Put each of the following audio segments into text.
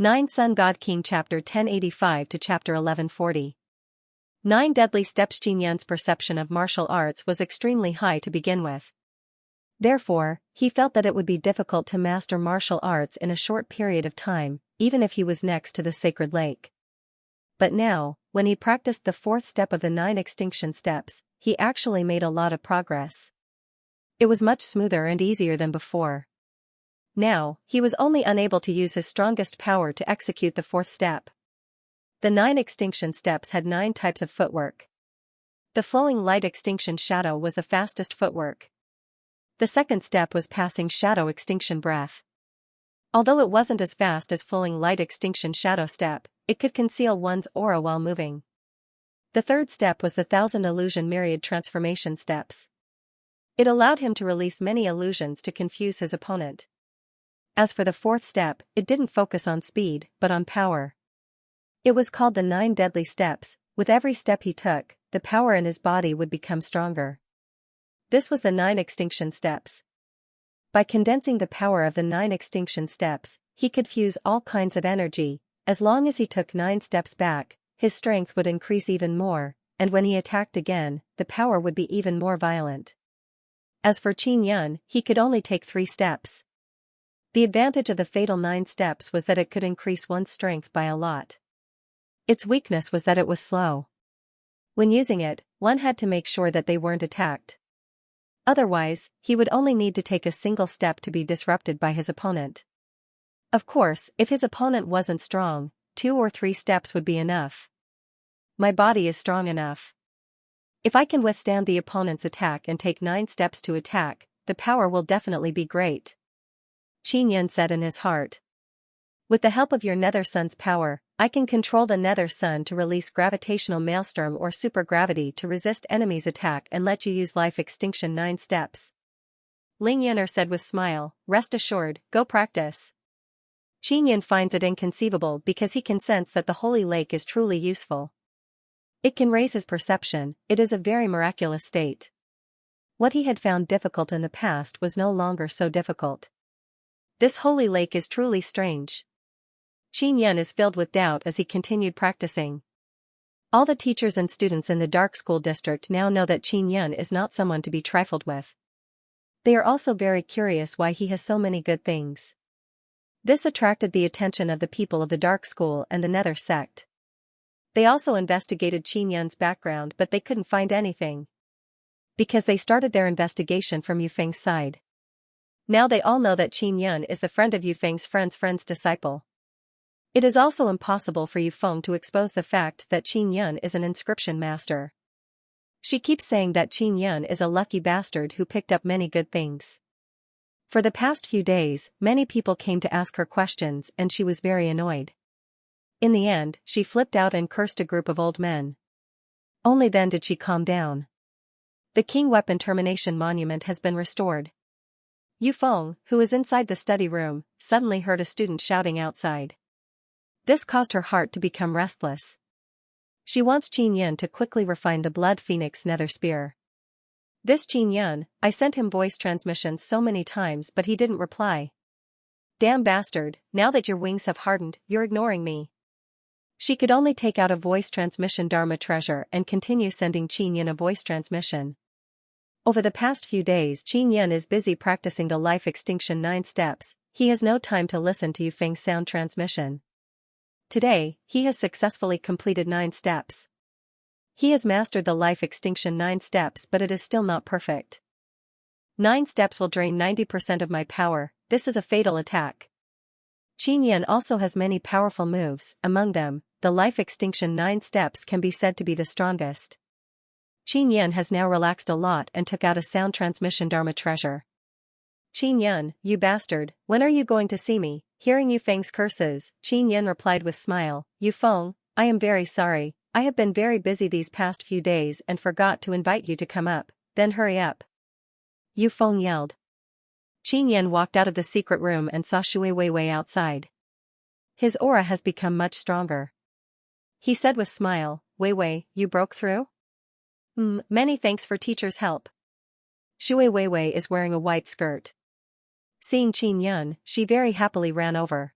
9 Sun God King Chapter 1085 to Chapter 1140. 9 Deadly Steps. Xianxia's perception of martial arts was extremely high to begin with. Therefore, he felt that it would be difficult to master martial arts in a short period of time, even if he was next to the sacred lake. But now, when he practiced the fourth step of the 9 extinction steps, he actually made a lot of progress. It was much smoother and easier than before. Now, he was only unable to use his strongest power to execute the fourth step. The 9 extinction steps had 9 types of footwork. The flowing light extinction shadow was the fastest footwork. The second step was passing shadow extinction breath. Although it wasn't as fast as flowing light extinction shadow step, it could conceal one's aura while moving. The third step was the 1000 illusion myriad transformation steps. It allowed him to release many illusions to confuse his opponent. As for the fourth step, it didn't focus on speed, but on power. It was called the 9 deadly steps. With every step he took, the power in his body would become stronger. This was the 9 extinction steps. By condensing the power of the 9 extinction steps, he could fuse all kinds of energy. As long as he took 9 steps back, his strength would increase even more, and when he attacked again, the power would be even more violent. As for Xianxia, he could only take 3 steps. The advantage of the fatal 9 steps was that it could increase one's strength by a lot. Its weakness was that it was slow. When using it, one had to make sure that they weren't attacked. Otherwise, he would only need to take a single step to be disrupted by his opponent. Of course, if his opponent wasn't strong, 2 or 3 steps would be enough. My body is strong enough. If I can withstand the opponent's attack and take 9 steps to attack, the power will definitely be great. Xianxia said in his heart. With the help of your Nether Sun's power, I can control the Nether Sun to release gravitational maelstrom or supergravity to resist enemies' attack and let you use life extinction 9 steps. Xianxia said with smile, rest assured, go practice. Xianxia finds it inconceivable because he can sense that the holy lake is truly useful. It can raise his perception. It is a very miraculous state. What he had found difficult in the past was no longer so difficult. This holy lake is truly strange. Xianxia is filled with doubt as he continued practicing. All the teachers and students in the Dark School District now know that Xianxia is not someone to be trifled with. They are also very curious why he has so many good things. This attracted the attention of the people of the Dark School and the Nether sect. They also investigated Xianxia's background, but they couldn't find anything. Because they started their investigation from Yufeng's side. Now they all know that Xianxia is the friend of Yufeng's friend's disciple. It is also impossible for Yufeng to expose the fact that Xianxia is an inscription master. She keeps saying that Xianxia is a lucky bastard who picked up many good things. For the past few days, many people came to ask her questions and she was very annoyed. In the end, she flipped out and cursed a group of old men. Only then did she calm down. The King Weapon Termination Monument has been restored. Yufeng, who is inside the study room, suddenly heard a student shouting outside. This caused her heart to become restless. She wants Xianxia to quickly refine the Blood Phoenix Nether Spear. This Xianxia, I sent him voice transmissions so many times but he didn't reply. Damn bastard, now that your wings have hardened, you're ignoring me. She could only take out a voice transmission Dharma treasure and continue sending Xianxia a voice transmission. Over the past few days Xianxia is busy practicing the life extinction 9 steps. He has no time to listen to Yufeng's sound transmission. Today, he has successfully completed 9 steps. He has mastered the life extinction 9 steps but it is still not perfect. 9 steps will drain 90% of my power. This is a fatal attack. Xianxia also has many powerful moves, among them, the life extinction 9 steps can be said to be the strongest. Xianxia has now relaxed a lot and took out a sound transmission Dharma treasure. Xianxia, you bastard, when are you going to see me? Hearing Yufeng's curses, Xianxia replied with smile, Yufeng, I am very sorry, I have been very busy these past few days and forgot to invite you to come up, then hurry up. Yufeng yelled. Xianxia walked out of the secret room and saw Shui Weiwei outside. His aura has become much stronger. He said with smile, Weiwei, you broke through? Many thanks for teacher's help. Shui Weiwei is wearing a white skirt. Seeing Xianxia, she very happily ran over.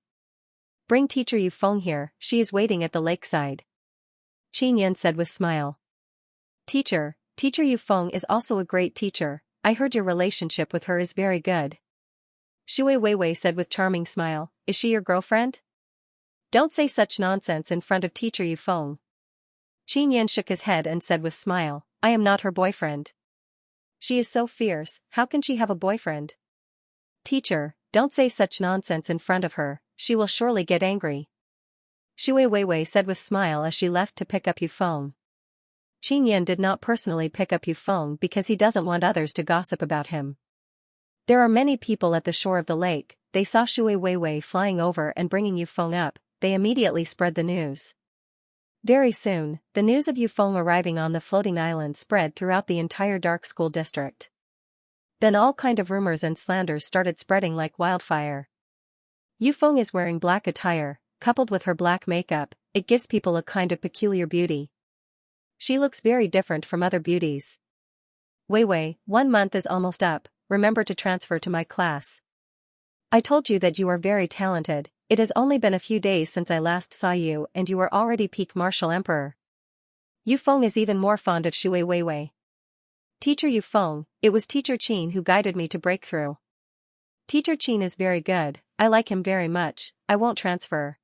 Bring teacher Yufeng here, she is waiting at the lakeside. Qin Yan said with smile. Teacher Yufeng is also a great teacher, I heard your relationship with her is very good. Shui Weiwei said with charming smile, is she your girlfriend? Don't say such nonsense in front of teacher Yufeng. Qin Yan shook his head and said with smile, I am not her boyfriend. She is so fierce, how can she have a boyfriend? Teacher, don't say such nonsense in front of her, she will surely get angry. Shui Weiwei said with smile as she left to pick up Yufeng. Qin Yan did not personally pick up Yufeng because he doesn't want others to gossip about him. There are many people at the shore of the lake, they saw Shui Weiwei flying over and bringing Yufeng up, they immediately spread the news. Very soon, the news of Yufeng arriving on the floating island spread throughout the entire dark school district. Then all kind of rumors and slanders started spreading like wildfire. Yufeng is wearing black attire, coupled with her black makeup, it gives people a kind of peculiar beauty. She looks very different from other beauties. Weiwei, 1 month is almost up, remember to transfer to my class. I told you that you are very talented, it has only been a few days since I last saw you and you are already peak martial emperor. Yufeng is even more fond of Shui Weiwei. Teacher Yufeng, it was Teacher Qin who guided me to breakthrough. Teacher Qin is very good, I like him very much, I won't transfer.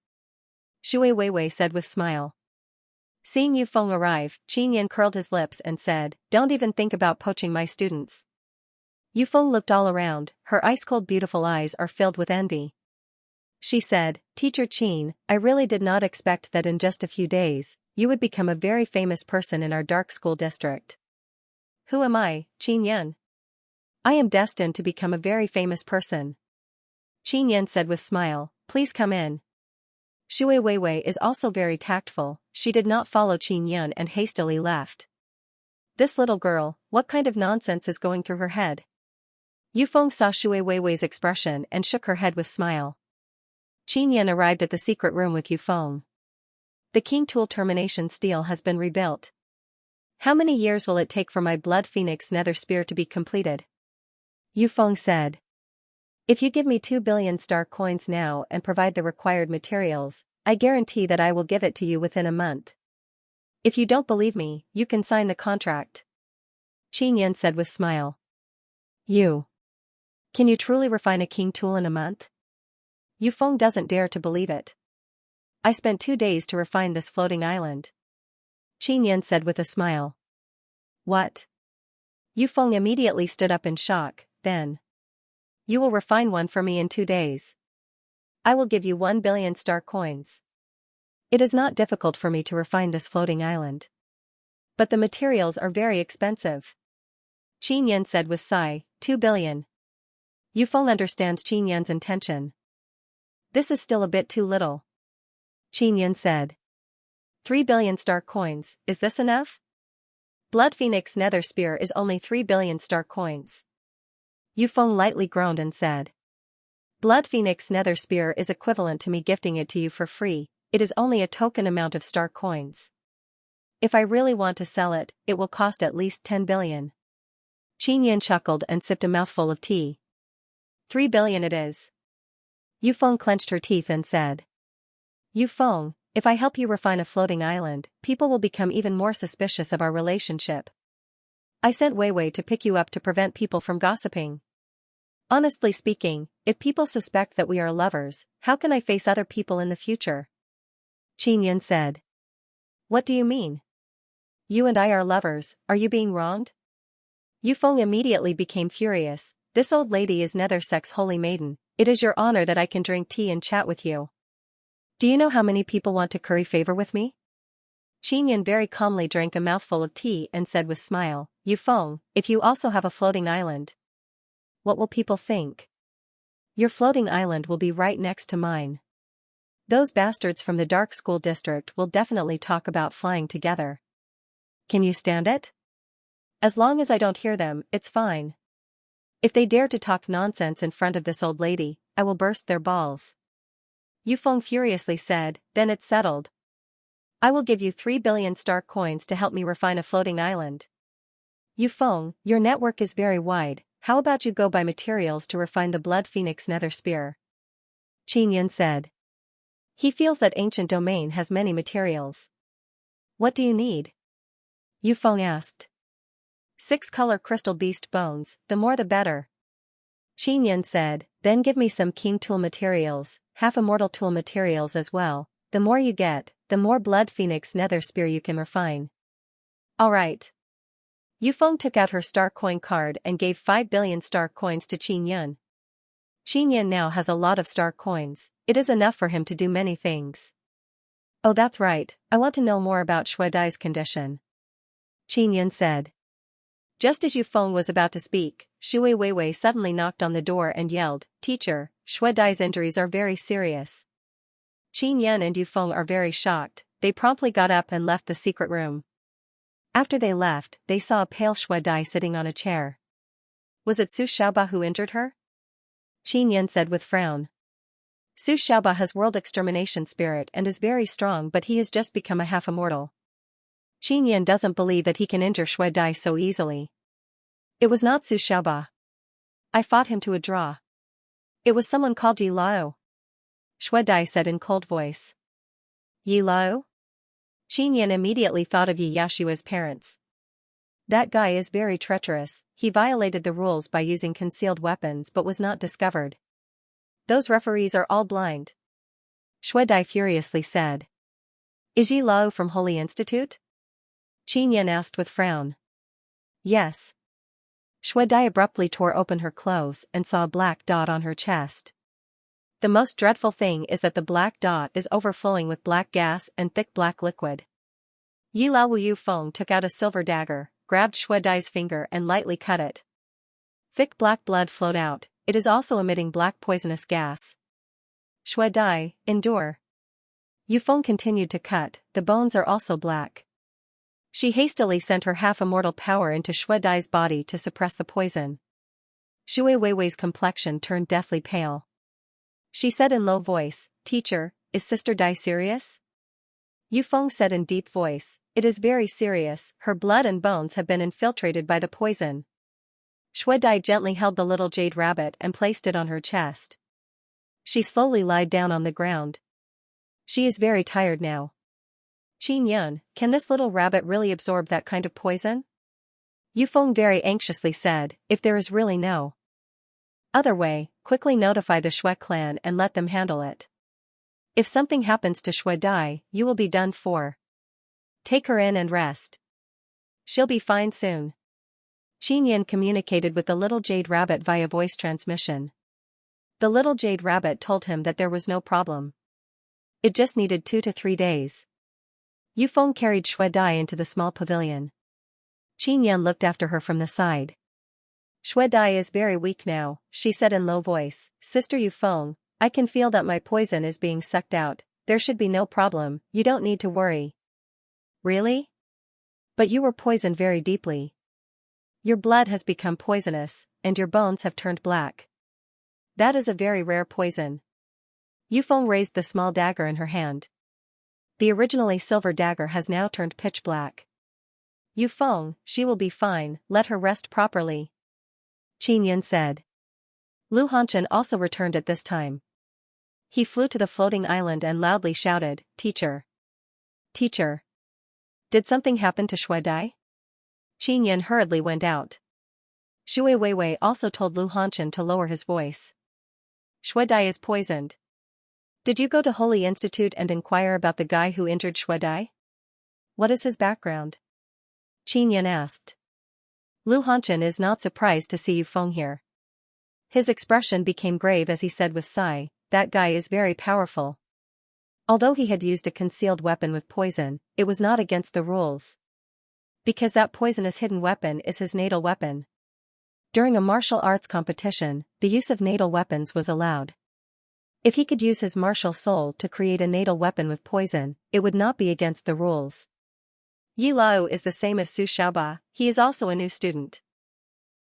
Shui Weiwei said with smile. Seeing Yufeng arrive, Qin Yan curled his lips and said, don't even think about poaching my students. Yufeng looked all around, her ice-cold beautiful eyes are filled with envy. She said, Teacher Qin, I really did not expect that in just a few days, you would become a very famous person in our dark school district. Who am I, Qin Yan? I am destined to become a very famous person. Qin Yan said with smile, please come in. Shui Weiwei is also very tactful, she did not follow Qin Yan and hastily left. This little girl, what kind of nonsense is going through her head? Yufeng saw Shui Weiwei's expression and shook her head with smile. Qin Yan arrived at the secret room with Yufeng. The King Tool termination steel has been rebuilt. How many years will it take for my Blood Phoenix Nether Spear to be completed? Yufeng said. If you give me 2 billion star coins now and provide the required materials, I guarantee that I will give it to you within a month. If you don't believe me, you can sign the contract. Qin Yan said with smile. Can you truly refine a king tool in a month? Yufeng doesn't dare to believe it. I spent 2 days to refine this floating island. Qin Yan said with a smile. What? Yufeng immediately stood up in shock, then. You will refine one for me in 2 days. I will give you 1 billion star coins. It is not difficult for me to refine this floating island. But the materials are very expensive. Qin Yan said with sigh, 2 billion. Yufeng understands Qin Yan's intention. This is still a bit too little. Qin Yan said. 3 billion star coins, is this enough? Blood Phoenix Nether Spear is only 3 billion star coins. Yufeng lightly groaned and said. Blood Phoenix Nether Spear is equivalent to me gifting it to you for free, it is only a token amount of star coins. If I really want to sell it, it will cost at least 10 billion. Qin Yan chuckled and sipped a mouthful of tea. 3 billion it is. Yufeng clenched her teeth and said. Yufeng, if I help you refine a floating island, people will become even more suspicious of our relationship. I sent Weiwei to pick you up to prevent people from gossiping. Honestly speaking, if people suspect that we are lovers, how can I face other people in the future? Qin Yan said. What do you mean? You and I are lovers, are you being wronged? Yufeng immediately became furious, this old lady is nether sex holy maiden, it is your honor that I can drink tea and chat with you. Do you know how many people want to curry favor with me? Qin Yan very calmly drank a mouthful of tea and said with smile, Yufeng, if you also have a floating island. What will people think? Your floating island will be right next to mine. Those bastards from the dark school district will definitely talk about flying together. Can you stand it? As long as I don't hear them, it's fine. If they dare to talk nonsense in front of this old lady, I will burst their balls. Yufeng furiously said, then it's settled. I will give you 3 billion star coins to help me refine a floating island. Yufeng, your network is very wide, how about you go buy materials to refine the Blood Phoenix Nether Spear? Qin Yan said. He feels that ancient domain has many materials. What do you need? Yu Feng asked. 6 color crystal beast bones, the more the better. Qin Yan said, then give me some keen tool materials, half immortal tool materials as well. The more you get, the more blood phoenix nether spear you can refine. Alright. Yu Feng took out her star coin card and gave 5 billion star coins to Qin Yan. Qin Yan now has a lot of star coins, it is enough for him to do many things. Oh, that's right, I want to know more about Shui Dai's condition. Qin Yan said. Just as Yu Feng was about to speak, Shui Weiwei suddenly knocked on the door and yelled, Teacher, Shui Dai's injuries are very serious. Qin Yan and Yu Feng are very shocked, they promptly got up and left the secret room. After they left, they saw a pale Shui Dai sitting on a chair. Was it Su Xiaoba who injured her? Qin Yan said with frown. Su Xiaoba has world extermination spirit and is very strong, but he has just become a half-immortal. Qin Yan doesn't believe that he can injure Shui Dai so easily. It was not Su Xiaoba. I fought him to a draw. It was someone called Yi Lao. Shui Dai said in cold voice. Yi Lao? Qin Yan immediately thought of Yi Yashua's parents. That guy is very treacherous, he violated the rules by using concealed weapons but was not discovered. Those referees are all blind. Shui Dai furiously said. Is Yi Lao from Holy Institute? Qin Yan asked with frown. Yes. Shui Dai abruptly tore open her clothes and saw a black dot on her chest. The most dreadful thing is that the black dot is overflowing with black gas and thick black liquid. Yi Lao Wu Yu Feng took out a silver dagger, grabbed Shui Dai's finger and lightly cut it. Thick black blood flowed out, it is also emitting black poisonous gas. Shui Dai, endure. Yu Feng continued to cut, the bones are also black. She hastily sent her half-immortal power into Shui Dai's body to suppress the poison. Shui Weiwei's complexion turned deathly pale. She said in low voice, Teacher, is Sister Dai serious? Yu Feng said in deep voice, it is very serious, her blood and bones have been infiltrated by the poison. Shui Dai gently held the little jade rabbit and placed it on her chest. She slowly lied down on the ground. She is very tired now. Qin Yan, can this little rabbit really absorb that kind of poison? Yu Feng very anxiously said, if there is really no other way, quickly notify the Shui clan and let them handle it. If something happens to Shui Dai, you will be done for. Take her in and rest. She'll be fine soon. Qin Yan communicated with the little jade rabbit via voice transmission. The little jade rabbit told him that there was no problem. It just needed 2 to 3 days. Yu Feng carried Shui Dai into the small pavilion. Qin Yan looked after her from the side. Shui Dai is very weak now, she said in low voice, Sister Yu Feng, I can feel that my poison is being sucked out, there should be no problem, you don't need to worry. Really? But you were poisoned very deeply. Your blood has become poisonous, and your bones have turned black. That is a very rare poison. Yu Feng raised the small dagger in her hand. The originally silver dagger has now turned pitch black. Yu Feng, she will be fine, let her rest properly. Qin Yan said. Lu Hanchen also returned at this time. He flew to the floating island and loudly shouted, Teacher! Teacher! Did something happen to Shui Dai? Qin Yan hurriedly went out. Shui Weiwei also told Lu Hanchen to lower his voice. Shui Dai is poisoned. Did you go to Holy Institute and inquire about the guy who injured Shui Dai? What is his background? Qin Yan asked. Lu Hanchen is not surprised to see Yu Feng here. His expression became grave as he said with sigh, that guy is very powerful. Although he had used a concealed weapon with poison, it was not against the rules. Because that poisonous hidden weapon is his natal weapon. During a martial arts competition, the use of natal weapons was allowed. If he could use his martial soul to create a natal weapon with poison, it would not be against the rules. Yi Lao is the same as Su Xiaoba, he is also a new student.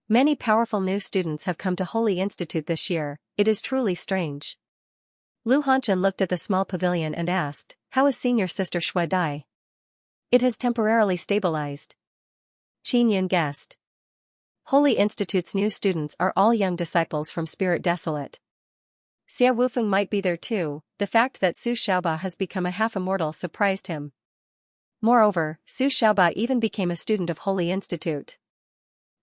Many powerful new students have come to Holy Institute this year, it is truly strange. Lu Hanchen looked at the small pavilion and asked, how is senior sister Shui Dai? It has temporarily stabilized. Qin Yan guessed. Holy Institute's new students are all young disciples from Spirit Desolate. Xia Wufeng might be there too. The fact that Su Xiaoba has become a half-immortal surprised him. Moreover, Su Xiaoba even became a student of Holy Institute.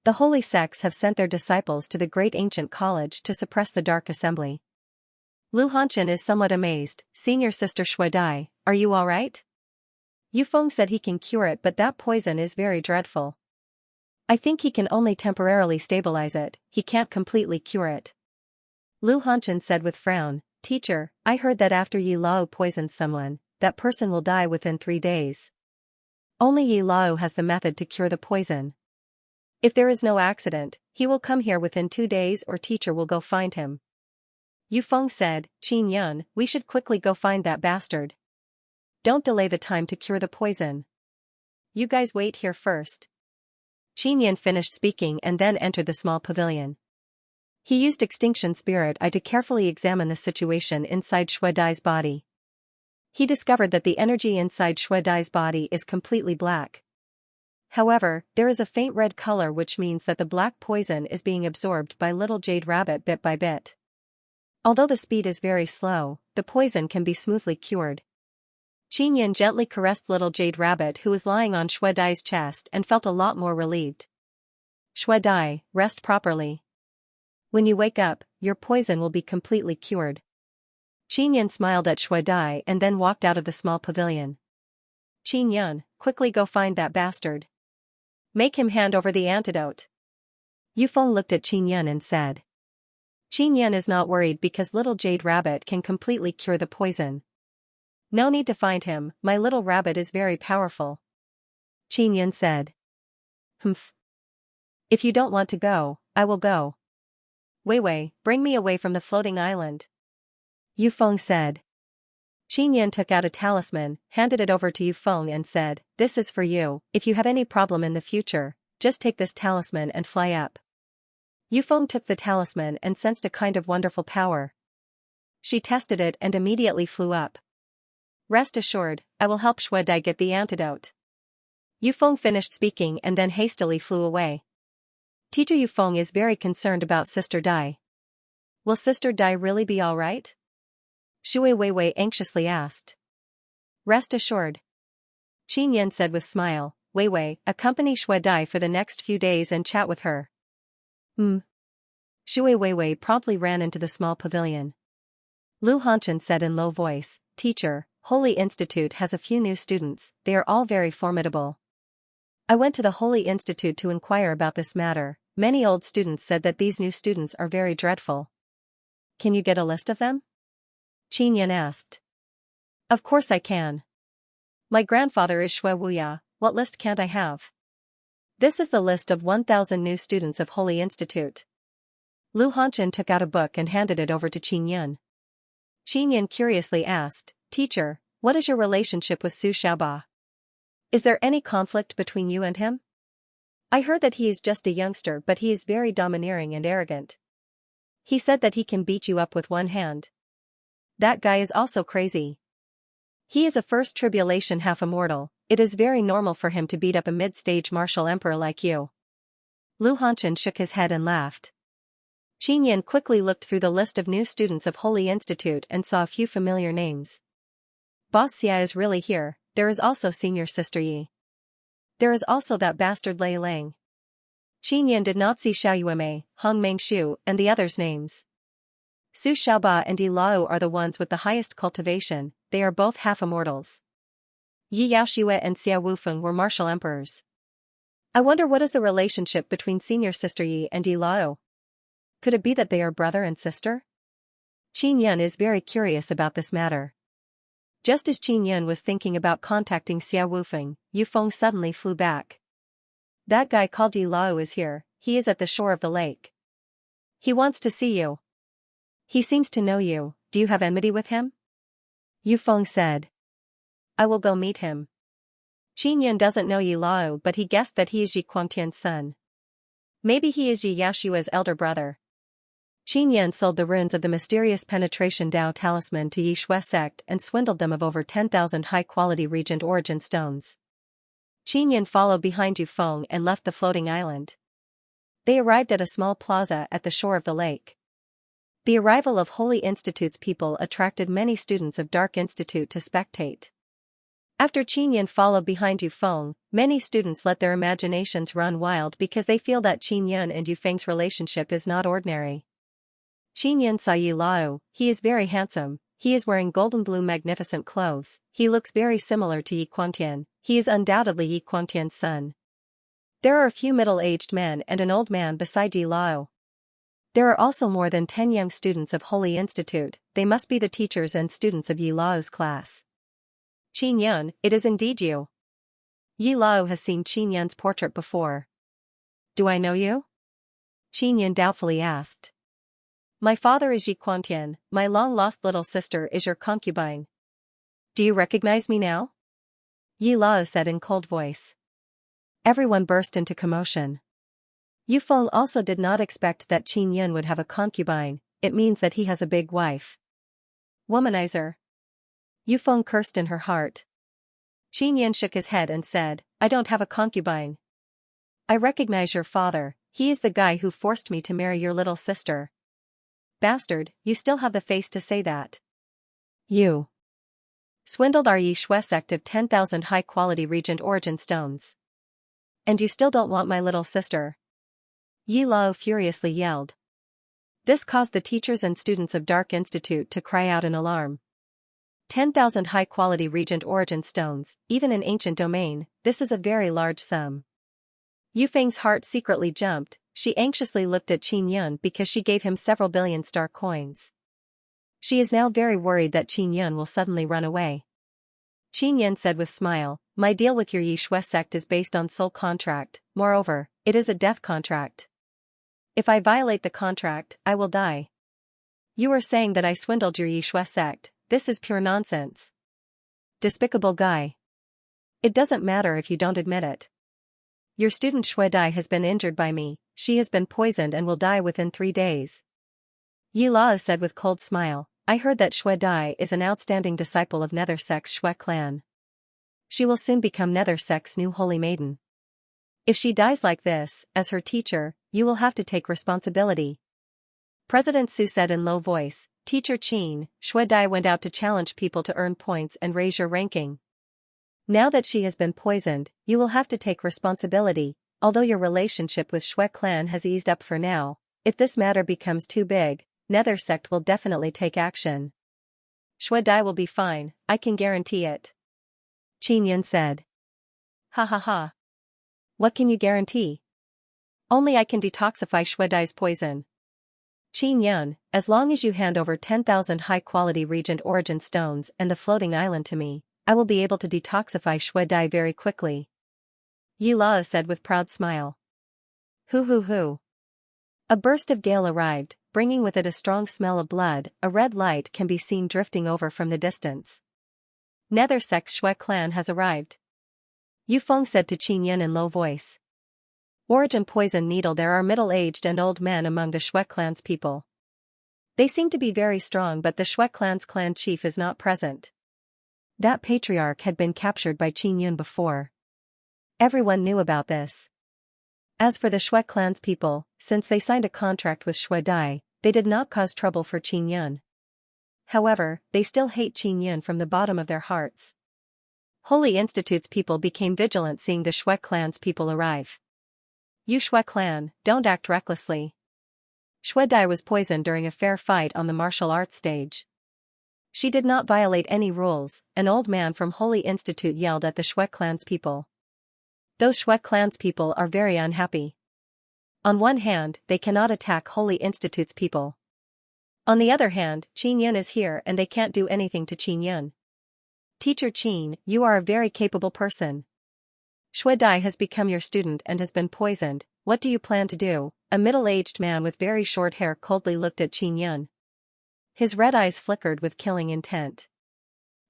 The holy sects have sent their disciples to the great ancient college to suppress the dark assembly. Lu Hanchen is somewhat amazed. Senior sister Shuidai, are you alright? Yu Feng said he can cure it, but that poison is very dreadful. I think he can only temporarily stabilize it, he can't completely cure it. Lu Hanchen said with frown, Teacher, I heard that after Yi Lao poisons someone, that person will die within 3 days. Only Yi Lao has the method to cure the poison. If there is no accident, he will come here within 2 days or teacher will go find him. Yu Feng said, Qin Yun, we should quickly go find that bastard. Don't delay the time to cure the poison. You guys wait here first. Qin Yun finished speaking and then entered the small pavilion. He used Extinction Spirit Eye to carefully examine the situation inside Shuidai's body. He discovered that the energy inside Shuidai's body is completely black. However, there is a faint red color, which means that the black poison is being absorbed by little Jade Rabbit bit by bit. Although the speed is very slow, the poison can be smoothly cured. Qin Yun gently caressed little Jade Rabbit who was lying on Shuidai's chest and felt a lot more relieved. Shuidai, rest properly. When you wake up, your poison will be completely cured. Qin Yun smiled at Shuidai and then walked out of the small pavilion. Qin Yun, quickly go find that bastard. Make him hand over the antidote. Yu Feng looked at Qin Yun and said. Qin Yun is not worried because little Jade Rabbit can completely cure the poison. No need to find him, my little rabbit is very powerful. Qin Yun said. Humph. If you don't want to go, I will go. Wei Wei, bring me away from the floating island. Yu Feng said. Qin Yun took out a talisman, handed it over to Yu Feng and said, This is for you, if you have any problem in the future, just take this talisman and fly up. Yu Feng took the talisman and sensed a kind of wonderful power. She tested it and immediately flew up. Rest assured, I will help Shuidai get the antidote. Yu Feng finished speaking and then hastily flew away. Teacher Yu Feng is very concerned about Sister Dai. Will Sister Dai really be alright? Shui Weiwei anxiously asked. Rest assured. Qin Yun said with smile, Weiwei, accompany Shuidai for the next few days and chat with her. Shui Weiwei promptly ran into the small pavilion. Lu Hanchen said in low voice, Teacher, Holy Institute has a few new students, they are all very formidable. I went to the Holy Institute to inquire about this matter. Many old students said that these new students are very dreadful. Can you get a list of them? Qin Yun asked. Of course I can. My grandfather is Shui Wuya, what list can't I have? This is the list of 1,000 new students of Holy Institute. Lu Hanchen took out a book and handed it over to Qin Yun. Qin Yun curiously asked, Teacher, what is your relationship with Su Xiaoba? Is there any conflict between you and him? I heard that he is just a youngster, but he is very domineering and arrogant. He said that he can beat you up with one hand. That guy is also crazy. He is a first tribulation half-immortal, it is very normal for him to beat up a mid-stage martial emperor like you. Lu Hanchen shook his head and laughed. Qin Yun quickly looked through the list of new students of Holy Institute and saw a few familiar names. Boss Xia is really here, there is also Senior Sister Yi. There is also that bastard Lei Lang. Qin Yun did not see Xiao Yuemei, Hong Mengshu, and the others' names. Su Xiaoba and Yi Lao are the ones with the highest cultivation, they are both half-immortals. Yi Yaoxue and Xia Wufeng were martial emperors. I wonder what is the relationship between Senior Sister Yi and Yi Lao? Could it be that they are brother and sister? Qin Yun is very curious about this matter. Just as Qin Yun was thinking about contacting Xia Wufeng, Yu Feng suddenly flew back. That guy called Yi Lao is here, he is at the shore of the lake. He wants to see you. He seems to know you, do you have enmity with him? Yu Feng said. I will go meet him. Qin Yun doesn't know Yi Lao, but he guessed that he is Yi Guangtian's son. Maybe he is Yi Yaoshua's elder brother. Qin Yun sold the runes of the mysterious penetration Dao talisman to Yi Shui sect and swindled them of over 10,000 high-quality regent origin stones. Qin Yun followed behind Yu Feng and left the floating island. They arrived at a small plaza at the shore of the lake. The arrival of Holy Institute's people attracted many students of Dark Institute to spectate. After Qinyan followed behind Yufeng, many students let their imaginations run wild because they feel that Qinyan and Yufeng's relationship is not ordinary. Qinyan saw Yi Lao. He is very handsome, he is wearing golden blue magnificent clothes, he looks very similar to Yi Quantian, he is undoubtedly Yi Quantian's son. There are a few middle-aged men and an old man beside Yi Lao. There are also more than 10 young students of Holy Institute, they must be the teachers and students of Yi Lao's class. Qinyan, it is indeed you. Yi Lao has seen Qinyan's portrait before. Do I know you? Qinyan doubtfully asked. My father is Yi Quantian, my long-lost little sister is your concubine. Do you recognize me now? Yi Lao said in cold voice. Everyone burst into commotion. Yufeng also did not expect that Qinyan would have a concubine, it means that he has a big wife. Womanizer. Yufeng cursed in her heart. Qinyan shook his head and said, I don't have a concubine. I recognize your father, he is the guy who forced me to marry your little sister. Bastard, you still have the face to say that. You swindled our Yi Shui sect of 10,000 high-quality Regent Origin stones. And you still don't want my little sister. Yi Lao furiously yelled. This caused the teachers and students of Dark Institute to cry out in alarm. 10,000 high-quality Regent Origin stones, even in ancient domain, this is a very large sum. Yufeng's heart secretly jumped, she anxiously looked at Qinyan because she gave him several billion star coins. She is now very worried that Qinyan will suddenly run away. Qinyan said with smile, my deal with your Yi Shui sect is based on soul contract, moreover, it is a death contract. If I violate the contract, I will die. You are saying that I swindled your Yi Shui sect, this is pure nonsense. Despicable guy. It doesn't matter if you don't admit it. Your student Shui Dai has been injured by me, she has been poisoned and will die within 3 days. Yi Lao said with cold smile, I heard that Shui Dai is an outstanding disciple of Nether Sect's Shui clan. She will soon become Nether Sect's new holy maiden. If she dies like this, as her teacher, you will have to take responsibility. President Su said in low voice, Teacher Qin, Shui Dai went out to challenge people to earn points and raise your ranking. Now that she has been poisoned, you will have to take responsibility, although your relationship with Shui clan has eased up for now, if this matter becomes too big, Nether Sect will definitely take action. Shui Dai will be fine, I can guarantee it. Qinyan said. Ha ha ha. What can you guarantee? Only I can detoxify Shui Dai's poison. Qinyan, as long as you hand over 10,000 high-quality Regent Origin stones and the floating island to me, I will be able to detoxify Shui Dai very quickly. Yi Lao said with proud smile. Hoo hoo hoo. A burst of gale arrived, bringing with it a strong smell of blood, a red light can be seen drifting over from the distance. Nether Sect's Shui clan has arrived. Yufeng said to Qinyan in low voice. Origin poison needle. There are middle-aged and old men among the Shui clan's people. They seem to be very strong, but the Shui clan's clan chief is not present. That patriarch had been captured by Qinyan before. Everyone knew about this. As for the Shui clan's people, since they signed a contract with Shui Dai, they did not cause trouble for Qinyan. However, they still hate Qinyan from the bottom of their hearts. Holy Institute's people became vigilant seeing the Shui clan's people arrive. You Shui clan, don't act recklessly. Shui Dai was poisoned during a fair fight on the martial arts stage. She did not violate any rules, an old man from Holy Institute yelled at the Shui clan's people. Those Shui clan's people are very unhappy. On one hand, they cannot attack Holy Institute's people. On the other hand, Qinyan is here and they can't do anything to Qinyan. Teacher Qin, you are a very capable person. Shui Dai has become your student and has been poisoned, what do you plan to do? A middle-aged man with very short hair coldly looked at Qinyan. His red eyes flickered with killing intent.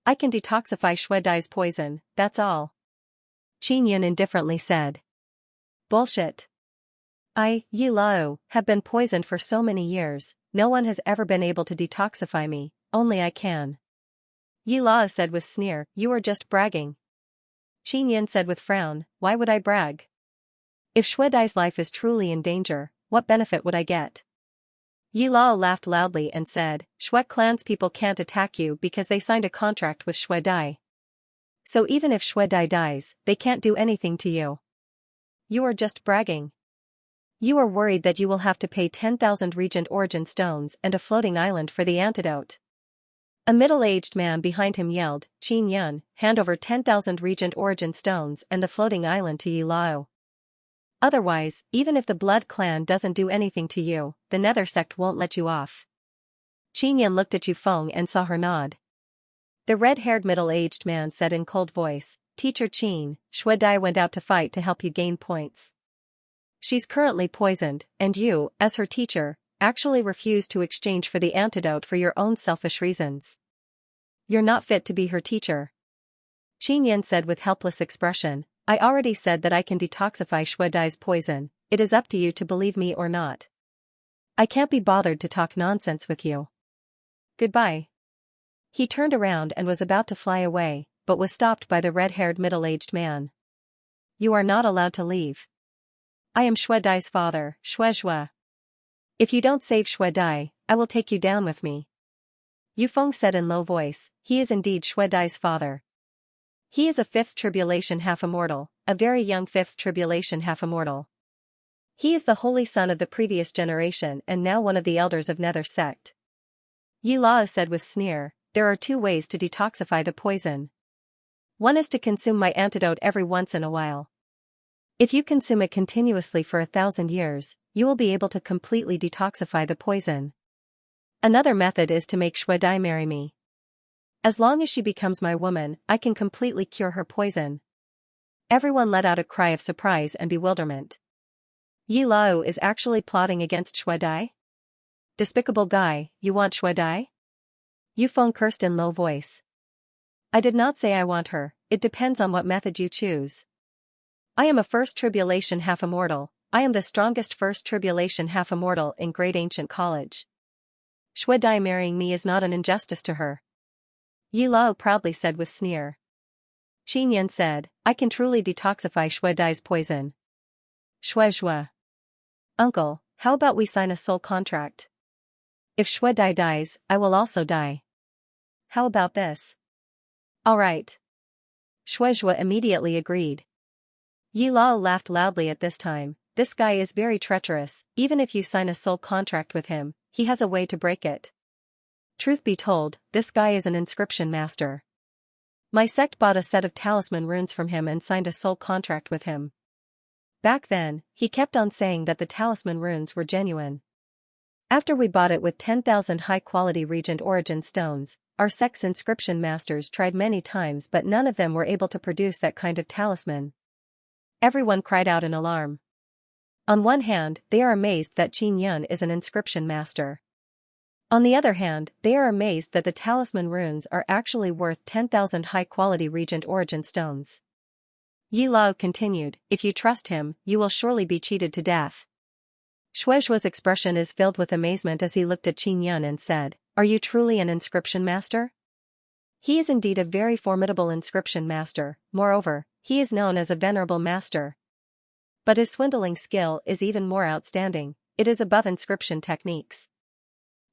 I can detoxify Shui Dai's poison, that's all. Qinyan indifferently said. Bullshit. I, Yi Lao, have been poisoned for so many years, no one has ever been able to detoxify me, only I can. Yi Lao said with sneer, you are just bragging. Qinyan said with frown, why would I brag? If Shui Dai's life is truly in danger, what benefit would I get? Yi Lao laughed loudly and said, Shui clan's people can't attack you because they signed a contract with Shui Dai. So even if Shui Dai dies, they can't do anything to you. You are just bragging. You are worried that you will have to pay 10,000 Regent Origin stones and a floating island for the antidote. A middle-aged man behind him yelled, Qin Yun, hand over 10,000 Regent Origin stones and the floating island to Yi Lao. Otherwise, even if the Blood Clan doesn't do anything to you, the Nether sect won't let you off. Qin Yun looked at Yu Feng and saw her nod. The red-haired middle-aged man said in cold voice, Teacher Qin, Shui Dai went out to fight to help you gain points. She's currently poisoned, and you, as her teacher, actually refused to exchange for the antidote for your own selfish reasons. You're not fit to be her teacher. Qin Yun said with helpless expression, I already said that I can detoxify Shui Dai's poison, it is up to you to believe me or not. I can't be bothered to talk nonsense with you. Goodbye. He turned around and was about to fly away, but was stopped by the red-haired middle-aged man. You are not allowed to leave. I am Shui Dai's father, Shui Zhua. If you don't save Shui Dai, I will take you down with me. Yu Feng said in low voice, he is indeed Shui Dai's father. He is a fifth tribulation half-immortal, a very young fifth tribulation half-immortal. He is the holy son of the previous generation and now one of the elders of Nether sect. Yi Lao said with sneer, there are two ways to detoxify the poison. One is to consume my antidote every once in a while. If you consume it continuously for 1,000 years, you will be able to completely detoxify the poison. Another method is to make Shui Dai marry me. As long as she becomes my woman, I can completely cure her poison. Everyone let out a cry of surprise and bewilderment. Yi Lao is actually plotting against Shui Dai? Despicable guy, you want Shui Dai? Yu Feng cursed in low voice. I did not say I want her, it depends on what method you choose. I am a first tribulation half-immortal, I am the strongest first tribulation half-immortal in Great Ancient College. Shui Dai marrying me is not an injustice to her. Yi Lao proudly said with sneer. Qin Yun said, I can truly detoxify Shui Dai's poison. Shui Zhua. Uncle, how about we sign a soul contract? If Shui Dai dies, I will also die. How about this? All right. Shui Zhua immediately agreed. Yi Lao laughed loudly at this time, this guy is very treacherous, even if you sign a soul contract with him, he has a way to break it. Truth be told, this guy is an inscription master. My sect bought a set of talisman runes from him and signed a soul contract with him. Back then, he kept on saying that the talisman runes were genuine. After we bought it with 10,000 high-quality Regent Origin stones, our sect's inscription masters tried many times but none of them were able to produce that kind of talisman. Everyone cried out in alarm. On one hand, they are amazed that Qin Yun is an inscription master. On the other hand, they are amazed that the talisman runes are actually worth 10,000 high-quality Regent Origin stones. Yi Lao continued, if you trust him, you will surely be cheated to death. Shui Zhua's expression is filled with amazement as he looked at Qin Yun and said, are you truly an inscription master? He is indeed a very formidable inscription master, moreover, he is known as a venerable master. But his swindling skill is even more outstanding, it is above inscription techniques.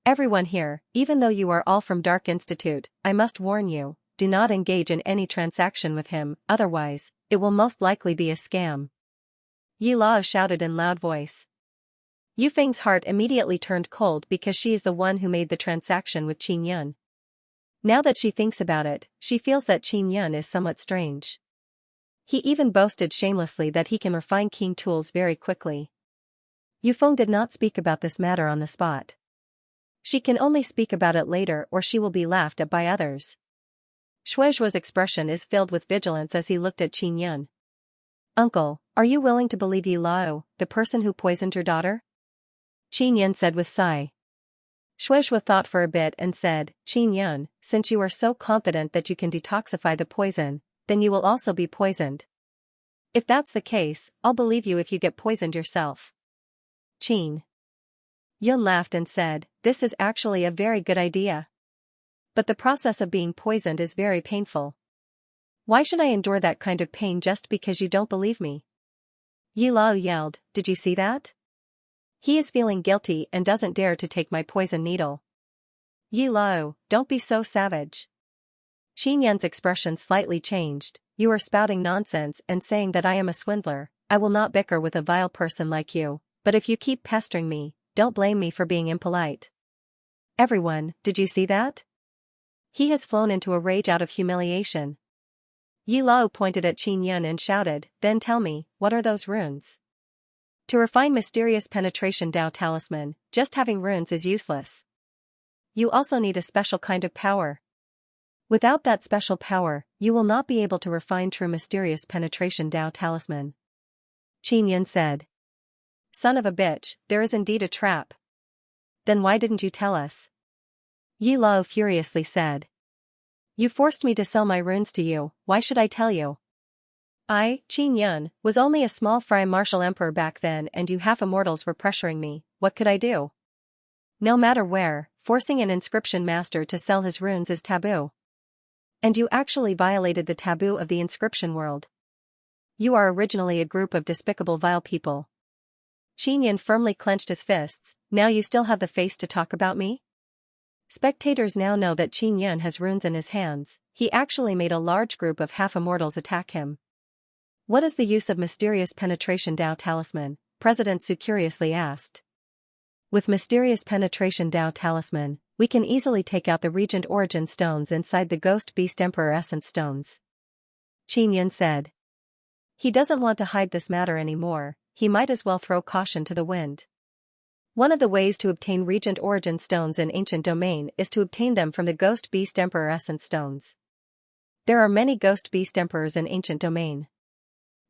Everyone here, even though you are all from Dark Institute, I must warn you, do not engage in any transaction with him, otherwise, it will most likely be a scam. Yi Lao shouted in loud voice. Yu Feng's heart immediately turned cold because she is the one who made the transaction with Qin Yun. Now that she thinks about it, she feels that Qin Yun is somewhat strange. He even boasted shamelessly that he can refine keen tools very quickly. Yu Feng did not speak about this matter on the spot. She can only speak about it later or she will be laughed at by others. Shui Zhua's expression is filled with vigilance as he looked at Qin Yun. Uncle, are you willing to believe Yi Lao, the person who poisoned your daughter? Qin Yun said with sigh. Shui Zhua thought for a bit and said, Qin Yun, since you are so confident that you can detoxify the poison, then you will also be poisoned. If that's the case, I'll believe you if you get poisoned yourself. Qin Yun laughed and said, this is actually a very good idea. But the process of being poisoned is very painful. Why should I endure that kind of pain just because you don't believe me? Yi Lao yelled, did you see that? He is feeling guilty and doesn't dare to take my poison needle. Yi Lao, don't be so savage. Xianxia's expression slightly changed. You are spouting nonsense and saying that I am a swindler. I will not bicker with a vile person like you, but if you keep pestering me, don't blame me for being impolite. Everyone, did you see that? He has flown into a rage out of humiliation. Yi Lao pointed at Xianxia and shouted, then tell me, what are those runes? To refine mysterious penetration Dao talisman, just having runes is useless. You also need a special kind of power. Without that special power, you will not be able to refine true mysterious penetration Dao talisman. Xianxia said. Son of a bitch, there is indeed a trap. Then why didn't you tell us? Yi Lao furiously said. You forced me to sell my runes to you, why should I tell you? I, Xianxia, was only a small fry martial emperor back then and you half-immortals were pressuring me, what could I do? No matter where, forcing an inscription master to sell his runes is taboo. And you actually violated the taboo of the inscription world. You are originally a group of despicable vile people. Xianxia firmly clenched his fists, now you still have the face to talk about me? Spectators now know that Xianxia has runes in his hands, he actually made a large group of half-immortals attack him. What is the use of mysterious penetration Dao talisman? President Su curiously asked. With mysterious penetration Dao talisman, we can easily take out the regent origin stones inside the ghost beast emperor essence stones. Xianxia said. He doesn't want to hide this matter anymore, he might as well throw caution to the wind. One of the ways to obtain regent origin stones in ancient domain is to obtain them from the ghost beast emperor essence stones. There are many ghost beast emperors in ancient domain.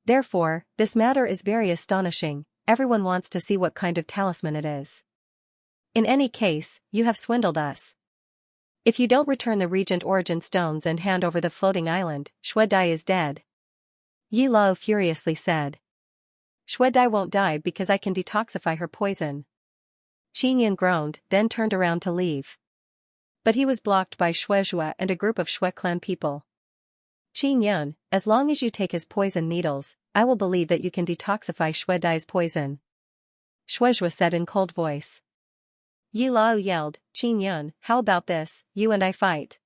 Therefore, this matter is very astonishing, everyone wants to see what kind of talisman it is. In any case, you have swindled us. If you don't return the regent origin stones and hand over the floating island, Xuedai is dead. Yi Lao furiously said. Xuedai won't die because I can detoxify her poison. Xianxia groaned, then turned around to leave. But he was blocked by Xuezhua and a group of Xue clan people. Xianxia, as long as you take his poison needles, I will believe that you can detoxify Xuedai's poison. Xuezhua said in cold voice. Yi Lao yelled, Xianxia, how about this, you and I fight.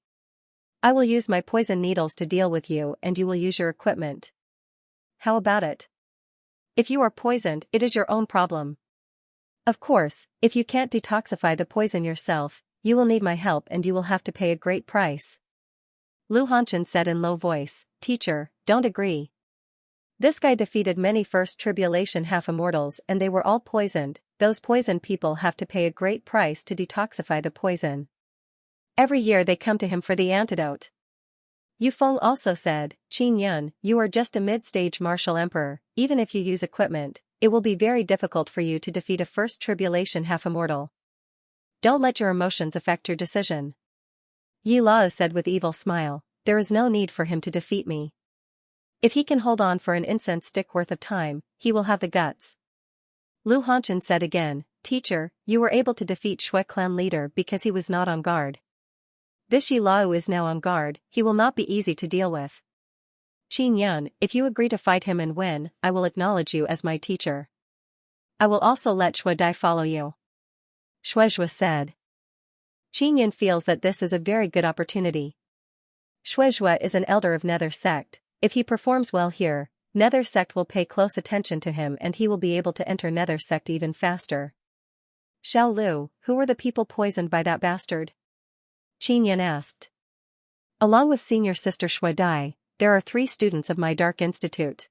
I will use my poison needles to deal with you and you will use your equipment. How about it? If you are poisoned, it is your own problem. Of course, if you can't detoxify the poison yourself, you will need my help and you will have to pay a great price. Lu Hanchen said in low voice, Teacher, don't agree. This guy defeated many first tribulation half-immortals and they were all poisoned, those poisoned people have to pay a great price to detoxify the poison. Every year they come to him for the antidote. Yu Feng also said, Xianxia, you are just a mid-stage martial emperor, even if you use equipment, it will be very difficult for you to defeat a first tribulation half-immortal. Don't let your emotions affect your decision. Yi Lao said with evil smile, there is no need for him to defeat me. If he can hold on for an incense stick worth of time, he will have the guts. Lu Hanchen said again, Teacher, you were able to defeat Xue clan leader because he was not on guard. This Yi Lao is now on guard, he will not be easy to deal with. Xianxia, if you agree to fight him and win, I will acknowledge you as my teacher. I will also let Xuedai follow you. Xuezhua said. Xianxia feels that this is a very good opportunity. Xuezhua is an elder of Nether sect, if he performs well here, Nether sect will pay close attention to him and he will be able to enter Nether sect even faster. Xiao Lu, who were the people poisoned by that bastard? Xianxia asked. Along with senior sister Xuedai, there are 3 students of my Dark Institute.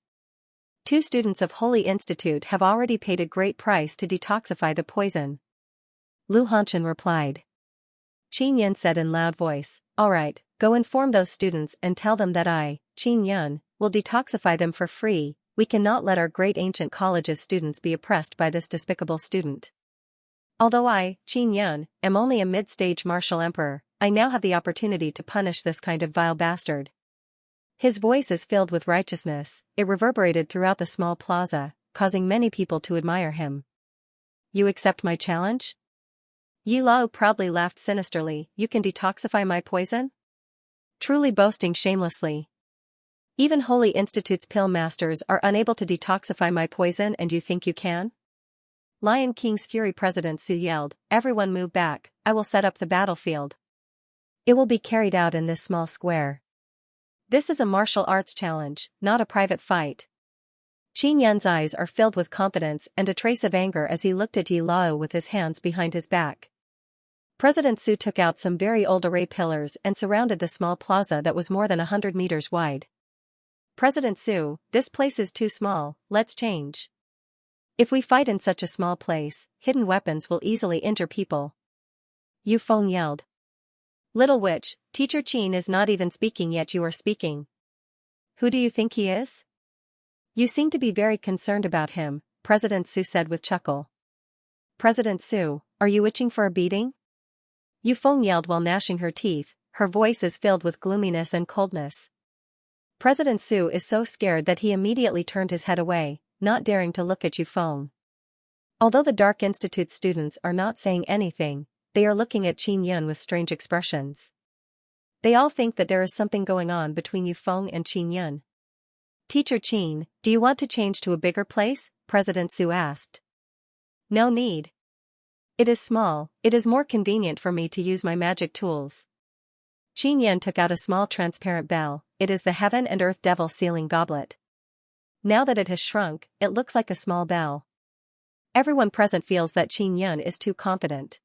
2 students of Holy Institute have already paid a great price to detoxify the poison. Lu Hanchen replied. Xianxia said in loud voice, Alright, go inform those students and tell them that I, Xianxia, will detoxify them for free, we cannot let our great ancient college's students be oppressed by this despicable student. Although I, Xianxia, am only a mid-stage martial emperor, I now have the opportunity to punish this kind of vile bastard. His voice is filled with righteousness, it reverberated throughout the small plaza, causing many people to admire him. You accept my challenge? Yi Lao proudly laughed sinisterly, you can detoxify my poison? Truly boasting shamelessly. Even Holy Institute's pill masters are unable to detoxify my poison and you think you can? Lion King's Fury President Su yelled, "Everyone move back, I will set up the battlefield. It will be carried out in this small square. This is a martial arts challenge, not a private fight." Qin Yan's eyes are filled with confidence and a trace of anger as he looked at Yi Lao with his hands behind his back. President Su took out some very old array pillars and surrounded the small plaza that was more than 100 meters wide. "President Su, this place is too small, let's change. If we fight in such a small place, hidden weapons will easily injure people." Yu Feng yelled. "Little witch, Teacher Qin is not even speaking yet you are speaking. Who do you think he is?" "You seem to be very concerned about him," President Su said with chuckle. "President Su, are you itching for a beating?" Yu Feng yelled while gnashing her teeth, her voice is filled with gloominess and coldness. President Su is so scared that he immediately turned his head away, not daring to look at Yu Feng. Although the Dark Institute students are not saying anything, they are looking at Qin Yun with strange expressions. They all think that there is something going on between Yu Feng and Qin Yun. "Teacher Qin, do you want to change to a bigger place?" President Su asked. "No need. It is small, it is more convenient for me to use my magic tools." Qin Yun took out a small transparent bell. It is the Heaven and Earth Devil Sealing Goblet. Now that it has shrunk, it looks like a small bell. Everyone present feels that Qin Yun is too confident.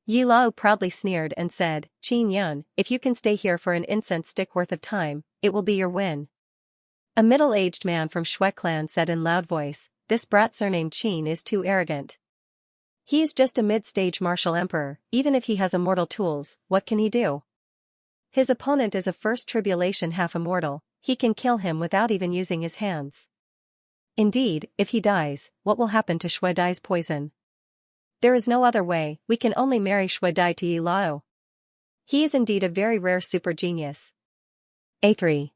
Yi Lao proudly sneered and said, "Qin Yun, if you can stay here for an incense stick worth of time, it will be your win." A middle-aged man from Shui clan said in loud voice, "This brat surnamed Qin is too arrogant. He is just a mid-stage martial emperor, even if he has immortal tools, what can he do? His opponent is a first tribulation half-immortal, he can kill him without even using his hands. Indeed, if he dies, what will happen to Shui Dai's poison? There is no other way, we can only marry Shui Dai to Yi Lao. He is indeed a very rare super genius." A3.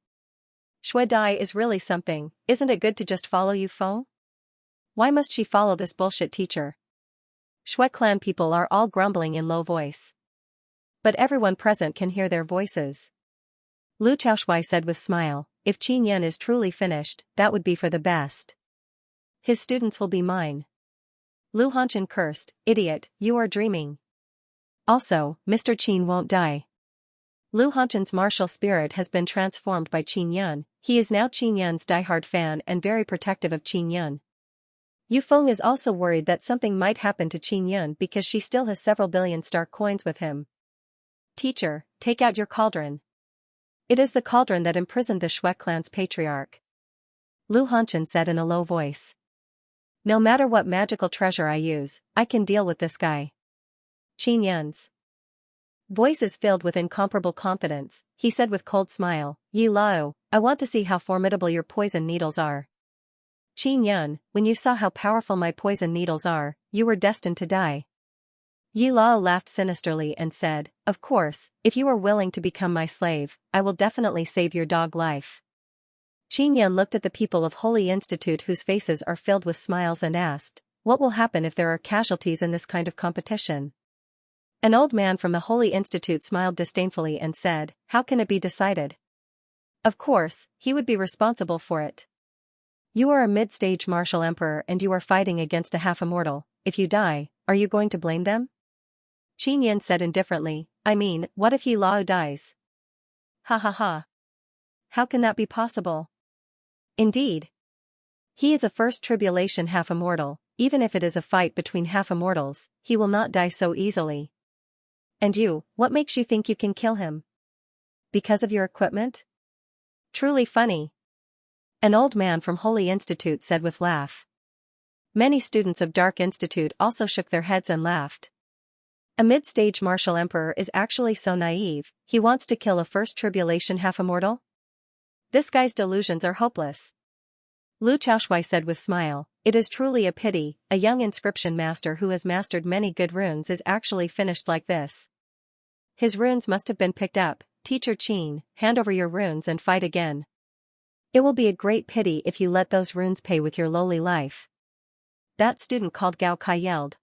Shui Dai is really something, isn't it good to just follow Yu Feng? Why must she follow this bullshit teacher? Shui clan people are all grumbling in low voice. But everyone present can hear their voices. Lu Chaoshui said with smile, "If Qin Yun is truly finished, that would be for the best. His students will be mine." Lu Hanchen cursed, "Idiot, you are dreaming. Also, Mr. Qin won't die." Lu Hanchen's martial spirit has been transformed by Qin Yun, he is now Qin Yun's diehard fan and very protective of Qin Yun. Yu Feng is also worried that something might happen to Qin Yun because she still has several billion star coins with him. "Teacher, take out your cauldron. It is the cauldron that imprisoned the Shui clan's patriarch." Lu Hanchen said in a low voice. "No matter what magical treasure I use, I can deal with this guy." Qin Yun's voice is filled with incomparable confidence, he said with cold smile, "Yi Lao, I want to see how formidable your poison needles are." "Qin Yun, when you saw how powerful my poison needles are, you were destined to die." Yi Lao laughed sinisterly and said, "Of course, if you are willing to become my slave, I will definitely save your dog life." Qin Yun looked at the people of Holy Institute whose faces are filled with smiles and asked, "What will happen if there are casualties in this kind of competition?" An old man from the Holy Institute smiled disdainfully and said, "How can it be decided? Of course, he would be responsible for it. You are a mid-stage martial emperor and you are fighting against a half-immortal. If you die, are you going to blame them?" Qin Yun said indifferently, "I mean, what if Yi Lao dies?" "Ha ha ha. How can that be possible?" "Indeed. He is a first tribulation half-immortal, even if it is a fight between half-immortals, he will not die so easily." "And you, what makes you think you can kill him? Because of your equipment? Truly funny." An old man from Holy Institute said with laugh. Many students of Dark Institute also shook their heads and laughed. A mid-stage martial emperor is actually so naive, he wants to kill a first tribulation half-immortal? This guy's delusions are hopeless. Lu Chaoshui said with smile, "It is truly a pity, a young inscription master who has mastered many good runes is actually finished like this. His runes must have been picked up. Teacher Qin, hand over your runes and fight again. It will be a great pity if you let those runes pay with your lowly life." That student called Gao Kai yelled.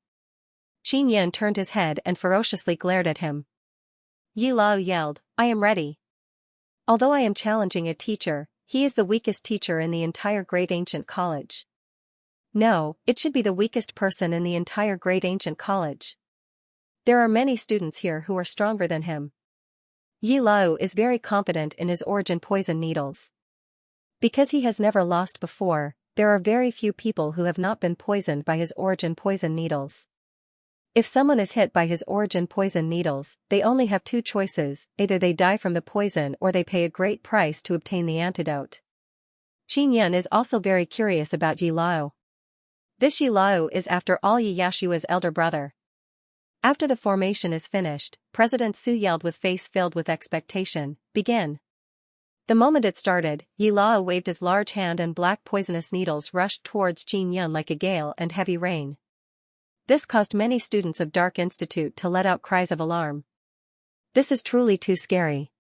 Qin Yun turned his head and ferociously glared at him. Yi Lao yelled, "I am ready. Although I am challenging a teacher, he is the weakest teacher in the entire great ancient college. No, it should be the weakest person in the entire great ancient college. There are many students here who are stronger than him. Yi Lao is very confident in his origin poison needles. Because he has never lost before, there are very few people who have not been poisoned by his origin poison needles. If someone is hit by his origin poison needles, they only have two choices: either they die from the poison or they pay a great price to obtain the antidote. Qin Yan is also very curious about Yi Lao. This Yi Lao is after all Yi Yashua's elder brother. After the formation is finished, President Su yelled with face filled with expectation, "Begin." The moment it started, Yi Lao waved his large hand and black poisonous needles rushed towards Qin Yan like a gale and heavy rain. This caused many students of Dark Institute to let out cries of alarm. This is truly too scary.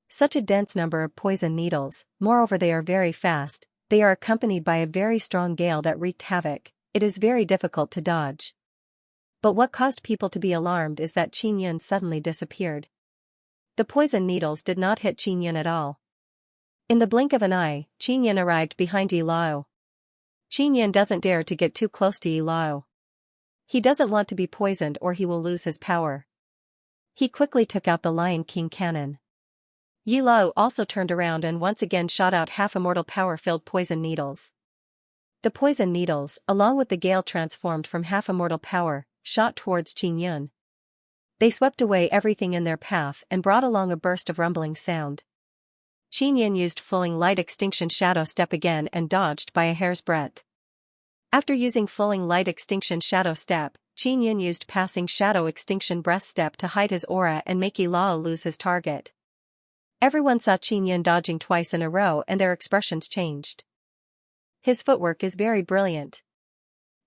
Such a dense number of poison needles, moreover they are very fast, they are accompanied by a very strong gale that wreaked havoc. It is very difficult to dodge. But what caused people to be alarmed is that Qin Yan suddenly disappeared. The poison needles did not hit Qin Yan at all. In the blink of an eye, Qin Yan arrived behind Yi Lao. Qin Yan doesn't dare to get too close to Yi Lao. He doesn't want to be poisoned or he will lose his power. He quickly took out the Lion King cannon. Yi Lao also turned around and once again shot out half-immortal power-filled poison needles. The poison needles, along with the gale transformed from half-immortal power, shot towards Qin Yan. They swept away everything in their path and brought along a burst of rumbling sound. Qin Yan used flowing light extinction shadow step again and dodged by a hair's breadth. After using flowing light extinction shadow step, Qin Yan used passing shadow extinction breath step to hide his aura and make Yi Lao lose his target. Everyone saw Qin Yan dodging twice in a row and their expressions changed. His footwork is very brilliant.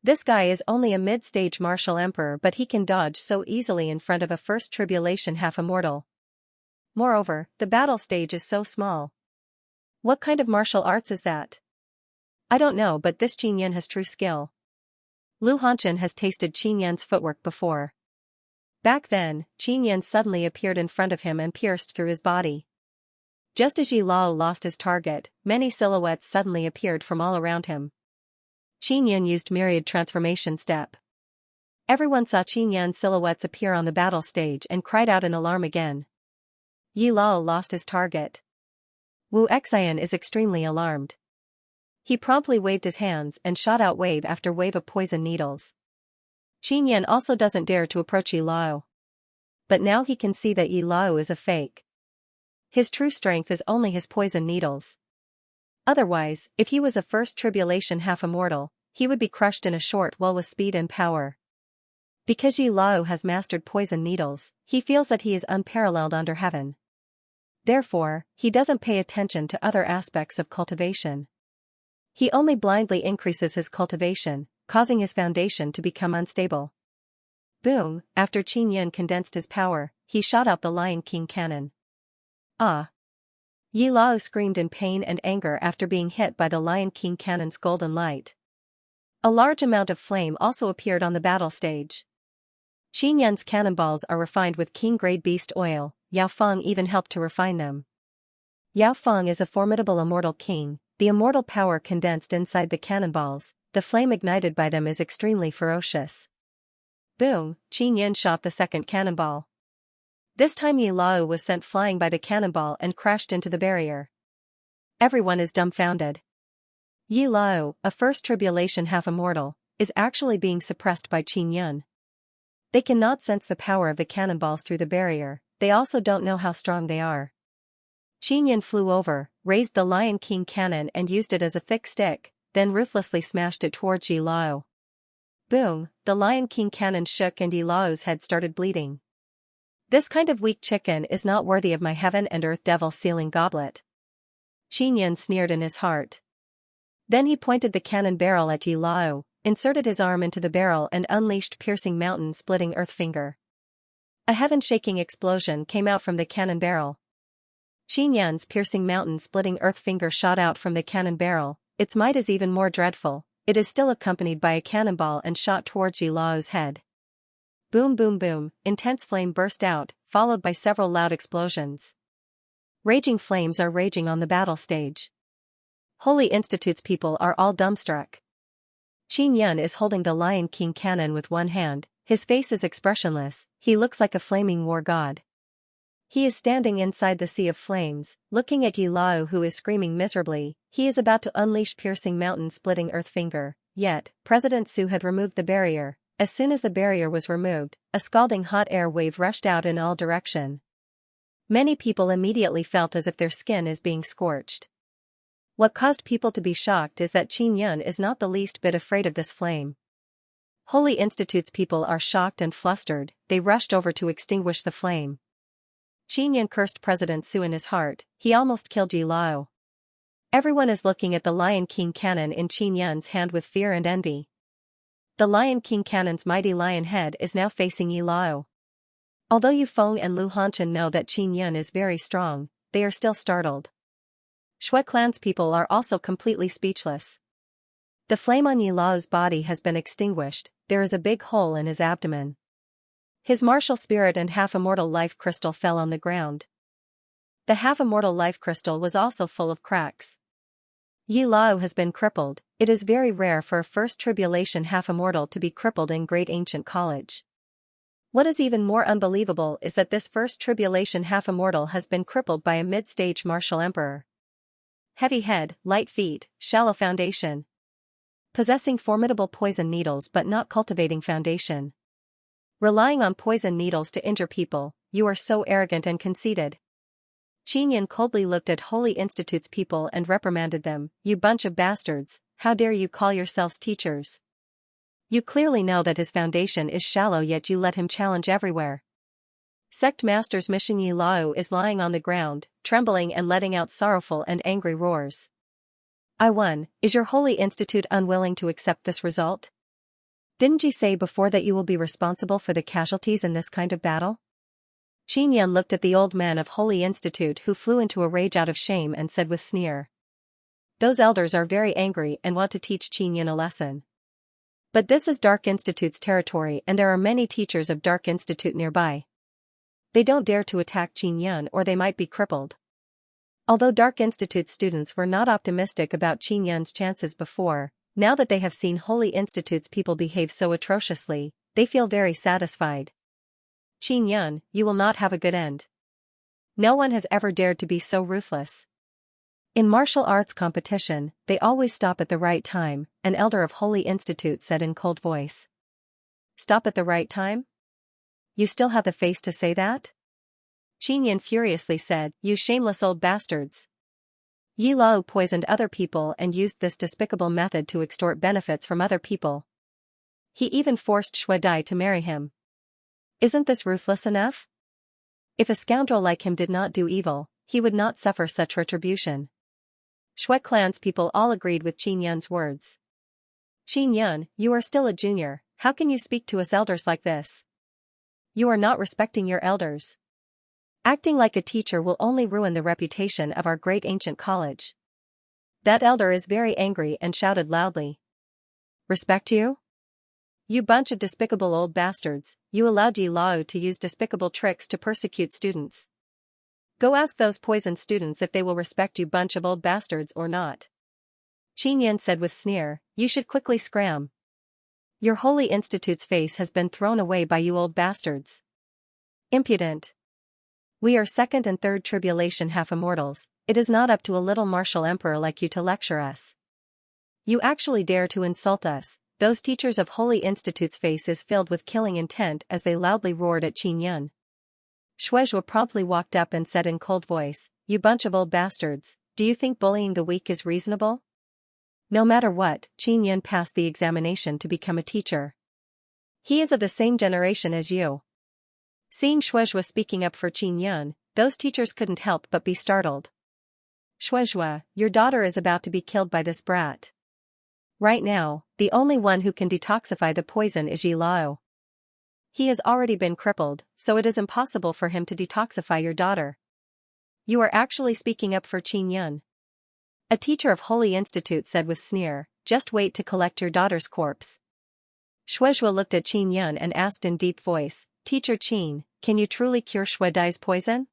This guy is only a mid-stage martial emperor, but he can dodge so easily in front of a first tribulation half-immortal. Moreover, the battle stage is so small. What kind of martial arts is that? I don't know, but this Qin Yan has true skill. Lu Hanchen has tasted Qin Yan's footwork before. Back then, Qin Yan suddenly appeared in front of him and pierced through his body. Just as Yi Lao lost his target, many silhouettes suddenly appeared from all around him. Qin Yan used myriad transformation step. Everyone saw Qin Yan's silhouettes appear on the battle stage and cried out in alarm again. Yi Lao lost his target. Wu Xian is extremely alarmed. He promptly waved his hands and shot out wave after wave of poison needles. Qin Yan also doesn't dare to approach Yi Lao. But now he can see that Yi Lao is a fake. His true strength is only his poison needles. Otherwise, if he was a first tribulation half-immortal, he would be crushed in a short while with speed and power. Because Yi Lao has mastered poison needles, he feels that he is unparalleled under heaven. Therefore, he doesn't pay attention to other aspects of cultivation. He only blindly increases his cultivation, causing his foundation to become unstable. Boom! After Qin Yan condensed his power, he shot out the Lion King cannon. Ah! Yi Lao screamed in pain and anger after being hit by the Lion King cannon's golden light. A large amount of flame also appeared on the battle stage. Qin Yan's cannonballs are refined with king-grade beast oil. Yao Feng even helped to refine them. Yao Feng is a formidable immortal king. The immortal power condensed inside the cannonballs, the flame ignited by them is extremely ferocious. Boom! Qin Yan shot the second cannonball. This time Yi Lao was sent flying by the cannonball and crashed into the barrier. Everyone is dumbfounded. Yi Lao, a first tribulation half-immortal, is actually being suppressed by Qin Yan. They cannot sense the power of the cannonballs through the barrier, they also don't know how strong they are. Qin Yan flew over, raised the Lion King cannon and used it as a thick stick, then ruthlessly smashed it towards Yi Lao. Boom! The Lion King cannon shook and Yi Lao's head started bleeding. This kind of weak chicken is not worthy of my heaven and earth devil sealing goblet. Qin Yan sneered in his heart. Then he pointed the cannon barrel at Yi Lao, inserted his arm into the barrel and unleashed piercing mountain-splitting earth finger. A heaven-shaking explosion came out from the cannon barrel. Qin Yan's piercing mountain-splitting earth finger shot out from the cannon barrel. Its might is even more dreadful. It is still accompanied by a cannonball and shot towards Yi Lao's head. Boom boom boom, intense flame burst out, followed by several loud explosions. Raging flames are raging on the battle stage. Holy Institute's people are all dumbstruck. Qin Yun is holding the Lion King cannon with one hand, his face is expressionless, he looks like a flaming war god. He is standing inside the sea of flames, looking at Yi Lao who is screaming miserably. He is about to unleash piercing mountain-splitting earth finger. Yet, President Su had removed the barrier. As soon as the barrier was removed, a scalding hot air wave rushed out in all direction. Many people immediately felt as if their skin is being scorched. What caused people to be shocked is that Qin Yun is not the least bit afraid of this flame. Holy Institute's people are shocked and flustered, they rushed over to extinguish the flame. Qin Yun cursed President Su in his heart, he almost killed Yi Lao. Everyone is looking at the Lion King cannon in Qin Yun's hand with fear and envy. The Lion King cannon's mighty lion head is now facing Yi Lao. Although Yu Feng and Lu Hanchen know that Qin Yun is very strong, they are still startled. Shui clan's people are also completely speechless. The flame on Yi Lao's body has been extinguished, there is a big hole in his abdomen. His martial spirit and half-immortal life crystal fell on the ground. The half-immortal life crystal was also full of cracks. Yi Lao has been crippled. It is very rare for a first tribulation half-immortal to be crippled in Great Ancient College. What is even more unbelievable is that this first tribulation half-immortal has been crippled by a mid-stage martial emperor. Heavy head, light feet, shallow foundation. Possessing formidable poison needles but not cultivating foundation. Relying on poison needles to injure people, you are so arrogant and conceited. Qin Yun coldly looked at Holy Institute's people and reprimanded them, you bunch of bastards, how dare you call yourselves teachers? You clearly know that his foundation is shallow yet you let him challenge everywhere. Sect Master's Mission Yi Lao is lying on the ground, trembling and letting out sorrowful and angry roars. I won, is your Holy Institute unwilling to accept this result? Didn't you say before that you will be responsible for the casualties in this kind of battle? Qin Yun looked at the old man of Holy Institute who flew into a rage out of shame and said with sneer. Those elders are very angry and want to teach Qin Yun a lesson. But this is Dark Institute's territory and there are many teachers of Dark Institute nearby. They don't dare to attack Qin Yun or they might be crippled. Although Dark Institute students were not optimistic about Qin Yun's chances before, now that they have seen Holy Institute's people behave so atrociously, they feel very satisfied. Qin Yun, you will not have a good end. No one has ever dared to be so ruthless. In martial arts competition, they always stop at the right time, an elder of Holy Institute said in cold voice. Stop at the right time? You still have the face to say that? Qin Yun furiously said, you shameless old bastards. Yi Lao poisoned other people and used this despicable method to extort benefits from other people. He even forced Shui Dai to marry him. Isn't this ruthless enough? If a scoundrel like him did not do evil, he would not suffer such retribution. Shui clan's people all agreed with Qin Yun's words. Qin Yun, you are still a junior, how can you speak to us elders like this? You are not respecting your elders. Acting like a teacher will only ruin the reputation of our great ancient college. That elder is very angry and shouted loudly. Respect you? You bunch of despicable old bastards, you allowed Yi Lao to use despicable tricks to persecute students. Go ask those poisoned students if they will respect you bunch of old bastards or not. Qin Yun said with sneer, you should quickly scram. Your Holy Institute's face has been thrown away by you old bastards. Impudent. We are second and third tribulation half-immortals, it is not up to a little martial emperor like you to lecture us. You actually dare to insult us. Those teachers of Holy Institute's face is filled with killing intent as they loudly roared at Qin Yun. Shuizhua promptly walked up and said in cold voice, you bunch of old bastards, do you think bullying the weak is reasonable? No matter what, Qin Yun passed the examination to become a teacher. He is of the same generation as you. Seeing Shuizhua speaking up for Qin Yun, those teachers couldn't help but be startled. Shuizhua, your daughter is about to be killed by this brat. Right now, the only one who can detoxify the poison is Yi Lao. He has already been crippled, so it is impossible for him to detoxify your daughter. You are actually speaking up for Qin Yun. A teacher of Holy Institute said with sneer, just wait to collect your daughter's corpse. Shuizhua looked at Qin Yun and asked in deep voice, Teacher Qin, can you truly cure Shui Dai's poison?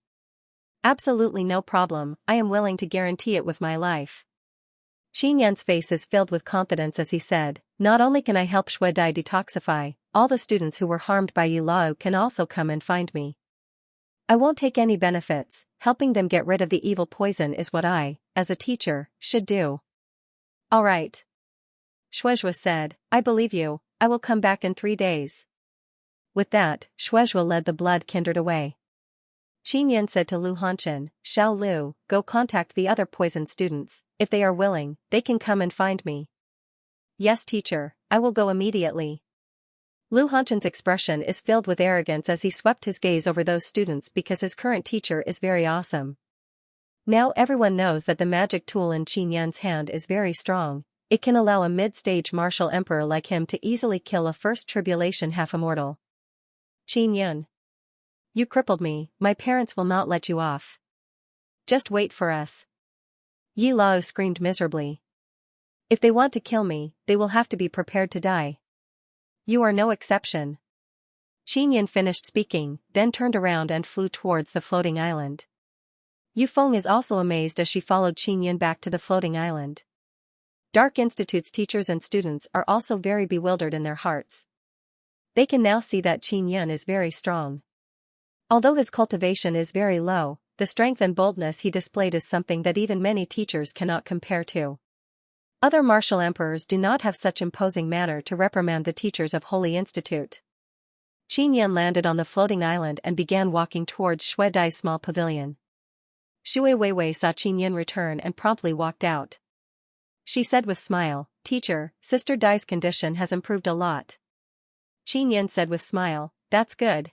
Absolutely no problem, I am willing to guarantee it with my life. Qin Yun's face is filled with confidence as he said, Not only can I help Shui Dai detoxify, all the students who were harmed by Yi Lao can also come and find me. I won't take any benefits, helping them get rid of the evil poison is what I, as a teacher, should do. All right. Shuizhuo said, I believe you, I will come back in 3 days. With that, Shuizhuo led the blood-kindred away. Qinyan said to Lu Hanchen, Xiao Lu, go contact the other poisoned students, if they are willing, they can come and find me. Yes teacher, I will go immediately. Lu Hanchen's expression is filled with arrogance as he swept his gaze over those students because his current teacher is very awesome. Now everyone knows that the magic tool in Qinyan's hand is very strong. It can allow a mid-stage martial emperor like him to easily kill a first tribulation half-immortal. Qinyan. You crippled me, my parents will not let you off. Just wait for us. Yi Lao screamed miserably. If they want to kill me, they will have to be prepared to die. You are no exception. Qinyan finished speaking, then turned around and flew towards the floating island. Yufeng is also amazed as she followed Qinyan back to the floating island. Dark Institute's teachers and students are also very bewildered in their hearts. They can now see that Qinyan is very strong. Although his cultivation is very low, the strength and boldness he displayed is something that even many teachers cannot compare to. Other martial emperors do not have such imposing manner to reprimand the teachers of Holy Institute. Qinyan landed on the floating island and began walking towards Shui Dai's small pavilion. Shui Weiwei saw Qinyan return and promptly walked out. She said with smile, Teacher, Sister Dai's condition has improved a lot. Qinyan said with smile, that's good.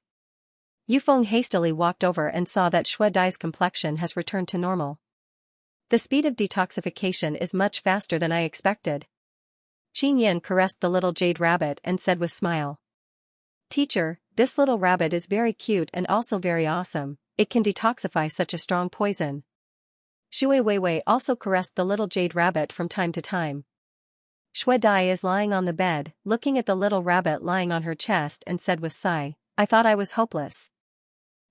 Yufeng hastily walked over and saw that Shui Dai's complexion has returned to normal. The speed of detoxification is much faster than I expected. Qinyan caressed the little jade rabbit and said with smile. Teacher, this little rabbit is very cute and also very awesome, it can detoxify such a strong poison. Shui Weiwei also caressed the little jade rabbit from time to time. Shui Dai is lying on the bed, looking at the little rabbit lying on her chest and said with sigh, I thought I was hopeless.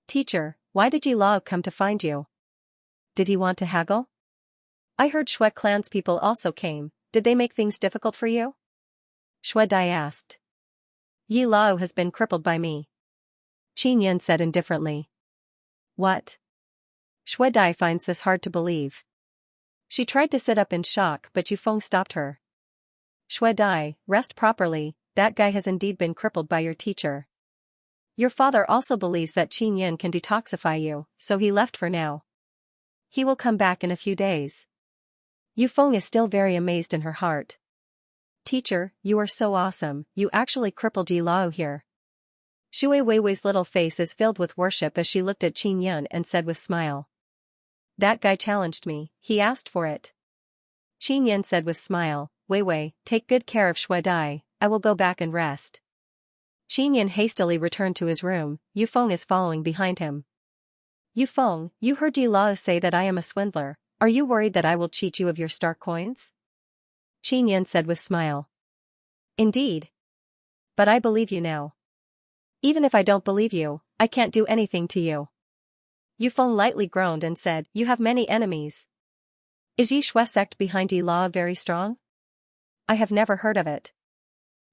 Teacher, why did Yi Lao come to find you? Did he want to haggle? I heard Shui clan's people also came, did they make things difficult for you? Shui Dai asked. Yi Lao has been crippled by me. Qinyan said indifferently. What? Shui Dai finds this hard to believe. She tried to sit up in shock but Yufeng stopped her. Shui Dai, rest properly, that guy has indeed been crippled by your teacher. Your father also believes that Qinyan can detoxify you, so he left for now. He will come back in a few days. Yufeng is still very amazed in her heart. Teacher, you are so awesome, you actually crippled Yi Lao here. Shui Weiwei's little face is filled with worship as she looked at Qinyan and said with smile. That guy challenged me, he asked for it. Qinyan said with smile, Weiwei, take good care of Shui Dai, I will go back and rest. Qinyan hastily returned to his room, Yufeng is following behind him. Yufeng, you heard Yi Lao say that I am a swindler, are you worried that I will cheat you of your star coins? Qinyan said with smile. Indeed. But I believe you now. Even if I don't believe you, I can't do anything to you. Yufeng lightly groaned and said, you have many enemies. Is Yi Shui sect behind Yi Lao very strong? I have never heard of it.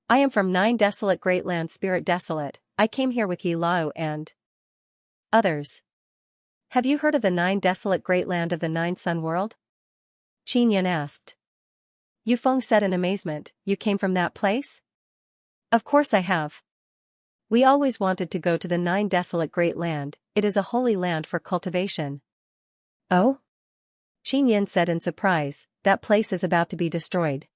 I am from 9 Desolate Great Land Spirit Desolate, I came here with Yi Lao and others. Have you heard of the 9 Desolate Great Land of the 9 Sun World? Qinyan asked. Yufeng said in amazement, you came from that place? Of course I have. We always wanted to go to the 9 Desolate Great Land, it is a holy land for cultivation. Oh? Qinyan said in surprise, that place is about to be destroyed.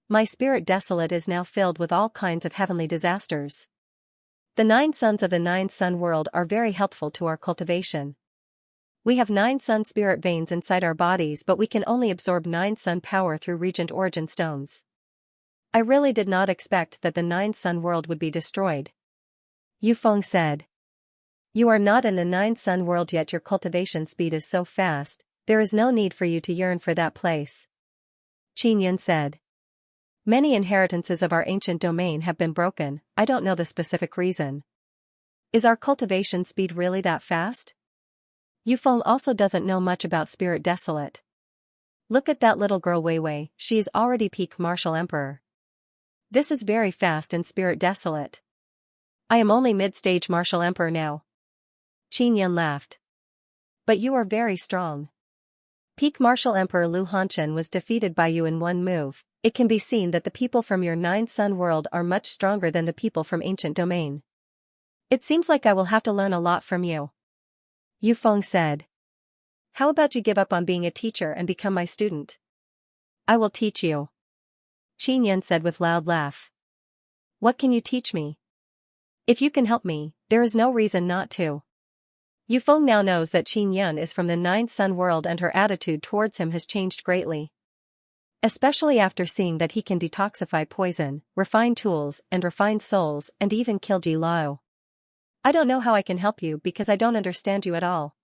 My spirit desolate is now filled with all kinds of heavenly disasters. The 9 sons of the 9 sun world are very helpful to our cultivation. We have 9 sun spirit veins inside our bodies but we can only absorb 9 sun power through regent origin stones. I really did not expect that the 9 sun world would be destroyed. Yufeng said. You are not in the 9 sun world yet, your cultivation speed is so fast, there is no need for you to yearn for that place. Qinyan said. Many inheritances of our ancient domain have been broken, I don't know the specific reason. Is our cultivation speed really that fast? Yufeng also doesn't know much about Spirit Desolate. Look at that little girl Weiwei, she is already peak martial emperor. This is very fast and spirit desolate. I am only mid-stage martial emperor now. Qin laughed. But you are very strong. Peak martial emperor Lu Hanchen was defeated by you in one move. It can be seen that the people from your nine-sun world are much stronger than the people from ancient domain. It seems like I will have to learn a lot from you. Yufeng said. How about you give up on being a teacher and become my student? I will teach you. Qin said with loud laugh. What can you teach me? If you can help me, there is no reason not to. Yufeng now knows that Qin is from the ninth sun world and her attitude towards him has changed greatly. Especially after seeing that he can detoxify poison, refine tools and refine souls and even kill Ji Lao. I don't know how I can help you because I don't understand you at all.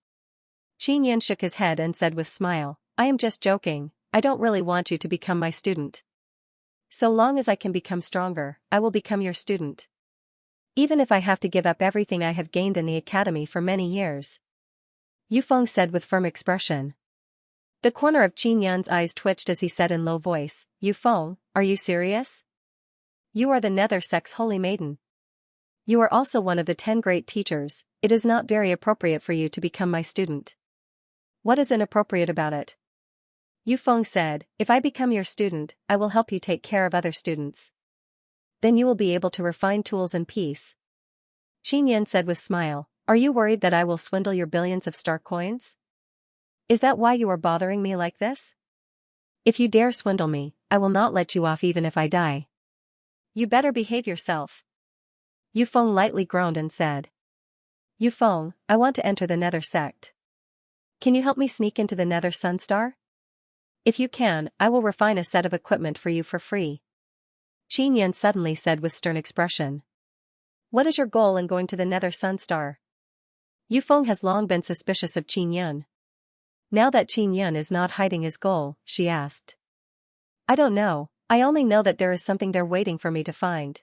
Qin shook his head and said with smile, I am just joking, I don't really want you to become my student. So long as I can become stronger, I will become your student. Even if I have to give up everything I have gained in the academy for many years. Yufeng said with firm expression. The corner of Qin's eyes twitched as he said in low voice, Yufeng, are you serious? You are the Nether Sect's holy maiden. You are also one of the 10 great teachers, it is not very appropriate for you to become my student. What is inappropriate about it? Yufeng said, if I become your student, I will help you take care of other students. Then you will be able to refine tools in peace. Qin said with smile, are you worried that I will swindle your billions of star coins? Is that why you are bothering me like this? If you dare swindle me, I will not let you off even if I die. You better behave yourself. Yufeng lightly groaned and said. Yufeng, I want to enter the Nether Sect. Can you help me sneak into the Nether Sunstar? If you can, I will refine a set of equipment for you for free. Qin suddenly said with stern expression. What is your goal in going to the Nether Sunstar? Yufeng has long been suspicious of Qin. Now that Qin is not hiding his goal, she asked. I don't know, I only know that there is something there waiting for me to find.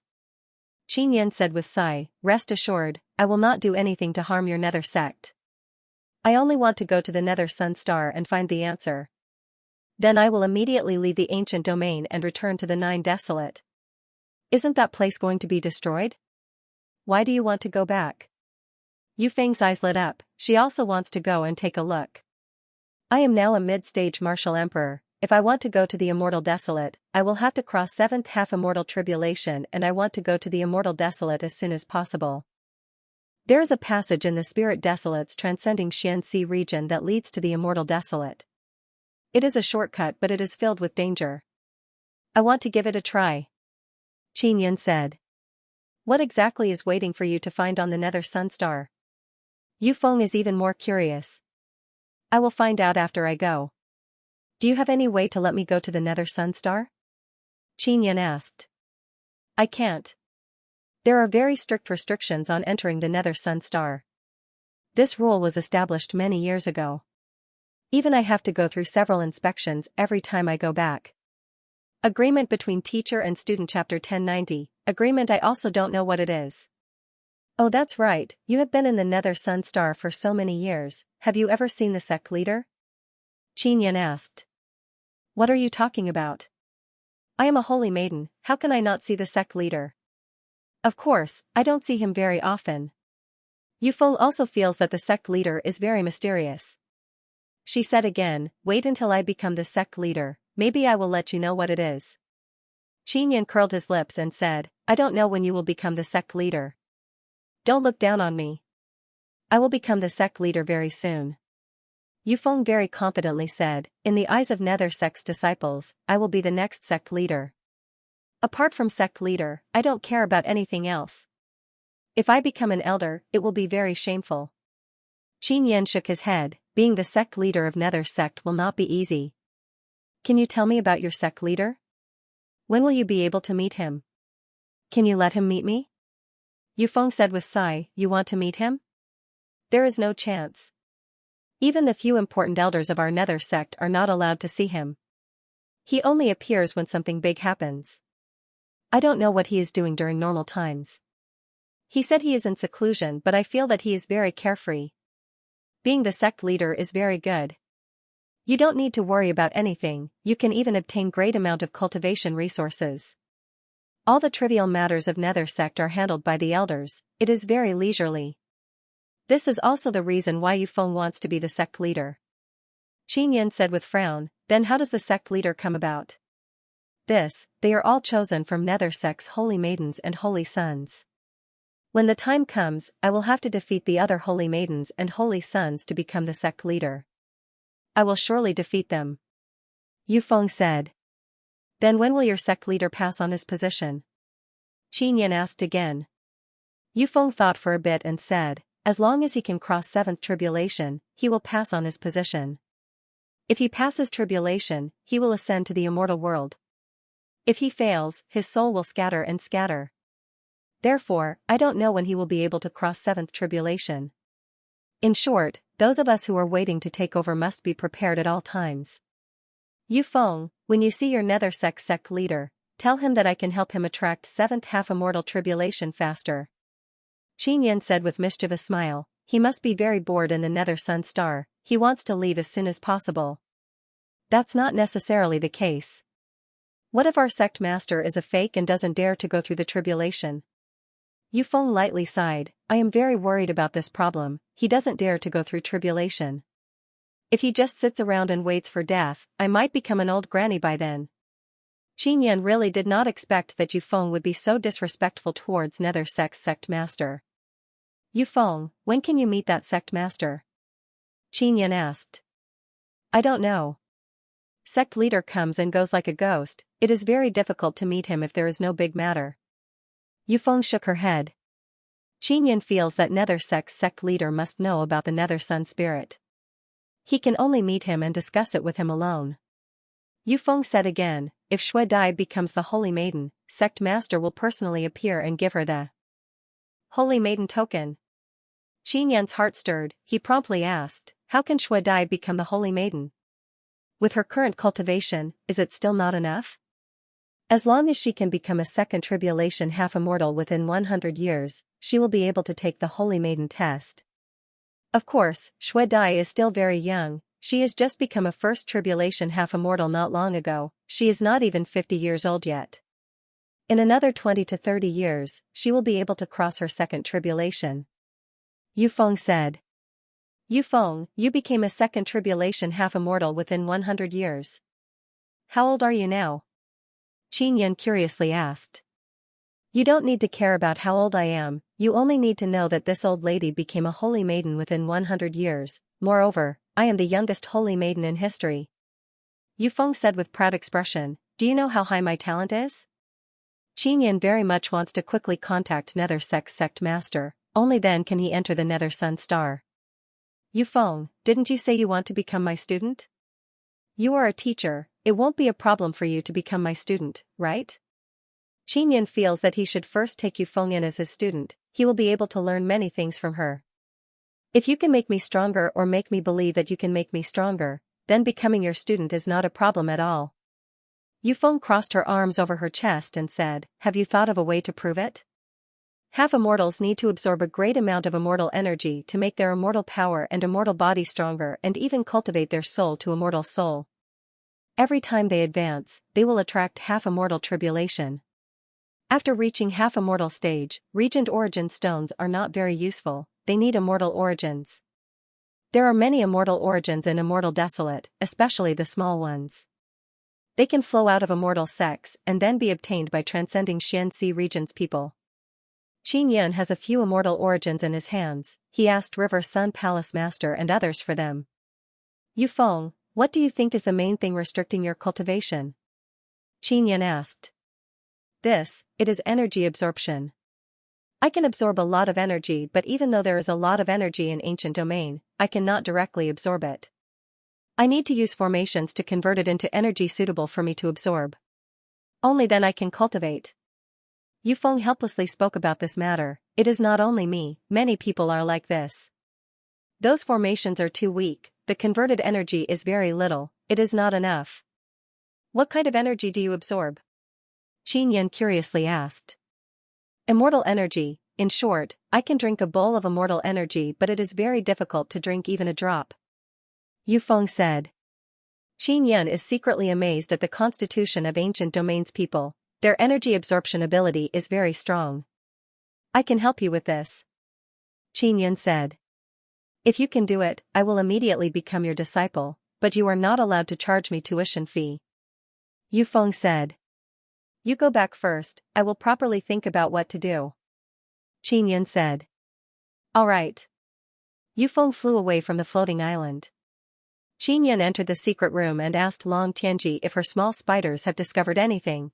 Qin said with sigh, rest assured, I will not do anything to harm your Nether Sect. I only want to go to the Nether Sunstar and find the answer. Then I will immediately leave the ancient domain and return to the Nine Desolate. Isn't that place going to be destroyed? Why do you want to go back? Yufeng's eyes lit up, she also wants to go and take a look. I am now a mid-stage martial emperor. If I want to go to the Immortal Desolate, I will have to cross 7th half-immortal tribulation and I want to go to the Immortal Desolate as soon as possible. There is a passage in the Spirit Desolates transcending Xianxia region that leads to the Immortal Desolate. It is a shortcut but it is filled with danger. I want to give it a try. Qin said. What exactly is waiting for you to find on the Nether Sunstar? Yufeng is even more curious. I will find out after I go. Do you have any way to let me go to the Nether Sunstar? Qin asked. I can't. There are very strict restrictions on entering the Nether Sunstar. This rule was established many years ago. Even I have to go through several inspections every time I go back. Agreement between teacher and student chapter 1090, agreement I also don't know what it is. Oh that's right, you have been in the Nether Sunstar for so many years, have you ever seen the sect leader? Qin asked. What are you talking about? I am a holy maiden, how can I not see the sect leader? Of course, I don't see him very often. Yufeng also feels that the sect leader is very mysterious. She said again, wait until I become the sect leader, maybe I will let you know what it is. Qin curled his lips and said, I don't know when you will become the sect leader. Don't look down on me. I will become the sect leader very soon. Yufeng very confidently said, in the eyes of Nether Sect's disciples, I will be the next sect leader. Apart from sect leader, I don't care about anything else. If I become an elder, it will be very shameful. Qin shook his head, being the sect leader of Nether Sect will not be easy. Can you tell me about your sect leader? When will you be able to meet him? Can you let him meet me? Yufeng said with sigh, you want to meet him? There is no chance. Even the few important elders of our Nether Sect are not allowed to see him. He only appears when something big happens. I don't know what he is doing during normal times. He said he is in seclusion but I feel that he is very carefree. Being the sect leader is very good. You don't need to worry about anything, you can even obtain great amount of cultivation resources. All the trivial matters of Nether sect are handled by the elders, it is very leisurely. This is also the reason why Yufeng wants to be the sect leader. Qin said with frown, then how does the sect leader come about? They are all chosen from Nether sect's holy maidens and holy sons. When the time comes, I will have to defeat the other holy maidens and holy sons to become the sect leader. I will surely defeat them. Yufeng said. Then when will your sect leader pass on his position? Qin asked again. Yufeng thought for a bit and said, as long as he can cross seventh tribulation, he will pass on his position. If he passes tribulation, he will ascend to the immortal world. If he fails, his soul will scatter and scatter. Therefore, I don't know when he will be able to cross seventh tribulation. In short, those of us who are waiting to take over must be prepared at all times. Yufeng, when you see your Nether sect leader, tell him that I can help him attract seventh half-immortal tribulation faster. Qin said with mischievous smile, he must be very bored in the Nether Sun Star, he wants to leave as soon as possible. That's not necessarily the case. What if our sect master is a fake and doesn't dare to go through the tribulation? Yufeng lightly sighed, I am very worried about this problem, he doesn't dare to go through tribulation. If he just sits around and waits for death, I might become an old granny by then. Qin really did not expect that Yufeng would be so disrespectful towards Nether sect's sect master. Yufeng, when can you meet that sect master? Qin asked. I don't know. Sect leader comes and goes like a ghost, it is very difficult to meet him if there is no big matter. Yufeng shook her head. Qin feels that Nether sect's sect leader must know about the Nether Sun spirit. He can only meet him and discuss it with him alone. Yufeng said again, if Shui Dai becomes the Holy Maiden, sect master will personally appear and give her the Holy Maiden token. Qin's heart stirred, he promptly asked, how can Shui Dai become the Holy Maiden? With her current cultivation, is it still not enough? As long as she can become a second tribulation half-immortal within 100 years, she will be able to take the Holy Maiden test. Of course, Shui Dai is still very young, she has just become a first tribulation half-immortal not long ago, she is not even 50 years old yet. In another 20 to 30 years, she will be able to cross her second tribulation. Yufeng said. Yufeng, you became a second tribulation half-immortal within 100 years. How old are you now? Qin curiously asked. You don't need to care about how old I am, you only need to know that this old lady became a holy maiden within 100 years, moreover, I am the youngest holy maiden in history. Yufeng said with proud expression, do you know how high my talent is? Qin very much wants to quickly contact Nether sect's sect master, only then can he enter the Nether Sun Star. Yufeng, didn't you say you want to become my student? You are a teacher, it won't be a problem for you to become my student, right? Qin feels that he should first take Yufeng in as his student, he will be able to learn many things from her. If you can make me stronger or make me believe that you can make me stronger, then becoming your student is not a problem at all. Yufeng crossed her arms over her chest and said, have you thought of a way to prove it? Half-immortals need to absorb a great amount of immortal energy to make their immortal power and immortal body stronger and even cultivate their soul to immortal soul. Every time they advance, they will attract half-immortal tribulation. After reaching half-immortal stage, regent origin stones are not very useful, they need immortal origins. There are many immortal origins in Immortal Desolate, especially the small ones. They can flow out of immortal sects and then be obtained by transcending Xianxia region's people. Qin has a few immortal origins in his hands, he asked River Sun Palace Master and others for them. Yufeng, what do you think is the main thing restricting your cultivation? Qin asked. It is energy absorption. I can absorb a lot of energy, but even though there is a lot of energy in ancient domain, I cannot directly absorb it. I need to use formations to convert it into energy suitable for me to absorb. Only then I can cultivate. Yufeng helplessly spoke about this matter, it is not only me, many people are like this. Those formations are too weak, the converted energy is very little, it is not enough. What kind of energy do you absorb? Qin curiously asked. Immortal energy, in short, I can drink a bowl of immortal energy but it is very difficult to drink even a drop. Yufeng said. Qin is secretly amazed at the constitution of ancient domains people, Their energy absorption ability is very strong. I can help you with this, Qin Yan said. If you can do it, I will immediately become your disciple, but you are not allowed to charge me tuition fee. Yu Feng said. You go back first, I will properly think about what to do, Qin Yan said. All right. Yu Feng flew away from the floating island. Qin Yan entered the secret room and asked Long Tianji if her small spiders have discovered anything.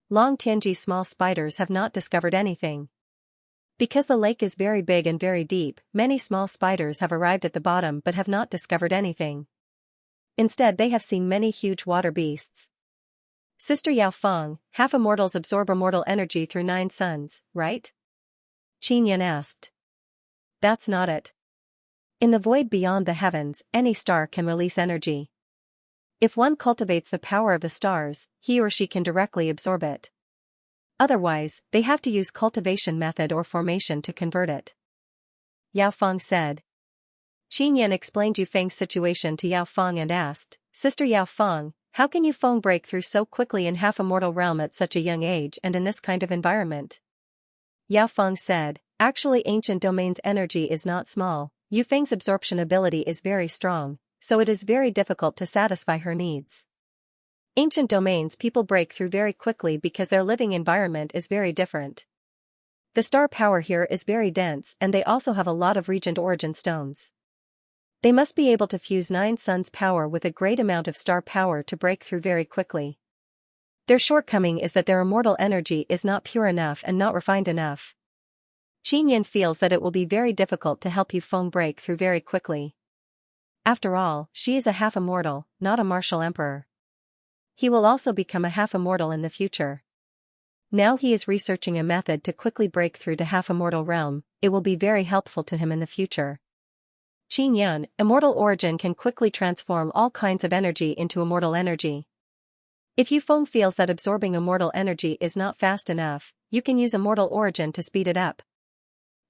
Long Tianji's small spiders have not discovered anything. Because the lake is very big and very deep, many small spiders have arrived at the bottom but have not discovered anything. Instead they have seen many huge water beasts. Sister Yao Feng, half-immortals absorb immortal energy through 9 suns, right? Qin Yan asked. That's not it. In the void beyond the heavens, any star can release energy. If one cultivates the power of the stars, he or she can directly absorb it. Otherwise, they have to use cultivation method or formation to convert it, Yao Feng said. Qin Yan explained Yu Feng's situation to Yao Feng and asked, Sister Yao Feng, how can Yu Feng break through so quickly in half-immortal realm at such a young age and in this kind of environment? Yao Feng said, actually ancient domain's energy is not small, Yu Feng's absorption ability is very strong, so it is very difficult to satisfy her needs. Ancient domains people break through very quickly because their living environment is very different. The star power here is very dense and they also have a lot of regent origin stones. They must be able to fuse 9 suns power with a great amount of star power to break through very quickly. Their shortcoming is that their immortal energy is not pure enough and not refined enough. Qin Yan feels that it will be very difficult to help Yu Feng break through very quickly. After all, she is a half-immortal, not a martial emperor. He will also become a half-immortal in the future. Now he is researching a method to quickly break through to half-immortal realm, it will be very helpful to him in the future. Qin Yan, immortal origin can quickly transform all kinds of energy into immortal energy. If Yu Feng feels that absorbing immortal energy is not fast enough, you can use immortal origin to speed it up.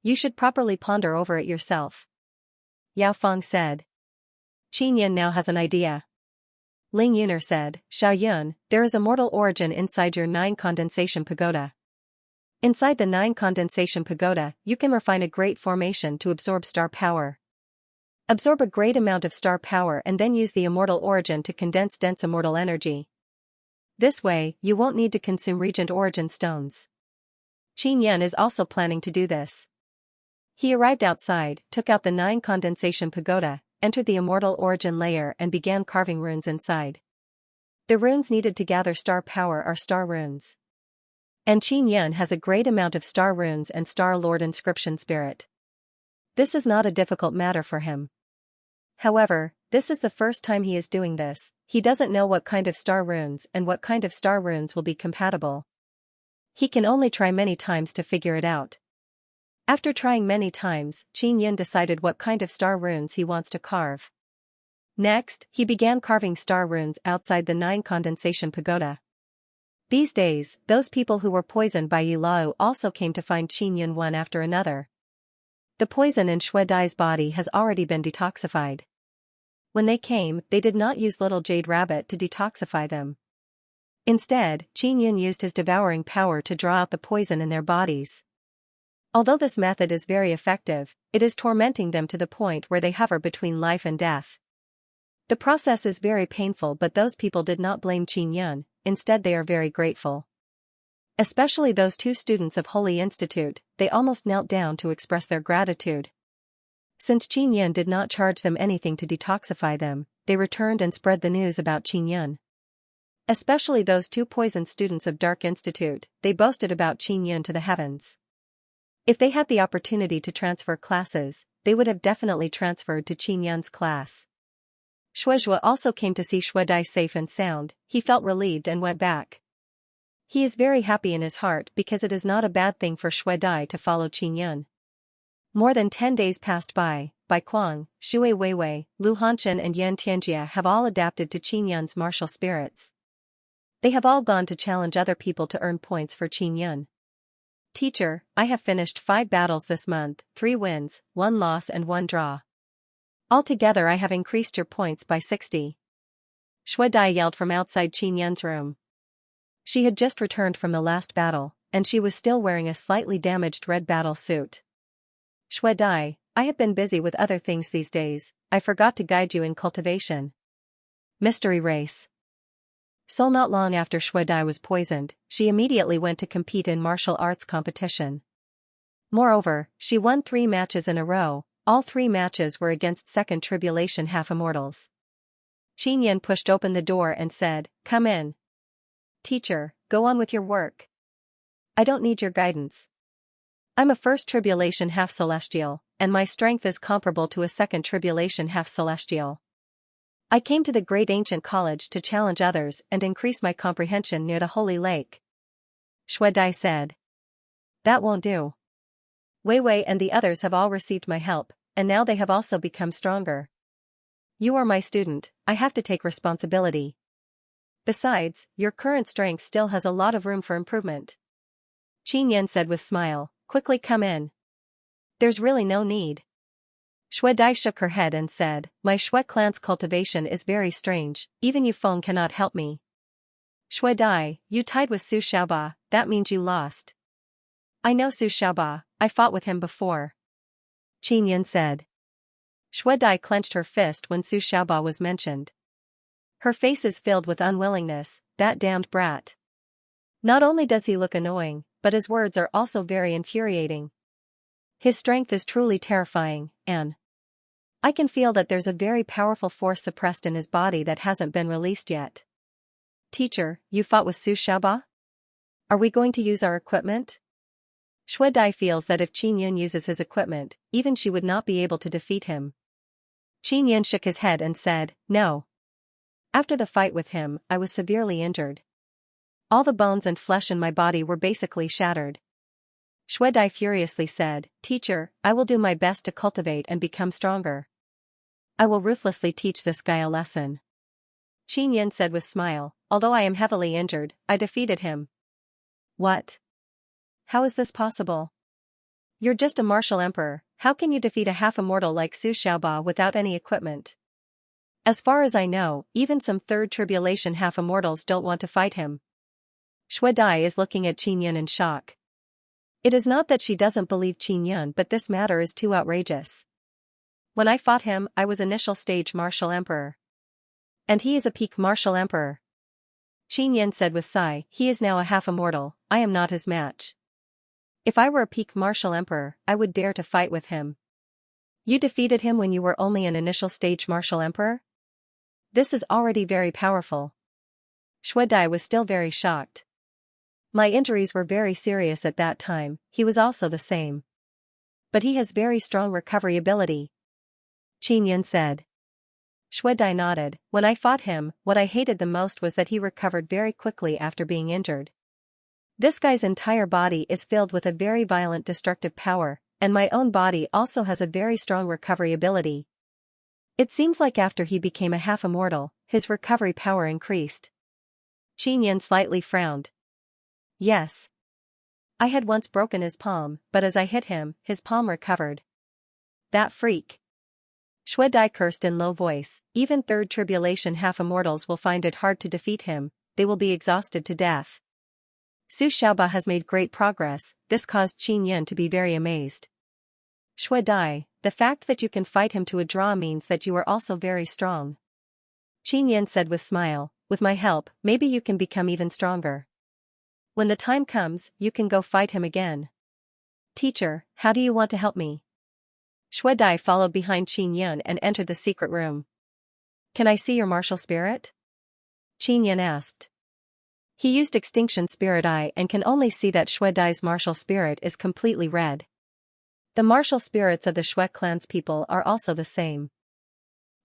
You should properly ponder over it yourself, Yao Feng said. Qin Yan now has an idea. Ling Yuner said, Xiao Yun, there is immortal origin inside your 9 condensation pagoda. Inside the 9 condensation pagoda, you can refine a great formation to absorb star power. Absorb a great amount of star power and then use the immortal origin to condense dense immortal energy. This way, you won't need to consume regent origin stones. Qin Yan is also planning to do this. He arrived outside, took out the 9 condensation pagoda, entered the immortal origin layer and began carving runes inside. The runes needed to gather star power are star runes. And Qin Yan has a great amount of star runes and Star Lord inscription spirit. This is not a difficult matter for him. However, this is the first time he is doing this, he doesn't know what kind of star runes and what kind of star runes will be compatible. He can only try many times to figure it out. After trying many times, Qin Yan decided what kind of star runes he wants to carve. Next, he began carving star runes outside the 9 condensation pagoda. These days, those people who were poisoned by Yi Lao also came to find Qin Yan one after another. The poison in Shui Dai's body has already been detoxified. When they came, they did not use little jade rabbit to detoxify them. Instead, Qin Yan used his devouring power to draw out the poison in their bodies. Although this method is very effective, it is tormenting them to the point where they hover between life and death. The process is very painful, but those people did not blame Qin Yan, instead they are very grateful. Especially those 2 students of Holy Institute, they almost knelt down to express their gratitude. Since Qin Yan did not charge them anything to detoxify them, they returned and spread the news about Qin Yan. Especially those 2 poisoned students of Dark Institute, they boasted about Qin Yan to the heavens. If they had the opportunity to transfer classes, they would have definitely transferred to Qin Yan's class. Shuizhua also came to see Shui Dai safe and sound, he felt relieved and went back. He is very happy in his heart because it is not a bad thing for Shui Dai to follow Qin Yan. More than 10 days passed by, Bai Kuang, Shui Weiwei, Lu Hanchen and Yan Tianjia have all adapted to Qin Yan's martial spirits. They have all gone to challenge other people to earn points for Qin Yan. Teacher, I have finished 5 battles this month, 3 wins, 1 loss and 1 draw. Altogether I have increased your points by 60. Shui Dai yelled from outside Qin Yan's room. She had just returned from the last battle, and she was still wearing a slightly damaged red battle suit. Shui Dai, I have been busy with other things these days, I forgot to guide you in cultivation. Mystery race. So not long after Shui Dai was poisoned, she immediately went to compete in martial arts competition. Moreover, she won 3 matches in a row, all 3 matches were against second tribulation half-immortals. Xianxia pushed open the door and said, "Come in. Teacher, go on with your work. I don't need your guidance. I'm a first tribulation half-celestial, and my strength is comparable to a second tribulation half-celestial. I came to the great ancient college to challenge others and increase my comprehension near the holy lake." Shui Dai said. "That won't do. Wei Wei and the others have all received my help, and now they have also become stronger. You are my student, I have to take responsibility. Besides, your current strength still has a lot of room for improvement." Xianxia said with smile, "Quickly come in. There's really no need." Shui Dai shook her head and said, "My Shui clan's cultivation is very strange, even Yufeng cannot help me." "Shui Dai, you tied with Su Xiaoba, that means you lost." "I know Su Xiaoba, I fought with him before," Xianxia said. Shui Dai clenched her fist when Su Xiaoba was mentioned. Her face is filled with unwillingness, that damned brat. Not only does he look annoying, but his words are also very infuriating. His strength is truly terrifying, and I can feel that there's a very powerful force suppressed in his body that hasn't been released yet. "Teacher, you fought with Su Xiaoba? Are we going to use our equipment?" Shui Dai feels that if Qin Yun uses his equipment, even she would not be able to defeat him. Qin Yun shook his head and said, "No. After the fight with him, I was severely injured. All the bones and flesh in my body were basically shattered." Shui Dai furiously said, "Teacher, I will do my best to cultivate and become stronger. I will ruthlessly teach this guy a lesson." Qin Yun said with smile, "Although I am heavily injured, I defeated him." "What? How is this possible? You're just a martial emperor, how can you defeat a half-immortal like Su Xiaoba without any equipment? As far as I know, even some third tribulation half-immortals don't want to fight him." Shui Dai is looking at Qin Yun in shock. It is not that she doesn't believe Qin Yun, but this matter is too outrageous. When I fought him, I was initial stage martial emperor. And he is a peak martial emperor. Qin Yun said with sigh, "He is now a half-immortal, I am not his match. If I were a peak martial emperor, I would dare to fight with him." "You defeated him when you were only an initial stage martial emperor? This is already very powerful." Shui Dai was still very shocked. "My injuries were very serious at that time, he was also the same. But he has very strong recovery ability," Qin Yun said. Shui Dai nodded. "When I fought him, what I hated the most was that he recovered very quickly after being injured. This guy's entire body is filled with a very violent destructive power, and my own body also has a very strong recovery ability. It seems like after he became a half-immortal, his recovery power increased." Qin Yun slightly frowned. "Yes. I had once broken his palm, but as I hit him, his palm recovered." "That freak." Shui Dai cursed in low voice, "Even third tribulation half-immortals will find it hard to defeat him, they will be exhausted to death." Su Xiaoba has made great progress, this caused Qin Yun to be very amazed. "Shui Dai, the fact that you can fight him to a draw means that you are also very strong." Qin Yun said with smile, "With my help, maybe you can become even stronger. When the time comes, you can go fight him again." "Teacher, how do you want to help me?" Shui Dai followed behind Qin Yun and entered the secret room. "Can I see your martial spirit?" Qin Yun asked. He used Extinction Spirit Eye and can only see that Shui Dai's martial spirit is completely red. The martial spirits of the Shui clan's people are also the same.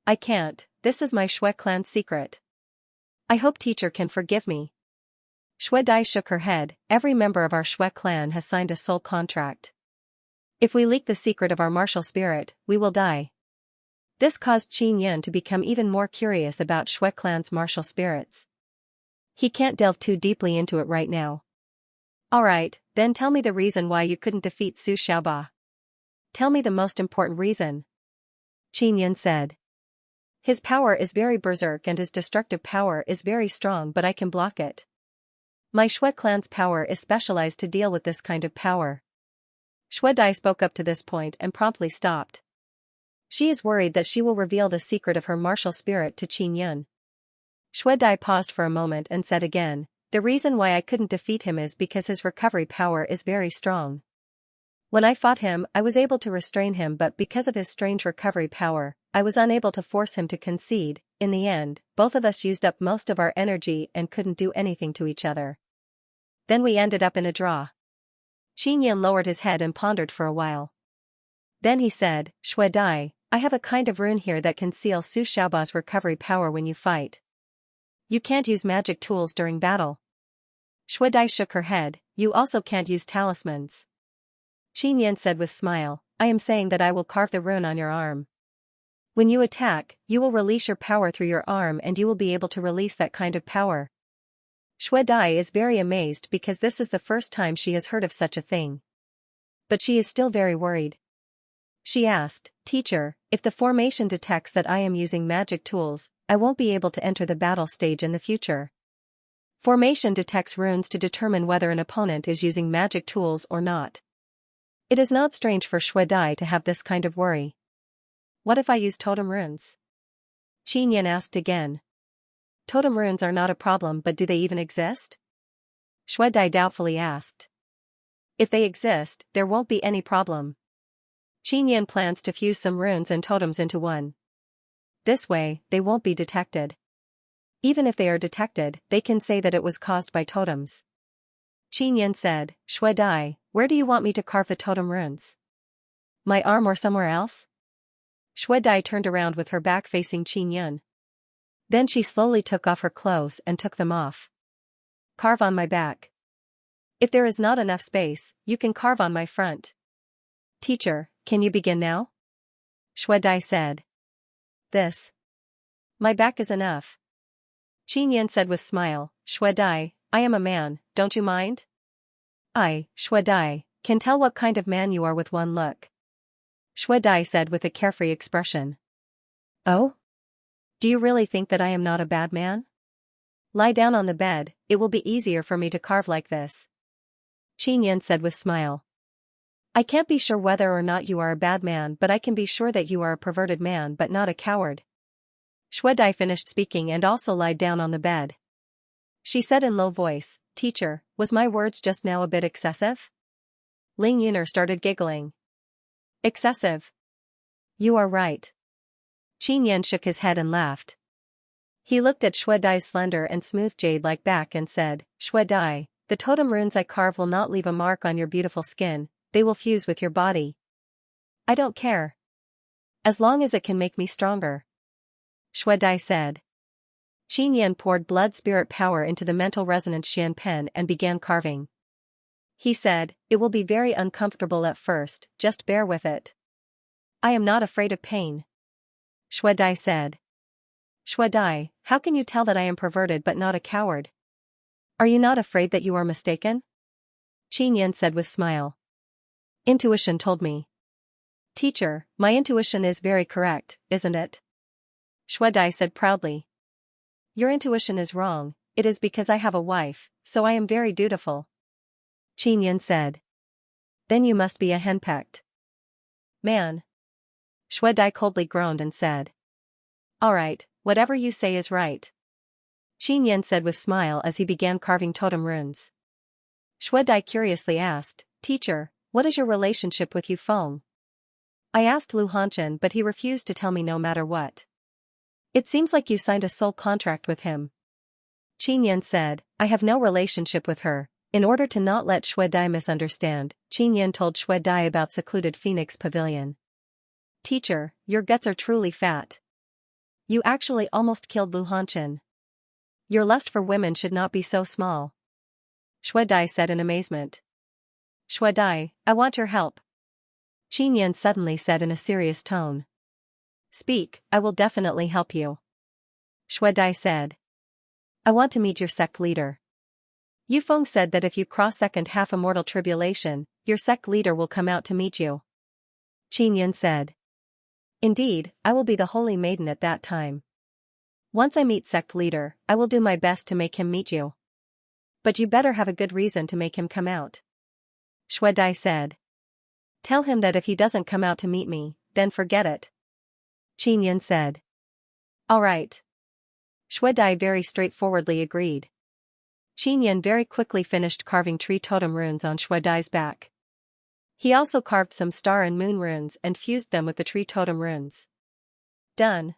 "I can't, this is my Shui clan's secret. I hope teacher can forgive me." Shui Dai shook her head, "Every member of our Shui clan has signed a soul contract. If we leak the secret of our martial spirit, we will die." This caused Qin Yun to become even more curious about Shui clan's martial spirits. He can't delve too deeply into it right now. "Alright, then tell me the reason why you couldn't defeat Su Xiaoba. Tell me the most important reason," Qin Yun said. "His power is very berserk and his destructive power is very strong, but I can block it." My Shui clan's power is specialized to deal with this kind of power. Shui Dai spoke up to this point and promptly stopped. She is worried that she will reveal the secret of her martial spirit to Qin Yun. Shui Dai paused for a moment and said again, the reason why I couldn't defeat him is because his recovery power is very strong. When I fought him, I was able to restrain him, but because of his strange recovery power, I was unable to force him to concede. In the end, both of us used up most of our energy and couldn't do anything to each other. Then we ended up in a draw. Qin Yun lowered his head and pondered for a while. Then he said, Shui Dai, I have a kind of rune here that can seal Su Xiaoba's recovery power when you fight. You can't use magic tools during battle. Shui Dai shook her head, you also can't use talismans. Qin Yun said with smile, I am saying that I will carve the rune on your arm. When you attack, you will release your power through your arm and you will be able to release that kind of power. Shui Dai is very amazed because this is the first time she has heard of such a thing. But she is still very worried. She asked, Teacher, if the formation detects that I am using magic tools, I won't be able to enter the battle stage in the future. Formation detects runes to determine whether an opponent is using magic tools or not. It is not strange for Shui Dai to have this kind of worry. What if I use totem runes? Qin Yun asked again. Totem runes are not a problem, but do they even exist? Shui Dai doubtfully asked. If they exist, there won't be any problem. Qin Yun plans to fuse some runes and totems into one. This way, they won't be detected. Even if they are detected, they can say that it was caused by totems. Qin Yun said, Shui Dai, where do you want me to carve the totem runes? My arm or somewhere else? Shui Dai turned around with her back facing Qin Yun. Then she slowly took off her clothes and took them off. Carve on my back. If there is not enough space, you can carve on my front. Teacher, can you begin now? Shui Dai said. This. My back is enough. Qin Yun said with smile, Shui Dai, I am a man, don't you mind? I, Shui Dai, can tell what kind of man you are with one look. Shui Dai said with a carefree expression. Oh? Do you really think that I am not a bad man? Lie down on the bed, it will be easier for me to carve like this. Qin Yun said with smile. I can't be sure whether or not you are a bad man, but I can be sure that you are a perverted man but not a coward. Shui Dai finished speaking and also lied down on the bed. She said in low voice, Teacher, was my words just now a bit excessive? Ling Yuner started giggling. Excessive? You are right. Qin Yun shook his head and laughed. He looked at Shui Dai's slender and smooth jade-like back and said, Shui Dai, the totem runes I carve will not leave a mark on your beautiful skin, they will fuse with your body. I don't care. As long as it can make me stronger. Shui Dai said. Qin Yun poured blood spirit power into the mental resonance Xian pen and began carving. He said, it will be very uncomfortable at first, just bear with it. I am not afraid of pain. Shui Dai said. Shui Dai, how can you tell that I am perverted but not a coward? Are you not afraid that you are mistaken? Qin Yun said with smile. Intuition told me. Teacher, my intuition is very correct, isn't it? Shui Dai said proudly. Your intuition is wrong, it is because I have a wife, so I am very dutiful. Qin Yun said. Then you must be a henpecked man. Shui Dai coldly groaned and said. Alright, whatever you say is right. Qin Yun said with smile as he began carving totem runes. Shui Dai curiously asked, Teacher, what is your relationship with Yu Feng? I asked Lu Hanchen but he refused to tell me no matter what. It seems like you signed a soul contract with him. Qin Yun said, I have no relationship with her. In order to not let Shui Dai misunderstand, Qin Yun told Shui Dai about secluded Phoenix Pavilion. Teacher, your guts are truly fat. You actually almost killed Lu Hanchen. Your lust for women should not be so small. Shui Dai said in amazement. Shui Dai, I want your help. Qin Yun suddenly said in a serious tone. Speak, I will definitely help you. Shui Dai said. I want to meet your sect leader. Yu Feng said that if you cross second half immortal tribulation, your sect leader will come out to meet you. Qin Yun said. Indeed, I will be the holy maiden at that time. Once I meet sect leader, I will do my best to make him meet you. But you better have a good reason to make him come out. Shui Dai said. Tell him that if he doesn't come out to meet me, then forget it. Qin Yan said. All right. Shui Dai very straightforwardly agreed. Qin Yan very quickly finished carving tree totem runes on Shui Dai's back. He also carved some star and moon runes and fused them with the tree totem runes. Done.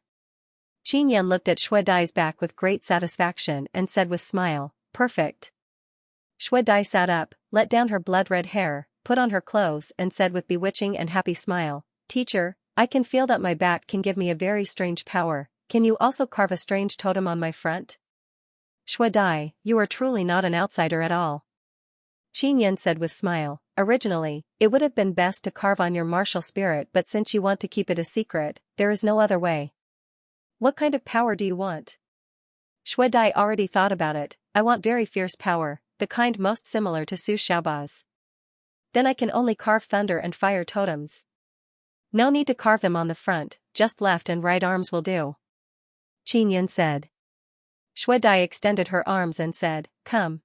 Qin Yan looked at Shui Dai's back with great satisfaction and said with smile, perfect. Shui Dai sat up, let down her blood-red hair, put on her clothes and said with bewitching and happy smile, Teacher, I can feel that my back can give me a very strange power, can you also carve a strange totem on my front? Shui Dai, you are truly not an outsider at all. Qin Yan said with smile, originally, it would have been best to carve on your martial spirit, but since you want to keep it a secret, there is no other way. What kind of power do you want? Shui Dai already thought about it, I want very fierce power, the kind most similar to Su Xiaoba's. Then I can only carve thunder and fire totems. No need to carve them on the front, just left and right arms will do. Qin Yan said. Shui Dai extended her arms and said, come.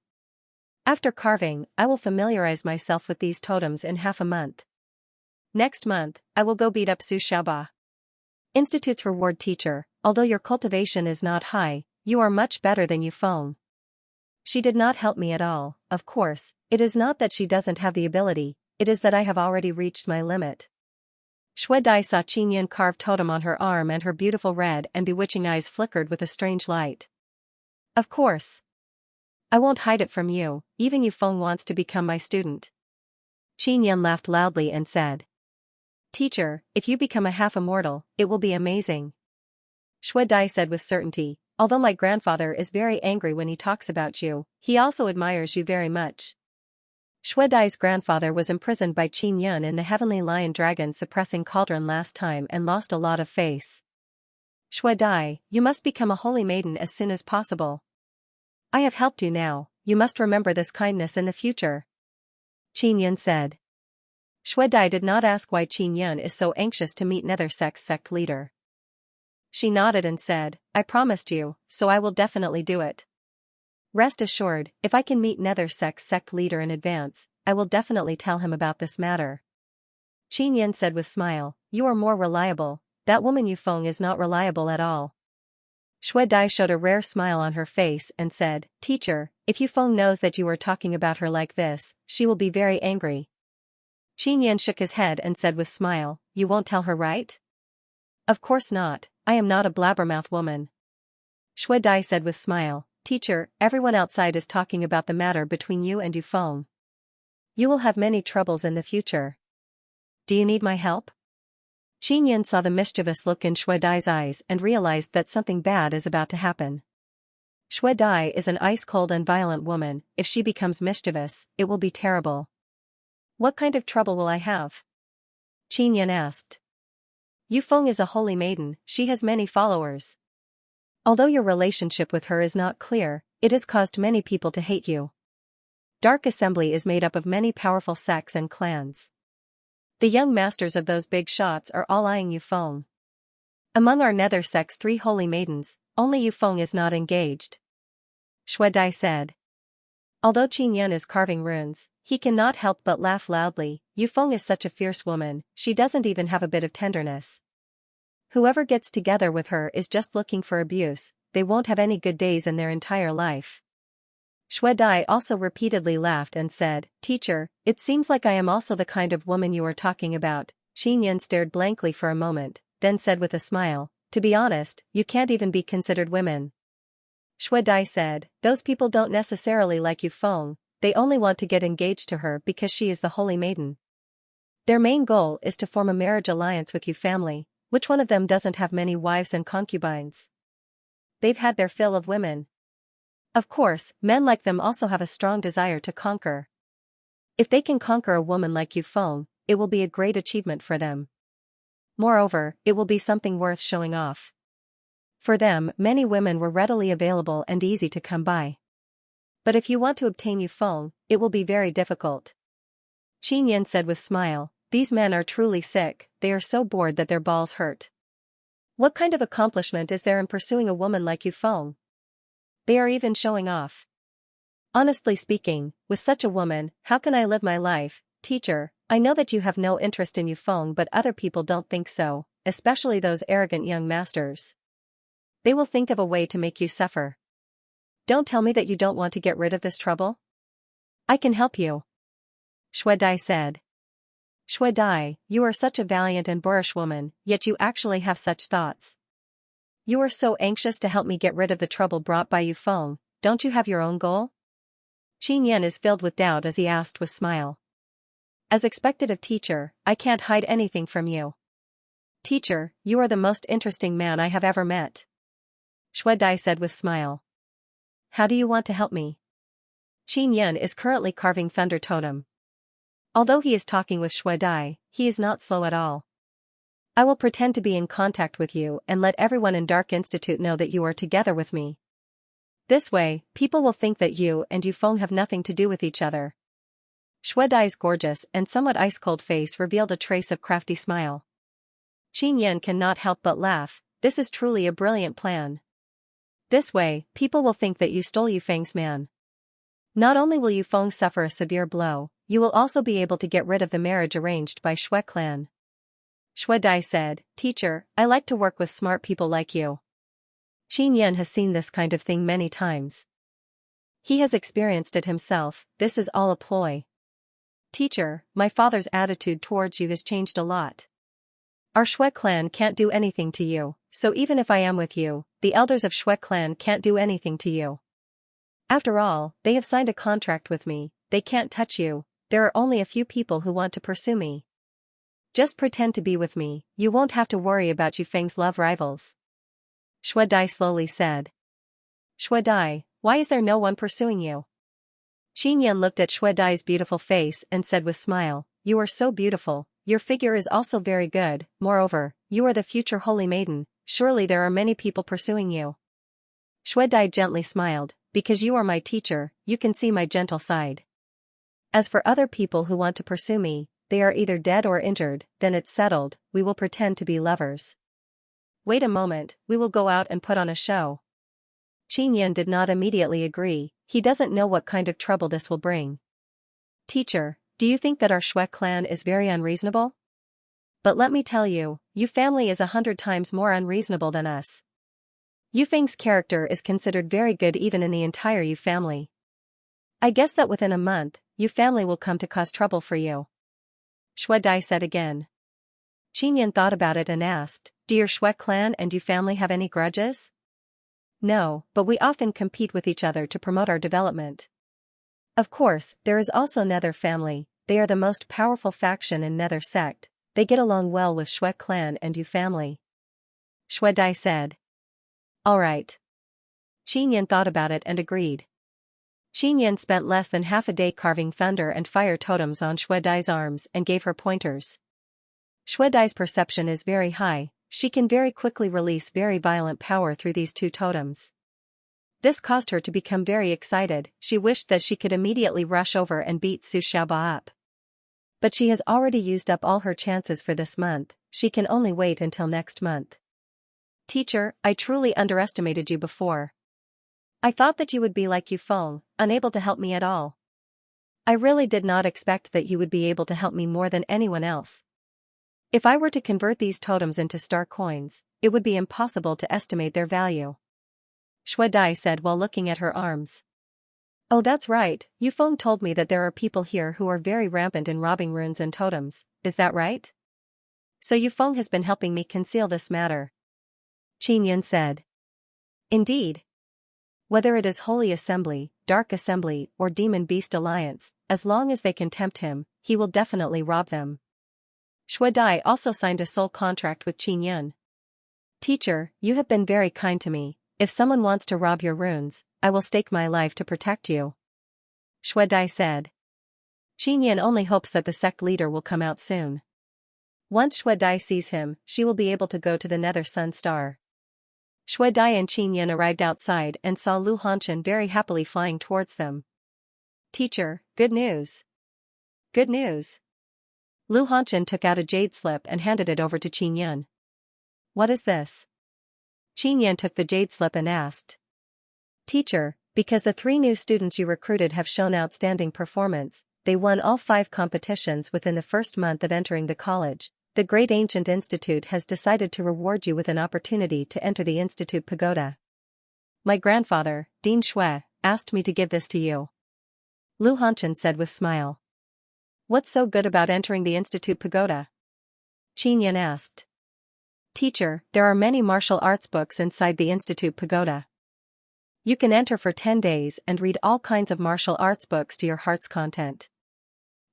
After carving, I will familiarize myself with these totems in half a month. Next month, I will go beat up Su Xiaoba. Institute's reward teacher, although your cultivation is not high, you are much better than Yufeng. She did not help me at all, of course, it is not that she doesn't have the ability, it is that I have already reached my limit. Shui Dai saw Qin Yan carve totem on her arm and her beautiful red and bewitching eyes flickered with a strange light. Of course. I won't hide it from you, even Yufeng wants to become my student. Qin Yan laughed loudly and said. Teacher, if you become a half-immortal, it will be amazing. Shui Dai said with certainty, although my grandfather is very angry when he talks about you, he also admires you very much. Shui Dai's grandfather was imprisoned by Qin Yan in the Heavenly Lion Dragon suppressing cauldron last time and lost a lot of face. Shui Dai, you must become a holy maiden as soon as possible. I have helped you now, you must remember this kindness in the future. Qin Yan said. Shui Dai did not ask why Qin Yan is so anxious to meet Nether sect leader. She nodded and said, I promised you, so I will definitely do it. Rest assured, if I can meet Nether sect leader in advance, I will definitely tell him about this matter. Qin Yan said with smile, you are more reliable, that woman Yufeng is not reliable at all. Shui Dai showed a rare smile on her face and said, Teacher, if Yufeng knows that you are talking about her like this, she will be very angry. Qin Yan shook his head and said with smile, you won't tell her, right? Of course not, I am not a blabbermouth woman. Shui Dai said with smile, Teacher, everyone outside is talking about the matter between you and Yufeng. You will have many troubles in the future. Do you need my help? Qin Yan saw the mischievous look in Shui Dai's eyes and realized that something bad is about to happen. Shui Dai is an ice-cold and violent woman, if she becomes mischievous, it will be terrible. What kind of trouble will I have? Qin Yan asked. Yufeng is a holy maiden, she has many followers. Although your relationship with her is not clear, it has caused many people to hate you. Dark Assembly is made up of many powerful sects and clans. The young masters of those big shots are all eyeing Yufeng. Among our Nether sect's 3 holy maidens, only Yufeng is not engaged. Shui Dai said. Although Qin Yan is carving runes, he cannot help but laugh loudly. Yufeng is such a fierce woman, she doesn't even have a bit of tenderness. Whoever gets together with her is just looking for abuse, they won't have any good days in their entire life. Shui Dai also repeatedly laughed and said, Teacher, it seems like I am also the kind of woman you are talking about. Qin Yan stared blankly for a moment, then said with a smile, to be honest, you can't even be considered women. Shui Dai said, those people don't necessarily like Yufeng, they only want to get engaged to her because she is the holy maiden. Their main goal is to form a marriage alliance with you family, which one of them doesn't have many wives and concubines? They've had their fill of women. Of course, men like them also have a strong desire to conquer. If they can conquer a woman like Yufeng, it will be a great achievement for them. Moreover, it will be something worth showing off. For them, many women were readily available and easy to come by. But if you want to obtain Yufeng, it will be very difficult. Qin Yan said with smile, these men are truly sick, they are so bored that their balls hurt. What kind of accomplishment is there in pursuing a woman like Yufeng? They are even showing off. Honestly speaking, with such a woman, how can I live my life? Teacher, I know that you have no interest in Yufeng, but other people don't think so, especially those arrogant young masters. They will think of a way to make you suffer. Don't tell me that you don't want to get rid of this trouble? I can help you. Shuedai said. Shuedai, you are such a valiant and boorish woman, yet you actually have such thoughts. You are so anxious to help me get rid of the trouble brought by Yufeng, don't you have your own goal? Qin Yan is filled with doubt as he asked with smile. As expected of teacher, I can't hide anything from you. Teacher, you are the most interesting man I have ever met. Shuedai said with smile. How do you want to help me? Qin Yan is currently carving Thunder Totem. Although he is talking with Shuedai, he is not slow at all. I will pretend to be in contact with you and let everyone in Dark Institute know that you are together with me. This way, people will think that you and Yufeng have nothing to do with each other. Shuedai's gorgeous and somewhat ice-cold face revealed a trace of crafty smile. Qin Yan cannot help but laugh, this is truly a brilliant plan. This way, people will think that you stole Yufeng's man. Not only will Yufeng suffer a severe blow, you will also be able to get rid of the marriage arranged by Shui clan. Shuedai said, Teacher, I like to work with smart people like you. Qin Yan has seen this kind of thing many times. He has experienced it himself, this is all a ploy. Teacher, my father's attitude towards you has changed a lot. Our Shui clan can't do anything to you, so even if I am with you, the elders of Shui clan can't do anything to you. After all, they have signed a contract with me, they can't touch you, there are only a few people who want to pursue me. Just pretend to be with me, you won't have to worry about Yufeng's love rivals. Shuedai slowly said. Shuedai, why is there no one pursuing you? Qin Yan looked at Shuedai's beautiful face and said with smile, You are so beautiful, your figure is also very good, moreover, you are the future holy maiden, surely there are many people pursuing you. Shuedai gently smiled, because you are my teacher, you can see my gentle side. As for other people who want to pursue me, they are either dead or injured, then it's settled, we will pretend to be lovers. Wait a moment, we will go out and put on a show. Qin Yan did not immediately agree, he doesn't know what kind of trouble this will bring. Teacher, do you think that our Shui clan is very unreasonable? But let me tell you, Yu family is 100 times more unreasonable than us. Yufeng's character is considered very good even in the entire Yu family. I guess that within a month, Yu family will come to cause trouble for you. Shuedai said again. Qin Yan thought about it and asked, Do your Shui clan and Yu family have any grudges? No, but we often compete with each other to promote our development. Of course, there is also Nether family, they are the most powerful faction in Nether sect, they get along well with Shui clan and Yu family. Shuedai said. Alright. Qin Yan thought about it and agreed. Qin Yan spent less than half a day carving thunder and fire totems on Shuedai's arms and gave her pointers. Shuedai's perception is very high, she can very quickly release very violent power through these two totems. This caused her to become very excited, she wished that she could immediately rush over and beat Su Xiaoba up. But she has already used up all her chances for this month, she can only wait until next month. Teacher, I truly underestimated you before. I thought that you would be like Yufeng, unable to help me at all. I really did not expect that you would be able to help me more than anyone else. If I were to convert these totems into star coins, it would be impossible to estimate their value. Shuedai said while looking at her arms. Oh, that's right, Yufeng told me that there are people here who are very rampant in robbing runes and totems, is that right? So Yufeng has been helping me conceal this matter. Qin Yan said. Indeed. Whether it is Holy Assembly, Dark Assembly, or Demon Beast Alliance, as long as they can tempt him, he will definitely rob them. Shuedai also signed a soul contract with Qin Yan. Teacher, you have been very kind to me, if someone wants to rob your runes, I will stake my life to protect you. Shuedai said. Qin Yan only hopes that the sect leader will come out soon. Once Shuedai sees him, she will be able to go to the Nether Sun Star. Shuedai and Qin Yan arrived outside and saw Lu Hanshan very happily flying towards them. Teacher, good news. Good news. Lu Hanshan took out a jade slip and handed it over to Qin Yan. What is this? Qin Yan took the jade slip and asked. Teacher, Because the 3 new students you recruited have shown outstanding performance, they won all 5 competitions within the first month of entering the college. The Great Ancient Institute has decided to reward you with an opportunity to enter the Institute Pagoda. My grandfather, Dean Shui, asked me to give this to you. Lu Hanchen said with smile. What's so good about entering the Institute Pagoda? Qin Yan asked. Teacher, there are many martial arts books inside the Institute Pagoda. You can enter for 10 days and read all kinds of martial arts books to your heart's content.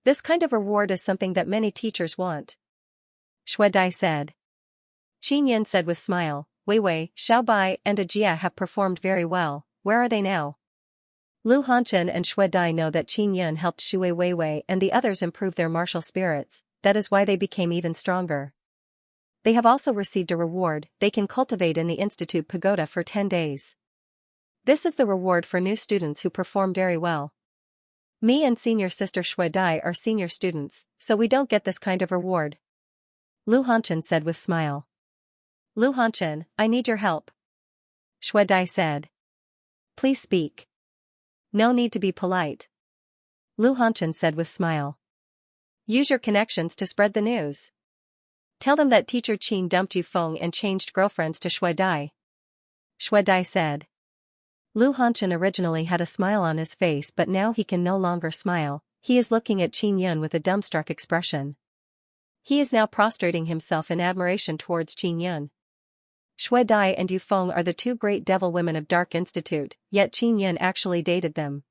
This kind of reward is something that many teachers want. Shui Dai said. Qin Yan said with smile, Wei Wei, Xiao Bai and Ajia have performed very well, where are they now? Lu Hanchen and Shui Dai know that Qin Yan helped Shui Wei Wei and the others improve their martial spirits, that is why they became even stronger. They have also received a reward, they can cultivate in the Institute Pagoda for 10 days. This is the reward for new students who perform very well. Me and senior sister Shui Dai are senior students, so we don't get this kind of reward. Lu Hanchen said with smile. Lu Hanchen, I need your help. Shui Dai said. Please speak. No need to be polite. Lu Hanchen said with smile. Use your connections to spread the news. Tell them that teacher Qin dumped Yu Feng and changed girlfriends to Shui Dai. Shui Dai said. Lu Hanchen originally had a smile on his face, but now he can no longer smile. He is looking at Qin Yan with a dumbstruck expression. He is now prostrating himself in admiration towards Qin Yan. Shui Dai and Yu Feng are the 2 great devil women of Dark Institute, yet Qin Yan actually dated them.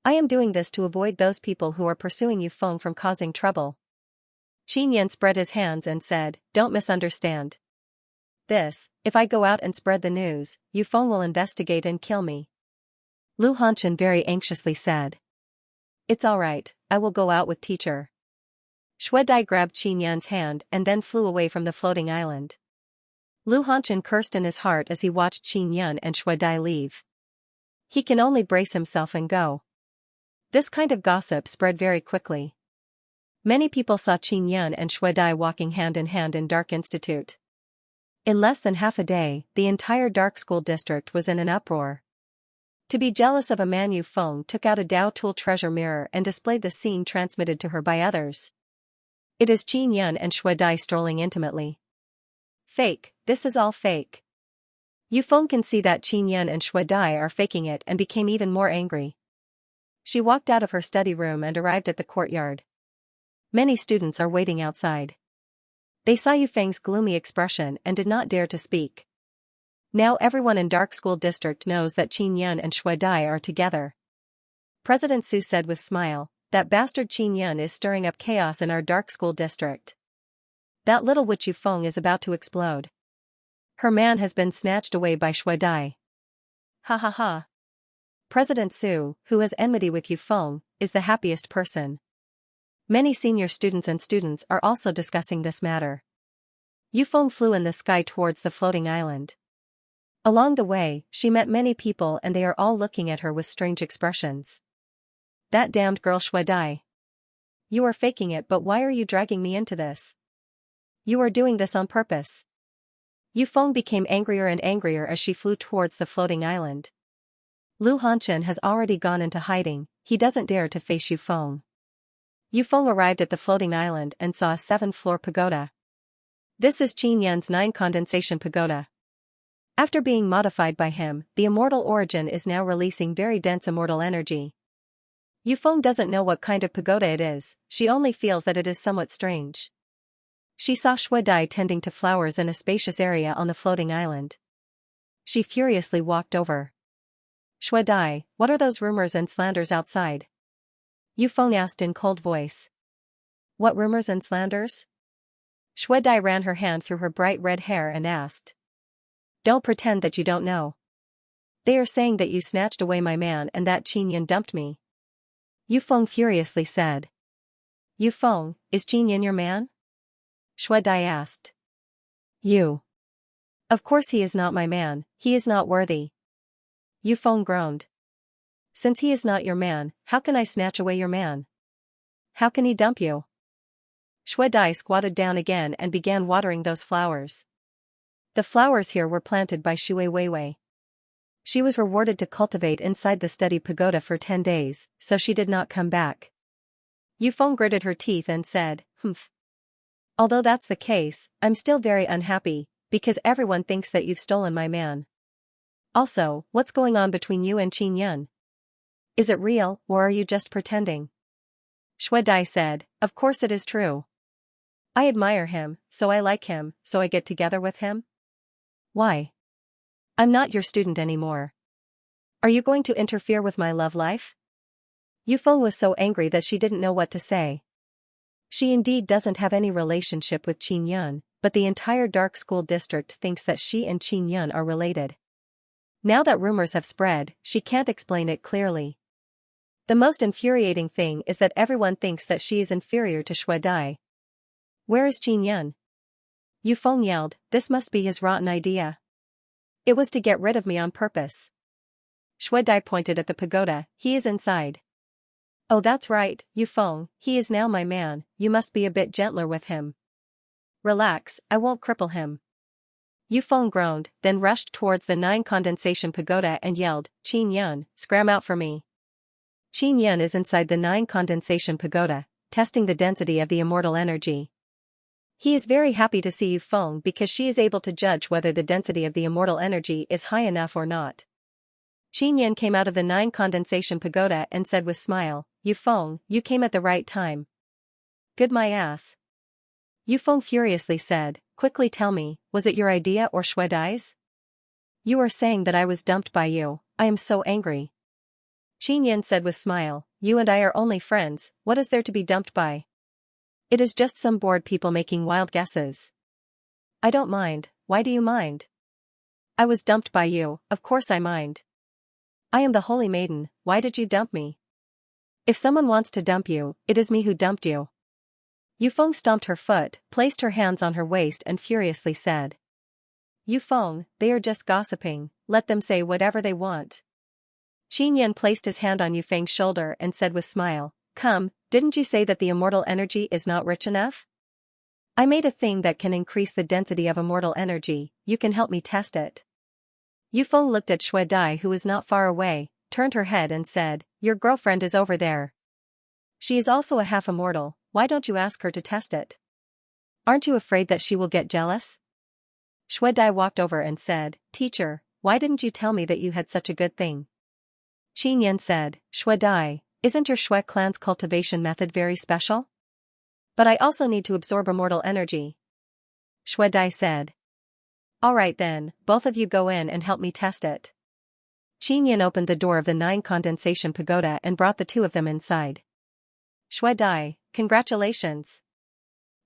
I am doing this to avoid those people who are pursuing Yu Feng from causing trouble. Qin Yan spread his hands and said, Don't misunderstand. If I go out and spread the news, Yu Feng will investigate and kill me. Lu Hanchen very anxiously said. It's alright, I will go out with teacher. Shui Dai grabbed Qin Yan's hand and then flew away from the floating island. Lu Hanchen cursed in his heart as he watched Qin Yan and Shui Dai leave. He can only brace himself and go. This kind of gossip spread very quickly. Many people saw Qin Yan and Shui Dai walking hand in hand in Dark Institute. In less than half a day, the entire Dark School District was in an uproar. To be jealous of a man, Yu Feng took out a Dao Tool treasure mirror and displayed the scene transmitted to her by others. It is Qin Yan and Shui Dai strolling intimately. Fake, this is all fake. Yu Feng can see that Qin Yan and Shui Dai are faking it and became even more angry. She walked out of her study room and arrived at the courtyard. Many students are waiting outside. They saw Yu Feng's gloomy expression and did not dare to speak. Now everyone in Dark School District knows that Qin Yan and Shui Dai are together. President Su said with smile, that bastard Qin Yan is stirring up chaos in our Dark School District. That little witch Yu Feng is about to explode. Her man has been snatched away by Shui Dai. Ha ha ha. President Su, who has enmity with Yu Feng, is the happiest person. Many senior students and students are also discussing this matter. Yu Feng flew in the sky towards the floating island. Along the way, she met many people and they are all looking at her with strange expressions. That damned girl Shui Dai. You are faking it, but why are you dragging me into this? You are doing this on purpose. Yu Feng became angrier and angrier as she flew towards the floating island. Lu Hanchen has already gone into hiding, he doesn't dare to face Yu Feng. Yu Feng arrived at the floating island and saw a 7-floor pagoda. This is Qin Yan's 9 condensation pagoda. After being modified by him, the immortal origin is now releasing very dense immortal energy. Yu Feng doesn't know what kind of pagoda it is, she only feels that it is somewhat strange. She saw Shui Dai tending to flowers in a spacious area on the floating island. She furiously walked over. Shui Dai, what are those rumors and slanders outside? Yu Feng asked in cold voice. What rumors and slanders? Shui Dai ran her hand through her bright red hair and asked. Don't pretend that you don't know. They are saying that you snatched away my man and that Qin Yan dumped me. Yu Feng furiously said. Yu Feng, is Qin Yan your man? Shui Dai asked. You. Of course he is not my man, he is not worthy. Yu Feng groaned. Since he is not your man, how can I snatch away your man? How can he dump you? Shui Dai squatted down again and began watering those flowers. The flowers here were planted by Shui Weiwei. She was rewarded to cultivate inside the study pagoda for 10 days, so she did not come back. Yufeng gritted her teeth and said, "Humph. Although that's the case, I'm still very unhappy, because everyone thinks that you've stolen my man. Also, what's going on between you and Qin Yun? Is it real, or are you just pretending?" Shui Dai said, "Of course it is true. I admire him, so I like him, so I get together with him. Why? I'm not your student anymore. Are you going to interfere with my love life?" Yufeng was so angry that she didn't know what to say. She indeed doesn't have any relationship with Qin Yun, but the entire dark school district thinks that she and Qin Yun are related. Now that rumors have spread, she can't explain it clearly. The most infuriating thing is that everyone thinks that she is inferior to Shui Dai. Where is Qin Yun? Yufeng yelled, "This must be his rotten idea. It was to get rid of me on purpose." Shui Dai pointed at the pagoda, "He is inside." "Oh, that's right, Yufeng, he is now my man, you must be a bit gentler with him." "Relax, I won't cripple him." Yufeng groaned, then rushed towards the 9 condensation pagoda and yelled, "Qin Yun, scram out for me." Qin Yun is inside the 9 condensation pagoda, testing the density of the immortal energy. He is very happy to see Yufeng because she is able to judge whether the density of the immortal energy is high enough or not. Qin Yun came out of the 9 condensation pagoda and said with smile, "Yufeng, you came at the right time." "Good my ass." Yufeng furiously said, "Quickly tell me, was it your idea or Shui Dai's? You are saying that I was dumped by you, I am so angry." Qin Yun said with smile, "You and I are only friends, what is there to be dumped by? It is just some bored people making wild guesses." "I don't mind, why do you mind? I was dumped by you, of course I mind. I am the holy maiden, why did you dump me? If someone wants to dump you, it is me who dumped you." Yufeng stomped her foot, placed her hands on her waist and furiously said, "Yufeng, they are just gossiping, let them say whatever they want." Qin Yun placed his hand on Yufeng's shoulder and said with smile, "Come, didn't you say that the immortal energy is not rich enough? I made a thing that can increase the density of immortal energy, you can help me test it." Yufeng looked at Shui Dai who was not far away, turned her head and said, "Your girlfriend is over there. She is also a half-immortal, why don't you ask her to test it? Aren't you afraid that she will get jealous?" Shui Dai walked over and said, "Teacher, why didn't you tell me that you had such a good thing?" Qin Yun said, "Shui Dai, isn't your Shui clan's cultivation method very special? But I also need to absorb immortal energy." Shui Dai said, "Alright then, both of you go in and help me test it." Qin Yun opened the door of the 9 condensation pagoda and brought the 2 of them inside. "Shui Dai, congratulations.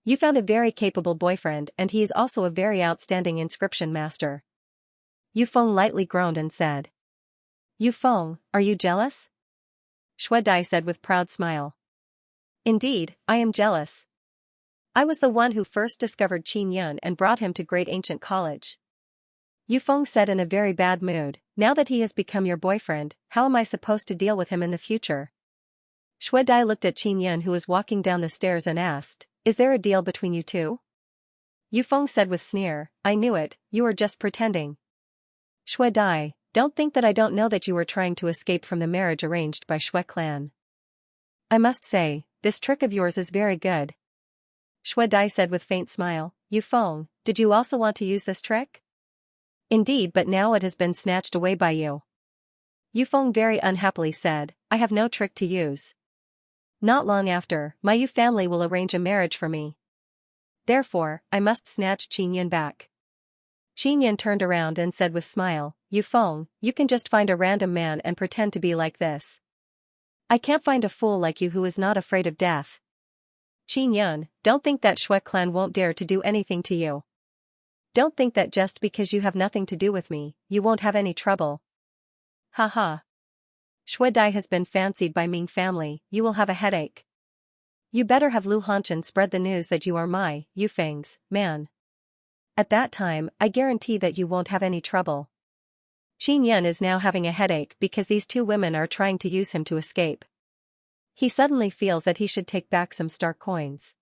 You found a very capable boyfriend and he is also a very outstanding inscription master." Yufeng lightly groaned and said, "Yufeng, are you jealous?" Shui Dai said with proud smile, "Indeed, I am jealous. I was the one who first discovered Qin Yun and brought him to Great Ancient College." Yufeng said in a very bad mood, "Now that he has become your boyfriend, how am I supposed to deal with him in the future?" Shui Dai looked at Qin Yun who was walking down the stairs and asked, "Is there a deal between you two?" Yufeng said with sneer, "I knew it, you are just pretending. Shui Dai, don't think that I don't know that you were trying to escape from the marriage arranged by Shui clan. I must say, this trick of yours is very good." Shui Dai said with faint smile, "Yufeng, did you also want to use this trick?" "Indeed, but now it has been snatched away by you." Yufeng very unhappily said, "I have no trick to use. Not long after, my Yu family will arrange a marriage for me. Therefore, I must snatch Qin Yun back." Qin Yun turned around and said with smile, "Yufeng, you can just find a random man and pretend to be like this. I can't find a fool like you who is not afraid of death. Qin Yun, don't think that Shui clan won't dare to do anything to you. Don't think that just because you have nothing to do with me, you won't have any trouble. Haha. Shui Dai has been fancied by Ming family, you will have a headache. You better have Lu Hanchen spread the news that you are my, Yufeng's, man. At that time, I guarantee that you won't have any trouble." Qin Yun is now having a headache because these 2 women are trying to use him to escape. He suddenly feels that he should take back some star coins.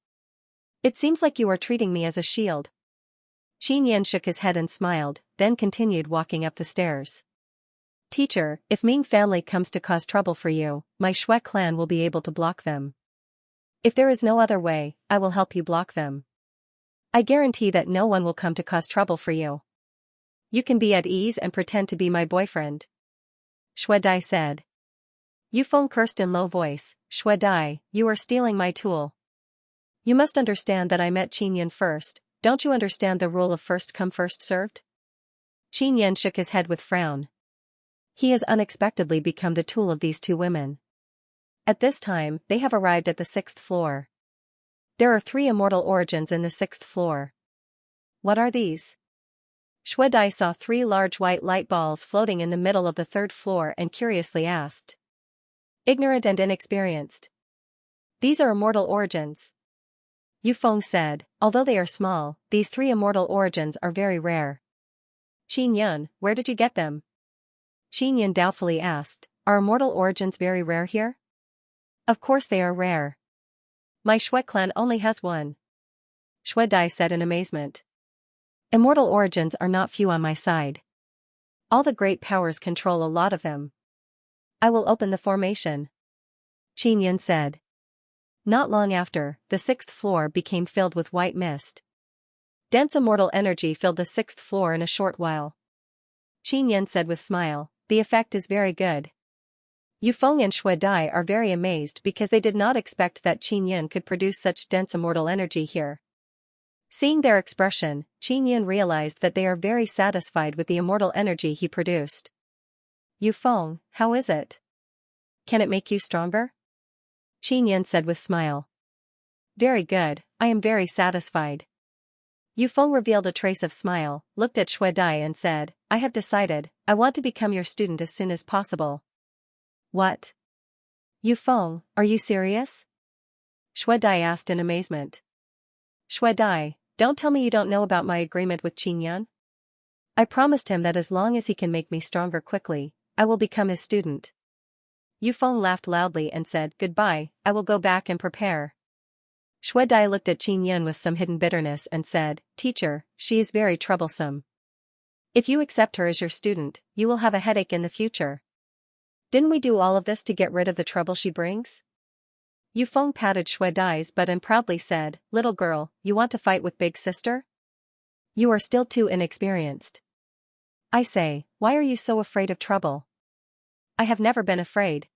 "It seems like you are treating me as a shield." Qin Yun shook his head and smiled, then continued walking up the stairs. Teacher, if Ming family comes to cause trouble for you, my Shui clan will be able to block them. If there is no other way, I will help you block them. I guarantee that no one will come to cause trouble for you. You can be at ease and pretend to be my boyfriend. Shui Dai said. Yu Feng cursed in low voice, Shui Dai, you are stealing my tool. You must understand that I met Qin Yan first, don't you understand the rule of first come first served? Qin Yan shook his head with frown. He has unexpectedly become the tool of these two women. At this time, they have arrived at the 6th floor. There are 3 immortal origins in the 6th floor. What are these? Shui Dai saw 3 large white light balls floating in the middle of the 3rd floor and curiously asked. Ignorant and inexperienced. These are immortal origins. Yu Feng said, although they are small, these 3 immortal origins are very rare. Qin Yan, where did you get them? Qin Yan doubtfully asked, are immortal origins very rare here? Of course they are rare. My Shui clan only has 1. Shui Dai said in amazement. Immortal origins are not few on my side. All the great powers control a lot of them. I will open the formation. Qin Yan said. Not long after, the 6th floor became filled with white mist. Dense immortal energy filled the 6th floor in a short while. Qin Yan said with smile, the effect is very good. Yu Feng and Shui Dai are very amazed because they did not expect that Qin Yan could produce such dense immortal energy here. Seeing their expression, Qin Yan realized that they are very satisfied with the immortal energy he produced. Yu Feng, how is it? Can it make you stronger? Qin Yan said with smile. Very good, I am very satisfied. Yu Feng revealed a trace of smile, looked at Shui Dai and said, I have decided, I want to become your student as soon as possible. What? Yu Feng, are you serious? Shui Dai asked in amazement. Shui Dai, don't tell me you don't know about my agreement with Qin Yan. I promised him that as long as he can make me stronger quickly, I will become his student. Yu Feng laughed loudly and said, goodbye, I will go back and prepare. Shui Dai looked at Qin Yan with some hidden bitterness and said, Teacher, she is very troublesome. If you accept her as your student, you will have a headache in the future. Didn't we do all of this to get rid of the trouble she brings? Yu Feng patted Shui Dai's butt and proudly said, little girl, you want to fight with big sister? You are still too inexperienced. I say, why are you so afraid of trouble? I have never been afraid.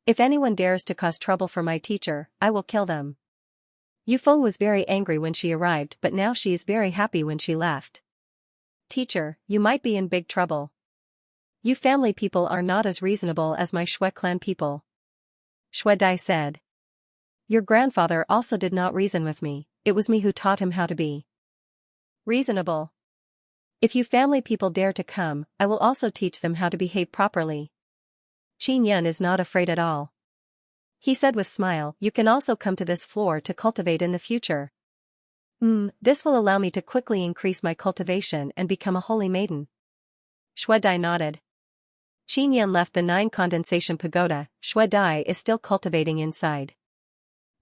If anyone dares to cause trouble for my teacher, I will kill them. Yu Feng was very angry when she arrived, but now she is very happy when she left. Teacher, you might be in big trouble. You family people are not as reasonable as my Shui clan people. Shui Dai said. Your grandfather also did not reason with me, it was me who taught him how to be reasonable. If you family people dare to come, I will also teach them how to behave properly. Qin Yan is not afraid at all. He said with smile, you can also come to this floor to cultivate in the future. This will allow me to quickly increase my cultivation and become a holy maiden. Shui Dai nodded. Qin Yan left the 9 condensation pagoda, Shui Dai is still cultivating inside.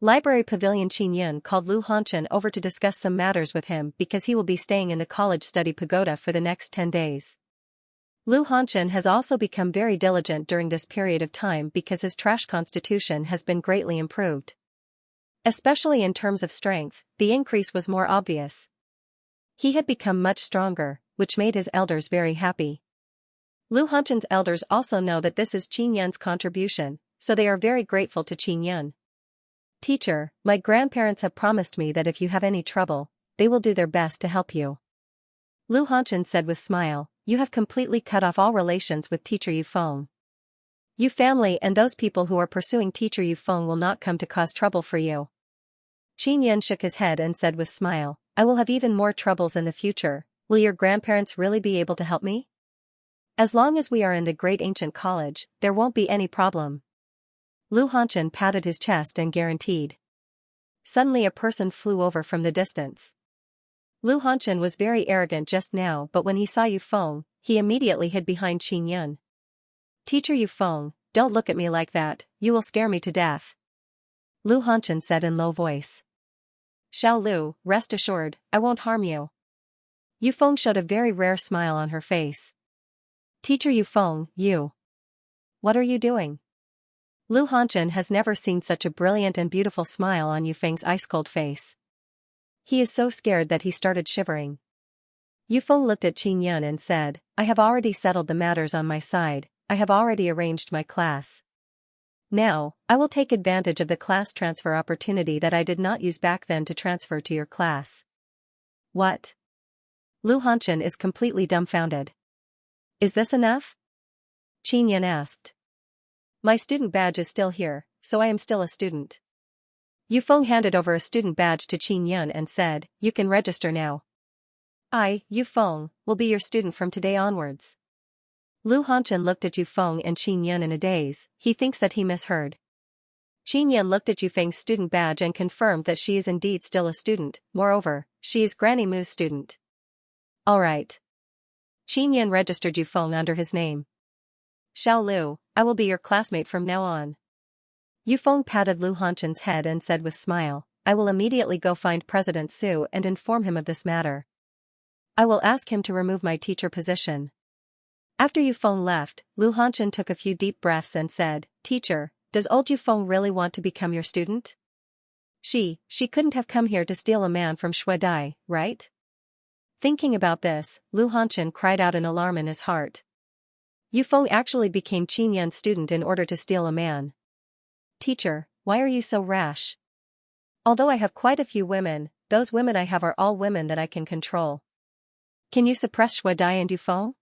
Library Pavilion. Qin Yan called Lu Hanchen over to discuss some matters with him because he will be staying in the college study pagoda for the next 10 days. Lu Hanchen has also become very diligent during this period of time because his trash constitution has been greatly improved. Especially in terms of strength, the increase was more obvious. He had become much stronger, which made his elders very happy. Lu Hanchen's elders also know that this is Qin Yan's contribution, so they are very grateful to Qin Yan. Teacher, my grandparents have promised me that if you have any trouble, they will do their best to help you. Lu Hanchen said with smile, you have completely cut off all relations with Teacher Yu Feng. You family and those people who are pursuing Teacher Yu Feng will not come to cause trouble for you. Qin Yan shook his head and said with smile, I will have even more troubles in the future, will your grandparents really be able to help me? As long as we are in the great ancient college, there won't be any problem. Lu Hanchen patted his chest and guaranteed. Suddenly a person flew over from the distance. Lu Hanchen was very arrogant just now, but when he saw Yu Feng, he immediately hid behind Qin Yan. Teacher Yu Feng, don't look at me like that, you will scare me to death. Lu Hanchen said in low voice. Xiao Lu, rest assured, I won't harm you. Yu Feng showed a very rare smile on her face. Teacher Yufeng, you. What are you doing? Lu Hanchen has never seen such a brilliant and beautiful smile on Yufeng's ice-cold face. He is so scared that he started shivering. Yufeng looked at Qin Yun and said, I have already settled the matters on my side, I have already arranged my class. Now, I will take advantage of the class transfer opportunity that I did not use back then to transfer to your class. What? Lu Hanchen is completely dumbfounded. Is this enough? Qin Yun asked. My student badge is still here, so I am still a student. Yufeng handed over a student badge to Qin Yun and said, you can register now. I, Yufeng, will be your student from today onwards. Lu Hanchen looked at Yufeng and Qin Yun in a daze, he thinks that he misheard. Qin Yun looked at Yufeng's student badge and confirmed that she is indeed still a student, moreover, she is Granny Mu's student. Alright. Qin Yun registered Yufeng under his name. Xiao Lu, I will be your classmate from now on. Yufeng patted Lu Hanchen's head and said with smile, I will immediately go find President Su and inform him of this matter. I will ask him to remove my teacher position. After Yufeng left, Lu Hanchen took a few deep breaths and said, Teacher, does old Yufeng really want to become your student? She couldn't have come here to steal a man from Shuadai, right? Thinking about this, Lu Hanchen cried out in alarm in his heart. Yufeng actually became Qin Yun's student in order to steal a man. Teacher, why are you so rash? Although I have quite a few women, those women I have are all women that I can control. Can you suppress Shuadai and Yufeng?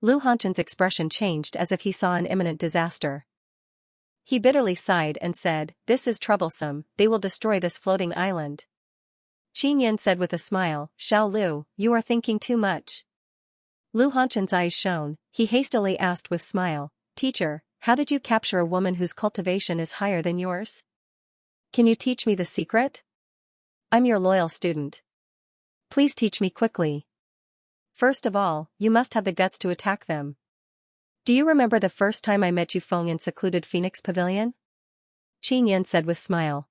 Lu Hanchen's expression changed as if he saw an imminent disaster. He bitterly sighed and said, this is troublesome, they will destroy this floating island. Qin Yun said with a smile, Xiao Lu, you are thinking too much. Lu Hanchen's eyes shone, he hastily asked with smile, Teacher, how did you capture a woman whose cultivation is higher than yours? Can you teach me the secret? I'm your loyal student. Please teach me quickly. First of all, you must have the guts to attack them. Do you remember the first time I met Yufeng in secluded Phoenix Pavilion? Qin Yun said with smile.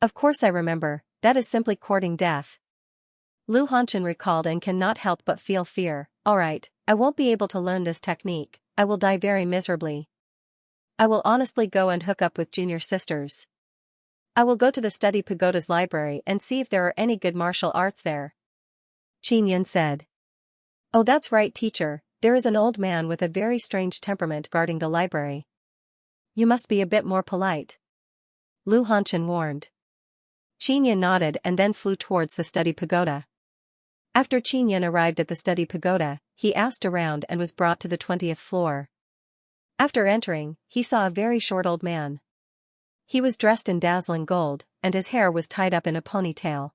Of course I remember, that is simply courting death. Lu Hanchen recalled and cannot help but feel fear. Alright, I won't be able to learn this technique, I will die very miserably. I will honestly go and hook up with junior sisters. I will go to the study pagoda's library and see if there are any good martial arts there. Qin Yun said. Oh, that's right, teacher, there is an old man with a very strange temperament guarding the library. You must be a bit more polite. Lu Hanchen warned. Qin Yun nodded and then flew towards the study pagoda. After Qin Yun arrived at the study pagoda, he asked around and was brought to the 20th floor. After entering, he saw a very short old man. He was dressed in dazzling gold, and his hair was tied up in a ponytail.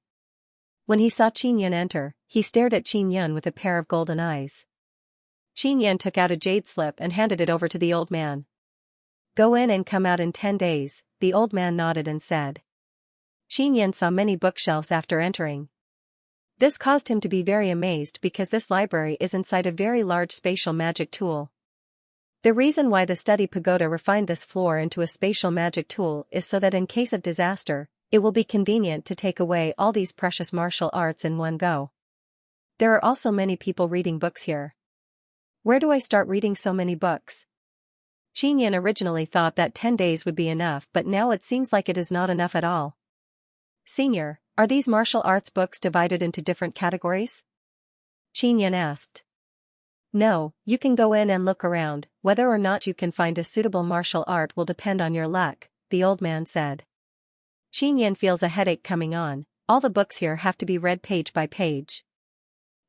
When he saw Qin Yun enter, he stared at Qin Yun with a pair of golden eyes. Qin Yun took out a jade slip and handed it over to the old man. Go in and come out in 10 days, the old man nodded and said. Qin Yun saw many bookshelves after entering. This caused him to be very amazed because this library is inside a very large spatial magic tool. The reason why the study pagoda refined this floor into a spatial magic tool is so that in case of disaster, it will be convenient to take away all these precious martial arts in one go. There are also many people reading books here. Where do I start reading so many books? Qin Yun originally thought that 10 days would be enough, but now it seems like it is not enough at all. Senior, are these martial arts books divided into different categories? Qin Yun asked. No, you can go in and look around, whether or not you can find a suitable martial art will depend on your luck, the old man said. Qin Yun feels a headache coming on, all the books here have to be read page by page.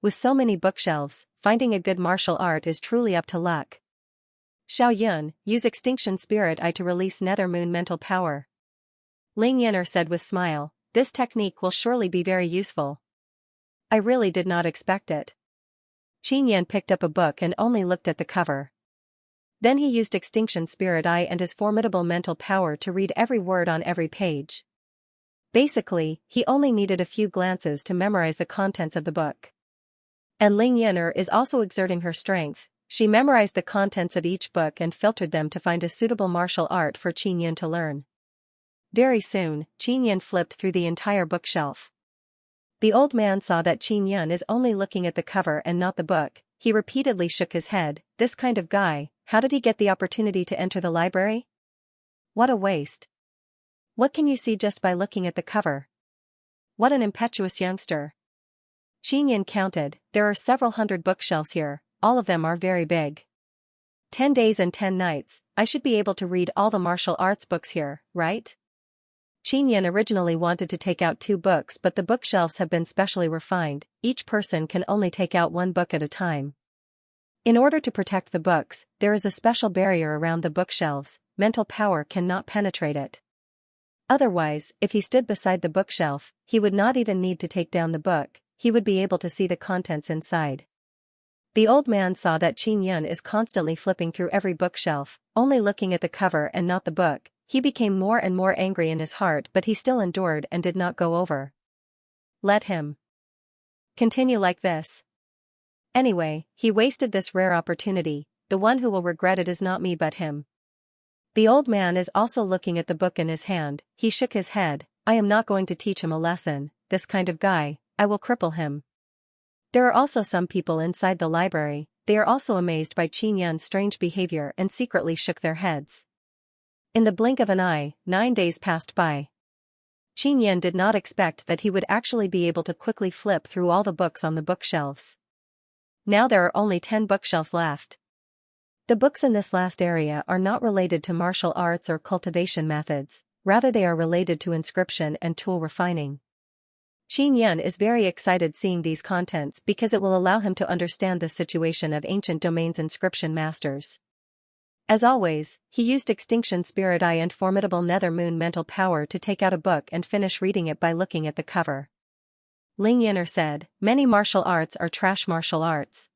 With so many bookshelves, finding a good martial art is truly up to luck. Xiao Yun, use Extinction Spirit Eye to release Nether Moon mental power. Ling Yin'er said with smile, this technique will surely be very useful. I really did not expect it. Qin Yun picked up a book and only looked at the cover. Then he used Extinction Spirit Eye and his formidable mental power to read every word on every page. Basically, he only needed a few glances to memorize the contents of the book. And Ling Yin'er is also exerting her strength. She memorized the contents of each book and filtered them to find a suitable martial art for Qin Yun to learn. Very soon, Qin Yun flipped through the entire bookshelf. The old man saw that Qin Yun is only looking at the cover and not the book. he repeatedly shook his head. This kind of guy, how did he get the opportunity to enter the library? What a waste. What can you see just by looking at the cover? What an impetuous youngster. Xianxia counted, there are several hundred bookshelves here, all of them are very big. 10 days and 10 nights, I should be able to read all the martial arts books here, right? Xianxia originally wanted to take out 2 books, but the bookshelves have been specially refined, each person can only take out 1 book at a time. In order to protect the books, there is a special barrier around the bookshelves, mental power cannot penetrate it. Otherwise, if he stood beside the bookshelf, he would not even need to take down the book, he would be able to see the contents inside. The old man saw that Xianxia is constantly flipping through every bookshelf, only looking at the cover and not the book. He became more and more angry in his heart, but he still endured and did not go over. Let him continue like this. Anyway, he wasted this rare opportunity, the one who will regret it is not me but him. The old man is also looking at the book in his hand, he shook his head, I am not going to teach him a lesson, this kind of guy, I will cripple him. There are also some people inside the library, they are also amazed by Xianxia's strange behavior and secretly shook their heads. In the blink of an eye, 9 days passed by. Xianxia did not expect that he would actually be able to quickly flip through all the books on the bookshelves. Now there are only 10 bookshelves left. The books in this last area are not related to martial arts or cultivation methods, rather they are related to inscription and tool refining. Xianxia is very excited seeing these contents because it will allow him to understand the situation of ancient domains inscription masters. As always, he used Extinction Spirit Eye and Formidable Nether Moon mental power to take out a book and finish reading it by looking at the cover. Ling Yin'er said, many martial arts are trash martial arts.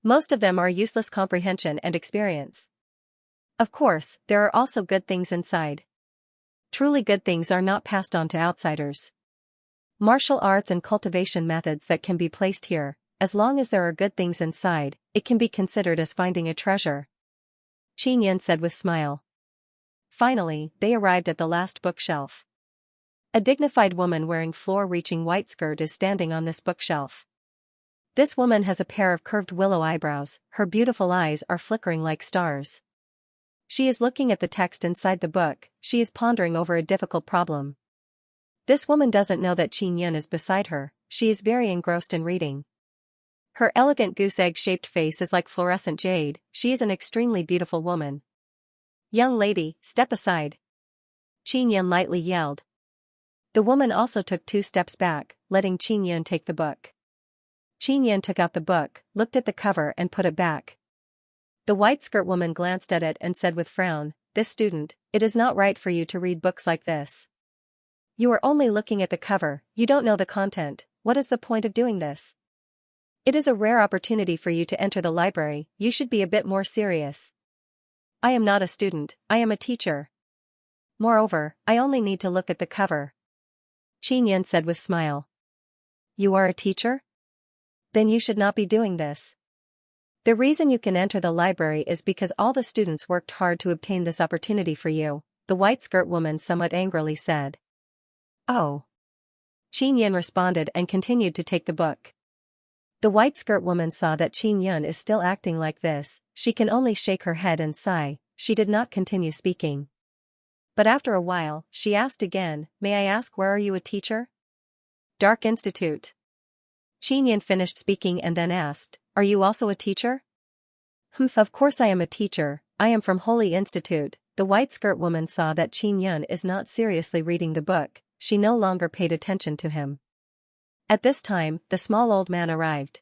Most of them are useless comprehension and experience. Of course, there are also good things inside. Truly good things are not passed on to outsiders. Martial arts and cultivation methods that can be placed here, as long as there are good things inside, it can be considered as finding a treasure. Xianxia said with smile. Finally, they arrived at the last bookshelf. A dignified woman wearing floor-reaching white skirt is standing on this bookshelf. This woman has a pair of curved willow eyebrows, her beautiful eyes are flickering like stars. She is looking at the text inside the book, she is pondering over a difficult problem. This woman doesn't know that Xianxia is beside her, she is very engrossed in reading. Her elegant goose egg-shaped face is like fluorescent jade, she is an extremely beautiful woman. Young lady, step aside. Xianxia lightly yelled. The woman also took 2 steps back, letting Xianxia take the book. Xianxia took out the book, looked at the cover and put it back. The white skirt woman glanced at it and said with frown, this student, it is not right for you to read books like this. You are only looking at the cover, you don't know the content, what is the point of doing this? It is a rare opportunity for you to enter the library, you should be a bit more serious. I am not a student, I am a teacher. Moreover, I only need to look at the cover. Xianxia said with smile. You are a teacher? Then you should not be doing this. The reason you can enter the library is because all the students worked hard to obtain this opportunity for you, the white skirt woman somewhat angrily said. Oh. Xianxia responded and continued to take the book. The white skirt woman saw that Xianxia is still acting like this, she can only shake her head and sigh, she did not continue speaking. But after a while, she asked again, may I ask where are you a teacher? Dark Institute. Xianxia finished speaking and then asked, are you also a teacher? Of course I am a teacher, I am from Holy Institute. The white skirt woman saw that Xianxia is not seriously reading the book, she no longer paid attention to him. At this time, the small old man arrived.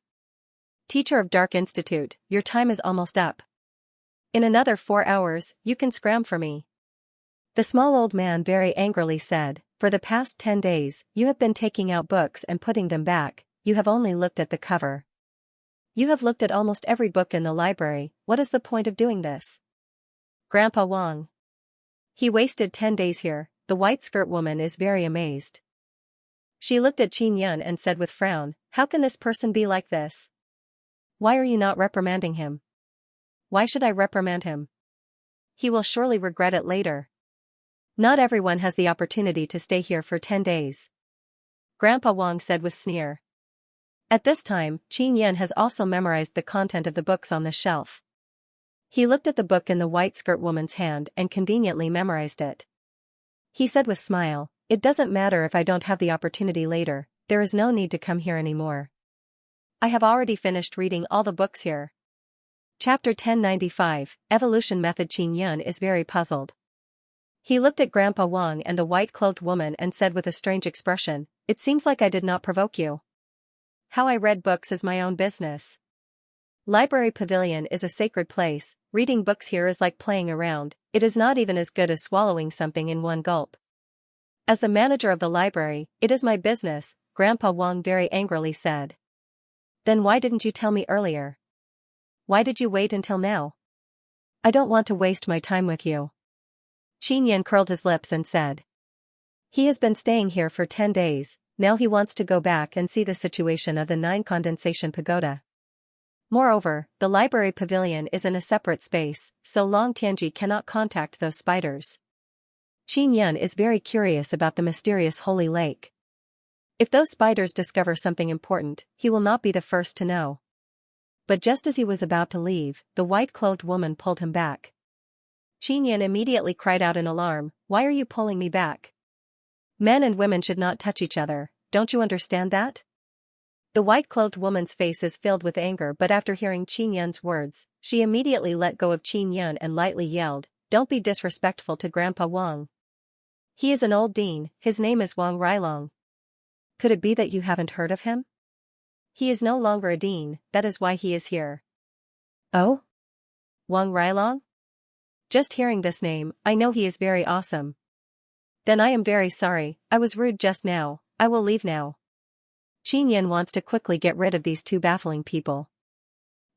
Teacher of Dark Institute, your time is almost up. In another 4 hours, you can scram for me. The small old man very angrily said, for the past 10 days, you have been taking out books and putting them back, you have only looked at the cover. You have looked at almost every book in the library, what is the point of doing this? Grandpa Wang. He wasted 10 days here, the white skirt woman is very amazed. She looked at Xianxia and said with frown, how can this person be like this? Why are you not reprimanding him? Why should I reprimand him? He will surely regret it later. Not everyone has the opportunity to stay here for 10 days. Grandpa Wang said with sneer. At this time, Qin Yan has also memorized the content of the books on the shelf. He looked at the book in the white skirt woman's hand and conveniently memorized it. He said with smile, "It doesn't matter if I don't have the opportunity later, there is no need to come here anymore. I have already finished reading all the books here." Chapter 1095, Evolution Method. Qin Yan is very puzzled. He looked at Grandpa Wang and the white-clothed woman and said with a strange expression, "It seems like I did not provoke you. How I read books is my own business. Library Pavilion is a sacred place, reading books here is like playing around, it is not even as good as swallowing something in one gulp. As the manager of the library, it is my business," Grandpa Wang very angrily said. "Then why didn't you tell me earlier? Why did you wait until now? I don't want to waste my time with you." Qin Yan curled his lips and said. He has been staying here for 10 days, now he wants to go back and see the situation of the 9 condensation pagoda. Moreover, the library pavilion is in a separate space, so Long Tianji cannot contact those spiders. Qin Yan is very curious about the mysterious holy lake. If those spiders discover something important, he will not be the first to know. But just as he was about to leave, the white-clothed woman pulled him back. Qin Yan immediately cried out in alarm, "Why are you pulling me back? Men and women should not touch each other, don't you understand that?" The white-clothed woman's face is filled with anger, but after hearing Qin Yan's words, she immediately let go of Qin Yan and lightly yelled, "Don't be disrespectful to Grandpa Wang. He is an old dean, his name is Wang Rilong. Could it be that you haven't heard of him? He is no longer a dean, that is why he is here." "Oh? Wang Rilong? Just hearing this name, I know he is very awesome. Then I am very sorry, I was rude just now, I will leave now." Qin Yan wants to quickly get rid of these two baffling people.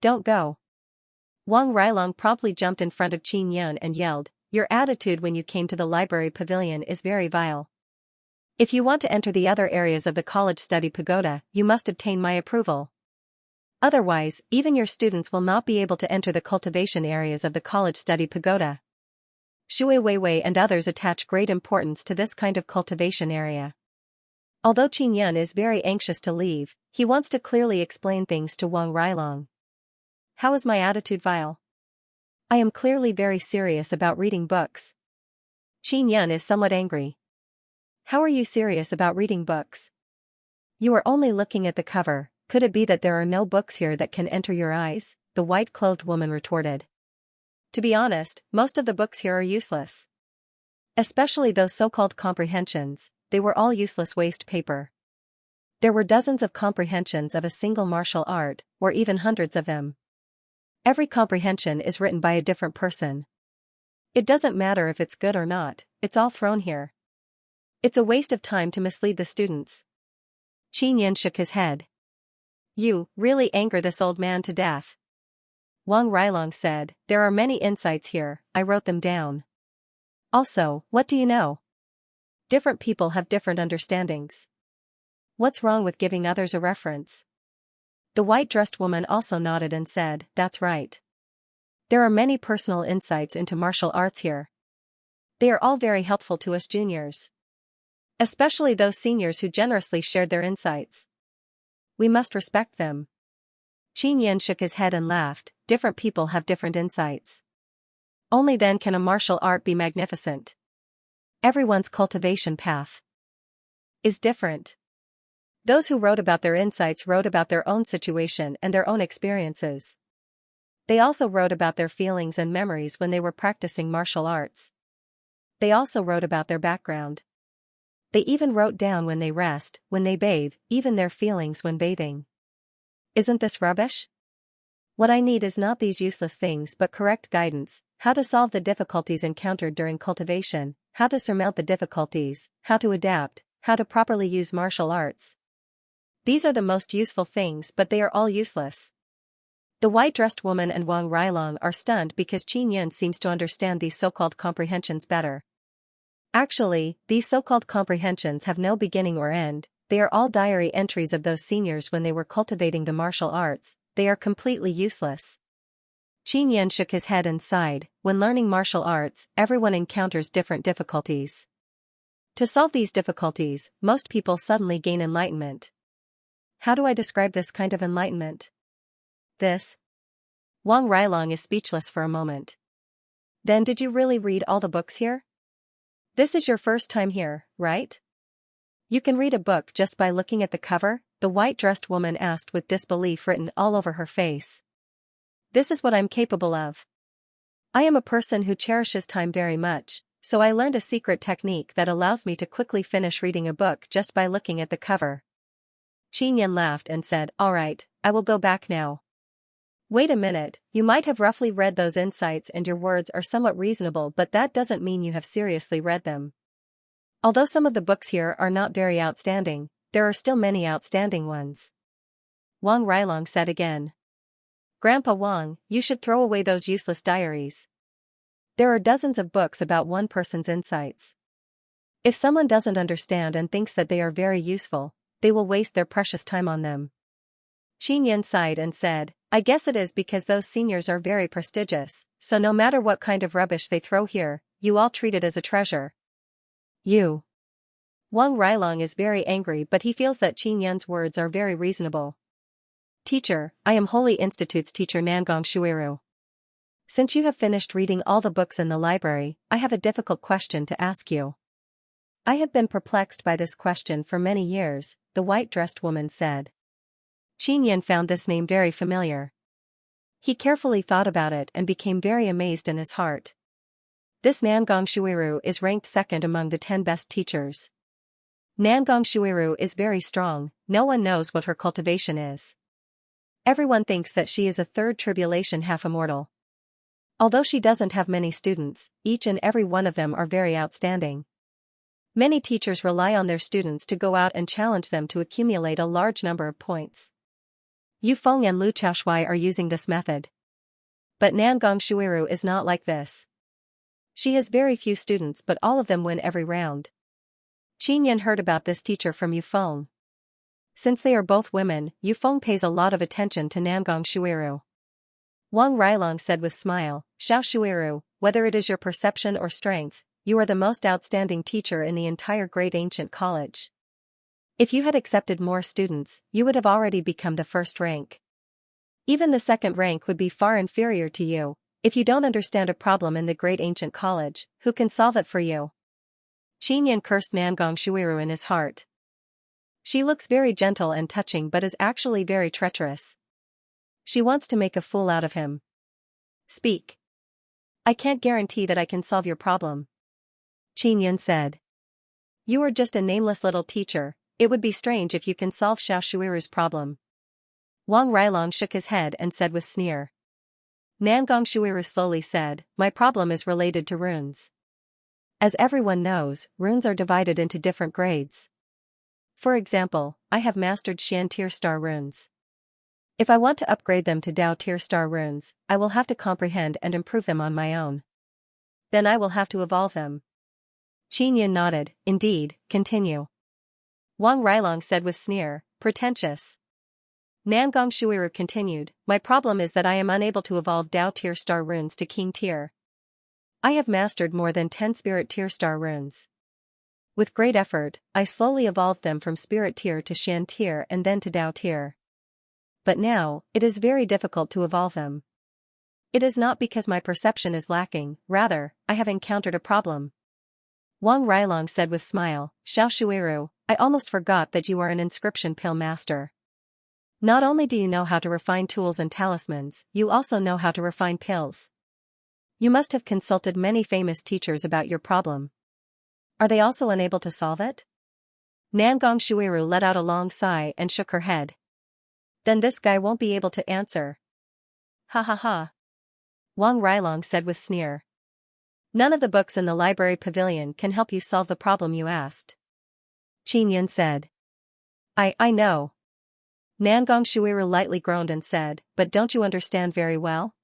"Don't go." Wang Rilong promptly jumped in front of Qin Yan and yelled, "Your attitude when you came to the library pavilion is very vile. If you want to enter the other areas of the college study pagoda, you must obtain my approval. Otherwise, even your students will not be able to enter the cultivation areas of the college study pagoda." Shui Weiwei and others attach great importance to this kind of cultivation area. Although Qin Yan is very anxious to leave, he wants to clearly explain things to Wang Rilong. "How is my attitude vile? I am clearly very serious about reading books." Qin Yan is somewhat angry. "How are you serious about reading books? You are only looking at the cover, could it be that there are no books here that can enter your eyes?" the white-clothed woman retorted. "To be honest, most of the books here are useless. Especially those so-called comprehensions, they were all useless waste paper. There were dozens of comprehensions of a single martial art, or even hundreds of them. Every comprehension is written by a different person. It doesn't matter if it's good or not, it's all thrown here. It's a waste of time to mislead the students." Qin Yan shook his head. "You really anger this old man to death." Wang Rilong said, "There are many insights here, I wrote them down. Also, what do you know? Different people have different understandings. What's wrong with giving others a reference?" The white-dressed woman also nodded and said, "That's right. There are many personal insights into martial arts here. They are all very helpful to us juniors. Especially those seniors who generously shared their insights. We must respect them." Qin Yan shook his head and laughed, "Different people have different insights. Only then can a martial art be magnificent. Everyone's cultivation path is different. Those who wrote about their insights wrote about their own situation and their own experiences. They also wrote about their feelings and memories when they were practicing martial arts. They also wrote about their background. They even wrote down when they rest, when they bathe, even their feelings when bathing. Isn't this rubbish? What I need is not these useless things but correct guidance, how to solve the difficulties encountered during cultivation, how to surmount the difficulties, how to adapt, how to properly use martial arts. These are the most useful things, but they are all useless." The white-dressed woman and Wang Rilong are stunned because Qin Yan seems to understand these so-called comprehensions better. Actually, these so-called comprehensions have no beginning or end, they are all diary entries of those seniors when they were cultivating the martial arts, they are completely useless. Qin Yan shook his head and sighed, when learning martial arts, everyone encounters different difficulties. To solve these difficulties, most people suddenly gain enlightenment. How do I describe this kind of enlightenment? This? Wang Railong is speechless for a moment. Then did you really read all the books here? This is your first time here, right? You can read a book just by looking at the cover, the white-dressed woman asked with disbelief written all over her face. This is what I'm capable of. I am a person who cherishes time very much, so I learned a secret technique that allows me to quickly finish reading a book just by looking at the cover. Xianxia laughed and said, "All right, I will go back now." Wait a minute, you might have roughly read those insights and your words are somewhat reasonable, but that doesn't mean you have seriously read them. Although some of the books here are not very outstanding, there are still many outstanding ones. Wang Railong said again. Grandpa Wang, you should throw away those useless diaries. There are dozens of books about one person's insights. If someone doesn't understand and thinks that they are very useful, they will waste their precious time on them. Xianxia sighed and said, I guess it is because those seniors are very prestigious, so no matter what kind of rubbish they throw here, you all treat it as a treasure. You. Wang Railong is very angry, but he feels that Xianxia's words are very reasonable. Teacher, I am Holy Institute's teacher Nangong Shuiru. Since you have finished reading all the books in the library, I have a difficult question to ask you. I have been perplexed by this question for many years, the white-dressed woman said. Xianxia found this name very familiar. He carefully thought about it and became very amazed in his heart. This Nangong Shuiru is ranked second among the 10 best teachers. Nangong Shuiru is very strong, no one knows what her cultivation is. Everyone thinks that she is a third tribulation half-immortal. Although she doesn't have many students, each and every one of them are very outstanding. Many teachers rely on their students to go out and challenge them to accumulate a large number of points. Yu Feng and Lu Chaoshui are using this method. But Nangong Shuiru is not like this. She has very few students, but all of them win every round. Xianxia heard about this teacher from Yu Feng. Since they are both women, Yu Feng pays a lot of attention to Nangong Shuiru. Wang Railong said with smile, Xiao Shuiru, whether it is your perception or strength, you are the most outstanding teacher in the entire great ancient college. If you had accepted more students, you would have already become the first rank. Even the second rank would be far inferior to you. If you don't understand a problem in the great ancient college, who can solve it for you? Xianxia cursed Nangong Shuiru in his heart. She looks very gentle and touching but is actually very treacherous. She wants to make a fool out of him. Speak. I can't guarantee that I can solve your problem. Xianxia said. You are just a nameless little teacher, it would be strange if you can solve Xiao Shuiru's problem. Wang Railong shook his head and said with sneer. Nangong Shuiru slowly said, my problem is related to runes. As everyone knows, runes are divided into different grades. For example, I have mastered Xian Tier Star runes. If I want to upgrade them to Dao Tier Star runes, I will have to comprehend and improve them on my own. Then I will have to evolve them. Xianxia nodded, indeed, continue. Wang Railong said with sneer, pretentious. Nangong Shuiru continued, my problem is that I am unable to evolve Dao Tier Star runes to King Tier. I have mastered more than 10 Spirit Tier Star runes. With great effort, I slowly evolved them from Spirit Tier to Xian Tier and then to Dao Tier. But now, it is very difficult to evolve them. It is not because my perception is lacking, rather, I have encountered a problem. Wang Railong said with smile, Xiao Shuiru, I almost forgot that you are an inscription pill master. Not only do you know how to refine tools and talismans, you also know how to refine pills. You must have consulted many famous teachers about your problem. Are they also unable to solve it? Nangong Shuiru let out a long sigh and shook her head. Then this guy won't be able to answer. Ha ha ha. Wang Railong said with sneer. None of the books in the library pavilion can help you solve the problem you asked. Xianxia said. I know. Nangong Shuiru lightly groaned and said, but don't you understand very well?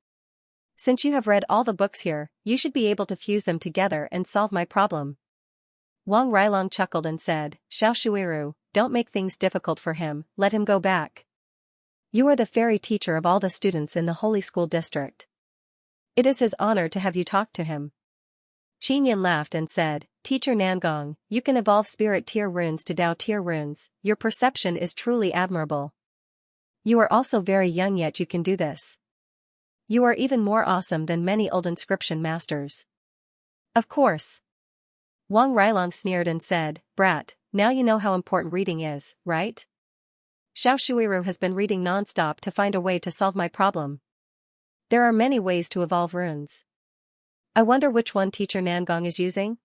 Since you have read all the books here, you should be able to fuse them together and solve my problem. Wang Railong chuckled and said, Xiao Shuiru, don't make things difficult for him, let him go back. You are the fairy teacher of all the students in the Holy School District. It is his honor to have you talk to him. Xianxia laughed and said, Teacher Nangong, you can evolve spirit tier runes to Dao tier runes, your perception is truly admirable. You are also very young yet you can do this. You are even more awesome than many old inscription masters. Of course. Wang Railong sneered and said, Brat, now you know how important reading is, right? Xiao Shuiru has been reading non-stop to find a way to solve my problem. There are many ways to evolve runes. I wonder which one Teacher Nangong is using?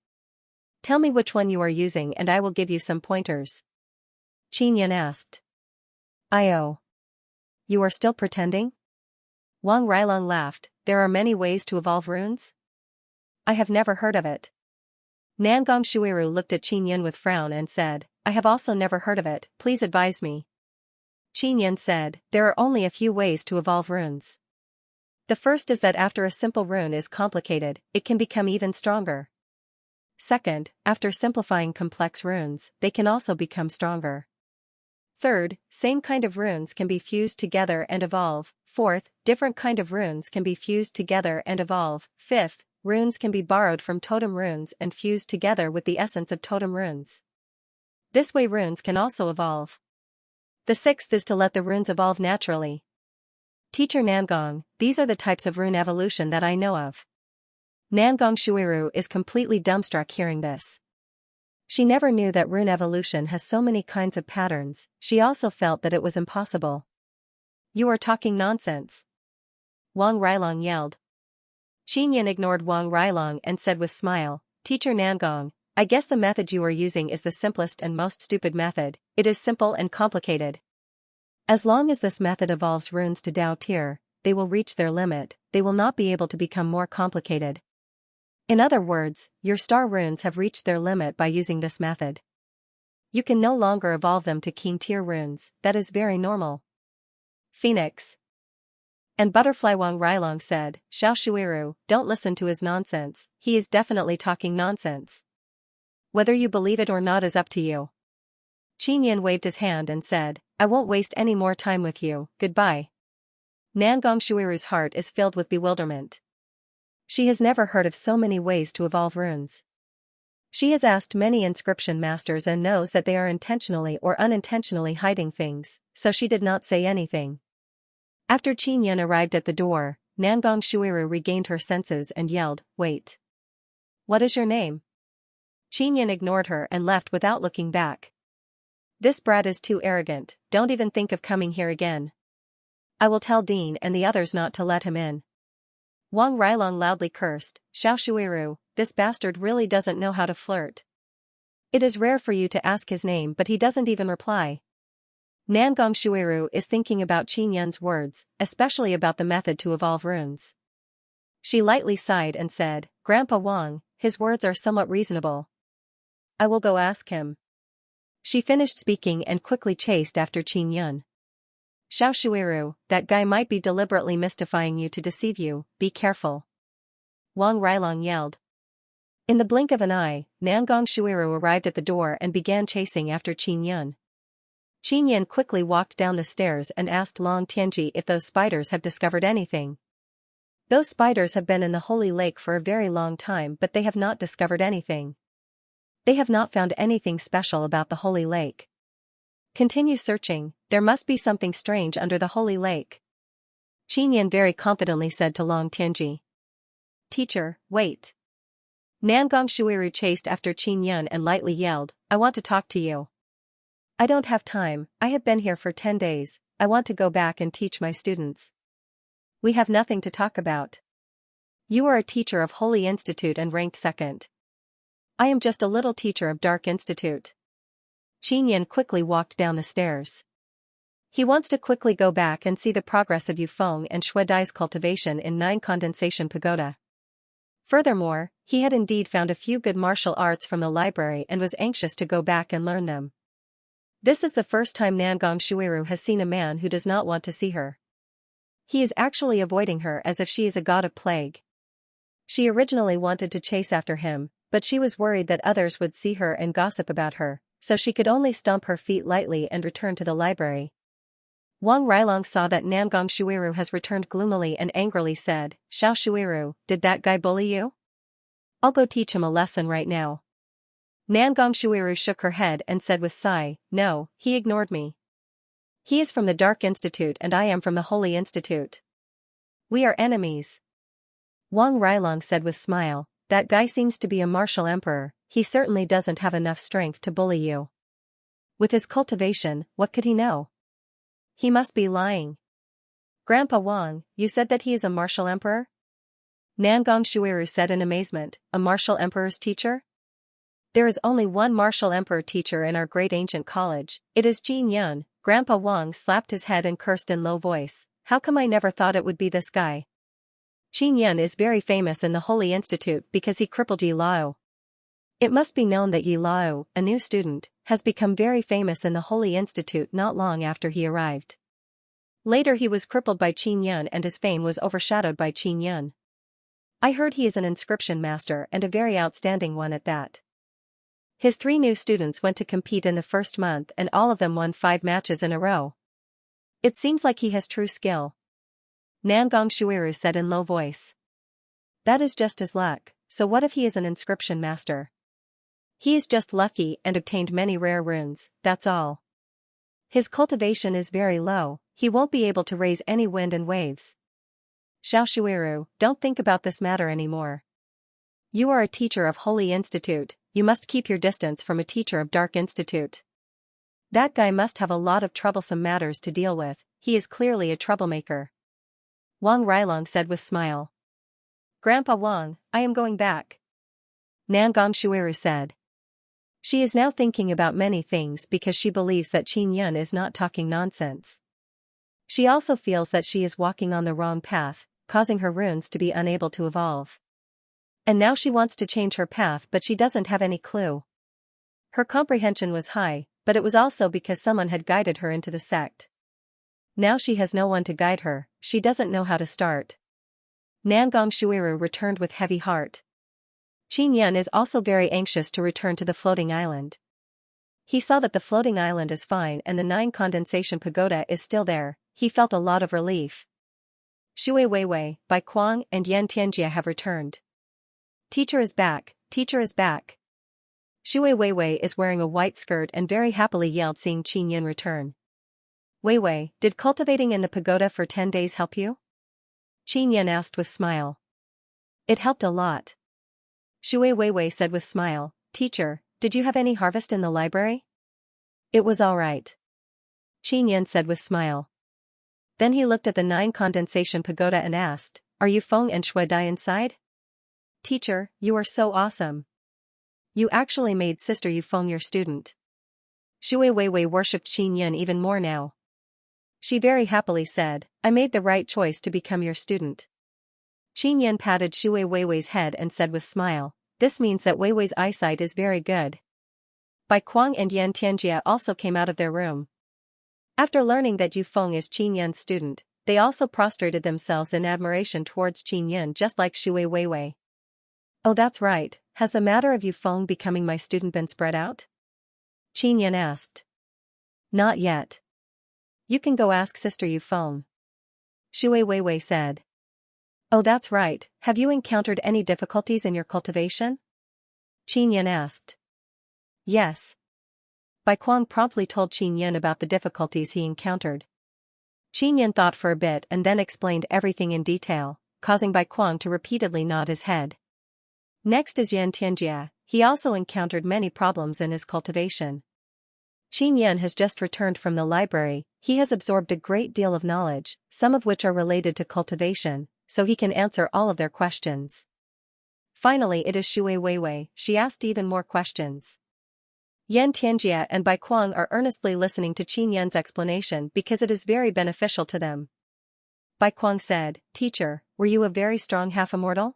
Tell me which one you are using and I will give you some pointers. Qin Yan asked. I-oh. You are still pretending? Wang Railong laughed, there are many ways to evolve runes? I have never heard of it. Nangong Shuiru looked at Qin Yan with frown and said, I have also never heard of it, please advise me. Qin Yan said, there are only a few ways to evolve runes. The first is that after a simple rune is complicated, it can become even stronger. Second, after simplifying complex runes, they can also become stronger. Third, same kind of runes can be fused together and evolve. Fourth, different kind of runes can be fused together and evolve. Fifth, runes can be borrowed from totem runes and fused together with the essence of totem runes. This way runes can also evolve. The sixth is to let the runes evolve naturally. Teacher Nangong, these are the types of rune evolution that I know of. Nangong Shuiru is completely dumbstruck hearing this. She never knew that rune evolution has so many kinds of patterns, she also felt that it was impossible. You are talking nonsense. Wang Railong yelled. Qin Yan ignored Wang Railong and said with smile, Teacher Nangong, I guess the method you are using is the simplest and most stupid method, it is simple and complicated. As long as this method evolves runes to Dao tier, they will reach their limit, they will not be able to become more complicated. In other words, your star runes have reached their limit by using this method. You can no longer evolve them to King tier runes, that is very normal. Phoenix. And Butterfly Wang Railong said, Xiao Shuiru, don't listen to his nonsense, he is definitely talking nonsense. Whether you believe it or not is up to you. Qin Yan waved his hand and said, I won't waste any more time with you, goodbye. Nangong Shuiru's heart is filled with bewilderment. She has never heard of so many ways to evolve runes. She has asked many inscription masters and knows that they are intentionally or unintentionally hiding things, so she did not say anything. After Qin Yan arrived at the door, Nangong Shuiru regained her senses and yelled, Wait. What is your name? Qin Yan ignored her and left without looking back. This brat is too arrogant, don't even think of coming here again. I will tell Dean and the others not to let him in. Wang Railong loudly cursed, Xiao Shuiru, this bastard really doesn't know how to flirt. It is rare for you to ask his name but he doesn't even reply. Nangong Shuiru is thinking about Qin Yan's words, especially about the method to evolve runes. She lightly sighed and said, Grandpa Wang, his words are somewhat reasonable. I will go ask him. She finished speaking and quickly chased after Qin Yan. Xiao Shuiru, that guy might be deliberately mystifying you to deceive you, be careful. Wang Railong yelled. In the blink of an eye, Nangong Shuiru arrived at the door and began chasing after Qin Yan. Qin Yan quickly walked down the stairs and asked Long Tianji if those spiders have discovered anything. Those spiders have been in the Holy Lake for a very long time but they have not discovered anything. They have not found anything special about the Holy Lake. Continue searching, there must be something strange under the Holy Lake. Qin Yan very confidently said to Long Tianji. Teacher, wait. Nangong Shuiru chased after Qin Yan and lightly yelled, I want to talk to you. I don't have time, I have been here for 10 days, I want to go back and teach my students. We have nothing to talk about. You are a teacher of Holy Institute and ranked second. I am just a little teacher of Dark Institute. Qin Yan quickly walked down the stairs. He wants to quickly go back and see the progress of Yufeng and Shui Dai's cultivation in 9 Condensation Pagoda. Furthermore, he had indeed found a few good martial arts from the library and was anxious to go back and learn them. This is the first time Nangong Shuiru has seen a man who does not want to see her. He is actually avoiding her as if she is a god of plague. She originally wanted to chase after him, but she was worried that others would see her and gossip about her, so she could only stomp her feet lightly and return to the library. Wang Railong saw that Nangong Shuiru has returned gloomily and angrily said, Xiao Shuiru, did that guy bully you? I'll go teach him a lesson right now. Nangong Shuiru shook her head and said with sigh, no, he ignored me. He is from the Dark Institute and I am from the Holy Institute. We are enemies. Wang Rilong said with smile, that guy seems to be a martial emperor, he certainly doesn't have enough strength to bully you. With his cultivation, what could he know? He must be lying. Grandpa Wang, you said that he is a martial emperor? Nangong Shuiru said in amazement, a martial emperor's teacher? There is only one martial emperor teacher in our great ancient college, it is Jin Yun. Grandpa Wang slapped his head and cursed in low voice, how come I never thought it would be this guy? Qin Yun is very famous in the Holy Institute because he crippled Yi Lao. It must be known that Yi Lao, a new student, has become very famous in the Holy Institute not long after he arrived. Later he was crippled by Qin Yun and his fame was overshadowed by Qin Yun. I heard he is an inscription master and a very outstanding one at that. His 3 new students went to compete in the first month and all of them won 5 matches in a row. It seems like he has true skill. Nangong Shuiru said in low voice. That is just his luck, so what if he is an inscription master? He is just lucky and obtained many rare runes, that's all. His cultivation is very low, he won't be able to raise any wind and waves. Xiao Shuiru, don't think about this matter anymore. You are a teacher of Holy Institute, you must keep your distance from a teacher of Dark Institute. That guy must have a lot of troublesome matters to deal with, he is clearly a troublemaker. Wang Rilong said with smile. Grandpa Wang, I am going back. Nangong Shuiru said. She is now thinking about many things because she believes that Qin Yun is not talking nonsense. She also feels that she is walking on the wrong path, causing her runes to be unable to evolve. And now she wants to change her path but she doesn't have any clue. Her comprehension was high, but it was also because someone had guided her into the sect. Now she has no one to guide her, she doesn't know how to start. Nangong Shuiru returned with heavy heart. Qin Yun is also very anxious to return to the floating island. He saw that the floating island is fine and the 9 condensation pagoda is still there, he felt a lot of relief. Shui Weiwei, Bai Kuang and Yan Tianjia have returned. Teacher is back, teacher is back. Shui Weiwei is wearing a white skirt and very happily yelled seeing Qin Yun return. Weiwei, did cultivating in the pagoda for 10 days help you? Qin Yun asked with smile. It helped a lot. Shui Weiwei said with smile, teacher, did you have any harvest in the library? It was all right. Qin Yun said with smile. Then he looked at the 9 condensation pagoda and asked, are you Feng and Shui Dai inside? Teacher, you are so awesome. You actually made Sister Yufeng your student. Shui Weiwei worshipped Qin Yun even more now. She very happily said, I made the right choice to become your student. Qin Yun patted Shui Weiwei's head and said with smile, this means that Weiwei's eyesight is very good. Bai Kuang and Yan Tianjia also came out of their room. After learning that Yufeng is Qin Yun's student, they also prostrated themselves in admiration towards Qin Yun just like Shui Weiwei. Oh that's right, has the matter of Yufeng becoming my student been spread out? Qin Yun asked. Not yet. You can go ask Sister Yufeng. Shui Weiwei said. Oh that's right, have you encountered any difficulties in your cultivation? Qin Yun asked. Yes. Bai Kuang promptly told Qin Yun about the difficulties he encountered. Qin Yun thought for a bit and then explained everything in detail, causing Bai Kuang to repeatedly nod his head. Next is Yan Tianjia, he also encountered many problems in his cultivation. Qin Yun has just returned from the library, he has absorbed a great deal of knowledge, some of which are related to cultivation, so he can answer all of their questions. Finally it is Shui Weiwei, she asked even more questions. Yan Tianjia and Bai Kuang are earnestly listening to Qin Yun's explanation because it is very beneficial to them. Bai Kuang said, Teacher, were you a very strong half-immortal?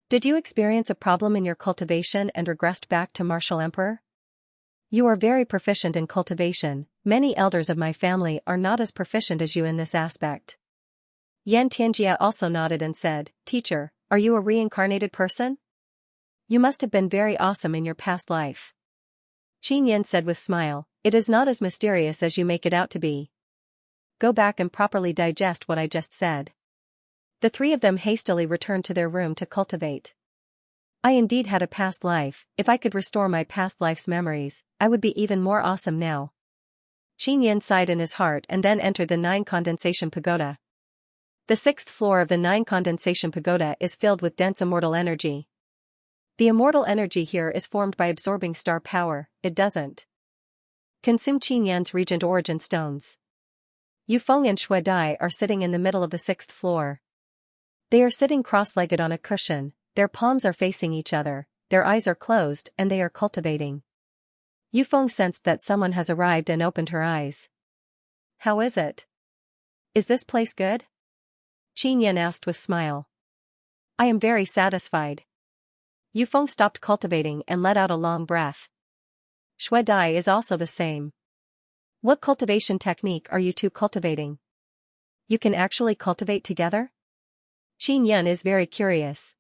Did you experience a problem in your cultivation and regressed back to Martial Emperor? You are very proficient in cultivation, many elders of my family are not as proficient as you in this aspect. Yan Tianjia also nodded and said, Teacher, are you a reincarnated person? You must have been very awesome in your past life. Qin Yun said with smile, it is not as mysterious as you make it out to be. Go back and properly digest what I just said. The 3 of them hastily returned to their room to cultivate. I indeed had a past life. If I could restore my past life's memories, I would be even more awesome now. Qin Yan sighed in his heart and then entered the 9 condensation pagoda. The 6th floor of the 9 condensation pagoda is filled with dense immortal energy. The immortal energy here is formed by absorbing star power. It doesn't consume Qin Yan's regent origin stones. Yufeng and Shui Dai are sitting in the middle of the 6th floor. They are sitting cross-legged on a cushion, their palms are facing each other, their eyes are closed and they are cultivating. Yufeng sensed that someone has arrived and opened her eyes. How is it? Is this place good? Qin Yan asked with smile. I am very satisfied. Yufeng stopped cultivating and let out a long breath. Shui Dai is also the same. What cultivation technique are you two cultivating? You can actually cultivate together? Qin Yan is very curious.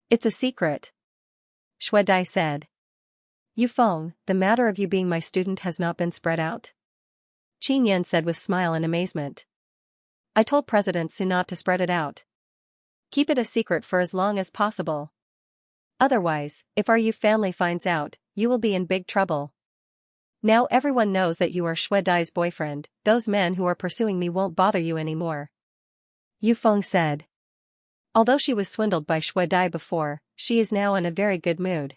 It's a secret. Shui Dai said. Yufeng, the matter of you being my student has not been spread out? Qin Yan said with smile and amazement. I told President Su not to spread it out. Keep it a secret for as long as possible. Otherwise, if our Yu family finds out, you will be in big trouble. Now everyone knows that you are Shui Dai's boyfriend. Those men who are pursuing me won't bother you anymore. Yufeng said. Although she was swindled by Shui Dai before, she is now in a very good mood.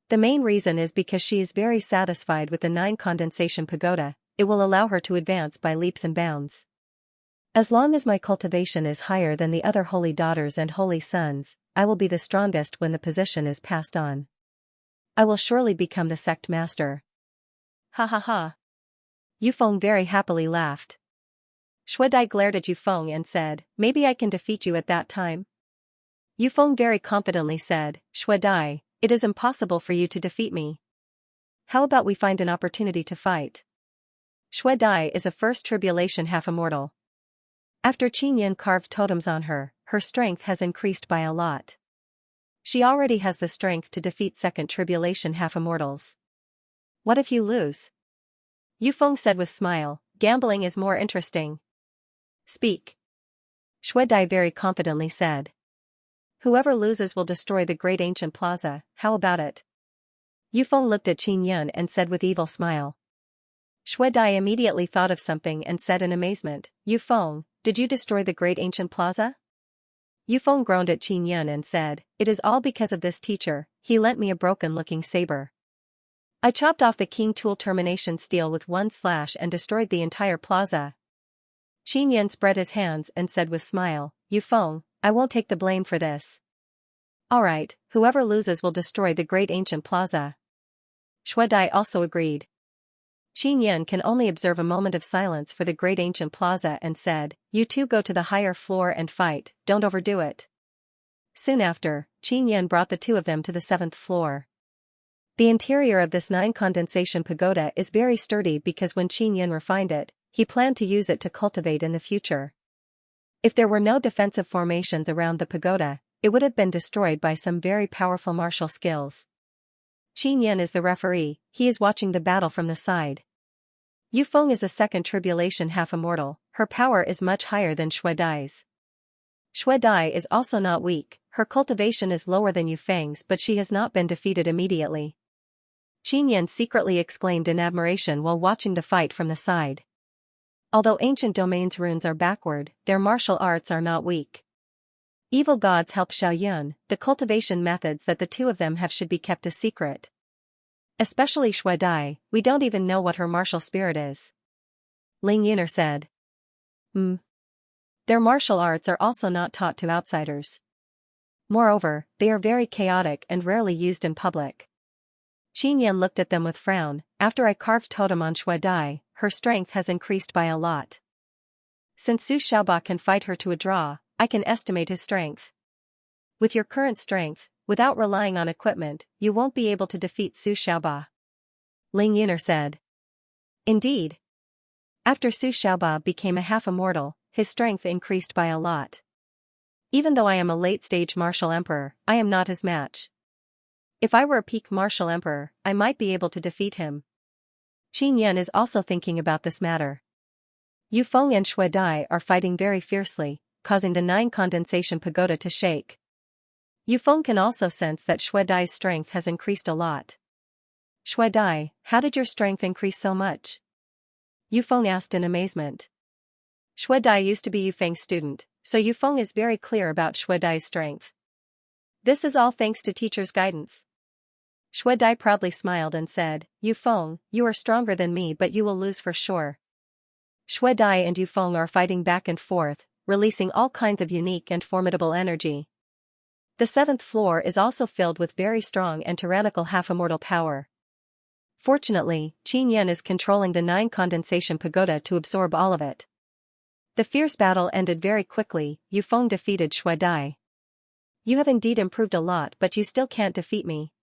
The main reason is because she is very satisfied with the 9 condensation pagoda. It will allow her to advance by leaps and bounds. As long as my cultivation is higher than the other holy daughters and holy sons, I will be the strongest when the position is passed on. I will surely become the sect master. Ha ha ha. Yufeng very happily laughed. Shui Dai glared at Yufeng and said, maybe I can defeat you at that time? Yufeng very confidently said, Shui Dai, it is impossible for you to defeat me. How about we find an opportunity to fight? Shui Dai is a first tribulation half-immortal. After Qin Yan carved totems on her, her strength has increased by a lot. She already has the strength to defeat second tribulation half-immortals. What if you lose? Yufeng said with smile, gambling is more interesting. Speak. Shui Dai very confidently said. Whoever loses will destroy the great ancient plaza, how about it? Yufeng looked at Qin Yan and said with evil smile. Shui Dai immediately thought of something and said in amazement, Yufeng, did you destroy the great ancient plaza? Yufeng groaned at Qin Yan and said, it is all because of this teacher, he lent me a broken-looking saber. I chopped off the king tool termination steel with one slash and destroyed the entire plaza. Qin Yan spread his hands and said with smile, Yufeng, I won't take the blame for this. Alright, whoever loses will destroy the great ancient plaza. Shui Dai also agreed. Qin Yan can only observe a moment of silence for the great ancient plaza and said, you two go to the higher floor and fight, don't overdo it. Soon after, Qin Yan brought the two of them to the 7th floor. The interior of this 9 condensation pagoda is very sturdy because when Qin Yan refined it, he planned to use it to cultivate in the future. If there were no defensive formations around the pagoda, it would have been destroyed by some very powerful martial skills. Qin Yan is the referee, he is watching the battle from the side. Yufeng is a second tribulation half-immortal, her power is much higher than Shui Dai's. Shui Dai is also not weak, her cultivation is lower than Yufeng's but she has not been defeated immediately. Qin Yan secretly exclaimed in admiration while watching the fight from the side. Although ancient domains runes are backward, their martial arts are not weak. Evil gods help Xiaoyun, the cultivation methods that the two of them have should be kept a secret. Especially Shui Dai, we don't even know what her martial spirit is. Ling Yuner said. Their martial arts are also not taught to outsiders. Moreover, they are very chaotic and rarely used in public. Qin Yan looked at them with frown, after I carved totem on Shui Dai, her strength has increased by a lot. Since Su Xiaoba can fight her to a draw, I can estimate his strength. With your current strength, without relying on equipment, you won't be able to defeat Su Xiaoba. Ling Yuner said. Indeed. After Su Xiaoba became a half-immortal, his strength increased by a lot. Even though I am a late-stage martial emperor, I am not his match. If I were a peak martial emperor, I might be able to defeat him. Qin Yan is also thinking about this matter. Yufeng and Shui Dai are fighting very fiercely, causing the 9 condensation pagoda to shake. Yufeng can also sense that Xue Dai's strength has increased a lot. Xue Dai, how did your strength increase so much? Yufeng asked in amazement. Xue Dai used to be Yufeng's student, so Yufeng is very clear about Xue Dai's strength. This is all thanks to teacher's guidance. Xue Dai proudly smiled and said, Yufeng, you are stronger than me, but you will lose for sure. Xue Dai and Yufeng are fighting back and forth, releasing all kinds of unique and formidable energy. The seventh floor is also filled with very strong and tyrannical half-immortal power. Fortunately, Qin Yan is controlling the 9 condensation pagoda to absorb all of it. The fierce battle ended very quickly. Yufeng defeated Xue Dai. You have indeed improved a lot, but you still can't defeat me.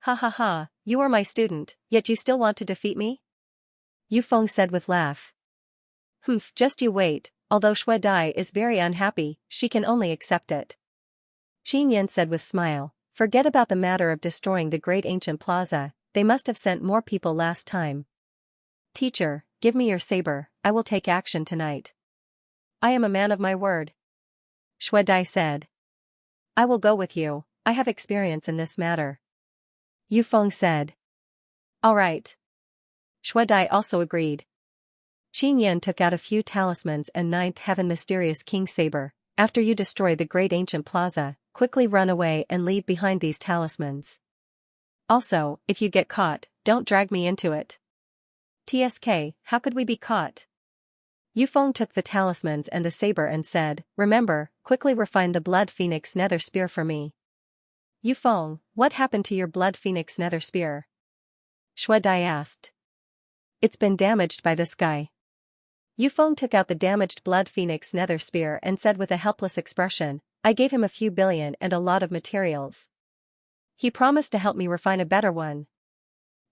Ha ha ha, you are my student, yet you still want to defeat me? Yufeng said with laugh. Humph, just you wait. Although Xue Dai is very unhappy, she can only accept it. Qin Yan said with smile, forget about the matter of destroying the great ancient plaza, they must have sent more people last time. Teacher, give me your saber, I will take action tonight. I am a man of my word. Xue Dai said. I will go with you, I have experience in this matter. Yufeng said. All right. Xue Dai also agreed. Qin Yan took out a few talismans and 9th heaven mysterious king saber. After you destroy the great ancient plaza, quickly run away and leave behind these talismans. Also, if you get caught, don't drag me into it. TSK, how could we be caught? Yufeng took the talismans and the saber and said, remember, quickly refine the blood phoenix nether spear for me. Yufeng, what happened to your blood phoenix nether spear? Xue Dai asked. It's been damaged by this guy. Yufeng took out the damaged blood phoenix nether spear and said with a helpless expression, I gave him a few billion and a lot of materials. He promised to help me refine a better one.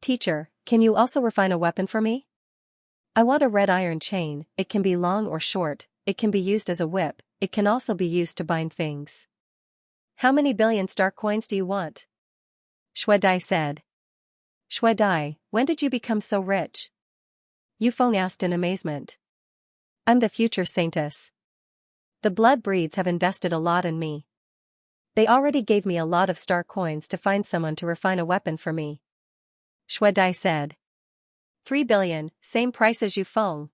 Teacher, can you also refine a weapon for me? I want a red iron chain, it can be long or short, it can be used as a whip, it can also be used to bind things. How many billion star coins do you want? Xue Dai said. Xue Dai, when did you become so rich? Yufeng asked in amazement. I'm the future saintess. The blood breeds have invested a lot in me. They already gave me a lot of star coins to find someone to refine a weapon for me. Xue Dai said. 3 billion, same price as Yufeng.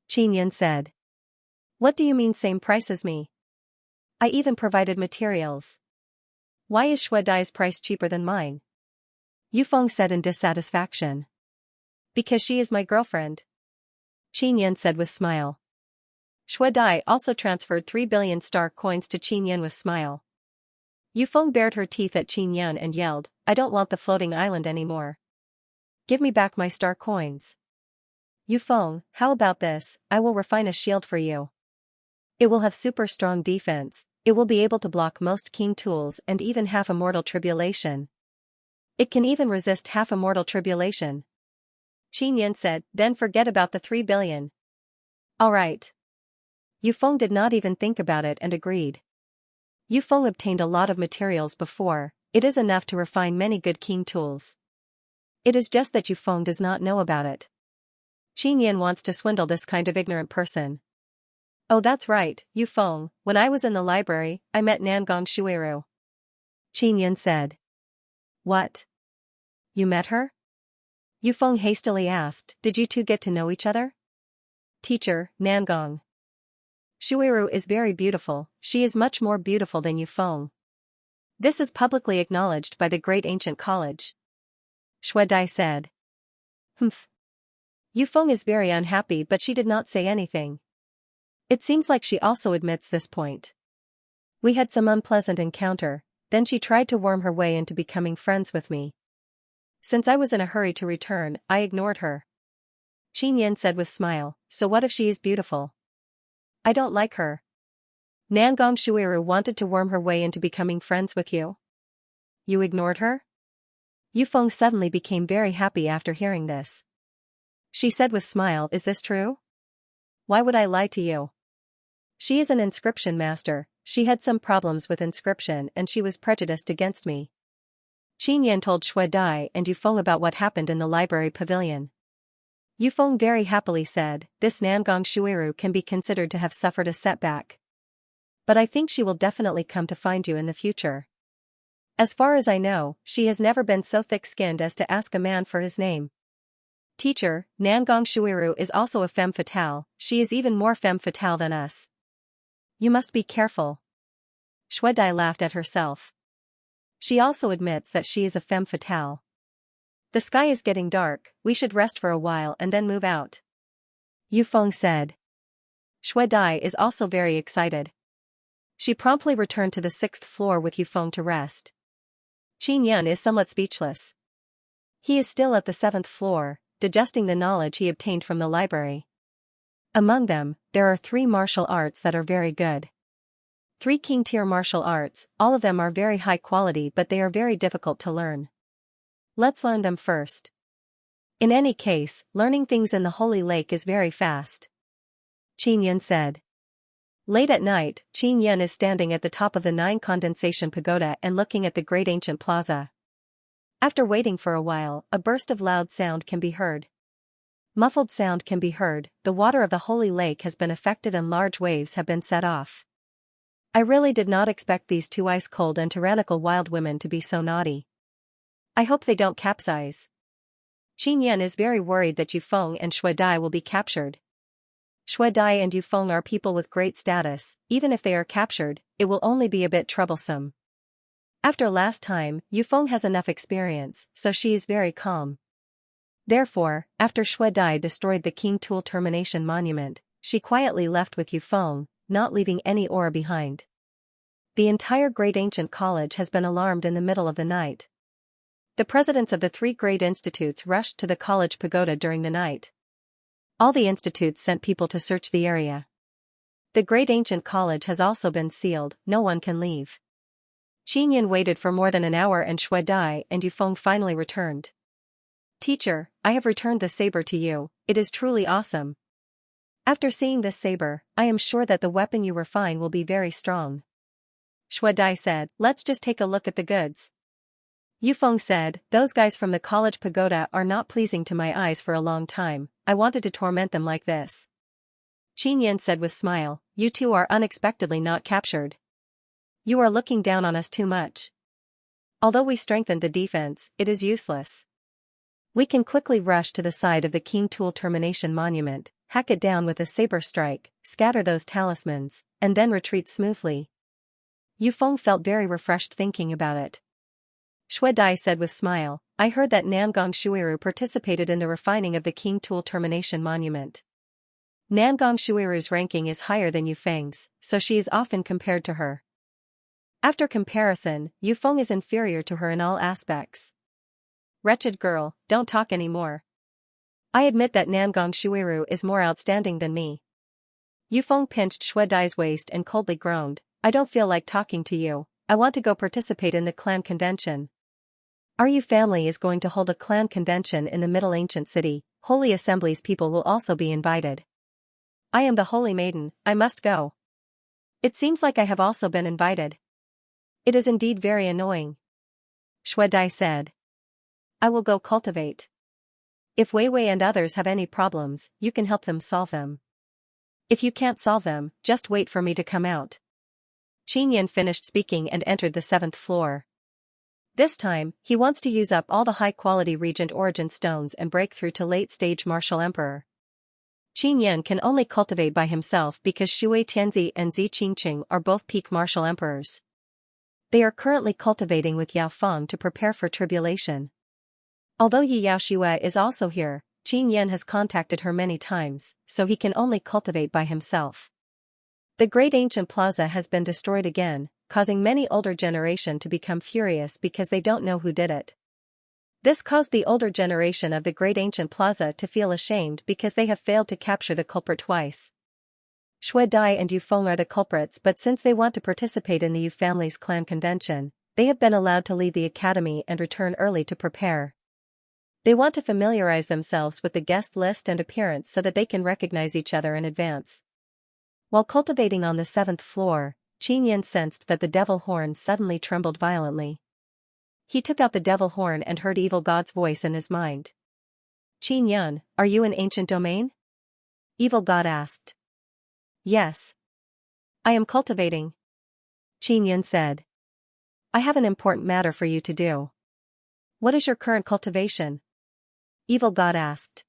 Qin Yan said. What do you mean same price as me? I even provided materials. Why is Xue Dai's price cheaper than mine? Yufeng said in dissatisfaction. Because she is my girlfriend. Qin Yan said with smile. Xue Dai also transferred 3 billion star coins to Qin Yan with smile. Yufeng bared her teeth at Qin Yan and yelled, I don't want the floating island anymore. Give me back my star coins. Yufeng, how about this, I will refine a shield for you. It will have super strong defense, it will be able to block most king tools and even half-immortal tribulation. It can even resist half-immortal tribulation. Qin Yan said, then forget about the 3 billion. Alright. Yufeng did not even think about it and agreed. Yufeng obtained a lot of materials before, it is enough to refine many good king tools. It is just that Yufeng does not know about it. Qin Yan wants to swindle this kind of ignorant person. Oh, that's right, Yufeng, when I was in the library, I met Nangong Shuiru. Qin Yan said. What? You met her? Yufeng hastily asked, did you two get to know each other? Teacher, Nangong. Shuiru is very beautiful, she is much more beautiful than Yufeng. This is publicly acknowledged by the great ancient college. Xue Dai said. Humph. Yufeng is very unhappy but she did not say anything. It seems like she also admits this point. We had some unpleasant encounter, then she tried to worm her way into becoming friends with me. Since I was in a hurry to return, I ignored her. Qin Yan said with smile, so what if she is beautiful? I don't like her. Nangong Shuiru wanted to worm her way into becoming friends with you. You ignored her? Yufeng suddenly became very happy after hearing this. She said with smile, is this true? Why would I lie to you? She is an inscription master, she had some problems with inscription and she was prejudiced against me. Qin Yan told Xue Dai and Yufeng about what happened in the library pavilion. Yufeng very happily said, this Nangong Shuiru can be considered to have suffered a setback. but I think she will definitely come to find you in the future. As far as I know, she has never been so thick-skinned as to ask a man for his name. Teacher, Nangong Shuiru is also a femme fatale, she is even more femme fatale than us. You must be careful. Shuedai laughed at herself. She also admits that she is a femme fatale. The sky is getting dark, we should rest for a while and then move out. Yufeng said. Shuedai is also very excited. She promptly returned to the 6th floor with Yufeng to rest. Qin Yun is somewhat speechless. He is still at the 7th floor, digesting the knowledge he obtained from the library. Among them, there are 3 martial arts that are very good. 3 king-tier martial arts, all of them are very high quality but they are very difficult to learn. Let's learn them first. In any case, learning things in the Holy Lake is very fast. Qin Yun said. Late at night, Qin Yun is standing at the top of the 9 condensation pagoda and looking at the great ancient plaza. After waiting for a while, a burst of loud sound can be heard. Muffled sound can be heard, the water of the Holy Lake has been affected and large waves have been set off. I really did not expect these 2 ice-cold and tyrannical wild women to be so naughty. I hope they don't capsize. Qin Yun is very worried that Yufeng and Shuedai will be captured. Shuedai and Yufeng are people with great status, even if they are captured, it will only be a bit troublesome. After last time, Yufeng has enough experience, so she is very calm. Therefore, after Shuedai destroyed the King Tool Termination Monument, she quietly left with Yufeng, not leaving any aura behind. The entire Great Ancient College has been alarmed in the middle of the night. The presidents of the 3 great institutes rushed to the college pagoda during the night. All the institutes sent people to search the area. The Great Ancient College has also been sealed, no one can leave. Qin Yun waited for more than an hour and Shuedai and Yufeng finally returned. Teacher, I have returned the saber to you, it is truly awesome. After seeing this saber, I am sure that the weapon you refine will be very strong. Shuedai said, let's just take a look at the goods. Yufeng said, those guys from the college pagoda are not pleasing to my eyes for a long time, I wanted to torment them like this. Qin Yun said with smile, you 2 are unexpectedly not captured. You are looking down on us too much. Although we strengthened the defense, it is useless. We can quickly rush to the side of the King Tool Termination Monument, hack it down with a saber strike, scatter those talismans, and then retreat smoothly. Yufeng felt very refreshed thinking about it. Shuedai said with smile, I heard that Nangong Shuiru participated in the refining of the King Tool Termination Monument. Nangong Shuiru's ranking is higher than Yufeng's, so she is often compared to her. After comparison, Yufeng is inferior to her in all aspects. Wretched girl, don't talk anymore. I admit that Nangong Shuiru is more outstanding than me. Yufeng pinched Shuedai's waist and coldly groaned, I don't feel like talking to you, I want to go participate in the clan convention. Our Yu family is going to hold a clan convention in the Middle Ancient City, Holy Assembly's people will also be invited. I am the Holy Maiden, I must go. It seems like I have also been invited. It is indeed very annoying. Shuedai said. I will go cultivate. If Wei Wei and others have any problems, you can help them solve them. If you can't solve them, just wait for me to come out. Qin Yun finished speaking and entered the 7th floor. This time, he wants to use up all the high-quality Regent Origin stones and break through to late-stage Martial Emperor. Qin Yun can only cultivate by himself because Shui Tianzi and Zi Qingqing are both peak Martial Emperors. They are currently cultivating with Yao Feng to prepare for tribulation. Although Yi Yaoshue is also here, Qin Yun has contacted her many times, so he can only cultivate by himself. The Great Ancient Plaza has been destroyed again, causing many older generation to become furious because they don't know who did it. This caused the older generation of the Great Ancient Plaza to feel ashamed because they have failed to capture the culprit twice. Shuedai and Yufeng are the culprits, but since they want to participate in the Yu family's clan convention, they have been allowed to leave the academy and return early to prepare. They want to familiarize themselves with the guest list and appearance so that they can recognize each other in advance. While cultivating on the 7th floor, Qin Yun sensed that the devil horn suddenly trembled violently. He took out the devil horn and heard Evil God's voice in his mind. Qin Yun, are you in ancient domain? Evil God asked. Yes. I am cultivating. Qin Yun said. I have an important matter for you to do. What is your current cultivation? Evil God asked.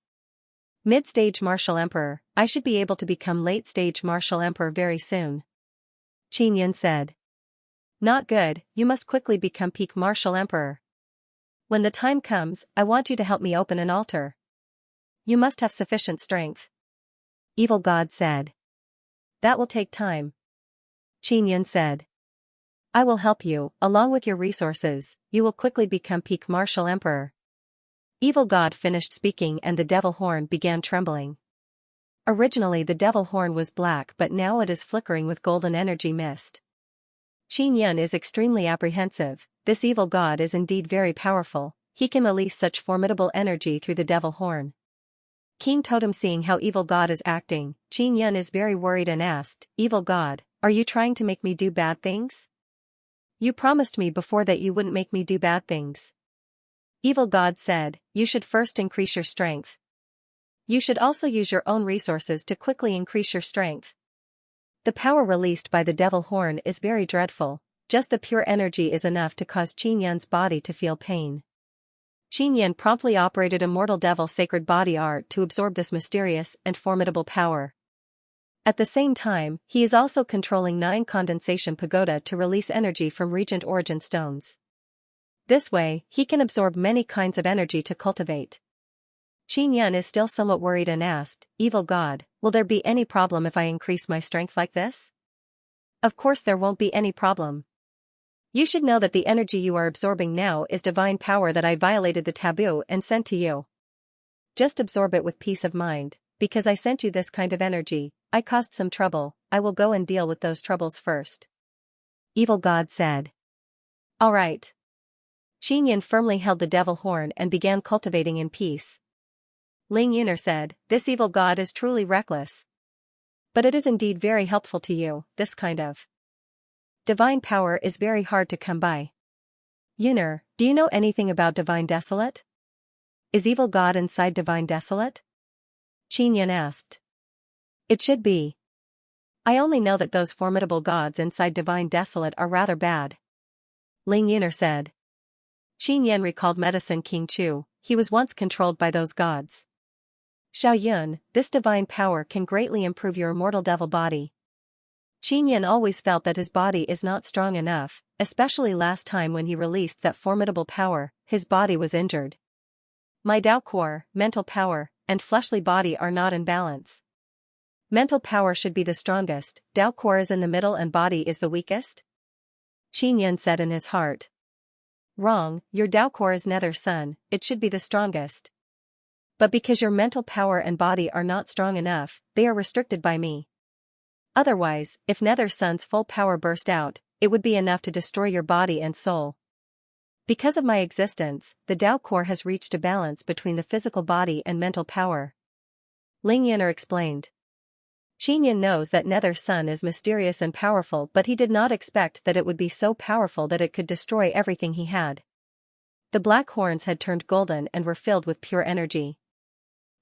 Mid-stage Martial Emperor, I should be able to become late-stage Martial Emperor very soon. Qin Yun said. Not good, you must quickly become peak Martial Emperor. When the time comes, I want you to help me open an altar. You must have sufficient strength. Evil God said. That will take time. Qin Yun said. I will help you, along with your resources, you will quickly become peak Martial Emperor. Evil God finished speaking and the devil horn began trembling. Originally the devil horn was black but now it is flickering with golden energy mist. Qin Yun is extremely apprehensive, this evil god is indeed very powerful, he can release such formidable energy through the devil horn. King Totem seeing how evil god is acting, Qin Yun is very worried and asked, Evil God, are you trying to make me do bad things? You promised me before that you wouldn't make me do bad things. Evil God said, you should first increase your strength. You should also use your own resources to quickly increase your strength. The power released by the devil horn is very dreadful, just the pure energy is enough to cause Qin Yun's body to feel pain. Qin Yun promptly operated a mortal devil sacred body art to absorb this mysterious and formidable power. At the same time, he is also controlling 9 condensation pagoda to release energy from regent origin stones. This way, he can absorb many kinds of energy to cultivate. Qin Yun is still somewhat worried and asked, Evil God, will there be any problem if I increase my strength like this? Of course there won't be any problem. You should know that the energy you are absorbing now is divine power that I violated the taboo and sent to you. Just absorb it with peace of mind, because I sent you this kind of energy, I caused some trouble, I will go and deal with those troubles first. Evil God said. All right. Qin Yun firmly held the devil horn and began cultivating in peace. Ling Yuner said, this evil god is truly reckless. But it is indeed very helpful to you, this kind of divine power is very hard to come by. Yuner, do you know anything about Divine Desolate? Is evil god inside Divine Desolate? Qin Yun asked. It should be. I only know that those formidable gods inside Divine Desolate are rather bad. Ling Yuner said. Qin Yun recalled Medicine King Chu, he was once controlled by those gods. Xiao Yun, this divine power can greatly improve your immortal devil body. Qin Yun always felt that his body is not strong enough, especially last time when he released that formidable power, his body was injured. My Dao core, mental power, and fleshly body are not in balance. Mental power should be the strongest, Dao core is in the middle and body is the weakest? Qin Yun said in his heart. Wrong, your Dao core is Nether Sun, it should be the strongest. But because your mental power and body are not strong enough, they are restricted by me. Otherwise, if Nether Sun's full power burst out, it would be enough to destroy your body and soul. Because of my existence, the Dao core has reached a balance between the physical body and mental power. Ling Yuner explained. Qin Yun knows that Nether Sun is mysterious and powerful, but he did not expect that it would be so powerful that it could destroy everything he had. The black horns had turned golden and were filled with pure energy.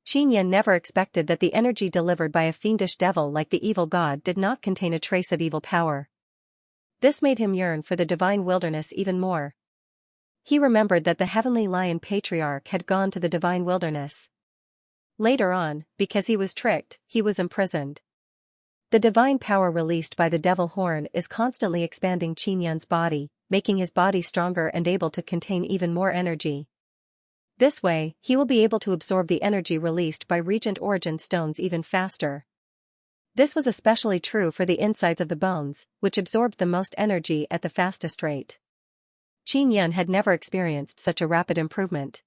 Qin Yun never expected that the energy delivered by a fiendish devil like the evil god did not contain a trace of evil power. This made him yearn for the divine wilderness even more. He remembered that the heavenly lion patriarch had gone to the divine wilderness. Later on, because he was tricked, he was imprisoned. The divine power released by the devil horn is constantly expanding Qin Yun's body, making his body stronger and able to contain even more energy. This way, he will be able to absorb the energy released by regent origin stones even faster. This was especially true for the insides of the bones, which absorbed the most energy at the fastest rate. Qin Yun had never experienced such a rapid improvement.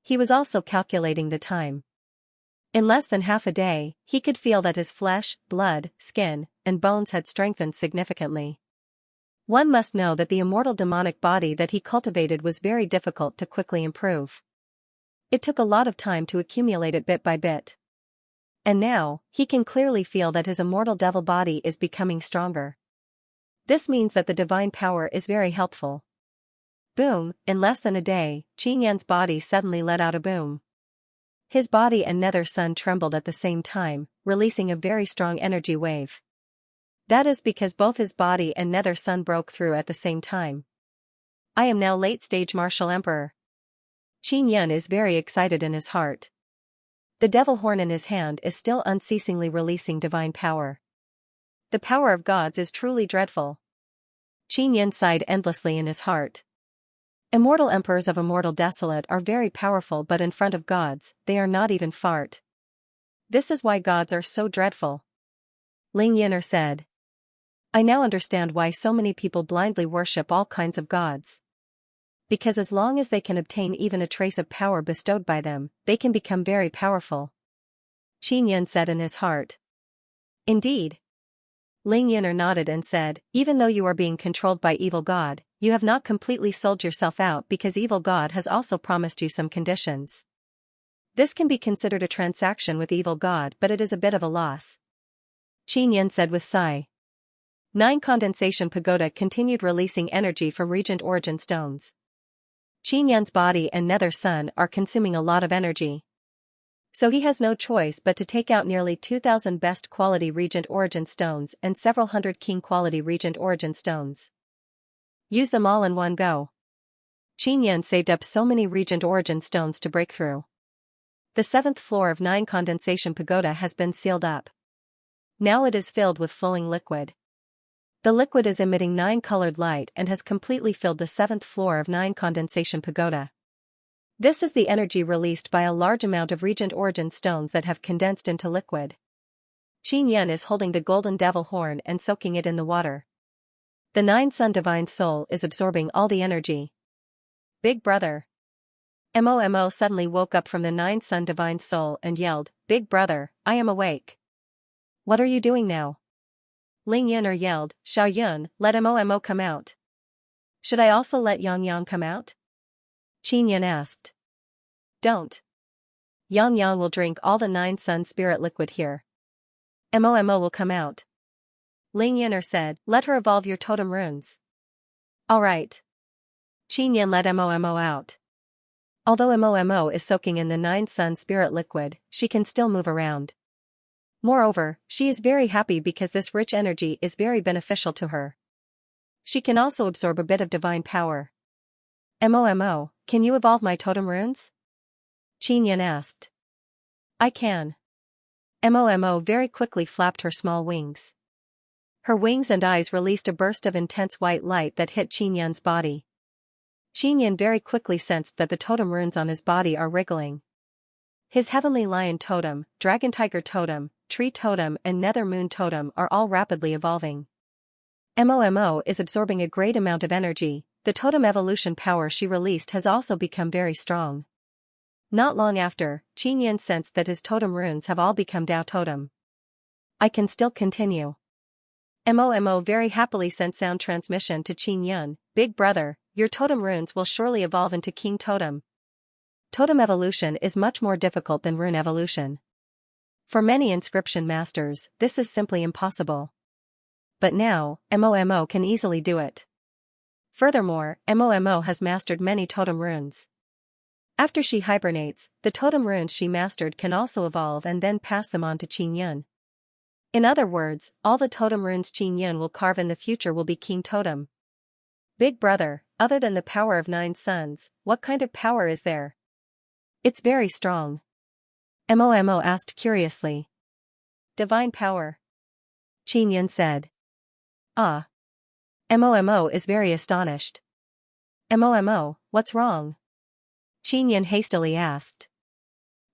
He was also calculating the time. In less than half a day, he could feel that his flesh, blood, skin, and bones had strengthened significantly. One must know that the immortal demonic body that he cultivated was very difficult to quickly improve. It took a lot of time to accumulate it bit by bit. And now, he can clearly feel that his immortal devil body is becoming stronger. This means that the divine power is very helpful. Boom, in less than a day, Qin Yun's body suddenly let out a boom. His body and Nether Sun trembled at the same time, releasing a very strong energy wave. That is because both his body and nether sun broke through at the same time. I am now late-stage martial emperor. Qin Yun is very excited in his heart. The devil horn in his hand is still unceasingly releasing divine power. The power of gods is truly dreadful. Qin Yun sighed endlessly in his heart. Immortal emperors of immortal desolate are very powerful, but in front of gods, they are not even fart. This is why gods are so dreadful. Ling Yin'er said. I now understand why so many people blindly worship all kinds of gods. Because as long as they can obtain even a trace of power bestowed by them, they can become very powerful. Qin Yun said in his heart. Indeed. Ling Yin'er nodded and said, even though you are being controlled by evil god, you have not completely sold yourself out because evil god has also promised you some conditions. This can be considered a transaction with evil god, but it is a bit of a loss. Qin Yun said with sigh. 9 Condensation Pagoda continued releasing energy from Regent Origin Stones. Qin Yun's body and nether sun are consuming a lot of energy. So he has no choice but to take out nearly 2,000 best quality Regent Origin Stones and several hundred King quality Regent Origin Stones. Use them all in one go. Qin Yun saved up so many Regent Origin Stones to break through. The 7th floor of 9 Condensation Pagoda has been sealed up. Now it is filled with flowing liquid. The liquid is emitting 9-colored light and has completely filled the 7th floor of 9 Condensation Pagoda. This is the energy released by a large amount of Regent Origin Stones that have condensed into liquid. Qin Yun is holding the golden devil horn and soaking it in the water. The 9 Sun Divine Soul is absorbing all the energy. Big brother. Mo suddenly woke up from the 9 Sun Divine Soul and yelled, Big brother, I am awake. What are you doing now? Ling Yin'er yelled, Xiao Yun, let Mo come out. Should I also let Yang Yang come out? Qin Yun asked. Don't. Yang Yang will drink all the 9 Sun Spirit liquid here. Mo will come out. Ling Yin'er said, let her evolve your totem runes. Alright. Qin Yun let Mo out. Although Mo is soaking in the 9 Sun Spirit liquid, she can still move around. Moreover, she is very happy because this rich energy is very beneficial to her. She can also absorb a bit of divine power. Mo, can you evolve my totem runes? Qin Yun asked. I can. Mo very quickly flapped her small wings. Her wings and eyes released a burst of intense white light that hit Qin Yun's body. Qin Yun very quickly sensed that the totem runes on his body are wriggling. His heavenly lion totem, dragon tiger totem, tree totem and nether moon totem are all rapidly evolving. Mo is absorbing a great amount of energy. The totem evolution power she released has also become very strong. Not long after, Qin Yun sensed that his totem runes have all become Dao totem. I can still continue. Mo very happily sent sound transmission to Qin Yun, Big brother, your totem runes will surely evolve into King totem. Totem evolution is much more difficult than rune evolution. For many inscription masters, this is simply impossible. But now, Mo can easily do it. Furthermore, Mo has mastered many totem runes. After she hibernates, the totem runes she mastered can also evolve and then pass them on to Qin Yun. In other words, all the totem runes Qin Yun will carve in the future will be King totem. Big brother, other than the power of 9 suns, what kind of power is there? It's very strong. Mo asked curiously. Divine power. Qin Yun said. Ah. Mo is very astonished. Mo, what's wrong? Qin Yun hastily asked.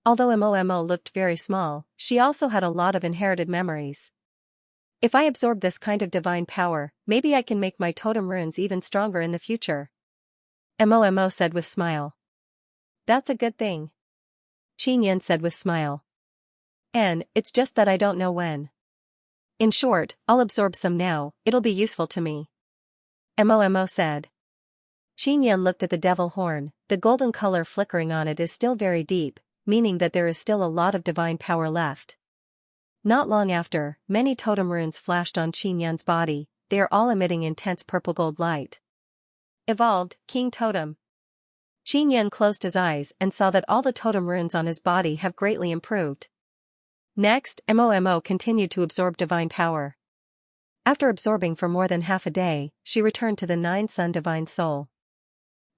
Although Mo looked very small, she also had a lot of inherited memories. If I absorb this kind of divine power, maybe I can make my totem runes even stronger in the future. Mo said with smile. That's a good thing. Qin Yun said with smile. And, it's just that I don't know when. In short, I'll absorb some now, it'll be useful to me. Mo said. Qin Yun looked at the devil horn, the golden color flickering on it is still very deep, meaning that there is still a lot of divine power left. Not long after, many totem runes flashed on Qin Yun's body, they are all emitting intense purple-gold light. Evolved, King Totem. Qin Yun closed his eyes and saw that all the totem runes on his body have greatly improved. Next, Mo continued to absorb divine power. After absorbing for more than half a day, she returned to the nine-sun divine soul.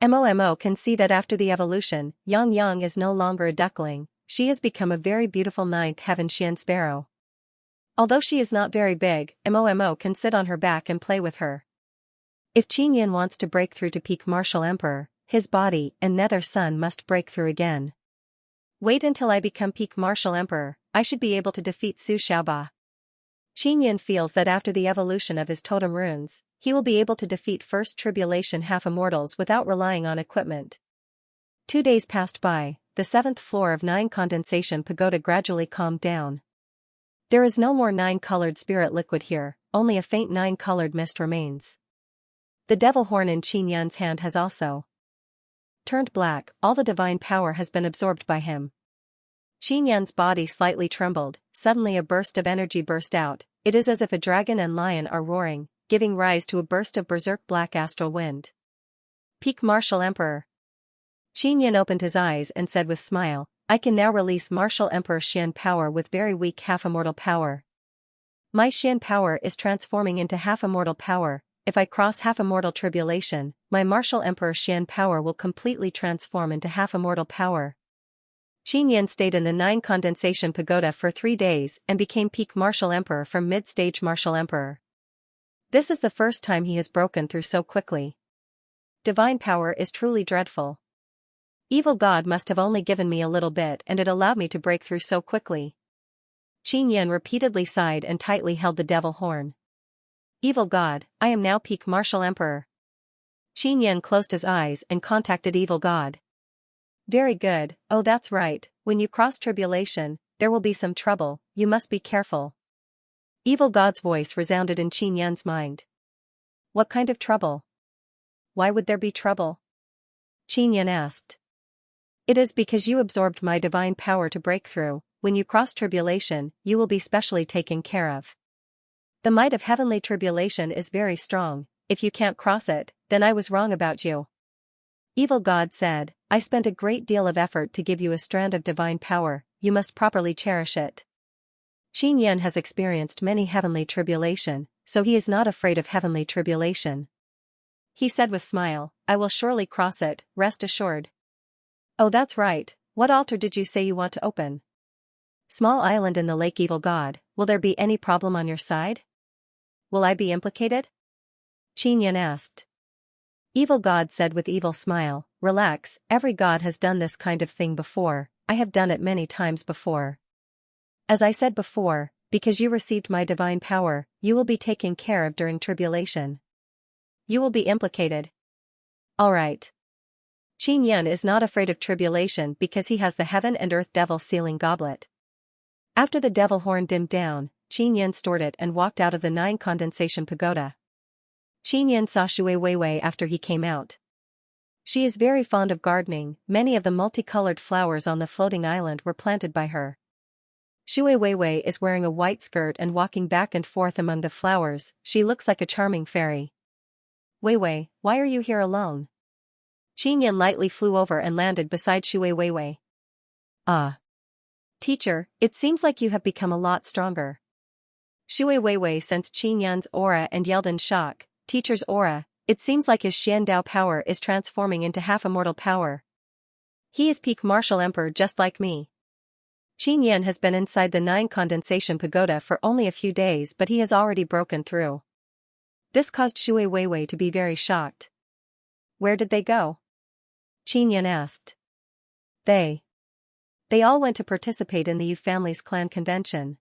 Momo can see that after the evolution, Yang is no longer a duckling, she has become a very beautiful ninth heaven Xian sparrow. Although she is not very big, Momo can sit on her back and play with her. If Qinyan wants to break through to peak martial emperor, his body and nether sun must break through again. Wait until I become peak martial emperor, I should be able to defeat Su Xiaoba. Qinyan feels that after the evolution of his totem runes, he will be able to defeat First Tribulation half-immortals without relying on equipment. 2 days passed by, the 7th floor of 9 condensation pagoda gradually calmed down. There is no more 9-colored spirit liquid here, only a faint 9-colored mist remains. The devil horn in Qinyan's hand has also turned black, all the divine power has been absorbed by him. Qinyan's body slightly trembled, suddenly a burst of energy burst out, it is as if a dragon and lion are roaring, giving rise to a burst of berserk black astral wind. Peak Martial Emperor. Qinyan opened his eyes and said with smile, I can now release Martial Emperor Xian power with very weak half-immortal power. My Xian power is transforming into half-immortal power, if I cross half-immortal tribulation, my Martial Emperor Xian power will completely transform into half-immortal power. Qinyan stayed in the 9 condensation pagoda for 3 days and became peak Martial Emperor from mid-stage Martial Emperor. This is the first time he has broken through so quickly. Divine power is truly dreadful. Evil God must have only given me a little bit and it allowed me to break through so quickly. Qinyan repeatedly sighed and tightly held the devil horn. Evil God, I am now peak Martial Emperor. Qinyan closed his eyes and contacted Evil God. Very good, oh that's right, when you cross tribulation, there will be some trouble, you must be careful. Evil God's voice resounded in Qinyan's mind. What kind of trouble? Why would there be trouble? Qinyan asked. It is because you absorbed my divine power to break through, when you cross tribulation, you will be specially taken care of. The might of heavenly tribulation is very strong, if you can't cross it, then I was wrong about you. Evil God said, I spent a great deal of effort to give you a strand of divine power, you must properly cherish it. Qinyan has experienced many heavenly tribulation, so he is not afraid of heavenly tribulation. He said with smile, I will surely cross it, rest assured. Oh that's right, what altar did you say you want to open? Small island in the lake. Evil God, will there be any problem on your side? Will I be implicated? Qinyan asked. Evil God said with evil smile, relax, every god has done this kind of thing before, I have done it many times before. As I said before, because you received my divine power, you will be taken care of during tribulation. You will be implicated. Alright. Qinyan is not afraid of tribulation because he has the heaven and earth devil sealing goblet. After the devil horn dimmed down, Qinyan stored it and walked out of the 9 condensation pagoda. Qinyan saw Shui Weiwei after he came out. She is very fond of gardening, many of the multicolored flowers on the floating island were planted by her. Shui Weiwei is wearing a white skirt and walking back and forth among the flowers, she looks like a charming fairy. Weiwei, why are you here alone? Qinyan lightly flew over and landed beside Shui Weiwei. Ah. Teacher, it seems like you have become a lot stronger. Shui Weiwei sensed Qinyan's aura and yelled in shock, Teacher's aura, it seems like his Xian Dao power is transforming into half-immortal power. He is peak Martial Emperor just like me. Qinyan has been inside the 9 condensation pagoda for only a few days but he has already broken through. This caused Shui Weiwei to be very shocked. Where did they go? Qinyan asked. They all went to participate in the Yu family's clan convention.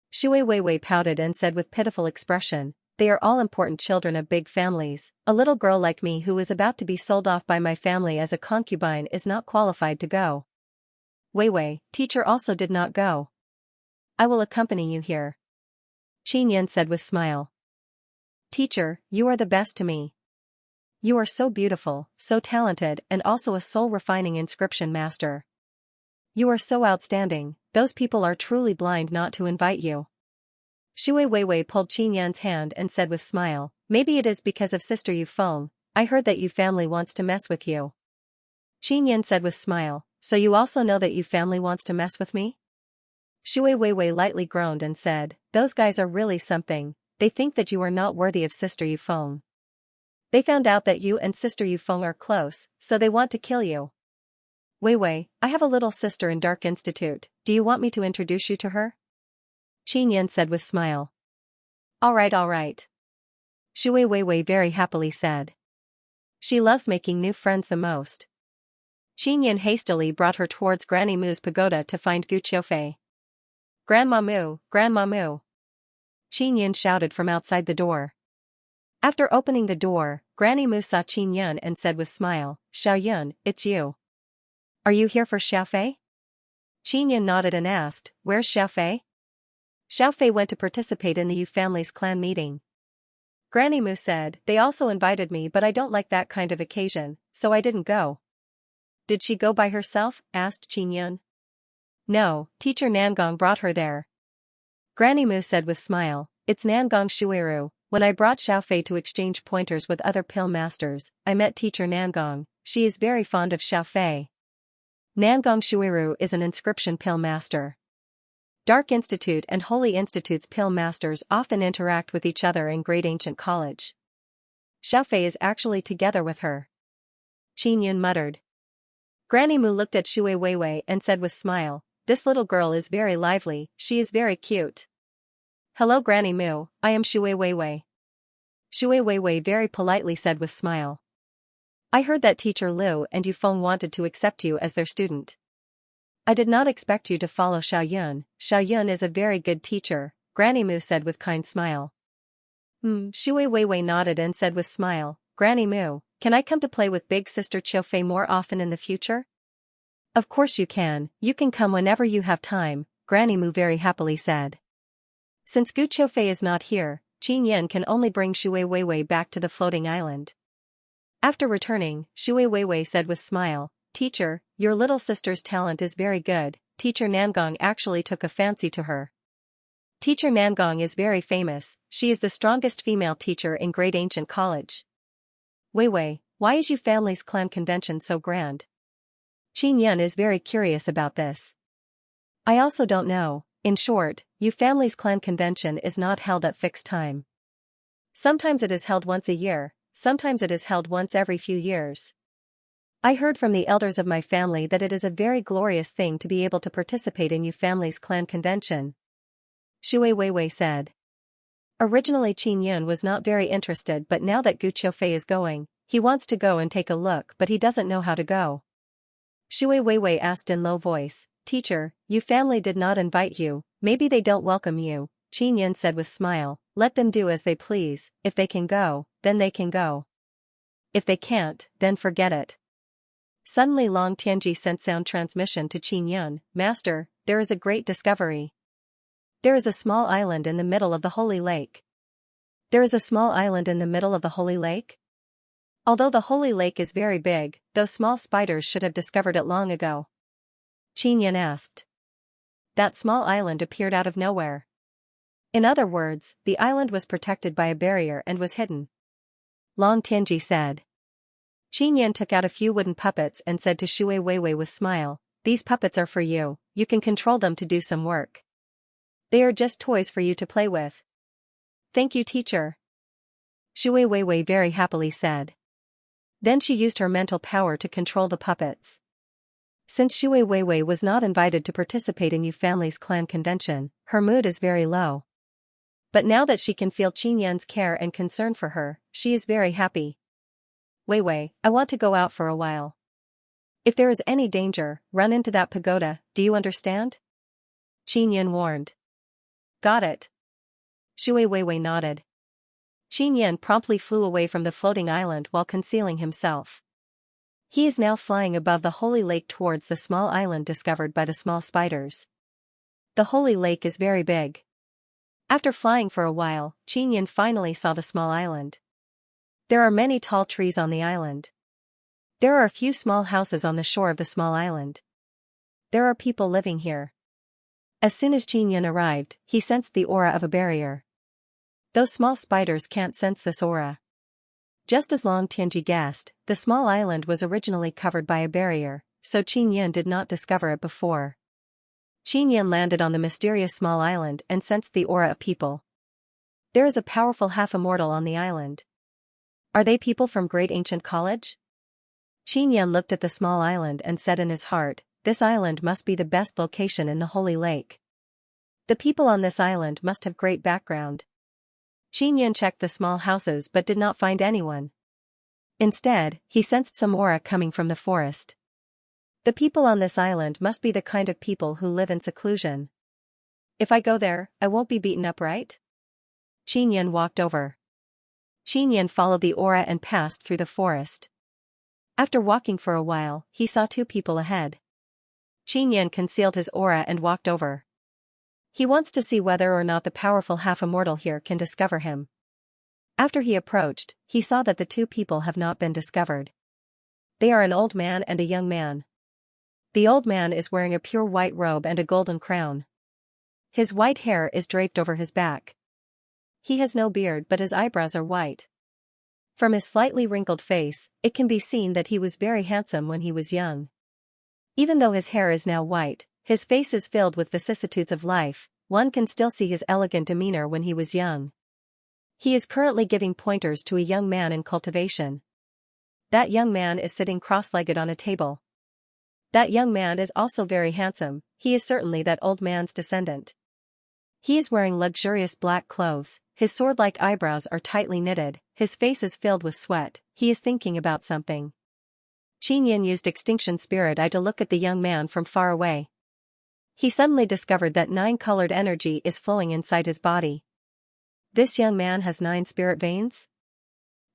Shui Weiwei pouted and said with pitiful expression, they are all important children of big families, a little girl like me who is about to be sold off by my family as a concubine is not qualified to go. Weiwei, teacher also did not go. I will accompany you here. Qinyan said with smile. Teacher, you are the best to me. You are so beautiful, so talented and also a soul-refining inscription master. You are so outstanding, those people are truly blind not to invite you. Shui Weiwei pulled Qinyan's hand and said with smile, maybe it is because of Sister Yu Feng, I heard that Yu family wants to mess with you. Qinyan said with smile, so you also know that Yu family wants to mess with me? Shui Weiwei lightly groaned and said, those guys are really something, they think that you are not worthy of Sister Yufeng. They found out that you and Sister Yufeng are close, so they want to kill you. Wei Wei, I have a little sister in Dark Institute, do you want me to introduce you to her? Qin Yan said with smile. Alright. Shui Wei very happily said. She loves making new friends the most. Qin Yan hastily brought her towards Granny Mu's pagoda to find Gu Qiufei. Grandma Mu, Grandma Mu. Qin Yan shouted from outside the door. After opening the door, Granny Mu saw Qin Yan and said with smile, Xiao Yun, it's you. Are you here for Xiaofei? Qin Yan nodded and asked, where's Xiaofei? Xiaofei went to participate in the Yu family's clan meeting. Granny Mu said, they also invited me but I don't like that kind of occasion, so I didn't go. Did she go by herself? Asked Qin Yan. No, teacher Nangong brought her there. Granny Mu said with smile, it's Nangong Shuiru. When I brought Xiaofei to exchange pointers with other pill masters, I met teacher Nangong. She is very fond of Xiaofei. Nangong Shuiru is an inscription pill master. Dark Institute and Holy Institute's pill masters often interact with each other in Great Ancient College. Xiaofei is actually together with her. Qin Yan muttered. Granny Mu looked at Shui Weiwei and said with smile, this little girl is very lively, she is very cute. Hello Granny Mu, I am Shui Weiwei. Shui Weiwei very politely said with smile. I heard that teacher Liu and Yufeng wanted to accept you as their student. I did not expect you to follow Xiao Yun. Xiao Yun is a very good teacher, Granny Mu said with kind smile. Shui Weiwei nodded and said with smile, Granny Mu, can I come to play with big sister Qiufei more often in the future? Of course you can come whenever you have time, Granny Mu very happily said. Since Gu Qiufei is not here, Qin Yan can only bring Shui Weiwei back to the floating island. After returning, Shui Weiwei said with smile, Teacher, your little sister's talent is very good, Teacher Nangong actually took a fancy to her. Teacher Nangong is very famous, she is the strongest female teacher in Great Ancient College. Weiwei, why is Yu family's clan convention so grand? Qin Yan is very curious about this. I also don't know, in short, Yu family's clan convention is not held at fixed time. Sometimes it is held once a year, sometimes it is held once every few years. I heard from the elders of my family that it is a very glorious thing to be able to participate in Yu family's clan convention. Shui Weiwei said. Originally Qin Yun was not very interested but now that Gu Qiufei is going, he wants to go and take a look but he doesn't know how to go. Shui Weiwei asked in low voice, Teacher, Yu family did not invite you, maybe they don't welcome you, Qin Yun said with smile, let them do as they please, if they can go, then they can go. If they can't, then forget it. Suddenly Long Tianji sent sound transmission to Qin Yun, Master, there is a great discovery. There is a small island in the middle of the Holy Lake. There is a small island in the middle of the Holy Lake? Although the Holy Lake is very big, those small spiders should have discovered it long ago. Qin Yan asked. That small island appeared out of nowhere. In other words, the island was protected by a barrier and was hidden. Long Tianji said. Qin Yan took out a few wooden puppets and said to Shui Weiwei with smile, these puppets are for you, you can control them to do some work. They are just toys for you to play with. Thank you teacher. Shui Weiwei very happily said. Then she used her mental power to control the puppets. Since Shui Weiwei was not invited to participate in Yu family's clan convention, her mood is very low. But now that she can feel Qin Yan's care and concern for her, she is very happy. Weiwei, I want to go out for a while. If there is any danger, run into that pagoda, do you understand? Qin Yan warned. Got it. Shui Weiwei nodded. Qin Yan promptly flew away from the floating island while concealing himself. He is now flying above the Holy Lake towards the small island discovered by the small spiders. The Holy Lake is very big. After flying for a while, Qin Yan finally saw the small island. There are many tall trees on the island. There are a few small houses on the shore of the small island. There are people living here. As soon as Qin Yan arrived, he sensed the aura of a barrier. Those small spiders can't sense this aura. Just as Long Tianji guessed, the small island was originally covered by a barrier, so Qin Yan did not discover it before. Qin Yan landed on the mysterious small island and sensed the aura of people. There is a powerful half-immortal on the island. Are they people from Great Ancient College? Xianxia looked at the small island and said in his heart, this island must be the best location in the Holy Lake. The people on this island must have great background. Xianxia checked the small houses but did not find anyone. Instead, he sensed some aura coming from the forest. The people on this island must be the kind of people who live in seclusion. If I go there, I won't be beaten up, right? Xianxia walked over. Xianxia followed the aura and passed through the forest. After walking for a while, he saw two people ahead. Xianxia concealed his aura and walked over. He wants to see whether or not the powerful half-immortal here can discover him. After he approached, he saw that the two people have not been discovered. They are an old man and a young man. The old man is wearing a pure white robe and a golden crown. His white hair is draped over his back. He has no beard but his eyebrows are white. From his slightly wrinkled face, it can be seen that he was very handsome when he was young. Even though his hair is now white, his face is filled with vicissitudes of life, one can still see his elegant demeanor when he was young. He is currently giving pointers to a young man in cultivation. That young man is sitting cross-legged on a table. That young man is also very handsome, he is certainly that old man's descendant. He is wearing luxurious black clothes, his sword-like eyebrows are tightly knitted, his face is filled with sweat, he is thinking about something. Xianxia used Extinction Spirit Eye to look at the young man from far away. He suddenly discovered that 9-colored energy is flowing inside his body. This young man has 9 spirit veins?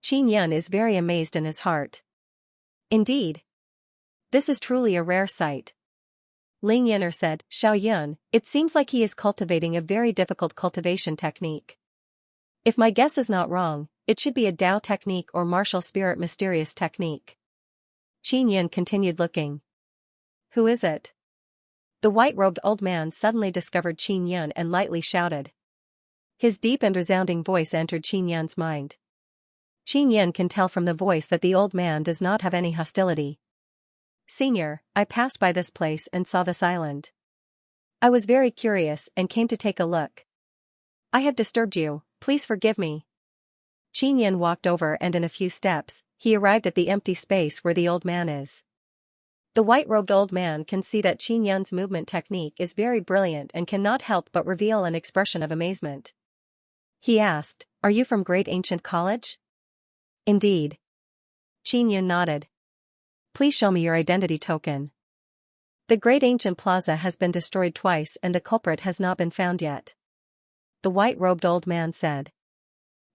Xianxia is very amazed in his heart. Indeed. This is truly a rare sight. Ling Yin'er said, Xiao Yun, it seems like he is cultivating a very difficult cultivation technique. If my guess is not wrong, it should be a Dao technique or martial spirit mysterious technique. Xianxia continued looking. Who is it? The white-robed old man suddenly discovered Xianxia and lightly shouted. His deep and resounding voice entered Xianxia's mind. Xianxia can tell from the voice that the old man does not have any hostility. Senior, I passed by this place and saw this island. I was very curious and came to take a look. I have disturbed you, please forgive me. Xianxia walked over and in a few steps, he arrived at the empty space where the old man is. The white-robed old man can see that Xianxia's movement technique is very brilliant and cannot help but reveal an expression of amazement. He asked, Are you from Great Ancient College? Indeed. Xianxia nodded. Please show me your identity token. The Great Ancient Plaza has been destroyed twice and the culprit has not been found yet. The white-robed old man said.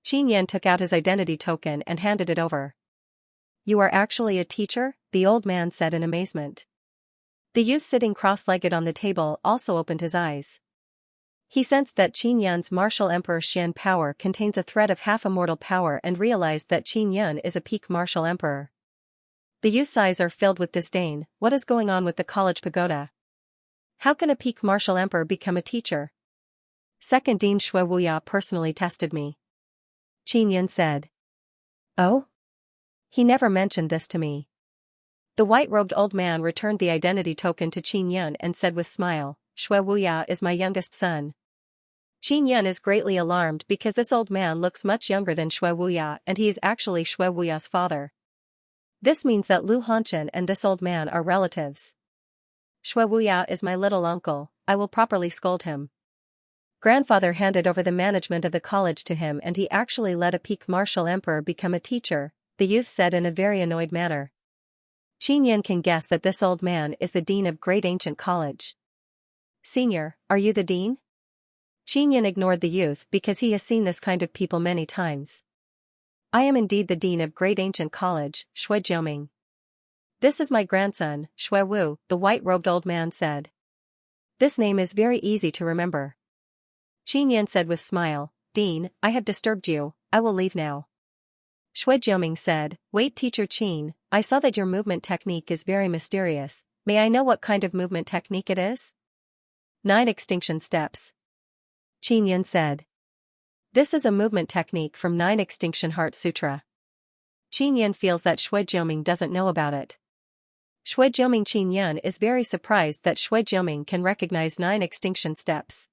Xianxia took out his identity token and handed it over. You are actually a teacher? The old man said in amazement. The youth sitting cross-legged on the table also opened his eyes. He sensed that Xianxia's martial emperor Xian power contains a thread of half-immortal power and realized that Xianxia is a peak martial emperor. The youth's eyes are filled with disdain. What is going on with the college pagoda? How can a peak martial emperor become a teacher? Second Dean Shui Wuya personally tested me. Xianxia said. Oh? He never mentioned this to me. The white-robed old man returned the identity token to Xianxia and said with smile, Shui Wuya is my youngest son. Xianxia is greatly alarmed because this old man looks much younger than Shui Wuya and he is actually Shui Wuya's father. This means that Lu Hanchen and this old man are relatives. Shui Wuya is my little uncle, I will properly scold him. Grandfather handed over the management of the college to him and he actually let a peak martial emperor become a teacher, the youth said in a very annoyed manner. Xianxia can guess that this old man is the dean of Great Ancient College. Senior, are you the dean? Xianxia ignored the youth because he has seen this kind of people many times. I am indeed the dean of Great Ancient College, Shui Jiuming. This is my grandson, Shui Wu, the white-robed old man said. This name is very easy to remember. Xianxia said with smile, Dean, I have disturbed you, I will leave now. Shui Jiuming said, Wait Teacher Qin, I saw that your movement technique is very mysterious, may I know what kind of movement technique it is? 9 extinction steps. Xianxia said. This is a movement technique from 9 Extinction Heart Sutra. Xianxia feels that Shui Jiuming doesn't know about it. Shui Jiuming Xianxia is very surprised that Shui Jiuming can recognize 9 extinction steps.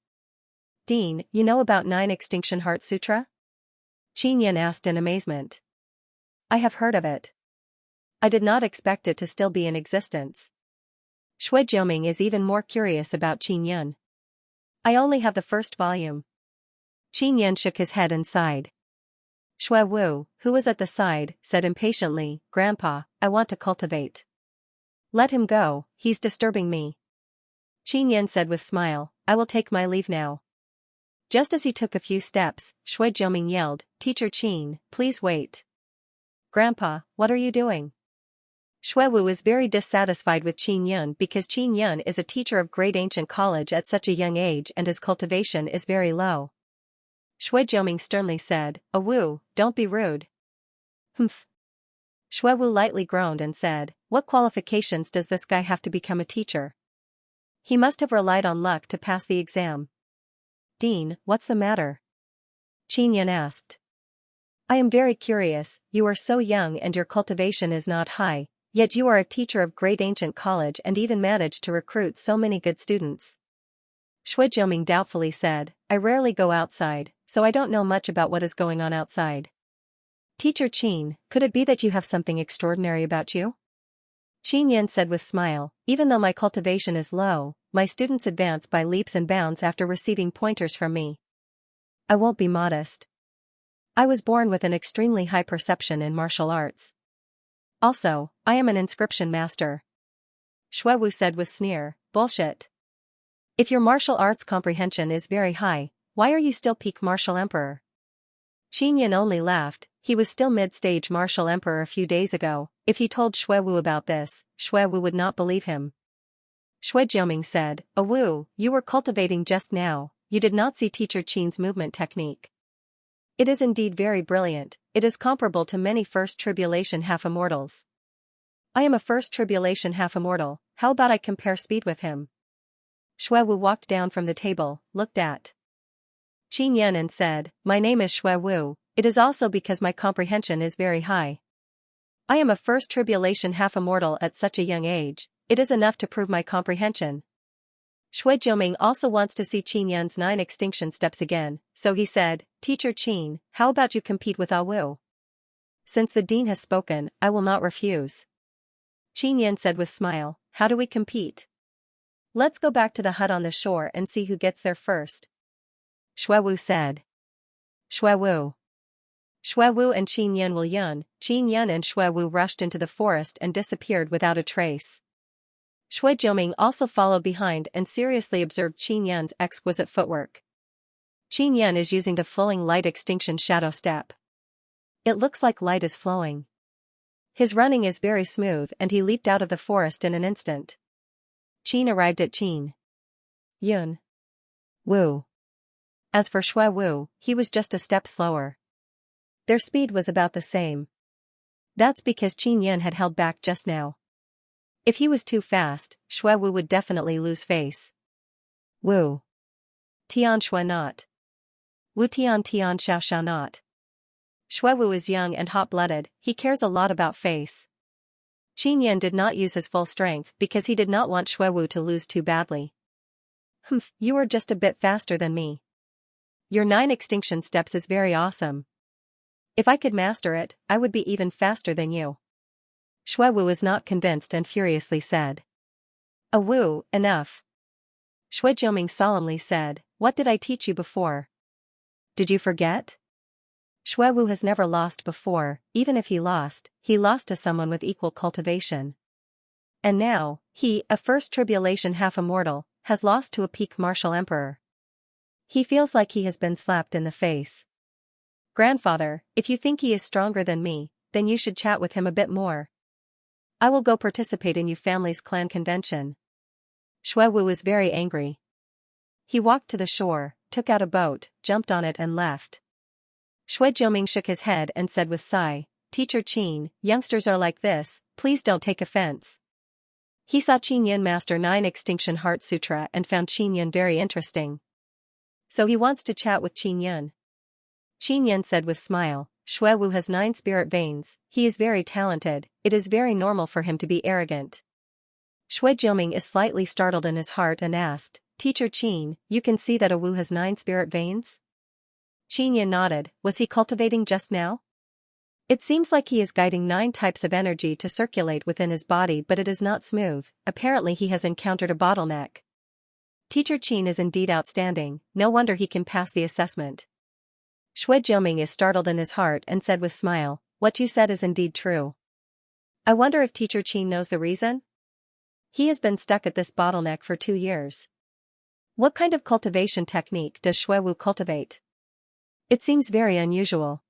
Dean, you know about 9 Extinction Heart Sutra? Qin Yan asked in amazement. I have heard of it. I did not expect it to still be in existence. Shui Jiuming is even more curious about Qin Yan. I only have the first volume. Qin Yan shook his head and sighed. Shui Wu, who was at the side, said impatiently, Grandpa, I want to cultivate. Let him go, he's disturbing me. Qin Yan said with smile, I will take my leave now. Just as he took a few steps, Shui Jiuming yelled, Teacher Qin, please wait. Grandpa, what are you doing? Shui Wu is very dissatisfied with Qin Yan because Qin Yan is a teacher of great ancient college at such a young age and his cultivation is very low. Shui Jiuming sternly said, Wu, don't be rude. Humph. Shui Wu lightly groaned and said, what qualifications does this guy have to become a teacher? He must have relied on luck to pass the exam. Dean, what's the matter? Qin Yan asked. I am very curious, you are so young and your cultivation is not high, yet you are a teacher of great ancient college and even managed to recruit so many good students. Shui Jiuming doubtfully said, I rarely go outside, so I don't know much about what is going on outside. Teacher Qin, could it be that you have something extraordinary about you? Qin Yan said with smile, even though my cultivation is low, my students advance by leaps and bounds after receiving pointers from me. I won't be modest. I was born with an extremely high perception in martial arts. Also, I am an inscription master. Shui Wu said with sneer, bullshit. If your martial arts comprehension is very high, why are you still peak martial emperor? Qin Yan only laughed, he was still mid-stage martial emperor a few days ago. If he told Shui Wu about this, Shui Wu would not believe him. Shui Jiuming said, Wu, you were cultivating just now, you did not see Teacher Qin's movement technique. It is indeed very brilliant, it is comparable to many first tribulation half-immortals. I am a first tribulation half-immortal, how about I compare speed with him? Shui Wu walked down from the table, looked at Qin Yan and said, my name is Shui Wu, it is also because my comprehension is very high. I am a first tribulation half-immortal at such a young age, it is enough to prove my comprehension. Shui Jiuming also wants to see Qin Yan's 9 extinction steps again, so he said, Teacher Qin, how about you compete with Wu? Since the dean has spoken, I will not refuse. Qin Yan said with smile, how do we compete? Let's go back to the hut on the shore and see who gets there first. Shui Wu said. Shui Wu. Shui Wu and Qin Yan and Shui Wu rushed into the forest and disappeared without a trace. Shui Jiuming also followed behind and seriously observed Qin Yan's exquisite footwork. Qin Yan is using the flowing light extinction shadow step. It looks like light is flowing. His running is very smooth and he leaped out of the forest in an instant. Qin arrived at Qin Yun Wu. As for Shui Wu, he was just a step slower. Their speed was about the same. That's because Qin Yan had held back just now. If he was too fast, Shui Wu would definitely lose face. Wu. Tian Shui not. Wu Tian Tian Xiao Xiao not. Shui Wu is young and hot-blooded, he cares a lot about face. Qin Yan did not use his full strength because he did not want Shui Wu to lose too badly. Humph, you are just a bit faster than me. Your 9 extinction steps is very awesome. If I could master it, I would be even faster than you. Shui Wu was not convinced and furiously said. Wu, enough. Shui Jiuming solemnly said, what did I teach you before? Did you forget? Shui Wu has never lost before, even if he lost to someone with equal cultivation. And now, he, a first tribulation half-immortal, has lost to a peak martial emperor. He feels like he has been slapped in the face. Grandfather, if you think he is stronger than me, then you should chat with him a bit more. I will go participate in your family's clan convention. Shui Wu was very angry. He walked to the shore, took out a boat, jumped on it and left. Shui Jiuming shook his head and said with sigh, Teacher Qin, youngsters are like this, please don't take offense. He saw Qin Yan master 9 Extinction Heart Sutra and found Qin Yan very interesting. So he wants to chat with Qin Yan. Qin Yan said with smile, Shui Wu has 9 spirit veins, he is very talented, it is very normal for him to be arrogant. Shui Jiuming is slightly startled in his heart and asked, Teacher Qin, you can see that Wu has 9 spirit veins? Qin nodded. Was he cultivating just now? It seems like he is guiding 9 types of energy to circulate within his body, but it is not smooth. Apparently he has encountered a bottleneck. Teacher Qin is indeed outstanding, no wonder he can pass the assessment. Shui Jiuming is startled in his heart and said with smile, what you said is indeed true. I wonder if Teacher Qin knows the reason? He has been stuck at this bottleneck for 2 years. What kind of cultivation technique does Shui Wu cultivate? It seems very unusual.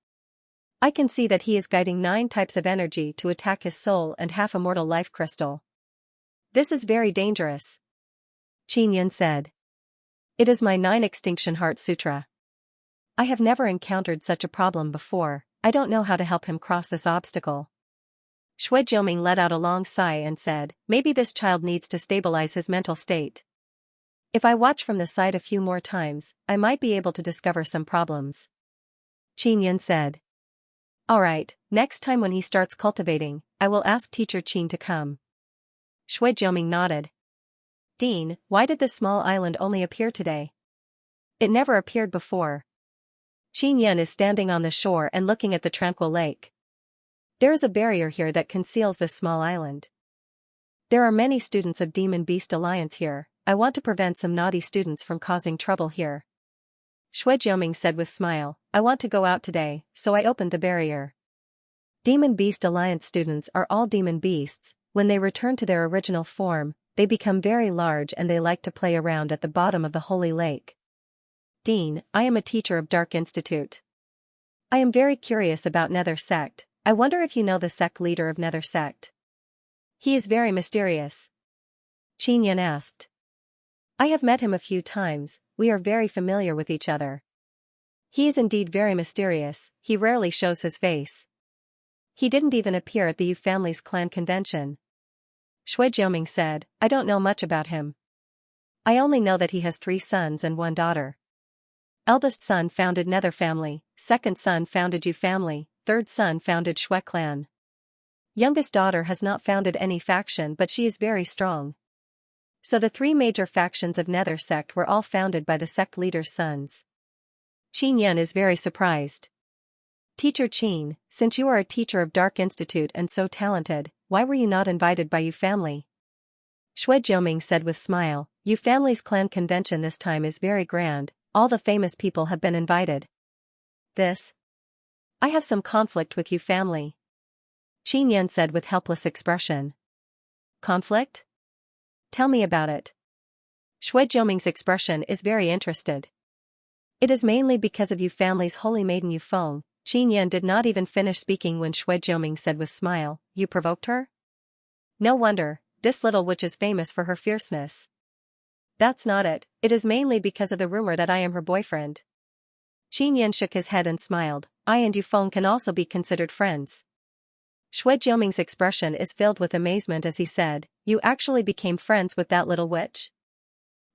I can see that he is guiding 9 types of energy to attack his soul and half-immortal life crystal. This is very dangerous. Qin Yan said. It is my 9 Extinction Heart Sutra. I have never encountered such a problem before, I don't know how to help him cross this obstacle. Shui Jiuming let out a long sigh and said, maybe this child needs to stabilize his mental state. If I watch from the side a few more times, I might be able to discover some problems. Qin Yan said. Alright, next time when he starts cultivating, I will ask Teacher Qin to come. Shui Jiuming nodded. Dean, why did this small island only appear today? It never appeared before. Qin Yan is standing on the shore and looking at the tranquil lake. There is a barrier here that conceals this small island. There are many students of Demon Beast Alliance here, I want to prevent some naughty students from causing trouble here. Shui Jiuming said with smile, I want to go out today, so I opened the barrier. Demon Beast Alliance students are all demon beasts, when they return to their original form, they become very large and they like to play around at the bottom of the holy lake. Dean, I am a teacher of Dark Institute. I am very curious about Nether Sect, I wonder if you know the sect leader of Nether Sect. He is very mysterious. Qin Yan asked. I have met him a few times, we are very familiar with each other. He is indeed very mysterious, he rarely shows his face. He didn't even appear at the Yu family's clan convention. Shui Jiuming said, I don't know much about him. I only know that he has 3 sons and 1 daughter. Eldest son founded Nether family, second son founded Yu family, third son founded Shui clan. Youngest daughter has not founded any faction but she is very strong. So the 3 major factions of Nether Sect were all founded by the sect leader's sons. Qin Yan is very surprised. Teacher Qin, since you are a teacher of Dark Institute and so talented, why were you not invited by Yu family? Shui Jiuming said with smile, Yu family's clan convention this time is very grand, all the famous people have been invited. I have some conflict with Yu family. Qin Yan said with helpless expression. Conflict? Tell me about it. Shui Jiuming's expression is very interested. It is mainly because of Yu family's holy maiden Yu Feng. Qin Yan did not even finish speaking when Shui Jiuming said with smile, you provoked her? No wonder, this little witch is famous for her fierceness. That's not it, it is mainly because of the rumor that I am her boyfriend. Qin Yan shook his head and smiled, I and Yu Feng can also be considered friends. Shui Jiuming's expression is filled with amazement as he said, you actually became friends with that little witch?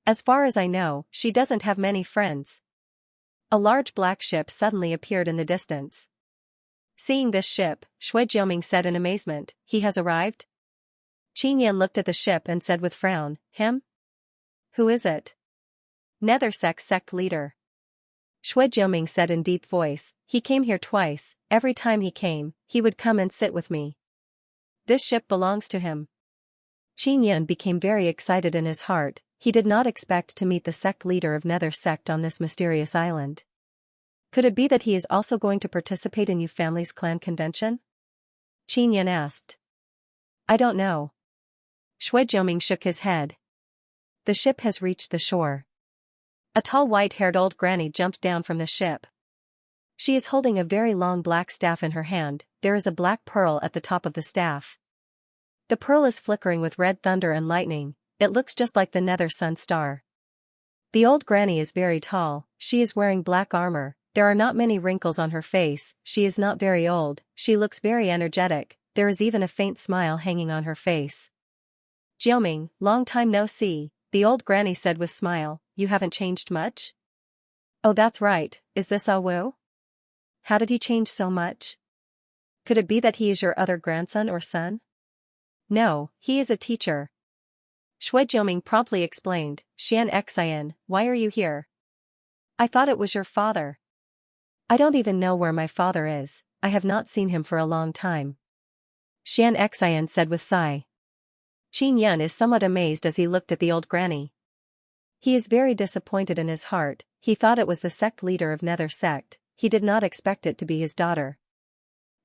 As far as I know, she doesn't have many friends. A large black ship suddenly appeared in the distance. Seeing this ship, Shui Jiuming said in amazement, he has arrived? Qin Yan looked at the ship and said with frown, him? Who is it? Nether sect leader. Shui Jiuming said in deep voice, he came here twice, every time he came, he would come and sit with me. This ship belongs to him. Qin Yan became very excited in his heart, he did not expect to meet the sect leader of Nether Sect on this mysterious island. Could it be that he is also going to participate in Yu family's clan convention? Qin Yan asked. I don't know. Shui Jiuming shook his head. The ship has reached the shore. A tall white-haired old granny jumped down from the ship. She is holding a very long black staff in her hand, there is a black pearl at the top of the staff. The pearl is flickering with red thunder and lightning, it looks just like the Nether Sun star. The old granny is very tall, she is wearing black armor, there are not many wrinkles on her face, she is not very old, she looks very energetic, there is even a faint smile hanging on her face. Jiuming, long time no see, the old granny said with smile, you haven't changed much? Oh that's right, is this Ah Wu? How did he change so much? Could it be that he is your other grandson or son? No, he is a teacher. Shui Jiuming promptly explained, Xianxia, why are you here? I thought it was your father. I don't even know where my father is, I have not seen him for a long time. Xianxia said with sigh. Qin Yun is somewhat amazed as he looked at the old granny. He is very disappointed in his heart, he thought it was the sect leader of Nether sect, he did not expect it to be his daughter.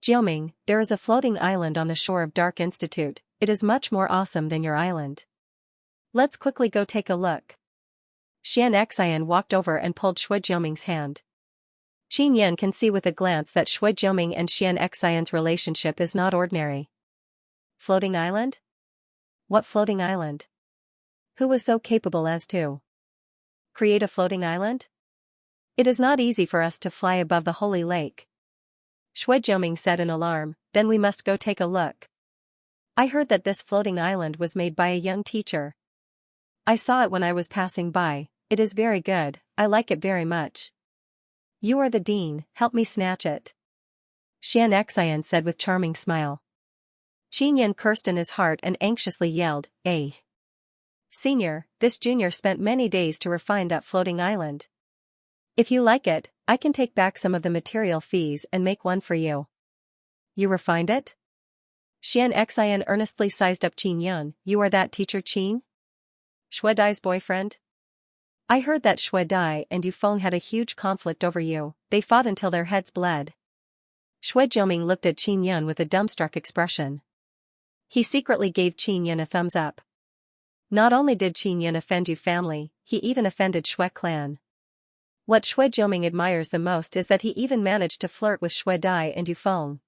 Jiuming, there is a floating island on the shore of Dark Institute, it is much more awesome than your island. Let's quickly go take a look. Xianxia walked over and pulled Shui Jiuming's hand. Qin Yun can see with a glance that Shui Jiuming and Xianxia's relationship is not ordinary. Floating island? What floating island? Who was so capable as to create a floating island? It is not easy for us to fly above the holy lake. Shui Jiuming said in alarm, then we must go take a look. I heard that this floating island was made by a young teacher. I saw it when I was passing by, it is very good, I like it very much. You are the dean, help me snatch it. Xianxia said with charming smile. Qin Yun cursed in his heart and anxiously yelled, "Eh! Senior, this junior spent many days to refine that floating island. If you like it, I can take back some of the material fees and make one for you." You refined it? Xianxia earnestly sized up Qin Yun, you are that teacher Qin? Shui Dai's boyfriend? I heard that Shui Dai and Yufeng had a huge conflict over you, they fought until their heads bled. Shui Jiuming looked at Qin Yun with a dumbstruck expression. He secretly gave Qin Yun a thumbs up. Not only did Qin Yun offend Yu family, he even offended Shui clan. What Shui Jiuming admires the most is that he even managed to flirt with Shui Dai and Yufeng.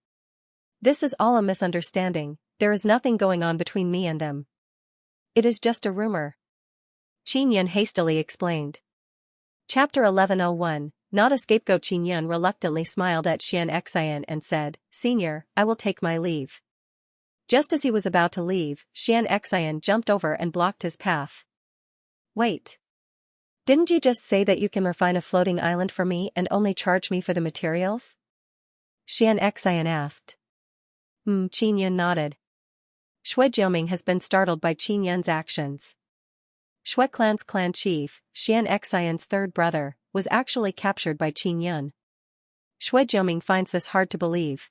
This is all a misunderstanding, there is nothing going on between me and them. It is just a rumor. Qin Yun hastily explained. Chapter 1101, Not a Scapegoat. Qin Yun reluctantly smiled at Xianxia and said, Senior, I will take my leave. Just as he was about to leave, Xianxia jumped over and blocked his path. Wait. Didn't you just say that you can refine a floating island for me and only charge me for the materials? Xianxia asked. Qin Yun nodded. Shui Jiuming has been startled by Qin Yun's actions. Shui clan's clan chief, Xianxia's third brother, was actually captured by Qin Yun. Shui Jiuming finds this hard to believe.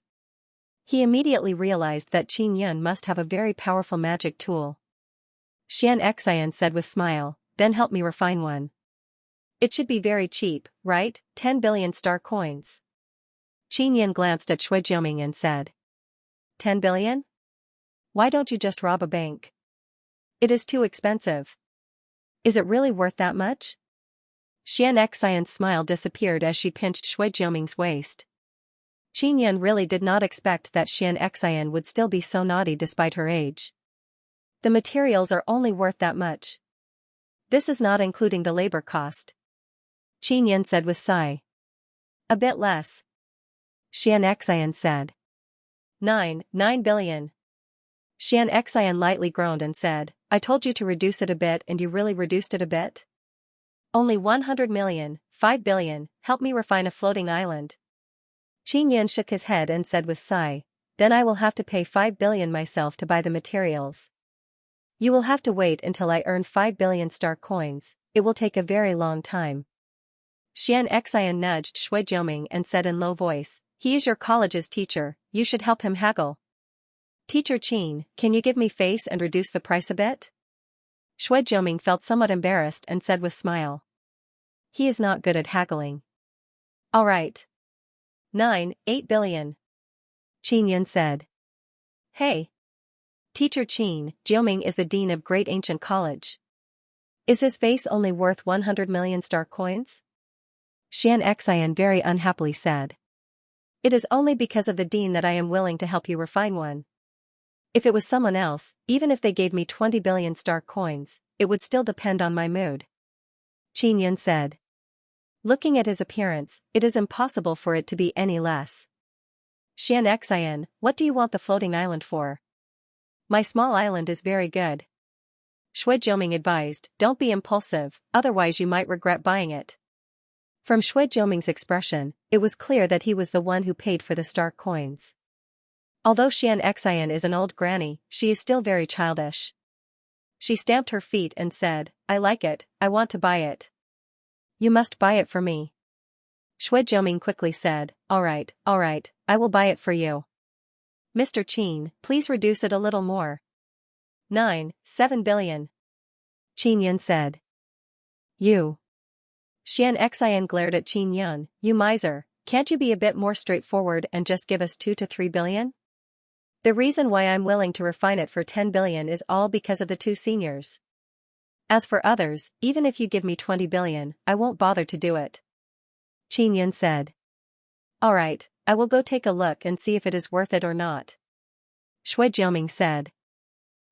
He immediately realized that Qin Yun must have a very powerful magic tool. Xianxia said with smile, then help me refine one. It should be very cheap, right? 10 billion star coins. Qin Yun glanced at Shui Jiuming and said. 10 billion? Why don't you just rob a bank? It is too expensive. Is it really worth that much? Xianxia's smile disappeared as she pinched Shui Jiuming's waist. Qin Yun really did not expect that Xianxia would still be so naughty despite her age. The materials are only worth that much. This is not including the labor cost. Qin Yun said with sigh. A bit less. Xianxia said. 9 billion. Xianxia lightly groaned and said, I told you to reduce it a bit and you really reduced it a bit? Only 100 million, 5 billion, help me refine a floating island. Qin Yun shook his head and said with sigh, then I will have to pay 5 billion myself to buy the materials. You will have to wait until I earn 5 billion star coins, it will take a very long time. Xianxia nudged Shui Jiuming and said in low voice, he is your college's teacher, you should help him haggle. Teacher Qin, can you give me face and reduce the price a bit? Shui Jiuming felt somewhat embarrassed and said with smile. He is not good at haggling. All right. 8 billion. Qin Yun said. Hey. Teacher Qin, Jiuming is the dean of Great Ancient College. Is his face only worth 100 million star coins? Xianxia very unhappily said. It is only because of the dean that I am willing to help you refine one. If it was someone else, even if they gave me 20 billion star coins, it would still depend on my mood. Qin Yun said. Looking at his appearance, it is impossible for it to be any less. Xianxia, what do you want the floating island for? My small island is very good. Shui Jiuming advised, don't be impulsive, otherwise you might regret buying it. From Shui Jiuming's expression, it was clear that he was the one who paid for the star coins. Although Xianxia is an old granny, she is still very childish. She stamped her feet and said, I like it, I want to buy it. You must buy it for me. Shui Jiuming quickly said, all right, I will buy it for you. Mr. Qin, please reduce it a little more. 7 billion. Qin Yun said. You. Xianxia glared at Qin Yun, you miser, can't you be a bit more straightforward and just give us 2 to 3 billion? The reason why I'm willing to refine it for 10 billion is all because of the two seniors. As for others, even if you give me 20 billion, I won't bother to do it. Qin Yun said. Alright, I will go take a look and see if it is worth it or not. Shui Jiuming said.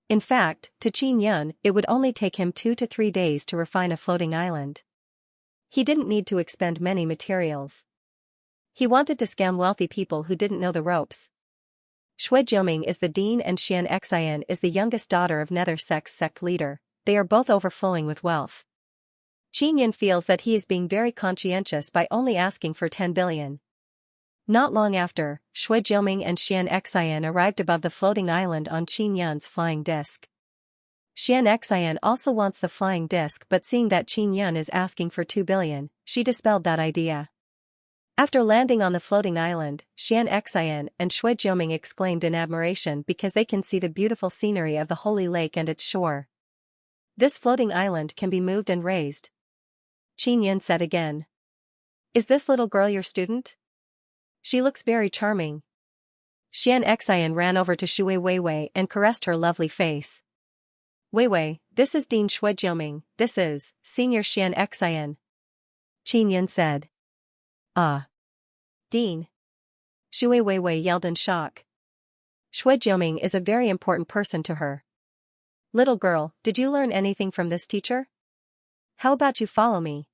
In fact, to Qin Yun, it would only take him 2 to 3 days to refine a floating island. He didn't need to expend many materials. He wanted to scam wealthy people who didn't know the ropes. Shui Jiuming is the dean and Xianxia is the youngest daughter of Nether Sect's sect leader. They are both overflowing with wealth. Qin Yun feels that he is being very conscientious by only asking for 10 billion. Not long after, Shui Jiuming and Xianxia arrived above the floating island on Qin Yun's flying disc. Xianxia also wants the flying disc, but seeing that Qin Yun is asking for 2 billion, she dispelled that idea. After landing on the floating island, Xianxia and Shui Jiuming exclaimed in admiration because they can see the beautiful scenery of the holy lake and its shore. This floating island can be moved and raised. Qin Yun said again. Is this little girl your student? She looks very charming. Xianxia ran over to Shui Weiwei and caressed her lovely face. Weiwei, this is Dean Shui Jiuming, this is Senior Xianxia. Qin Yun said. Ah. Dean. Shui Weiwei yelled in shock. Shui Jiuming is a very important person to her. Little girl, did you learn anything from this teacher? How about you follow me?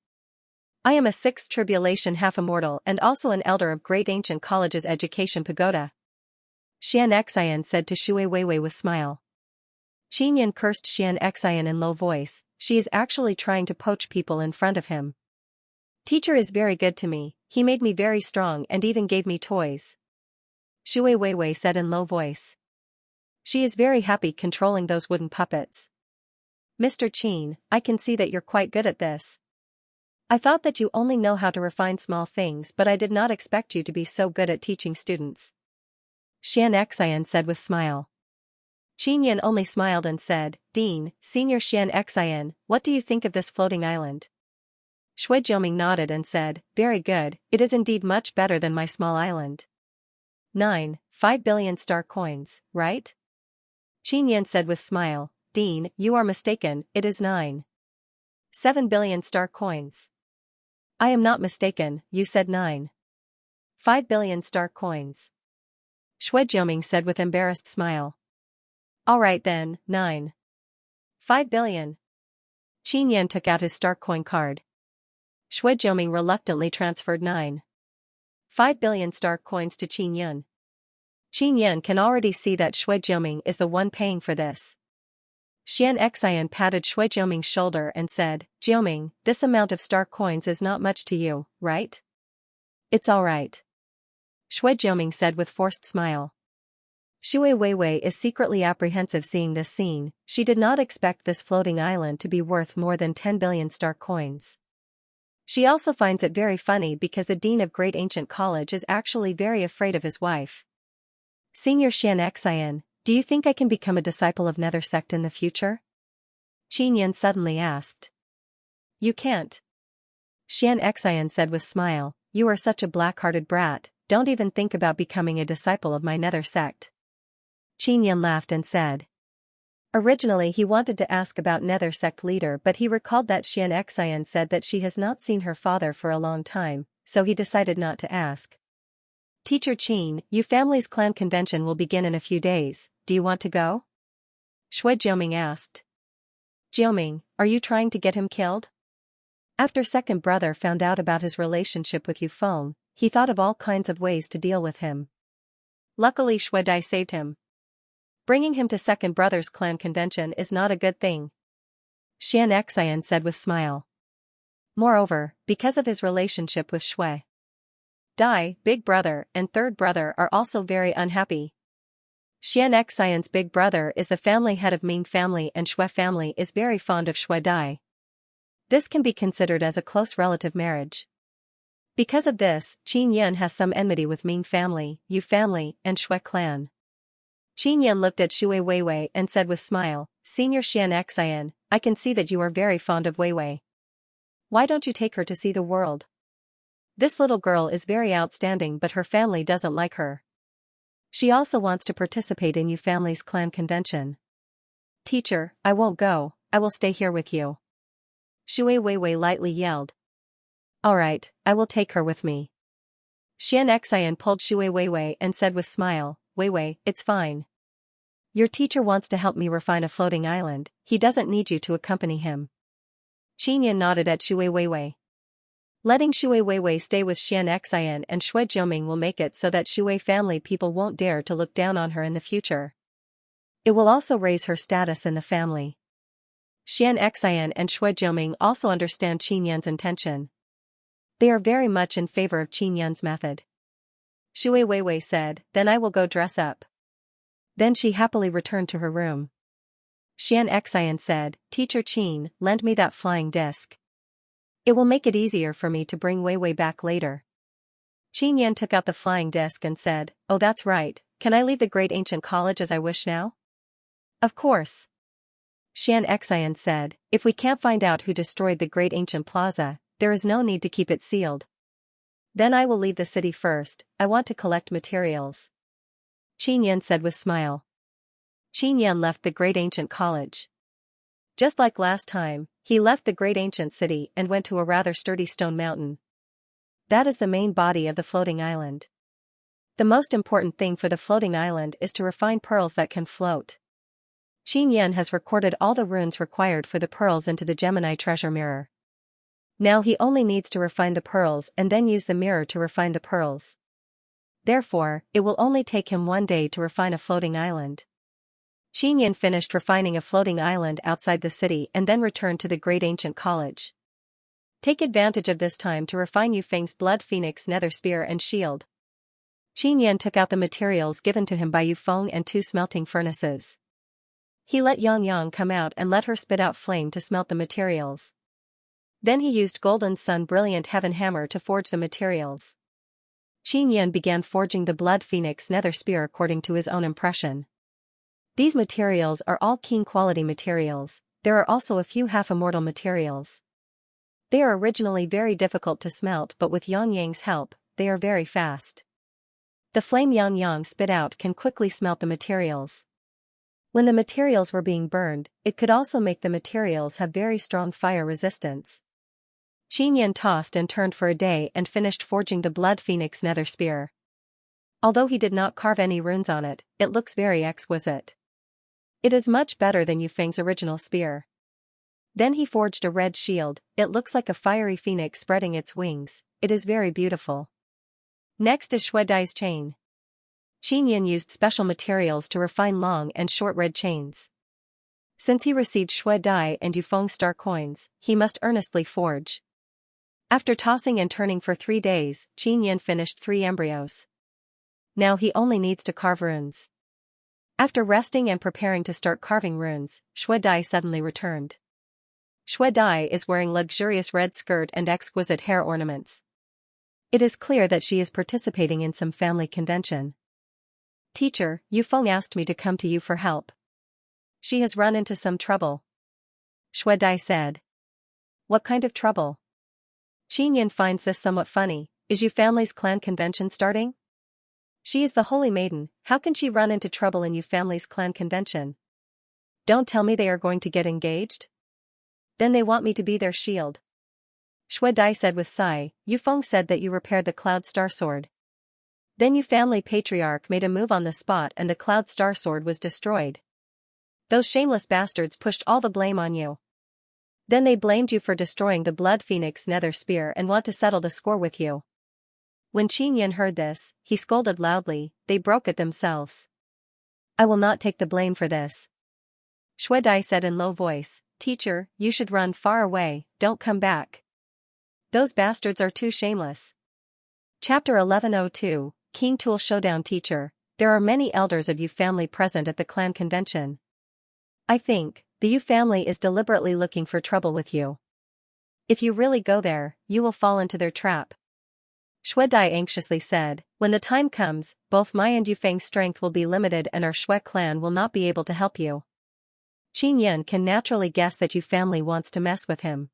I am a sixth tribulation half-immortal and also an elder of Great Ancient College's Education Pagoda. Xianxia said to Shui Weiwei with smile. Qin Yun cursed Xianxia in low voice, she is actually trying to poach people in front of him. Teacher is very good to me, he made me very strong and even gave me toys. Shui Weiwei said in low voice. She is very happy controlling those wooden puppets. Mr. Qin, I can see that you're quite good at this. I thought that you only know how to refine small things, but I did not expect you to be so good at teaching students. Xianxia said with smile. Qin Yun only smiled and said, Dean, Senior Xianxia, what do you think of this floating island? Shui Jiuming nodded and said, very good, it is indeed much better than my small island. 5 billion star coins, right? Qin Yun said with smile, Dean, you are mistaken, it is 7 billion star coins. I am not mistaken, you said 5 billion star coins. Shui Jiuming said with embarrassed smile. Alright then, 5 billion. Qin Yun took out his star coin card. Shui Jiuming reluctantly transferred 5 billion star coins to Qin Yun. Qin Yun can already see that Shui Jiuming is the one paying for this. Xianxia patted Shui Jiuming's shoulder and said, Jiuming, this amount of star coins is not much to you, right? It's alright. Shui Jiuming said with forced smile. Shui Weiwei is secretly apprehensive seeing this scene, she did not expect this floating island to be worth more than 10 billion star coins. She also finds it very funny because the Dean of Great Ancient College is actually very afraid of his wife. Senior Xianxia, do you think I can become a disciple of Nether Sect in the future? Qin Yun suddenly asked. You can't. Xianxia said with smile, you are such a black-hearted brat, don't even think about becoming a disciple of my Nether Sect. Qin Yun laughed and said. Originally he wanted to ask about Nether Sect leader, but he recalled that Xianxia said that she has not seen her father for a long time, so he decided not to ask. Teacher Qin, your family's clan convention will begin in a few days, do you want to go? Shui Jiuming asked. Jiuming, are you trying to get him killed? After second brother found out about his relationship with Yufeng, he thought of all kinds of ways to deal with him. Luckily Shui Dai saved him. Bringing him to second brother's clan convention is not a good thing. Xianxia said with smile. Moreover, because of his relationship with Shui Dai, big brother and third brother are also very unhappy. Xianxian's big brother is the family head of Ming family and Shui family is very fond of Shui Dai. This can be considered as a close relative marriage. Because of this, Qin Yan has some enmity with Ming family, Yu family, and Shui clan. Qin Yan looked at Shui Weiwei and said with smile, Senior Xianxian, I can see that you are very fond of Weiwei. Why don't you take her to see the world? This little girl is very outstanding but her family doesn't like her. She also wants to participate in Yu family's clan convention. Teacher, I won't go, I will stay here with you. Shui Weiwei lightly yelled. Alright, I will take her with me. Xianxian pulled Shui Weiwei and said with smile, Weiwei, it's fine. Your teacher wants to help me refine a floating island, he doesn't need you to accompany him. Qin Yan nodded at Shui Weiwei. Letting Shui Weiwei stay with Xianxian and Shui Jiuming will make it so that Shui family people won't dare to look down on her in the future. It will also raise her status in the family. Xianxian and Shui Jiuming also understand Qin Yan's intention. They are very much in favor of Qin Yan's method. Shui Weiwei said, Then I will go dress up. Then she happily returned to her room. Xianxian said, Teacher Qin, lend me that flying disc. It will make it easier for me to bring Weiwei back later. Qin Yan took out the flying disc and said, Oh that's right, can I leave the great ancient college as I wish now? Of course. Xianxian said, If we can't find out who destroyed the great ancient plaza, there is no need to keep it sealed. Then I will leave the city first, I want to collect materials. Qin Yan said with smile. Qin Yan left the great ancient college. Just like last time, he left the great ancient city and went to a rather sturdy stone mountain. That is the main body of the floating island. The most important thing for the floating island is to refine pearls that can float. Qin Yan has recorded all the runes required for the pearls into the Gemini treasure mirror. Now he only needs to refine the pearls and then use the mirror to refine the pearls. Therefore, it will only take him 1 day to refine a floating island. Qin Yan finished refining a floating island outside the city and then returned to the great ancient college. Take advantage of this time to refine Yu Feng's blood phoenix nether spear and shield. Qin Yan took out the materials given to him by Yu Feng and 2 smelting furnaces. He let Yang come out and let her spit out flame to smelt the materials. Then he used Golden Sun Brilliant Heaven Hammer to forge the materials. Qin Yan began forging the blood phoenix nether spear according to his own impression. These materials are all keen quality materials, there are also a few half-immortal materials. They are originally very difficult to smelt but with Yang help, they are very fast. The flame Yang spit out can quickly smelt the materials. When the materials were being burned, it could also make the materials have very strong fire resistance. Qin Yan tossed and turned for a day and finished forging the blood phoenix nether spear. Although he did not carve any runes on it, it looks very exquisite. It is much better than Yu Feng's original spear. Then he forged a red shield, it looks like a fiery phoenix spreading its wings, it is very beautiful. Next is Shui Dai's chain. Qin Yan used special materials to refine long and short red chains. Since he received Shui Dai and Yu Feng star coins, he must earnestly forge. After tossing and turning for 3 days, Qin Yan finished 3 embryos. Now he only needs to carve runes. After resting and preparing to start carving runes, Shui Dai suddenly returned. Shui Dai is wearing luxurious red skirt and exquisite hair ornaments. It is clear that she is participating in some family convention. Teacher, Yu Feng asked me to come to you for help. She has run into some trouble. Shui Dai said. What kind of trouble? Qin Yan finds this somewhat funny, is Yu family's clan convention starting? She is the holy maiden, how can she run into trouble in Yu family's clan convention? Don't tell me they are going to get engaged? Then they want me to be their shield. Shui Dai said with sigh, Yu Feng said that you repaired the Cloud Star Sword. Then Yu family patriarch made a move on the spot and the Cloud Star Sword was destroyed. Those shameless bastards pushed all the blame on you. Then they blamed you for destroying the Blood Phoenix nether spear and want to settle the score with you. When Qin Yan heard this, he scolded loudly, they broke it themselves. I will not take the blame for this. Shui Dai said in low voice, Teacher, you should run far away, don't come back. Those bastards are too shameless. Chapter 1102, King Tool Showdown Teacher, there are many elders of Yu family present at the clan convention. I think, the Yu family is deliberately looking for trouble with you. If you really go there, you will fall into their trap. Shui Dai anxiously said, when the time comes, both my and Yufeng's strength will be limited and our Shui clan will not be able to help you. Qin Yan can naturally guess that Yu family wants to mess with him.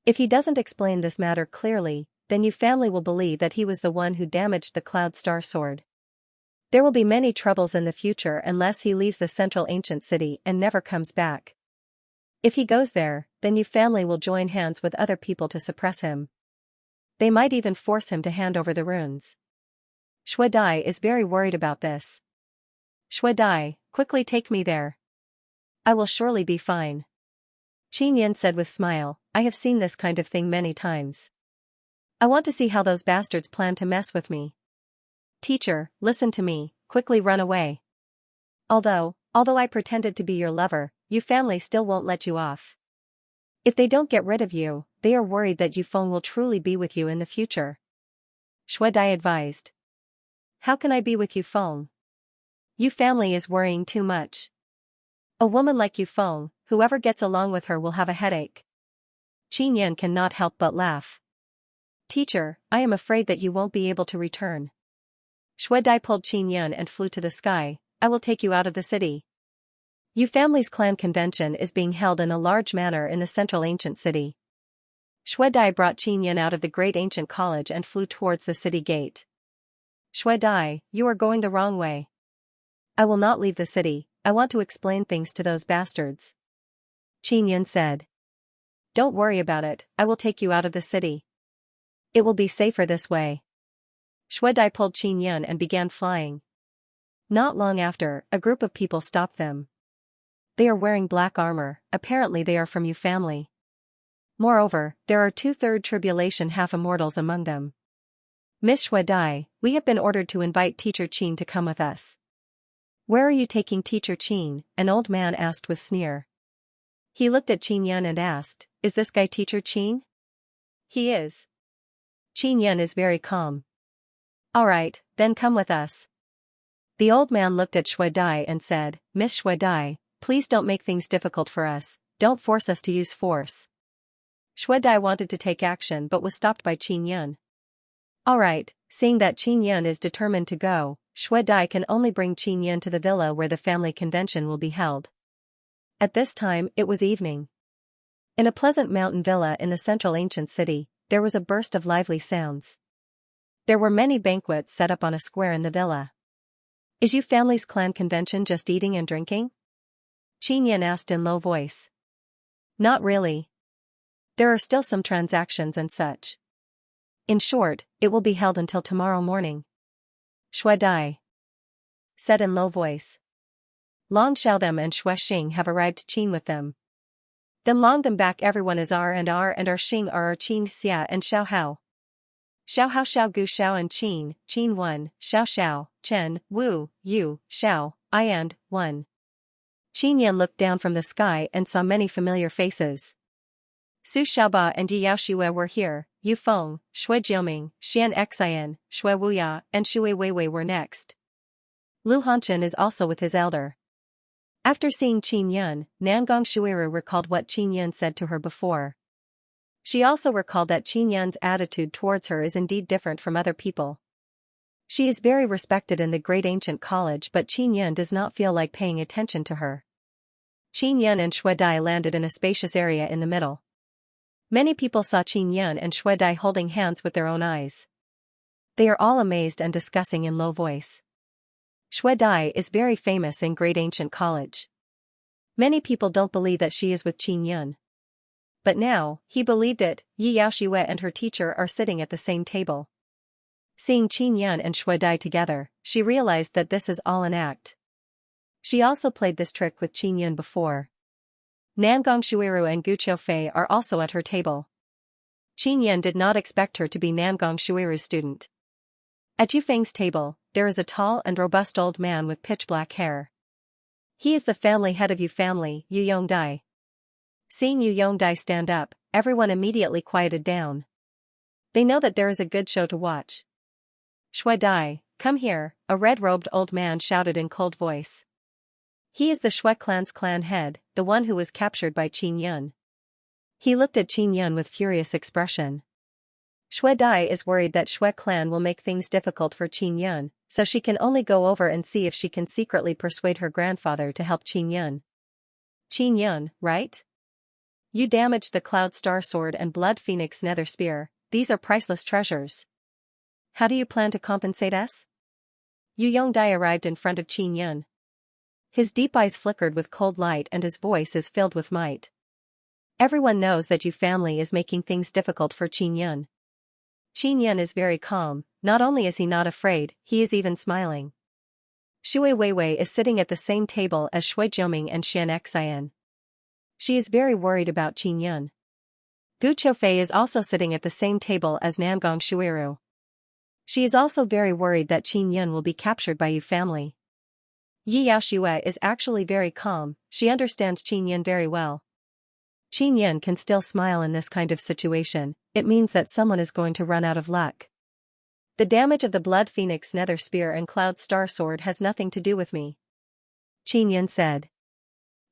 If he doesn't explain this matter clearly, then Yu family will believe that he was the one who damaged the Cloud Star Sword. There will be many troubles in the future unless he leaves the central ancient city and never comes back. If he goes there, then Yu family will join hands with other people to suppress him. They might even force him to hand over the runes. Shui Dai is very worried about this. Shui Dai, quickly take me there. I will surely be fine. Qin Yan said with smile, I have seen this kind of thing many times. I want to see how those bastards plan to mess with me. Teacher, listen to me, quickly run away. Although I pretended to be your lover, Yu family still won't let you off. If they don't get rid of you, they are worried that Yufeng will truly be with you in the future. Shui Dai advised. How can I be with Yufeng? Yu family is worrying too much. A woman like Yufeng, whoever gets along with her will have a headache. Qin Yan cannot help but laugh. Teacher, I am afraid that you won't be able to return. Shui Dai pulled Qin Yan and flew to the sky. I will take you out of the city. Yu family's clan convention is being held in a large manner in the central ancient city. Shui Dai brought Qin Yan out of the great ancient college and flew towards the city gate. Shui Dai, you are going the wrong way. I will not leave the city, I want to explain things to those bastards. Qin Yan said. Don't worry about it, I will take you out of the city. It will be safer this way. Shui Dai pulled Qin Yan and began flying. Not long after, a group of people stopped them. They are wearing black armor, apparently they are from Yu family. Moreover, there are 2/3 tribulation half-immortals among them. Miss Shui Dai, we have been ordered to invite Teacher Qin to come with us. Where are you taking Teacher Qin? An old man asked with sneer. He looked at Qin Yan and asked, is this guy Teacher Qin? He is. Qin Yan is very calm. Alright, then come with us. The old man looked at Shui Dai and said, Miss Shui Dai, please don't make things difficult for us, don't force us to use force. Shui Dai wanted to take action but was stopped by Qin Yan. Alright, seeing that Qin Yan is determined to go, Shui Dai can only bring Qin Yan to the villa where the family convention will be held. At this time, it was evening. In a pleasant mountain villa in the central ancient city, there was a burst of lively sounds. There were many banquets set up on a square in the villa. Is Yu family's clan convention just eating and drinking? Qin Yan asked in low voice. Not really. There are still some transactions and such. In short, it will be held until tomorrow morning. Shui Dai said in low voice. Long Xiao them and Shui Xing have arrived Qin with them. Then long them back everyone is our our Xing are Xianxia and Xiao Hao. Xiao Hao Xiao Gu Xiao and Qin 1, Xiao Xiao, Chen, Wu, Yu, Xiao, I and 1. Qin Yan looked down from the sky and saw many familiar faces. Su Xiaoba and Yi Yaoxue were here, Yu Feng, Shui Jiuming, Xianxia, Shui Wuya, and Shui Weiwei were next. Lu Hanchen is also with his elder. After seeing Qin Yan, Nangong Shuiru recalled what Qin Yan said to her before. She also recalled that Qin Yan's attitude towards her is indeed different from other people. She is very respected in the great ancient college but Qin Yan does not feel like paying attention to her. Qin Yan and Shui Dai landed in a spacious area in the middle. Many people saw Qin Yan and Shui Dai holding hands with their own eyes. They are all amazed and discussing in low voice. Shui Dai is very famous in great ancient college. Many people don't believe that she is with Qin Yan. But now, he believed it. Yi Yaoxue and her teacher are sitting at the same table. Seeing Qin Yan and Shui Dai together, she realized that this is all an act. She also played this trick with Qin Yan before. Nangong Shuiru and Gu Qiufei are also at her table. Qin Yan did not expect her to be Nangong Shuiru's student. At Yu Feng's table, there is a tall and robust old man with pitch-black hair. He is the family head of Yu family, Yu Yongdai. Seeing Yu Yongdai stand up, everyone immediately quieted down. They know that there is a good show to watch. Shui Dai, come here, a red-robed old man shouted in cold voice. He is the Shui clan's clan head, the one who was captured by Qin Yun. He looked at Qin Yun with furious expression. Shui Dai is worried that Shui clan will make things difficult for Qin Yun, so she can only go over and see if she can secretly persuade her grandfather to help Qin Yun. Qin Yun, right? You damaged the Cloud Star Sword and Blood Phoenix Nether Spear, these are priceless treasures. How do you plan to compensate us? Yu Yongdai arrived in front of Qin Yun. His deep eyes flickered with cold light and his voice is filled with might. Everyone knows that Yu family is making things difficult for Qin Yun. Qin Yun is very calm, not only is he not afraid, he is even smiling. Shui Weiwei is sitting at the same table as Shui Jiuming and Xianxia. She is very worried about Qin Yun. Gu Qiufei is also sitting at the same table as Namgong Shuiru. She is also very worried that Qin Yun will be captured by Yu family. Yi Yaoxue is actually very calm, she understands Qin Yun very well. Qin Yun can still smile in this kind of situation, it means that someone is going to run out of luck. The damage of the Blood Phoenix Nether Spear and Cloud Star Sword has nothing to do with me. Qin Yun said.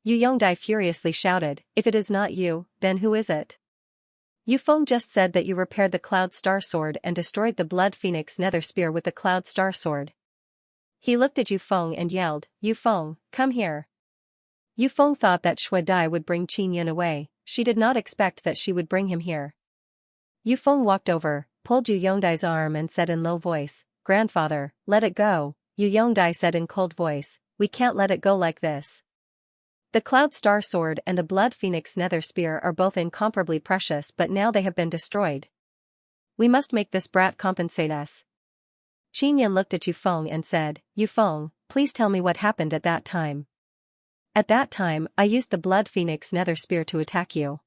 Yu Yongdai furiously shouted, if it is not you, then who is it? Yu Feng just said that you repaired the Cloud Star Sword and destroyed the Blood Phoenix Nether Spear with the Cloud Star Sword. He looked at Yu Feng and yelled, Yu Feng, come here. Yu Feng thought that Shui Dai would bring Qin Yun away, she did not expect that she would bring him here. Yu Feng walked over, pulled Yu Yongdai's arm and said in low voice, Grandfather, let it go. Yu Yongdai said in cold voice, we can't let it go like this. The Cloud Star Sword and the Blood Phoenix Nether Spear are both incomparably precious, but now they have been destroyed. We must make this brat compensate us. Qin Yun looked at Yu Feng and said, Yu Feng, please tell me what happened at that time. At that time, I used the Blood Phoenix Nether Spear to attack you.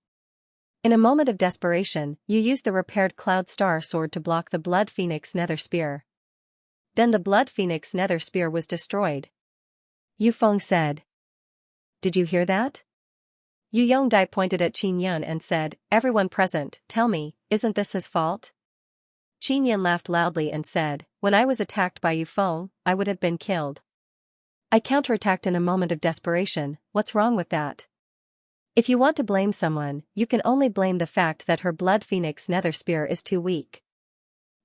In a moment of desperation, you used the repaired Cloud Star Sword to block the Blood Phoenix Nether Spear. Then the Blood Phoenix Nether Spear was destroyed. Yu Feng said. Did you hear that? Yu Yongdai pointed at Qin Yun and said, everyone present, tell me, isn't this his fault? Qin Yun laughed loudly and said, when I was attacked by Yu Feng, I would have been killed. I counterattacked in a moment of desperation, what's wrong with that? If you want to blame someone, you can only blame the fact that her Blood Phoenix Nether Spear is too weak.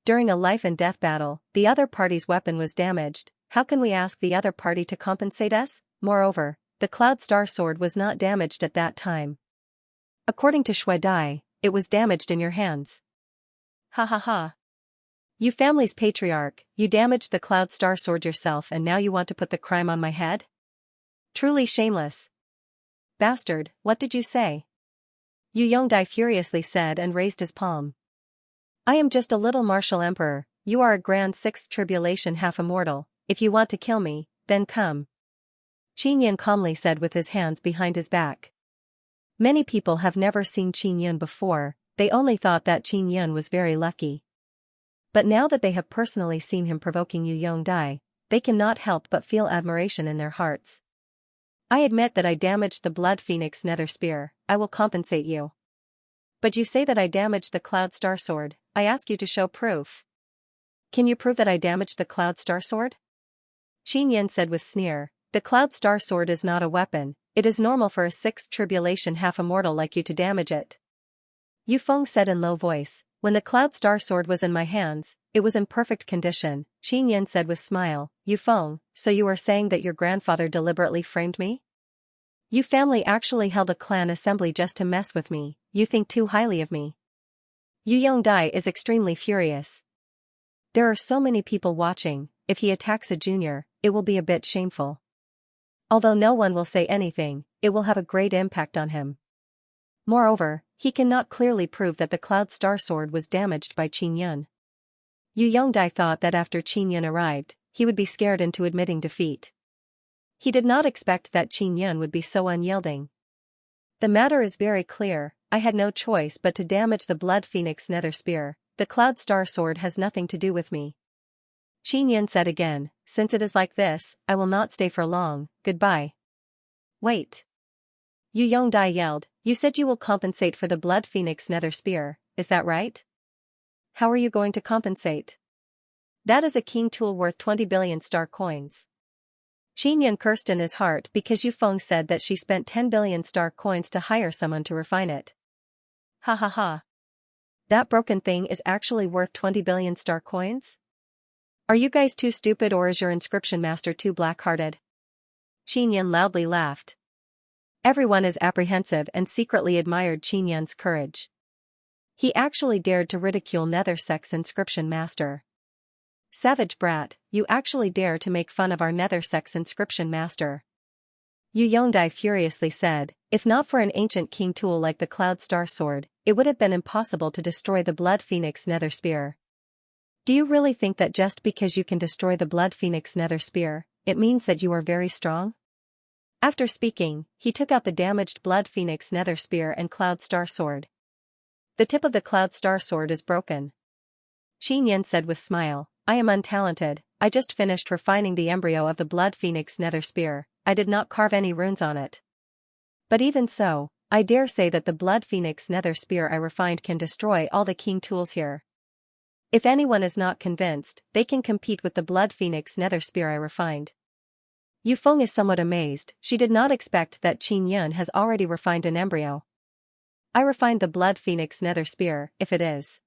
During a life and death battle, the other party's weapon was damaged, how can we ask the other party to compensate us? Moreover, the Cloud Star Sword was not damaged at that time. According to Shui Dai, it was damaged in your hands. Ha ha ha. You family's patriarch, you damaged the Cloud Star Sword yourself and now you want to put the crime on my head? Truly shameless. Bastard, what did you say? Yu Yongdai furiously said and raised his palm. I am just a little martial emperor, you are a grand sixth tribulation half immortal, if you want to kill me, then come. Qin Yun calmly said with his hands behind his back. Many people have never seen Qin Yun before, they only thought that Qin Yun was very lucky. But now that they have personally seen him provoking Yu Yongdai, they cannot help but feel admiration in their hearts. I admit that I damaged the Blood Phoenix Nether Spear, I will compensate you. But you say that I damaged the Cloud Star Sword, I ask you to show proof. Can you prove that I damaged the Cloud Star Sword? Qin Yun said with sneer, the Cloud Star Sword is not a weapon, it is normal for a sixth tribulation half immortal like you to damage it. Yu Feng said in low voice, when the Cloud Star Sword was in my hands, it was in perfect condition. Qin Yun said with smile, Yu Feng, so you are saying that your grandfather deliberately framed me? You family actually held a clan assembly just to mess with me, you think too highly of me. Yu Yongdai is extremely furious. There are so many people watching, if he attacks a junior, it will be a bit shameful. Although no one will say anything, it will have a great impact on him. Moreover, he cannot clearly prove that the Cloud Star Sword was damaged by Qin Yun. Yu Yongdai thought that after Qin Yun arrived, he would be scared into admitting defeat. He did not expect that Qin Yun would be so unyielding. The matter is very clear, I had no choice but to damage the Blood Phoenix Nether Spear, the Cloud Star Sword has nothing to do with me. Qin Yun said again, since it is like this, I will not stay for long, goodbye. Wait. Yu Yongdai yelled, you said you will compensate for the Blood Phoenix Nether Spear, is that right? How are you going to compensate? That is a king tool worth 20 billion star coins. Qin cursed in his heart because Yufeng said that she spent 10 billion star coins to hire someone to refine it. Ha ha ha. That broken thing is actually worth 20 billion star coins? Are you guys too stupid, or is your inscription master too black-hearted? Qin loudly laughed. Everyone is apprehensive and secretly admired Qin courage. He actually dared to ridicule Nethersex inscription master. Savage brat, you actually dare to make fun of our Nethersex inscription master. Yu Yongdai furiously said, if not for an ancient king tool like the Cloud Star Sword, it would have been impossible to destroy the Blood Phoenix Nether Spear. Do you really think that just because you can destroy the Blood Phoenix Nether Spear, it means that you are very strong? After speaking, he took out the damaged Blood Phoenix Nether Spear and Cloud Star Sword. The tip of the Cloud Star Sword is broken. Qin said with smile, I am untalented, I just finished refining the embryo of the Blood Phoenix Nether Spear, I did not carve any runes on it. But even so, I dare say that the Blood Phoenix Nether Spear I refined can destroy all the king tools here. If anyone is not convinced, they can compete with the Blood Phoenix Nether Spear I refined. Yufeng is somewhat amazed, she did not expect that Qin has already refined an embryo. I refined the Blood Phoenix Nether Spear, if it is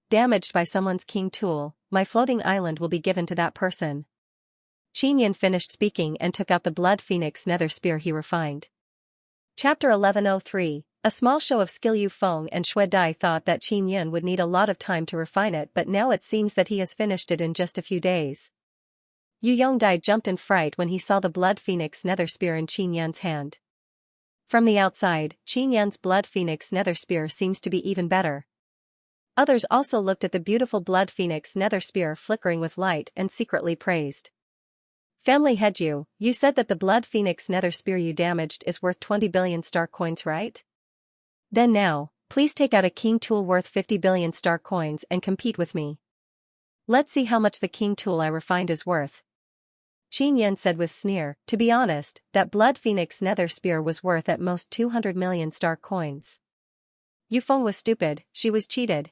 damaged by someone's king tool, my floating island will be given to that person. Qin finished speaking and took out the Blood Phoenix Nether Spear he refined. Chapter 1103, a small show of skill. Yufeng and Shui Dai thought that Qin would need a lot of time to refine it, but now it seems that he has finished it in just a few days. Yu Yongdai jumped in fright when he saw the Blood Phoenix Nether Spear in Qin's hand. From the outside, Qin's Blood Phoenix Nether Spear seems to be even better. Others also looked at the beautiful Blood Phoenix Nether Spear flickering with light and secretly praised. Family head, you said that the Blood Phoenix Nether Spear you damaged is worth 20 billion star coins, right? Then now, please take out a king tool worth 50 billion star coins and compete with me. Let's see how much the king tool I refined is worth. Qin said with sneer, to be honest, that Blood Phoenix Nether Spear was worth at most 200 million star coins. Yufeng was stupid, she was cheated.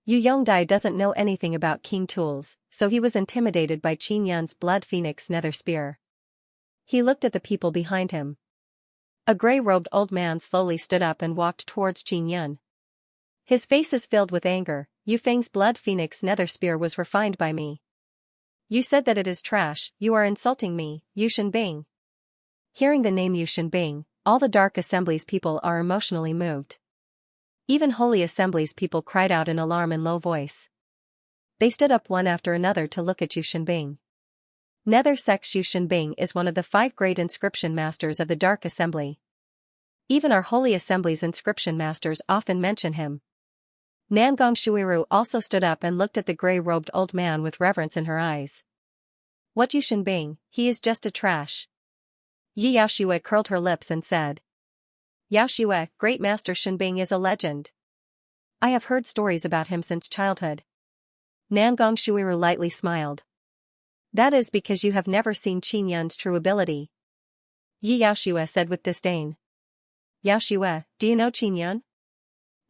Yu Yongdai doesn't know anything about king tools, so he was intimidated by Qin's Blood Phoenix Nether Spear. He looked at the people behind him. A gray-robed old man slowly stood up and walked towards Qin. His face is filled with anger. Yufeng's Blood Phoenix Nether Spear was refined by me. You said that it is trash, you are insulting me, Yu Shenbing. Hearing the name Yu Shenbing, all the Dark Assembly's people are emotionally moved. Even Holy Assembly's people cried out in alarm in low voice. They stood up one after another to look at Yu Shenbing. Nethersex Yu Shenbing is one of the 5 great inscription masters of the Dark Assembly. Even our Holy Assembly's inscription masters often mention him. Nangong Shuiru also stood up and looked at the gray-robed old man with reverence in her eyes. What Yu Shenbing, he is just a trash. Yi Yaoshue curled her lips and said. Yaoshue, Great Master Shenbing is a legend. I have heard stories about him since childhood. Nangong Shuiru lightly smiled. That is because you have never seen Qin's true ability. Yi Yaoshue said with disdain. Yaoshue, do you know Qin?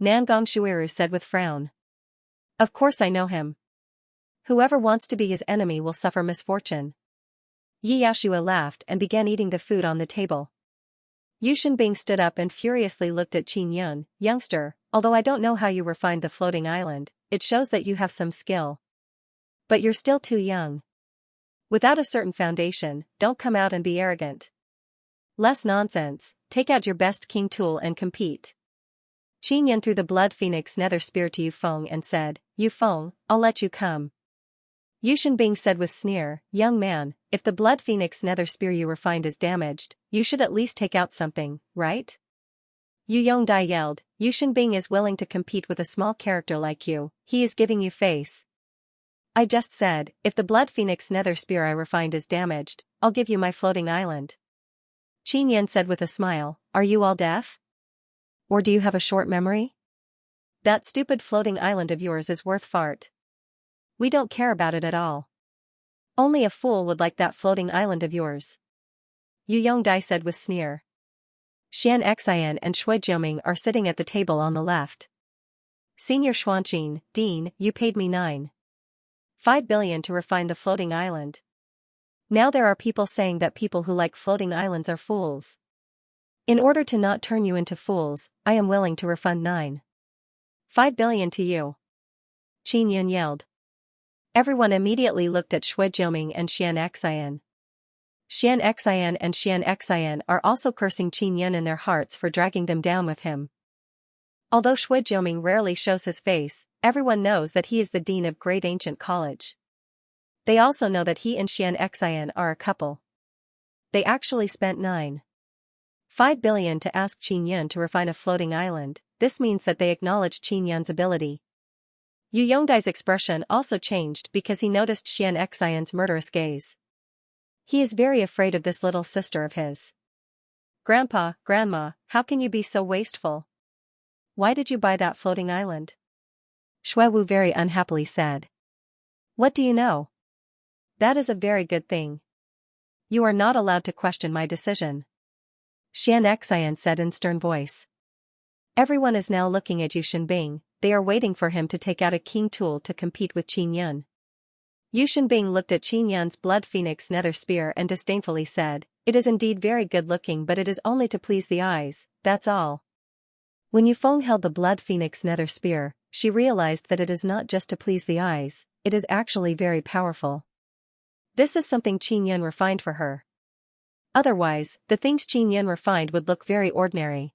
Nangong Shuiru said with frown. Of course I know him. Whoever wants to be his enemy will suffer misfortune. Yi Yaoshue laughed and began eating the food on the table. Yu Shenbing stood up and furiously looked at Qin. Youngster, although I don't know how you refined the floating island, it shows that you have some skill. But you're still too young. Without a certain foundation, don't come out and be arrogant. Less nonsense, take out your best king tool and compete. Qin threw the Blood Phoenix Nether Spear to Yufeng and said, Yufeng, I'll let you come. Yu Shenbing said with sneer, young man, if the Blood Phoenix Nether Spear you refined is damaged, you should at least take out something, right? Yu Yongdai yelled, Yu Shenbing is willing to compete with a small character like you, he is giving you face. I just said, if the Blood Phoenix Nether Spear I refined is damaged, I'll give you my floating island. Qin said with a smile, are you all deaf? Or do you have a short memory? That stupid floating island of yours is worth fart. We don't care about it at all. Only a fool would like that floating island of yours. Yu Yongdai said with sneer. Xianxia and Shui Jiuming are sitting at the table on the left. Senior Xuanqin, Dean, you paid me 9 5 billion to refine the floating island. Now there are people saying that people who like floating islands are fools. In order to not turn you into fools, I am willing to refund 5 billion to you. Qin Yun yelled. Everyone immediately looked at Shui Jiuming and Xianxia. Xianxia and Xianxia are also cursing Qin Yun in their hearts for dragging them down with him. Although Shui Jiuming rarely shows his face, everyone knows that he is the dean of Great Ancient College. They also know that he and Xianxia are a couple. They actually spent 5 billion to ask Qin Yun to refine a floating island. This means that they acknowledge Qin Yun's ability. Yu Yongdai's expression also changed because he noticed Xianxia's murderous gaze. He is very afraid of this little sister of his. Grandpa, Grandma, how can you be so wasteful? Why did you buy that floating island? Shui Wu very unhappily said. What do you know? That is a very good thing. You are not allowed to question my decision. Xianxia said in stern voice. Everyone is now looking at Yu Shenbing. They are waiting for him to take out a king tool to compete with Qin Yun. Yu Shenbing looked at Qin Yun's blood phoenix nether spear and disdainfully said, it is indeed very good looking, but it is only to please the eyes, that's all. When Yufeng held the blood phoenix nether spear, she realized that it is not just to please the eyes, it is actually very powerful. This is something Qin Yun refined for her. Otherwise, the things Qin Yun refined would look very ordinary.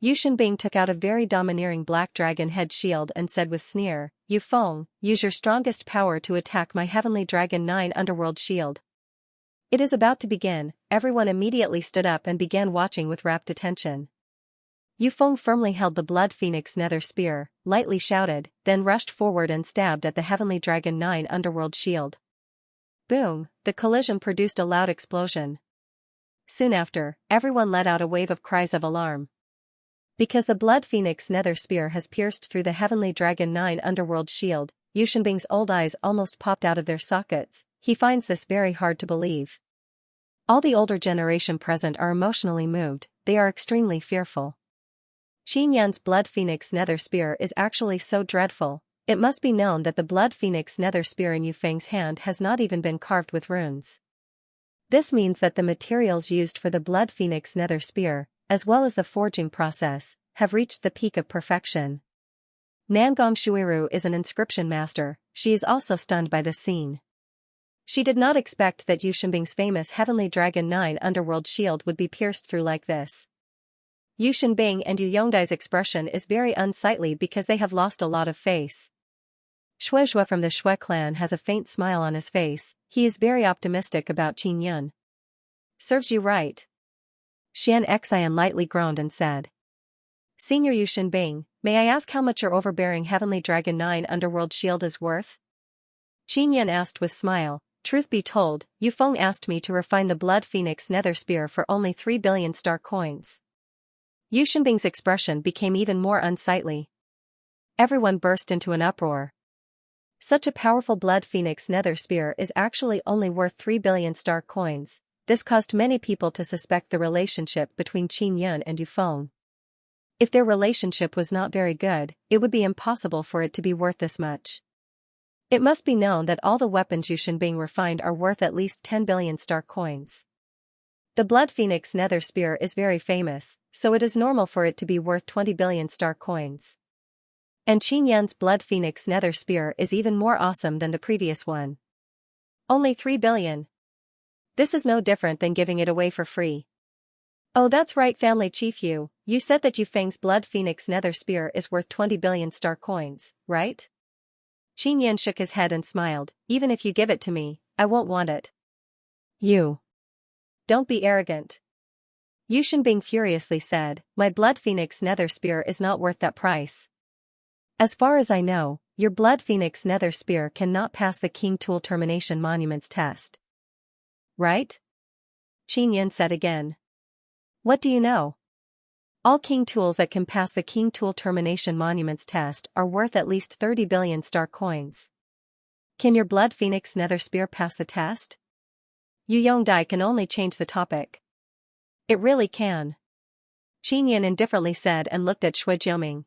Yu Shenbing took out a very domineering black dragon head shield and said with sneer, Yufeng, use your strongest power to attack my heavenly dragon 9 underworld shield. It is about to begin. Everyone immediately stood up and began watching with rapt attention. Yufeng firmly held the blood phoenix nether spear, lightly shouted, then rushed forward and stabbed at the heavenly dragon 9 underworld shield. Boom, the collision produced a loud explosion. Soon after, everyone let out a wave of cries of alarm. Because the blood phoenix nether spear has pierced through the heavenly dragon 9 underworld shield, Yu Shenbing's old eyes almost popped out of their sockets. He finds this very hard to believe. All the older generation present are emotionally moved, they are extremely fearful. Qin Yun's blood phoenix nether spear is actually so dreadful. It must be known that the blood phoenix nether spear in Yufeng's hand has not even been carved with runes. This means that the materials used for the blood phoenix nether spear, as well as the forging process, have reached the peak of perfection. Nangong Shuiru is an inscription master. She is also stunned by this scene. She did not expect that Yu Shenbing's famous Heavenly Dragon 9 underworld shield would be pierced through like this. Yu Shenbing and Yu Yongdai's expression is very unsightly because they have lost a lot of face. Shui Zhuo from the Shui clan has a faint smile on his face. He is very optimistic about Qin Yun. Serves you right. Xianxia lightly groaned and said. Senior Yu Shenbing, may I ask how much your overbearing Heavenly Dragon 9 underworld shield is worth? Qin Yun asked with smile. Truth be told, Yufeng asked me to refine the blood phoenix nether spear for only 3 billion star coins. Yu Shenbing's expression became even more unsightly. Everyone burst into an uproar. Such a powerful blood phoenix nether spear is actually only worth 3 billion star coins. This caused many people to suspect the relationship between Qin Yun and Yufeng. If their relationship was not very good, it would be impossible for it to be worth this much. It must be known that all the weapons Yu Shenbing refined are worth at least 10 billion star coins. The blood phoenix nether spear is very famous, so it is normal for it to be worth 20 billion star coins. And Qin Yun's blood phoenix nether spear is even more awesome than the previous one. Only 3 billion. This is no different than giving it away for free. Oh, that's right, family chief Yu. You said that Yufeng's blood phoenix nether spear is worth 20 billion star coins, right? Qin Yun shook his head and smiled. Even if you give it to me, I won't want it. You. Don't be arrogant. Yu Shenbing furiously said, my blood phoenix nether spear is not worth that price. As far as I know, your blood phoenix nether spear cannot pass the King Tool Termination Monuments test. Right? Qin Yun said again. What do you know? All King tools that can pass the King Tool Termination Monuments test are worth at least 30 billion star coins. Can your blood phoenix nether spear pass the test? Yu Yongdai can only change the topic. It really can. Qin Yun indifferently said and looked at Shui Jiuming.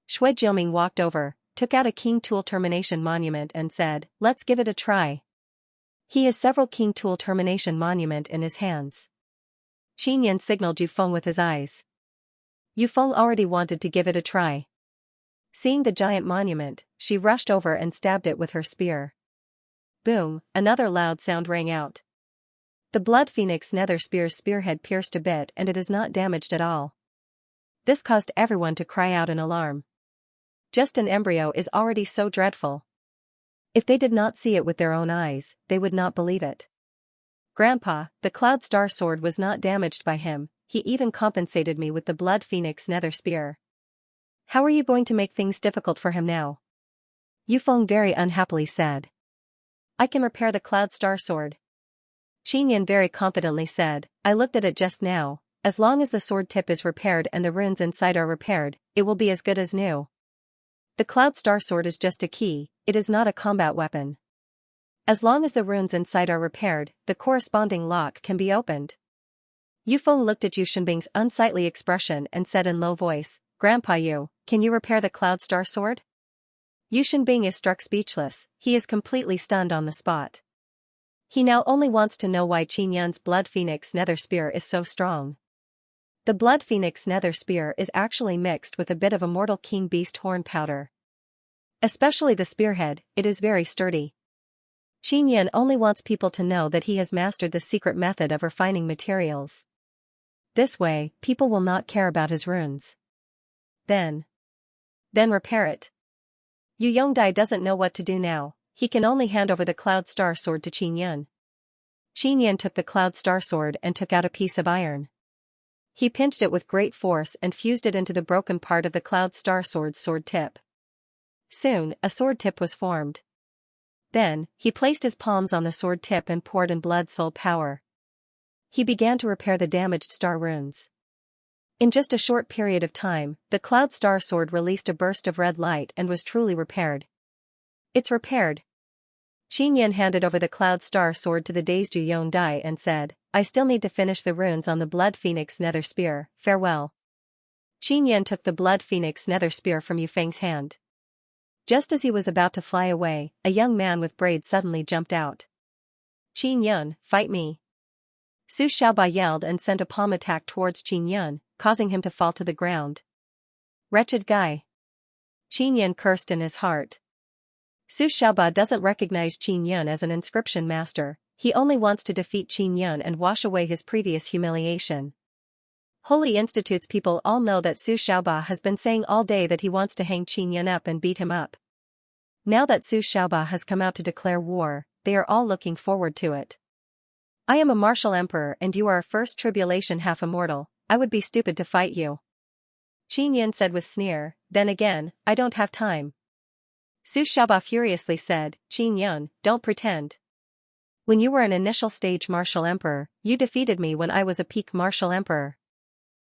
Shui Jiuming walked over. took out a King Tool Termination Monument and said, "Let's give it a try." He has several King Tool Termination Monument in his hands. Qin Yan signaled Yufeng with his eyes. Yufeng already wanted to give it a try. Seeing the giant monument, she rushed over and stabbed it with her spear. Boom, another loud sound rang out. The Blood Phoenix Nether Spear's spearhead pierced a bit and it is not damaged at all. This caused everyone to cry out in alarm. Just an embryo is already so dreadful. If they did not see it with their own eyes, they would not believe it. Grandpa, the Cloud Star Sword was not damaged by him, he even compensated me with the Blood Phoenix Nether Spear. How are you going to make things difficult for him now? Yufeng very unhappily said. I can repair the Cloud Star Sword. Qin Yan very confidently said, I looked at it just now, as long as the sword tip is repaired and the runes inside are repaired, it will be as good as new. The Cloud Star Sword is just a key, it is not a combat weapon. As long as the runes inside are repaired, the corresponding lock can be opened. Yufeng looked at Yu Shenbing's unsightly expression and said in low voice, Grandpa Yu, can you repair the Cloud Star Sword? Yu Shenbing is struck speechless, he is completely stunned on the spot. He now only wants to know why Qin Yan's Blood Phoenix Nether Spear is so strong. The Blood Phoenix Nether Spear is actually mixed with a bit of Immortal King Beast Horn powder. Especially the spearhead, it is very sturdy. Qin Yan only wants people to know that he has mastered the secret method of refining materials. This way, people will not care about his runes. Then repair it. Yu Yongdai doesn't know what to do now, he can only hand over the Cloud Star Sword to Qin Yan. Qin Yan took the Cloud Star Sword and took out a piece of iron. He pinched it with great force and fused it into the broken part of the Cloud Star Sword's sword tip. Soon, a sword tip was formed. Then, he placed his palms on the sword tip and poured in blood soul power. He began to repair the damaged star runes. In just a short period of time, the Cloud Star Sword released a burst of red light and was truly repaired. It's repaired. Qin Yan handed over the Cloud Star Sword to the dazed Yu Yongdai and said, I still need to finish the runes on the Blood Phoenix Nether Spear, farewell. Qin Yan took the Blood Phoenix Nether Spear from Yufeng's hand. Just as he was about to fly away, a young man with braids suddenly jumped out. Qin Yan, fight me. Su Xiaoba yelled and sent a palm attack towards Qin Yan, causing him to fall to the ground. Wretched guy. Qin Yan cursed in his heart. Su Xiaoba doesn't recognize Qin Yan as an inscription master, he only wants to defeat Qin Yan and wash away his previous humiliation. Holy Institute's people all know that Su Xiaoba has been saying all day that he wants to hang Qin Yan up and beat him up. Now that Su Xiaoba has come out to declare war, they are all looking forward to it. I am a martial emperor and you are a first tribulation half immortal, I would be stupid to fight you. Qin Yan said with sneer, then again, I don't have time. Su Xiaoba furiously said, Qin Yan, don't pretend. When you were an initial stage martial emperor, you defeated me when I was a peak martial emperor.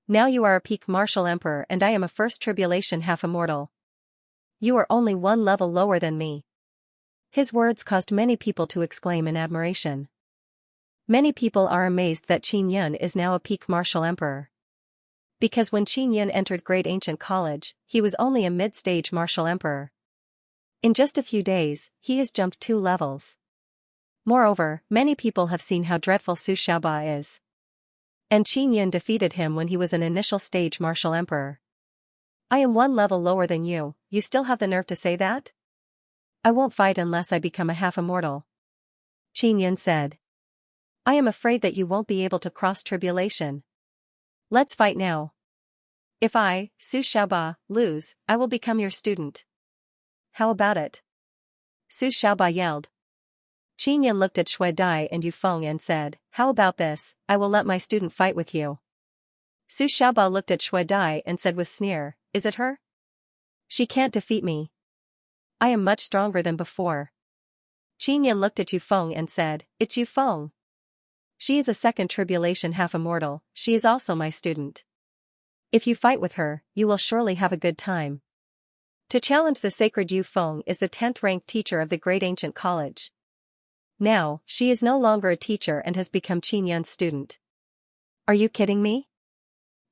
Now you are a peak martial emperor and I am a first tribulation half immortal. You are only one level lower than me. His words caused many people to exclaim in admiration. Many people are amazed that Qin Yan is now a peak martial emperor. Because when Qin Yan entered Great Ancient College, he was only a mid-stage martial emperor. In just a few days, he has jumped 2 levels. Moreover, many people have seen how dreadful Su Xiaoba is. And Qin Yan defeated him when he was an initial stage martial emperor. I am 1 level lower than you, you still have the nerve to say that? I won't fight unless I become a half immortal. Qin Yan said. I am afraid that you won't be able to cross tribulation. Let's fight now. If I, Su Xiaoba, lose, I will become your student. How about it? Su Xiaoba yelled. Qin Yan looked at Shui Dai and Yufeng and said, how about this, I will let my student fight with you. Su Xiaoba looked at Shui Dai and said with sneer, is it her? She can't defeat me. I am much stronger than before. Qin Yan looked at Yufeng and said, it's Yufeng. She is a second tribulation half immortal, she is also my student. If you fight with her, you will surely have a good time. To challenge the sacred Yufeng is the 10th ranked teacher of the Great Ancient College. Now, she is no longer a teacher and has become Qin Yan's student. Are you kidding me?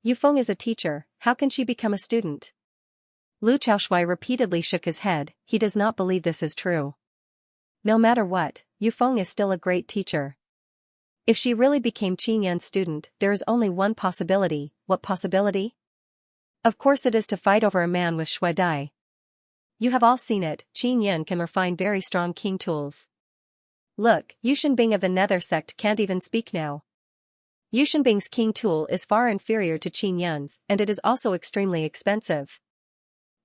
Yufeng is a teacher, how can she become a student? Lu Chaoshui repeatedly shook his head. He does not believe this is true. No matter what, Yu Feng is still a great teacher. If she really became Qin Yan's student, there is only one possibility. What possibility? Of course it is to fight over a man with Shui Dai. You have all seen it, Qin Yan can refine very strong king tools. Look, Yu Shenbing of the Nether sect can't even speak now. Yu Shenbing's king tool is far inferior to Qin Yan's, and it is also extremely expensive.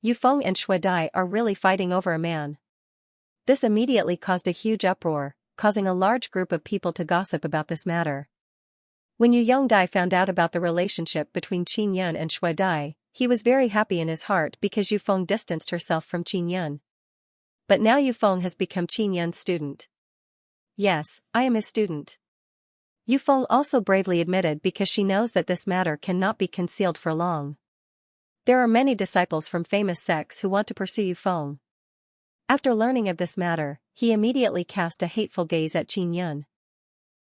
Yu Feng and Shui Dai are really fighting over a man. This immediately caused a huge uproar, causing a large group of people to gossip about this matter. When Yu Yongdai found out about the relationship between Qin Yan and Shui Dai, he was very happy in his heart because Yu Feng distanced herself from Qin Yan. But now Yu Feng has become Qin Yan's student. Yes, I am his student. Yu Feng also bravely admitted because she knows that this matter cannot be concealed for long. There are many disciples from famous sects who want to pursue Yu Feng. After learning of this matter, he immediately cast a hateful gaze at Qin Yan.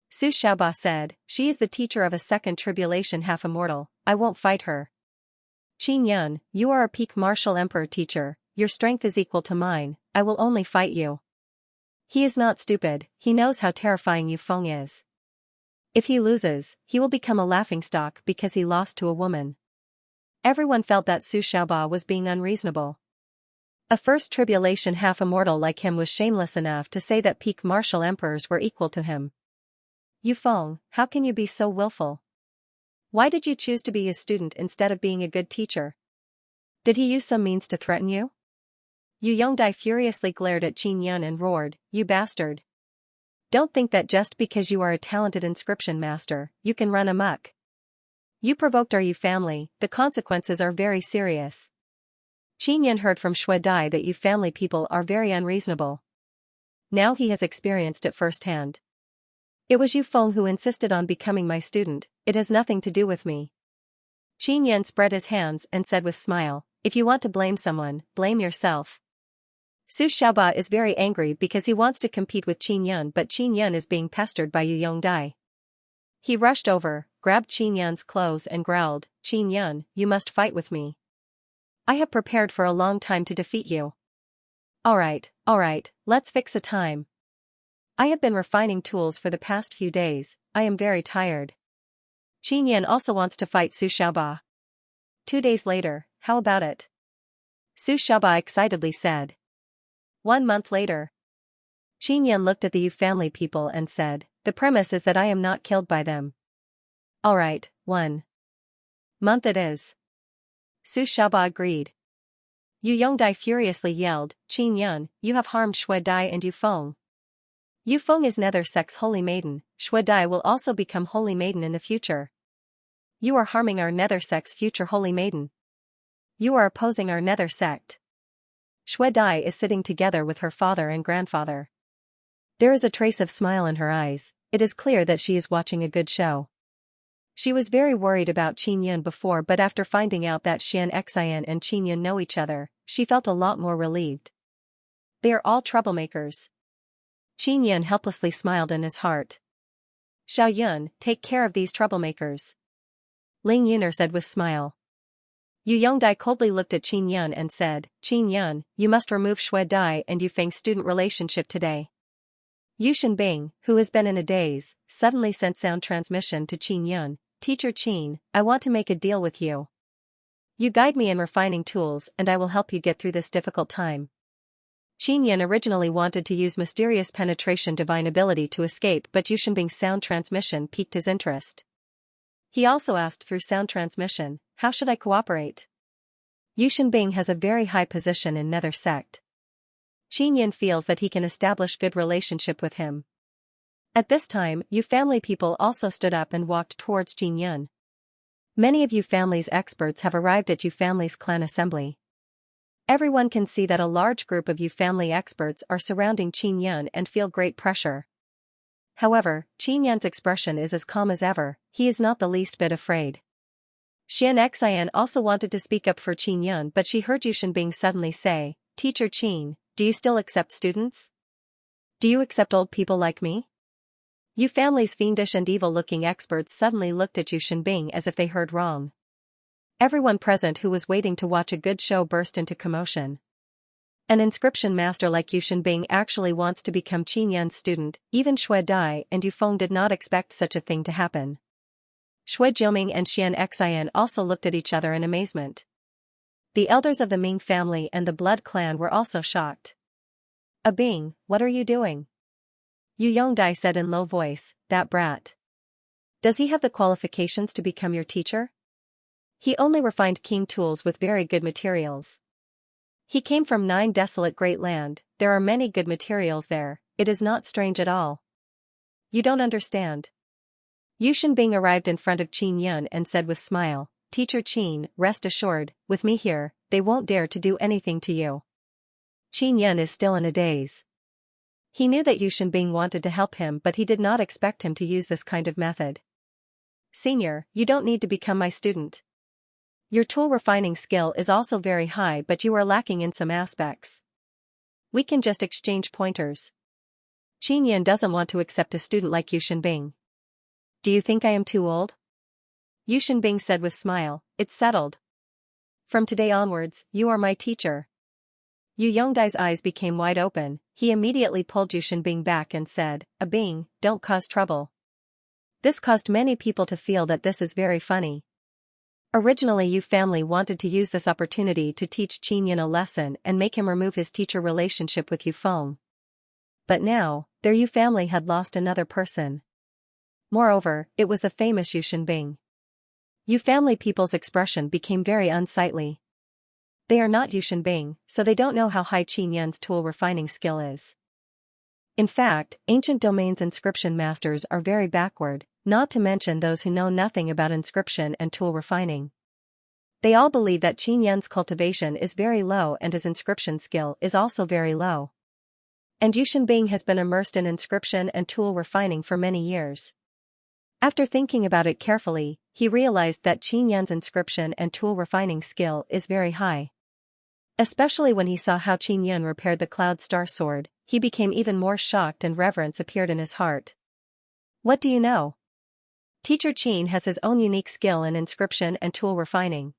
Su Xiaoba said, "She is the teacher of a second tribulation half-immortal, I won't fight her." Qin Yan, you are a peak martial emperor teacher, your strength is equal to mine, I will only fight you. He is not stupid, he knows how terrifying Yu Feng is. If he loses, he will become a laughingstock because he lost to a woman. Everyone felt that Su Xiaoba was being unreasonable. A first tribulation half-immortal like him was shameless enough to say that peak martial emperors were equal to him. Yu Feng, how can you be so willful? Why did you choose to be his student instead of being a good teacher? Did he use some means to threaten you? Yu Yongdai furiously glared at Qin Yan and roared, "You bastard! Don't think that just because you are a talented inscription master, you can run amok. You provoked our Yu family, the consequences are very serious." Qin Yan heard from Shui Dai that Yu family people are very unreasonable. Now he has experienced it firsthand. It was Yu Feng who insisted on becoming my student, it has nothing to do with me. Qin Yan spread his hands and said with smile, "If you want to blame someone, blame yourself." Su Xiaoba is very angry because he wants to compete with Qin Yan, but Qin Yan is being pestered by Yu Yongdai. He rushed over, grabbed Qin Yan's clothes and growled, "Qin Yan, you must fight with me. I have prepared for a long time to defeat you." Alright, let's fix a time. I have been refining tools for the past few days, I am very tired. Qin Yan also wants to fight Su Xiaoba. 2 days later, how about it? Su Xiaoba excitedly said. 1 month later. Qin Yan looked at the Yu family people and said, "The premise is that I am not killed by them." Alright, 1 month it is. Su Xiaoba agreed. Yu Yongdai furiously yelled, "Qin Yan, you have harmed Shui Dai and Yu Feng. Yu Feng is Nether sect's holy maiden, Shui Dai will also become holy maiden in the future. You are harming our Nether sect's future holy maiden. You are opposing our Nether sect." Shui Dai is sitting together with her father and grandfather. There is a trace of smile in her eyes, it is clear that she is watching a good show. She was very worried about Qin Yan before, but after finding out that Xianxia and Qin Yan know each other, she felt a lot more relieved. They are all troublemakers. Qin Yan helplessly smiled in his heart. "Xiao Yun, take care of these troublemakers," Ling Yuner said with smile. Yu Yongdai coldly looked at Qin Yan and said, "Qin Yan, you must remove Shui Dai and Yu Feng's student relationship today." Yu Shenbing, who has been in a daze, suddenly sent sound transmission to Qin Yan, "Teacher Qin, I want to make a deal with you. You guide me in refining tools and I will help you get through this difficult time." Qin Yan originally wanted to use mysterious penetration divine ability to escape, but Yu Shenbing's sound transmission piqued his interest. He also asked through sound transmission, "How should I cooperate?" Yu Shenbing has a very high position in Nether sect. Qin Yan feels that he can establish good relationship with him. At this time, Yu family people also stood up and walked towards Qin Yan. Many of Yu family's experts have arrived at Yu family's clan assembly. Everyone can see that a large group of Yu family experts are surrounding Qin Yan and feel great pressure. However, Qin Yan's expression is as calm as ever, he is not the least bit afraid. Xianxia also wanted to speak up for Qin Yan, but she heard Yu Shenbing suddenly say, "Teacher Qin, do you still accept students? Do you accept old people like me?" Yu family's fiendish and evil-looking experts suddenly looked at Yu Shenbing as if they heard wrong. Everyone present who was waiting to watch a good show burst into commotion. An inscription master like Yu Shenbing actually wants to become Qin Yan's student. Even Shui Dai and Yu Feng did not expect such a thing to happen. Shui Jiuming and Xianxia also looked at each other in amazement. The elders of the Ming family and the Blood clan were also shocked. Bing, what are you doing? Yu Yongdai said in low voice, that brat. Does he have the qualifications to become your teacher? He only refined Qing tools with very good materials. He came from 9 desolate great land, there are many good materials there, it is not strange at all. You don't understand. Yu Shenbing arrived in front of Qin Yun and said with smile, Teacher Qin, rest assured, with me here, they won't dare to do anything to you. Qin Yun is still in a daze. He knew that Yu Shenbing wanted to help him but he did not expect him to use this kind of method. Senior, you don't need to become my student. Your tool refining skill is also very high but you are lacking in some aspects. We can just exchange pointers. Qin Yun doesn't want to accept a student like Yu Shenbing. Do you think I am too old? Yu Shenbing said with smile, it's settled. From today onwards, you are my teacher. Yu Yongdai's eyes became wide open, he immediately pulled Yu Shenbing back and said, Bing, don't cause trouble. This caused many people to feel that this is very funny. Originally Yu family wanted to use this opportunity to teach Qin Yun a lesson and make him remove his teacher relationship with Yu Feng. But now, their Yu family had lost another person. Moreover, it was the famous Yu Shenbing. Yu family people's expression became very unsightly. They are not Yu Shenbing, so they don't know how high Qin Yun's tool refining skill is. In fact, ancient domains inscription masters are very backward, not to mention those who know nothing about inscription and tool refining. They all believe that Qin Yun's cultivation is very low and his inscription skill is also very low. And Yu Shenbing has been immersed in inscription and tool refining for many years. After thinking about it carefully, he realized that Qin Yun's inscription and tool refining skill is very high. Especially when he saw how Qin Yun repaired the Cloud Star Sword, he became even more shocked and reverence appeared in his heart. What do you know? Teacher Qin has his own unique skill in inscription and tool refining.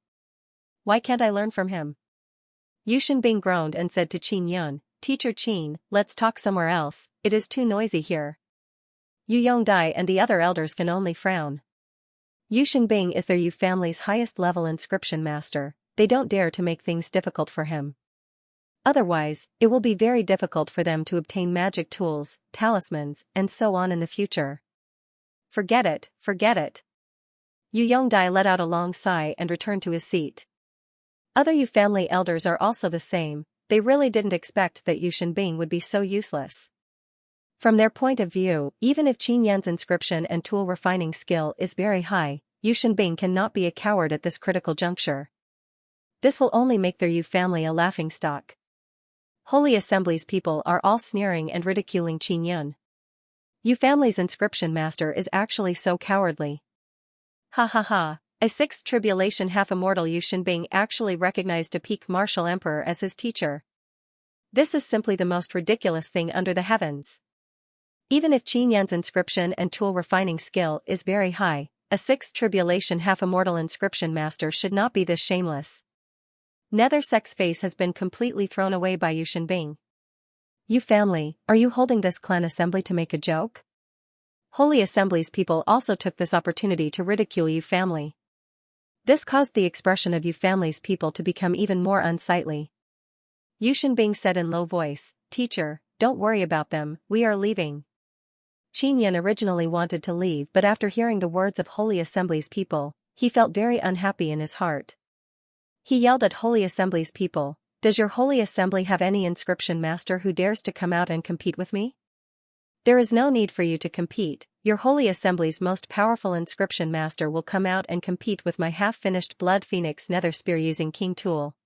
Why can't I learn from him? Yu Shenbing groaned and said to Qin Yun, Teacher Qin, let's talk somewhere else, it is too noisy here. Yu Yongdai and the other elders can only frown. Yu Shenbing is their Yu family's highest level inscription master, they don't dare to make things difficult for him. Otherwise, it will be very difficult for them to obtain magic tools, talismans, and so on in the future. Forget it, forget it. Yu Yongdai let out a long sigh and returned to his seat. Other Yu family elders are also the same, they really didn't expect that Yu Shenbing would be so useless. From their point of view, even if Qin Yan's inscription and tool refining skill is very high, Yu Shenbing cannot be a coward at this critical juncture. This will only make their Yu family a laughingstock. Holy Assembly's people are all sneering and ridiculing Qin Yun. Yu family's inscription master is actually so cowardly. Ha ha ha, a 6th tribulation half-immortal Yu Shenbing actually recognized a peak martial emperor as his teacher. This is simply the most ridiculous thing under the heavens. Even if Qin Yun's inscription and tool refining skill is very high, a 6th tribulation half-immortal inscription master should not be this shameless. Nethersek's face has been completely thrown away by Yu Shenbing. Yu family, are you holding this clan assembly to make a joke? Holy Assembly's people also took this opportunity to ridicule Yu family. This caused the expression of Yu family's people to become even more unsightly. Yu Shenbing said in low voice, Teacher, don't worry about them, we are leaving. Qin Yun originally wanted to leave but after hearing the words of Holy Assembly's people, he felt very unhappy in his heart. He yelled at Holy Assembly's people, Does your Holy Assembly have any inscription master who dares to come out and compete with me? There is no need for you to compete, your Holy Assembly's most powerful inscription master will come out and compete with my half-finished Blood Phoenix Nether Spear using King Tool.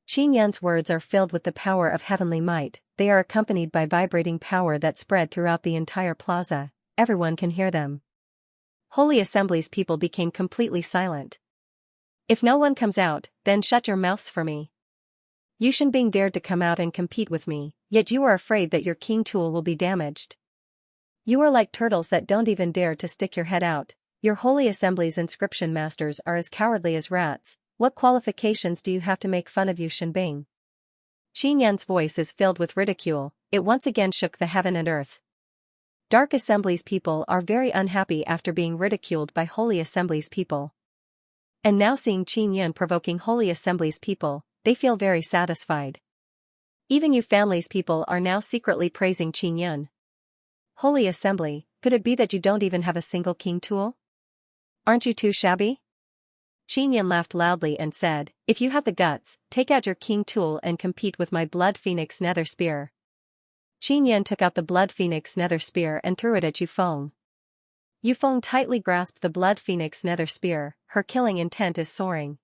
Qin Yun's words are filled with the power of heavenly might, they are accompanied by vibrating power that spread throughout the entire plaza, everyone can hear them. Holy Assembly's people became completely silent. If no one comes out, then shut your mouths for me. Yu Shenbing dared to come out and compete with me, yet you are afraid that your King Tool will be damaged. You are like turtles that don't even dare to stick your head out, Your Holy Assembly's inscription masters are as cowardly as rats. What qualifications do you have to make fun of you, Shenbing? Qin Yan's voice is filled with ridicule. It once again shook the heaven and earth. Dark Assembly's people are very unhappy after being ridiculed by Holy Assembly's people. And now seeing Qin Yan provoking Holy Assembly's people, they feel very satisfied. Even you family's people are now secretly praising Qin Yan. Holy Assembly, could it be that you don't even have a single king tool? Aren't you too shabby? Qin Yan laughed loudly and said, if you have the guts, take out your king tool and compete with my Blood Phoenix Nether Spear. Qin Yan took out the Blood Phoenix Nether Spear and threw it at Yufeng. Yufeng tightly grasped the Blood Phoenix Nether Spear, her killing intent is soaring.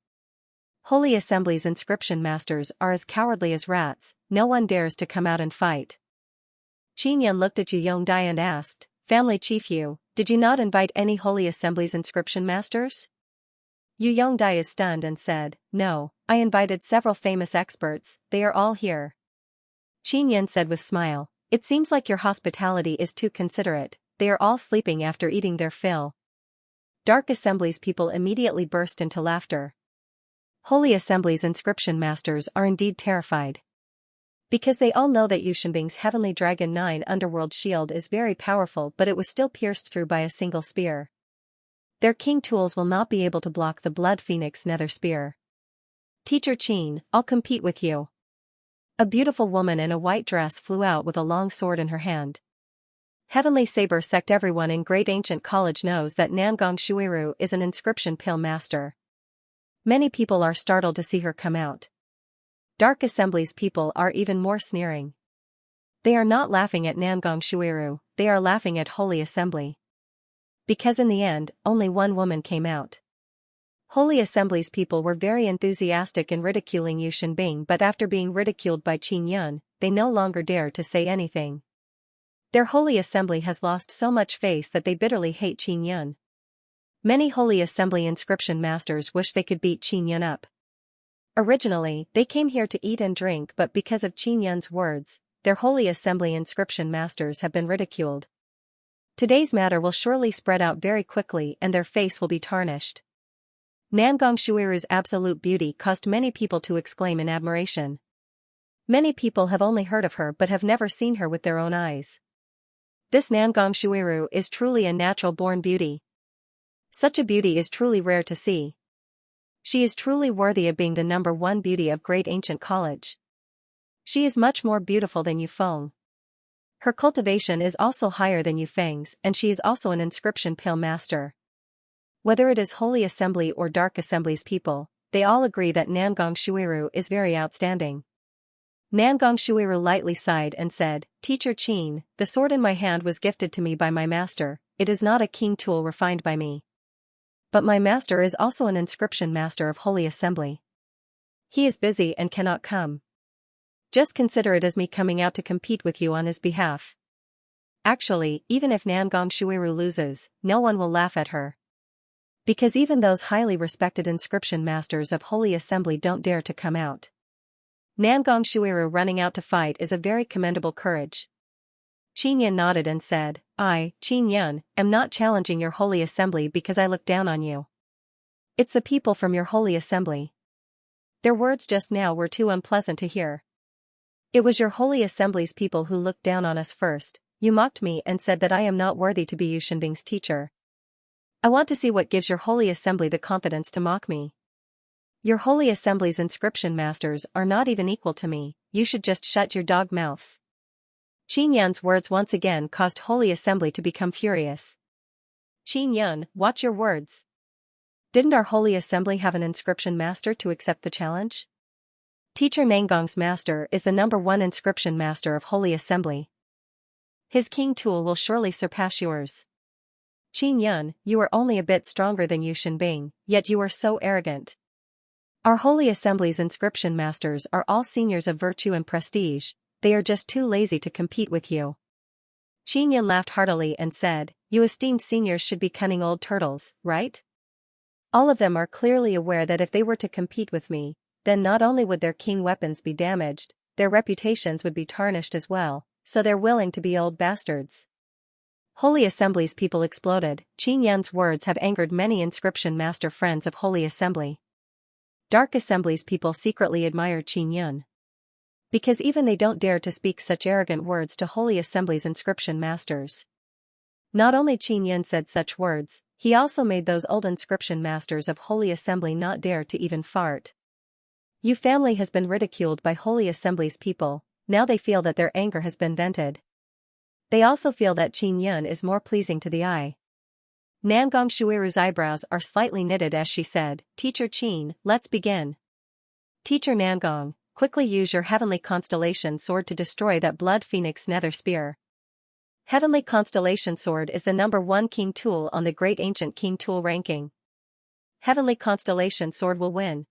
Holy Assembly's inscription masters are as cowardly as rats, no one dares to come out and fight. Qin Yan looked at Yu Yongdai and asked, Family Chief Yu, did you not invite any Holy Assembly's inscription masters? Yu Yongdai is stunned and said, no, I invited several famous experts, they are all here. Qin Yan said with smile, it seems like your hospitality is too considerate, they are all sleeping after eating their fill. Dark Assembly's people immediately burst into laughter. Holy Assembly's inscription masters are indeed terrified. Because they all know that Yu Shenbing's Heavenly Dragon 9 Underworld Shield is very powerful, but it was still pierced through by a single spear. Their king tools will not be able to block the Blood Phoenix Nether Spear. Teacher Qin, I'll compete with you. A beautiful woman in a white dress flew out with a long sword in her hand. Heavenly Saber Sect. Everyone in Great Ancient College knows that Nangong Shuiru is an inscription pill master. Many people are startled to see her come out. Dark Assembly's people are even more sneering. They are not laughing at Nangong Shuiru, they are laughing at Holy Assembly. Because in the end, only one woman came out. Holy Assembly's people were very enthusiastic in ridiculing Yu Shenbing, but after being ridiculed by Qin Yan, they no longer dare to say anything. Their Holy Assembly has lost so much face that they bitterly hate Qin Yan. Many Holy Assembly inscription masters wish they could beat Qin Yan up. Originally, they came here to eat and drink, but because of Qin Yan's words, their Holy Assembly inscription masters have been ridiculed. Today's matter will surely spread out very quickly and their face will be tarnished. Nangong Shuiru's absolute beauty caused many people to exclaim in admiration. Many people have only heard of her but have never seen her with their own eyes. This Nangong Shuiru is truly a natural-born beauty. Such a beauty is truly rare to see. She is truly worthy of being the #1 beauty of Great Ancient College. She is much more beautiful than Yufeng. Her cultivation is also higher than Yufeng's, and she is also an inscription pill master. Whether it is Holy Assembly or Dark Assembly's people, they all agree that Nangong Shuiru is very outstanding. Nangong Shuiru lightly sighed and said, Teacher Qin, the sword in my hand was gifted to me by my master, it is not a king tool refined by me. But my master is also an inscription master of Holy Assembly. He is busy and cannot come. Just consider it as me coming out to compete with you on his behalf. Actually, even if Nangong Shuiru loses, no one will laugh at her. Because even those highly respected inscription masters of Holy Assembly don't dare to come out. Nangong Shuiru running out to fight is a very commendable courage. Qin Yan nodded and said, I, Qin Yan, am not challenging your Holy Assembly because I look down on you. It's the people from your Holy Assembly. Their words just now were too unpleasant to hear. It was your Holy Assembly's people who looked down on us first. You mocked me and said that I am not worthy to be Yu Shenbing's teacher. I want to see what gives your Holy Assembly the confidence to mock me. Your Holy Assembly's inscription masters are not even equal to me, you should just shut your dog mouths. Qin Yan's words once again caused Holy Assembly to become furious. Qin Yan, watch your words. Didn't our Holy Assembly have an inscription master to accept the challenge? Teacher Nangong's master is the #1 inscription master of Holy Assembly. His king tool will surely surpass yours. Qin Yan, you are only a bit stronger than Yu Shenbing, yet you are so arrogant. Our Holy Assembly's inscription masters are all seniors of virtue and prestige, they are just too lazy to compete with you. Qin Yan laughed heartily and said, you esteemed seniors should be cunning old turtles, right? All of them are clearly aware that if they were to compete with me, then not only would their king weapons be damaged, their reputations would be tarnished as well, so they're willing to be old bastards. Holy Assembly's people exploded. Qin Yan's words have angered many inscription master friends of Holy Assembly. Dark Assembly's people secretly admire Qin Yan, because even they don't dare to speak such arrogant words to Holy Assembly's inscription masters. Not only Qin Yan said such words, he also made those old inscription masters of Holy Assembly not dare to even fart. Yu family has been ridiculed by Holy Assembly's people, now they feel that their anger has been vented. They also feel that Qin Yan is more pleasing to the eye. Nangong Shuiru's eyebrows are slightly knitted as she said, "Teacher Qin, let's begin." Teacher Nangong, quickly use your heavenly constellation sword to destroy that blood phoenix nether spear. Heavenly Constellation Sword is the #1 king tool on the Great Ancient King Tool ranking. Heavenly Constellation Sword will win.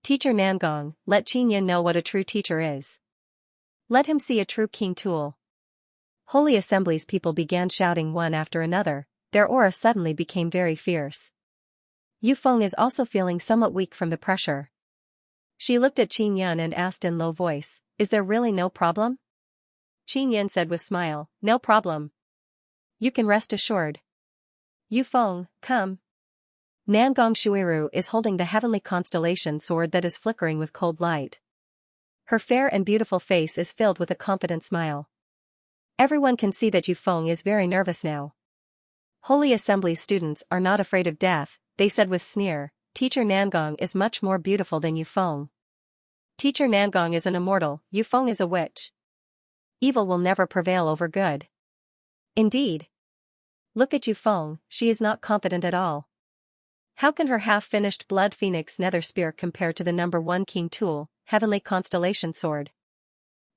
Teacher Nangong, let Qin Yan know what a true teacher is. Let him see a true king tool. Holy Assembly's people began shouting one after another, their aura suddenly became very fierce. Yu Feng is also feeling somewhat weak from the pressure. She looked at Qin Yan and asked in low voice, "Is there really no problem?" Qin Yan said with smile, "No problem. You can rest assured." Yu Feng, come. Nangong Shuiru is holding the heavenly constellation sword that is flickering with cold light. Her fair and beautiful face is filled with a confident smile. Everyone can see that Yu Feng is very nervous now. Holy Assembly's students are not afraid of death, they said with sneer, "Teacher Nangong is much more beautiful than Yu Feng. Teacher Nangong is an immortal, Yu Feng is a witch. Evil will never prevail over good." Indeed. Look at Yu Feng, she is not confident at all. How can her half-finished blood phoenix nether spear compare to the #1 king tool, heavenly constellation sword?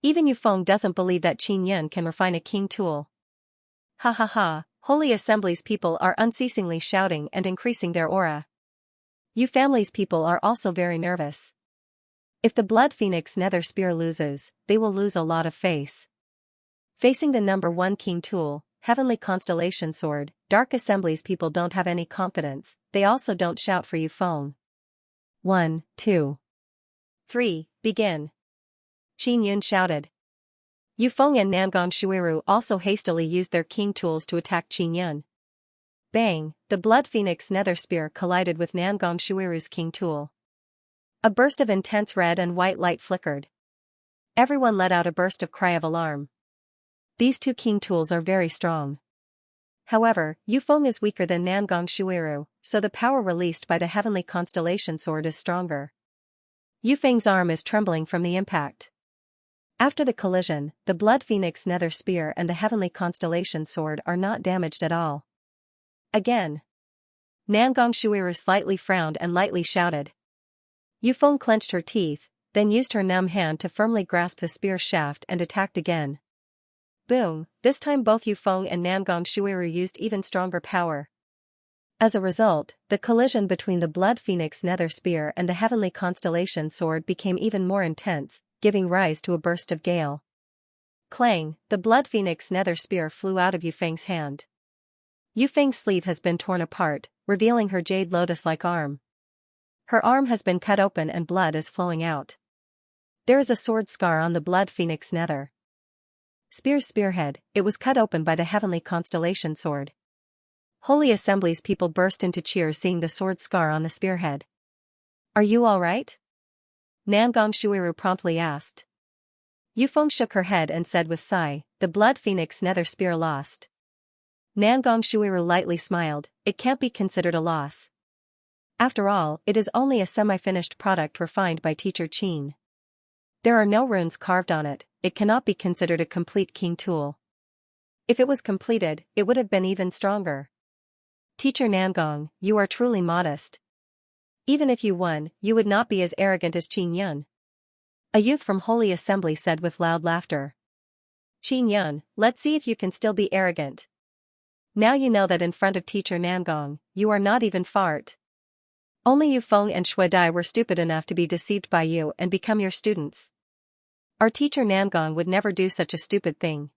Even Yu Feng doesn't believe that Qin Yan can refine a king tool. Ha ha ha, Holy Assembly's people are unceasingly shouting and increasing their aura. Yu family's people are also very nervous. If the blood phoenix nether spear loses, they will lose a lot of face. Facing the #1 king tool, heavenly constellation sword, Dark Assembly's people don't have any confidence, they also don't shout for Yu Feng. 1, 2, 3, begin. Qin Yun shouted. Yu Feng and Nangong Shuiru also hastily used their king tools to attack Qin Yun. Bang, the blood phoenix nether spear collided with Nangong Shuiru's king tool. A burst of intense red and white light flickered. Everyone let out a burst of cry of alarm. These two king tools are very strong. However, Yu Feng is weaker than Nangong Shuiru, so the power released by the heavenly constellation sword is stronger. Yu Feng's arm is trembling from the impact. After the collision, the blood phoenix nether spear and the heavenly constellation sword are not damaged at all. Again. Nangong Shuiru slightly frowned and lightly shouted. Yu Feng clenched her teeth, then used her numb hand to firmly grasp the spear shaft and attacked again. Boom, this time both Yu Feng and Nangong Shuiru used even stronger power. As a result, the collision between the blood phoenix nether spear and the heavenly constellation sword became even more intense, giving rise to a burst of gale. Clang, the blood phoenix nether spear flew out of Yu Feng's hand. Yu Feng's sleeve has been torn apart, revealing her jade lotus-like arm. Her arm has been cut open and blood is flowing out. There is a sword scar on the blood phoenix nether spear's spearhead, it was cut open by the heavenly constellation sword. Holy Assembly's people burst into cheers seeing the sword scar on the spearhead. "Are you all right?" Nangong Shuiru promptly asked. Yu Feng shook her head and said with sigh, "The blood phoenix nether spear lost." Nangong Shuiru lightly smiled, "It can't be considered a loss. After all, it is only a semi-finished product refined by Teacher Qin. There are no runes carved on it, it cannot be considered a complete king tool. If it was completed, it would have been even stronger. Teacher Nangong, you are truly modest. Even if you won, you would not be as arrogant as Qin Yun." A youth from Holy Assembly said with loud laughter. "Qin Yun, let's see if you can still be arrogant. Now you know that in front of Teacher Nangong, you are not even fart. Only Yu Feng and Shui Dai were stupid enough to be deceived by you and become your students. Our Teacher Nangong would never do such a stupid thing."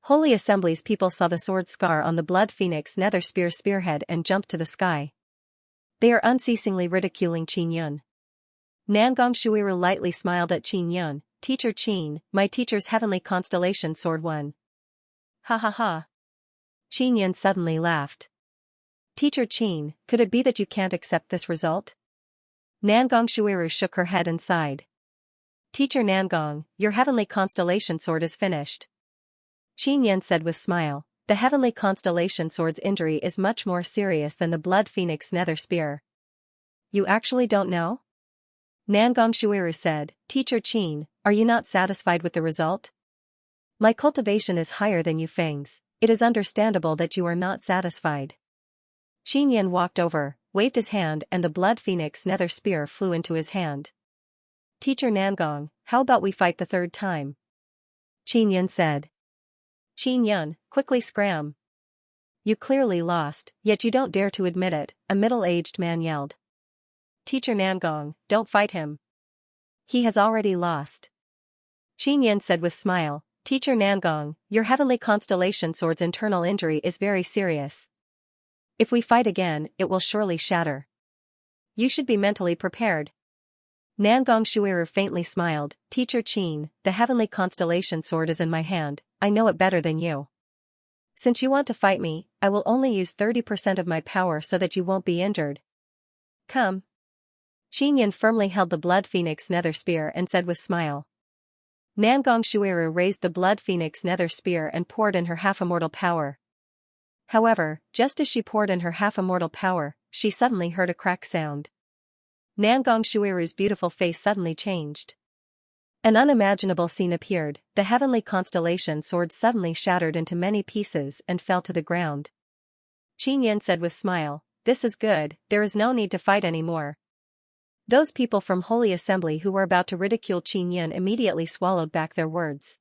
Holy Assembly's people saw the sword scar on the blood phoenix nether spear's spearhead and jumped to the sky. They are unceasingly ridiculing Qin Yun. Nangong Shuiru lightly smiled at Qin Yun. "Teacher Qin, my teacher's heavenly constellation sword won." Ha ha ha. Qin Yan suddenly laughed. Teacher Qin, could it be that you can't accept this result? Nangong Shuiru shook her head and sighed. Teacher Nangong, your heavenly constellation sword is finished. Qin Yan said with smile, the heavenly constellation sword's injury is much more serious than the blood phoenix nether spear. You actually don't know? Nangong Shuiru said, Teacher Qin, are you not satisfied with the result? My cultivation is higher than you Feng's, it is understandable that you are not satisfied. Qin Yan walked over, waved his hand and the blood phoenix nether spear flew into his hand. Teacher Nangong, how about we fight the third time? Qin Yan said. Qin Yan, quickly scram. You clearly lost, yet you don't dare to admit it, a middle-aged man yelled. Teacher Nangong, don't fight him. He has already lost. Qin Yan said with smile, Teacher Nangong, your heavenly constellation sword's internal injury is very serious. If we fight again, it will surely shatter. You should be mentally prepared. Nangong Shuiru faintly smiled, Teacher Qin, the heavenly constellation sword is in my hand, I know it better than you. Since you want to fight me, I will only use 30% of my power so that you won't be injured. Come. Qin Yan firmly held the blood phoenix nether spear and said with smile. Nangong Shuiru raised the blood phoenix nether spear and poured in her half-immortal power. However, just as she poured in her half-immortal power, she suddenly heard a crack sound. Nangong Shuiru's beautiful face suddenly changed. An unimaginable scene appeared, the heavenly constellation sword suddenly shattered into many pieces and fell to the ground. Qin Yan said with smile, this is good, there is no need to fight anymore. Those people from Holy Assembly who were about to ridicule Qin Yan immediately swallowed back their words.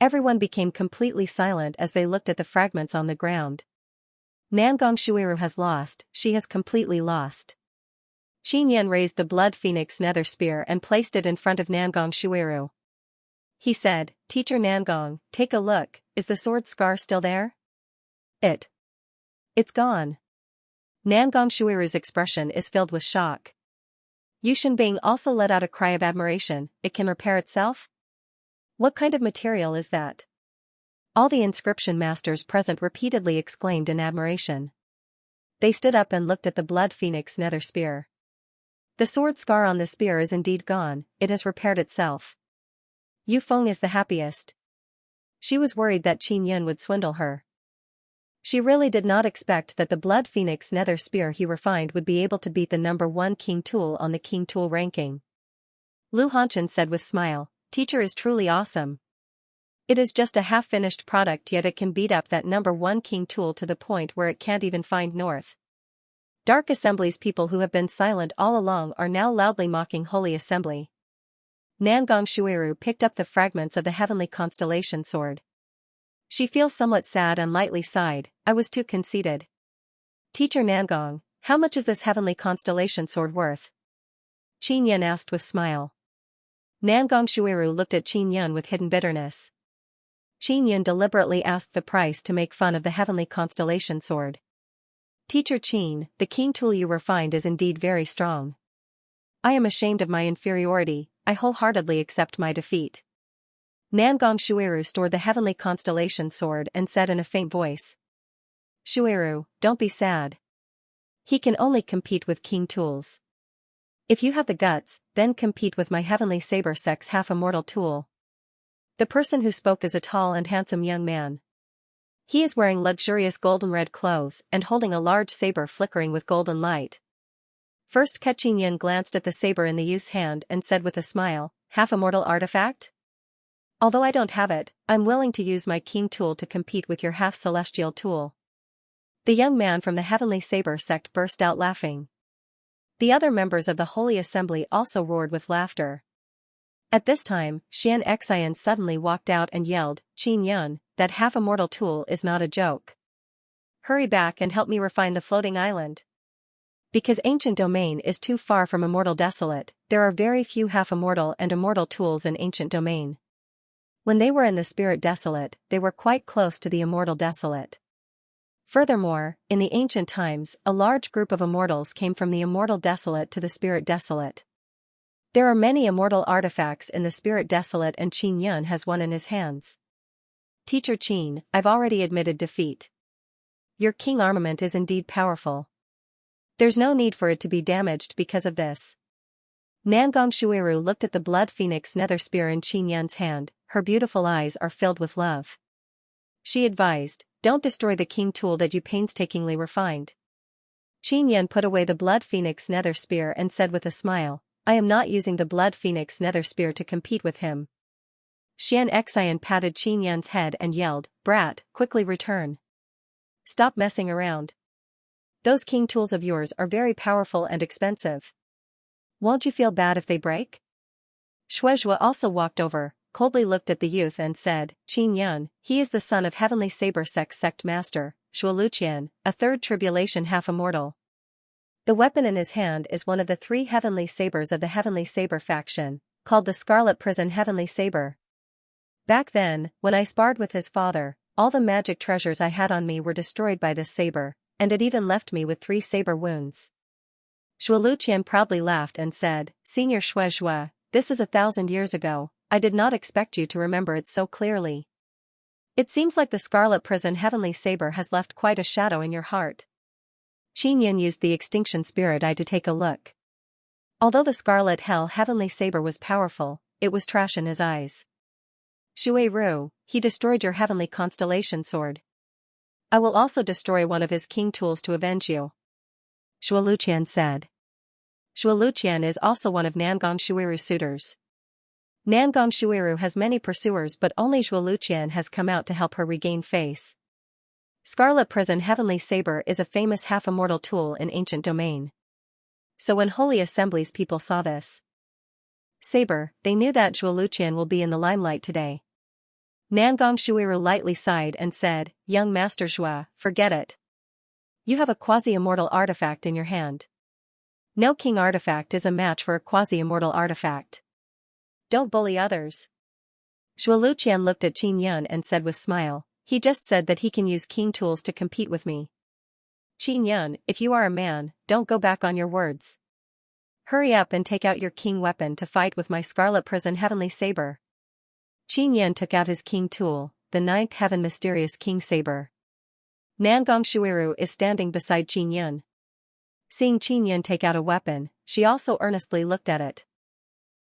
Everyone became completely silent as they looked at the fragments on the ground. Nangong Shuiru has lost, she has completely lost. Qin Yan raised the blood phoenix nether spear and placed it in front of Nangong Shuiru. He said, Teacher Nangong, take a look, is the sword scar still there? It's gone. Nangong Shuiru's expression is filled with shock. Yu Shenbing also let out a cry of admiration, it can repair itself? What kind of material is that? All the inscription masters present repeatedly exclaimed in admiration. They stood up and looked at the blood phoenix nether spear. The sword scar on the spear is indeed gone, it has repaired itself. Yu Feng is the happiest. She was worried that Qin Yan would swindle her. She really did not expect that the blood phoenix nether spear he refined would be able to beat the number 1 king tool on the king tool ranking. Lu Hanchen said with smile, Teacher is truly awesome. It is just a half-finished product yet it can beat up that number 1 king tool to the point where it can't even find north. Dark Assembly's people who have been silent all along are now loudly mocking Holy Assembly. Nangong Shuiru picked up the fragments of the heavenly constellation sword. She feels somewhat sad and lightly sighed, I was too conceited. Teacher Nangong, how much is this heavenly constellation sword worth? Qin Yan asked with smile. Nangong Shuiru looked at Qin Yan with hidden bitterness. Qin Yan deliberately asked the price to make fun of the heavenly constellation sword. Teacher Qin, the king tool you refined is indeed very strong. I am ashamed of my inferiority, I wholeheartedly accept my defeat. Nangong Shuiru stored the heavenly constellation sword and said in a faint voice. Shuiru, don't be sad. He can only compete with king tools. If you have the guts, then compete with my heavenly saber sex half-immortal tool. The person who spoke is a tall and handsome young man. He is wearing luxurious golden red clothes and holding a large saber flickering with golden light. First Qin Yan glanced at the saber in the youth's hand and said with a smile, half-immortal artifact? Although I don't have it, I'm willing to use my king tool to compete with your half-celestial tool. The young man from the heavenly saber sect burst out laughing. The other members of the Holy Assembly also roared with laughter. At this time, Xianxia suddenly walked out and yelled, Qin Yan, that half-immortal tool is not a joke. Hurry back and help me refine the floating island. Because ancient domain is too far from immortal desolate, there are very few half-immortal and immortal tools in ancient domain. When they were in the spirit desolate, they were quite close to the immortal desolate. Furthermore, in the ancient times, a large group of immortals came from the immortal desolate to the spirit desolate. There are many immortal artifacts in the spirit desolate and Qin Yan has one in his hands. Teacher Qin, I've already admitted defeat. Your king armament is indeed powerful. There's no need for it to be damaged because of this. Nangong Shuiru looked at the blood phoenix nether spear in Qin Yan's hand, her beautiful eyes are filled with love. She advised, don't destroy the king tool that you painstakingly refined. Qin Yan put away the blood phoenix nether spear and said with a smile, I am not using the blood phoenix nether spear to compete with him. Xianxia patted Qin Yan's head and yelled, brat, quickly return. Stop messing around. Those king tools of yours are very powerful and expensive. Won't you feel bad if they break? Shuezhua also walked over, coldly looked at the youth and said, Qin Yan, he is the son of Heavenly Saber sect master, Shualuqian, a third tribulation half-immortal. The weapon in his hand is one of the 3 heavenly sabers of the Heavenly Saber faction, called the Scarlet Prison Heavenly Saber. Back then, when I sparred with his father, all the magic treasures I had on me were destroyed by this saber, and it even left me with 3 saber wounds. Shualuqian proudly laughed and said, Senior Shuezhua, this is 1,000 years ago, I did not expect you to remember it so clearly. It seems like the Scarlet Prison Heavenly Saber has left quite a shadow in your heart. Qin Yan used the extinction spirit eye to take a look. Although the Scarlet Hell Heavenly Saber was powerful, it was trash in his eyes. Shui Ru, he destroyed your heavenly constellation sword. I will also destroy one of his king tools to avenge you. Shualuqian said. Shualuqian is also one of Nangong Shuiru's suitors. Nangong Shuiru has many pursuers but only Shualuqian has come out to help her regain face. Scarlet Prison Heavenly Saber is a famous half-immortal tool in ancient domain. So when Holy Assembly's people saw this saber, they knew that Shualuqian will be in the limelight today. Nangong Shuiru lightly sighed and said, Young Master Zhua, forget it. You have a quasi-immortal artifact in your hand. No king artifact is a match for a quasi-immortal artifact. Don't bully others. Shualuqian looked at Qin Yan and said with smile, he just said that he can use king tools to compete with me. Qin Yan, if you are a man, don't go back on your words. Hurry up and take out your king weapon to fight with my Scarlet Prison Heavenly Saber. Qin Yan took out his king tool, the 9th Heaven Mysterious King Saber. Nangong Shuiru is standing beside Qin Yan. Seeing Qin Yan take out a weapon, she also earnestly looked at it.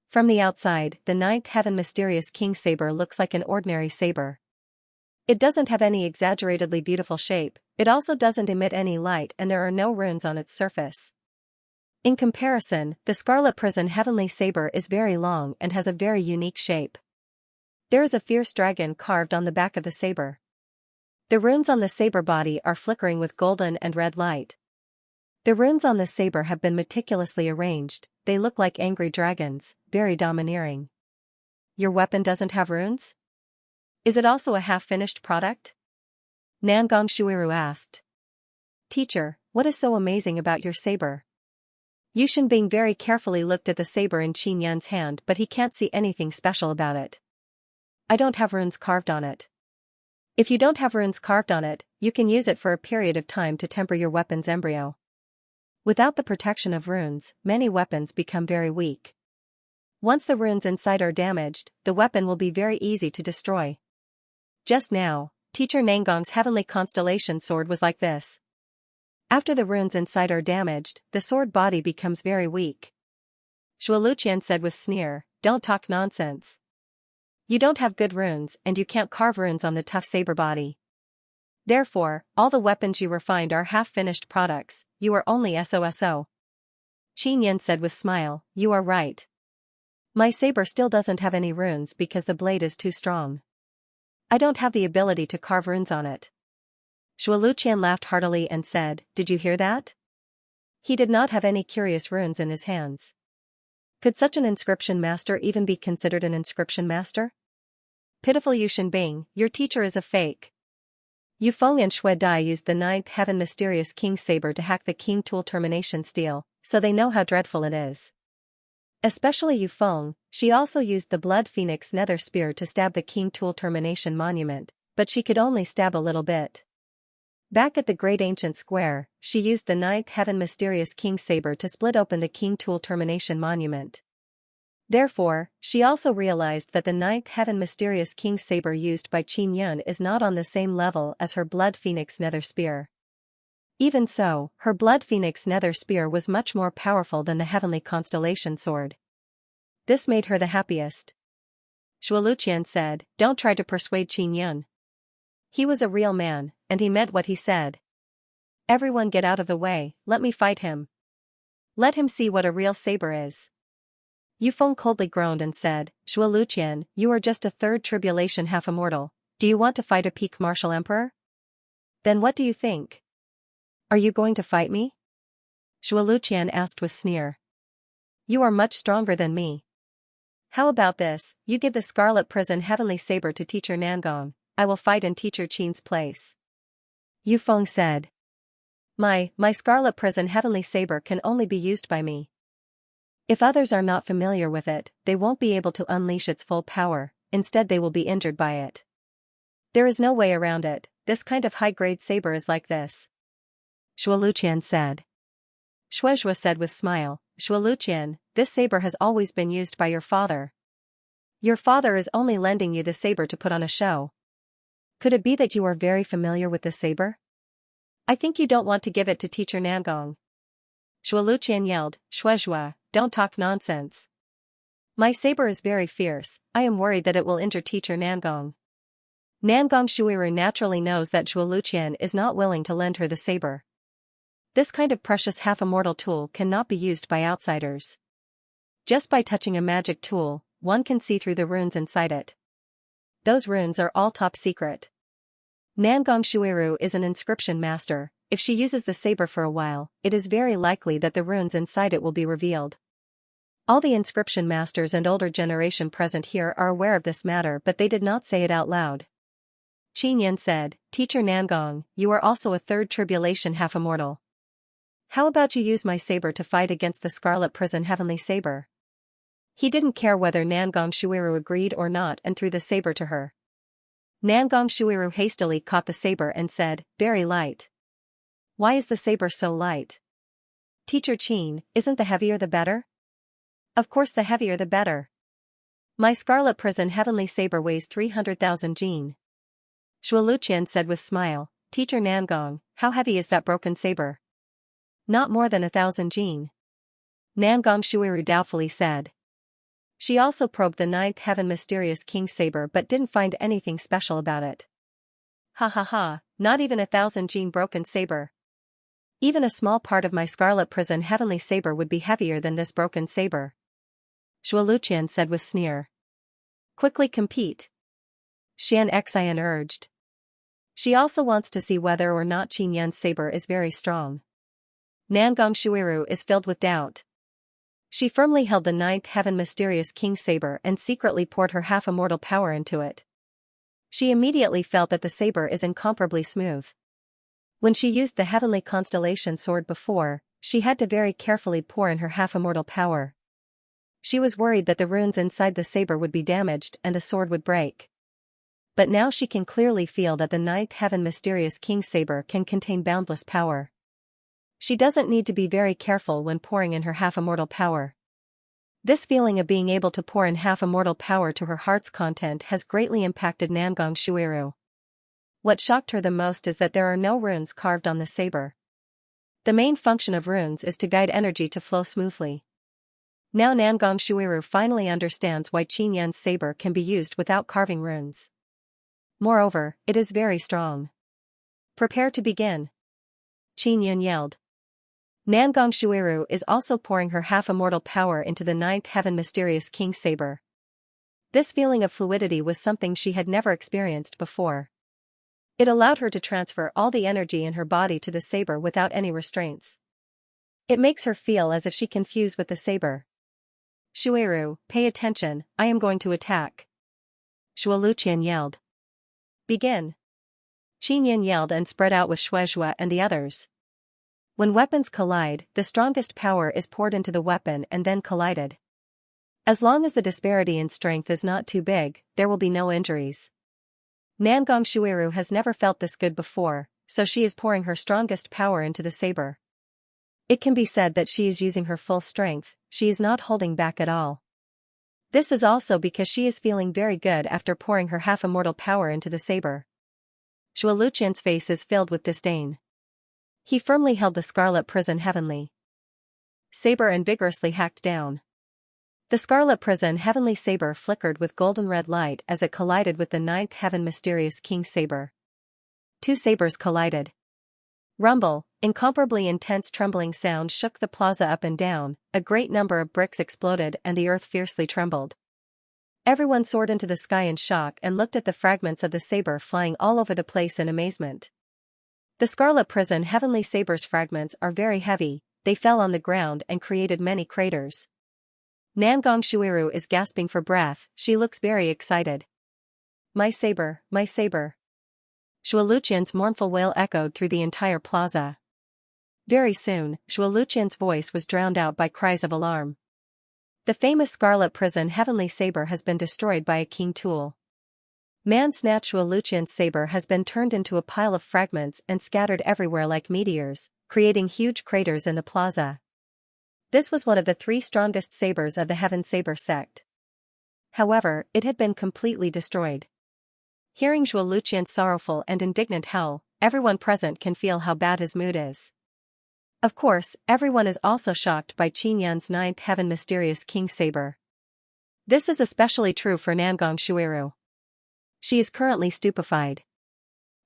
From the outside, the 9th Heaven Mysterious King Saber looks like an ordinary saber. It doesn't have any exaggeratedly beautiful shape, it also doesn't emit any light and there are no runes on its surface. In comparison, the Scarlet Prison Heavenly Saber is very long and has a very unique shape. There is a fierce dragon carved on the back of the saber. The runes on the saber body are flickering with golden and red light. The runes on the saber have been meticulously arranged, they look like angry dragons, very domineering. Your weapon doesn't have runes? Is it also a half-finished product? Nangong Shuiru asked. Teacher, what is so amazing about your saber? Yu Shenbing very carefully looked at the saber in Qin Yan's hand but he can't see anything special about it. I don't have runes carved on it. If you don't have runes carved on it, you can use it for a period of time to temper your weapon's embryo. Without the protection of runes, many weapons become very weak. Once the runes inside are damaged, the weapon will be very easy to destroy. Just now, Teacher Nangong's heavenly constellation sword was like this. After the runes inside are damaged, the sword body becomes very weak. Shualuqian said with sneer, don't talk nonsense. You don't have good runes and you can't carve runes on the tough saber body. Therefore, all the weapons you refined are half-finished products, you are only SOSO. Qin Yan said with smile, you are right. My saber still doesn't have any runes because the blade is too strong. I don't have the ability to carve runes on it. Shualuqian laughed heartily and said, did you hear that? He did not have any curious runes in his hands. Could such an inscription master even be considered an inscription master? Pitiful Yu Shenbing, your teacher is a fake. Yu Feng and Xue Dai used the 9th Heaven Mysterious King Saber to hack the King Tool Termination Steel, so they know how dreadful it is. Especially Yu Feng, she also used the Blood Phoenix Nether Spear to stab the King Tool Termination Monument, but she could only stab a little bit. Back at the Great Ancient Square, she used the 9th Heaven Mysterious King Saber to split open the King Tool Termination Monument. Therefore, she also realized that the 9th Heaven Mysterious King Saber used by Qin Yan is not on the same level as her Blood Phoenix Nether Spear. Even so, her blood phoenix nether spear was much more powerful than the heavenly constellation sword. This made her the happiest. Shualuqian said, "Don't try to persuade Qin Yun. He was a real man, and he meant what he said. Everyone get out of the way, let me fight him. Let him see what a real saber is." Yufeng coldly groaned and said, "Shualuqian, you are just a third tribulation half-immortal. Do you want to fight a peak martial emperor? Then what do you think? Are you going to fight me?" Shualuqian asked with sneer. "You are much stronger than me. How about this, you give the Scarlet Prison Heavenly Saber to Teacher Nangong, I will fight in Teacher Qin's place." Yufeng said. My Scarlet Prison Heavenly Saber can only be used by me. If others are not familiar with it, they won't be able to unleash its full power, instead they will be injured by it. There is no way around it, this kind of high-grade saber is like this. Shualuqian said. Shuezhua said with smile, "Shualuqian, this saber has always been used by your father. Your father is only lending you the saber to put on a show. Could it be that you are very familiar with the saber? I think you don't want to give it to Teacher Nangong." Shualuqian yelled, "Shuezhua, don't talk nonsense. My saber is very fierce, I am worried that it will injure Teacher Nangong." Nangong Shuiru naturally knows that Shualuqian is not willing to lend her the saber. This kind of precious half-immortal tool cannot be used by outsiders. Just by touching a magic tool, one can see through the runes inside it. Those runes are all top secret. Nangong Shuiru is an inscription master. If she uses the saber for a while, it is very likely that the runes inside it will be revealed. All the inscription masters and older generation present here are aware of this matter, but they did not say it out loud. Qin Yun said, "Teacher Nangong, you are also a third tribulation half-immortal. How about you use my saber to fight against the Scarlet Prison Heavenly Saber?" He didn't care whether Nangong Shuiru agreed or not and threw the saber to her. Nangong Shuiru hastily caught the saber and said, "Very light. Why is the saber so light?" "Teacher Qin, isn't the heavier the better?" "Of course the heavier the better. My Scarlet Prison Heavenly Saber weighs 300,000 jin." Shualuqian said with smile, "Teacher Nangong, how heavy is that broken saber?" "Not more than 1,000 jin." Nangong Shuiru doubtfully said. She also probed the ninth heaven mysterious king saber but didn't find anything special about it. "Ha ha ha, not even 1,000 jin broken saber. Even a small part of my Scarlet Prison Heavenly Saber would be heavier than this broken saber." Shualuqian said with sneer. "Quickly compete," Xianxia urged. She also wants to see whether or not Qin Yun's saber is very strong. Nangong Shuiru is filled with doubt. She firmly held the ninth heaven mysterious king saber and secretly poured her half-immortal power into it. She immediately felt that the saber is incomparably smooth. When she used the heavenly constellation sword before, she had to very carefully pour in her half-immortal power. She was worried that the runes inside the saber would be damaged and the sword would break. But now she can clearly feel that the ninth heaven mysterious king saber can contain boundless power. She doesn't need to be very careful when pouring in her half-immortal power. This feeling of being able to pour in half-immortal power to her heart's content has greatly impacted Nangong Shuiru. What shocked her the most is that there are no runes carved on the saber. The main function of runes is to guide energy to flow smoothly. Now Nangong Shuiru finally understands why Qin Yun's saber can be used without carving runes. Moreover, it is very strong. "Prepare to begin," Qin Yun yelled. Nangong Shuiru is also pouring her half-immortal power into the ninth heaven mysterious king saber. This feeling of fluidity was something she had never experienced before. It allowed her to transfer all the energy in her body to the saber without any restraints. It makes her feel as if she can fuse with the saber. "Shuiru, pay attention, I am going to attack," Shualuqian yelled. "Begin." Qin Yun yelled and spread out with Shuezhua and the others. When weapons collide, the strongest power is poured into the weapon and then collided. As long as the disparity in strength is not too big, there will be no injuries. Nangong Shuiru has never felt this good before, so she is pouring her strongest power into the saber. It can be said that she is using her full strength, she is not holding back at all. This is also because she is feeling very good after pouring her half-immortal power into the saber. Shualuqian's face is filled with disdain. He firmly held the Scarlet Prison Heavenly Saber and vigorously hacked down. The Scarlet Prison Heavenly Saber flickered with golden red light as it collided with the Ninth Heaven Mysterious King Saber. Two sabers collided. Rumble, incomparably intense trembling sound shook the plaza up and down, a great number of bricks exploded and the earth fiercely trembled. Everyone soared into the sky in shock and looked at the fragments of the saber flying all over the place in amazement. The Scarlet Prison Heavenly Saber's fragments are very heavy, they fell on the ground and created many craters. Nangong Shuiru is gasping for breath, she looks very excited. My saber, my saber. Shualuqian's mournful wail echoed through the entire plaza. Very soon, Shualuqian's voice was drowned out by cries of alarm. The famous Scarlet Prison Heavenly Saber has been destroyed by a king tool. Man snatched Shualuqian's saber has been turned into a pile of fragments and scattered everywhere like meteors, creating huge craters in the plaza. This was one of the 3 strongest sabers of the Heaven Saber sect. However, it had been completely destroyed. Hearing Shualuqian's sorrowful and indignant howl, everyone present can feel how bad his mood is. Of course, everyone is also shocked by Qinyan's 9th Heaven Mysterious King Saber. This is especially true for Nangong Shuiru. She is currently stupefied.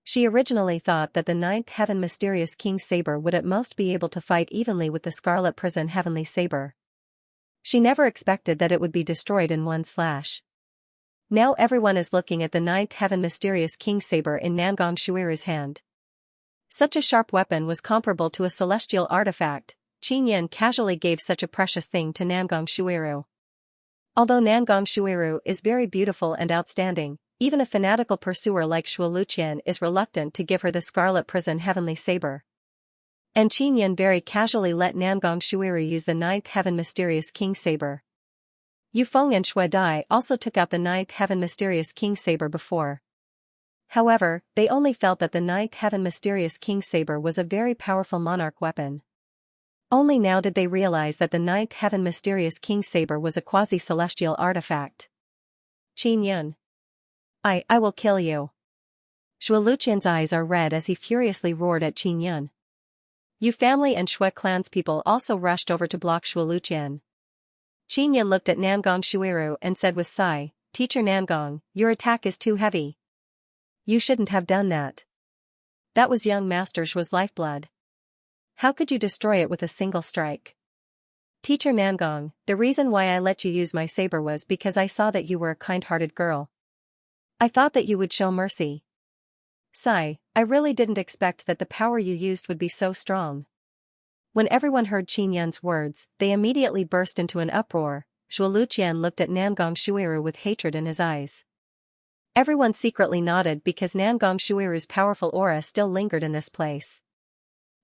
She originally thought that the 9th Heaven Mysterious King Saber would at most be able to fight evenly with the Scarlet Prison Heavenly Saber. She never expected that it would be destroyed in one slash. Now everyone is looking at the 9th Heaven Mysterious King Saber in Nangong Shuiru's hand. Such a sharp weapon was comparable to a celestial artifact. Qinyan casually gave such a precious thing to Nangong Shuiru. Although Nangong Shuiru is very beautiful and outstanding, even a fanatical pursuer like Shualuqian is reluctant to give her the Scarlet Prison Heavenly Saber. And Qinyan very casually let Nangong Shuiru use the 9th Heaven Mysterious King Saber. Yufeng and Shui Dai also took out the 9th Heaven Mysterious King Saber before. However, they only felt that the 9th Heaven Mysterious King Saber was a very powerful monarch weapon. Only now did they realize that the 9th Heaven Mysterious King Saber was a quasi-celestial artifact. Qinyan. I will kill you. Shualuqian's eyes are red as he furiously roared at Qinyan. Yu family and Shui clanspeople also rushed over to block Shualuqian. Qinyan looked at Nangong Shuiru and said with sigh, Teacher Nangong, your attack is too heavy. You shouldn't have done that. That was young Master Shui's lifeblood. How could you destroy it with a single strike? Teacher Nangong, the reason why I let you use my saber was because I saw that you were a kind-hearted girl. I thought that you would show mercy. Sigh, I really didn't expect that the power you used would be so strong. When everyone heard Qinyan's words, they immediately burst into an uproar. Shualuqian looked at Nangong Shuiru with hatred in his eyes. Everyone secretly nodded because Nangong Shuiru's powerful aura still lingered in this place.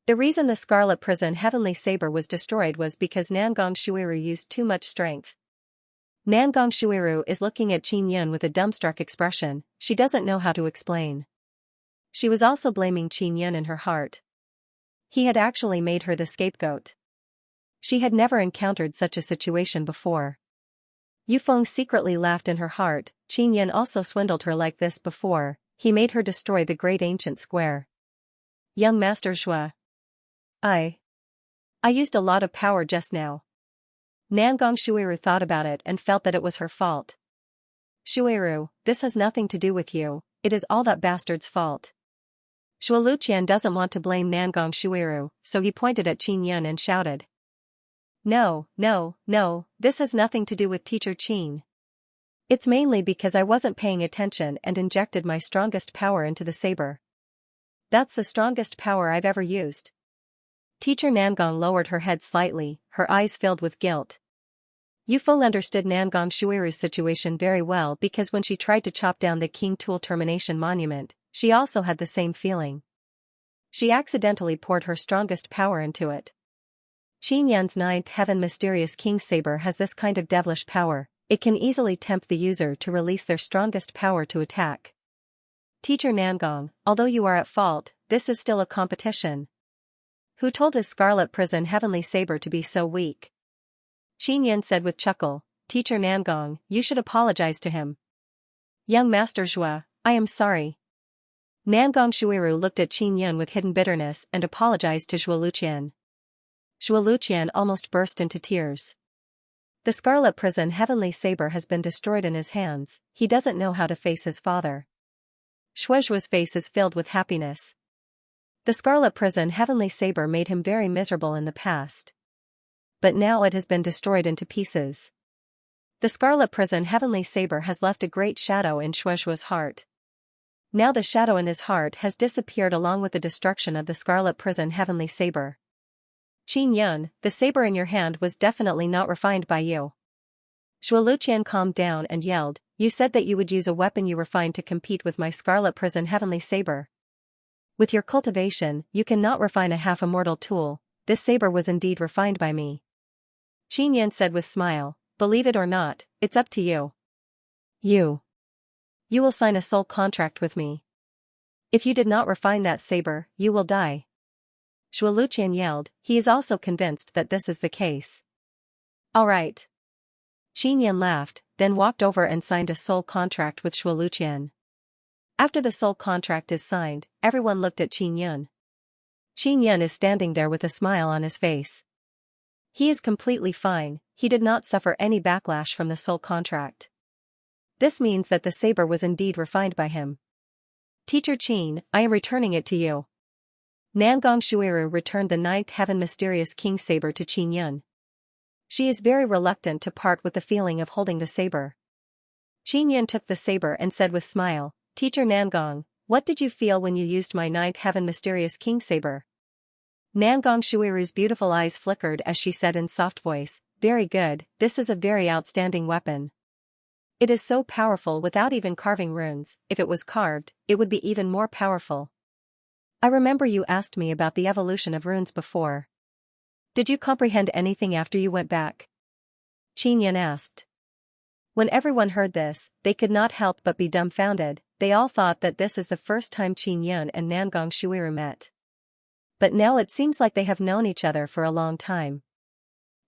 The reason the Scarlet Prison Heavenly Saber was destroyed was because Nangong Shuiru used too much strength. Nangong Shuiru is looking at Qinyan with a dumbstruck expression, she doesn't know how to explain. She was also blaming Qinyan in her heart. He had actually made her the scapegoat. She had never encountered such a situation before. Yufeng secretly laughed in her heart, Qinyan also swindled her like this before, he made her destroy the great ancient square. Young Master Shui. I used a lot of power just now. Nangong Shuiru thought about it and felt that it was her fault. Shuiru, this has nothing to do with you, it is all that bastard's fault. Shualuqian doesn't want to blame Nangong Shuiru, so he pointed at Qinyan and shouted. No, this has nothing to do with Teacher Qin. It's mainly because I wasn't paying attention and injected my strongest power into the saber. That's the strongest power I've ever used. Teacher Nangong lowered her head slightly, her eyes filled with guilt. Yufeng understood Nangong Shuiru's situation very well because when she tried to chop down the King Tool Termination Monument, she also had the same feeling. She accidentally poured her strongest power into it. Qinyan's 9th Heaven Mysterious King Saber has this kind of devilish power, it can easily tempt the user to release their strongest power to attack. Teacher Nangong, although you are at fault, this is still a competition. Who told his Scarlet Prison Heavenly Saber to be so weak? Qinyan said with chuckle, Teacher Nangong, you should apologize to him. Young Master Shui, I am sorry. Nangong Shuiru looked at Qin Yun with hidden bitterness and apologized to Zhuo Luqian. Zhuo Luqian almost burst into tears. The Scarlet Prison Heavenly Saber has been destroyed in his hands, he doesn't know how to face his father. Shuozhuo's face is filled with happiness. The Scarlet Prison Heavenly Saber made him very miserable in the past. But now it has been destroyed into pieces. The Scarlet Prison Heavenly Saber has left a great shadow in Shuozhuo's heart. Now the shadow in his heart has disappeared along with the destruction of the Scarlet Prison Heavenly Saber. Qin Yun, the saber in your hand was definitely not refined by you. Zhuo Luqian calmed down and yelled, you said that you would use a weapon you refined to compete with my Scarlet Prison Heavenly Saber. With your cultivation, you cannot refine a half-immortal tool, this saber was indeed refined by me. Qin Yun said with smile, believe it or not, it's up to you. You will sign a soul contract with me. If you did not refine that saber, you will die. Zhuo Luqian yelled, he is also convinced that this is the case. All right. Qin Yun laughed, then walked over and signed a soul contract with Zhuo Luqian. After the soul contract is signed, everyone looked at Qin Yun. Qin Yun is standing there with a smile on his face. He is completely fine, he did not suffer any backlash from the soul contract. This means that the saber was indeed refined by him. Teacher Qin, I am returning it to you. Nangong Shuiru returned the 9th Heaven Mysterious King Saber to Qin Yun. She is very reluctant to part with the feeling of holding the saber. Qin Yun took the saber and said with smile, Teacher Nangong, what did you feel when you used my 9th Heaven Mysterious King Saber? Nangong Shuiru's beautiful eyes flickered as she said in soft voice, very good, this is a very outstanding weapon. It is so powerful without even carving runes, if it was carved, it would be even more powerful. I remember you asked me about the evolution of runes before. Did you comprehend anything after you went back? Qin Yun asked. When everyone heard this, they could not help but be dumbfounded, they all thought that this is the first time Qin Yun and Nangong Shuiru met. But now it seems like they have known each other for a long time.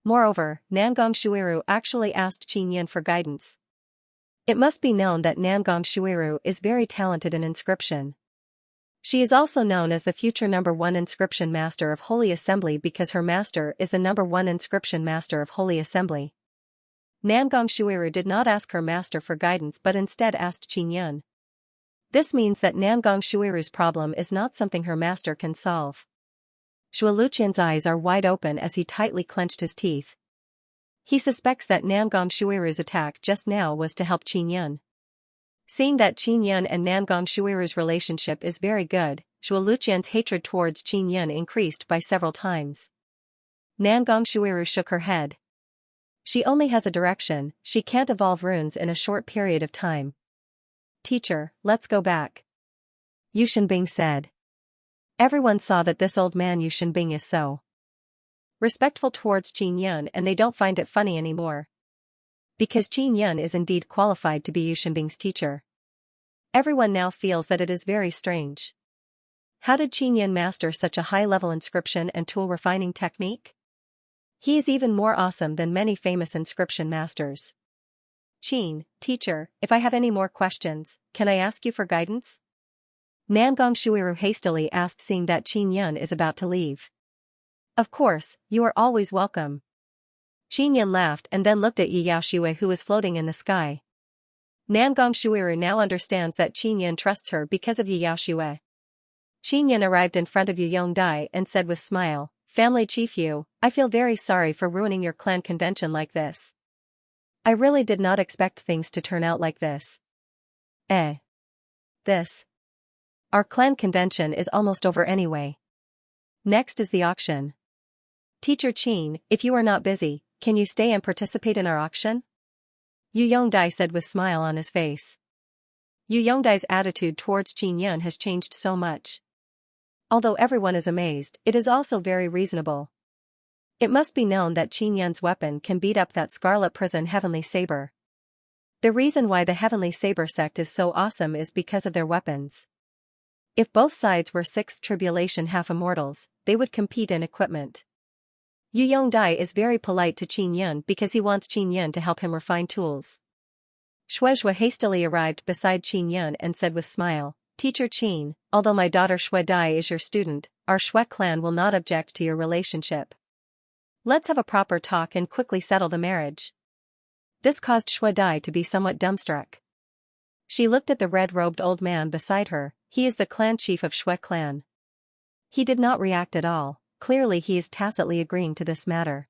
Moreover, Nangong Shuiru actually asked Qin Yun for guidance. It must be known that Nangong Shuiru is very talented in inscription. She is also known as the future #1 inscription master of Holy Assembly because her master is the #1 inscription master of Holy Assembly. Nangong Shuiru did not ask her master for guidance but instead asked Qin Yun. This means that Nangong Shuiru's problem is not something her master can solve. Zhuo Luqian's eyes are wide open as he tightly clenched his teeth. He suspects that Nangong Shuiru's attack just now was to help Qin Yun. Seeing that Qin Yun and Nangong Shuiru's relationship is very good, Zhuo Luqian's hatred towards Qin Yun increased by several times. Nangong Shuiru shook her head. She only has a direction, she can't evolve runes in a short period of time. Teacher, let's go back. Yu Shenbing said. Everyone saw that this old man Yu Shenbing is so respectful towards Qin Yun and they don't find it funny anymore. Because Qin Yun is indeed qualified to be Yu Shenbing's teacher. Everyone now feels that it is very strange. How did Qin Yun master such a high-level inscription and tool refining technique? He is even more awesome than many famous inscription masters. Qin, teacher, if I have any more questions, can I ask you for guidance? Nangong Shuiru hastily asked seeing that Qin Yun is about to leave. Of course, you are always welcome. Qin Yun laughed and then looked at Yi Yaoshui who was floating in the sky. Nangong Shuiru now understands that Qin Yun trusts her because of Yi Yaoshui. Qin Yun arrived in front of Yu Yongdai and said with smile, Family Chief Yu, I feel very sorry for ruining your clan convention like this. I really did not expect things to turn out like this. This. Our clan convention is almost over anyway. Next is the auction. Teacher Qin, if you are not busy, can you stay and participate in our auction? Yu Yongdai said with smile on his face. Yu Yongdai's attitude towards Qin Yun has changed so much. Although everyone is amazed, it is also very reasonable. It must be known that Qin Yun's weapon can beat up that Scarlet Prison Heavenly Saber. The reason why the Heavenly Saber sect is so awesome is because of their weapons. If both sides were 6th Tribulation half-immortals, they would compete in equipment. Yu Yongdai is very polite to Qin Yun because he wants Qin Yun to help him refine tools. Shuozhua hastily arrived beside Qin Yun and said with smile, Teacher Qin, although my daughter Shui Dai is your student, our Shui clan will not object to your relationship. Let's have a proper talk and quickly settle the marriage. This caused Shui Dai to be somewhat dumbstruck. She looked at the red-robed old man beside her. He is the clan chief of Shui clan. He did not react at all. Clearly he is tacitly agreeing to this matter.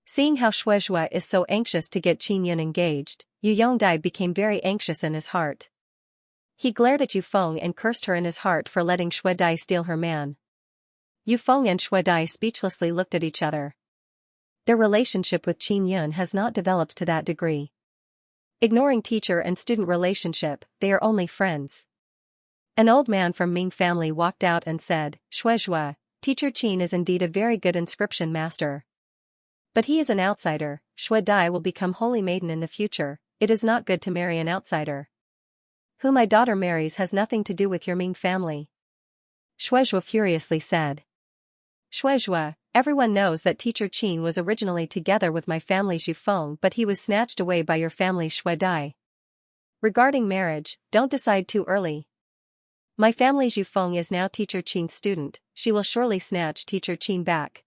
Seeing how Shui Zhua is so anxious to get Qin Yun engaged, Yu Yongdai became very anxious in his heart. He glared at Yu Feng and cursed her in his heart for letting Shui Dai steal her man. Yu Feng and Shui Dai speechlessly looked at each other. Their relationship with Qin Yun has not developed to that degree. Ignoring teacher and student relationship, they are only friends. An old man from Ming family walked out and said, Shui Zhua, Teacher Qin is indeed a very good inscription master. But he is an outsider. Shui Dai will become holy maiden in the future. It is not good to marry an outsider. Who my daughter marries has nothing to do with your Ming family. Shui Zhua furiously said. Shui Zhua, everyone knows that Teacher Qin was originally together with my family's Yu Feng, but he was snatched away by your family's Shui Dai. Regarding marriage, don't decide too early. My family's Yu Feng is now Teacher Qin's student. She will surely snatch Teacher Qin back.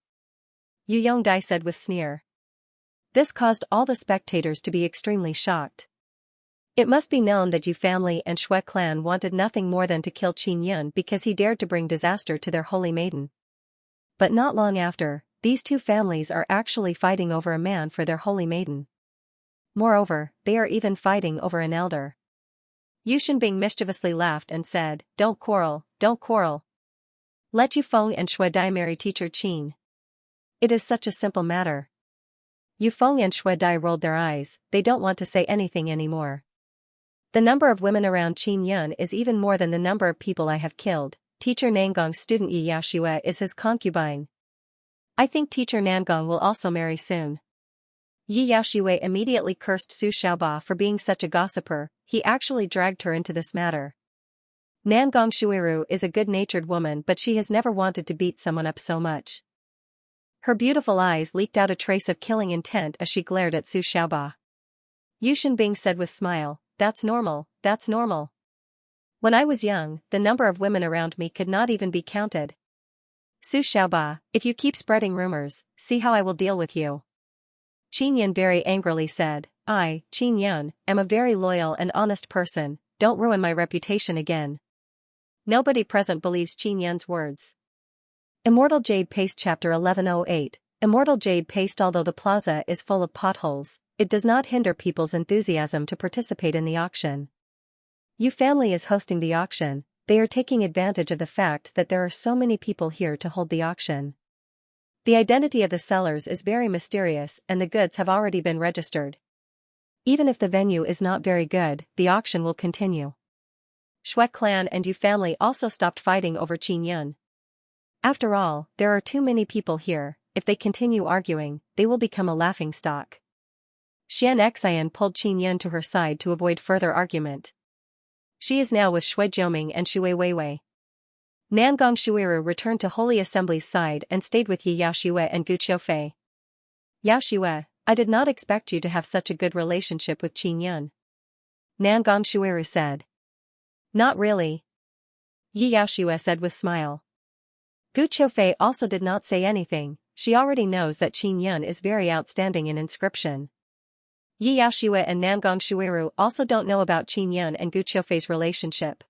Yu Yongdai said with sneer. This caused all the spectators to be extremely shocked. It must be known that Yu family and Shui clan wanted nothing more than to kill Qin Yun because he dared to bring disaster to their holy maiden. But not long after, these two families are actually fighting over a man for their holy maiden. Moreover, they are even fighting over an elder. Yu Shenbing mischievously laughed and said, Don't quarrel, don't quarrel. Let Yu Feng and Shui Dai marry Teacher Qin. It is such a simple matter. Yu Feng and Shui Dai rolled their eyes. They don't want to say anything anymore. The number of women around Qin Yun is even more than the number of people I have killed. Teacher Nangong's student Yi Yaoxue is his concubine. I think Teacher Nangong will also marry soon. Yi Yaoxue immediately cursed Su Xiaoba for being such a gossiper. He actually dragged her into this matter. Nangong Shuiru is a good-natured woman, but she has never wanted to beat someone up so much. Her beautiful eyes leaked out a trace of killing intent as she glared at Su Xiaoba. Yu Shenbing said with smile, That's normal, that's normal. When I was young, the number of women around me could not even be counted. Su Xiaoba, if you keep spreading rumors, see how I will deal with you. Qin Yun very angrily said, I, Qin Yun, am a very loyal and honest person, don't ruin my reputation again. Nobody present believes Qin Yun's words. Immortal Jade Paste Chapter 1108. Immortal Jade Paste. Although the plaza is full of potholes, it does not hinder people's enthusiasm to participate in the auction. Yu family is hosting the auction. They are taking advantage of the fact that there are so many people here to hold the auction. The identity of the sellers is very mysterious and the goods have already been registered. Even if the venue is not very good, the auction will continue. Shui clan and Yu family also stopped fighting over Qin Yun. After all, there are too many people here. If they continue arguing, they will become a laughingstock. Xianxia pulled Qin Yun to her side to avoid further argument. She is now with Shui Jiuming and Shui Weiwei. Nangong Shuiru returned to Holy Assembly's side and stayed with Yi Yaoxue and Gu Qiufei. Yaoxue, I did not expect you to have such a good relationship with Qin Yun. Nangong Shuiru said. Not really. Yi Yaoxue said with smile. Gu Qiufei also did not say anything. She already knows that Qin Yun is very outstanding in inscription. Yi Yaoxue and Nangong Shuiru also don't know about Qin Yun and Gu Qiufei's relationship.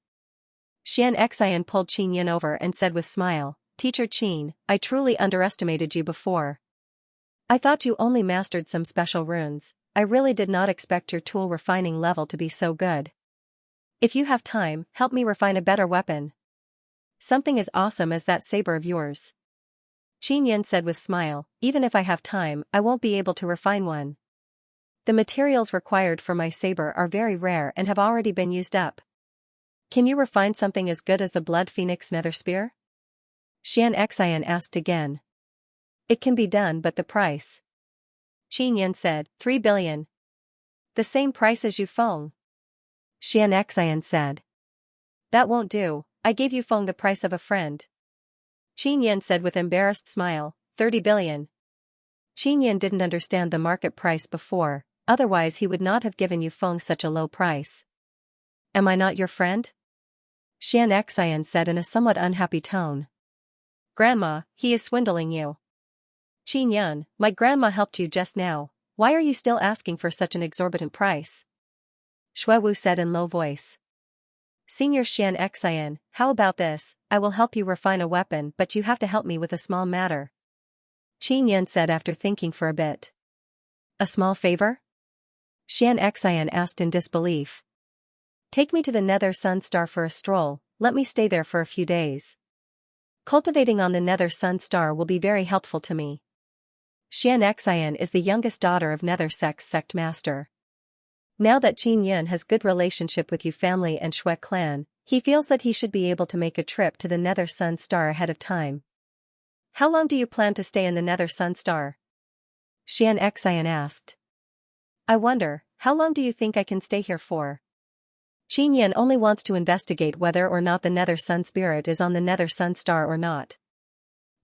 Xianxia pulled Qin Yun over and said with smile, Teacher Qin, I truly underestimated you before. I thought you only mastered some special runes. I really did not expect your tool refining level to be so good. If you have time, help me refine a better weapon. Something as awesome as that saber of yours. Qin Yun said with smile, even if I have time, I won't be able to refine one. The materials required for my saber are very rare and have already been used up. Can you refine something as good as the Blood Phoenix Nether Spear? Xianxia asked again. It can be done, but the price. Qin Yun said, 3 billion. The same price as Yu Feng. Xianxia said. That won't do, I gave Yu Feng the price of a friend. Qin Yun said with embarrassed smile, 30 billion. Qin Yun didn't understand the market price before, otherwise he would not have given Yu Feng such a low price. Am I not your friend? Xianxia said in a somewhat unhappy tone. Grandma, he is swindling you. Qin Yun, my grandma helped you just now, why are you still asking for such an exorbitant price? Shui Wu said in low voice. Senior Xianxia, how about this, I will help you refine a weapon but you have to help me with a small matter. Qin Yun said after thinking for a bit. A small favor? Xianxia asked in disbelief. Take me to the Nether Sun Star for a stroll, let me stay there for a few days. Cultivating on the Nether Sun Star will be very helpful to me. Xianxia is the youngest daughter of Nether Sect's sect master. Now that Qin Yun has good relationship with Yu family and Shui clan, he feels that he should be able to make a trip to the Nether Sun Star ahead of time. How long do you plan to stay in the Nether Sun Star? Xianxia asked. I wonder, how long do you think I can stay here for? Qin Yun only wants to investigate whether or not the Nether Sun Spirit is on the Nether Sun Star or not.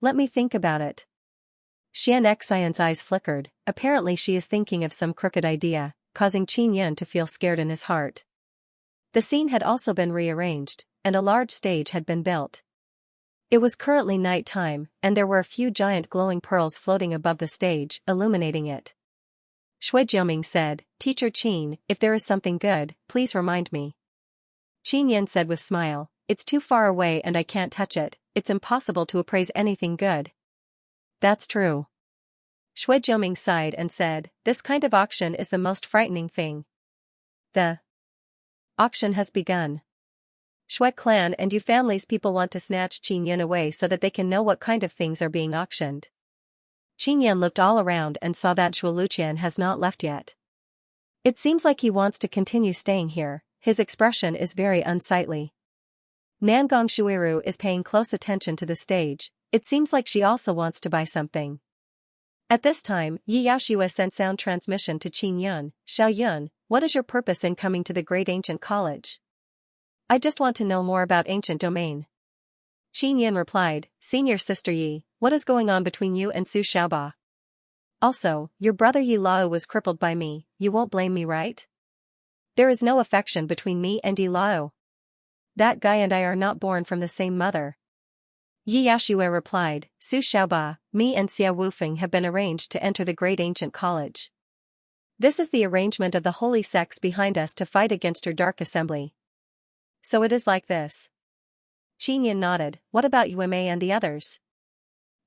Let me think about it. Xianxia's eyes flickered, apparently she is thinking of some crooked idea, causing Qin Yun to feel scared in his heart. The scene had also been rearranged, and a large stage had been built. It was currently night time, and there were a few giant glowing pearls floating above the stage, illuminating it. Shui Jiuming said, Teacher Qin, if there is something good, please remind me. Qin Yun said with smile, it's too far away and I can't touch it, it's impossible to appraise anything good. That's true. Shui Jiuming sighed and said, this kind of auction is the most frightening thing. The auction has begun. Shui clan and Yu family's people want to snatch Qin Yun away so that they can know what kind of things are being auctioned. Qin Yun looked all around and saw that Shu Luqian has not left yet. It seems like he wants to continue staying here, his expression is very unsightly. Nangong Shuiru is paying close attention to the stage, it seems like she also wants to buy something. At this time, Yi Yaoshua sent sound transmission to Qin Yun, Xiao Yun, what is your purpose in coming to the Great Ancient College? I just want to know more about ancient domain. Qin Yun replied, Senior Sister Yi, what is going on between you and Su Xiaoba? Also, your brother Yi Lao was crippled by me, you won't blame me right? There is no affection between me and Yi Lao. That guy and I are not born from the same mother. Yi Yaoshua replied, Su Xiaoba, me and Xia Wufeng have been arranged to enter the Great Ancient College. This is the arrangement of the holy sects behind us to fight against your dark assembly. So it is like this. Qin Yun nodded, what about Yume and the others?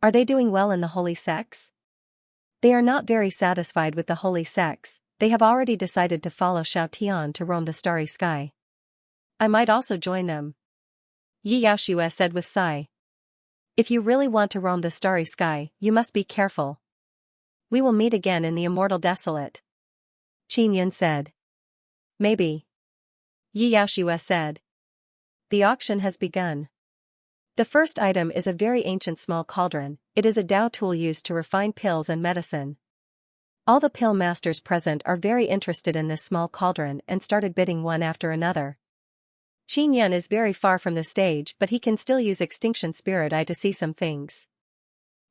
Are they doing well in the holy sects? They are not very satisfied with the holy sects, they have already decided to follow Shao Tian to roam the starry sky. I might also join them. Yi Yaoshua said with sigh. If you really want to roam the starry sky, you must be careful. We will meet again in the immortal desolate. Qin Yun said. Maybe. Yi Yaoshua said. The auction has begun. The first item is a very ancient small cauldron, it is a Dao tool used to refine pills and medicine. All the pill masters present are very interested in this small cauldron and started bidding one after another. Qin Yun is very far from the stage but he can still use Extinction Spirit Eye to see some things.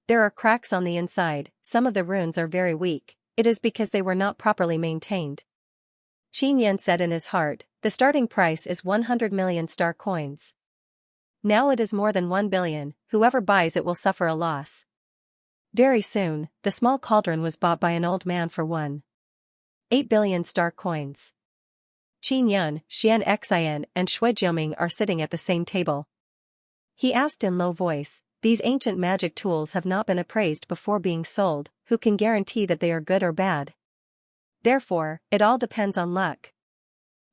There are cracks on the inside, some of the runes are very weak, it is because they were not properly maintained. Qin Yun said in his heart, the starting price is 100 million star coins. Now it is more than 1 billion, whoever buys it will suffer a loss. Very soon, the small cauldron was bought by an old man for 1.8 billion star coins. Qin Yun, Xianxia and Shui Jiuming are sitting at the same table. He asked in low voice, these ancient magic tools have not been appraised before being sold, who can guarantee that they are good or bad? Therefore, it all depends on luck.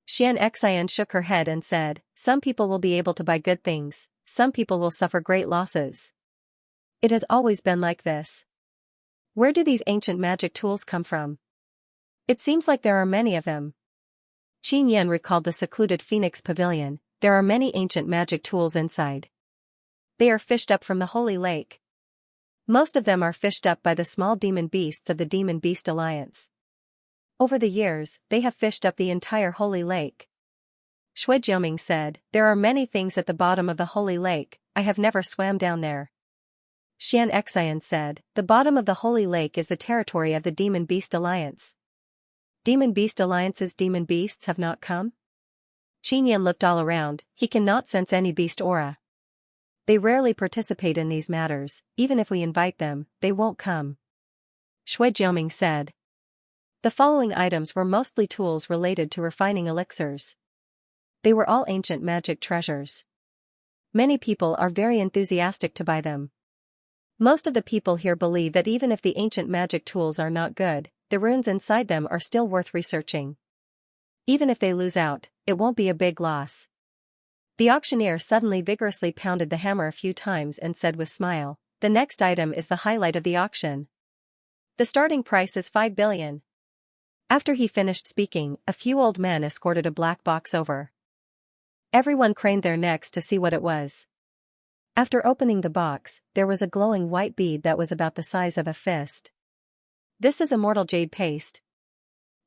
Xianxia shook her head and said, some people will be able to buy good things, some people will suffer great losses. It has always been like this. Where do these ancient magic tools come from? It seems like there are many of them. Qin Yun recalled the secluded Phoenix Pavilion, there are many ancient magic tools inside. They are fished up from the Holy Lake. Most of them are fished up by the small demon beasts of the Demon Beast Alliance. Over the years, they have fished up the entire Holy Lake. Shui Jiuming said, there are many things at the bottom of the Holy Lake, I have never swam down there. Xianxia said, the bottom of the Holy Lake is the territory of the Demon Beast Alliance. Demon Beast Alliance's demon beasts have not come? Qin looked all around, he cannot sense any beast aura. They rarely participate in these matters, even if we invite them, they won't come. Shui Jioming said. The following items were mostly tools related to refining elixirs. They were all ancient magic treasures. Many people are very enthusiastic to buy them. Most of the people here believe that even if the ancient magic tools are not good, the runes inside them are still worth researching. Even if they lose out, it won't be a big loss. The auctioneer suddenly vigorously pounded the hammer a few times and said with smile, the next item is the highlight of the auction. The starting price is 5 billion. After he finished speaking, a few old men escorted a black box over. Everyone craned their necks to see what it was. After opening the box, there was a glowing white bead that was about the size of a fist. This is immortal jade paste.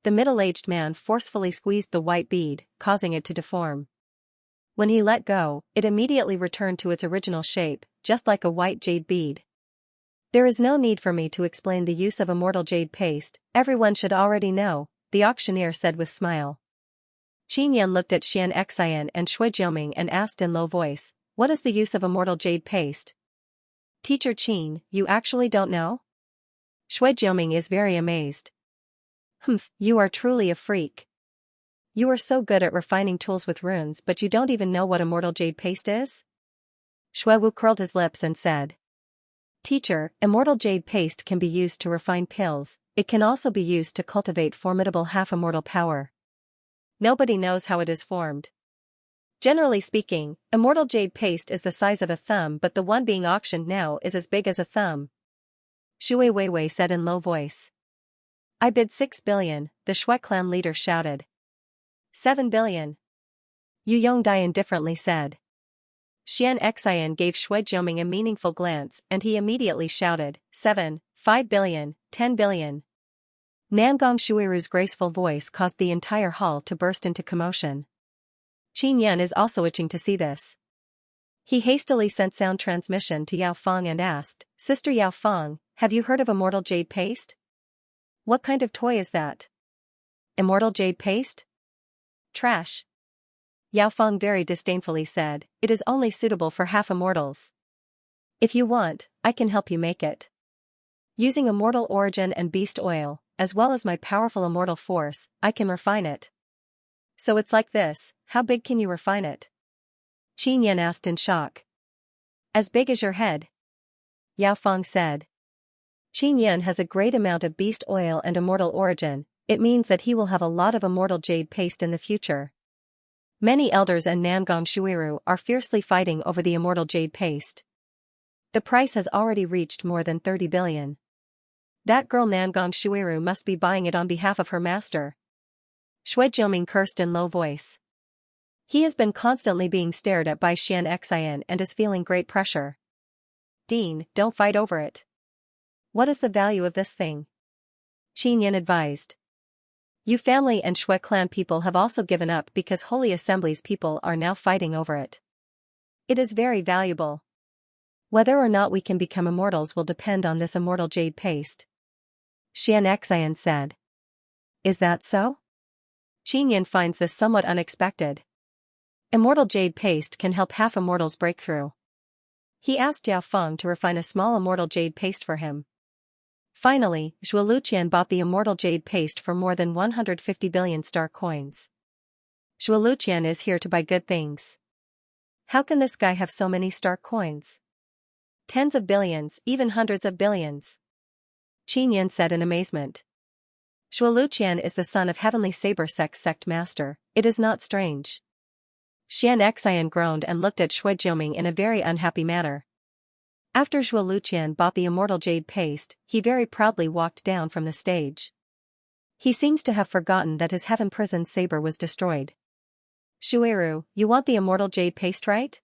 The middle-aged man forcefully squeezed the white bead, causing it to deform. When he let go, it immediately returned to its original shape, just like a white jade bead. There is no need for me to explain the use of immortal jade paste, everyone should already know, the auctioneer said with smile. Qin looked at Xianxia and Shui Jioming and asked in low voice, what is the use of immortal jade paste? Teacher Qin, you actually don't know? Shui Jioming is very amazed. Humph, you are truly a freak. You are so good at refining tools with runes but you don't even know what immortal jade paste is? Shui Wu curled his lips and said. Teacher, immortal jade paste can be used to refine pills, it can also be used to cultivate formidable half-immortal power. Nobody knows how it is formed. Generally speaking, immortal jade paste is the size of a thumb but the one being auctioned now is as big as a thumb. Shui Weiwei said in low voice. I bid 6 billion, the Shui clan leader shouted. 7 billion. Yu Yongdai indifferently said. Xianxia gave Shui Jioming a meaningful glance and he immediately shouted, 7, 5 billion, 10 billion. Nangong Shuiru's graceful voice caused the entire hall to burst into commotion. Qin is also itching to see this. He hastily sent sound transmission to Yao Feng and asked, Sister Yao Feng, have you heard of immortal jade paste? What kind of toy is that? Immortal jade paste? Trash. Yao Feng very disdainfully said, it is only suitable for half-immortals. If you want, I can help you make it. Using immortal origin and beast oil, as well as my powerful immortal force, I can refine it. So it's like this, how big can you refine it? Qin asked in shock. As big as your head. Yao Feng said. Qin has a great amount of beast oil and immortal origin, it means that he will have a lot of immortal jade paste in the future. Many elders and Nangong Shuiru are fiercely fighting over the immortal jade paste. The price has already reached more than 30 billion. That girl Nangong Shuiru must be buying it on behalf of her master. Shui Jioming cursed in low voice. He has been constantly being stared at by Xianxia and is feeling great pressure. Dean, don't fight over it. What is the value of this thing? Qin advised. Yu family and Shui clan people have also given up because Holy Assembly's people are now fighting over it. It is very valuable. Whether or not we can become immortals will depend on this immortal jade paste. Xianxia said. Is that so? Qin finds this somewhat unexpected. Immortal jade paste can help half-immortals break through. He asked Yao Feng to refine a small immortal jade paste for him. Finally, Zhuo Luqian bought the immortal jade paste for more than 150 billion star coins. Zhuo Luqian is here to buy good things. How can this guy have so many star coins? Tens of billions, even hundreds of billions. Qin said in amazement. Zhuo Luqian is the son of Heavenly Saber sect master, it is not strange. Xianxia groaned and looked at Shui Jioming in a very unhappy manner. After Zhuo Luqian bought the immortal jade paste, he very proudly walked down from the stage. He seems to have forgotten that his heaven prison saber was destroyed. Shuiru, you want the immortal jade paste, right?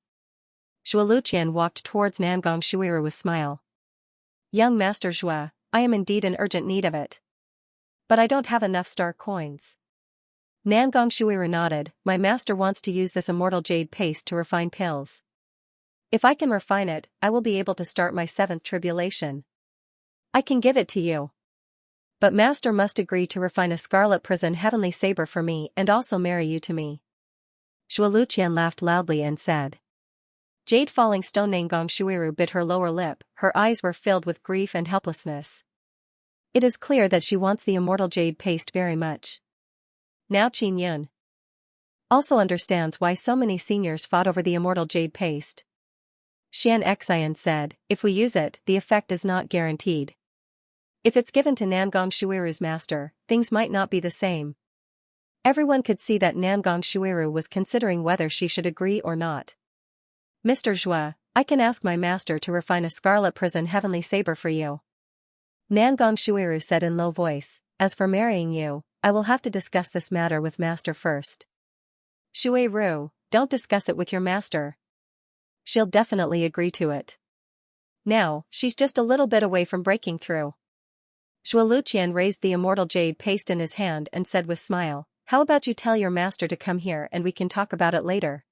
Zhuo Luqian walked towards Nangong Shuiru with a smile. Young Master Zhuo, I am indeed in urgent need of it. But I don't have enough star coins. Nangong Shuiru nodded, my master wants to use this immortal jade paste to refine pills. If I can refine it, I will be able to start my 7th tribulation. I can give it to you. But master must agree to refine a scarlet prison heavenly saber for me and also marry you to me. Luqian laughed loudly and said. Jade falling stone. Nangong Shuiru bit her lower lip, her eyes were filled with grief and helplessness. It is clear that she wants the immortal jade paste very much. Now Qin Yun also understands why so many seniors fought over the immortal jade paste. Xianxia said, if we use it, the effect is not guaranteed. If it's given to Nangong Shuiru's master, things might not be the same. Everyone could see that Nangong Shuiru was considering whether she should agree or not. Mr. Zhua, I can ask my master to refine a scarlet prison heavenly saber for you. Nangong Shuiru said in low voice, as for marrying you, I will have to discuss this matter with master first. Shuiru, don't discuss it with your master. She'll definitely agree to it. Now, she's just a little bit away from breaking through. Luqian raised the immortal jade paste in his hand and said with smile, how about you tell your master to come here and we can talk about it later.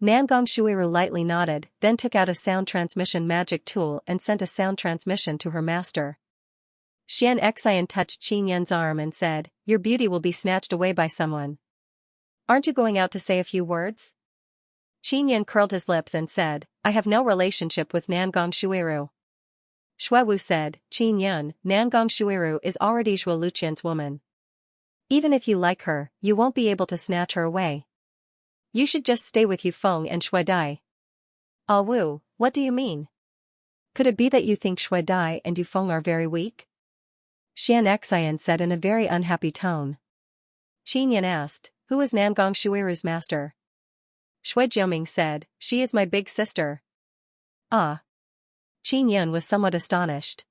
Nangong Shuiru lightly nodded, then took out a sound transmission magic tool and sent a sound transmission to her master. Xianxia touched Qin Yun's arm and said, your beauty will be snatched away by someone. Aren't you going out to say a few words? Qin Yun curled his lips and said, I have no relationship with Nangong Shuiru. Shuewu said, Qin Yun, Nangong Shuiru is already Luqian's woman. Even if you like her, you won't be able to snatch her away. You should just stay with Yufeng and Shuedai. Ah Wu, what do you mean? Could it be that you think Shuedai and Yufeng are very weak? Xianxia said in a very unhappy tone. Qin Yun asked, who is Nangong Shuiru's master? Shui Jiuming said, she is my big sister. Ah. Qin Yun was somewhat astonished.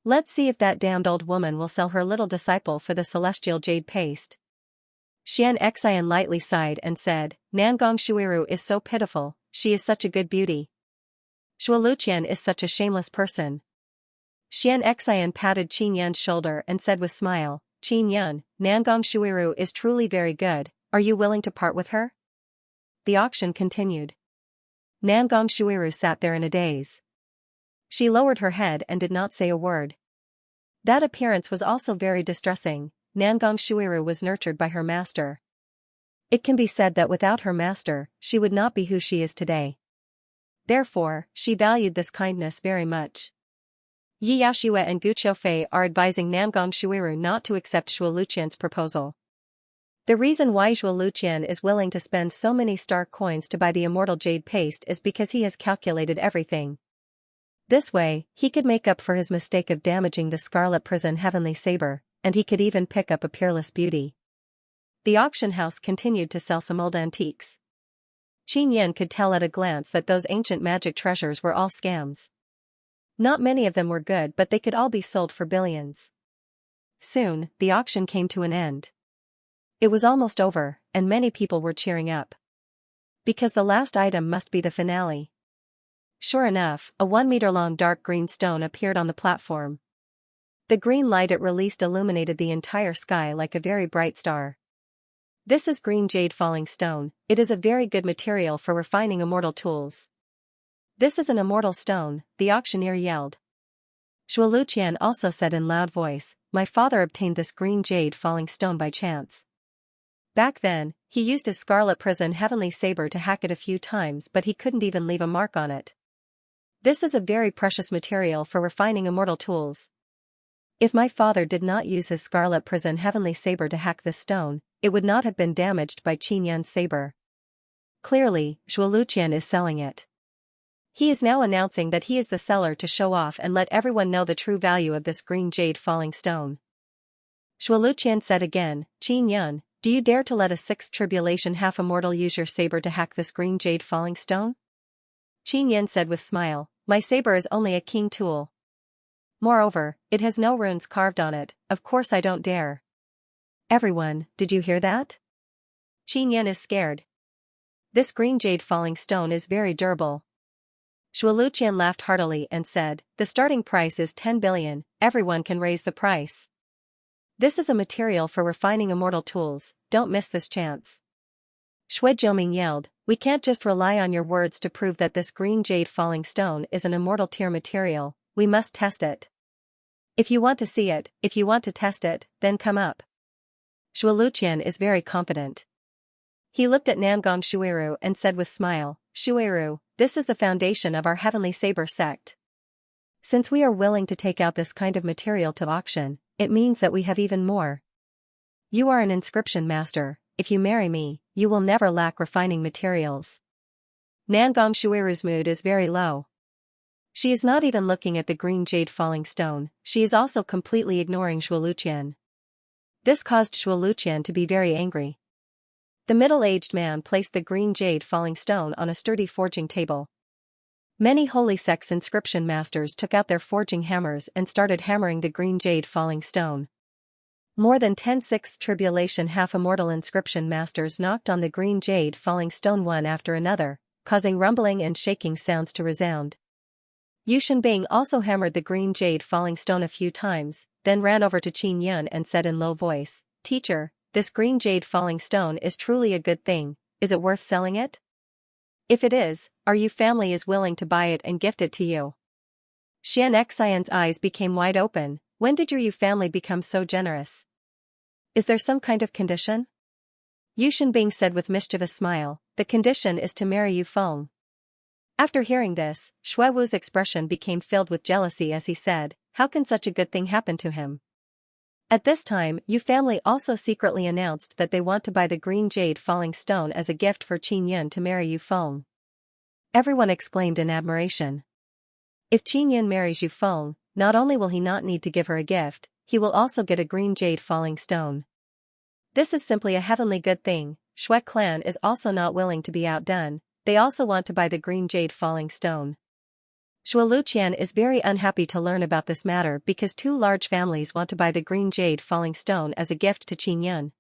Let's see if that damned old woman will sell her little disciple for the celestial jade paste. Xianxia lightly sighed and said, Nangong Shuiru is so pitiful, she is such a good beauty. Luqian is such a shameless person. Xianxia patted Qin Yun's shoulder and said with smile, Qin Yun, Nangong Shuiru is truly very good, are you willing to part with her? The auction continued. Nangong Shuiru sat there in a daze. She lowered her head and did not say a word. That appearance was also very distressing. Nangong Shuiru was nurtured by her master. It can be said that without her master, she would not be who she is today. Therefore, she valued this kindness very much. Yi Yaoxue and Gu Qiufei are advising Nangong Shuiru not to accept Luqian's proposal. The reason why Luqian is willing to spend so many star coins to buy the immortal jade paste is because he has calculated everything. This way, he could make up for his mistake of damaging the scarlet prison heavenly saber, and he could even pick up a peerless beauty. The auction house continued to sell some old antiques. Qin Yun could tell at a glance that those ancient magic treasures were all scams. Not many of them were good, but they could all be sold for billions. Soon, the auction came to an end. It was almost over, and many people were cheering up. Because the last item must be the finale. Sure enough, a 1-meter-long dark green stone appeared on the platform. The green light it released illuminated the entire sky like a very bright star. This is green jade falling stone, it is a very good material for refining immortal tools. This is an immortal stone, the auctioneer yelled. Luqian also said in loud voice, my father obtained this green jade falling stone by chance. Back then, he used his scarlet prison heavenly saber to hack it a few times, but he couldn't even leave a mark on it. This is a very precious material for refining immortal tools. If my father did not use his scarlet prison heavenly saber to hack this stone, it would not have been damaged by Qin Yun's saber. Clearly, Luqian is selling it. He is now announcing that he is the seller to show off and let everyone know the true value of this green jade falling stone. Luqian said again, Qin Yun, do you dare to let a sixth tribulation half-immortal use your saber to hack this green jade falling stone? Qin Yun said with smile, my saber is only a king tool. Moreover, it has no runes carved on it, of course I don't dare. Everyone, did you hear that? Qin Yun is scared. This green jade falling stone is very durable. Luqian laughed heartily and said, the starting price is 10 billion, everyone can raise the price. This is a material for refining immortal tools, don't miss this chance. Shui Jiuming yelled, we can't just rely on your words to prove that this green jade falling stone is an immortal tier material, we must test it. If you want to see it, if you want to test it, then come up. Luqian is very confident. He looked at Nangong Shuiru and said with smile, Shuiru, this is the foundation of our Heavenly Saber sect. Since we are willing to take out this kind of material to auction, it means that we have even more. You are an inscription master. If you marry me, you will never lack refining materials. Nangong Shuiru's mood is very low. She is not even looking at the green jade falling stone, she is also completely ignoring Shualuqian. This caused Shualuqian to be very angry. The middle-aged man placed the green jade falling stone on a sturdy forging table. Many holy sects inscription masters took out their forging hammers and started hammering the green jade falling stone. More than 10 sixth tribulation half-immortal inscription masters knocked on the green jade falling stone one after another, causing rumbling and shaking sounds to resound. Yu Shenbing also hammered the green jade falling stone a few times, then ran over to Qin Yun and said in low voice, Teacher, this green jade falling stone is truly a good thing, is it worth selling it? If it is, our Yu family is willing to buy it and gift it to you. Xianxia's eyes became wide open. When did your Yu family become so generous? Is there some kind of condition? Yu Shenbing said with mischievous smile, the condition is to marry Yu Feng. After hearing this, Shui Wu's expression became filled with jealousy as he said, how can such a good thing happen to him? At this time, Yu family also secretly announced that they want to buy the green jade falling stone as a gift for Qin Yun to marry Yu Feng. Everyone exclaimed in admiration. If Qin Yun marries Yu Feng, not only will he not need to give her a gift, he will also get a green jade falling stone. This is simply a heavenly good thing. Shui clan is also not willing to be outdone, they also want to buy the green jade falling stone. Shualuqian is very unhappy to learn about this matter because two large families want to buy the green jade falling stone as a gift to Qin Yun.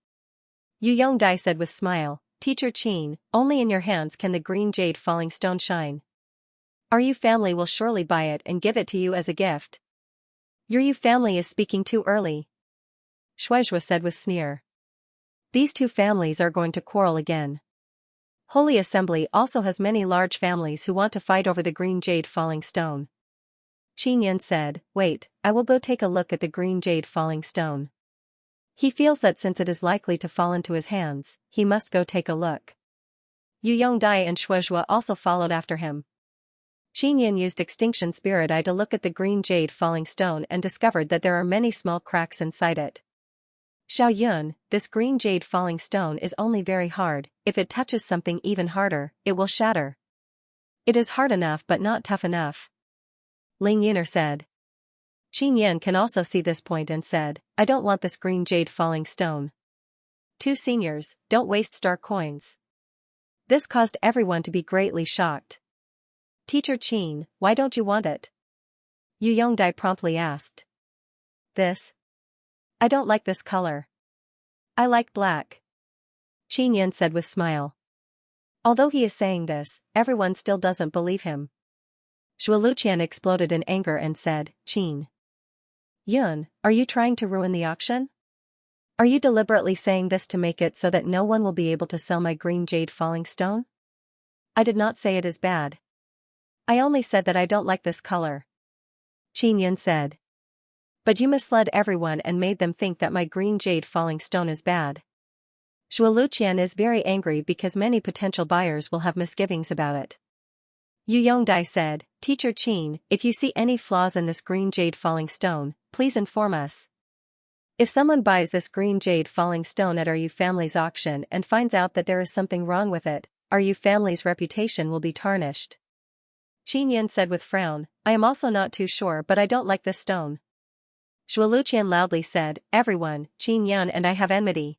Yu Yongdai said with smile, Teacher Qin, only in your hands can the green jade falling stone shine. Our Yu family will surely buy it and give it to you as a gift. Your Yu family is speaking too early. Shuaizhua said with sneer. These two families are going to quarrel again. Holy Assembly also has many large families who want to fight over the green jade falling stone. Qin Yun said, wait, I will go take a look at the green jade falling stone. He feels that since it is likely to fall into his hands, he must go take a look. Yu Yongdai and Shuaizhua also followed after him. Qin Yun used Extinction Spirit Eye to look at the green jade falling stone and discovered that there are many small cracks inside it. Xiao Yun, this green jade falling stone is only very hard, if it touches something even harder, it will shatter. It is hard enough but not tough enough. Ling Yuner said. Qin Yun can also see this point and said, I don't want this green jade falling stone. Two seniors, don't waste star coins. This caused everyone to be greatly shocked. Teacher Qin, why don't you want it? Yu Yongdai promptly asked. This? I don't like this color. I like black. Qin Yun said with smile. Although he is saying this, everyone still doesn't believe him. Shualuqian exploded in anger and said, Qin Yun, are you trying to ruin the auction? Are you deliberately saying this to make it so that no one will be able to sell my green jade falling stone? I did not say it is bad. I only said that I don't like this color. Qin Yun said. But you misled everyone and made them think that my green jade falling stone is bad. Shualuqian is very angry because many potential buyers will have misgivings about it. Yu Yongdai said, Teacher Qin, if you see any flaws in this green jade falling stone, please inform us. If someone buys this green jade falling stone at our Yu family's auction and finds out that there is something wrong with it, our Yu family's reputation will be tarnished. Qin Yun said with frown, I am also not too sure but I don't like this stone. Shualuqian loudly said, everyone, Qin Yun and I have enmity.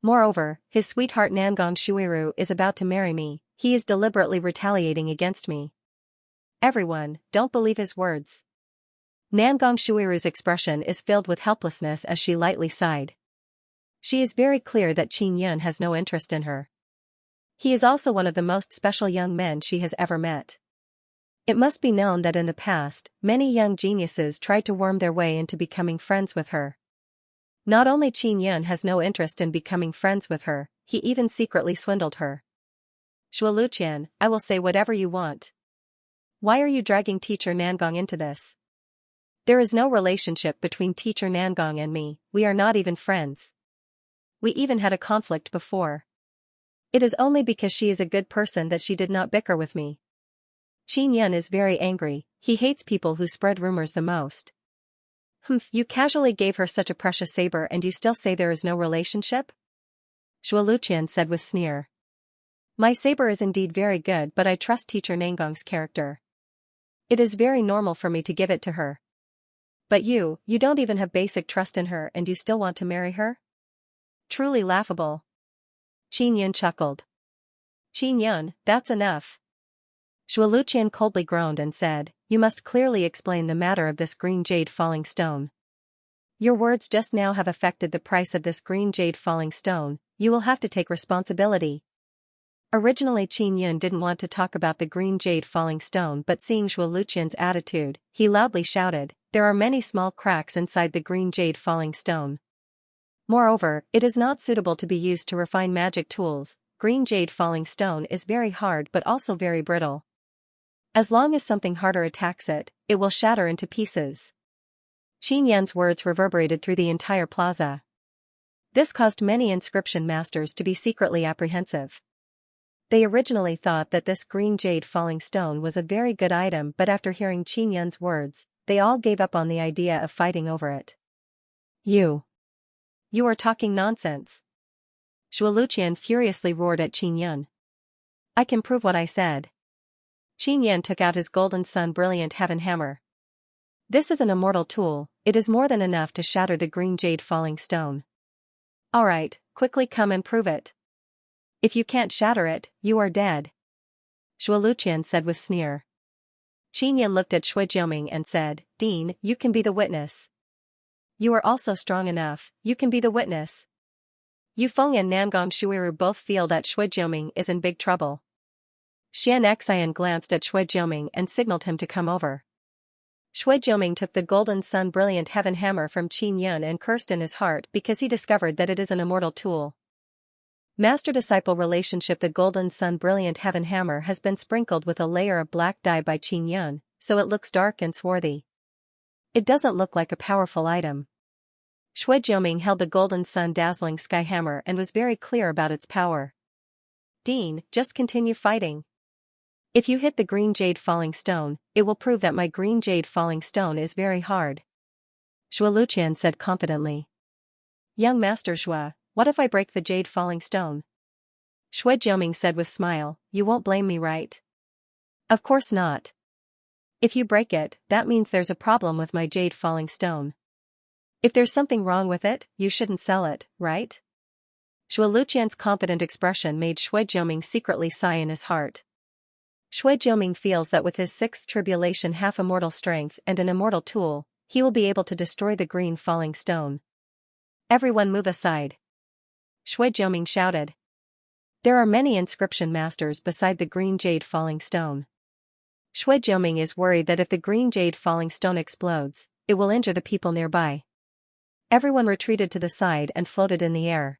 Moreover, his sweetheart Nangong Shuiru is about to marry me, he is deliberately retaliating against me. Everyone, don't believe his words. Nangong Shuiru's expression is filled with helplessness as she lightly sighed. She is very clear that Qin Yun has no interest in her. He is also one of the most special young men she has ever met. It must be known that in the past, many young geniuses tried to worm their way into becoming friends with her. Not only Qin Yun has no interest in becoming friends with her, he even secretly swindled her. Shualuqian, I will say whatever you want. Why are you dragging Teacher Nangong into this? There is no relationship between Teacher Nangong and me, we are not even friends. We even had a conflict before. It is only because she is a good person that she did not bicker with me. Qin Yan is very angry, he hates people who spread rumors the most. You casually gave her such a precious saber and you still say there is no relationship? Zhuo Luqian said with sneer. My saber is indeed very good, but I trust teacher Nangong's character. It is very normal for me to give it to her. But you don't even have basic trust in her and you still want to marry her? Truly laughable. Qin Yan chuckled. Qin Yan, that's enough. Zhuo Luqian coldly groaned and said, you must clearly explain the matter of this green jade falling stone. Your words just now have affected the price of this green jade falling stone, you will have to take responsibility. Originally Qin Yan didn't want to talk about the green jade falling stone, but seeing Zhuo Luqian's attitude, he loudly shouted, there are many small cracks inside the green jade falling stone. Moreover, it is not suitable to be used to refine magic tools. Green jade falling stone is very hard but also very brittle. As long as something harder attacks it, it will shatter into pieces. Qin Yan's words reverberated through the entire plaza. This caused many inscription masters to be secretly apprehensive. They originally thought that this green jade falling stone was a very good item, but after hearing Qin Yan's words, they all gave up on the idea of fighting over it. You are talking nonsense. Zhuo Luqian furiously roared at Qin Yan. I can prove what I said. Qin Yan took out his golden sun brilliant heaven hammer. This is an immortal tool, it is more than enough to shatter the green jade falling stone. Alright, quickly come and prove it. If you can't shatter it, you are dead. Zhuo Luqian said with sneer. Qin Yan looked at Shui Jiuming and said, Dean, you can be the witness. You are also strong enough, you can be the witness. Yufeng and Nangong Shuiru both feel that Shui Jiuming is in big trouble. Xianxia glanced at Shui Jiuming and signaled him to come over. Shui Jiuming took the golden sun brilliant heaven hammer from Qin Yan and cursed in his heart because he discovered that it is an immortal tool. Master-disciple relationship. The golden sun brilliant heaven hammer has been sprinkled with a layer of black dye by Qin Yan, so it looks dark and swarthy. It doesn't look like a powerful item. Shui Jiuming held the golden sun dazzling sky hammer and was very clear about its power. Dean, just continue fighting. If you hit the green jade falling stone, it will prove that my green jade falling stone is very hard. Zhuo Luqian said confidently. Young Master Zhuo, what if I break the jade falling stone? Shui Jiuming said with smile, you won't blame me, right? Of course not. If you break it, that means there's a problem with my jade falling stone. If there's something wrong with it, you shouldn't sell it, right? Zhuo Luqian's confident expression made Shui Jiuming secretly sigh in his heart. Shui Jiuming feels that with his sixth tribulation half-immortal strength and an immortal tool, he will be able to destroy the green falling stone. Everyone move aside. Shui Jiuming shouted. There are many inscription masters beside the green jade falling stone. Shui Jiuming is worried that if the green jade falling stone explodes, it will injure the people nearby. Everyone retreated to the side and floated in the air.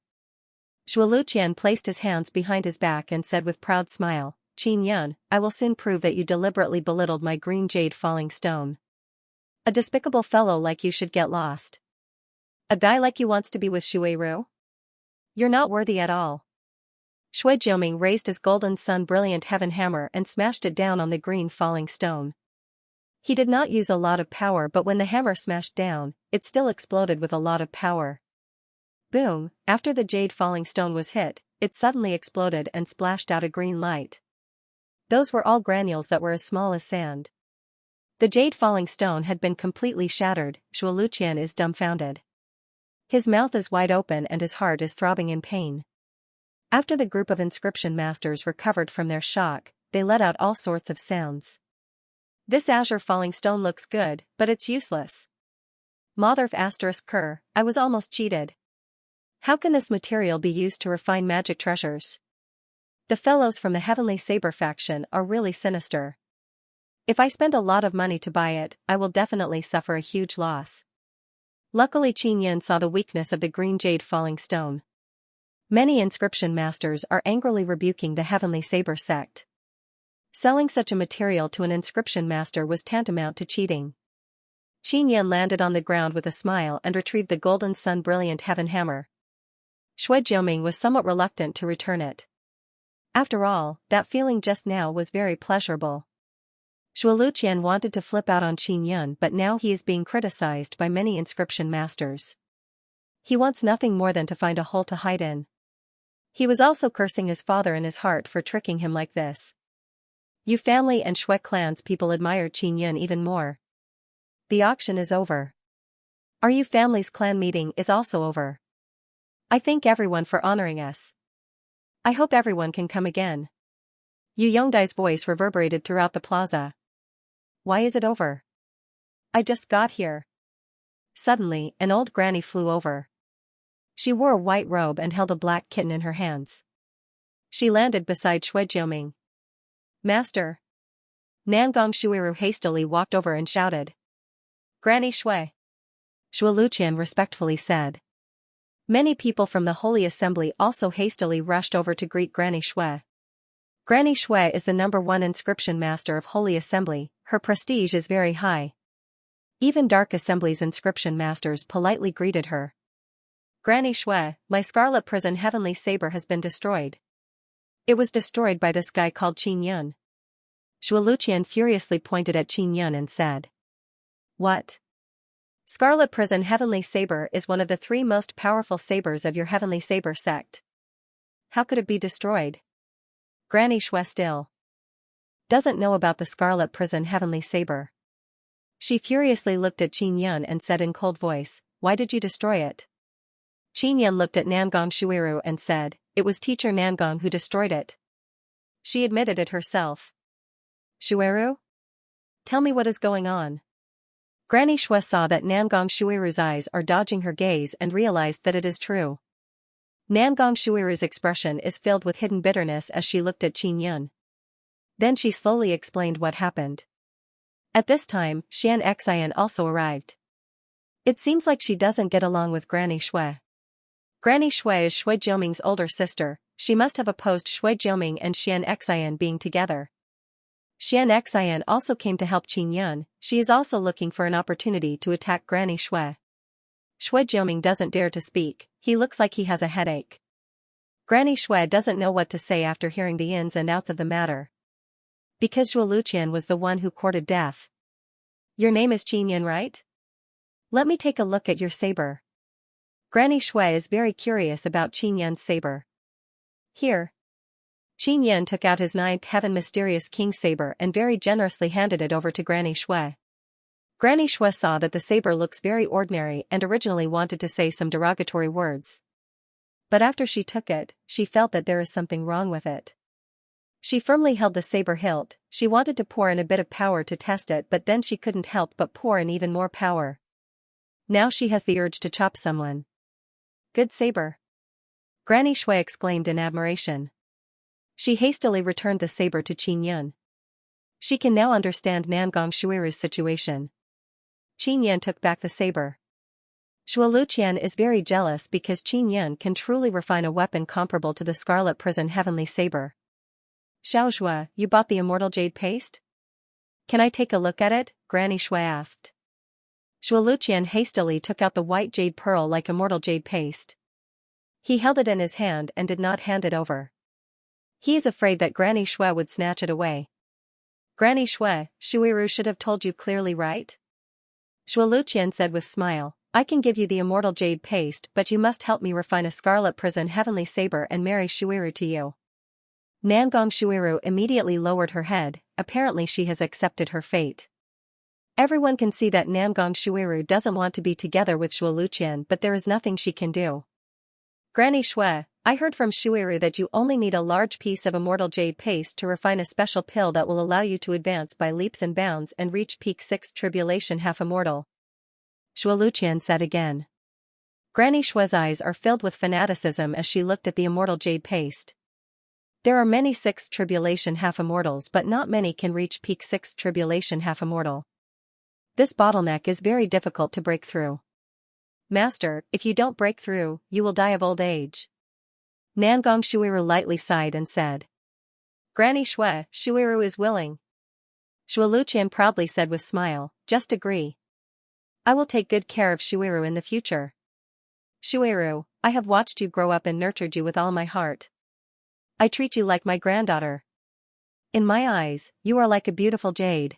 Zhuo Luqian placed his hands behind his back and said with proud smile, Qin Yan, I will soon prove that you deliberately belittled my green jade falling stone. A despicable fellow like you should get lost. A guy like you wants to be with Shuiru? You're not worthy at all. Shui Jiuming raised his golden sun brilliant heaven hammer and smashed it down on the green falling stone. He did not use a lot of power, but when the hammer smashed down, it still exploded with a lot of power. Boom, after the jade falling stone was hit, it suddenly exploded and splashed out a green light. Those were all granules that were as small as sand. The jade falling stone had been completely shattered. Zhuo Luqian is dumbfounded. His mouth is wide open and his heart is throbbing in pain. After the group of inscription masters recovered from their shock, they let out all sorts of sounds. This azure falling stone looks good, but it's useless. Motherf *cur, I was almost cheated. How can this material be used to refine magic treasures? The fellows from the Heavenly Saber faction are really sinister. If I spend a lot of money to buy it, I will definitely suffer a huge loss. Luckily Qin Yan saw the weakness of the green jade falling stone. Many inscription masters are angrily rebuking the Heavenly Saber sect. Selling such a material to an inscription master was tantamount to cheating. Qin Yan landed on the ground with a smile and retrieved the golden sun brilliant heaven hammer. Shui Jiuming was somewhat reluctant to return it. After all, that feeling just now was very pleasurable. Shualuqian wanted to flip out on Qin Yun, but now he is being criticized by many inscription masters. He wants nothing more than to find a hole to hide in. He was also cursing his father in his heart for tricking him like this. Yu family and Shui clan's people admired Qin Yun even more. The auction is over. Our Yu family's clan meeting is also over. I thank everyone for honoring us. I hope everyone can come again. Yu Yongdai's voice reverberated throughout the plaza. Why is it over? I just got here. Suddenly, an old granny flew over. She wore a white robe and held a black kitten in her hands. She landed beside Shui Jiuming. Master. Nangong Shuiru hastily walked over and shouted. Granny Shui. Shualuqian respectfully said. Many people from the Holy Assembly also hastily rushed over to greet Granny Shui. Granny Shui is the #1 inscription master of Holy Assembly, her prestige is very high. Even Dark Assembly's inscription masters politely greeted her. Granny Shui, my Scarlet Prison Heavenly Saber has been destroyed. It was destroyed by this guy called Qin Yun. Shualuqian furiously pointed at Qin Yun and said. What? Scarlet Prison Heavenly Saber is one of the 3 most powerful sabers of your Heavenly Saber sect. How could it be destroyed? Granny Shui still doesn't know about the Scarlet Prison Heavenly Saber. She furiously looked at Qin Yun and said in cold voice, why did you destroy it? Qin Yun looked at Nangong Shuiru and said, it was teacher Nangong who destroyed it. She admitted it herself. Shuiru? Tell me what is going on. Granny Shui saw that Nangong Shuiru's eyes are dodging her gaze and realized that it is true. Nangong Shuiru's expression is filled with hidden bitterness as she looked at Qin Yun. Then she slowly explained what happened. At this time, Xianxia also arrived. It seems like she doesn't get along with Granny Shui. Granny Shui is Shui Jiuming's older sister, she must have opposed Shui Jiuming and Xianxia being together. Xianxia also came to help Qin Yun, she is also looking for an opportunity to attack Granny Shui. Shui Jiuming doesn't dare to speak, he looks like he has a headache. Granny Shui doesn't know what to say after hearing the ins and outs of the matter. Because Shualuqian was the one who courted death. Your name is Qin Yun, right? Let me take a look at your saber. Granny Shui is very curious about Qin Yun's saber. Here. Qin Yun took out his 9th Heaven Mysterious King saber and very generously handed it over to Granny Shui. Granny Shui saw that the saber looks very ordinary and originally wanted to say some derogatory words. But after she took it, she felt that there is something wrong with it. She firmly held the saber hilt, she wanted to pour in a bit of power to test it, but then she couldn't help but pour in even more power. Now she has the urge to chop someone. Good saber. Granny Shui exclaimed in admiration. She hastily returned the saber to Qin Yun. She can now understand Nangong Shuiru's situation. Qin Yun took back the saber. Shualuqian is very jealous because Qin Yun can truly refine a weapon comparable to the Scarlet Prison Heavenly Saber. Xiaozhua, you bought the immortal jade paste? Can I take a look at it? Granny Shui asked. Shualuqian hastily took out the white jade pearl like immortal jade paste. He held it in his hand and did not hand it over. He is afraid that Granny Shui would snatch it away. Granny Shui, Shuiru should have told you clearly, right? Shualuqian said with smile, I can give you the immortal jade paste, but you must help me refine a Scarlet Prison Heavenly Saber and marry Shuiru to you. Nangong Shuiru immediately lowered her head, apparently she has accepted her fate. Everyone can see that Nangong Shuiru doesn't want to be together with Shualuqian, but there is nothing she can do. Granny Shui, I heard from Shuiru that you only need a large piece of immortal jade paste to refine a special pill that will allow you to advance by leaps and bounds and reach peak 6th tribulation half immortal. Shualuqian said again. Granny Shui's eyes are filled with fanaticism as she looked at the immortal jade paste. There are many 6th tribulation half immortals, but not many can reach peak 6th tribulation half immortal. This bottleneck is very difficult to break through. Master, if you don't break through, you will die of old age. Nangong Shuiru lightly sighed and said. Granny Shui, Shuiru is willing. Shualuqian proudly said with smile, just agree. I will take good care of Shuiru in the future. Shuiru, I have watched you grow up and nurtured you with all my heart. I treat you like my granddaughter. In my eyes, you are like a beautiful jade.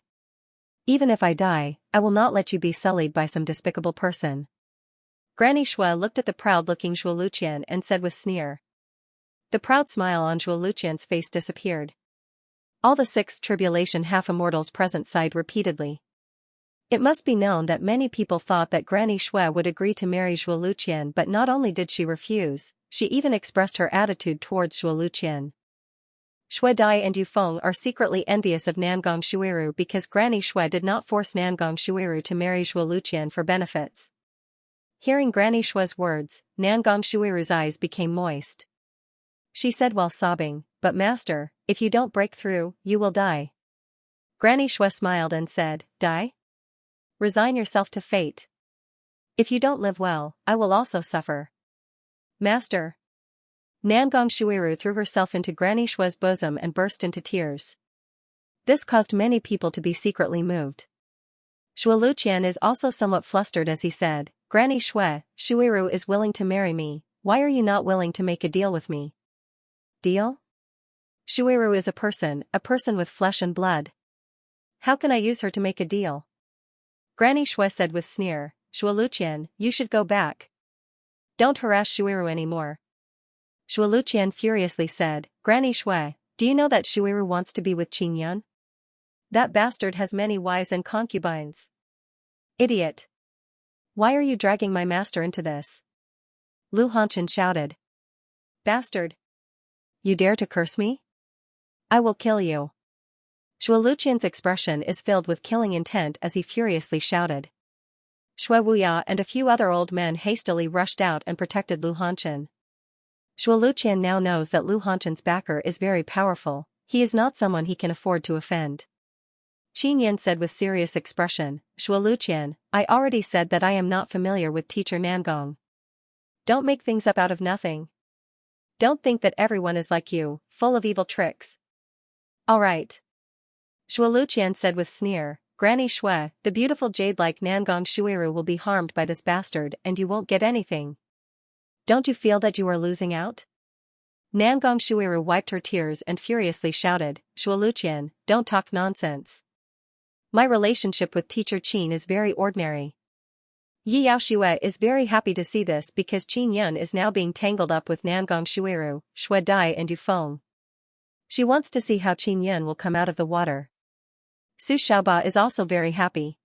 Even if I die, I will not let you be sullied by some despicable person. Granny Shui looked at the proud-looking Zhuo Luqian and said with sneer. The proud smile on Zhuo Luqian's face disappeared. All the sixth tribulation half-immortals present sighed repeatedly. It must be known that many people thought that Granny Shui would agree to marry Zhuo Luqian, but not only did she refuse, she even expressed her attitude towards Zhuo Luqian. Shui Dai and Yu Feng are secretly envious of Nangong Shuiru because Granny Shui did not force Nangong Shuiru to marry Zhuo Luqian for benefits. Hearing Granny Shui's words, Nangong Shuiru's eyes became moist. She said while sobbing, "But master, if you don't break through, you will die." Granny Shui smiled and said, "Die? Resign yourself to fate. If you don't live well, I will also suffer." Master. Nangong Shuiru threw herself into Granny Shui's bosom and burst into tears. This caused many people to be secretly moved. Zhuo Luqian is also somewhat flustered as he said, "Granny Shui, Shuiru is willing to marry me, why are you not willing to make a deal with me?" Deal? Shuiru is a person with flesh and blood. How can I use her to make a deal? Granny Shui said with sneer, "Zhuo Luqian, you should go back. Don't harass Shuiru anymore." Zhuo Luqian furiously said, "Granny Shui, do you know that Shuiru wants to be with Qingyun? That bastard has many wives and concubines." Idiot! Why are you dragging my master into this? Lu Hanchen shouted. Bastard! You dare to curse me? I will kill you. Zhuo Luqian's expression is filled with killing intent as he furiously shouted. Shui Wuya and a few other old men hastily rushed out and protected Lu Hanchen. Zhuo Luqian now knows that Lu Hanchen's backer is very powerful, he is not someone he can afford to offend. Qingyun said with serious expression, "Zhuo Luqian, I already said that I am not familiar with teacher Nangong. Don't make things up out of nothing. Don't think that everyone is like you, full of evil tricks." All right. Zhuo Luqian said with sneer, "Granny Shui, the beautiful jade-like Nangong Shuiru will be harmed by this bastard and you won't get anything. Don't you feel that you are losing out?" Nangong Shuiru wiped her tears and furiously shouted, "Zhuo Luqian, don't talk nonsense. My relationship with teacher Qin is very ordinary. Yi Yaoshui is very happy to see this because Qingyun is now being tangled up with Nangong Shuiru, Shui Dai and Yu Feng. She wants to see how Qingyun will come out of the water. Su Xiaoba is also very happy."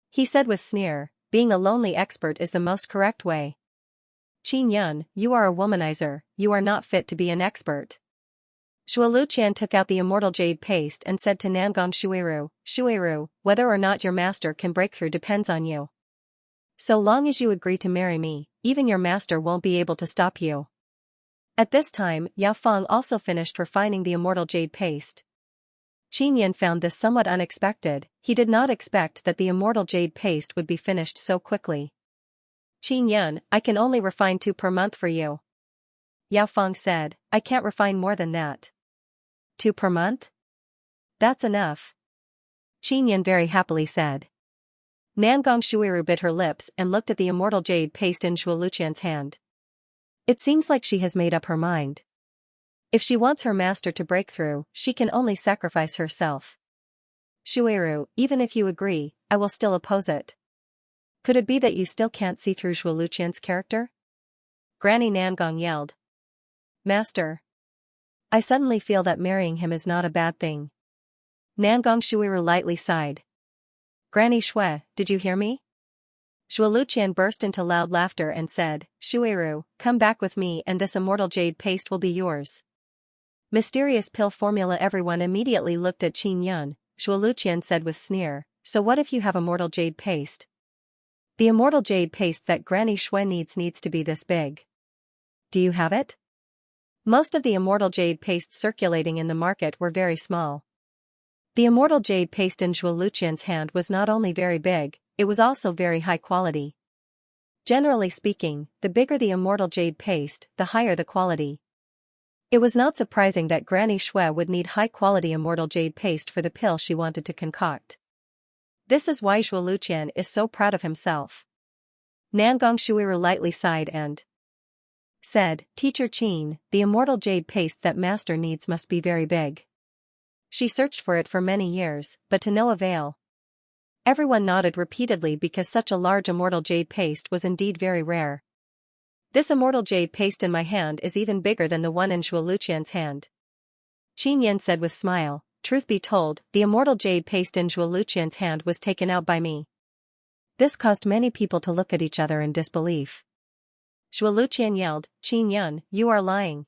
He said with sneer, "Being a lonely expert is the most correct way. Qingyun, you are a womanizer, you are not fit to be an expert." Zhuo Luqian took out the immortal jade paste and said to Nangong Shuiru, "Shuiru, whether or not your master can break through depends on you. So long as you agree to marry me, even your master won't be able to stop you." At this time, Yao Feng also finished refining the immortal jade paste. Qingyun found this somewhat unexpected, he did not expect that the immortal jade paste would be finished so quickly. "Qingyun, I can only refine 2 per month for you." Yao Feng said, "I can't refine more than that." 2 per month? That's enough. Qingyun very happily said. Nangong Shuiru bit her lips and looked at the immortal jade paste in Zhuo Luqian's hand. It seems like she has made up her mind. If she wants her master to break through, she can only sacrifice herself. "Shuiru, even if you agree, I will still oppose it." Could it be that you still can't see through Zhuo Luqian's character? Granny Nangong yelled. "Master. I suddenly feel that marrying him is not a bad thing." Nangong Shuiru lightly sighed. "Granny Shui, did you hear me?" Zhuo Luqian burst into loud laughter and said, "Shuiru, come back with me and this immortal jade paste will be yours." Mysterious pill formula. Everyone immediately looked at Qingyun. Zhuo Luqian said with sneer, "So what if you have immortal jade paste?" "The immortal jade paste that Granny Shui needs to be this big." "Do you have it?" Most of the immortal jade pastes circulating in the market were very small. The immortal jade paste in Zhuo Luqian's hand was not only very big, it was also very high quality. Generally speaking, the bigger the immortal jade paste, the higher the quality. It was not surprising that Granny Shui would need high-quality immortal jade paste for the pill she wanted to concoct. This is why Zhuo Luqian is so proud of himself. Nangong Shuiru lightly sighed and said, Teacher Qin, the immortal jade paste that master needs must be very big. She searched for it for many years, but to no avail. Everyone nodded repeatedly because such a large immortal jade paste was indeed very rare. This immortal jade paste in my hand is even bigger than the one in Shuo Luqian's hand. Qin Yan said with smile, truth be told, the immortal jade paste in Shuo Luqian's hand was taken out by me. This caused many people to look at each other in disbelief. Shuo Luqian yelled, Qin Yan, you are lying.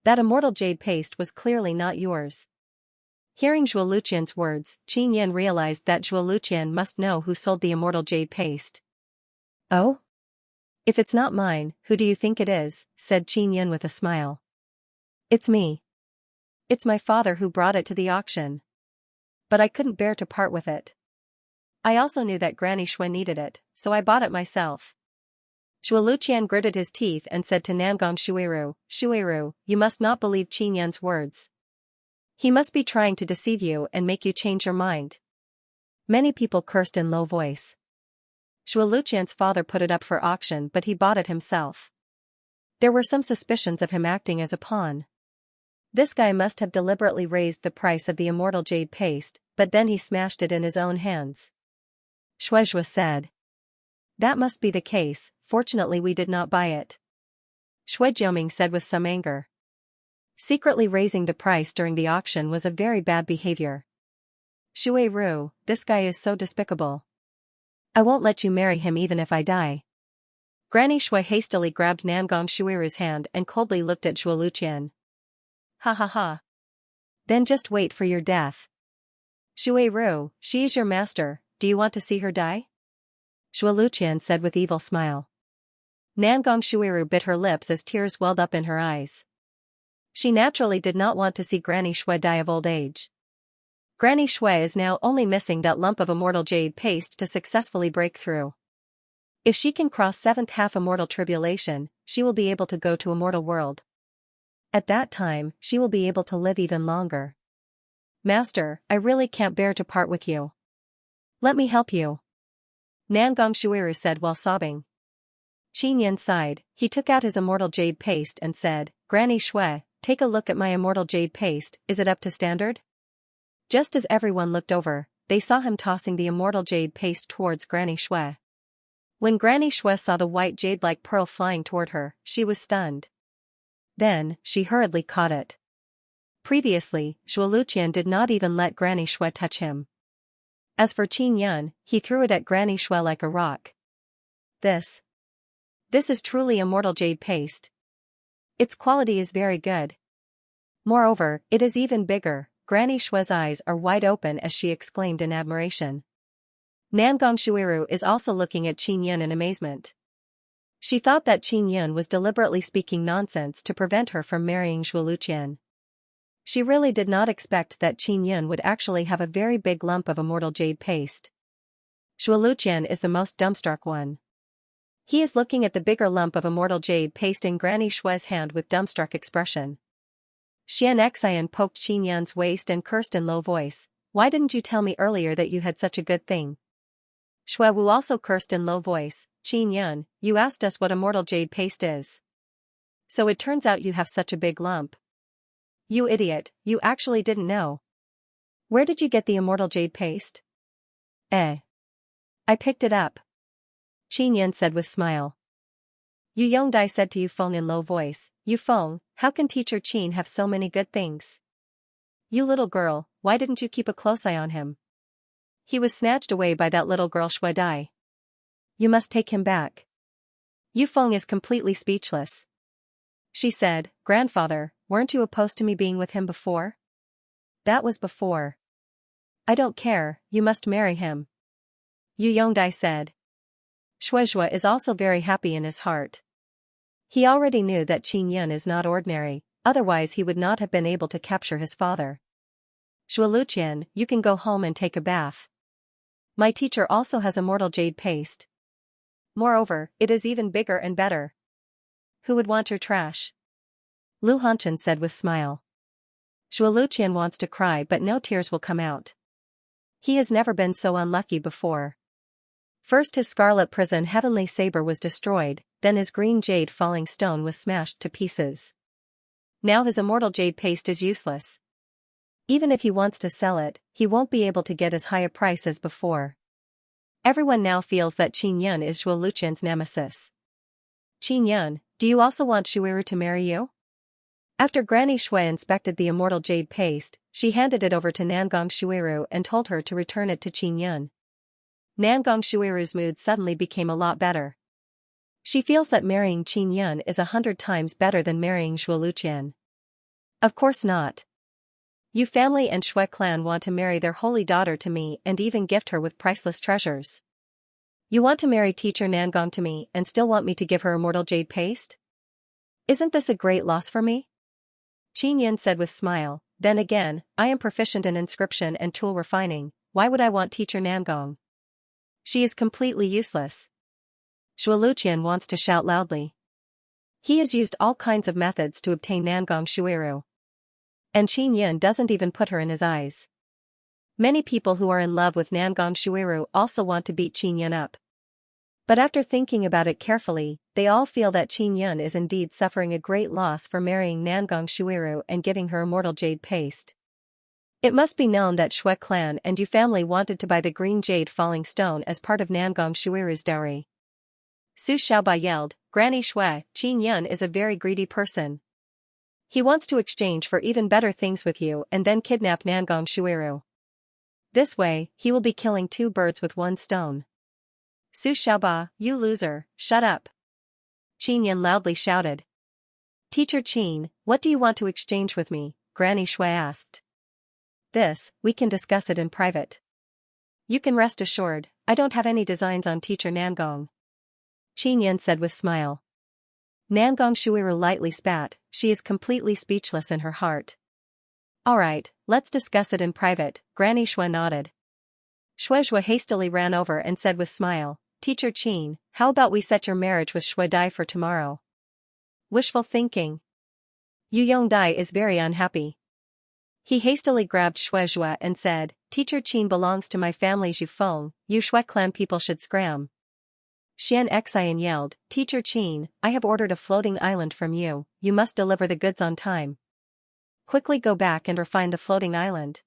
That immortal jade paste was clearly not yours. Hearing Shuo Luqian's words, Qin Yan realized that Shuo Luqian must know who sold the immortal jade paste. Oh? If it's not mine, who do you think it is? Said Qin Yan with a smile. It's me. It's my father who brought it to the auction. But I couldn't bear to part with it. I also knew that Granny Shui needed it, so I bought it myself. Shuo Luqian gritted his teeth and said to Namgong Shuiru, Shuiru, you must not believe Qin Yan's words. He must be trying to deceive you and make you change your mind. Many people cursed in low voice. Shuo Luqian's father put it up for auction but he bought it himself. There were some suspicions of him acting as a pawn. This guy must have deliberately raised the price of the immortal jade paste, but then he smashed it in his own hands. Shuizhua said. That must be the case, fortunately we did not buy it. Shui Jiuming said with some anger. Secretly raising the price during the auction was a very bad behavior. Shui Ru, this guy is so despicable. I won't let you marry him even if I die. Granny Shui hastily grabbed Namgong Shuiru's hand and coldly looked at Shuo Luqian. Ha ha ha. Then just wait for your death. Shui Ru, she is your master, do you want to see her die? Shuo Luqian said with evil smile. Namgong Shuiru bit her lips as tears welled up in her eyes. She naturally did not want to see Granny Shui die of old age. Granny Shui is now only missing that lump of immortal jade paste to successfully break through. If she can cross 7th half immortal tribulation, she will be able to go to immortal world. At that time, she will be able to live even longer. Master, I really can't bear to part with you. Let me help you. Namgong Shuiru said while sobbing. Qin Yan sighed, he took out his immortal jade paste and said, Granny Shui, take a look at my immortal jade paste, is it up to standard? Just as everyone looked over, they saw him tossing the immortal jade paste towards Granny Shui. When Granny Shui saw the white jade-like pearl flying toward her, she was stunned. Then, she hurriedly caught it. Previously, Shuo Luqian did not even let Granny Shui touch him. As for Qin Yan, he threw it at Granny Shui like a rock. This is truly immortal jade paste. Its quality is very good. Moreover, it is even bigger. Granny Shui's eyes are wide open as she exclaimed in admiration. Namgong Shuiru is also looking at Qin Yan in amazement. She thought that Qin Yan was deliberately speaking nonsense to prevent her from marrying Shuo Luqian. She really did not expect that Qin Yan would actually have a very big lump of immortal jade paste. Shuo Luqian is the most dumbstruck one. He is looking at the bigger lump of immortal jade paste in Granny Shui's hand with dumbstruck expression. Xianxia poked Qin Yan's waist and cursed in low voice, why didn't you tell me earlier that you had such a good thing? Shui Wu also cursed in low voice, Qin Yan, you asked us what immortal jade paste is. So it turns out you have such a big lump. You idiot, you actually didn't know. Where did you get the immortal jade paste? I picked it up. Qin Yan said with smile. Yu Yongdai said to Yu Feng in low voice, Yu Feng, how can teacher Qin have so many good things? You little girl, why didn't you keep a close eye on him? He was snatched away by that little girl Shui Dai. You must take him back. Yu Feng is completely speechless. She said, Grandfather, weren't you opposed to me being with him before? That was before. I don't care, you must marry him. Yu Yongdai said. Shuizhua is also very happy in his heart. He already knew that Qin Yan is not ordinary, otherwise he would not have been able to capture his father. Shuo Luqian, you can go home and take a bath. My teacher also has immortal jade paste. Moreover, it is even bigger and better. Who would want your trash? Lu Hanchen said with smile. Shuo Luqian wants to cry but no tears will come out. He has never been so unlucky before. First his scarlet prison heavenly saber was destroyed, then his green jade falling stone was smashed to pieces. Now his immortal jade paste is useless. Even if he wants to sell it, he won't be able to get as high a price as before. Everyone now feels that Qin Yun is Zhuo Luqian's nemesis. Qin Yun, do you also want Shuiru to marry you? After Granny Shui inspected the immortal jade paste, she handed it over to Nangong Shuiru and told her to return it to Qin Yun. Nangong Shuiru's mood suddenly became a lot better. She feels that marrying Qin Yun is 100 times better than marrying Zhuo Luqian. Of course not. Yu family and Shui clan want to marry their holy daughter to me and even gift her with priceless treasures. You want to marry teacher Nangong to me and still want me to give her immortal jade paste? Isn't this a great loss for me? Qin Yun said with smile, then again, I am proficient in inscription and tool refining, why would I want teacher Nangong? She is completely useless. Zhuo Luqian wants to shout loudly. He has used all kinds of methods to obtain Nangong Shuiru. And Qin Yun doesn't even put her in his eyes. Many people who are in love with Nangong Shuiru also want to beat Qin Yun up. But after thinking about it carefully, they all feel that Qin Yun is indeed suffering a great loss for marrying Nangong Shuiru and giving her immortal jade paste. It must be known that Shui clan and Yu family wanted to buy the green jade falling stone as part of Nangong Shuiru's dowry. Su Xiaoba yelled, Granny Shui, Qin Yun is a very greedy person. He wants to exchange for even better things with you and then kidnap Nangong Shuiru. This way, he will be killing 2 birds with 1 stone. Su Xiaoba, you loser, shut up. Qin Yun loudly shouted. Teacher Qin, what do you want to exchange with me? Granny Shui asked. This, we can discuss it in private. You can rest assured, I don't have any designs on teacher Nangong. Qin Yun said with smile. Nangong Shuiru lightly spat, she is completely speechless in her heart. Alright, let's discuss it in private, Granny Shui nodded. Shui hastily ran over and said with smile, Teacher Qin, how about we set your marriage with Shui Dai for tomorrow? Wishful thinking. Yu Yongdai is very unhappy. He hastily grabbed Shui and said, Teacher Qin belongs to my family's Yu Feng, you Shui clan people should scram. Xianxia yelled, Teacher Qin, I have ordered a floating island from you, you must deliver the goods on time. Quickly go back and refine the floating island.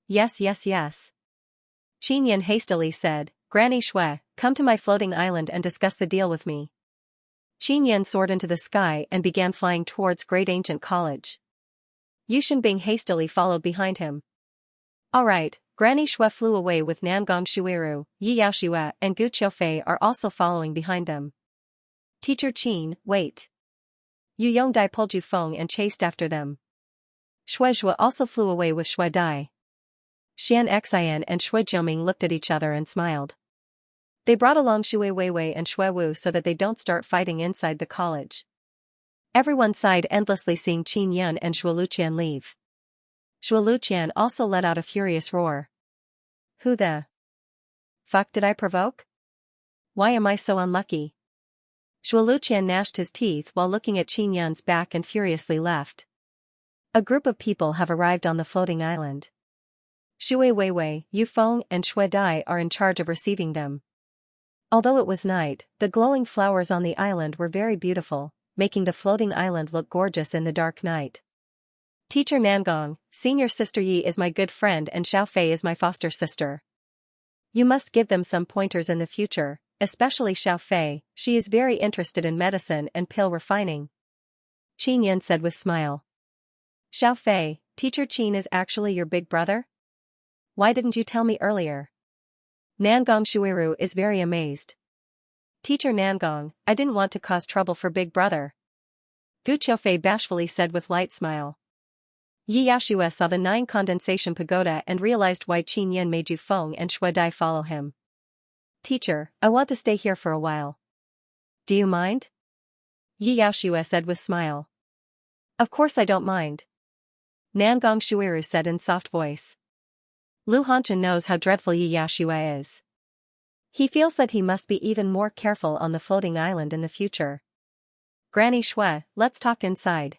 Yes. Qin Yun hastily said, Granny Shui, come to my floating island and discuss the deal with me. Qin Yun soared into the sky and began flying towards Great Ancient College. Yu Shenbing hastily followed behind him. Alright, Granny Shui flew away with Nangong Shuiru, Yi Yaoxue and Gu Qiufei are also following behind them. Teacher Qin, wait. Yu Yongdai pulled Yu Feng and chased after them. Shui also flew away with Shui Dai. Xianxia and Shui Jiuming looked at each other and smiled. They brought along Shui Weiwei and Shui Wu so that they don't start fighting inside the college. Everyone sighed endlessly seeing Qin Yun and Zhuo Luqian leave. Zhuo Luqian also let out a furious roar. Who the fuck did I provoke? Why am I so unlucky? Zhuo Luqian gnashed his teeth while looking at Qin Yun's back and furiously left. A group of people have arrived on the floating island. Shui Weiwei, Yu Feng and Shui Dai are in charge of receiving them. Although it was night, the glowing flowers on the island were very beautiful, making the floating island look gorgeous in the dark night. Teacher Nangong, senior sister Yi is my good friend and Xiao Fei is my foster sister. You must give them some pointers in the future, especially Xiao Fei, she is very interested in medicine and pill refining. Qin Yun said with smile. Xiao Fei, Teacher Qin is actually your big brother? Why didn't you tell me earlier? Nangong Shuiru is very amazed. Teacher Nangong, I didn't want to cause trouble for big brother. Gu Qiufei bashfully said with light smile. Yi Yaoxue saw the 9 condensation pagoda and realized why Qin Yun made Yu Feng and Shui Dai follow him. Teacher, I want to stay here for a while. Do you mind? Yi Yaoxue said with smile. Of course I don't mind. Nangong Shuiru said in soft voice. Lu Honchen knows how dreadful Yi Yaoxue is. He feels that he must be even more careful on the floating island in the future. Granny Shui, let's talk inside.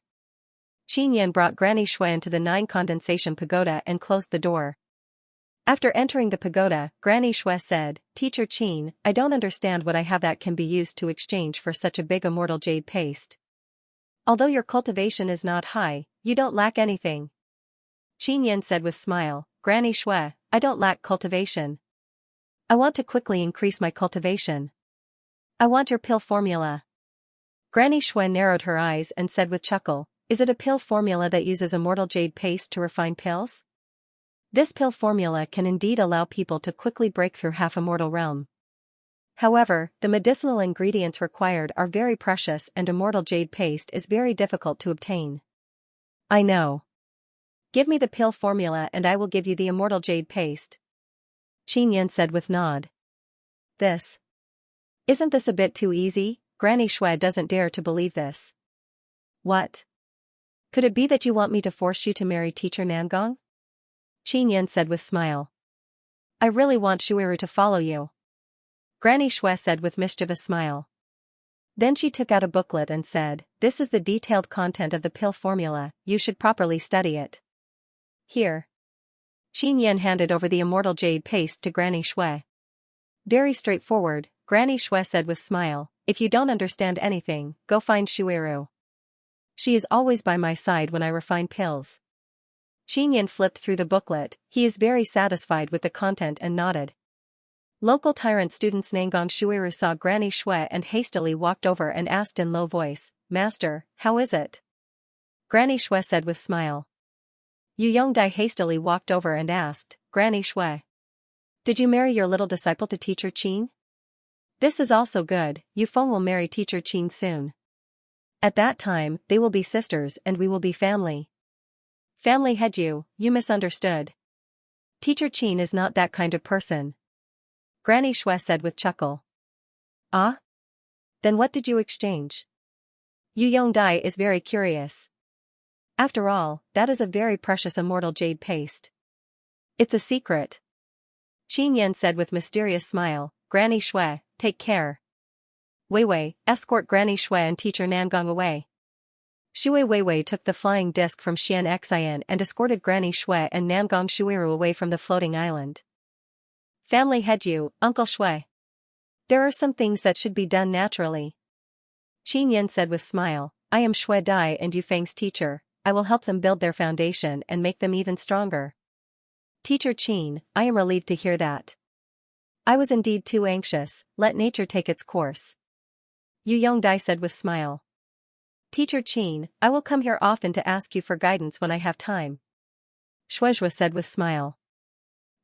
Qin Yun brought Granny Shui into the 9 condensation pagoda and closed the door. After entering the pagoda, Granny Shui said, Teacher Qin, I don't understand what I have that can be used to exchange for such a big immortal jade paste. Although your cultivation is not high, you don't lack anything. Qin Yan said with smile, Granny Shui, I don't lack cultivation. I want to quickly increase my cultivation. I want your pill formula. Granny Shui narrowed her eyes and said with chuckle, Is it a pill formula that uses immortal jade paste to refine pills? This pill formula can indeed allow people to quickly break through half-immortal realm. However, the medicinal ingredients required are very precious and immortal jade paste is very difficult to obtain. I know. Give me the pill formula and I will give you the immortal jade paste. Qin Yan said with nod. Isn't this a bit too easy? Granny Shui doesn't dare to believe this. What? Could it be that you want me to force you to marry Teacher Nangong? Qin Yan said with smile. I really want Shuiru to follow you. Granny Shui said with mischievous smile. Then she took out a booklet and said, This is the detailed content of the pill formula, you should properly study it. Here. Qin Yan handed over the immortal jade paste to Granny Shui. Very straightforward, Granny Shui said with smile, If you don't understand anything, go find Shuiru. She is always by my side when I refine pills. Qin Yan flipped through the booklet, he is very satisfied with the content and nodded. Local tyrant students Nangong Shuiru saw Granny Shui and hastily walked over and asked in low voice, Master, how is it? Granny Shui said with smile. Yu Yongdai hastily walked over and asked, Granny Shui. Did you marry your little disciple to Teacher Qin? This is also good, Yu Feng will marry Teacher Qin soon. At that time, they will be sisters and we will be family. Family head you misunderstood. Teacher Qin is not that kind of person. Granny Shui said with chuckle. Ah? Then what did you exchange? Yu Yongdai is very curious. After all, that is a very precious immortal jade paste. It's a secret. Qin Yan said with mysterious smile, Granny Shui, take care. Wei Wei, escort Granny Shui and Teacher Nangong away. Shui Weiwei took the flying disc from Xianxia and escorted Granny Shui and Nangong Shuiru away from the floating island. Family head you, Uncle Shui. There are some things that should be done naturally. Qin Yan said with smile, I am Shui Dai and Yufeng's teacher, I will help them build their foundation and make them even stronger. Teacher Qin, I am relieved to hear that. I was indeed too anxious, let nature take its course. Yu Yongdai said with smile. Teacher Qin, I will come here often to ask you for guidance when I have time. Shuizhua said with smile.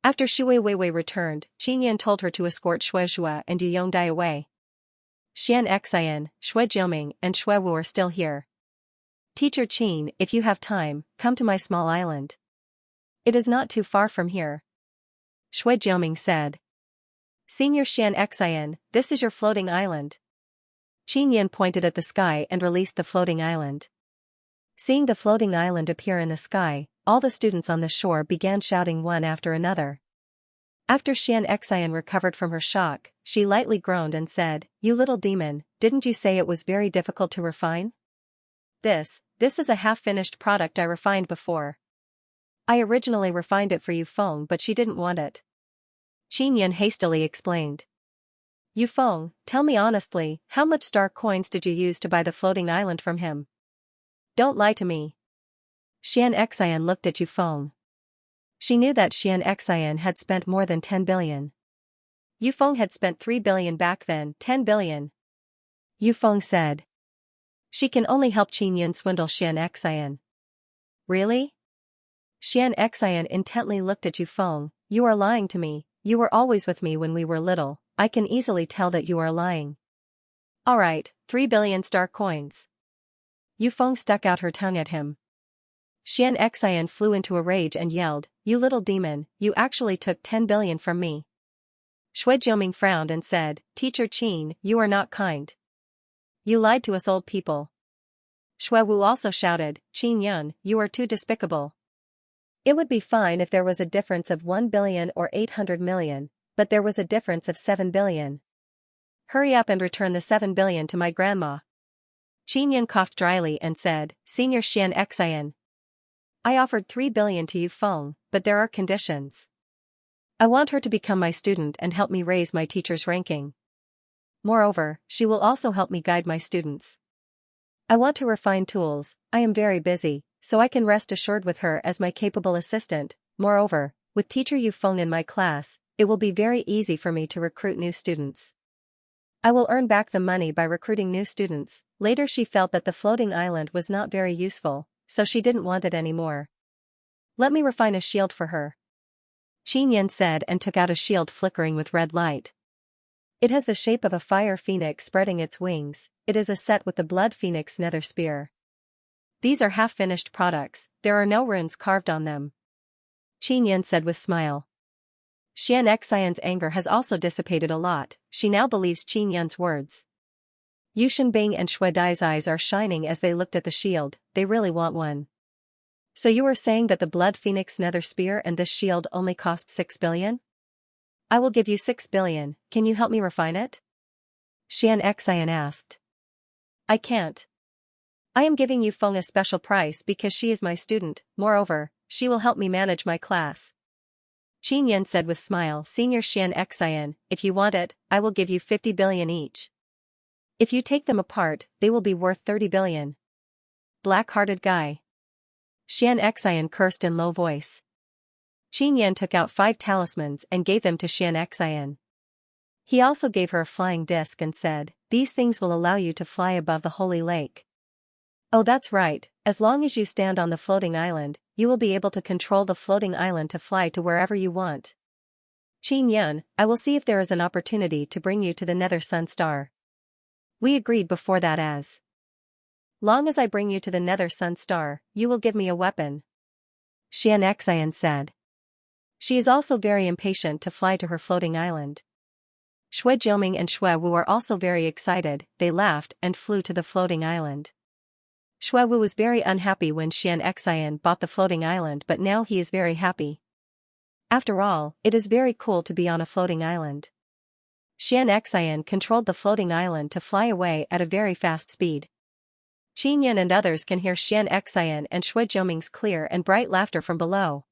After Shui Weiwei returned, Qin Yan told her to escort Shuizhua and Yu Yongdai away. Xianxia, Shui Jiuming and Shui Wu are still here. Teacher Qin, if you have time, come to my small island. It is not too far from here. Shui Jiuming said. Senior Xianxia, this is your floating island. Qin Yan pointed at the sky and released the floating island. Seeing the floating island appear in the sky, all the students on the shore began shouting one after another. After Xianxia recovered from her shock, she lightly groaned and said, You little demon, didn't you say it was very difficult to refine? This is a half-finished product I refined before. I originally refined it for Yu Feng but she didn't want it. Qin Yan hastily explained. Yu Feng, tell me honestly, how much star coins did you use to buy the floating island from him? Don't lie to me. Xianxia looked at Yu Feng. She knew that Xianxia had spent more than 10 billion. Yu Feng had spent 3 billion back then, 10 billion. Yu Feng said. She can only help Qin Yan swindle Xianxia. Really? Xianxia intently looked at Yu Feng, you are lying to me, you were always with me when we were little, I can easily tell that you are lying. Alright, 3 billion star coins. Yu Feng stuck out her tongue at him. Xianxia flew into a rage and yelled, You little demon, you actually took 10 billion from me. Shui Jiuming frowned and said, Teacher Qin, you are not kind. You lied to us old people. Shui Wu also shouted, Qin Yan, you are too despicable. It would be fine if there was a difference of 1 billion or 800 million, but there was a difference of 7 billion. Hurry up and return the 7 billion to my grandma. Qin Yan coughed dryly and said, Senior Xianxia. I offered 3 billion to Yu Feng, but there are conditions. I want her to become my student and help me raise my teacher's ranking. Moreover, she will also help me guide my students. I want to refine tools. I am very busy, so I can rest assured with her as my capable assistant. Moreover, with teacher Yu Feng in my class, it will be very easy for me to recruit new students. I will earn back the money by recruiting new students. Later she felt that the floating island was not very useful, so she didn't want it anymore. Let me refine a shield for her, Qin Yan said and took out a shield flickering with red light. It has the shape of a fire phoenix spreading its wings. It is a set with the blood phoenix nether spear. These are half-finished products, there are no runes carved on them, Qin Yan said with smile. Xianxia's anger has also dissipated a lot, she now believes Qin Yan's words. Yu Shenbing and Shui Dai's eyes are shining as they looked at the shield, they really want one. So you were saying that the blood phoenix nether spear and this shield only cost 6 billion? I will give you 6 billion, can you help me refine it? Xianxia asked. I can't. I am giving Yu Feng a special price because she is my student, moreover, she will help me manage my class. Qin Yan said with smile, Senior Xianxia, if you want it, I will give you 50 billion each. If you take them apart, they will be worth 30 billion. Black-hearted guy. Xianxia cursed in low voice. Qin Yan took out 5 talismans and gave them to Xianxia. He also gave her a flying disc and said, these things will allow you to fly above the holy lake. Oh, that's right, as long as you stand on the floating island, you will be able to control the floating island to fly to wherever you want. Qin Yan, I will see if there is an opportunity to bring you to the Nether Sun Star. We agreed before that as long as I bring you to the Nether Sun Star, you will give me a weapon, Xianxian said. She is also very impatient to fly to her floating island. Shui Jiuming and Shui Wu are also very excited, they laughed and flew to the floating island. Shui Wu was very unhappy when Xianxian bought the floating island, but now he is very happy. After all, it is very cool to be on a floating island. Xianxian controlled the floating island to fly away at a very fast speed. Qin Yan and others can hear Xianxian and Shui Jiuming's clear and bright laughter from below.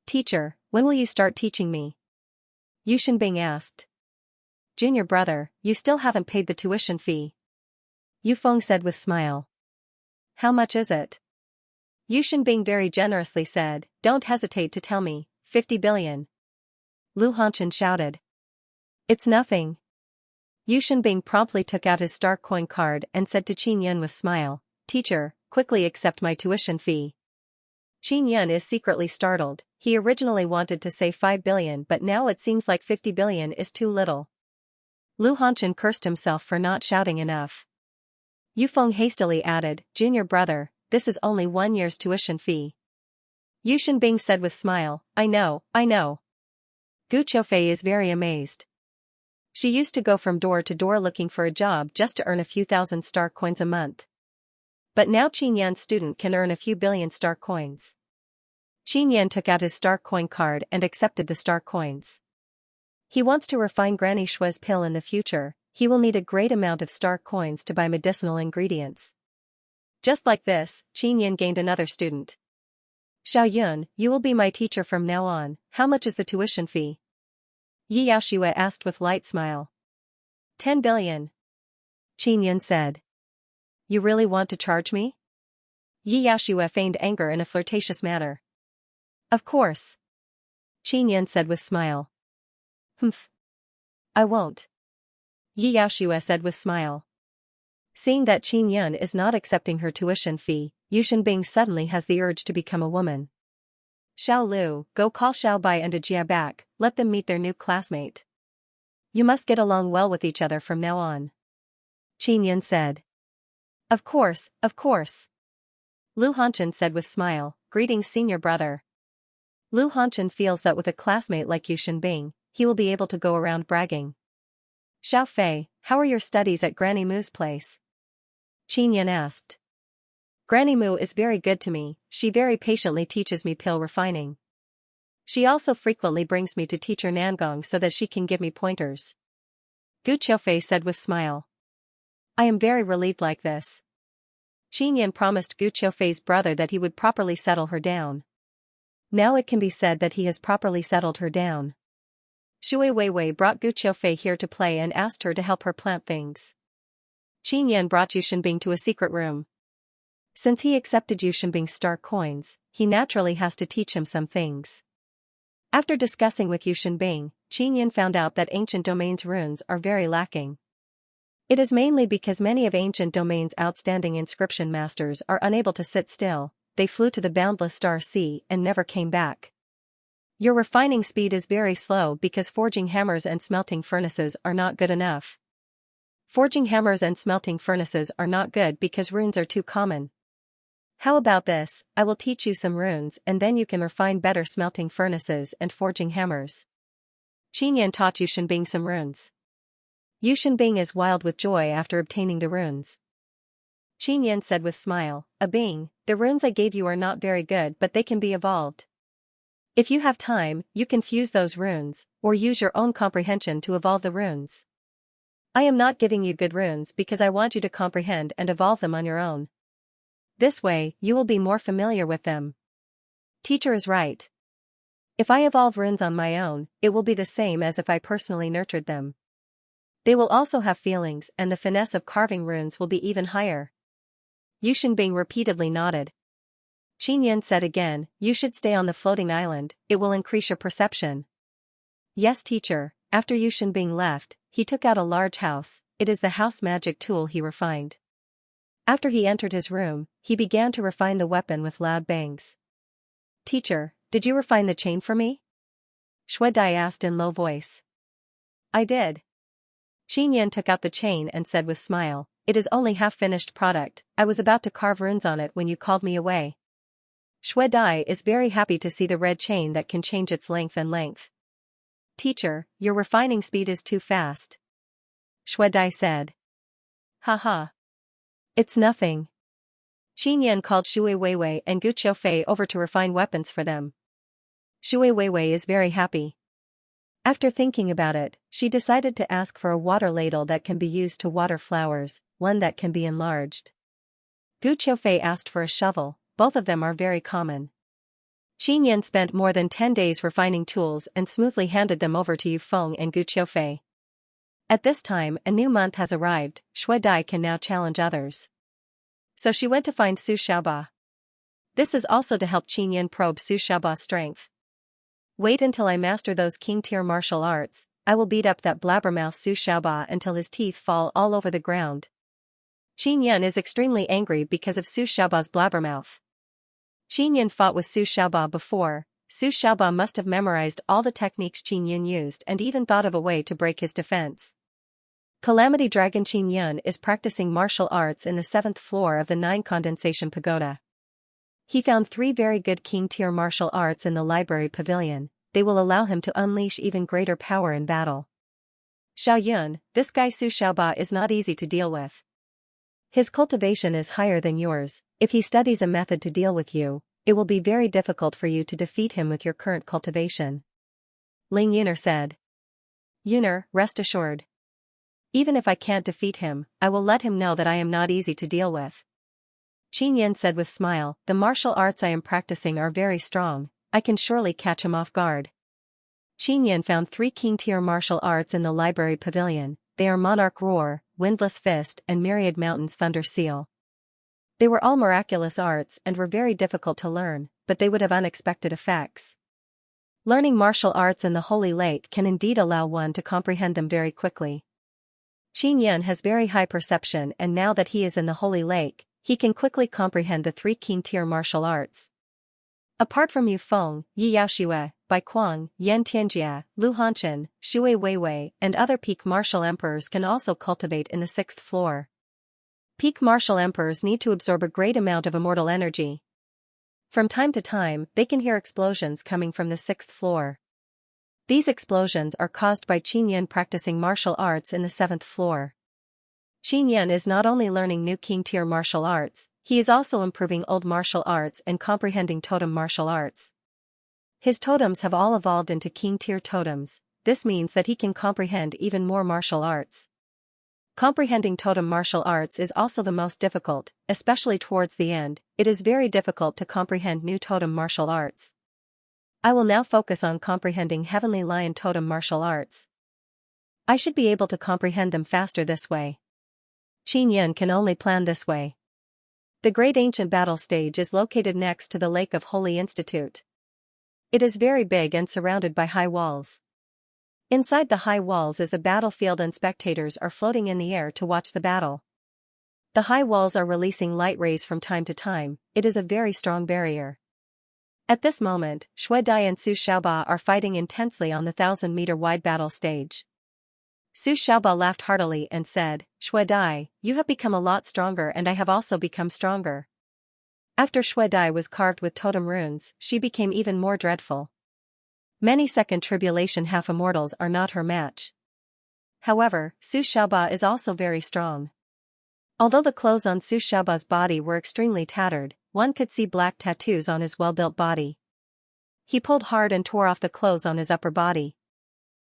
Teacher, when will you start teaching me? Yu Shenbing asked. Junior brother, you still haven't paid the tuition fee, Yu Feng said with smile. How much is it? Yu Shenbing very generously said, don't hesitate to tell me, 50 billion. Lu Hanchen shouted. It's nothing. Yu Shenbing promptly took out his star coin card and said to Qin Yan with smile, teacher, quickly accept my tuition fee. Qin Yan is secretly startled, he originally wanted to say 5 billion but now it seems like 50 billion is too little. Lu Hanchen cursed himself for not shouting enough. Yu Feng hastily added, junior brother, this is only 1 year's tuition fee. Yu Shenbing said with smile, I know. Gu Qiufei is very amazed. She used to go from door to door looking for a job just to earn a few thousand star coins a month. But now Qin Yan's student can earn a few billion star coins. Qin Yan took out his star coin card and accepted the star coins. He wants to refine Granny Shui's pill in the future, he will need a great amount of star coins to buy medicinal ingredients. Just like this, Qin Yan gained another student. Xiao Yun, you will be my teacher from now on, how much is the tuition fee? Yi Yaoxue asked with light smile. 10 billion. Qin Yan said. You really want to charge me? Yi Yaoxue feigned anger in a flirtatious manner. Of course. Qin Yan said with smile. Humph. I won't. Yi Yaoxue said with smile. Seeing that Qin Yan is not accepting her tuition fee, Yu Shenbing suddenly has the urge to become a woman. Xiao Lu, go call Xiao Bai and Jia back, let them meet their new classmate. You must get along well with each other from now on. Qin Yan said. Of course. Lu Hanchen said with smile, greetings senior brother. Lu Hanchen feels that with a classmate like Yu Shenbing, he will be able to go around bragging. Xiao Fei, how are your studies at Granny Mu's place? Qin Yan asked. Granny Mu is very good to me, she very patiently teaches me pill refining. She also frequently brings me to teacher Nangong so that she can give me pointers. Gu Qiufei said with smile. I am very relieved like this. Qin Yan promised Gu Qiufei's brother that he would properly settle her down. Now it can be said that he has properly settled her down. Shui Weiwei brought Gu Qiufei here to play and asked her to help her plant things. Qin Yan brought Yu Shenbing to a secret room. Since he accepted Yu Shenbing's star coins, he naturally has to teach him some things. After discussing with Yu Shenbing, Qin Yan found out that ancient domain's runes are very lacking. It is mainly because many of ancient domain's outstanding inscription masters are unable to sit still. They flew to the boundless star sea and never came back. Your refining speed is very slow because forging hammers and smelting furnaces are not good enough. Forging hammers and smelting furnaces are not good because runes are too common. How about this? I will teach you some runes and then you can refine better smelting furnaces and forging hammers. Qin Yan taught Yu Shenbing some runes. Yu Shenbing is wild with joy after obtaining the runes. Qin Yan said with smile, "Bing, the runes I gave you are not very good but they can be evolved. If you have time, you can fuse those runes, or use your own comprehension to evolve the runes. I am not giving you good runes because I want you to comprehend and evolve them on your own. This way, you will be more familiar with them." Teacher is right. If I evolve runes on my own, it will be the same as if I personally nurtured them. They will also have feelings and the finesse of carving runes will be even higher. Yu Shenbing repeatedly nodded. Qin Yan said again, "You should stay on the floating island, it will increase your perception." Yes, teacher. After Yu Shenbing left, he took out a large house. It is the house magic tool he refined. After he entered his room, he began to refine the weapon with loud bangs. "Teacher, did you refine the chain for me?" Shui Dai asked in low voice. "I did." Qin Yan took out the chain and said with smile, "It is only half-finished product, I was about to carve runes on it when you called me away." Shui Dai is very happy to see the red chain that can change its length and length. "Teacher, your refining speed is too fast." Shui Dai said. "Haha. It's nothing." Qin Yan called Shui Weiwei and Gu Qiufei over to refine weapons for them. Shui Weiwei is very happy. After thinking about it, she decided to ask for a water ladle that can be used to water flowers, one that can be enlarged. Gu Qiufei asked for a shovel, both of them are very common. Qin Yan spent more than 10 days refining tools and smoothly handed them over to Yu Feng and Gu Qiufei. At this time, a new month has arrived, Shui Dai can now challenge others. So she went to find Su Xiaoba. This is also to help Qin Yan probe Su Xiaoba's strength. "Wait until I master those king-tier martial arts, I will beat up that blabbermouth Su Xiaoba until his teeth fall all over the ground." Qin Yan is extremely angry because of Su Xiaoba's blabbermouth. Qin Yan fought with Su Xiaoba before. Su Xiaoba must have memorized all the techniques Qin Yan used and even thought of a way to break his defense. Calamity Dragon Qin Yan is practicing martial arts in the 7th floor of the 9 Condensation Pagoda. He found 3 very good king-tier martial arts in the library pavilion. They will allow him to unleash even greater power in battle. "Xiao Yun, this guy Su Xiaoba is not easy to deal with. His cultivation is higher than yours. If he studies a method to deal with you, it will be very difficult for you to defeat him with your current cultivation." Ling Yuner said. "Yuner, rest assured. Even if I can't defeat him, I will let him know that I am not easy to deal with." Qin Yan said with smile, "The martial arts I am practicing are very strong, I can surely catch him off guard." Qin Yan found 3 king-tier martial arts in the library pavilion. They are Monarch Roar, Windless Fist and Myriad Mountains Thunder Seal. They were all miraculous arts and were very difficult to learn, but they would have unexpected effects. Learning martial arts in the Holy Lake can indeed allow one to comprehend them very quickly. Qin Yan has very high perception and now that he is in the Holy Lake, he can quickly comprehend the 3 king-tier martial arts. Apart from Yu Feng, Yi Yaoxue, Bai Kuang, Yan Tianjia, Lu Hanchen, Shui Weiwei and other peak martial emperors can also cultivate in the 6th floor. Peak martial emperors need to absorb a great amount of immortal energy. From time to time, they can hear explosions coming from the 6th floor. These explosions are caused by Qin Yan practicing martial arts in the 7th floor. Qin Yan is not only learning new king-tier martial arts, he is also improving old martial arts and comprehending totem martial arts. His totems have all evolved into king-tier totems. This means that he can comprehend even more martial arts. Comprehending totem martial arts is also the most difficult, especially towards the end. It is very difficult to comprehend new totem martial arts. I will now focus on comprehending Heavenly Lion Totem martial arts. I should be able to comprehend them faster this way. Qin Yun can only plan this way. The great ancient battle stage is located next to the Lake of Holy Institute. It is very big and surrounded by high walls. Inside the high walls is the battlefield and spectators are floating in the air to watch the battle. The high walls are releasing light rays from time to time. It is a very strong barrier. At this moment, Xue Dai and Su Xiaoba are fighting intensely on the 1,000-meter wide battle stage. Su Xiaoba laughed heartily and said, "Xue Dai, you have become a lot stronger and I have also become stronger." After Xue Dai was carved with totem runes, she became even more dreadful. Many second tribulation half-immortals are not her match. However, Su Xiaoba is also very strong. Although the clothes on Su Xiaoba's body were extremely tattered, one could see black tattoos on his well-built body. He pulled hard and tore off the clothes on his upper body.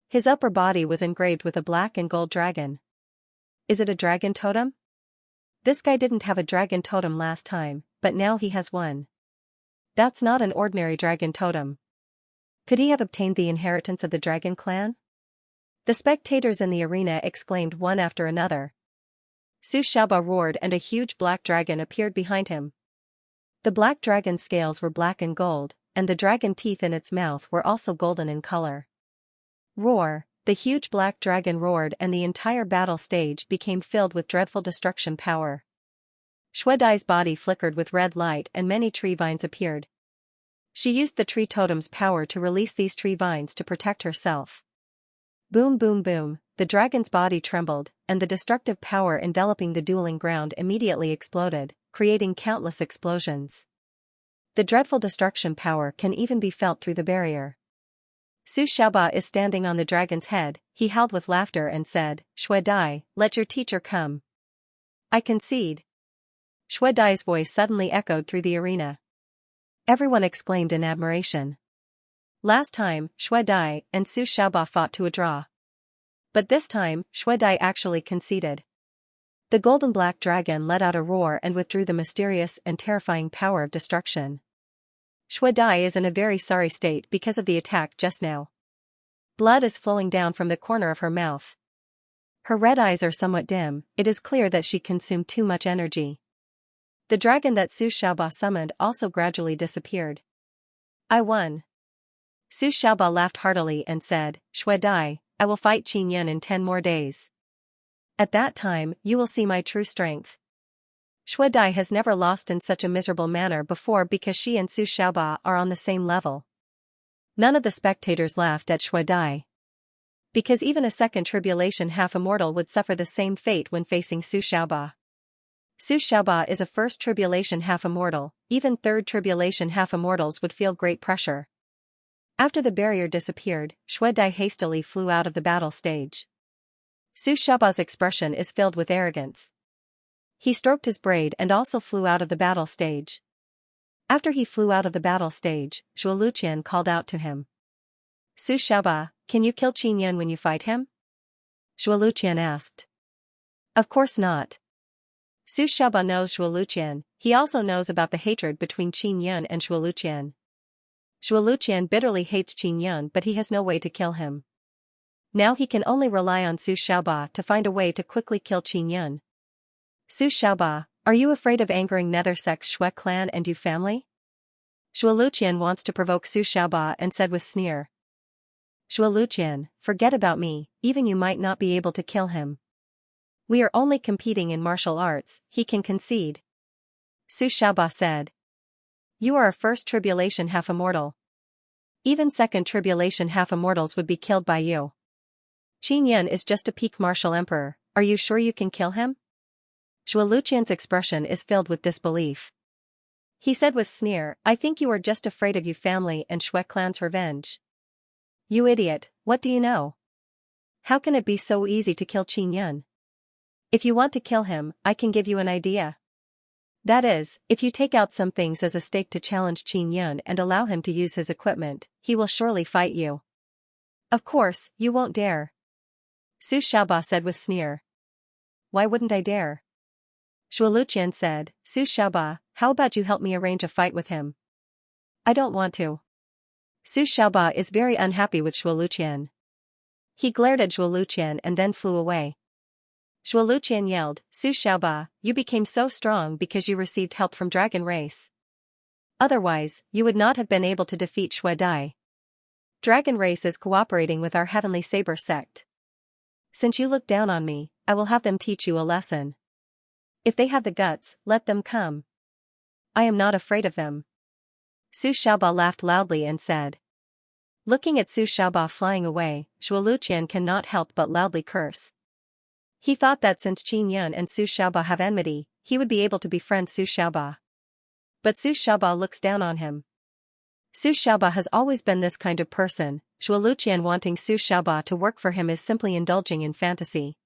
His upper body was engraved with a black and gold dragon. Is it a dragon totem? This guy didn't have a dragon totem last time, but now he has one. That's not an ordinary dragon totem. Could he have obtained the inheritance of the dragon clan? The spectators in the arena exclaimed one after another. Su Xiaoba roared and a huge black dragon appeared behind him. The black dragon's scales were black and gold, and the dragon teeth in its mouth were also golden in color. Roar! The huge black dragon roared and the entire battle stage became filled with dreadful destruction power. Xue Dai's body flickered with red light and many tree vines appeared. She used the tree totem's power to release these tree vines to protect herself. Boom boom boom, the dragon's body trembled, and the destructive power enveloping the dueling ground immediately exploded, creating countless explosions. The dreadful destruction power can even be felt through the barrier. Su Xiaoba is standing on the dragon's head. He howled with laughter and said, "Xue Dai, let your teacher come." "I concede." Xue Dai's voice suddenly echoed through the arena. Everyone exclaimed in admiration. Last time, Xue Dai and Su Xiaoba fought to a draw. But this time, Xue Dai actually conceded. The golden black dragon let out a roar and withdrew the mysterious and terrifying power of destruction. Xue Dai is in a very sorry state because of the attack just now. Blood is flowing down from the corner of her mouth. Her red eyes are somewhat dim. It is clear that she consumed too much energy. The dragon that Su Xiaoba summoned also gradually disappeared. "I won." Su Xiaoba laughed heartily and said, "Xue Dai, I will fight Qin Yun in 10 more days. At that time, you will see my true strength." Xue Dai has never lost in such a miserable manner before because she and Su Xiaoba are on the same level. None of the spectators laughed at Xue Dai. Because even a second tribulation half-immortal would suffer the same fate when facing Su Xiaoba. Su Xiaoba is a first tribulation half-immortal. Even third tribulation half-immortals would feel great pressure. After the barrier disappeared, Xue Dai hastily flew out of the battle stage. Su Xiaoba's expression is filled with arrogance. He stroked his braid and also flew out of the battle stage. After he flew out of the battle stage, Zhuo Luqian called out to him. "Su Xiaoba, can you kill Qin Yun when you fight him?" Zhuo Luqian asked. "Of course not." Su Xiaoba knows Zhuo Luqian. He also knows about the hatred between Qin Yun and Zhuo Luqian. Zhuo Luqian bitterly hates Qin Yun but he has no way to kill him. Now he can only rely on Su Xiaoba to find a way to quickly kill Qin Yun. "Su Xiaoba, are you afraid of angering Nethersex Shui clan and Yu family?" Zhuo Luqian wants to provoke Su Xiaoba and said with sneer. "Zhuo Luqian, forget about me, even you might not be able to kill him. We are only competing in martial arts, he can concede." Su Xiaoba said. "You are a first tribulation half-immortal. Even second tribulation half-immortals would be killed by you. Qin Yun is just a peak martial emperor, are you sure you can kill him?" Zhuo Luqian's expression is filled with disbelief. He said with sneer, "I think you are just afraid of Yu family and Shui clan's revenge. You idiot, what do you know? How can it be so easy to kill Qin Yun? If you want to kill him, I can give you an idea. That is, if you take out some things as a stake to challenge Qin Yun and allow him to use his equipment, he will surely fight you." "Of course, you won't dare." Su Xiaoba said with sneer. "Why wouldn't I dare?" Zhuo Luqian said, "Su Xiaoba, how about you help me arrange a fight with him?" "I don't want to." Su Xiaoba is very unhappy with Zhuo Luqian. He glared at Zhuo Luqian and then flew away. Zhuo Luqian yelled, Su Xiaoba, you became so strong because you received help from Dragon Race. Otherwise, you would not have been able to defeat Xue Dai. Dragon Race is cooperating with our Heavenly Saber sect. Since you look down on me, I will have them teach you a lesson. If they have the guts, let them come. I am not afraid of them. Su Xiaoba laughed loudly and said. Looking at Su Xiaoba flying away, Zhuo Luqian cannot help but loudly curse. He thought that since Qin Yun and Su Xiaoba have enmity, he would be able to befriend Su Xiaoba. But Su Xiaoba looks down on him. Su Xiaoba has always been this kind of person. Zhuo Luqian wanting Su Xiaoba to work for him is simply indulging in fantasy.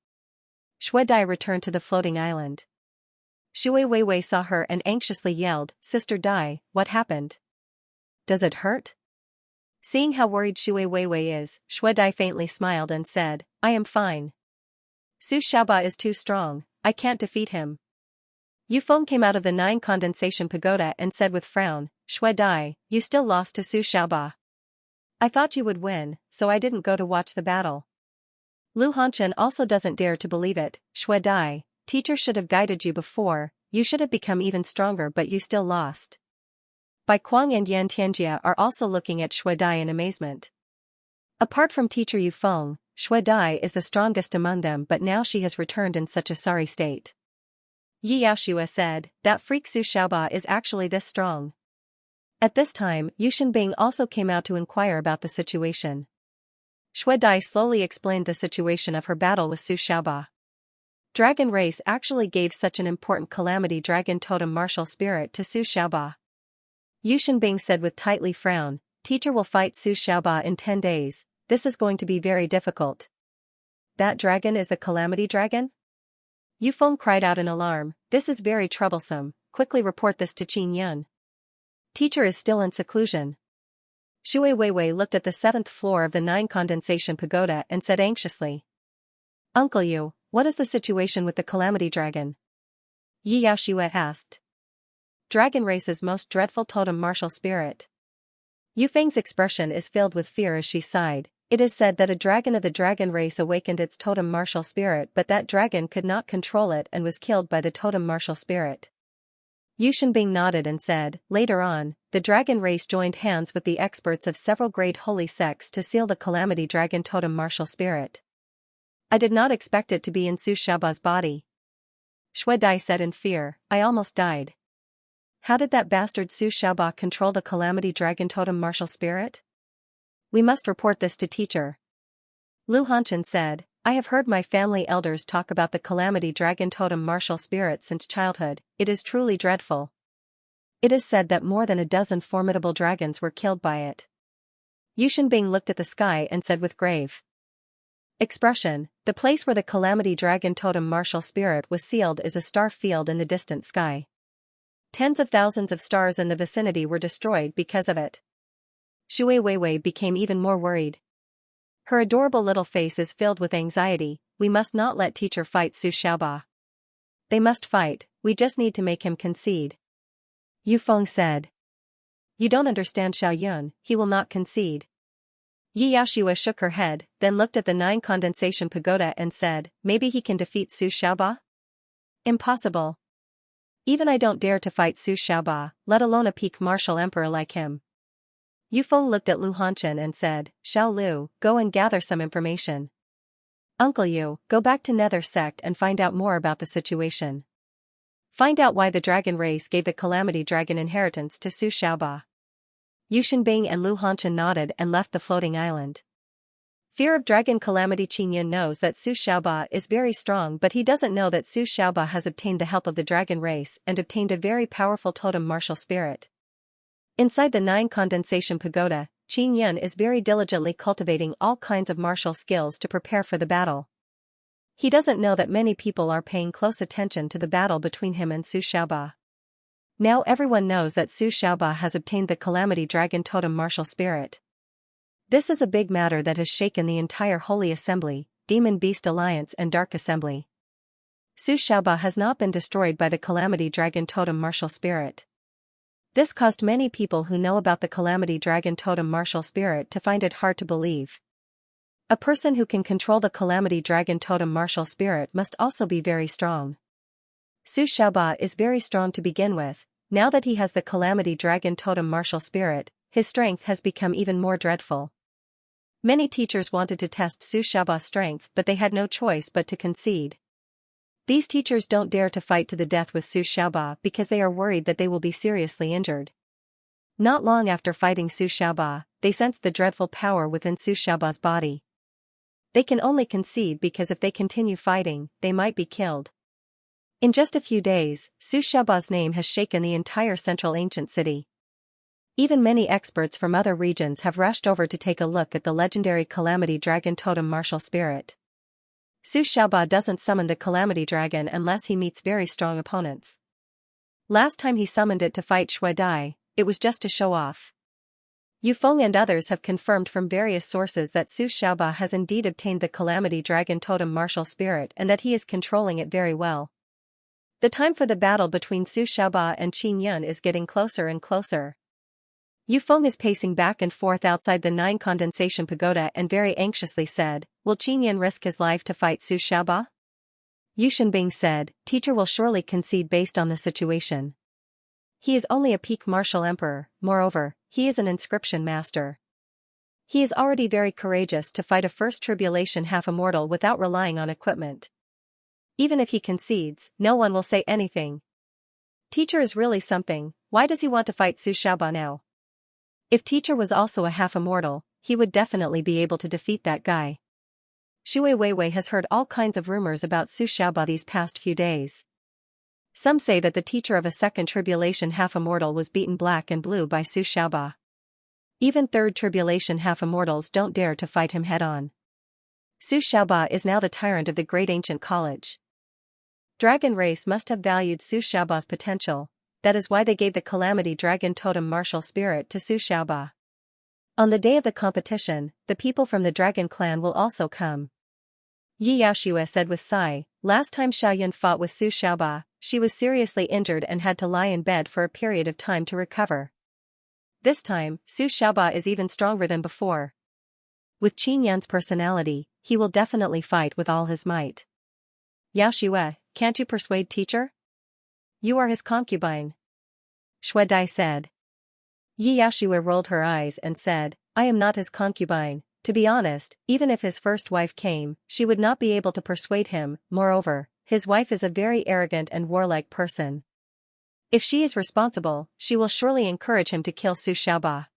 Xue Dai returned to the floating island. Xue Weiwei saw her and anxiously yelled, Sister Dai, what happened? Does it hurt? Seeing how worried Xue Weiwei is, Xue Dai faintly smiled and said, I am fine. Su Xiaoba is too strong, I can't defeat him. Yufeng came out of the 9 condensation pagoda and said with frown, Xue Dai, you still lost to Su Xiaoba. I thought you would win, so I didn't go to watch the battle. Lu Hanchen also doesn't dare to believe it, Xue Dai, teacher should have guided you before, you should have become even stronger but you still lost. Bai Kuang and Yan Tianjia are also looking at Xue Dai in amazement. Apart from teacher Yufeng, Xue Dai is the strongest among them but now she has returned in such a sorry state. Yi Yaoshua said, that freak Su Xiaoba is actually this strong. At this time, Yu Shenbing also came out to inquire about the situation. Xue Dai slowly explained the situation of her battle with Su Xiaoba. Dragon Race actually gave such an important calamity dragon totem martial spirit to Su Xiaoba. Yu Shenbing said with tightly frown, teacher will fight Su Xiaoba in 10 days, this is going to be very difficult. That dragon is the calamity dragon? Yufeng cried out in alarm, this is very troublesome, quickly report this to Qin Yun. Teacher is still in seclusion. Xue Weiwei looked at the 7th floor of the 9 condensation pagoda and said anxiously. Uncle Yu, what is the situation with the calamity dragon? Yi Yaoshua asked. Dragon Race's most dreadful totem martial spirit. Yu Feng's expression is filled with fear as she sighed. It is said that a dragon of the dragon race awakened its totem martial spirit but that dragon could not control it and was killed by the totem martial spirit. Yu Shenbing nodded and said, later on, the dragon race joined hands with the experts of several great holy sects to seal the calamity dragon totem martial spirit. I did not expect it to be in Su Xiaoba's body. Xue Dai said in fear, I almost died. How did that bastard Su Xiaoba control the calamity dragon totem martial spirit? We must report this to teacher. Lu Hanchen said, I have heard my family elders talk about the calamity dragon totem martial spirit since childhood, it is truly dreadful. It is said that more than a dozen formidable dragons were killed by it. Yu Shenbing looked at the sky and said with grave expression, the place where the calamity dragon totem martial spirit was sealed is a star field in the distant sky. Tens of thousands of stars in the vicinity were destroyed because of it. Xue Weiwei became even more worried. Her adorable little face is filled with anxiety, we must not let teacher fight Su Xiaoba. They must fight, we just need to make him concede. Yufeng said. You don't understand Xiao Yun, he will not concede. Yi Yaoshua shook her head, then looked at the 9 condensation pagoda and said, maybe he can defeat Su Xiaoba? Impossible. Even I don't dare to fight Su Xiaoba, let alone a peak martial emperor like him. Yufeng looked at Lu Hanchen and said, Xiao Lu, go and gather some information. Uncle Yu, go back to Nether Sect and find out more about the situation. Find out why the dragon race gave the calamity dragon inheritance to Su Xiaoba. Yu Shenbing and Lu Hanchen nodded and left the floating island. Fear of dragon calamity Qin Yun knows that Su Xiaoba is very strong but he doesn't know that Su Xiaoba has obtained the help of the dragon race and obtained a very powerful totem martial spirit. Inside the 9 condensation pagoda, Qin Yun is very diligently cultivating all kinds of martial skills to prepare for the battle. He doesn't know that many people are paying close attention to the battle between him and Su Xiaoba. Now everyone knows that Su Xiaoba has obtained the calamity dragon totem martial spirit. This is a big matter that has shaken the entire Holy Assembly, Demon Beast Alliance and Dark Assembly. Su Xiaoba has not been destroyed by the calamity dragon totem martial spirit. This caused many people who know about the Calamity Dragon Totem martial spirit to find it hard to believe. A person who can control the Calamity Dragon Totem martial spirit must also be very strong. Su Xiaoba is very strong to begin with. Now that he has the Calamity Dragon Totem martial spirit, his strength has become even more dreadful. Many teachers wanted to test Su Xiaoba's strength, but they had no choice but to concede. These teachers don't dare to fight to the death with Su Xiaoba because they are worried that they will be seriously injured. Not long after fighting Su Xiaoba, they sensed the dreadful power within Su Xiaoba's body. They can only concede because if they continue fighting, they might be killed. In just a few days, Su Xiaoba's name has shaken the entire central ancient city. Even many experts from other regions have rushed over to take a look at the legendary Calamity Dragon Totem martial spirit. Su Xiaoba doesn't summon the Calamity Dragon unless he meets very strong opponents. Last time he summoned it to fight Shui Dai, it was just to show off. Yu Feng and others have confirmed from various sources that Su Xiaoba has indeed obtained the Calamity Dragon Totem martial spirit and that he is controlling it very well. The time for the battle between Su Xiaoba and Qin Yun is getting closer and closer. Yu Feng is pacing back and forth outside the 9 condensation pagoda and very anxiously said, "Will Qin Yun risk his life to fight Su Xiaoba?" Yu Shenbing said, "Teacher will surely concede based on the situation. He is only a peak martial emperor, moreover, he is an inscription master. He is already very courageous to fight a first tribulation half-immortal without relying on equipment. Even if he concedes, no one will say anything. Teacher is really something, why does he want to fight Su Xiaoba now? If Teacher was also a half-immortal, he would definitely be able to defeat that guy." Shui Weiwei has heard all kinds of rumors about Su Xiaoba these past few days. Some say that the teacher of a second tribulation half-immortal was beaten black and blue by Su Xiaoba. Even third tribulation half-immortals don't dare to fight him head-on. Su Xiaoba is now the tyrant of the great ancient college. Dragon race must have valued Su Xiaoba's potential. That is why they gave the Calamity Dragon Totem martial spirit to Su Xiaoba. On the day of the competition, the people from the Dragon clan will also come. Yi Yaoxue said with sigh, "Last time Xiaoyun fought with Su Xiaoba, she was seriously injured and had to lie in bed for a period of time to recover. This time, Su Xiaoba is even stronger than before. With Qin Yun's personality, he will definitely fight with all his might." "Yaoxue, can't you persuade Teacher? You are his concubine," Shui Dai said. Yi Yaoxue rolled her eyes and said, "I am not his concubine. To be honest, even if his first wife came, she would not be able to persuade him. Moreover, his wife is a very arrogant and warlike person. If she is responsible, she will surely encourage him to kill Su Xiaoba."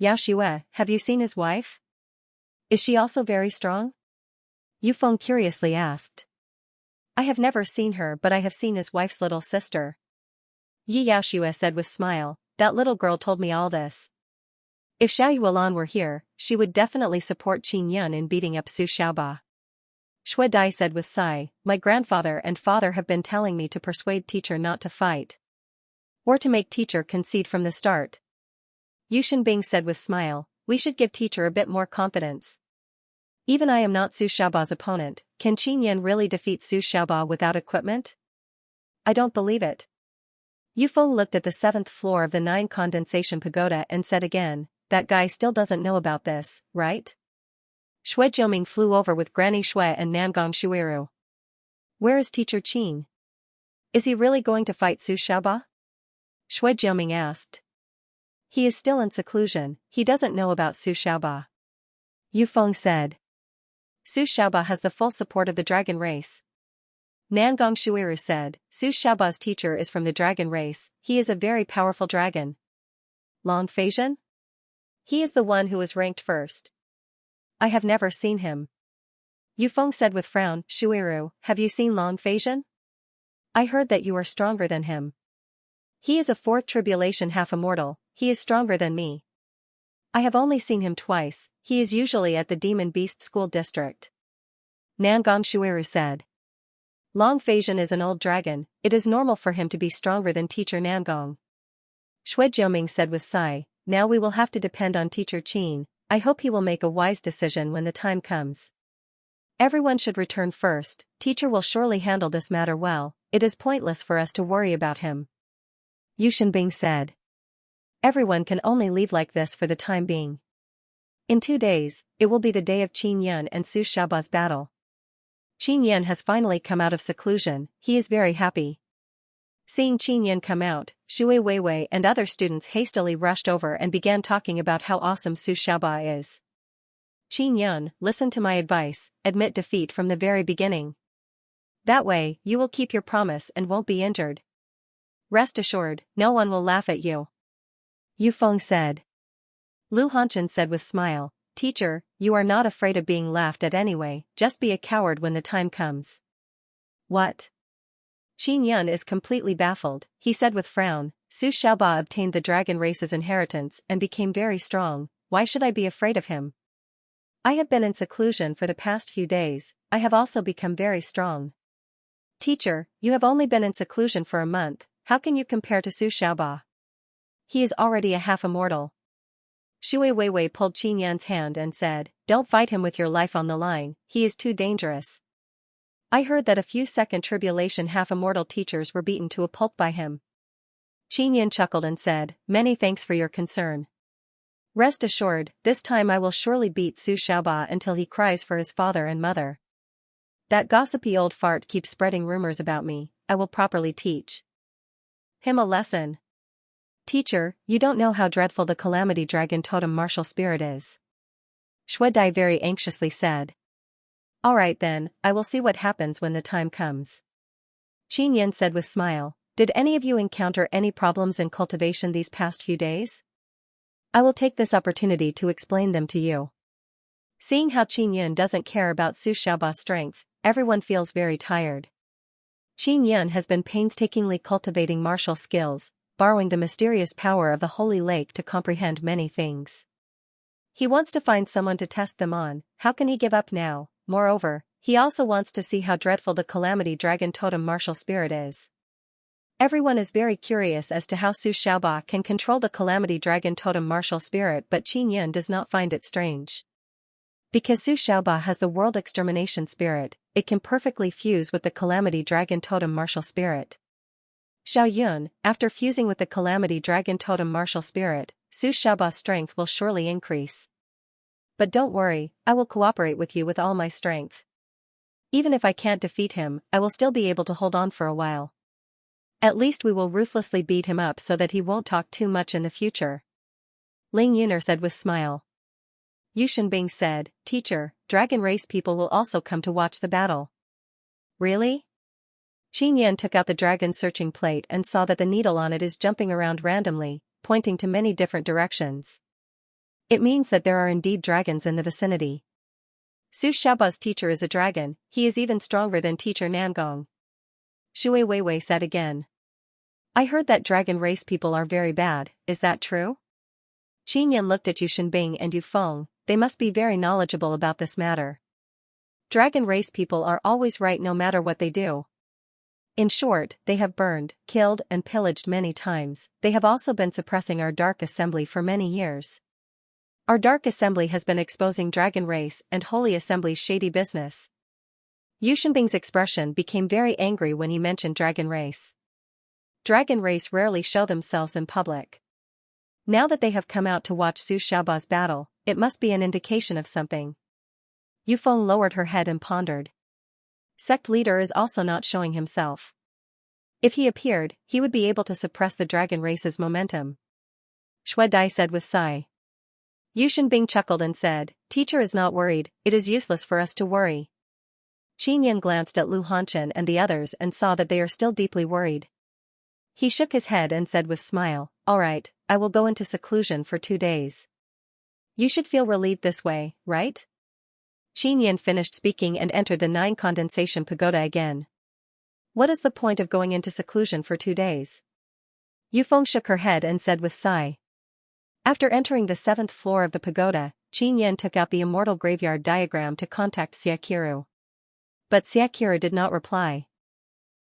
"Yaoxue, have you seen his wife? Is she also very strong?" Yu Feng curiously asked. "I have never seen her, but I have seen his wife's little sister." Yi Yaoxue said with smile, "That little girl told me all this. If Xiao Yuelan were here, she would definitely support Qin Yun in beating up Su Xiaoba." Shui Dai said with sigh, "My grandfather and father have been telling me to persuade Teacher not to fight. Or to make Teacher concede from the start." Yu Shenbing said with smile, "We should give Teacher a bit more confidence. Even I am not Su Xiaoba's opponent, can Qin Yun really defeat Su Xiaoba without equipment? I don't believe it." Yu Feng looked at the 7th floor of the 9 condensation pagoda and said again, "That guy still doesn't know about this, right?" Shui Jiuming flew over with Granny Shui and Namgong Shuiru. "Where is Teacher Qin? Is he really going to fight Su Xiaoba?" Shui Jiuming asked. "He is still in seclusion, he doesn't know about Su Xiaoba," Yu Feng said. "Su Xiaoba has the full support of the dragon race." Namgong Shuiru said, "Su Xiaoba's teacher is from the dragon race, he is a very powerful dragon." "Long Feizhen? He is the one who is ranked first." "I have never seen him." Yu Feng said with frown, "Shuiru, have you seen Long Feizhen? I heard that you are stronger than him. He is a 4th tribulation half-immortal, he is stronger than me. I have only seen him twice, he is usually at the Demon Beast School District." Namgong Shuiru said. "Long Feizhen is an old dragon, it is normal for him to be stronger than Teacher Namgong." Shui Jiuming said with sigh, "Now we will have to depend on Teacher Qin, I hope he will make a wise decision when the time comes. Everyone should return first, Teacher will surely handle this matter well, it is pointless for us to worry about him." Yu Shenbing said. Everyone can only leave like this for the time being. In 2 days, it will be the day of Qin Yan and Su Xiaoba's battle. Qin Yan has finally come out of seclusion, he is very happy. Seeing Qin Yan come out, Shui Weiwei and other students hastily rushed over and began talking about how awesome Su Xiaoba is. Qin Yan, listen to my advice, admit defeat from the very beginning. That way, you will keep your promise and won't be injured. Rest assured, no one will laugh at you. Yu Feng said. Lu Hanchen said with smile, Teacher, you are not afraid of being laughed at anyway, just be a coward when the time comes. What? Qin Yan is completely baffled, he said with frown, Su Xiaoba obtained the dragon race's inheritance and became very strong, why should I be afraid of him? I have been in seclusion for the past few days, I have also become very strong. Teacher, you have only been in seclusion for a month, how can you compare to Su Xiaoba? He is already a half-immortal. Shui Weiwei pulled Qin Yan's hand and said, Don't fight him with your life on the line, he is too dangerous. I heard that a few second tribulation half-immortal teachers were beaten to a pulp by him. Qin Yan chuckled and said, Many thanks for your concern. Rest assured, this time I will surely beat Su Xiaoba until he cries for his father and mother. That gossipy old fart keeps spreading rumors about me, I will properly teach him a lesson. Teacher, you don't know how dreadful the Calamity Dragon Totem martial spirit is. Shui Dai very anxiously said. Alright then, I will see what happens when the time comes. Qin Yan said with smile, Did any of you encounter any problems in cultivation these past few days? I will take this opportunity to explain them to you. Seeing how Qin Yan doesn't care about Su Xiaoba's strength, everyone feels very tired. Qin Yan has been painstakingly cultivating martial skills, borrowing the mysterious power of the Holy Lake to comprehend many things. He wants to find someone to test them on, how can he give up now? Moreover, he also wants to see how dreadful the Calamity Dragon Totem martial spirit is. Everyone is very curious as to how Su Xiaoba can control the Calamity Dragon Totem martial spirit, but Qin Yan does not find it strange. Because Su Xiaoba has the world extermination spirit, it can perfectly fuse with the Calamity Dragon Totem martial spirit. Xiao Yun, after fusing with the Calamity Dragon Totem martial spirit, Su Xiaoba's strength will surely increase. But don't worry, I will cooperate with you with all my strength. Even if I can't defeat him, I will still be able to hold on for a while. At least we will ruthlessly beat him up so that he won't talk too much in the future. Ling Yuner said with smile. Yu Shenbing said, Teacher, dragon race people will also come to watch the battle. Really? Qin Yan took out the dragon searching plate and saw that the needle on it is jumping around randomly, pointing to many different directions. It means that there are indeed dragons in the vicinity. Su Xiaoba's teacher is a dragon, he is even stronger than teacher Nangong. Shui Weiwei said again. I heard that dragon race people are very bad, is that true? Qin Yan looked at Yu Shenbing and Yu Feng, they must be very knowledgeable about this matter. Dragon race people are always right no matter what they do. In short, they have burned, killed and pillaged many times, they have also been suppressing our Dark Assembly for many years. Our Dark Assembly has been exposing Dragon Race and Holy Assembly's shady business. Yu Shenbing's expression became very angry when he mentioned Dragon Race. Dragon Race rarely show themselves in public. Now that they have come out to watch Su Xiaoba's battle, it must be an indication of something. Yu Feng lowered her head and pondered. Sect leader is also not showing himself. If he appeared, he would be able to suppress the dragon race's momentum. Shui Dai said with sigh. Yu Shenbing chuckled and said, Teacher is not worried, it is useless for us to worry. Qin Yan glanced at Lu Hanchen and the others and saw that they are still deeply worried. He shook his head and said with smile, Alright, I will go into seclusion for 2 days. You should feel relieved this way, right? Qin Yan finished speaking and entered the 9 condensation pagoda again. What is the point of going into seclusion for 2 days? Yu Feng shook her head and said with sigh. After entering the 7th floor of the pagoda, Qin Yan took out the immortal graveyard diagram to contact Xiaqiru. But Xiaqiru did not reply.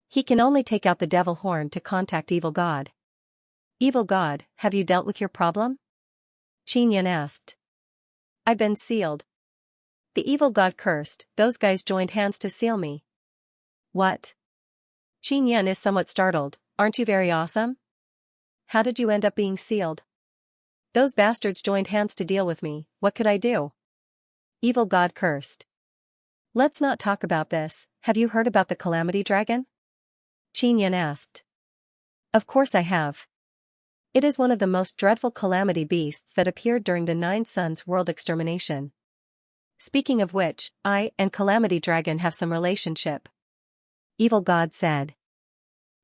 He can only take out the devil horn to contact Evil God. Evil God, have you dealt with your problem? Qin Yan asked. I've been sealed. The evil god cursed, those guys joined hands to seal me. What? Qin Yan is somewhat startled, aren't you very awesome? How did you end up being sealed? Those bastards joined hands to deal with me, what could I do? Evil God cursed. Let's not talk about this, have you heard about the Calamity Dragon? Xianxia asked. Of course I have. It is one of the most dreadful calamity beasts that appeared during the Nine Suns world extermination. Speaking of which, I and Calamity Dragon have some relationship. Evil God said.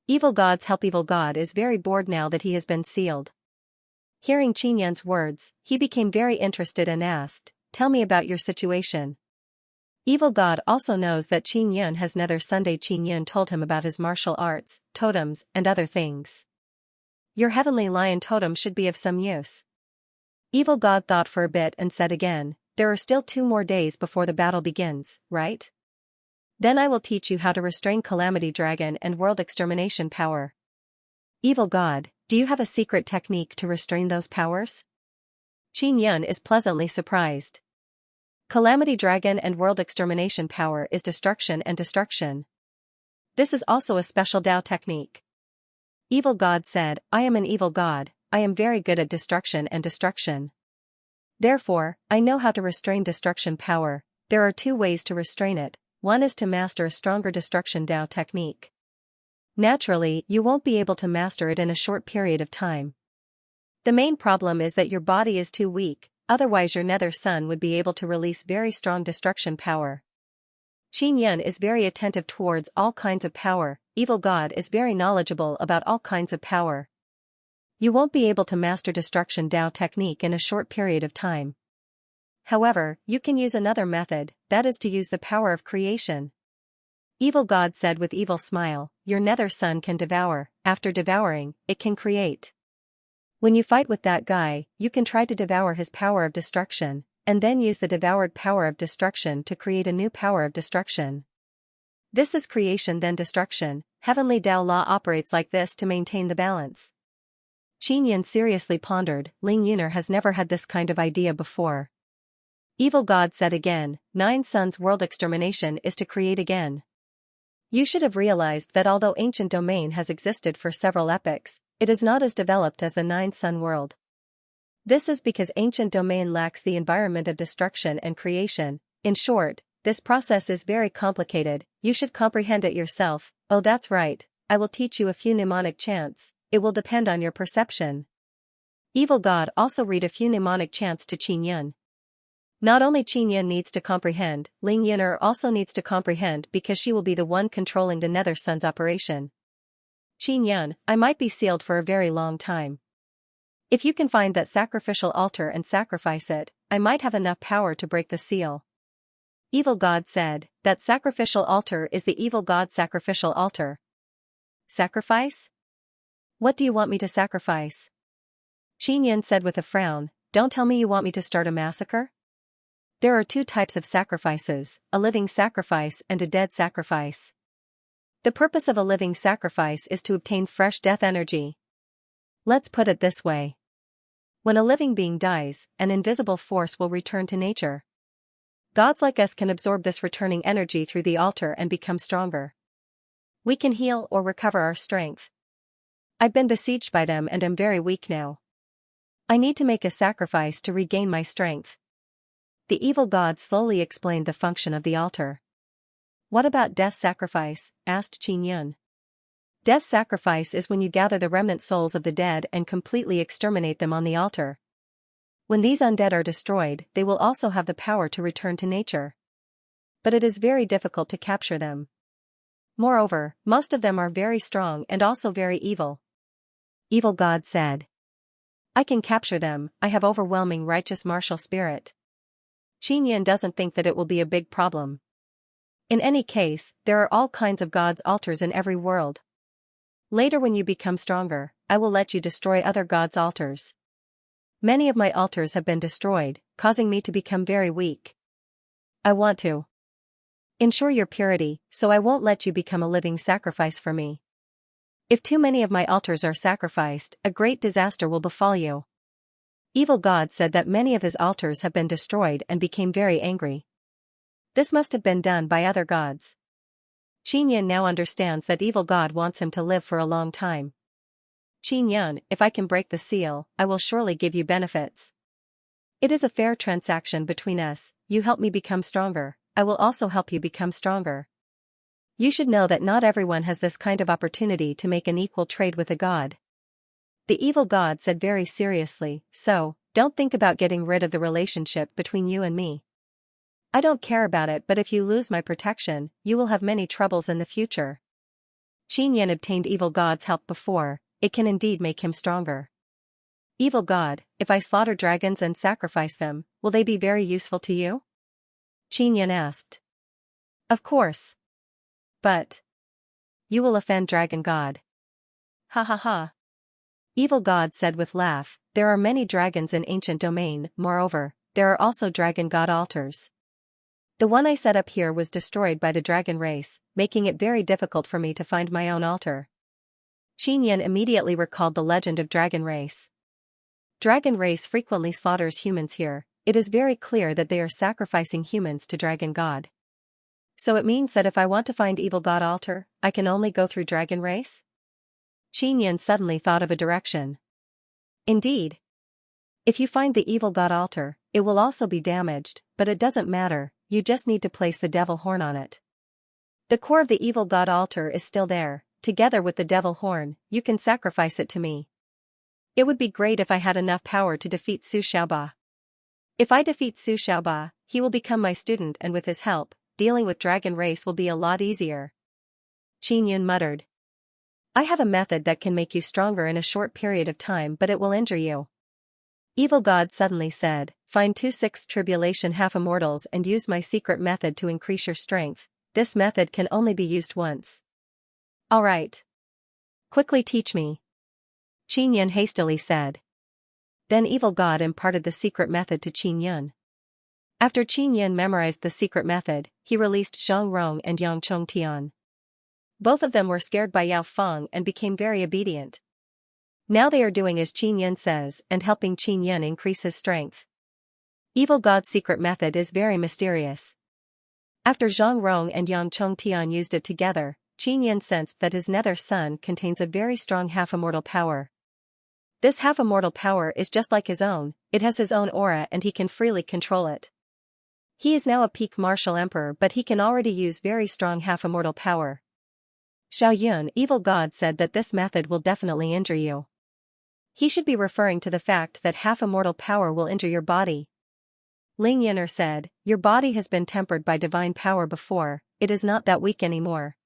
Evil God's help. Evil God is very bored now that he has been sealed. Hearing Xianxia's words, he became very interested and asked, tell me about your situation. Evil God also knows that Xianxia has nether Sunday. Xianxia told him about his martial arts, totems, and other things. Your heavenly lion totem should be of some use. Evil God thought for a bit and said again, there are still 2 more days before the battle begins, right? Then I will teach you how to restrain Calamity Dragon and world extermination power. Evil God, do you have a secret technique to restrain those powers? Xianxia is pleasantly surprised. Calamity Dragon and world extermination power is destruction and destruction. This is also a special Tao technique. Evil God said, I am an evil God, I am very good at destruction and destruction. Therefore, I know how to restrain destruction power. There are 2 ways to restrain it. One is to master a stronger destruction Tao technique. Naturally, you won't be able to master it in a short period of time. The main problem is that your body is too weak, otherwise your nether sun would be able to release very strong destruction power. Xianxia is very attentive towards all kinds of power, Evil God is very knowledgeable about all kinds of power. You won't be able to master destruction Tao technique in a short period of time. However, you can use another method, that is to use the power of creation. Evil God said with evil smile, your nether sun can devour, after devouring, it can create. When you fight with that guy, you can try to devour his power of destruction, and then use the devoured power of destruction to create a new power of destruction. This is creation then destruction, heavenly Tao law operates like this to maintain the balance. Xianxia seriously pondered, Ling Yuner has never had this kind of idea before. Evil God said again, 9 Suns world extermination is to create again. You should have realized that although ancient domain has existed for several epochs, it is not as developed as the 9 Sun world. This is because ancient domain lacks the environment of destruction and creation. In short, this process is very complicated, you should comprehend it yourself. Oh, that's right, I will teach you a few mnemonic chants, it will depend on your perception. Evil God also read a few mnemonic chants to Xianxia. Not only Xianxia needs to comprehend, Ling Yuner also needs to comprehend because she will be the one controlling the Nether Sun's operation. Xianxia, I might be sealed for a very long time. If you can find that sacrificial altar and sacrifice it, I might have enough power to break the seal. Evil God said, that sacrificial altar is the evil God sacrificial altar. Sacrifice? What do you want me to sacrifice? Xianxia said with a frown, don't tell me you want me to start a massacre? There are 2 types of sacrifices, a living sacrifice and a dead sacrifice. The purpose of a living sacrifice is to obtain fresh death energy. Let's put it this way. When a living being dies, an invisible force will return to nature. Gods like us can absorb this returning energy through the altar and become stronger. We can heal or recover our strength. I've been besieged by them and am very weak now. I need to make a sacrifice to regain my strength. The evil God slowly explained the function of the altar. What about death sacrifice? Asked Xianxia. Death sacrifice is when you gather the remnant souls of the dead and completely exterminate them on the altar. When these undead are destroyed, they will also have the power to return to nature. But it is very difficult to capture them. Moreover, most of them are very strong and also very evil. Evil God said. I can capture them, I have overwhelming righteous martial spirit. Xianxia doesn't think that it will be a big problem. In any case, there are all kinds of gods' altars in every world. Later when you become stronger, I will let you destroy other gods' altars. Many of my altars have been destroyed, causing me to become very weak. I want to ensure your purity, so I won't let you become a living sacrifice for me. If too many of my altars are sacrificed, a great disaster will befall you. Evil God said that many of his altars have been destroyed and became very angry. This must have been done by other gods. Xianxia now understands that evil God wants him to live for a long time. Qin Yun, if I can break the seal, I will surely give you benefits. It is a fair transaction between us, you help me become stronger, I will also help you become stronger. You should know that not everyone has this kind of opportunity to make an equal trade with a god. The evil god said very seriously, so, don't think about getting rid of the relationship between you and me. I don't care about it, but if you lose my protection, you will have many troubles in the future. Qin Yun obtained evil god's help before, it can indeed make him stronger. Evil god, if I slaughter dragons and sacrifice them, will they be very useful to you? Qin Yun asked. Of course. But you will offend dragon god. Ha ha ha. Evil god said with laugh, there are many dragons in ancient domain, moreover, there are also dragon god altars. The one I set up here was destroyed by the dragon race, making it very difficult for me to find my own altar. Qin Yun immediately recalled the legend of dragon race. Dragon race frequently slaughters humans here, it is very clear that they are sacrificing humans to dragon god. So it means that if I want to find evil god altar, I can only go through dragon race? Qin Yun suddenly thought of a direction. Indeed. If you find the evil god altar, it will also be damaged, but it doesn't matter, you just need to place the devil horn on it. The core of the evil god altar is still there, together with the devil horn, you can sacrifice it to me. It would be great if I had enough power to defeat Su Xiaoba. If I defeat Su Xiaoba, he will become my student and with his help, dealing with dragon race will be a lot easier. Qin Yun muttered. I have a method that can make you stronger in a short period of time, but it will injure you. Evil god suddenly said, find 2/6 tribulation half-immortals and use my secret method to increase your strength, this method can only be used once. Alright. Quickly teach me. Qin Yun hastily said. Then evil god imparted the secret method to Qin Yun. After Qin Yun memorized the secret method, he released Zhang Rong and Yang Chongtian. Both of them were scared by Yao Feng and became very obedient. Now they are doing as Qin Yun says and helping Qin Yun increase his strength. Evil god's secret method is very mysterious. After Zhang Rong and Yang Chongtian used it together, Qin Yun sensed that his nether sun contains a very strong half-immortal power. This half-immortal power is just like his own, it has his own aura and he can freely control it. He is now a peak martial emperor, but he can already use very strong half-immortal power. Xiao Yun, evil god said that this method will definitely injure you. He should be referring to the fact that half-immortal power will injure your body. Ling Yun'er said, your body has been tempered by divine power before, it is not that weak anymore.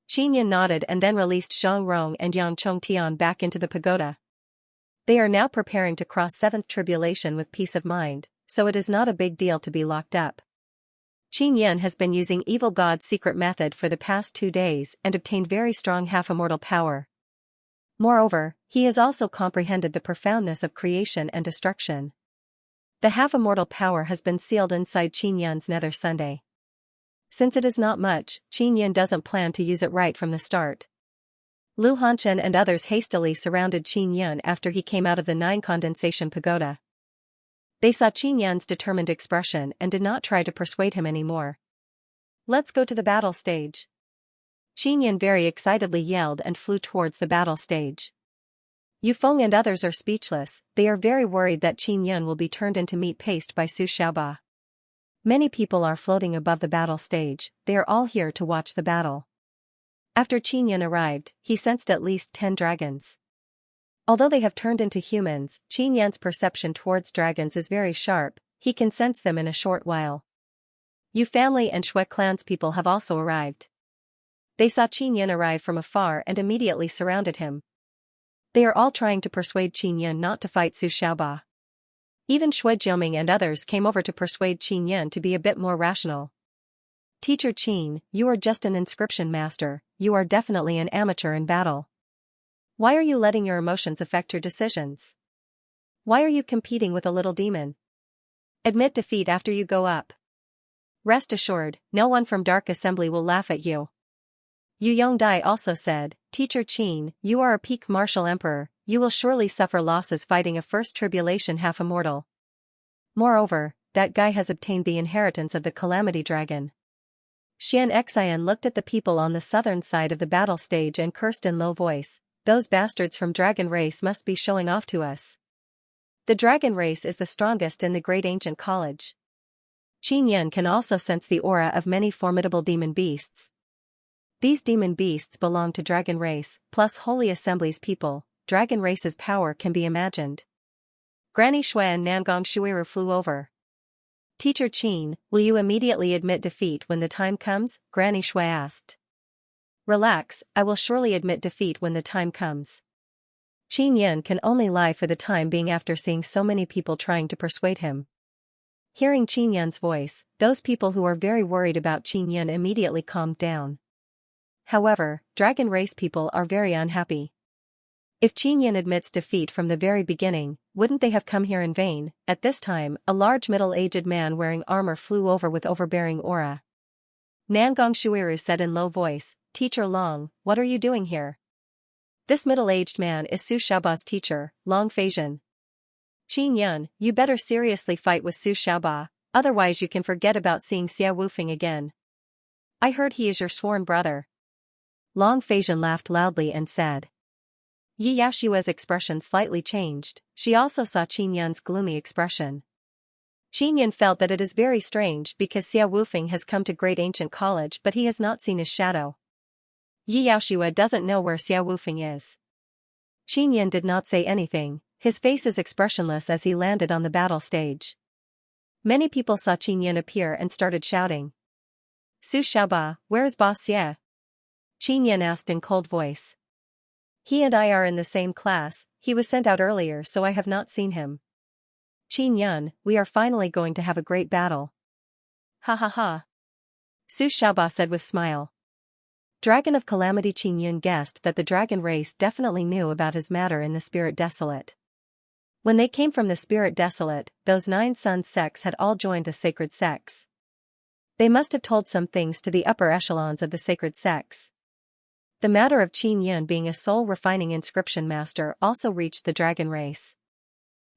Qin Yun nodded and then released Zhang Rong and Yang Chongtian back into the pagoda. They are now preparing to cross 7th tribulation with peace of mind, so it is not a big deal to be locked up. Qin Yun has been using evil god's secret method for the past 2 days and obtained very strong half-immortal power. Moreover, he has also comprehended the profoundness of creation and destruction. The half-immortal power has been sealed inside Qin Yun's nether Sunday. Since it is not much, Qin Yun doesn't plan to use it right from the start. Lu Hanchen and others hastily surrounded Qin Yun after he came out of the 9 condensation pagoda. They saw Qin Yun's determined expression and did not try to persuade him anymore. Let's go to the battle stage. Qin Yun very excitedly yelled and flew towards the battle stage. Yu Feng and others are speechless, they are very worried that Qin Yun will be turned into meat paste by Su Xiaoba. Many people are floating above the battle stage, they are all here to watch the battle. After Qin Yun arrived, he sensed at least 10 dragons. Although they have turned into humans, Qin Yun's perception towards dragons is very sharp, he can sense them in a short while. Yu family and Shui clan's people have also arrived. They saw Qin Yun arrive from afar and immediately surrounded him. They are all trying to persuade Qin Yun not to fight Su Xiaoba. Even Shui Jiuming and others came over to persuade Qin Yun to be a bit more rational. Teacher Qin, you are just an inscription master, you are definitely an amateur in battle. Why are you letting your emotions affect your decisions? Why are you competing with a little demon? Admit defeat after you go up. Rest assured, no one from Dark Assembly will laugh at you. Yu Yongdai also said, Teacher Qin, you are a peak martial emperor, you will surely suffer losses fighting a first tribulation half-immortal. Moreover, that guy has obtained the inheritance of the Calamity Dragon. Xianxia looked at the people on the southern side of the battle stage and cursed in low voice, those bastards from Dragon Race must be showing off to us. The Dragon Race is the strongest in the Great Ancient College. Qin Yan can also sense the aura of many formidable demon beasts. These demon beasts belong to Dragon Race, plus Holy Assembly's people. Dragon Race's power can be imagined. Granny Shui and Nangong Shuiru flew over. Teacher Qin, will you immediately admit defeat when the time comes? Granny Shui asked. Relax, I will surely admit defeat when the time comes. Qin Yan can only lie for the time being after seeing so many people trying to persuade him. Hearing Qin Yan's voice, those people who are very worried about Qin Yan immediately calmed down. However, Dragon Race people are very unhappy. If Qin Yan admits defeat from the very beginning, wouldn't they have come here in vain? At this time, a large middle-aged man wearing armor flew over with overbearing aura. Nangong Shuiru said in low voice, Teacher Long, what are you doing here? This middle-aged man is Su Xiaoba's teacher, Long Feizhen. Qin Yan, you better seriously fight with Su Xiaoba, otherwise you can forget about seeing Xia Wufeng again. I heard he is your sworn brother. Long Feizhen laughed loudly and said. Yi Yashua's expression slightly changed, she also saw Qin Yan's gloomy expression. Qin Yan felt that it is very strange because Xia Wufeng has come to Great Ancient College but he has not seen his shadow. Yi Yashua doesn't know where Xia Wufeng is. Qin Yan did not say anything, his face is expressionless as he landed on the battle stage. Many people saw Qin Yan appear and started shouting. Su Xiaoba, where is Boss Xie? Qin Yan asked in cold voice. He and I are in the same class, he was sent out earlier so I have not seen him. Qin Yan, we are finally going to have a great battle. Ha ha ha. Su Xiaoba said with smile. Dragon of Calamity Qin Yan guessed that the Dragon Race definitely knew about his matter in the Spirit Desolate. When they came from the Spirit Desolate, those 9 Sun sects had all joined the sacred sects. They must have told some things to the upper echelons of the sacred sects. The matter of Qin Yan being a soul-refining inscription master also reached the Dragon Race.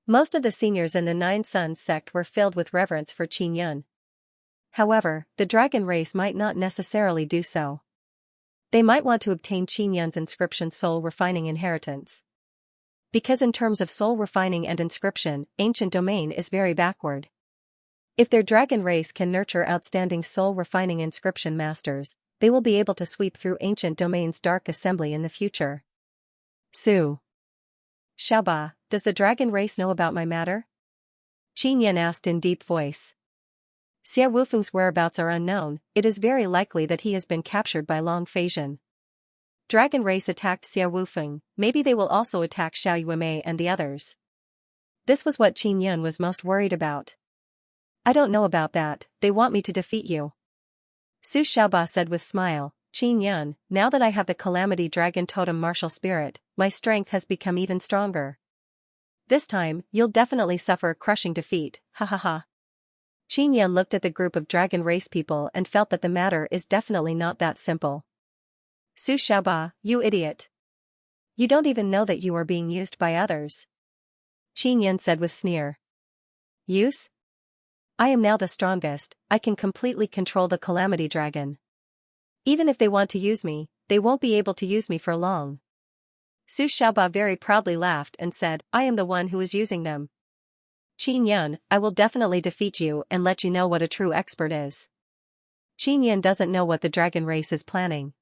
Most of the seniors in the 9 Sun sect were filled with reverence for Qin Yan. However, the Dragon Race might not necessarily do so. They might want to obtain Qin Yan's inscription soul-refining inheritance. Because in terms of soul-refining and inscription, ancient domain is very backward. If their Dragon Race can nurture outstanding soul-refining inscription masters, they will be able to sweep through ancient domain's dark assembly in the future. Su Xiaoba, does the Dragon Race know about my matter? Qin Yan asked in deep voice. Xia Wufeng's whereabouts are unknown, it is very likely that he has been captured by Long Feizhen. Dragon Race attacked Xia Wufeng, maybe they will also attack Xiao Yuemei and the others. This was what Qin Yan was most worried about. I don't know about that, they want me to defeat you. Su Xiaoba said with smile, Qin Yan, now that I have the Calamity Dragon Totem martial spirit, my strength has become even stronger. This time, you'll definitely suffer a crushing defeat, ha ha ha. Qin Yan looked at the group of Dragon Race people and felt that the matter is definitely not that simple. Su Xiaoba, you idiot. You don't even know that you are being used by others. Qin Yan said with sneer. Use? I am now the strongest, I can completely control the Calamity Dragon. Even if they want to use me, they won't be able to use me for long. Su Xiaoba very proudly laughed and said, I am the one who is using them. Qin Yan, I will definitely defeat you and let you know what a true expert is. Qin Yan doesn't know what the Dragon Race is planning.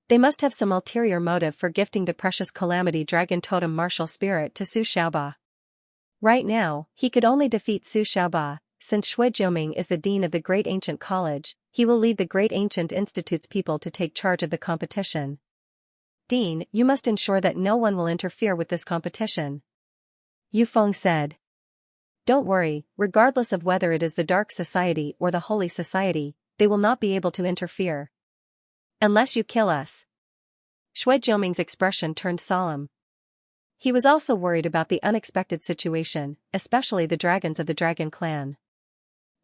They must have some ulterior motive for gifting the precious Calamity Dragon Totem martial spirit to Su Xiaoba. Right now, he could only defeat Su Xiaoba, since Shui Jiuming is the dean of the Great Ancient College, he will lead the Great Ancient Institute's people to take charge of the competition. Dean, you must ensure that no one will interfere with this competition. Yu Feng said. Don't worry, regardless of whether it is the Dark Society or the Holy Society, they will not be able to interfere. Unless you kill us. Shui Jiuming's expression turned solemn. He was also worried about the unexpected situation, especially the dragons of the Dragon Clan.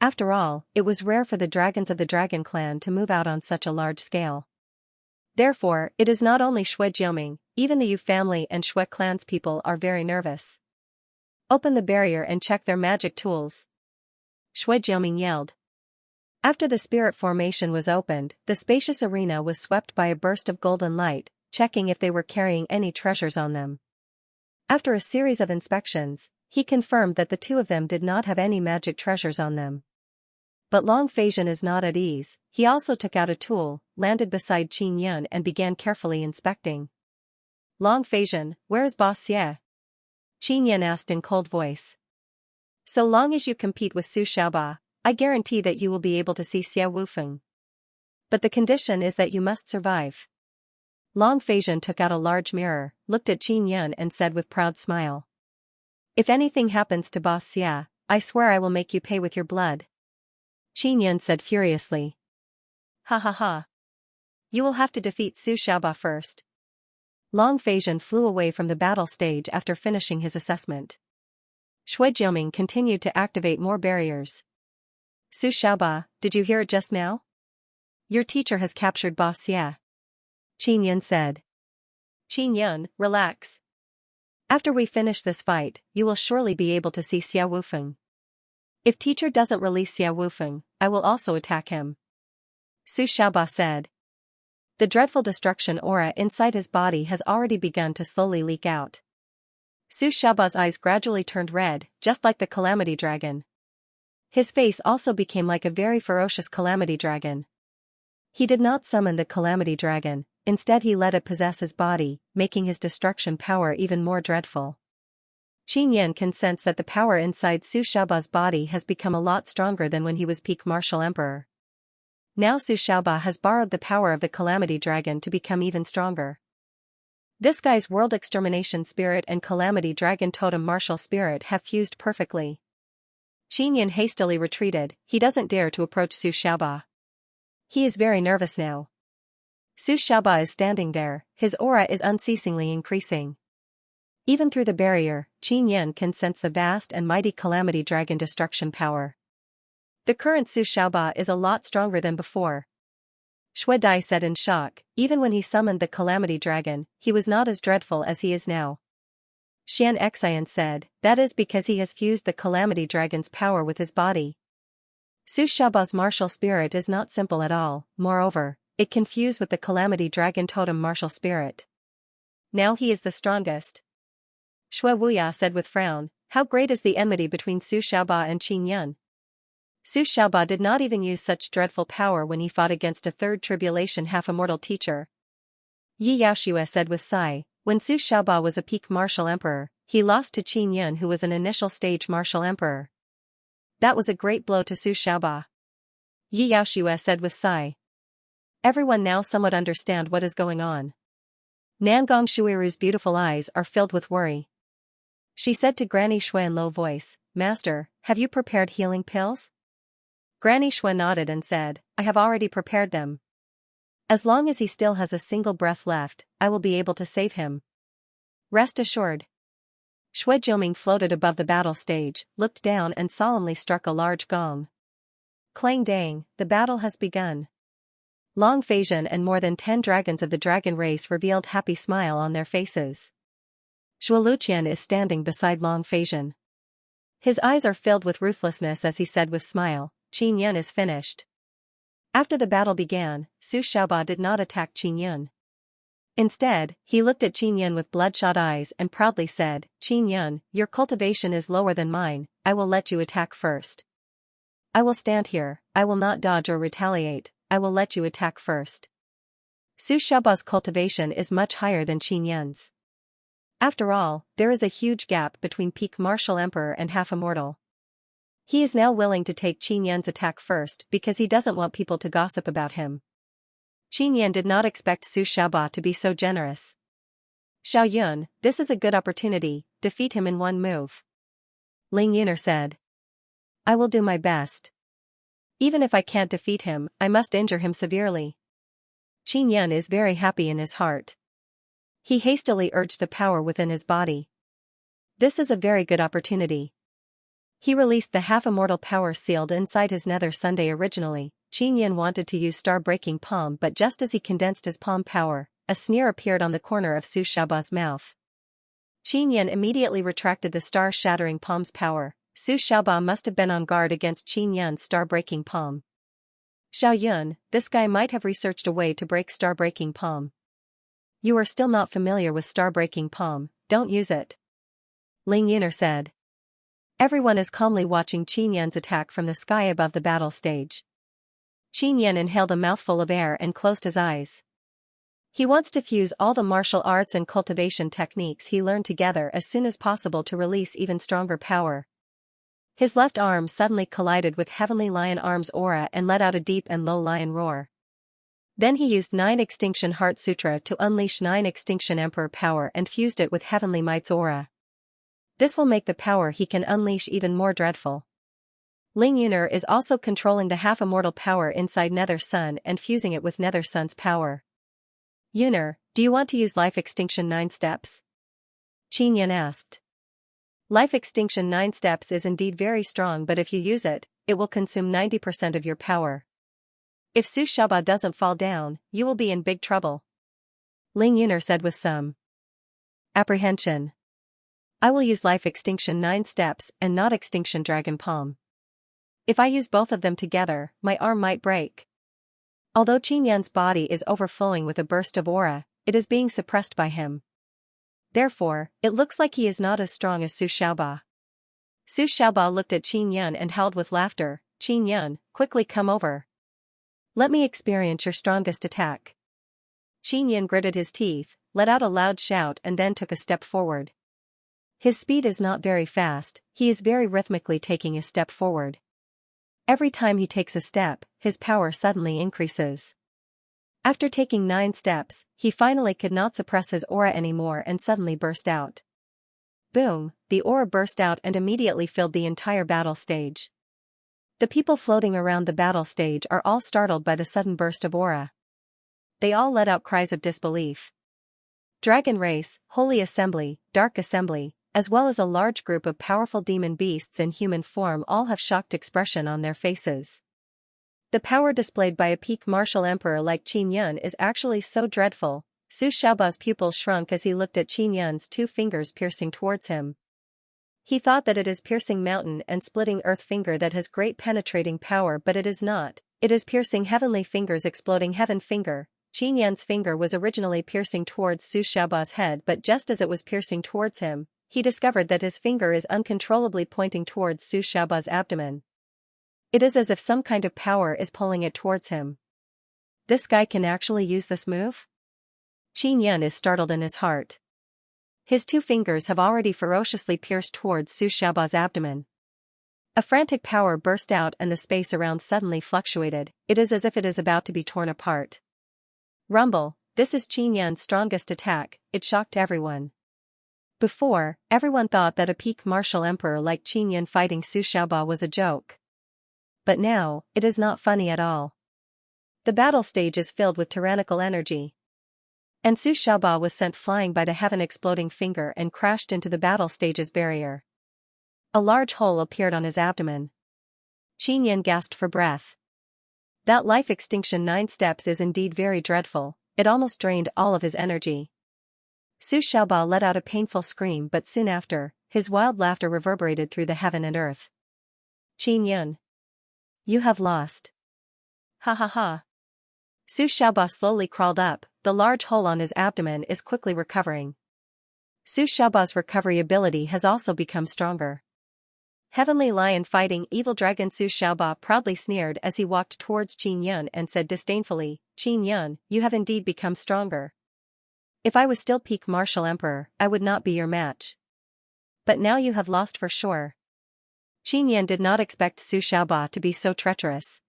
After all, it was rare for the dragons of the Dragon Clan to move out on such a large scale. Therefore, it is not only Shui Jiuming, even the Yu family and Shui clan's people are very nervous. Open the barrier and check their magic tools. Shui Jiuming yelled. After the spirit formation was opened, the spacious arena was swept by a burst of golden light, checking if they were carrying any treasures on them. After a series of inspections, he confirmed that the two of them did not have any magic treasures on them. But Long Feizhen is not at ease. He also took out a tool, landed beside Qin Yun and began carefully inspecting. Long Feizhen, where is Boss Xie? Qin Yun asked in cold voice. So long as you compete with Su Xiaoba, I guarantee that you will be able to see Xie Wufeng. But the condition is that you must survive. Long Feizhen took out a large mirror, looked at Qin Yun and said with proud smile. If anything happens to Boss Xie, I swear I will make you pay with your blood. Qin Yun said furiously. Ha ha ha. You will have to defeat Su Xiaoba first. Long Feizhen flew away from the battle stage after finishing his assessment. Shui Jiuming continued to activate more barriers. Su Xiaoba, did you hear it just now? Your teacher has captured Boss Xie. Qin Yun said. Qin Yun, relax. After we finish this fight, you will surely be able to see Xie Wufeng. If teacher doesn't release Xie Wufeng, I will also attack him. Su Xiaoba said. The dreadful destruction aura inside his body has already begun to slowly leak out. Su Xiaoba's eyes gradually turned red, just like the Calamity Dragon. His face also became like a very ferocious Calamity Dragon. He did not summon the Calamity Dragon, instead he let it possess his body, making his destruction power even more dreadful. Qin Yun can sense that the power inside Su Xiaoba's body has become a lot stronger than when he was peak martial emperor. Now Su Xiaoba has borrowed the power of the Calamity Dragon to become even stronger. This guy's World Extermination Spirit and Calamity Dragon Totem Martial Spirit have fused perfectly. Qin Yun hastily retreated, he doesn't dare to approach Su Xiaoba. He is very nervous now. Su Xiaoba is standing there, his aura is unceasingly increasing. Even through the barrier, Qin Yun can sense the vast and mighty Calamity Dragon destruction power. The current Su Xiaoba is a lot stronger than before. Shui Dai said in shock, even when he summoned the Calamity Dragon, he was not as dreadful as he is now. Xianxia said, that is because he has fused the Calamity Dragon's power with his body. Su Xiaoba's martial spirit is not simple at all, moreover, it can fuse with the Calamity Dragon Totem martial spirit. Now he is the strongest. Shui Wuya said with frown, how great is the enmity between Su Xiaoba and Qin Yun? Su Xiaoba did not even use such dreadful power when he fought against a third tribulation half-immortal teacher. Yi Yaoxue said with sigh, when Su Xiaoba was a peak martial emperor, he lost to Qin Yun who was an initial stage martial emperor. That was a great blow to Su Xiaoba. Yi Yaoxue said with sigh. Everyone now somewhat understand what is going on. Nangong Shuiru's beautiful eyes are filled with worry. She said to Granny Shui in low voice, Master, have you prepared healing pills? Granny Shui nodded and said, I have already prepared them. As long as he still has a single breath left, I will be able to save him. Rest assured. Shui Jiuming floated above the battle stage, looked down and solemnly struck a large gong. Clang dang, the battle has begun. Long Feizhen and more than 10 dragons of the dragon race revealed happy smile on their faces. Zhuo Luqian is standing beside Long Feizhen. His eyes are filled with ruthlessness as he said with smile, Qin Yun is finished. After the battle began, Su Xiaoba did not attack Qin Yun. Instead, he looked at Qin Yun with bloodshot eyes and proudly said, Qin Yun, your cultivation is lower than mine, I will let you attack first. I will stand here, I will not dodge or retaliate, I will let you attack first. Su Xiaoba's cultivation is much higher than Qin Yun's. After all, there is a huge gap between peak martial emperor and half-immortal. He is now willing to take Qin Yun's attack first because he doesn't want people to gossip about him. Qin Yun did not expect Su Xiaoba to be so generous. Xiao Yun, this is a good opportunity, defeat him in one move. Ling Yuner said. I will do my best. Even if I can't defeat him, I must injure him severely. Qin Yun is very happy in his heart. He hastily urged the power within his body. This is a very good opportunity. He released the half-immortal power sealed inside his nether Sunday originally. Qin Yun wanted to use star-breaking palm but just as he condensed his palm power, a sneer appeared on the corner of Su Xiaoba's mouth. Qin Yun immediately retracted the star-shattering palm's power. Su Xiaoba must have been on guard against Qin Yun's star-breaking palm. Xiao Yun, this guy might have researched a way to break star-breaking palm. You are still not familiar with star-breaking palm, don't use it. Ling Yuner said. Everyone is calmly watching Qin Yan's attack from the sky above the battle stage. Qin Yan inhaled a mouthful of air and closed his eyes. He wants to fuse all the martial arts and cultivation techniques he learned together as soon as possible to release even stronger power. His left arm suddenly collided with Heavenly Lion Arm's aura and let out a deep and low lion roar. Then he used 9 Extinction Heart Sutra to unleash 9 Extinction Emperor power and fused it with Heavenly Might's aura. This will make the power he can unleash even more dreadful. Ling Yuner is also controlling the half-immortal power inside Nether Sun and fusing it with Nether Sun's power. Yuner, do you want to use Life Extinction 9 steps? Qin Yan asked. Life Extinction 9 steps is indeed very strong, but if you use it, it will consume 90% of your power. If Su Xiaoba doesn't fall down, you will be in big trouble. Ling Yuner said with some apprehension. I will use Life Extinction 9 steps and not Extinction Dragon Palm. If I use both of them together, my arm might break. Although Qin Yan's body is overflowing with a burst of aura, it is being suppressed by him. Therefore, it looks like he is not as strong as Su Xiaoba. Su Xiaoba looked at Qin Yan and howled with laughter. Qin Yan, quickly come over. Let me experience your strongest attack. Qin Yan gritted his teeth, let out a loud shout and then took a step forward. His speed is not very fast, he is very rhythmically taking a step forward. Every time he takes a step, his power suddenly increases. After taking 9 steps, he finally could not suppress his aura anymore and suddenly burst out. Boom, the aura burst out and immediately filled the entire battle stage. The people floating around the battle stage are all startled by the sudden burst of aura. They all let out cries of disbelief. Dragon Race, Holy Assembly, Dark Assembly, as well as a large group of powerful demon beasts in human form all have shocked expression on their faces. The power displayed by a peak martial emperor like Qin Yan is actually so dreadful. Su Xiaoba's pupils shrunk as he looked at Qin Yan's 2 fingers piercing towards him. He thought that it is piercing mountain and splitting earth finger that has great penetrating power, but it is not. It is piercing heavenly fingers exploding heaven finger. Qin Yan's finger was originally piercing towards Su Xiaoba's head, but just as it was piercing towards him, he discovered that his finger is uncontrollably pointing towards Su Xiaoba's abdomen. It is as if some kind of power is pulling it towards him. This guy can actually use this move? Qin Yan is startled in his heart. His 2 fingers have already ferociously pierced towards Su Xiaoba's abdomen. A frantic power burst out and the space around suddenly fluctuated. It is as if it is about to be torn apart. Rumble, this is Qin Yan's strongest attack, it shocked everyone. Before, everyone thought that a peak martial emperor like Qin Yan fighting Su Xiaoba was a joke. But now, it is not funny at all. The battle stage is filled with tyrannical energy. And Su Xiaoba was sent flying by the heaven exploding finger and crashed into the battle stage's barrier. A large hole appeared on his abdomen. Qin Yan gasped for breath. That Life Extinction 9 steps is indeed very dreadful, it almost drained all of his energy. Su Xiaoba let out a painful scream, but soon after, his wild laughter reverberated through the heaven and earth. Qin Yan. You have lost. Ha ha ha. Su Xiaoba slowly crawled up, the large hole on his abdomen is quickly recovering. Su Xiaoba's recovery ability has also become stronger. Heavenly Lion fighting Evil Dragon Su Xiaoba proudly sneered as he walked towards Qin Yan and said disdainfully, Qin Yan, you have indeed become stronger. If I was still peak martial emperor, I would not be your match. But now you have lost for sure. Qin Yan did not expect Su Xiaoba to be so treacherous.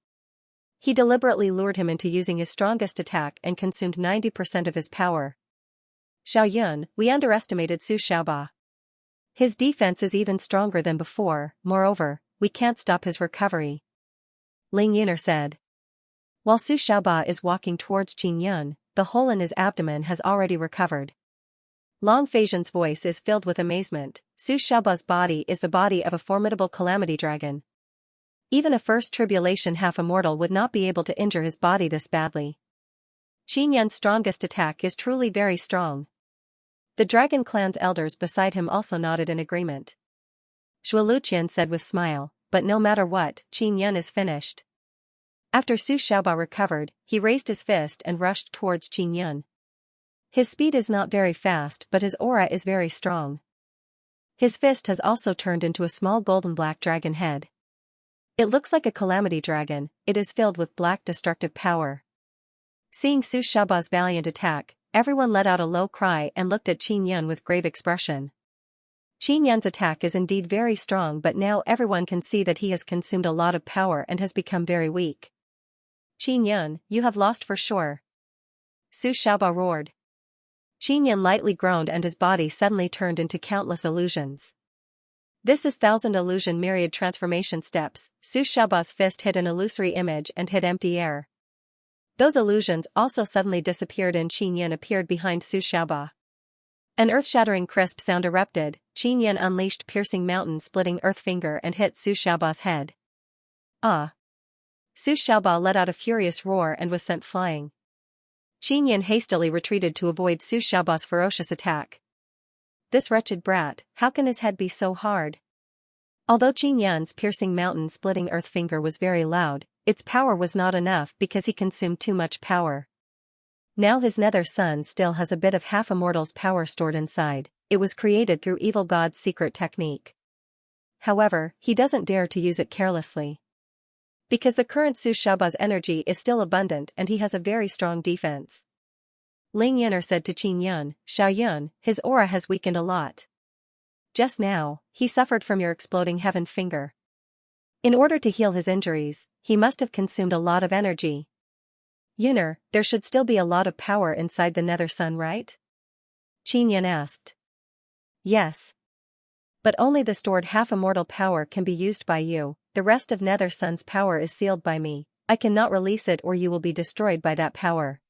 He deliberately lured him into using his strongest attack and consumed 90% of his power. Xiao Yun, we underestimated Su Xiaoba. His defense is even stronger than before, moreover, we can't stop his recovery. Ling Yuner said. While Su Xiaoba is walking towards Qin Yan, the hole in his abdomen has already recovered. Long Feixian's voice is filled with amazement. Su Xiaoba's body is the body of a formidable calamity dragon. Even a first tribulation half-immortal would not be able to injure his body this badly. Qin Yan's strongest attack is truly very strong. The Dragon Clan's elders beside him also nodded in agreement. Zhuo Luqian said with smile, but no matter what, Qin Yan is finished. After Su Xiaoba recovered, he raised his fist and rushed towards Qin Yan. His speed is not very fast, but his aura is very strong. His fist has also turned into a small golden black dragon head. It looks like a calamity dragon. It is filled with black destructive power. Seeing Su Shaoba's valiant attack, everyone let out a low cry and looked at Qin Yan with grave expression. Qin Yan's attack is indeed very strong, but now everyone can see that he has consumed a lot of power and has become very weak. Qin Yan, you have lost for sure. Su Shaoba roared. Qin Yan lightly groaned and his body suddenly turned into countless illusions. This is 1,000 illusion myriad transformation steps. Su Shaoba's fist hit an illusory image and hit empty air. Those illusions also suddenly disappeared and Qin Yan appeared behind Su Shaoba. An earth-shattering crisp sound erupted. Qin Yan unleashed piercing mountain-splitting earth finger and hit Su Shaoba's head. Ah! Su Shaoba let out a furious roar and was sent flying. Qin Yan hastily retreated to avoid Su Shaoba's ferocious attack. This wretched brat, how can his head be so hard? Although Qin Yan's piercing mountain-splitting earth finger was very loud, its power was not enough because he consumed too much power. Now his nether son still has a bit of half-immortal's power stored inside. It was created through evil god's secret technique. However, he doesn't dare to use it carelessly. Because the current Su Shaoba's energy is still abundant and he has a very strong defense. Ling Yin'er said to Qin Yan, Xiaoyun, his aura has weakened a lot. Just now, he suffered from your exploding heaven finger. In order to heal his injuries, he must have consumed a lot of energy. Yin'er, there should still be a lot of power inside the nether sun, right? Qin Yan asked. Yes. But only the stored half-immortal power can be used by you. The rest of Nether Sun's power is sealed by me. I cannot release it or you will be destroyed by that power.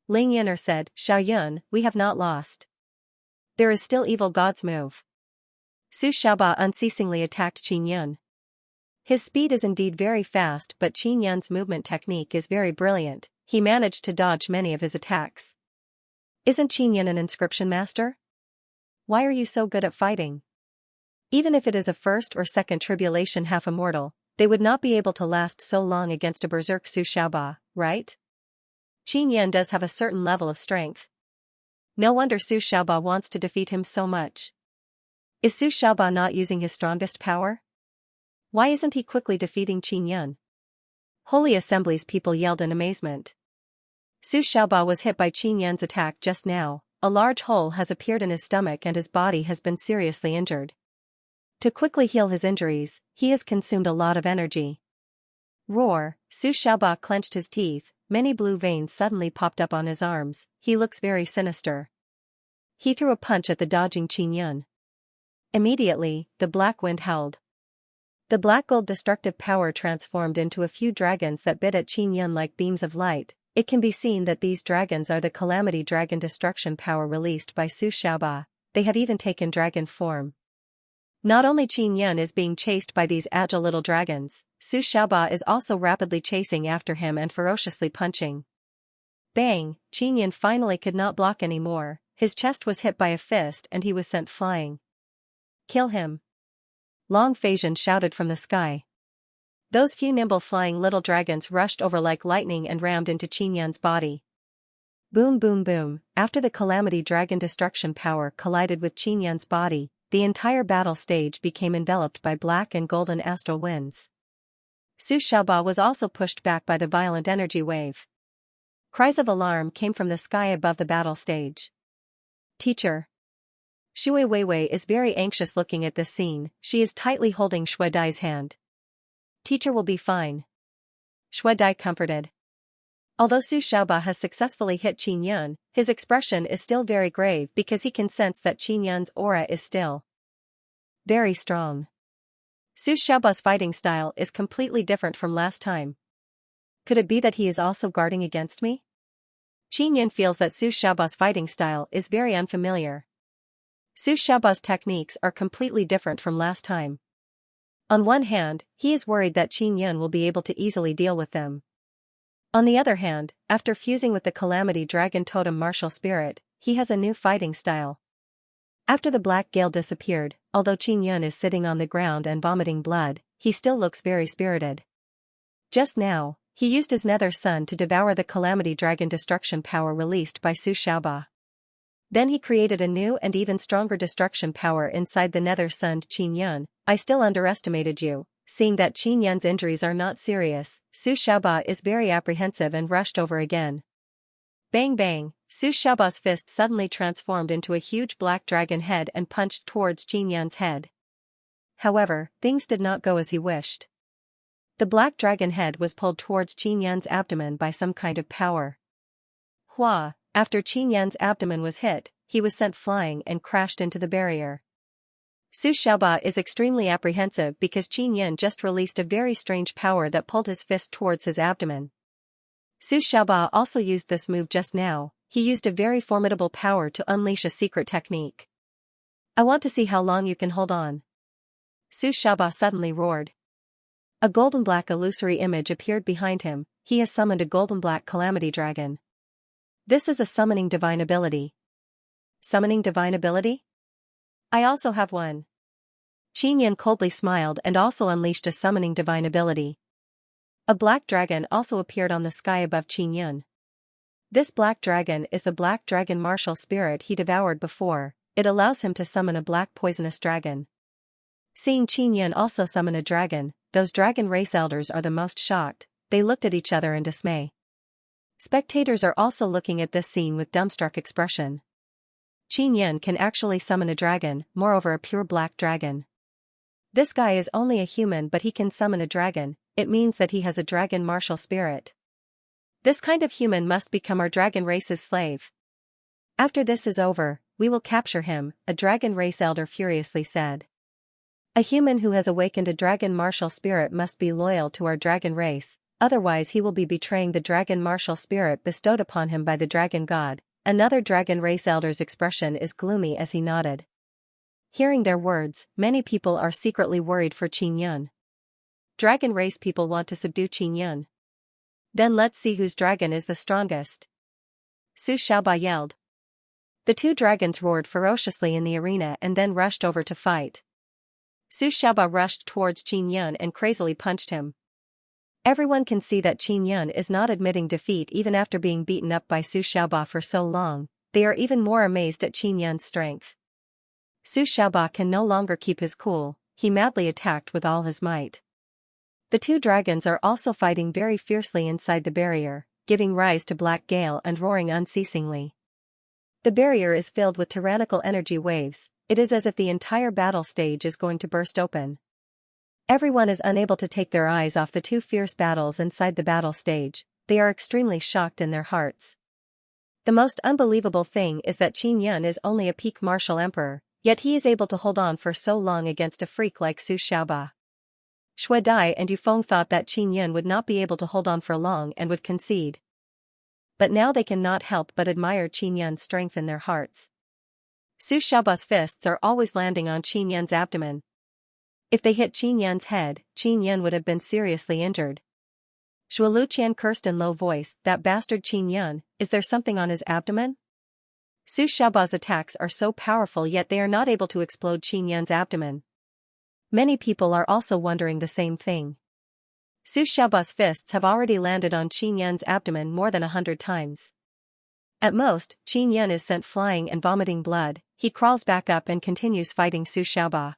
Ling Yin'er said, Xiaoyun, we have not lost. There is still evil god's move. Su Shaoba unceasingly attacked Qin Yan. His speed is indeed very fast, but Qin Yan's movement technique is very brilliant. He managed to dodge many of his attacks. Isn't Qin Yan an inscription master? Why are you so good at fighting? Even if it is a first or second tribulation half-immortal, they would not be able to last so long against a berserk Su Shaoba, right? Qin Yan does have a certain level of strength. No wonder Su Shaoba wants to defeat him so much. Is Su Shaoba not using his strongest power? Why isn't he quickly defeating Qin Yan? Holy Assembly's people yelled in amazement. Su Shaoba was hit by Qin Yan's attack just now. A large hole has appeared in his stomach and his body has been seriously injured. To quickly heal his injuries, he has consumed a lot of energy. Roar! Su Shaoba clenched his teeth. Many blue veins suddenly popped up on his arms. He looks very sinister. He threw a punch at the dodging Qin Yan. Immediately, the black wind howled. The black gold destructive power transformed into a few dragons that bit at Qin Yan like beams of light. It can be seen that these dragons are the calamity dragon destruction power released by Su Shaoba. They have even taken dragon form. Not only Qin Yan is being chased by these agile little dragons, Su Shaoba is also rapidly chasing after him and ferociously punching. Bang! Qin Yan finally could not block anymore. His chest was hit by a fist and he was sent flying. Kill him! Long Feizhen shouted from the sky. Those few nimble flying little dragons rushed over like lightning and rammed into Qin Yan's body. Boom boom boom! After the calamity dragon destruction power collided with Qin Yan's body, the entire battle stage became enveloped by black and golden astral winds. Su Shaoba was also pushed back by the violent energy wave. Cries of alarm came from the sky above the battle stage. Teacher. Shui Weiwei is very anxious looking at this scene. She is tightly holding Shui Dai's hand. Teacher will be fine. Shui Dai comforted. Although Su Shaoba has successfully hit Qin Yan, his expression is still very grave because he can sense that Qin Yan's aura is still very strong. Su Shaoba's fighting style is completely different from last time. Could it be that he is also guarding against me? Qin Yan feels that Su Shaoba's fighting style is very unfamiliar. Su Shaoba's techniques are completely different from last time. On one hand, he is worried that Qin Yan will be able to easily deal with them. On the other hand, after fusing with the Calamity Dragon Totem martial spirit, he has a new fighting style. After the black gale disappeared, although Qin Yan is sitting on the ground and vomiting blood, he still looks very spirited. Just now, he used his nether sun to devour the Calamity Dragon destruction power released by Su Shaoba. Then he created a new and even stronger destruction power inside the nether sun. Qin Yun, I still underestimated you. Seeing that Qin Yun's injuries are not serious, Su Xiaoba is very apprehensive and rushed over again. Bang bang, Su Xiaoba's fist suddenly transformed into a huge black dragon head and punched towards Qin Yun's head. However, things did not go as he wished. The black dragon head was pulled towards Qin Yun's abdomen by some kind of power. Hua, after Qin Yun's abdomen was hit, he was sent flying and crashed into the barrier. Su Xiaoba is extremely apprehensive because Qin Yun just released a very strange power that pulled his fist towards his abdomen. Su Xiaoba also used this move just now. He used a very formidable power to unleash a secret technique. I want to see how long you can hold on. Su Xiaoba suddenly roared. A golden black illusory image appeared behind him. He has summoned a golden black calamity dragon. This is a summoning divine ability. Summoning divine ability? I also have one. Qin Yun coldly smiled and also unleashed a summoning divine ability. A black dragon also appeared on the sky above Qin Yun. This black dragon is the black dragon martial spirit he devoured before. It allows him to summon a black poisonous dragon. Seeing Qin Yun also summon a dragon, those dragon race elders are the most shocked. They looked at each other in dismay. Spectators are also looking at this scene with dumbstruck expression. Qin Yun can actually summon a dragon, moreover a pure black dragon. This guy is only a human but he can summon a dragon. It means that he has a dragon martial spirit. This kind of human must become our dragon race's slave. After this is over, we will capture him, a dragon race elder furiously said. A human who has awakened a dragon martial spirit must be loyal to our dragon race, otherwise he will be betraying the dragon martial spirit bestowed upon him by the dragon god. Another dragon race elder's expression is gloomy as he nodded. Hearing their words, many people are secretly worried for Qin Yun. Dragon race people want to subdue Qin Yun. Then let's see whose dragon is the strongest. Su Xiaoba yelled. The two dragons roared ferociously in the arena and then rushed over to fight. Su Xiaoba rushed towards Qin Yun and crazily punched him. Everyone can see that Qin Yun is not admitting defeat even after being beaten up by Su Xiaoba for so long. They are even more amazed at Qin Yun's strength. Su Xiaoba can no longer keep his cool. He madly attacked with all his might. The two dragons are also fighting very fiercely inside the barrier, giving rise to black gale and roaring unceasingly. The barrier is filled with tyrannical energy waves. It is as if the entire battle stage is going to burst open. Everyone is unable to take their eyes off the two fierce battles inside the battle stage. They are extremely shocked in their hearts. The most unbelievable thing is that Qin Yun is only a peak martial emperor, yet he is able to hold on for so long against a freak like Su Xiaoba. Shui Dai and Yufeng thought that Qin Yun would not be able to hold on for long and would concede. But now they cannot help but admire Qin Yun's strength in their hearts. Su Xiaoba's fists are always landing on Qin Yun's abdomen. If they hit Qin Yun's head, Qin Yun would have been seriously injured. Zhuo Luqian cursed in low voice, that bastard Qin Yun, is there something on his abdomen? Su Xiaoba's attacks are so powerful yet they are not able to explode Qin Yun's abdomen. Many people are also wondering the same thing. Su Xiaoba's fists have already landed on Qin Yun's abdomen more than 100 times. At most, Qin Yun is sent flying and vomiting blood. He crawls back up and continues fighting Su Xiaoba.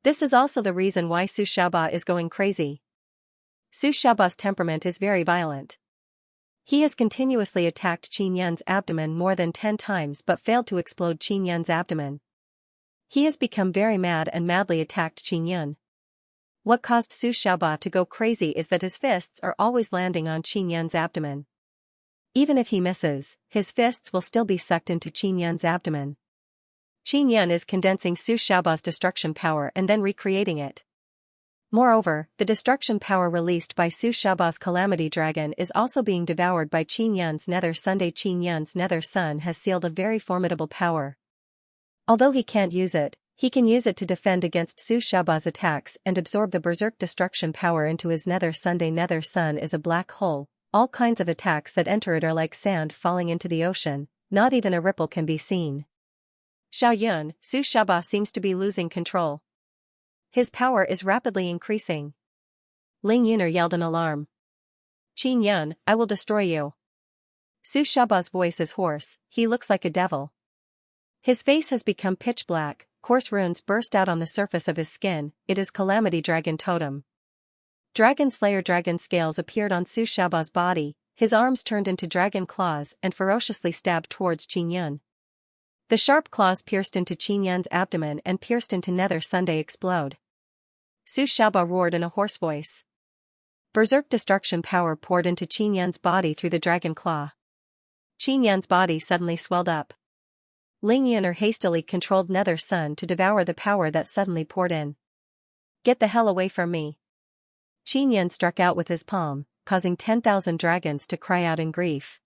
This is also the reason why Su Xiaoba is going crazy. Su Xiaoba's temperament is very violent. He has continuously attacked Qin Yun's abdomen more than 10 times but failed to explode Qin Yun's abdomen. He has become very mad and madly attacked Qin Yun. What caused Su Xiaoba to go crazy is that his fists are always landing on Qin Yun's abdomen. Even if he misses, his fists will still be sucked into Qin Yun's abdomen. Qin Yun is condensing Su Xiaoba's destruction power and then recreating it. Moreover, the destruction power released by Su Xiaoba's calamity dragon is also being devoured by Qin Yun's nether Sunday. Qin Yun's nether sun has sealed a very formidable power. Although he can't use it, he can use it to defend against Su Xiaoba's attacks and absorb the berserk destruction power into his nether Sunday. Nether sun is a black hole. All kinds of attacks that enter it are like sand falling into the ocean. Not even a ripple can be seen. Xiao Yun, Su Xiaoba seems to be losing control. His power is rapidly increasing. Ling Yuner yelled in alarm. Qin Yun, I will destroy you. Su Xiaoba's voice is hoarse. He looks like a devil. His face has become pitch black, coarse runes burst out on the surface of his skin. It is Calamity Dragon Totem. Dragon Slayer dragon scales appeared on Su Xiaoba's body, his arms turned into dragon claws and ferociously stabbed towards Qin Yun. The sharp claws pierced into Qin Yun's abdomen and pierced into nether Sunday explode. Su Xiaoba roared in a hoarse voice. Berserk destruction power poured into Qin Yun's body through the dragon claw. Qin Yun's body suddenly swelled up. Ling Yuner hastily controlled Nether Sun to devour the power that suddenly poured in. Get the hell away from me. Qin Yun struck out with his palm, causing 10,000 dragons to cry out in grief.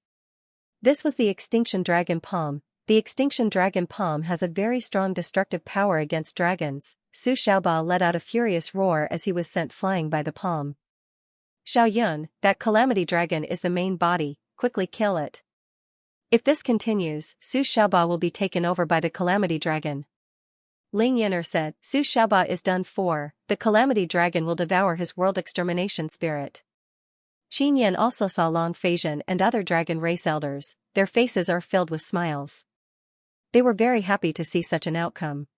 This was the Extinction Dragon Palm. The Extinction Dragon Palm has a very strong destructive power against dragons. Su Xiaoba let out a furious roar as he was sent flying by the palm. Xiao Yun, that Calamity Dragon is the main body, quickly kill it. If this continues, Su Xiaoba will be taken over by the Calamity Dragon. Ling Yuner said, Su Xiaoba is done for, the Calamity Dragon will devour his world extermination spirit. Qin Yun also saw Long Feizhen and other dragon race elders, their faces are filled with smiles. They were very happy to see such an outcome.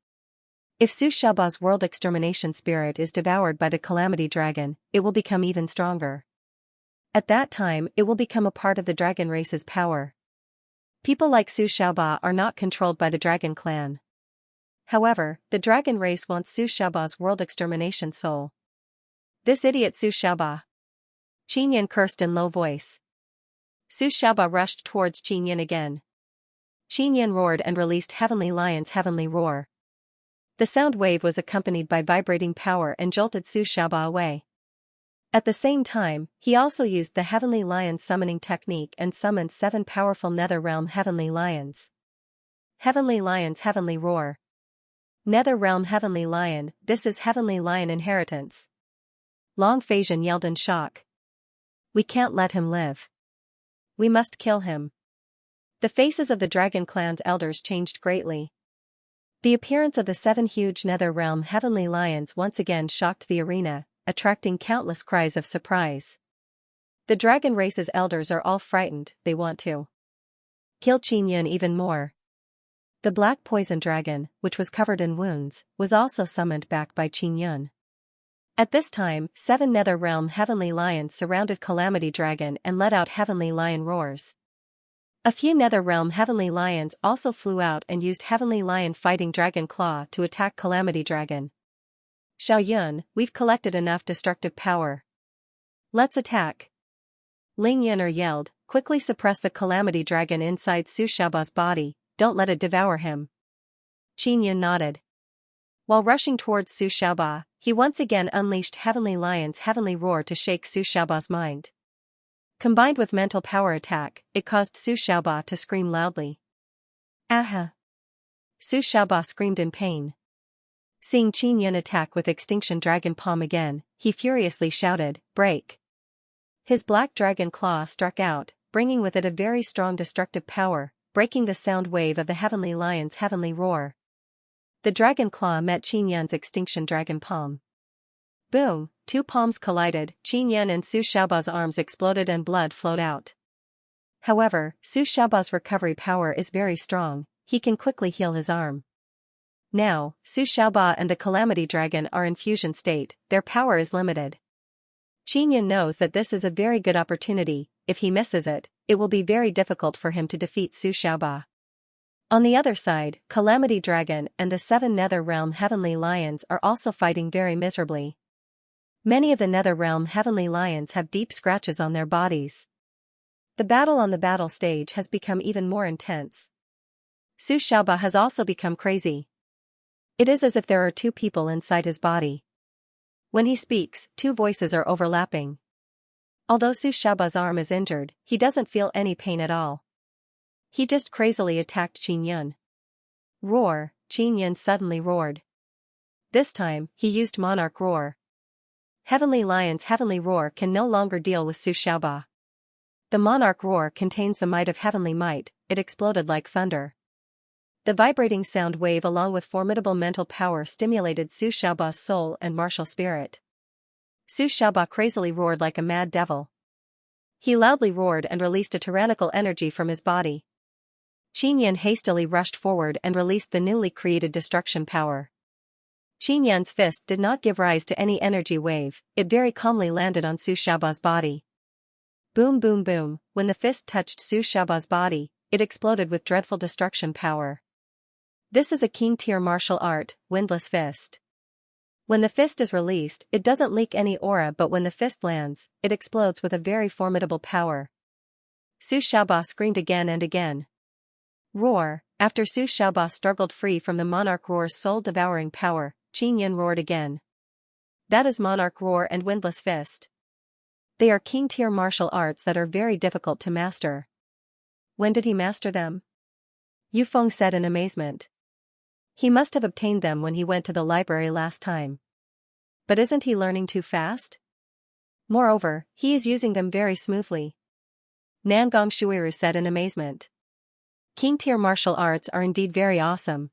If Su Xiaoba's world extermination spirit is devoured by the Calamity Dragon, it will become even stronger. At that time, it will become a part of the dragon race's power. People like Su Xiaoba are not controlled by the dragon clan. However, the dragon race wants Su Xiaoba's world extermination soul. This idiot Su Xiaoba. Qin Yun cursed in low voice. Su Xiaoba rushed towards Qin Yun again. Qin Yun roared and released Heavenly Lion's heavenly roar. The sound wave was accompanied by vibrating power and jolted Su Xiaoba away. At the same time, he also used the Heavenly Lion summoning technique and summoned 7 powerful Netherrealm Heavenly Lions. Heavenly Lion's heavenly roar. Netherrealm Heavenly Lion, this is Heavenly Lion inheritance. Long Feizhen yelled in shock. We can't let him live. We must kill him. The faces of the Dragon Clan's elders changed greatly. The appearance of the 7 huge Netherrealm Heavenly Lions once again shocked the arena, attracting countless cries of surprise. The dragon race's elders are all frightened, they want to kill Qin Yun even more. The black poison dragon, which was covered in wounds, was also summoned back by Qin Yun. At this time, 7 Netherrealm Heavenly Lions surrounded Calamity Dragon and let out Heavenly Lion roars. A few Netherrealm Heavenly Lions also flew out and used Heavenly Lion Fighting Dragon Claw to attack Calamity Dragon. Xiao Yun, we've collected enough destructive power. Let's attack. Ling Yuner yelled, quickly suppress the Calamity Dragon inside Su Xiaoba's body, don't let it devour him. Qin Yun nodded. While rushing towards Su Xiaoba, he once again unleashed Heavenly Lion's heavenly roar to shake Su Xiaoba's mind. Combined with mental power attack, it caused Su Xiaoba to scream loudly. Aha! Su Xiaoba screamed in pain. Seeing Qin Yun attack with Extinction Dragon Palm again, he furiously shouted, break! His black dragon claw struck out, bringing with it a very strong destructive power, breaking the sound wave of the Heavenly Lion's heavenly roar. The dragon claw met Qin Yun's Extinction Dragon Palm. Boom! 2 palms collided, Qin Yun and Su Xiaoba's arms exploded and blood flowed out. However, Su Xiaoba's recovery power is very strong, he can quickly heal his arm. Now, Su Xiaoba and the Calamity Dragon are in fusion state, their power is limited. Qin Yun knows that this is a very good opportunity, if he misses it, it will be very difficult for him to defeat Su Xiaoba. On the other side, Calamity Dragon and the 7 Netherrealm Heavenly Lions are also fighting very miserably. Many of the Netherrealm Heavenly Lions have deep scratches on their bodies. The battle on the battle stage has become even more intense. Su Xiaoba has also become crazy. It is as if there are 2 people inside his body. When he speaks, 2 voices are overlapping. Although Su Xiaoba's arm is injured, he doesn't feel any pain at all. He just crazily attacked Qin Yun. Roar! Qin Yun suddenly roared. This time, he used Monarch Roar. Heavenly Lion's heavenly roar can no longer deal with Su Xiaoba. The Monarch Roar contains the might of heavenly might, it exploded like thunder. The vibrating sound wave along with formidable mental power stimulated Su Xiaoba's soul and martial spirit. Su Xiaoba crazily roared like a mad devil. He loudly roared and released a tyrannical energy from his body. Qin Yan hastily rushed forward and released the newly created destruction power. Qin Yan's fist did not give rise to any energy wave, it very calmly landed on Su Xiaoba's body. Boom boom boom, when the fist touched Su Xiaoba's body, it exploded with dreadful destruction power. This is a king-tier martial art, Windless Fist. When the fist is released, it doesn't leak any aura, but when the fist lands, it explodes with a very formidable power. Su Xiaoba screamed again and again. Roar! After Su Xiaoba struggled free from the Monarch Roar's soul-devouring power, Qin Yan roared again. That is Monarch Roar and Windless Fist. They are king-tier martial arts that are very difficult to master. When did he master them? Yu Feng said in amazement. He must have obtained them when he went to the library last time. But isn't he learning too fast? Moreover, he is using them very smoothly. Nangong Shuiru said in amazement. King-tier martial arts are indeed very awesome.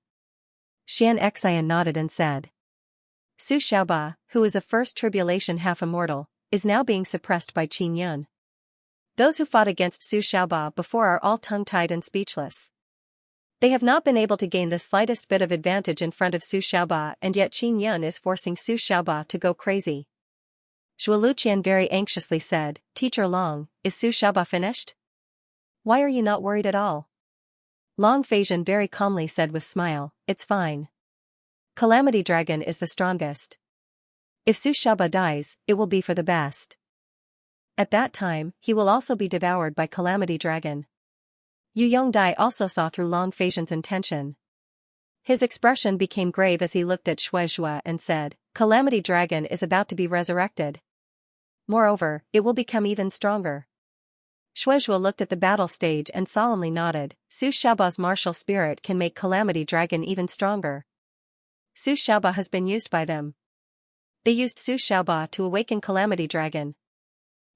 Xianxia nodded and said. Su Xiaoba, who is a first tribulation half-immortal, is now being suppressed by Qin Yan. Those who fought against Su Xiaoba before are all tongue-tied and speechless. They have not been able to gain the slightest bit of advantage in front of Su Xiaoba, and yet Qin Yan is forcing Su Xiaoba to go crazy. Zhuo Luqian very anxiously said, Teacher Long, is Su Xiaoba finished? Why are you not worried at all? Long Feizhen very calmly said with smile, it's fine. Calamity Dragon is the strongest. If Su Xiaoba dies, it will be for the best. At that time, he will also be devoured by Calamity Dragon. Yu Yongdai also saw through Long Feizhen's intention. His expression became grave as he looked at Shuizhua and said, Calamity Dragon is about to be resurrected. Moreover, it will become even stronger. Shuizhua looked at the battle stage and solemnly nodded, Su Xiaoba's martial spirit can make Calamity Dragon even stronger. Su Xiaoba has been used by them. They used Su Xiaoba to awaken Calamity Dragon.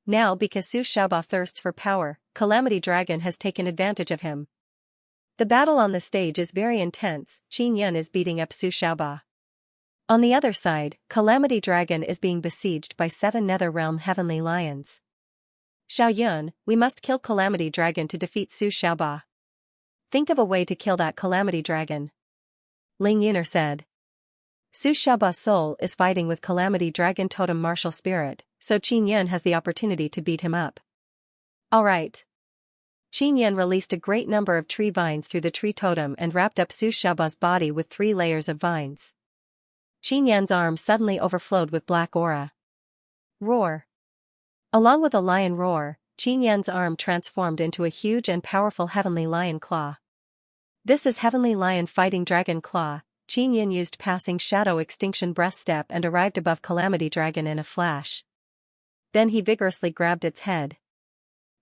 Now because Su Xiaoba thirsts for power, Calamity Dragon has taken advantage of him. The battle on the stage is very intense, Qin Yan is beating up Su Xiaoba. On the other side, Calamity Dragon is being besieged by 7 Netherrealm Heavenly Lions. Xiao Yun, we must kill Calamity Dragon to defeat Su Xiaoba. Think of a way to kill that Calamity Dragon. Ling Yuner said. Su Xiaoba's soul is fighting with Calamity Dragon Totem martial spirit, so Qin Yan has the opportunity to beat him up. Alright. Qin Yan released a great number of tree vines through the tree totem and wrapped up Su Xiaoba's body with 3 layers of vines. Qin Yan's arm suddenly overflowed with black aura. Roar. Along with a lion roar, Qin Yan's arm transformed into a huge and powerful heavenly lion claw. This is Heavenly Lion Fighting Dragon Claw. Qin Yan used passing shadow extinction breath step and arrived above Calamity Dragon in a flash. Then he vigorously grabbed its head.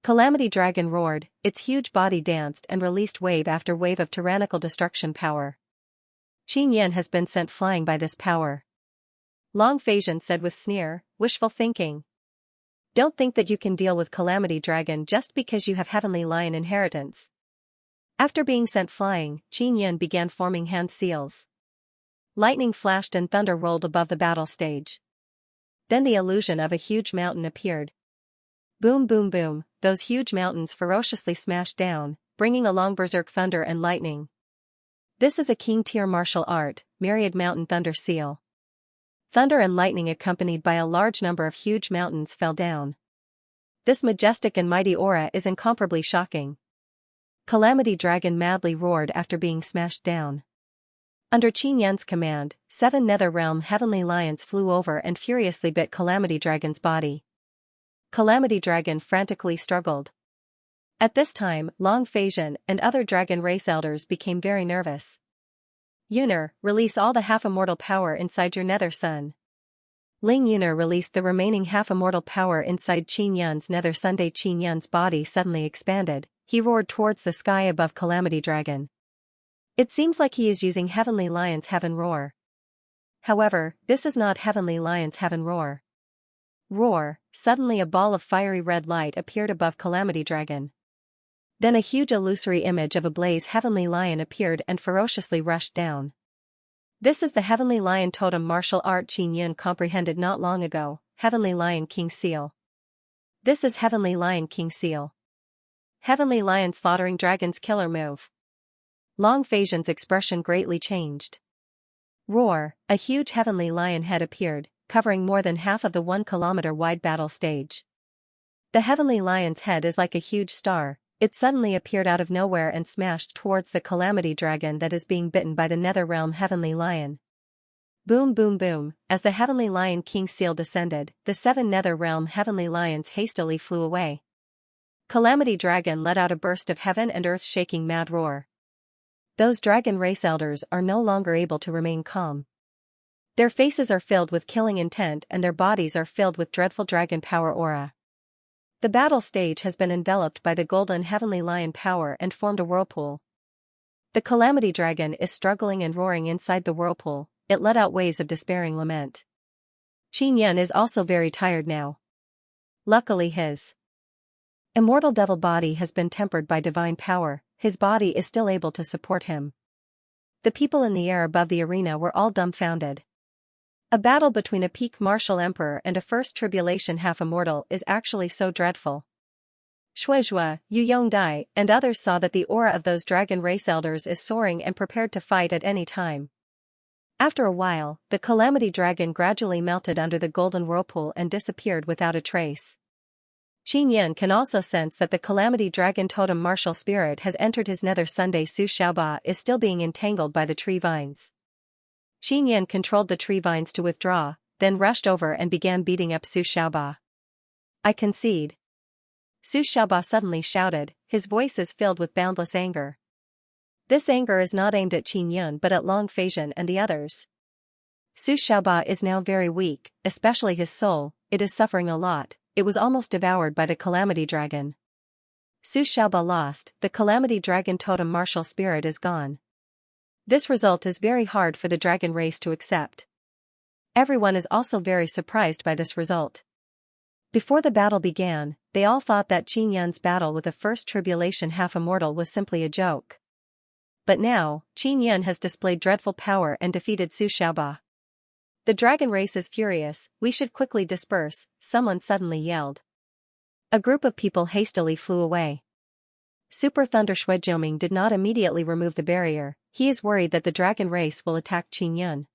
Calamity Dragon roared, its huge body danced and released wave after wave of tyrannical destruction power. Qin Yan has been sent flying by this power. Long Feizhen said with sneer, wishful thinking. Don't think that you can deal with Calamity Dragon just because you have Heavenly Lion inheritance. After being sent flying, Qin Yan began forming hand seals. Lightning flashed and thunder rolled above the battle stage. Then the illusion of a huge mountain appeared. Boom boom boom, those huge mountains ferociously smashed down, bringing along berserk thunder and lightning. This is a king-tier martial art, Myriad Mountain Thunder Seal. Thunder and lightning accompanied by a large number of huge mountains fell down. This majestic and mighty aura is incomparably shocking. Calamity Dragon madly roared after being smashed down. Under Qin Yan's command, 7 Netherrealm Heavenly Lions flew over and furiously bit Calamity Dragon's body. Calamity Dragon frantically struggled. At this time, Long Feizhen and other dragon race elders became very nervous. Yuner, release all the half-immortal power inside your nether sun. Ling Yuner released the remaining half-immortal power inside Qin Yan's nether Sunday. Qin Yan's body suddenly expanded, he roared towards the sky above Calamity Dragon. It seems like he is using Heavenly Lion's Heaven Roar. However, this is not Heavenly Lion's Heaven Roar. Roar, suddenly a ball of fiery red light appeared above Calamity Dragon. Then a huge illusory image of a blaze Heavenly Lion appeared and ferociously rushed down. This is the Heavenly Lion Totem martial art Qin Yan comprehended not long ago, Heavenly Lion King Seal. This is Heavenly Lion King Seal. Heavenly Lion slaughtering dragons killer move. Long Feixian's expression greatly changed. Roar, a huge heavenly lion head appeared, covering more than half of the 1-kilometer-wide battle stage. The heavenly lion's head is like a huge star. It suddenly appeared out of nowhere and smashed towards the calamity dragon that is being bitten by the Netherrealm heavenly lion. Boom boom boom, as the heavenly lion king's seal descended, the 7 Netherrealm heavenly lions hastily flew away. Calamity dragon let out a burst of heaven and earth shaking mad roar. Those dragon race elders are no longer able to remain calm. Their faces are filled with killing intent and their bodies are filled with dreadful dragon power aura. The battle stage has been enveloped by the golden heavenly lion power and formed a whirlpool. The calamity dragon is struggling and roaring inside the whirlpool. It let out waves of despairing lament. Qin Yan is also very tired now. Luckily his immortal devil body has been tempered by divine power. His body is still able to support him. The people in the air above the arena were all dumbfounded. A battle between a peak martial emperor and a first tribulation half-immortal is actually so dreadful. Shuizhua, Yu Yongdai, and others saw that the aura of those dragon race elders is soaring and prepared to fight at any time. After a while, the calamity dragon gradually melted under the golden whirlpool and disappeared without a trace. Qin Yan can also sense that the calamity dragon totem martial spirit has entered his nether. Sunday Su Xiaoba is still being entangled by the tree vines. Qin Yan controlled the tree vines to withdraw, then rushed over and began beating up Su Xiaoba. I concede. Su Xiaoba suddenly shouted, his voice is filled with boundless anger. This anger is not aimed at Qin Yan but at Long Feixian and the others. Su Xiaoba is now very weak, especially his soul, it is suffering a lot, it was almost devoured by the calamity dragon. Su Xiaoba lost, the calamity dragon totem martial spirit is gone. This result is very hard for the dragon race to accept. Everyone is also very surprised by this result. Before the battle began, they all thought that Qin Yan's battle with the first tribulation half-immortal was simply a joke. But now, Qin Yan has displayed dreadful power and defeated Su Xiaoba. The dragon race is furious, we should quickly disperse, someone suddenly yelled. A group of people hastily flew away. Super Thunder Shuizhoming did not immediately remove the barrier, he is worried that the dragon race will attack Qin Yan.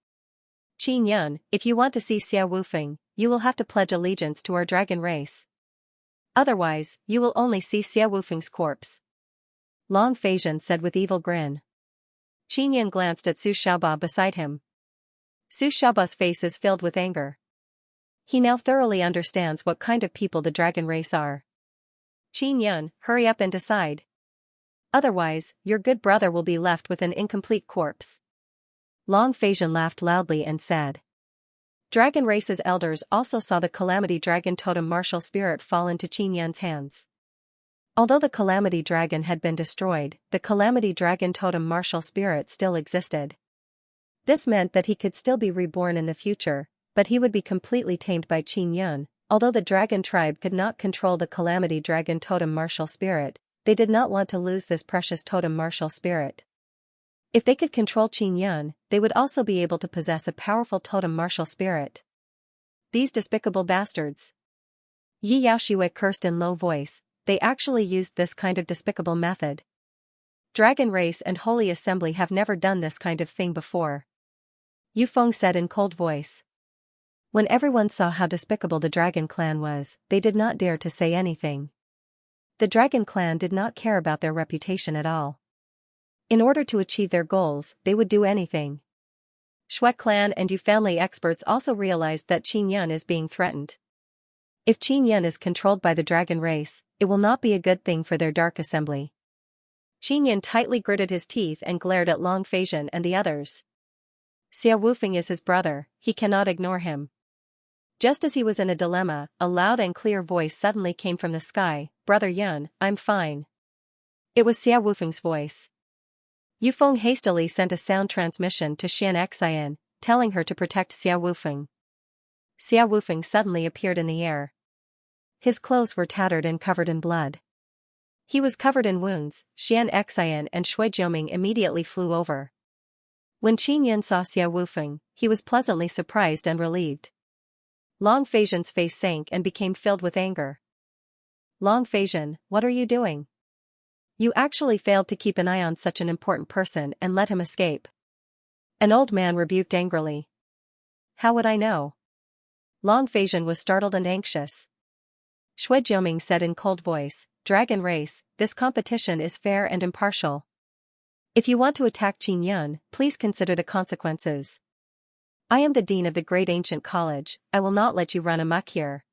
Qin Yan, if you want to see Xia Wufeng, you will have to pledge allegiance to our dragon race. Otherwise, you will only see Xia Wufeng's corpse. Long Feixian said with evil grin. Qin Yan glanced at Su Xiaoba beside him. Su Xiaoba's face is filled with anger. He now thoroughly understands what kind of people the dragon race are. Qin Yan, hurry up and decide. Otherwise, your good brother will be left with an incomplete corpse. Long Feixian laughed loudly and said. Dragon race's elders also saw the calamity dragon totem martial spirit fall into Qin Yan's hands. Although the calamity dragon had been destroyed, the calamity dragon totem martial spirit still existed. This meant that he could still be reborn in the future, but he would be completely tamed by Qin Yan. Although the dragon tribe could not control the calamity dragon totem martial spirit, they did not want to lose this precious totem martial spirit. If they could control Qin Yan, they would also be able to possess a powerful totem martial spirit. These despicable bastards. Yi Yaoxiwei cursed in low voice, they actually used this kind of despicable method. Dragon race and Holy Assembly have never done this kind of thing before. Yu Feng said in cold voice. When everyone saw how despicable the Dragon Clan was, they did not dare to say anything. The Dragon Clan did not care about their reputation at all. In order to achieve their goals, they would do anything. Shui Clan and Yu family experts also realized that Qin Yan is being threatened. If Qin Yan is controlled by the dragon race, it will not be a good thing for their dark assembly. Qin Yan tightly gritted his teeth and glared at Long Feixian and the others. Xia Wufeng is his brother, he cannot ignore him. Just as he was in a dilemma, a loud and clear voice suddenly came from the sky, Brother Yan, I'm fine. It was Xia Wufeng's voice. Yu Feng hastily sent a sound transmission to Xianxia, telling her to protect Xia Wufeng. Xia Wufeng suddenly appeared in the air. His clothes were tattered and covered in blood. He was covered in wounds. Xianxia and Shuizhoming immediately flew over. When Qin Yan saw Xia Wufeng, he was pleasantly surprised and relieved. Long Feixian's face sank and became filled with anger. Long Feixian, what are you doing? You actually failed to keep an eye on such an important person and let him escape. An old man rebuked angrily. How would I know? Long Feizhen was startled and anxious. Shui Jiuming said in cold voice, Dragon race, this competition is fair and impartial. If you want to attack Qin Yun, please consider the consequences. I am the dean of the great ancient college, I will not let you run amok here.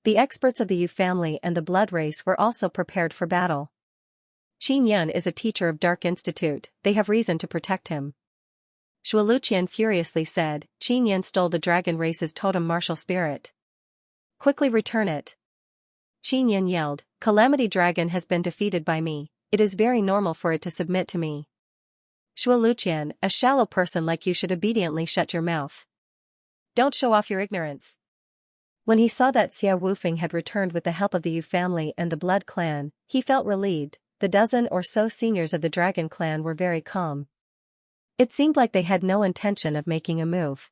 The experts of the Yu family and the blood race were also prepared for battle. Qin Yun is a teacher of Dark Institute, they have reason to protect him. Shuo Luqian furiously said, Qin Yun stole the dragon race's totem martial spirit. Quickly return it. Qin Yun yelled, Calamity Dragon has been defeated by me, it is very normal for it to submit to me. Shuo Luqian, a shallow person like you should obediently shut your mouth. Don't show off your ignorance. When he saw that Xia Wufeng had returned with the help of the Yu family and the Blood clan, he felt relieved. The dozen or so seniors of the Dragon clan were very calm. It seemed like they had no intention of making a move.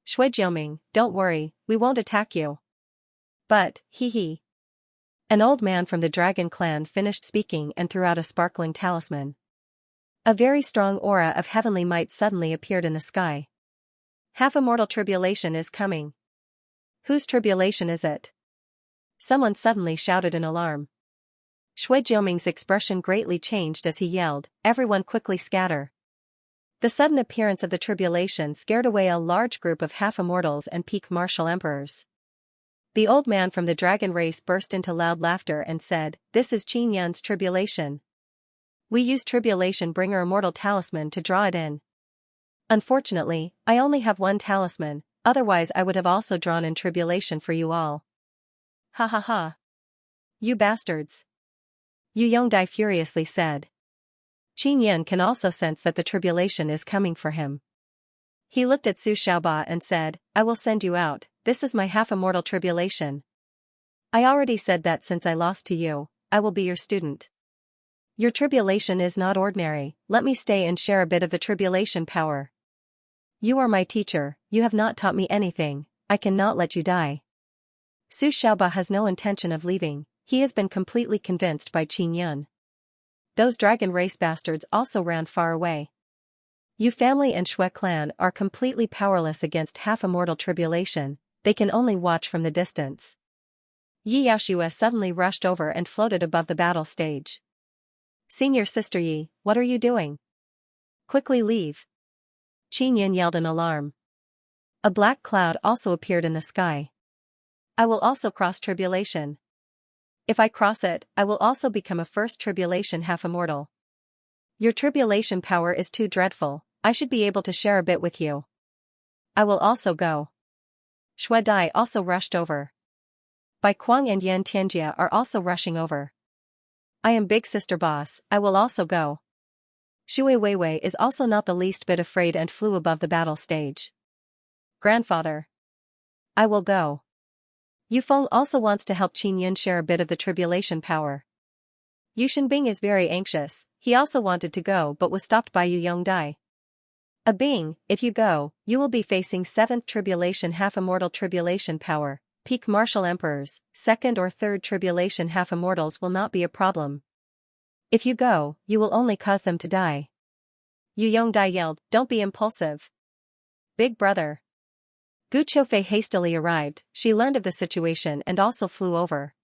Shui Jiuming, don't worry, we won't attack you. But, hee. An old man from the Dragon clan finished speaking and threw out a sparkling talisman. A very strong aura of heavenly might suddenly appeared in the sky. Half-immortal tribulation is coming. Whose tribulation is it? Someone suddenly shouted in alarm. Shui Jiuming's expression greatly changed as he yelled, everyone quickly scatter. The sudden appearance of the tribulation scared away a large group of half-immortals and peak martial emperors. The old man from the dragon race burst into loud laughter and said, This is Qin Yun's tribulation. We use Tribulation Bringer Immortal Talisman to draw it in. Unfortunately, I only have one talisman, otherwise I would have also drawn in tribulation for you all. Ha ha ha. You bastards. Yu Yongdai furiously said. Qin Yun can also sense that the tribulation is coming for him. He looked at Su Xiaoba and said, I will send you out, this is my half-immortal tribulation. I already said that since I lost to you, I will be your student. Your tribulation is not ordinary, let me stay and share a bit of the tribulation power. You are my teacher, you have not taught me anything, I cannot let you die. Su Xiaoba has no intention of leaving, he has been completely convinced by Qin Yun. Those dragon race bastards also ran far away. Yu family and Shui clan are completely powerless against half-immortal tribulation, they can only watch from the distance. Yi Yaoshua suddenly rushed over and floated above the battle stage. Senior Sister Yi, what are you doing? Quickly leave. Qin Yun yelled in alarm. A black cloud also appeared in the sky. I will also cross tribulation. If I cross it, I will also become a first tribulation half-immortal. Your tribulation power is too dreadful, I should be able to share a bit with you. I will also go. Shui Dai also rushed over. Bai Kuang and Yan Tianjia are also rushing over. I am Big Sister Boss, I will also go. Shui Weiwei is also not the least bit afraid and flew above the battle stage. Grandfather. I will go. Yu Feng also wants to help Qin Yun share a bit of the tribulation power. Yu Shenbing is very anxious, he also wanted to go but was stopped by Yu Yongdai. A Bing, if you go, you will be facing 7th tribulation half-immortal tribulation power. Peak martial emperors, 2nd or 3rd tribulation half-immortals will not be a problem. If you go, you will only cause them to die. Yu Yongdai yelled, don't be impulsive. Big brother. Gu Qiufei hastily arrived, she learned of the situation and also flew over.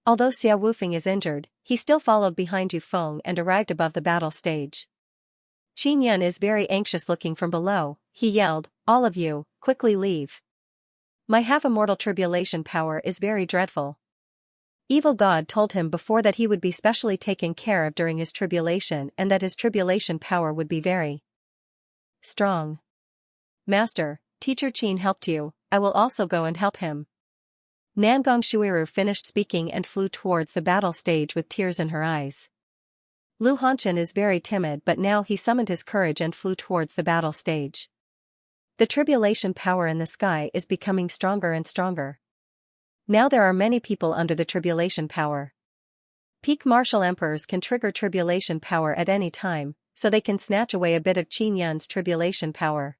Although Xia Wufeng is injured, he still followed behind Yu Feng and arrived above the battle stage. Qin Yun is very anxious looking from below, he yelled, all of you, quickly leave. My half-immortal tribulation power is very dreadful. Evil God told him before that he would be specially taken care of during his tribulation and that his tribulation power would be very strong. Master, Teacher Qin helped you, I will also go and help him. Nangong Shuiru finished speaking and flew towards the battle stage with tears in her eyes. Lu Hanchen is very timid but now he summoned his courage and flew towards the battle stage. The tribulation power in the sky is becoming stronger and stronger. Now there are many people under the tribulation power. Peak martial emperors can trigger tribulation power at any time, so they can snatch away a bit of Qin Yun's tribulation power.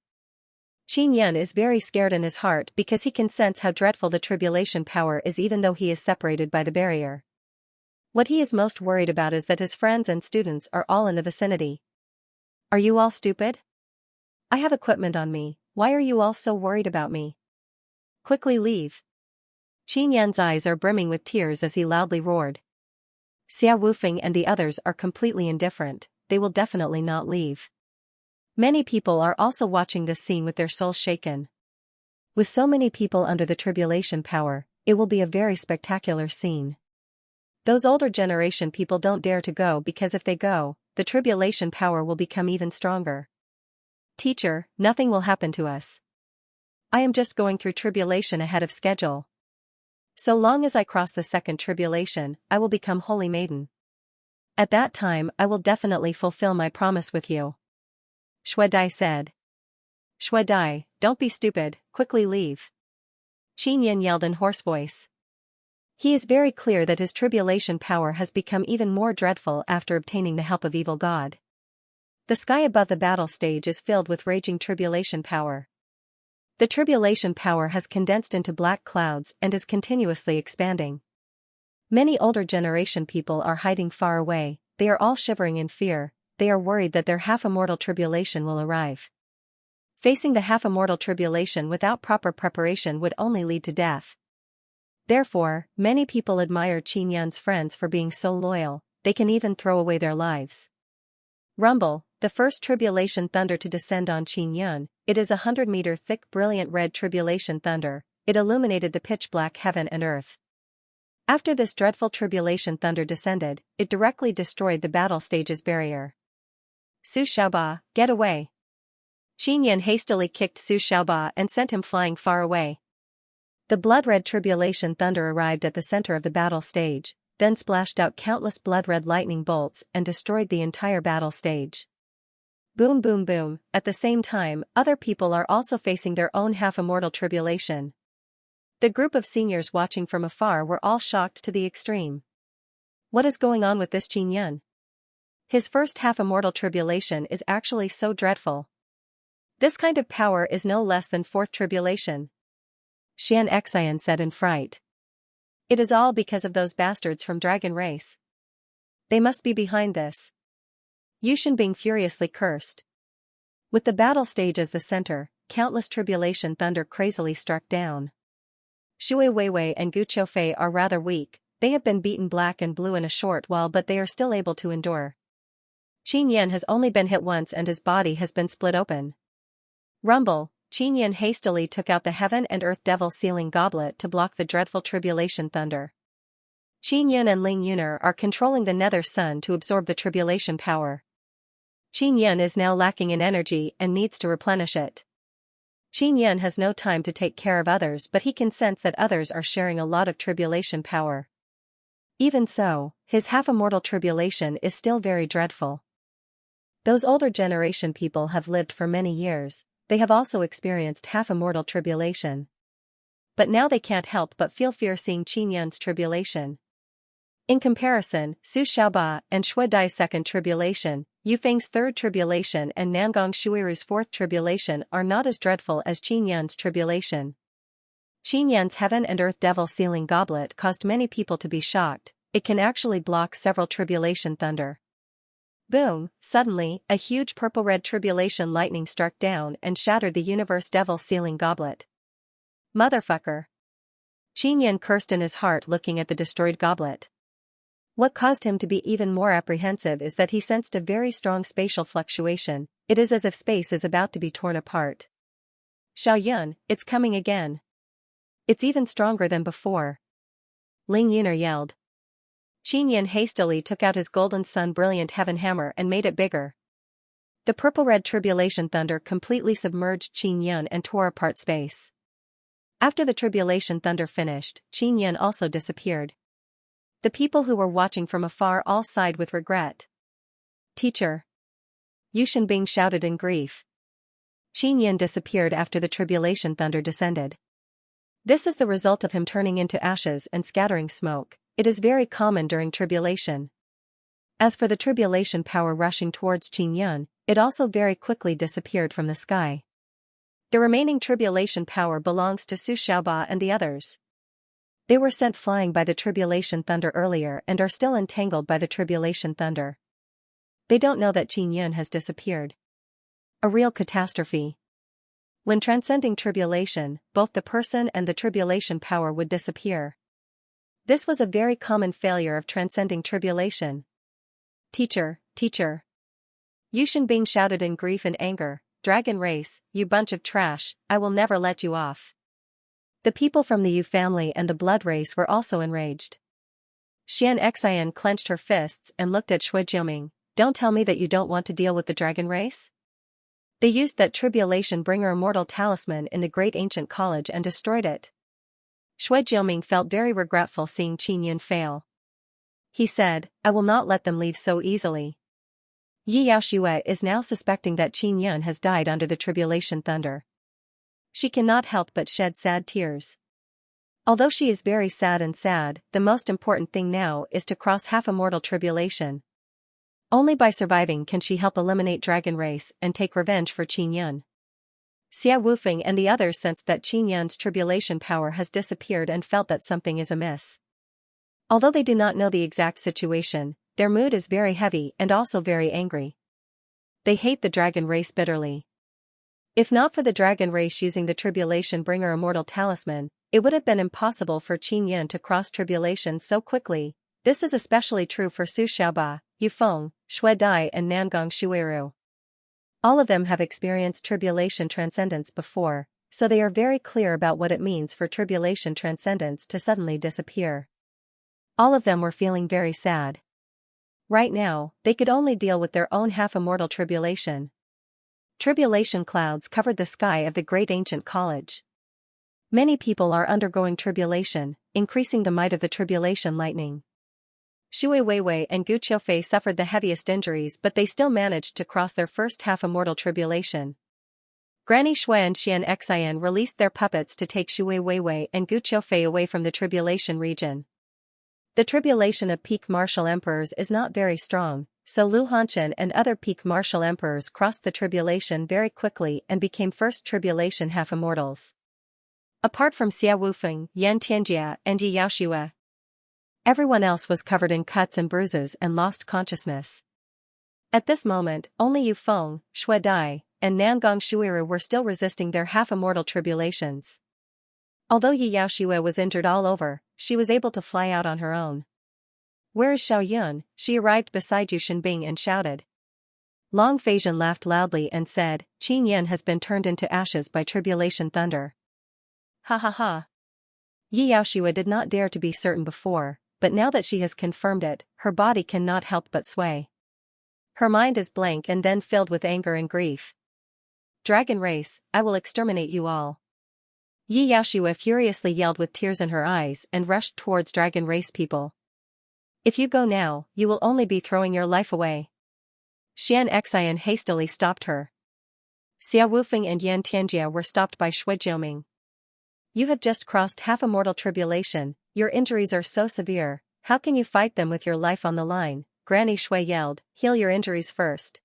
Qin Yun is very scared in his heart because he can sense how dreadful the tribulation power is even though he is separated by the barrier. What he is most worried about is that his friends and students are all in the vicinity. Are you all stupid? I have equipment on me, why are you all so worried about me? Quickly leave. Qin Yan's eyes are brimming with tears as he loudly roared. Xia Wufeng and the others are completely indifferent, they will definitely not leave. Many people are also watching this scene with their souls shaken. With so many people under the tribulation power, it will be a very spectacular scene. Those older generation people don't dare to go because if they go, the tribulation power will become even stronger. Teacher, nothing will happen to us. I am just going through tribulation ahead of schedule. So long as I cross the second tribulation, I will become holy maiden. At that time I will definitely fulfill my promise with you. Shui Dai said. Shui Dai, don't be stupid, quickly leave. Qin Yan yelled in hoarse voice. He is very clear that his tribulation power has become even more dreadful after obtaining the help of evil god. The sky above the battle stage is filled with raging tribulation power. The tribulation power has condensed into black clouds and is continuously expanding. Many older generation people are hiding far away, they are all shivering in fear, they are worried that their half-immortal tribulation will arrive. Facing the half-immortal tribulation without proper preparation would only lead to death. Therefore, many people admire Qin Yan's friends for being so loyal, they can even throw away their lives. Rumble, the first tribulation thunder to descend on Qin Yan, it is 100-meter thick brilliant red tribulation thunder, it illuminated the pitch-black heaven and earth. After this dreadful tribulation thunder descended, it directly destroyed the battle stage's barrier. Su Xiaoba, get away! Qin Yan hastily kicked Su Xiaoba and sent him flying far away. The blood-red tribulation thunder arrived at the center of the battle stage, then splashed out countless blood-red lightning bolts and destroyed the entire battle stage. Boom boom boom, at the same time, other people are also facing their own half-immortal tribulation. The group of seniors watching from afar were all shocked to the extreme. What is going on with this Qin Yan? His first half-immortal tribulation is actually so dreadful. This kind of power is no less than fourth tribulation. Xianxia said in fright. It is all because of those bastards from Dragon Race. They must be behind this. Yushin Bing furiously cursed. With the battle stage as the center, countless tribulation thunder crazily struck down. Shui Weiwei and Gu Qiufei are rather weak, they have been beaten black and blue in a short while but they are still able to endure. Qin Yan has only been hit once and his body has been split open. Rumble, Qin Yan hastily took out the heaven and earth devil sealing goblet to block the dreadful tribulation thunder. Qin Yan and Ling Yuner are controlling the nether sun to absorb the tribulation power. Qin Yan is now lacking in energy and needs to replenish it. Qin Yan has no time to take care of others but he can sense that others are sharing a lot of tribulation power. Even so, his half-immortal tribulation is still very dreadful. Those older generation people have lived for many years, they have also experienced half-immortal tribulation. But now they can't help but feel fear seeing Qin Yan's tribulation. In comparison, Su Xiaoba and Shui Dai's second tribulation, Yu Feng's third tribulation and Namgong Shuiru's fourth tribulation are not as dreadful as Qin Yan's tribulation. Qin Yan's heaven and earth devil sealing goblet caused many people to be shocked, it can actually block several tribulation thunder. Boom, suddenly, a huge purple-red tribulation lightning struck down and shattered the universe devil sealing goblet. Motherfucker! Qin Yan cursed in his heart looking at the destroyed goblet. What caused him to be even more apprehensive is that he sensed a very strong spatial fluctuation, it is as if space is about to be torn apart. Xiaoyun, it's coming again. It's even stronger than before. Ling Yuner yelled. Qin Yan hastily took out his golden sun brilliant heaven hammer and made it bigger. The purple-red tribulation thunder completely submerged Qin Yan and tore apart space. After the tribulation thunder finished, Qin Yan also disappeared. The people who were watching from afar all sighed with regret. Teacher! Yushin Bing shouted in grief. Qin Yan disappeared after the tribulation thunder descended. This is the result of him turning into ashes and scattering smoke. It is very common during tribulation. As for the tribulation power rushing towards Qin Yan, it also very quickly disappeared from the sky. The remaining tribulation power belongs to Su Xiaoba and the others. They were sent flying by the tribulation thunder earlier and are still entangled by the tribulation thunder. They don't know that Qin Yun has disappeared. A real catastrophe. When transcending tribulation, both the person and the tribulation power would disappear. This was a very common failure of transcending tribulation. Teacher, teacher. Yu Shenbing shouted in grief and anger, "Dragon race, you bunch of trash, I will never let you off." The people from the Yu family and the blood race were also enraged. Xianxia clenched her fists and looked at Shui Jiuming. "Don't tell me that you don't want to deal with the dragon race?" They used that tribulation bringer immortal talisman in the great ancient college and destroyed it. Shui Jiuming felt very regretful seeing Qin Yun fail. He said, "I will not let them leave so easily." Yi Yaoxue is now suspecting that Qin Yun has died under the tribulation thunder. She cannot help but shed sad tears. Although she is very sad, the most important thing now is to cross half-immortal tribulation. Only by surviving can she help eliminate Dragon Race and take revenge for Qin Yun. Xia Wufeng and the others sensed that Qin Yun's tribulation power has disappeared and felt that something is amiss. Although they do not know the exact situation, their mood is very heavy and also very angry. They hate the Dragon Race bitterly. If not for the Dragon Race using the tribulation bringer immortal talisman, it would have been impossible for Qin Yun to cross tribulation so quickly. This is especially true for Su Xiaoba, Yu Feng, Shui Dai and Nangong Shuiru. All of them have experienced tribulation transcendence before, so they are very clear about what it means for tribulation transcendence to suddenly disappear. All of them were feeling very sad. Right now, they could only deal with their own half-immortal tribulation. Tribulation clouds covered the sky of the great ancient college. Many people are undergoing tribulation, increasing the might of the tribulation lightning. Shui Weiwei and Gu Qiufei suffered the heaviest injuries, but they still managed to cross their first half-immortal tribulation. Granny Shui and Xianxia released their puppets to take Shui Weiwei and Gu Qiufei away from the tribulation region. The tribulation of peak martial emperors is not very strong, so Lu Hanchen and other peak martial emperors crossed the tribulation very quickly and became first tribulation half-immortals. Apart from Xia Wufeng, Yan Tianjia and Yi Yaoxue, everyone else was covered in cuts and bruises and lost consciousness. At this moment, only Yu Feng, Shui Dai, and Nangong Shuiru were still resisting their half-immortal tribulations. Although Yi Yaoxue was injured all over, she was able to fly out on her own. "Where is Xiao Yun?" She arrived beside Yu Shenbing and shouted. Long Feizhen laughed loudly and said, "Qin Yun has been turned into ashes by tribulation thunder." Ha ha ha. Yi Yaoxue did not dare to be certain before, but now that she has confirmed it, her body cannot help but sway. Her mind is blank and then filled with anger and grief. "Dragon race, I will exterminate you all." Yi Yaoxue furiously yelled with tears in her eyes and rushed towards Dragon race people. "If you go now, you will only be throwing your life away." Xianxia hastily stopped her. Xia Wufeng and Yan Tianjia were stopped by Shui Jiuming. "You have just crossed half-immortal tribulation, your injuries are so severe, how can you fight them with your life on the line?" Granny Shui yelled, "Heal your injuries first."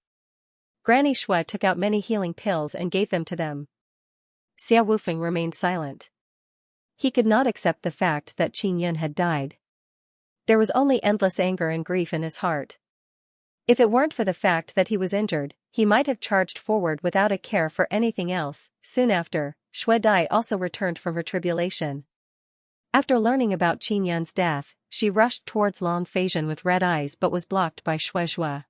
Granny Shui took out many healing pills and gave them to them. Xia Wufeng remained silent. He could not accept the fact that Qin Yun had died. There was only endless anger and grief in his heart. If it weren't for the fact that he was injured, he might have charged forward without a care for anything else. Soon after, Shui Dai also returned from her tribulation. After learning about Qin Yun's death, she rushed towards Long Feizhen with red eyes but was blocked by Shui Zhua.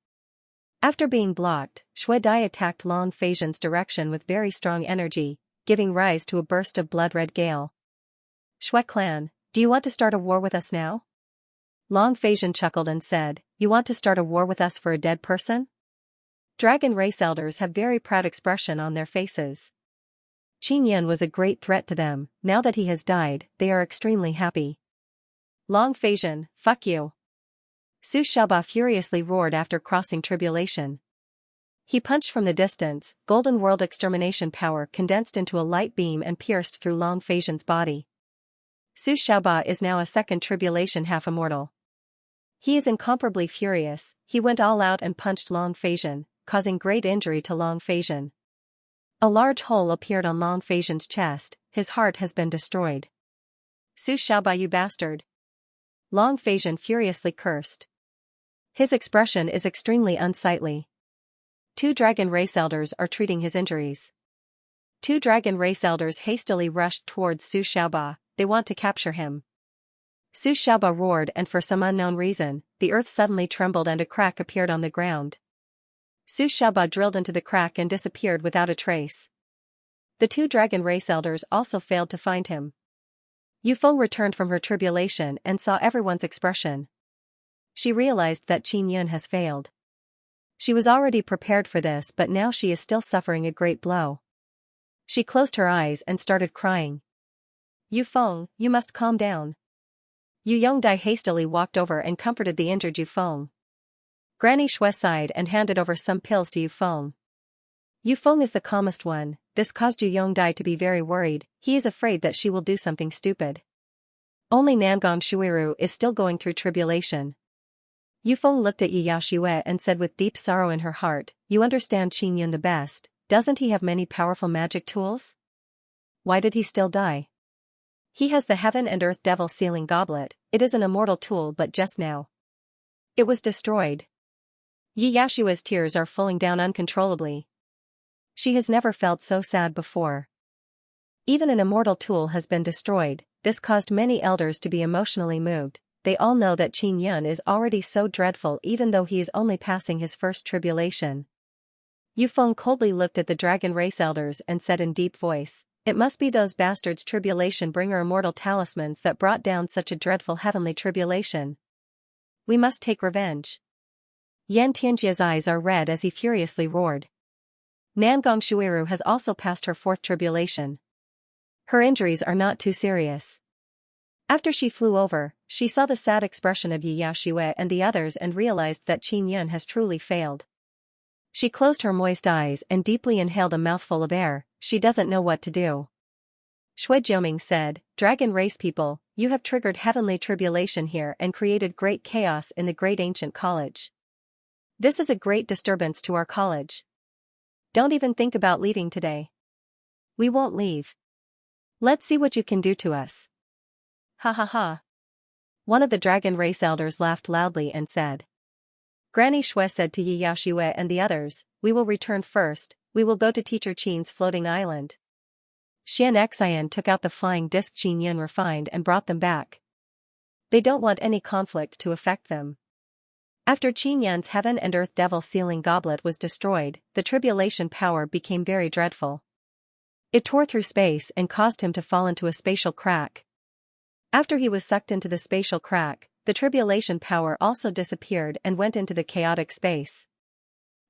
After being blocked, Shui Dai attacked Long Feizhen's direction with very strong energy, giving rise to a burst of blood-red gale. "Shui clan, do you want to start a war with us now?" Long Feizhen chuckled and said, "You want to start a war with us for a dead person?" Dragon race elders have very proud expression on their faces. Qin Yun was a great threat to them. Now that he has died, they are extremely happy. "Long Feizhen, fuck you!" Su Xiaoba furiously roared after crossing tribulation. He punched from the distance, golden world extermination power condensed into a light beam and pierced through Long Feizhen's body. Su Xiaoba is now a second tribulation half-immortal. He is incomparably furious. He went all out and punched Long Feizhen, causing great injury to Long Feizhen. A large hole appeared on Long Feizhen's chest, his heart has been destroyed. Su Xiaoba, you bastard. Long Feizhen furiously cursed. His expression is extremely unsightly. 2 dragon race elders are treating his injuries. 2 dragon race elders hastily rushed towards Su Xiaoba, they want to capture him. Su Xiaoba roared, and for some unknown reason, the earth suddenly trembled and a crack appeared on the ground. Su Xiaoba drilled into the crack and disappeared without a trace. The 2 dragon race elders also failed to find him. Yu Feng returned from her tribulation and saw everyone's expression. She realized that Qin Yun has failed. She was already prepared for this, but now she is still suffering a great blow. She closed her eyes and started crying. Yu Feng, you must calm down. Yu Yongdai hastily walked over and comforted the injured Yu Feng. Granny Shui sighed and handed over some pills to Yu Feng. Yu Feng is the calmest one. This caused Yu Yongdai to be very worried. He is afraid that she will do something stupid. Only Nangong Shuiru is still going through tribulation. Yu Feng looked at Yi Yaxue and said with deep sorrow in her heart, "You understand Qin Yun the best, doesn't he have many powerful magic tools? Why did he still die? He has the Heaven and Earth Devil Sealing Goblet, it is an immortal tool, but just now it was destroyed." Yi Yaxue's tears are flowing down uncontrollably. She has never felt so sad before. Even an immortal tool has been destroyed. This caused many elders to be emotionally moved. They all know that Qin Yun is already so dreadful even though he is only passing his first tribulation. Yu Feng coldly looked at the dragon race elders and said in deep voice, "It must be those bastards tribulation bringer immortal talismans that brought down such a dreadful heavenly tribulation. We must take revenge." Yan Tianjia's eyes are red as he furiously roared. Nangong Shuiru has also passed her 4th tribulation. Her injuries are not too serious. After she flew over, she saw the sad expression of Yi Yaxue and the others and realized that Qin Yun has truly failed. She closed her moist eyes and deeply inhaled a mouthful of air. She doesn't know what to do. Shui Jiuming said, "Dragon race people, you have triggered heavenly tribulation here and created great chaos in the great ancient college. This is a great disturbance to our college. Don't even think about leaving today. We won't leave. Let's see what you can do to us." Ha ha ha. One of the dragon race elders laughed loudly and said. Granny Shui said to Yi Yaxue and the others, "We will return first, we will go to Teacher Qin's floating island." Xianxia took out the flying disc Qin Yun refined and brought them back. They don't want any conflict to affect them. After Qin Yun's Heaven and Earth Devil Sealing Goblet was destroyed, the tribulation power became very dreadful. It tore through space and caused him to fall into a spatial crack. After he was sucked into the spatial crack, the tribulation power also disappeared and went into the chaotic space.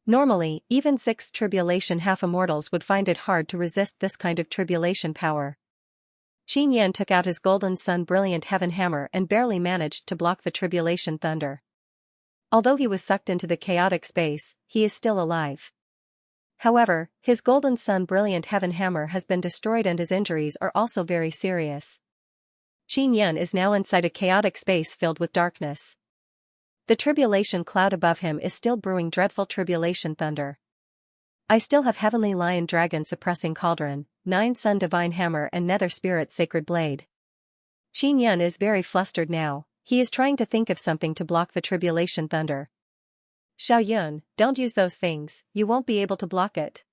Normally, even 6th tribulation half-immortals would find it hard to resist this kind of tribulation power. Qin Yun took out his golden sun brilliant heaven hammer and barely managed to block the tribulation thunder. Although he was sucked into the chaotic space, he is still alive. However, his golden sun brilliant heaven hammer has been destroyed and his injuries are also very serious. Qin Yun is now inside a chaotic space filled with darkness. The tribulation cloud above him is still brewing dreadful tribulation thunder. I still have Heavenly Lion Dragon Suppressing Cauldron, 9 Sun Divine Hammer and Nether Spirit Sacred Blade. Qin Yun is very flustered now. He is trying to think of something to block the tribulation thunder. Xiao Yun, don't use those things, you won't be able to block it.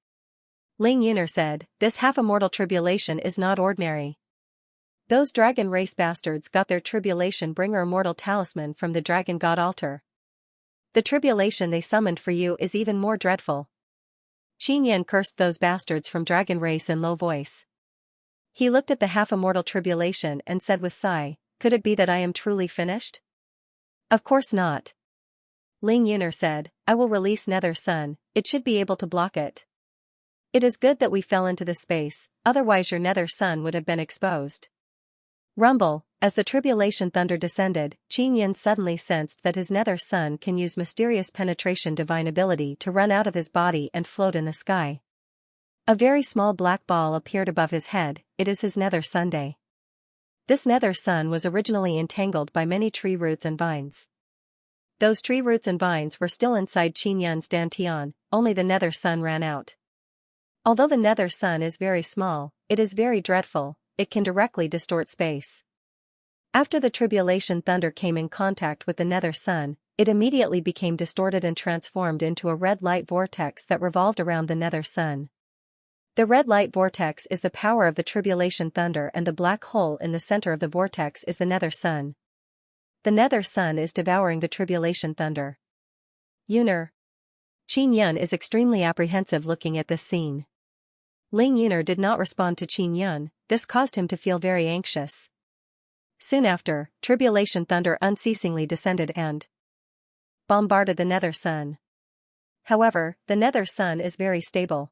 Ling Yuner said, "This half-immortal tribulation is not ordinary. Those dragon race bastards got their tribulation bringer immortal talisman from the dragon god altar. The tribulation they summoned for you is even more dreadful." Qin Yun cursed those bastards from dragon race in low voice. He looked at the half-immortal tribulation and said with sigh, "Could it be that I am truly finished?" "Of course not." Ling Yuner said, "I will release Nether Sun, it should be able to block it. It is good that we fell into the space, otherwise your Nether Sun would have been exposed." Rumble, as the tribulation thunder descended, Qin Yun suddenly sensed that his Nether Sun can use mysterious penetration divine ability to run out of his body and float in the sky. A very small black ball appeared above his head, it is his Nether Sunday. This Nether Sun was originally entangled by many tree roots and vines. Those tree roots and vines were still inside Qin Yun's dantian, only the Nether Sun ran out. Although the Nether Sun is very small, it is very dreadful, it can directly distort space. After the tribulation thunder came in contact with the nether sun, it immediately became distorted and transformed into a red light vortex that revolved around the nether sun. The red light vortex is the power of the tribulation thunder, and the black hole in the center of the vortex is the nether sun. The nether sun is devouring the tribulation thunder. Yuner. Qin Yun is extremely apprehensive looking at this scene. Ling Yuner did not respond to Qin Yun, this caused him to feel very anxious. Soon after, tribulation thunder unceasingly descended and bombarded the nether sun. However, the nether sun is very stable.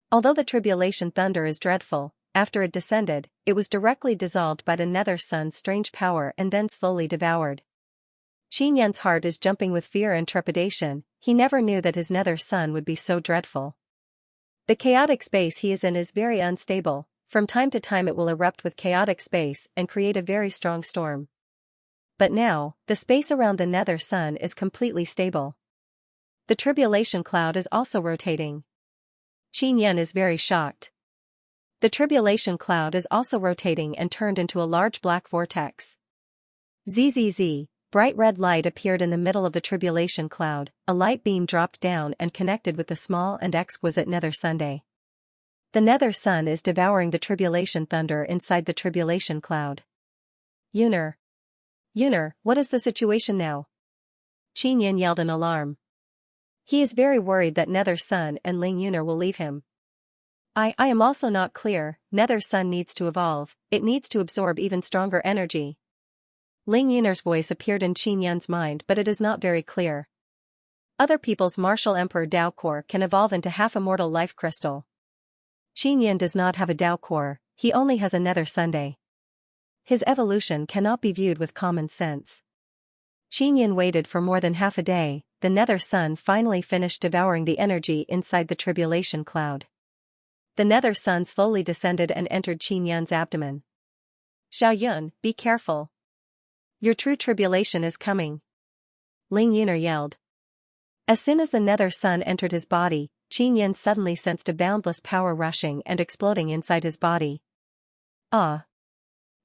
Although the tribulation thunder is dreadful, after it descended, it was directly dissolved by the nether sun's strange power and then slowly devoured. Qin Yun's heart is jumping with fear and trepidation, he never knew that his nether sun would be so dreadful. The chaotic space he is in is very unstable, from time to time it will erupt with chaotic space and create a very strong storm. But now, the space around the nether sun is completely stable. The tribulation cloud is also rotating. Qin Yun is very shocked. The tribulation cloud is also rotating and turned into a large black vortex. Zzz, bright red light appeared in the middle of the tribulation cloud, a light beam dropped down and connected with the small and exquisite nether sunday. The nether sun is devouring the tribulation thunder inside the tribulation cloud. Yuner. Yuner, what is the situation now? Qin Yun yelled in alarm. He is very worried that nether sun and Ling Yuner will leave him. I am also not clear, nether sun needs to evolve, it needs to absorb even stronger energy. Ling Yuner's voice appeared in Qin Yun's mind, but it is not very clear. Other people's martial emperor Dao core can evolve into half-immortal life crystal. Qin Yun does not have a Dao core, he only has a nether sunday. His evolution cannot be viewed with common sense. Qin Yun waited for more than half a day, the nether sun finally finished devouring the energy inside the tribulation cloud. The nether sun slowly descended and entered Qin Yun's abdomen. Xiao Yun, be careful. Your true tribulation is coming. Ling Yuner yelled. As soon as the nether sun entered his body, Qin Yun suddenly sensed a boundless power rushing and exploding inside his body. Ah!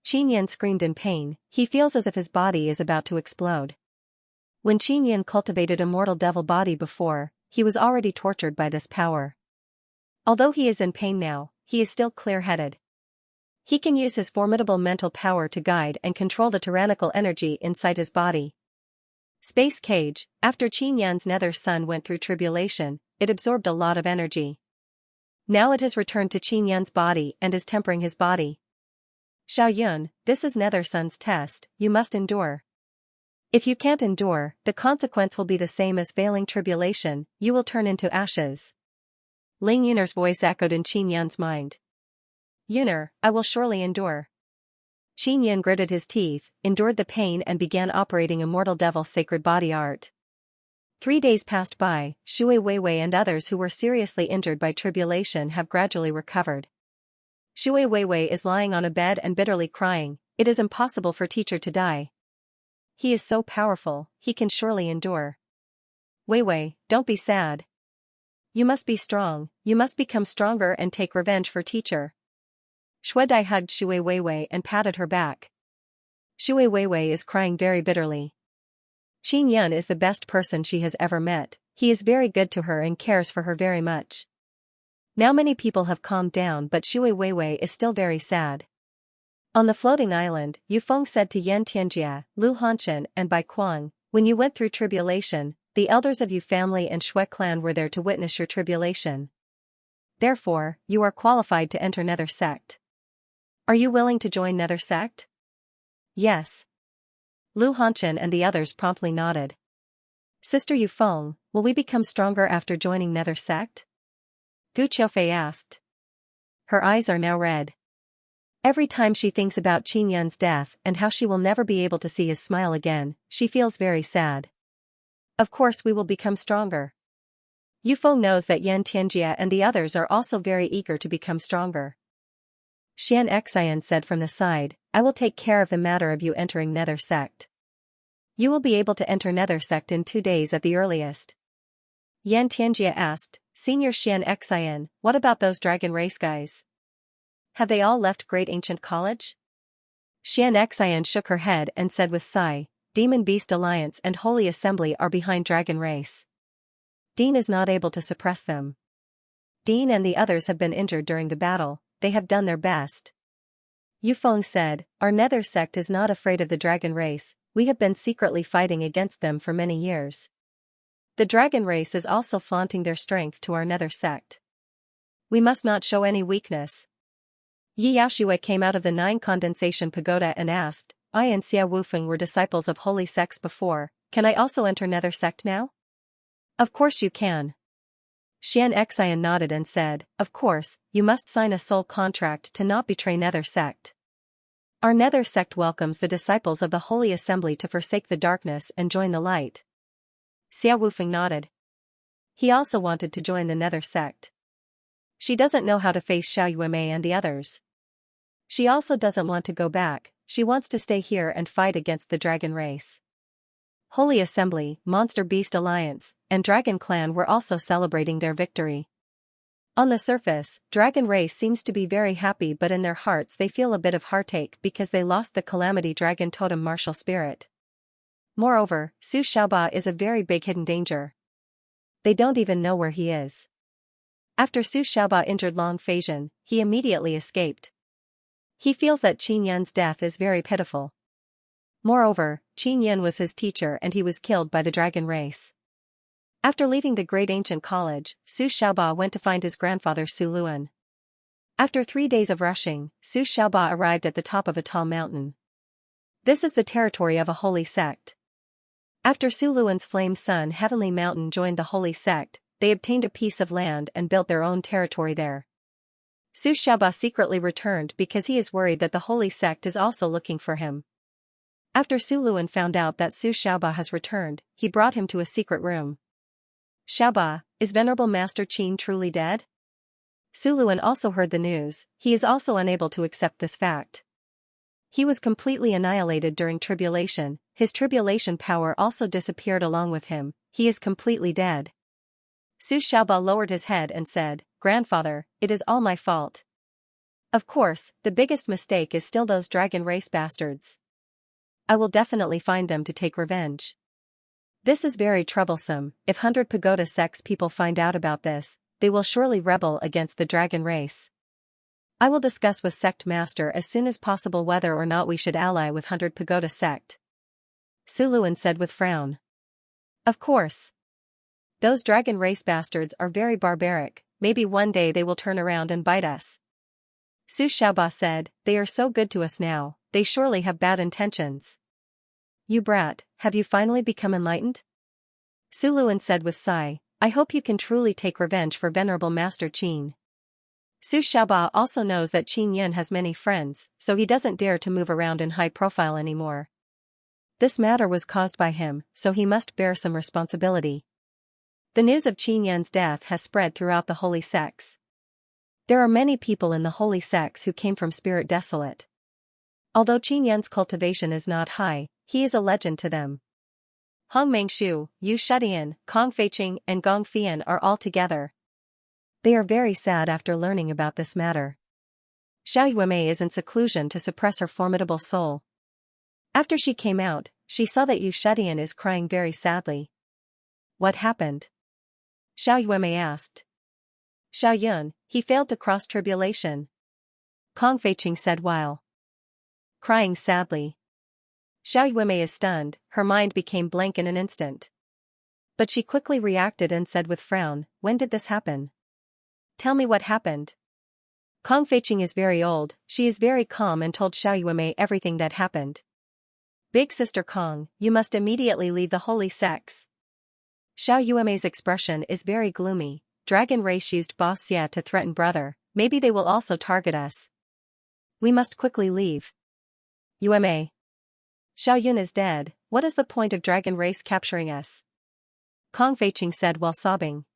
Qin Yun screamed in pain, he feels as if his body is about to explode. When Qin Yun cultivated a mortal devil body before, he was already tortured by this power. Although he is in pain now, he is still clear-headed. He can use his formidable mental power to guide and control the tyrannical energy inside his body. Space cage, after Qin Yun's nether sun went through tribulation, it absorbed a lot of energy. Now it has returned to Qin Yun's body and is tempering his body. Xiao Yun, this is nether sun's test, you must endure. If you can't endure, the consequence will be the same as failing tribulation, you will turn into ashes. Ling Yuner's voice echoed in Qin Yun's mind. Yuner, I will surely endure. Qin Yun gritted his teeth, endured the pain and began operating Immortal Devil's sacred body art. 3 days passed by, Shui Weiwei and others who were seriously injured by tribulation have gradually recovered. Shui Weiwei is lying on a bed and bitterly crying, it is impossible for teacher to die. He is so powerful, he can surely endure. Weiwei, don't be sad. You must be strong, you must become stronger and take revenge for teacher. Shuedai hugged Shui Weiwei and patted her back. Shui Weiwei is crying very bitterly. Qin Yun is the best person she has ever met, he is very good to her and cares for her very much. Now many people have calmed down, but Shui Weiwei is still very sad. On the floating island, Yufeng said to Xianxia, Lu Hanchen and Bai Kuang, when you went through tribulation, the elders of Yu family and Shui clan were there to witness your tribulation. Therefore, you are qualified to enter Nether sect. Are you willing to join Nether sect? Yes. Lu Hanchen and the others promptly nodded. Sister Yufeng, will we become stronger after joining Nether sect? Gu Qiufei asked. Her eyes are now red. Every time she thinks about Qin Yun's death and how she will never be able to see his smile again, she feels very sad. Of course we will become stronger. Yufeng knows that Xianxia and the others are also very eager to become stronger. Xianxia said from the side, I will take care of the matter of you entering Nether sect. You will be able to enter Nether sect in 2 days at the earliest. Xianxia asked, Senior Xianxia, what about those dragon race guys? Have they all left Great Ancient College? Xianxia shook her head and said with sigh, Demon Beast Alliance and Holy Assembly are behind Dragon Race. Dean is not able to suppress them. Dean and the others have been injured during the battle, they have done their best. Yufeng said, Our Nether sect is not afraid of the Dragon Race, we have been secretly fighting against them for many years. The Dragon Race is also flaunting their strength to our Nether sect. We must not show any weakness. Yi Yaoshui came out of the 9 condensation pagoda and asked, I and Xia Wufeng were disciples of holy sects before, can I also enter Nether sect now? Of course you can. Xianxia nodded and said, Of course, you must sign a soul contract to not betray Nether sect. Our Nether sect welcomes the disciples of the Holy Assembly to forsake the darkness and join the light. Xia Wufeng nodded. He also wanted to join the Nether sect. She doesn't know how to face Xiao Yuemei and the others. She also doesn't want to go back, she wants to stay here and fight against the Dragon Race. Holy Assembly, Monster Beast Alliance, and Dragon Clan were also celebrating their victory. On the surface, Dragon Race seems to be very happy, but in their hearts they feel a bit of heartache because they lost the Calamity Dragon Totem martial spirit. Moreover, Su Xiaoba is a very big hidden danger. They don't even know where he is. After Su Xiaoba injured Long Feizhen, he immediately escaped. He feels that Qin Yun's death is very pitiful. Moreover, Qin Yun was his teacher and he was killed by the Dragon Race. After leaving the Great Ancient College, Su Xiaoba went to find his grandfather Su Luan. After 3 days of rushing, Su Xiaoba arrived at the top of a tall mountain. This is the territory of a holy sect. After Su Luan's Flame Sun Heavenly Mountain joined the holy sect, they obtained a piece of land and built their own territory there. Su Xiaoba secretly returned because he is worried that the holy sect is also looking for him. After Su Luan found out that Su Xiaoba has returned, he brought him to a secret room. Xiaoba, is Venerable Master Qin truly dead? Su Luan also heard the news, he is also unable to accept this fact. He was completely annihilated during tribulation, his tribulation power also disappeared along with him, he is completely dead. Su Xiaoba lowered his head and said, Grandfather, it is all my fault. Of course, the biggest mistake is still those Dragon Race bastards. I will definitely find them to take revenge. This is very troublesome, if 100 Pagoda sects people find out about this, they will surely rebel against the Dragon Race. I will discuss with Sect Master as soon as possible whether or not we should ally with 100 Pagoda sect. Su Luan said with frown. Of course. Those Dragon Race bastards are very barbaric, maybe one day they will turn around and bite us. Su Xiaoba said, they are so good to us now, they surely have bad intentions. You brat, have you finally become enlightened? Su Luan said with sigh, I hope you can truly take revenge for Venerable Master Qin. Su Xiaoba also knows that Qin Yun has many friends, so he doesn't dare to move around in high profile anymore. This matter was caused by him, so he must bear some responsibility. The news of Qin Yun's death has spread throughout the holy sects. There are many people in the holy sects who came from Spirit Desolate. Although Qin Yun's cultivation is not high, he is a legend to them. Hong Mengshu, Yu Shudian, Kong Feiqing and Gong Fian are all together. They are very sad after learning about this matter. Xiao Yuemei is in seclusion to suppress her formidable soul. After she came out, she saw that Yu Shudian is crying very sadly. What happened? Xiao Yuemei asked. Xiao Yun, he failed to cross tribulation. Kong Feiqing said while crying sadly. Xiao Yuemei is stunned, her mind became blank in an instant. But she quickly reacted and said with frown, when did this happen? Tell me what happened. Kong Feiqing is very old, she is very calm and told Xiao Yuemei everything that happened. Big Sister Kong, you must immediately leave the holy sects. Xiao Yuemei's expression is very gloomy. Dragon Race used Boss Xia to threaten brother, maybe they will also target us. We must quickly leave. Yuemei. Xiao Yun is dead, what is the point of Dragon Race capturing us? Kong Feiqing said while sobbing.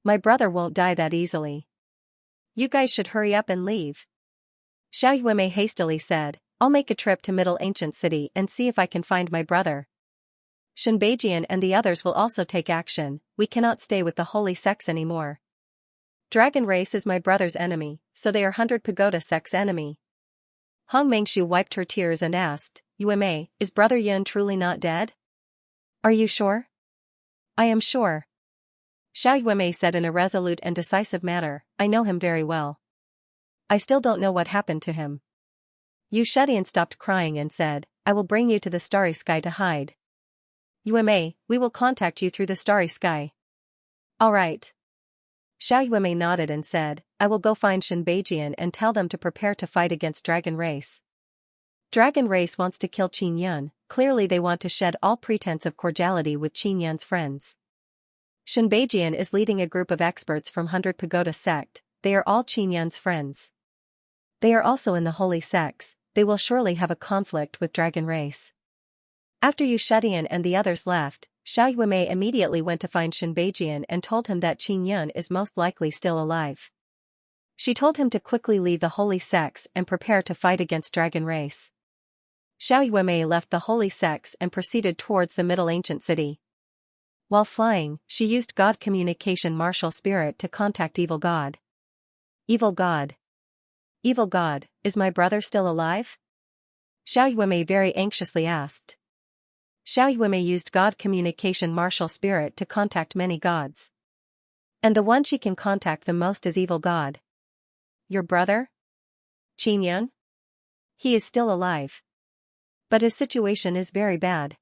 My brother won't die that easily. You guys should hurry up and leave. Xiao Yuemei hastily said, I'll make a trip to Middle Ancient City and see if I can find my brother. Shenbeijian and the others will also take action, we cannot stay with the holy sects anymore. Dragon Race is my brother's enemy, so they are 100 Pagoda sects' enemy. Hong Mengshu wiped her tears and asked, Yuemei, is Brother Yun truly not dead? Are you sure? I am sure. Xiao Yuemei said in a resolute and decisive manner, I know him very well. I still don't know what happened to him. Yu Shedian stopped crying and said, I will bring you to the starry sky to hide. Yuemei, we will contact you through the starry sky. All right. Xiao Yuemei nodded and said, I will go find Shen Beijian and tell them to prepare to fight against Dragon Race. Dragon Race wants to kill Qin Yun, clearly they want to shed all pretense of cordiality with Qin Yun's friends. Shen Beijian is leading a group of experts from 100 Pagoda sect, they are all Qin Yun's friends. They are also in the holy sects, they will surely have a conflict with Dragon Race. After Yu Shedian and the others left, Xiao Yuemei immediately went to find Shen Beijian and told him that Qin Yun is most likely still alive. She told him to quickly leave the holy sects and prepare to fight against Dragon Race. Xiao Yuemei left the holy sects and proceeded towards the Middle Ancient City. While flying, she used God Communication Martial Spirit to contact Evil God. Evil God. Evil God, is my brother still alive? Xiao Yuemei very anxiously asked. Xiao Yuemei used God Communication Martial Spirit to contact many gods. And the one she can contact the most is Evil God. Your brother? Qin Yun? He is still alive. But his situation is very bad.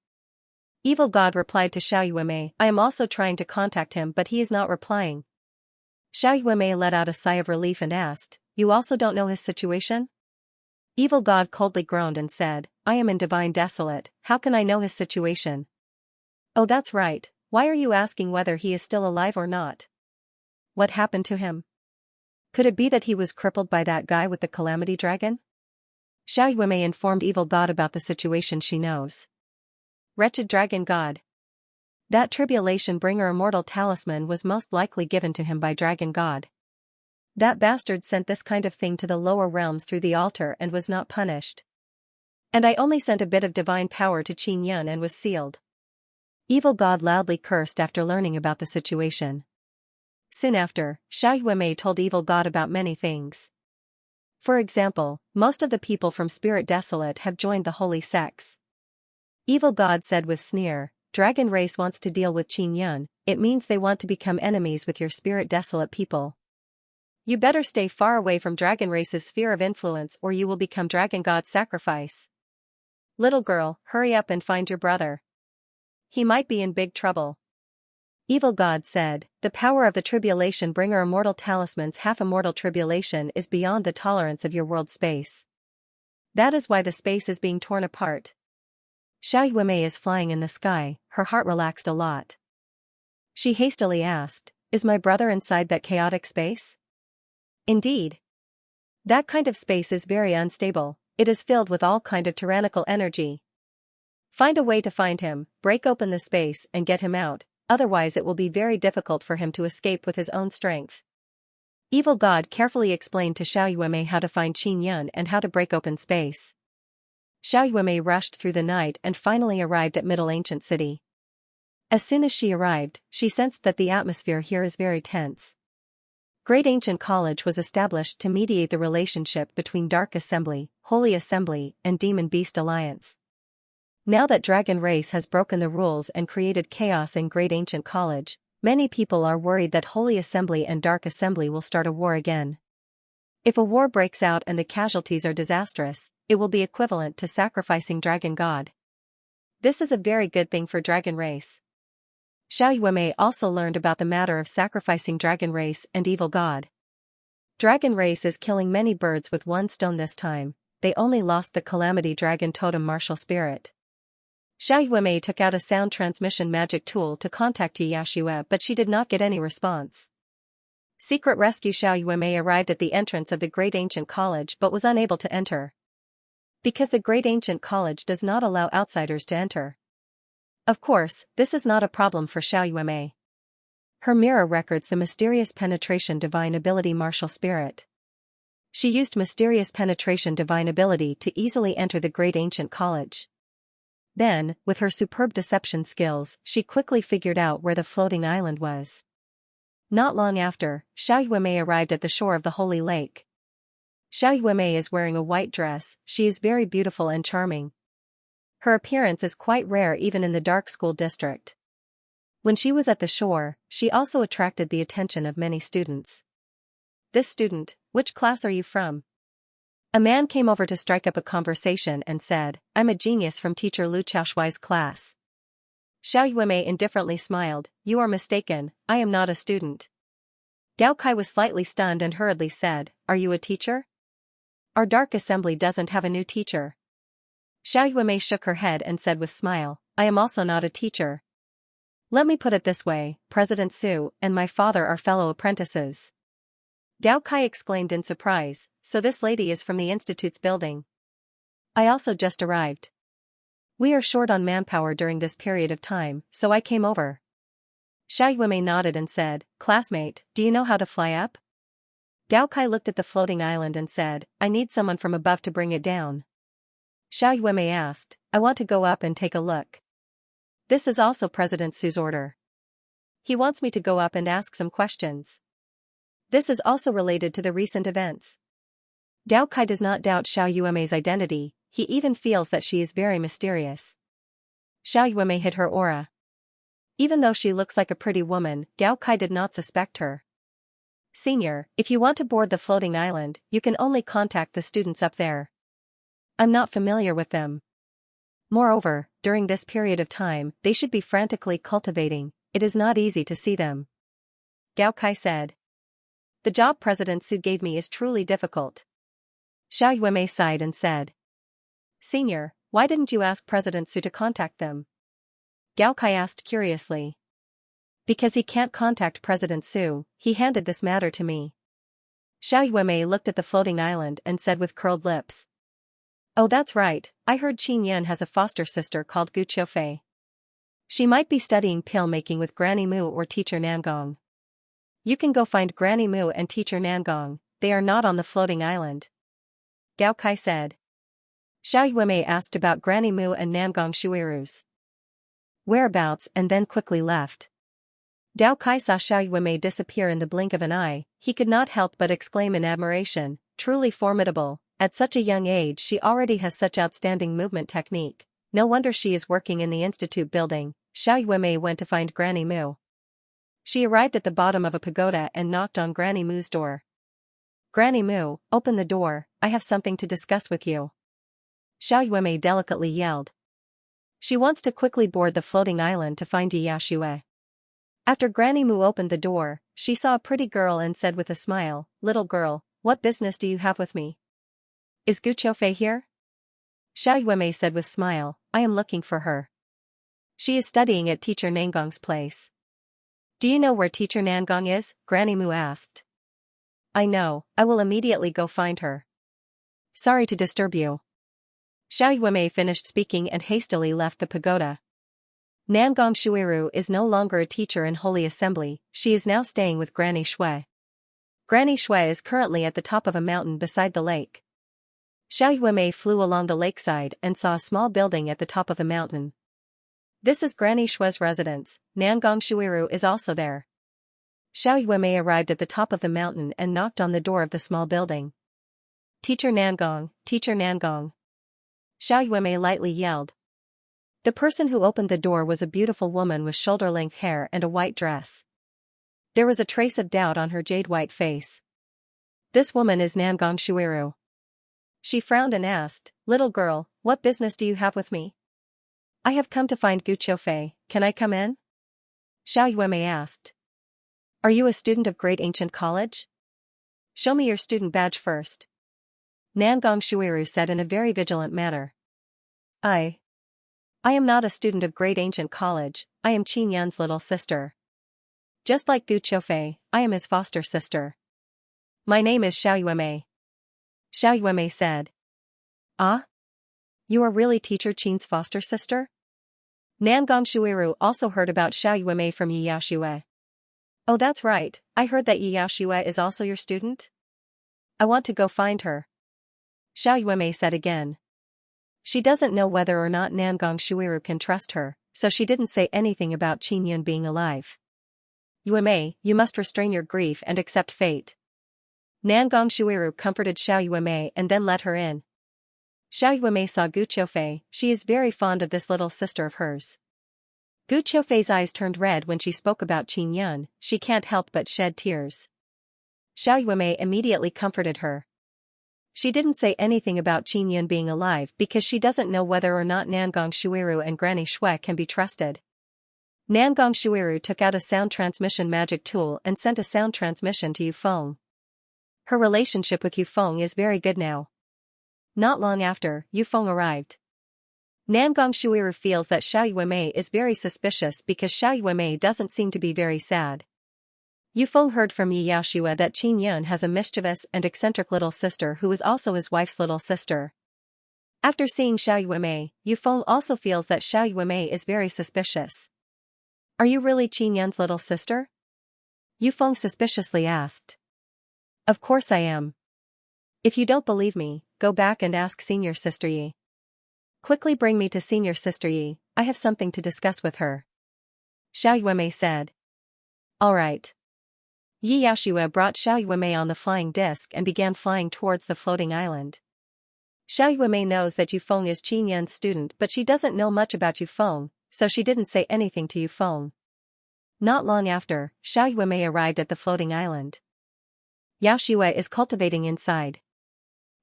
Evil God replied to Xiao Yuemei, I am also trying to contact him but he is not replying. Xiao Yuemei let out a sigh of relief and asked, You also don't know his situation? Evil God coldly groaned and said, I am in Divine Desolate, how can I know his situation? Oh that's right, why are you asking whether he is still alive or not? What happened to him? Could it be that he was crippled by that guy with the Calamity Dragon? Xiao Yuemei informed Evil God about the situation she knows. Wretched Dragon God. That Tribulation Bringer Immortal Talisman was most likely given to him by Dragon God. That bastard sent this kind of thing to the lower realms through the altar and was not punished. And I only sent a bit of divine power to Qin Yun and was sealed. Evil God loudly cursed after learning about the situation. Soon after, Xiao Yuemei told Evil God about many things. For example, most of the people from Spirit Desolate have joined the holy sects. Evil God said with sneer, Dragon Race wants to deal with Qin Yun, it means they want to become enemies with your Spirit Desolate people. You better stay far away from Dragon Race's sphere of influence or you will become Dragon God's sacrifice. Little girl, hurry up and find your brother. He might be in big trouble. Evil God said, the power of the Tribulation Bringer Immortal Talisman's half-immortal tribulation is beyond the tolerance of your world space. That is why the space is being torn apart. Xiao Yuemei is flying in the sky, her heart relaxed a lot. She hastily asked, is my brother inside that chaotic space? Indeed. That kind of space is very unstable, it is filled with all kind of tyrannical energy. Find a way to find him, break open the space and get him out, otherwise it will be very difficult for him to escape with his own strength. Evil God carefully explained to Xiao Yuemei how to find Qin Yun and how to break open space. Xiao Yuemei rushed through the night and finally arrived at Middle Ancient City. As soon as she arrived, she sensed that the atmosphere here is very tense. Great Ancient College was established to mediate the relationship between Dark Assembly, Holy Assembly, and Demon Beast Alliance. Now that Dragon Race has broken the rules and created chaos in Great Ancient College, many people are worried that Holy Assembly and Dark Assembly will start a war again. If a war breaks out and the casualties are disastrous, it will be equivalent to sacrificing Dragon God. This is a very good thing for Dragon Race. Xiao Yuemei also learned about the matter of sacrificing Dragon Race and Evil God. Dragon Race is killing many birds with one stone this time, they only lost the Calamity Dragon Totem Martial Spirit. Xiao Yuemei took out a sound transmission magic tool to contact Yashua but she did not get any response. Secret Rescue Xiao Yuemei arrived at the entrance of the Great Ancient College but was unable to enter. Because the Great Ancient College does not allow outsiders to enter. Of course, this is not a problem for Xiao Yuemei. Her mirror records the Mysterious Penetration Divine Ability Martial Spirit. She used Mysterious Penetration Divine Ability to easily enter the Great Ancient College. Then, with her superb deception skills, she quickly figured out where the floating island was. Not long after, Xiao Yuemei arrived at the shore of the Holy Lake. Xiao Yuemei is wearing a white dress, she is very beautiful and charming. Her appearance is quite rare even in the dark school district. When she was at the shore, she also attracted the attention of many students. This student, which class are you from? A man came over to strike up a conversation and said, I'm a genius from teacher Lu Chaoshuai's class. Xiao Yuemei indifferently smiled, you are mistaken, I am not a student. Gao Kai was slightly stunned and hurriedly said, are you a teacher? Our dark assembly doesn't have a new teacher. Xiao Yuemei shook her head and said with smile, I am also not a teacher. Let me put it this way, President Su and my father are fellow apprentices. Gao Kai exclaimed in surprise, so this lady is from the institute's building. I also just arrived. We are short on manpower during this period of time, so I came over. Xiao Yuemei nodded and said, classmate, do you know how to fly up? Gao Kai looked at the floating island and said, I need someone from above to bring it down. Xiao Yuemei asked, I want to go up and take a look. This is also President Su's order. He wants me to go up and ask some questions. This is also related to the recent events. Gao Kai does not doubt Xiao Yuemei's identity, he even feels that she is very mysterious. Xiao Yuemei hid her aura. Even though she looks like a pretty woman, Gao Kai did not suspect her. Senior, if you want to board the floating island, you can only contact the students up there. I'm not familiar with them. Moreover, during this period of time, they should be frantically cultivating, it is not easy to see them. Gao Kai said. The job President Su gave me is truly difficult. Xiao Yuemei sighed and said. Senior, why didn't you ask President Su to contact them? Gao Kai asked curiously. Because he can't contact President Su, he handed this matter to me. Xiao Yuemei looked at the floating island and said with curled lips. Oh that's right, I heard Qin Yan has a foster sister called Gu Qiufei. She might be studying pill making with Granny Mu or Teacher Nangong. You can go find Granny Mu and Teacher Nangong, they are not on the floating island. Gao Kai said. Xiao Yuemei asked about Granny Mu and Nangong Shuiru's whereabouts and then quickly left. Gao Kai saw Xiao Yuemei disappear in the blink of an eye, he could not help but exclaim in admiration, truly formidable, at such a young age she already has such outstanding movement technique, no wonder she is working in the institute building. Xiao Yuemei went to find Granny Mu. She arrived at the bottom of a pagoda and knocked on Granny Mu's door. Granny Mu, open the door, I have something to discuss with you. Xiao Yuemei delicately yelled. She wants to quickly board the floating island to find Yaxue. After Granny Mu opened the door, she saw a pretty girl and said with a smile, little girl, what business do you have with me? Is Gu Qiufei here? Xiao Yuemei said with smile, I am looking for her. She is studying at Teacher Nangong's place. Do you know where Teacher Nangong is? Granny Mu asked. I know, I will immediately go find her. Sorry to disturb you. Xiao Yuemei finished speaking and hastily left the pagoda. Nangong Shuiru is no longer a teacher in Holy Assembly, she is now staying with Granny Shui. Granny Shui is currently at the top of a mountain beside the lake. Xiao Yuemei flew along the lakeside and saw a small building at the top of the mountain. This is Granny Shui's residence, Nangong Shuiru is also there. Xiao Yuemei arrived at the top of the mountain and knocked on the door of the small building. Teacher Nangong, Teacher Nangong. Xiao Yuemei lightly yelled. The person who opened the door was a beautiful woman with shoulder-length hair and a white dress. There was a trace of doubt on her jade-white face. This woman is Nangong Shuiru. She frowned and asked, little girl, what business do you have with me? I have come to find Gu Qiufei, can I come in? Xiao Yuemei asked. Are you a student of Great Ancient College? Show me your student badge first. Nangong Shuiru said in a very vigilant manner. I am not a student of Great Ancient College, I am Qin Yan's little sister. Just like Gu Qiufei, I am his foster sister. My name is Xiao Yuemei. Xiao Yuemei said. Ah? You are really Teacher Qin's foster sister? Nangong Shuiru also heard about Xiao Yuemei from Yaxue. Oh that's right, I heard that Yaxue is also your student? I want to go find her. Xiao Yuemei said again. She doesn't know whether or not Nangong Shuiru can trust her, so she didn't say anything about Qin Yan being alive. Yuemei, you must restrain your grief and accept fate. Nangong Shuiru comforted Xiao Yuemei and then let her in. Xiao Yuemei saw Gu Qiufei. She is very fond of this little sister of hers. Gu Qiufei's eyes turned red when she spoke about Qin Yun. She can't help but shed tears. Xiao Yuemei immediately comforted her. She didn't say anything about Qin Yun being alive because she doesn't know whether or not Nangong Shuiru and Granny Shui can be trusted. Nangong Shuiru took out a sound transmission magic tool and sent a sound transmission to Yufeng. Her relationship with Yufeng is very good now. Not long after, Yufeng arrived. Nangong Shuiru feels that Xiao Yuemei is very suspicious because Xiao Yuemei doesn't seem to be very sad. Yufeng heard from Yi Yaoxue that Qin Yun has a mischievous and eccentric little sister who is also his wife's little sister. After seeing Xiao Yuemei, Yufeng also feels that Xiao Yuemei is very suspicious. Are you really Qin Yun's little sister? Yufeng suspiciously asked. Of course I am. If you don't believe me, go back and ask senior sister Yi. Quickly bring me to senior sister Yi, I have something to discuss with her. Xiao Yuemei said. All right. Yi Yaoxue brought Xiao Yuemei on the flying disc and began flying towards the floating island. Xiao Yuemei knows that Yufeng is Qin Yun's student but she doesn't know much about Yufeng, so she didn't say anything to Yufeng. Not long after, Xiao Yuemei arrived at the floating island. Yaoxue is cultivating inside.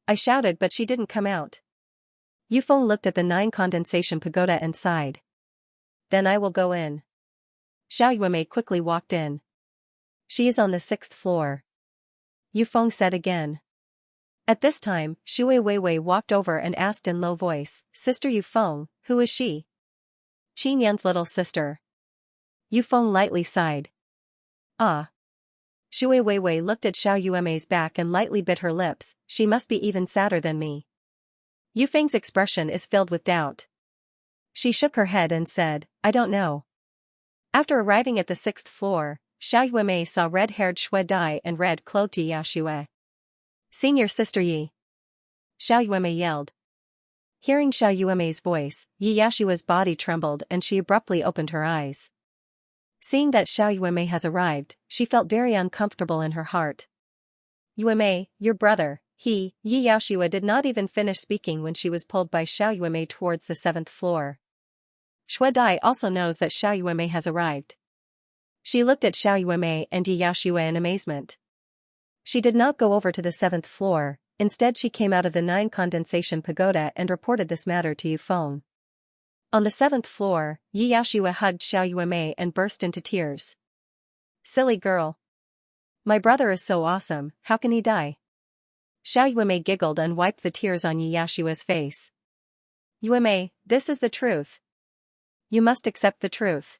I shouted but she didn't come out. Yufeng looked at the 9 condensation pagoda and sighed. Then I will go in. Xiao Yuemei quickly walked in. She is on the 6th floor. Yufeng said again. At this time, Shui Weiwei walked over and asked in low voice, Sister Yufeng, who is she? Qin Yun's little sister. Yufeng lightly sighed. Ah. Shui Weiwei looked at Xiao Yuemei's back and lightly bit her lips, she must be even sadder than me. Yufeng's expression is filled with doubt. She shook her head and said, I don't know. After arriving at the 6th floor, Xiao Yuemei saw red-haired Shui Dai and red-cloaked Yi Yaoxue. Senior sister Yi. Xiao Yuemei yelled. Hearing Xiao Yuemei's voice, Yi Yaoxue's body trembled and she abruptly opened her eyes. Seeing that Xiao Yuemei has arrived, she felt very uncomfortable in her heart. Yuemei, your brother, Yi Yaoxue did not even finish speaking when she was pulled by Xiao Yuemei towards the 7th floor. Shui Dai also knows that Xiao Yuemei has arrived. She looked at Xiao Yuemei and Yi Yaoxue in amazement. She did not go over to the 7th floor, instead she came out of the 9 condensation pagoda and reported this matter to Yufeng. On the 7th floor, Yi Yaoxue hugged Xiao Yuemei and burst into tears. Silly girl. My brother is so awesome, how can he die? Xiao Yuemei giggled and wiped the tears on Yi Yaoxue's face. Yuemei, this is the truth. You must accept the truth.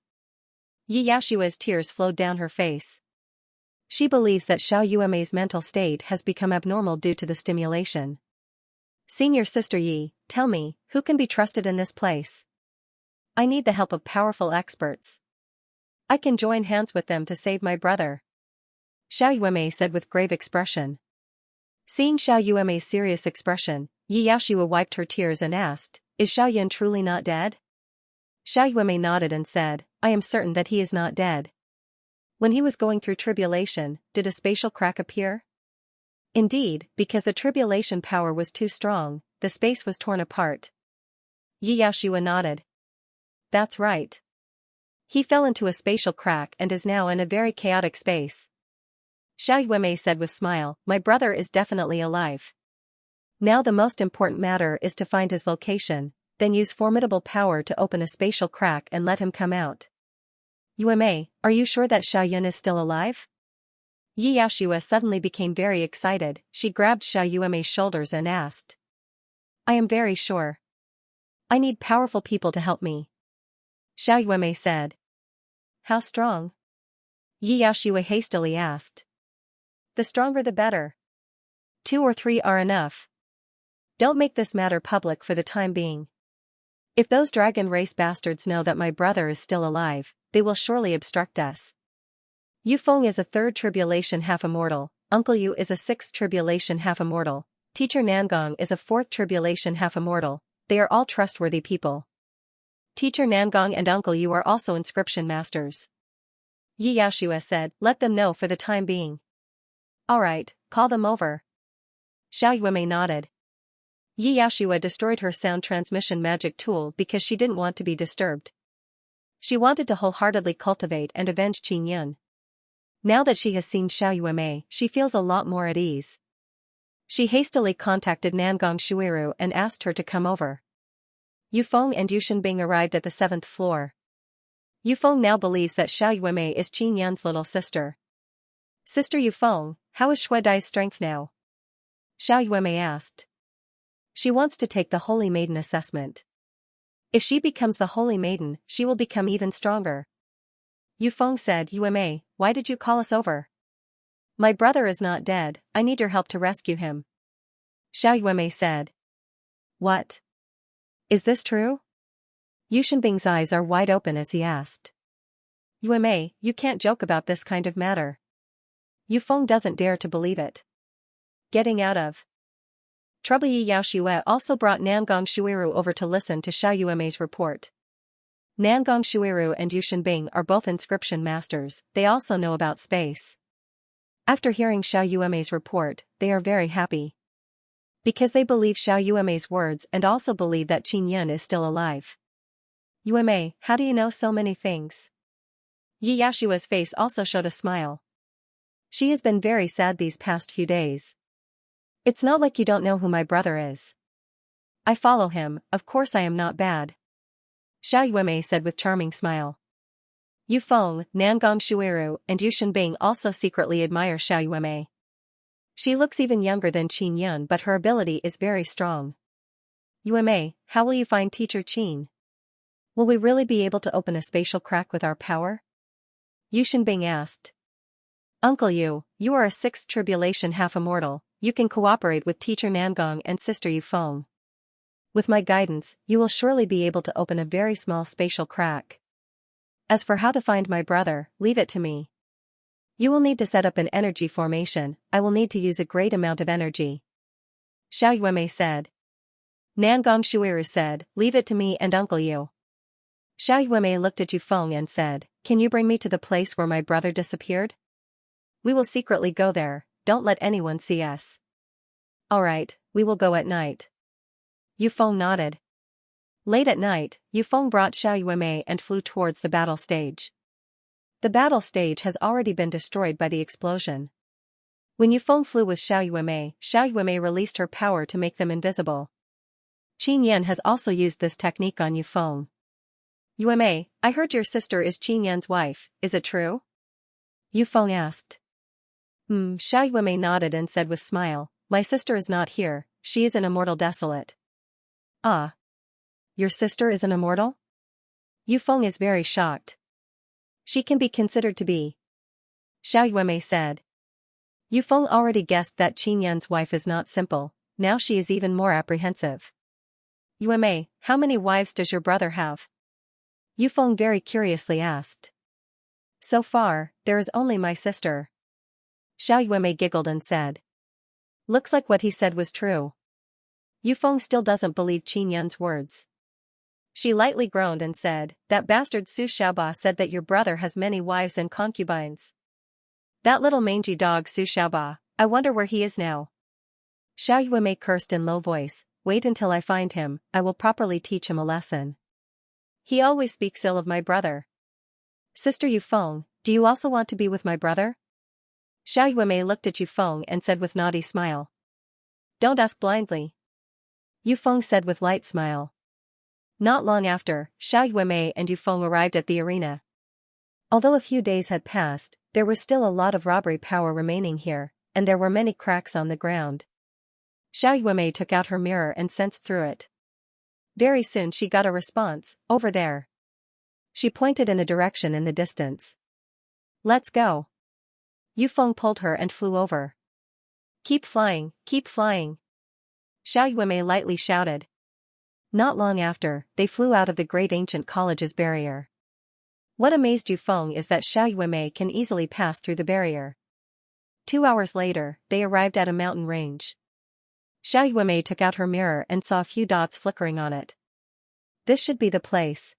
Yi Yaoxue's tears flowed down her face. She believes that Xiao Yuemei's mental state has become abnormal due to the stimulation. Senior sister Yi, tell me, who can be trusted in this place? I need the help of powerful experts. I can join hands with them to save my brother. Xiao Yuemei said with grave expression. Seeing Xiao Yuemei's serious expression, Yi Yaoxue wiped her tears and asked, Is Xiao Yun truly not dead? Xiao Yuemei nodded and said, I am certain that he is not dead. When he was going through tribulation, did a spatial crack appear? Indeed, because the tribulation power was too strong, the space was torn apart. Yi Yaoxue nodded. That's right. He fell into a spatial crack and is now in a very chaotic space. Xiao Yuemei said with smile, My brother is definitely alive. Now the most important matter is to find his location, then use formidable power to open a spatial crack and let him come out. Yuemei, are you sure that Xiao Yun is still alive? Yi Yaoxue suddenly became very excited, she grabbed Xiao Yuemei's shoulders and asked. I am very sure. I need powerful people to help me. Xiao Yuemei said. How strong? Yi Yaoxue hastily asked. The stronger the better. 2 or 3 are enough. Don't make this matter public for the time being. If those dragon race bastards know that my brother is still alive, they will surely obstruct us. Yufeng is a 3rd tribulation half-immortal, Uncle Yu is a 6th tribulation half-immortal, Teacher Nangong is a 4th tribulation half-immortal, they are all trustworthy people. Teacher Nangong and Uncle Yu are also inscription masters. Yi Yaoxue said, let them know for the time being. Alright, Call them over. Xiao Yuemei nodded. Xianxia destroyed her sound transmission magic tool because she didn't want to be disturbed. She wanted to wholeheartedly cultivate and avenge Qin Yun. Now that she has seen Xiao Yuemei, she feels a lot more at ease. She hastily contacted Nangong Shuiru and asked her to come over. Yufeng and Yushanbing arrived at the 7th floor. Yufeng now believes that Xiao Yuemei is Qin Yun's little sister. Sister Yufeng, how is Shui Dai's strength now? Xiao Yuemei asked. She wants to take the Holy Maiden assessment. If she becomes the Holy Maiden, she will become even stronger. Yufeng said, Yuemei, why did you call us over? My brother is not dead, I need your help to rescue him. Xiao Yuemei said. What? Is this true? Yushanbing's eyes are wide open as he asked. Yuemei, you can't joke about this kind of matter. Yufeng doesn't dare to believe it. Getting out of trouble. Yaoxue also brought Nangong Shuiru over to listen to Xiao Yuemei's report. Nangong Shuiru and Yushanbing are both inscription masters, they also know about space. After hearing Xiao Yuemei's report, they are very happy. Because they believe Xiao Yuemei's words and also believe that Qin Yun is still alive. Yuemei, how do you know so many things? Yaoxue's face also showed a smile. She has been very sad these past few days. It's not like you don't know who my brother is. I follow him, of course I am not bad. Xiao Yuemei said with charming smile. Yufeng, Nangong Shuiru, and Yushanbing also secretly admire Xiao Yuemei. She looks even younger than Qin Yun, but her ability is very strong. Yuemei, how will you find Teacher Qin? Will we really be able to open a spatial crack with our power? Yushanbing asked. Uncle Yu, you are a 6th tribulation half-immortal, you can cooperate with Teacher Nangong and Sister Yufeng. With my guidance, you will surely be able to open a very small spatial crack. As for how to find my brother, leave it to me. You will need to set up an energy formation, I will need to use a great amount of energy. Xiao Yuemei said. Nangong Shuiru said, leave it to me and Uncle Yu. Xiao Yuemei looked at Yufeng and said, can you bring me to the place where my brother disappeared? We will secretly go there, don't let anyone see us. Alright, we will go at night. Yufeng nodded. Late at night, Yufeng brought Xiao Yuemei and flew towards the battle stage. The battle stage has already been destroyed by the explosion. When Yufeng flew with Xiao Yuemei released her power to make them invisible. Qin Yun has also used this technique on Yufeng. Yuemei, I heard your sister is Qin Yun's wife, is it true? Yufeng asked. Xiao Yuemei nodded and said with smile, my sister is not here, she is an immortal desolate. Ah. Your sister is an immortal? Yufeng is very shocked. She can be considered to be. Xiao Yuemei said. Yufeng already guessed that Qin Yun's wife is not simple, now she is even more apprehensive. Yuemei, how many wives does your brother have? Yufeng very curiously asked. So far, there is only my sister. Xiao Yuemei giggled and said. Looks like what he said was true. Yufeng still doesn't believe Qin Yun's words. She lightly groaned and said, that bastard Su Xiaoba said that your brother has many wives and concubines. That little mangy dog Su Xiaoba, I wonder where he is now. Xiao Yuemei cursed in low voice, wait until I find him, I will properly teach him a lesson. He always speaks ill of my brother. Sister Yufeng, do you also want to be with my brother? Xiao Yuemei looked at Yufeng and said with naughty smile. Don't ask blindly. Yufeng said with light smile. Not long after, Xiao Yuemei and Yufeng arrived at the arena. Although a few days had passed, there was still a lot of robbery power remaining here, and there were many cracks on the ground. Xiao Yuemei took out her mirror and sensed through it. Very soon she got a response, over there. She pointed in a direction in the distance. Let's go. Yufeng pulled her and flew over. Keep flying, keep flying. Xiao Yuemei lightly shouted. Not long after, they flew out of the great ancient college's barrier. What amazed Yufeng is that Xiao Yuemei can easily pass through the barrier. 2 hours later, they arrived at a mountain range. Xiao Yuemei took out her mirror and saw a few dots flickering on it. This should be the place.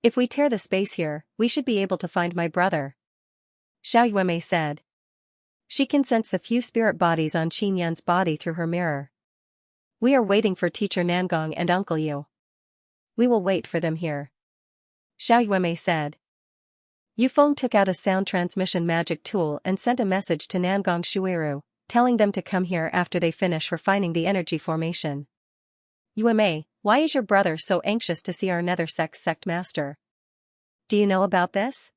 If we tear the space here, we should be able to find my brother. Xiao Yuemei said. She can sense the few spirit bodies on Qin Yan's body through her mirror. We are waiting for Teacher Nangong and Uncle Yu. We will wait for them here. Xiao Yuemei said. Yufeng took out a sound transmission magic tool and sent a message to Nangong Shuiru, telling them to come here after they finish refining the energy formation. Yuemei, why is your brother so anxious to see our nether sex sect master? Do you know about this?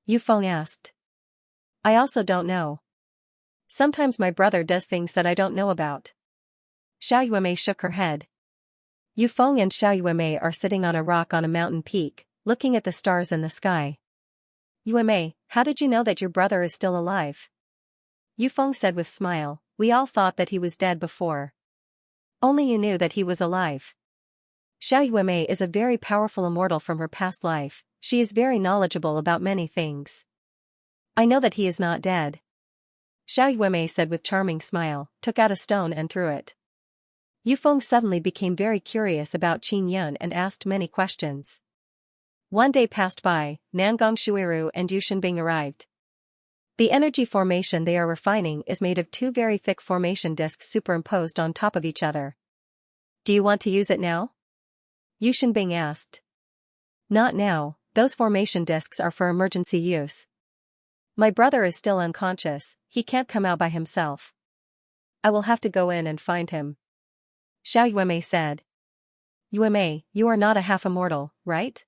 Yufeng asked. I also don't know. Sometimes my brother does things that I don't know about. Xiao Yuemei shook her head. Yufeng and Xiao Yuemei are sitting on a rock on a mountain peak, looking at the stars in the sky. Yuemei, how did you know that your brother is still alive? Yufeng said with smile, we all thought that he was dead before. Only you knew that he was alive. Xiao Yuemei is a very powerful immortal from her past life, she is very knowledgeable about many things. I know that he is not dead. Xiao Yuemei said with charming smile, took out a stone and threw it. Yufeng suddenly became very curious about Qin Yun and asked many questions. One day passed by, Nangong Shuiru and Yu Shenbing arrived. The energy formation they are refining is made of two very thick formation discs superimposed on top of each other. Do you want to use it now? Yu Shenbing asked. Not now, those formation discs are for emergency use. My brother is still unconscious, he can't come out by himself. I will have to go in and find him. Xiao Yuemei said. Yuemei, you are not a half-immortal, right?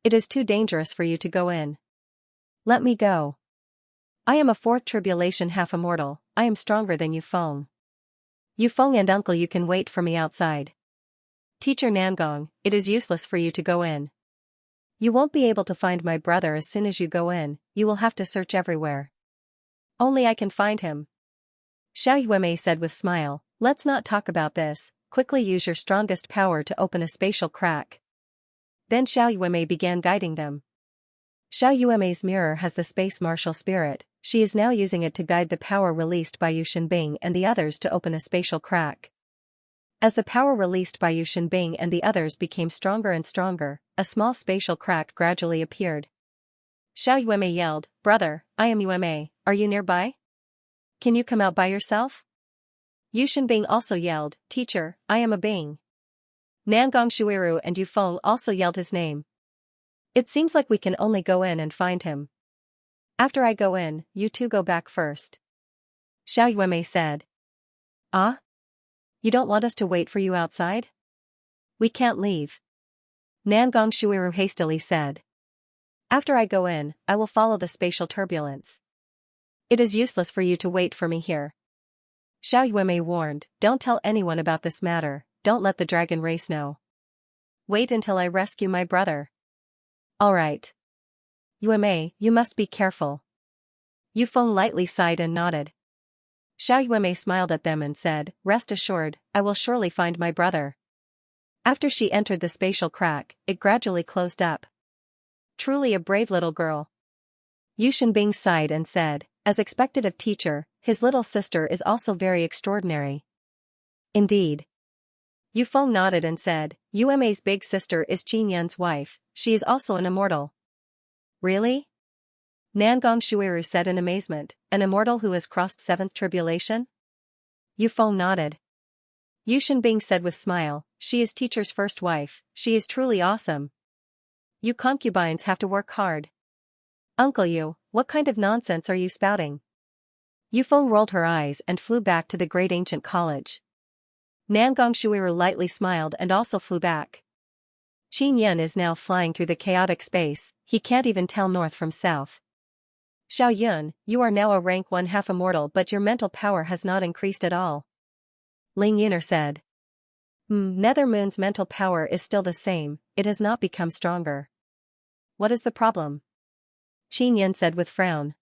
It is too dangerous for you to go in. Let me go. I am a fourth tribulation half-immortal, I am stronger than Yufeng. Yufeng and Uncle you can wait for me outside. Teacher Nangong, it is useless for you to go in. You won't be able to find my brother as soon as you go in, you will have to search everywhere. Only I can find him. Xiao Yuemei said with smile, let's not talk about this, quickly use your strongest power to open a spatial crack. Then Xiao Yuemei began guiding them. Xiao Yuemei's mirror has the space martial spirit, she is now using it to guide the power released by Yu Shenbing and the others to open a spatial crack. As the power released by Yu Shenbing and the others became stronger and stronger, a small spatial crack gradually appeared. Xiao Yuemei yelled, brother, I am Yuemei, are you nearby? Can you come out by yourself? Yu Shenbing also yelled, teacher, I am a Bing. Nangong Shuiru and Yufeng also yelled his name. It seems like we can only go in and find him. After I go in, you two go back first. Xiao Yuemei said. Ah? You don't want us to wait for you outside? We can't leave. Nangong Shuiru hastily said. After I go in, I will follow the spatial turbulence. It is useless for you to wait for me here. Xiao Yuemei warned, don't tell anyone about this matter, don't let the dragon race know. Wait until I rescue my brother. Alright. Yuemei, you must be careful. Yufeng lightly sighed and nodded. Xiao Yuemei smiled at them and said, rest assured, I will surely find my brother. After she entered the spatial crack, it gradually closed up. Truly a brave little girl. Yu Shenbing sighed and said, as expected of teacher, his little sister is also very extraordinary. Indeed. Yufeng nodded and said, Yuemei's big sister is Qin Yan's wife, she is also an immortal. Really? Nangong Shuiru said in amazement, an immortal who has crossed seventh tribulation? Yufeng nodded. Yu Shenbing said with smile, she is teacher's first wife, she is truly awesome. You concubines have to work hard. Uncle Yu, what kind of nonsense are you spouting? Yufeng rolled her eyes and flew back to the great ancient college. Nangong Shuiru lightly smiled and also flew back. Qin Yun is now flying through the chaotic space, he can't even tell north from south. Xiao Yun, you are now a rank 1 half immortal but your mental power has not increased at all. Ling Yuner said. Nether Moon's mental power is still the same, it has not become stronger. What is the problem? Qin Yun said with frown.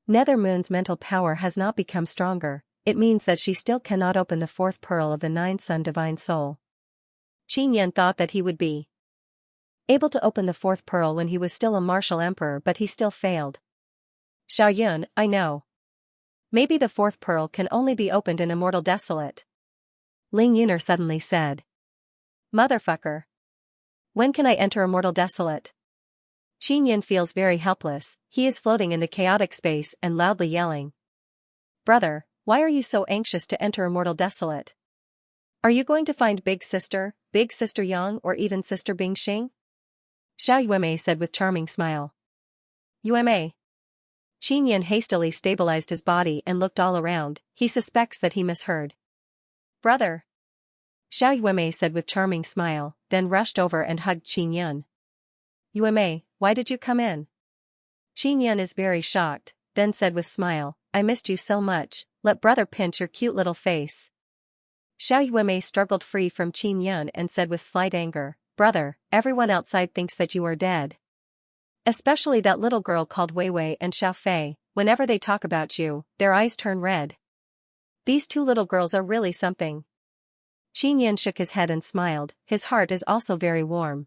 Nether Moon's mental power has not become stronger, it means that she still cannot open the fourth pearl of the Nine Sun Divine Soul. Qin Yun thought that he would be able to open the fourth pearl when he was still a martial emperor but he still failed. Xiao Yun, I know. Maybe the fourth pearl can only be opened in Immortal Desolate. Ling Yuner suddenly said. Motherfucker. When can I enter Immortal Desolate? Qinyan feels very helpless. He is floating in the chaotic space and loudly yelling. Brother, why are you so anxious to enter Immortal Desolate? Are you going to find Big Sister Yang, or even Sister Bingxing? Xiao Yuemei said with charming smile. Yuemei. Qinyan hastily stabilized his body and looked all around. He suspects that he misheard. Brother. Xiao Yuemei said with charming smile, then rushed over and hugged Qinyan. Yuemei, why did you come in? Qinyan is very shocked, then said with smile, I missed you so much, let brother pinch your cute little face. Xiao Yuemei struggled free from Qinyan and said with slight anger, Brother, everyone outside thinks that you are dead. Especially that little girl called Weiwei and Xiao Fei, whenever they talk about you, their eyes turn red. These two little girls are really something. Qinyan shook his head and smiled, his heart is also very warm.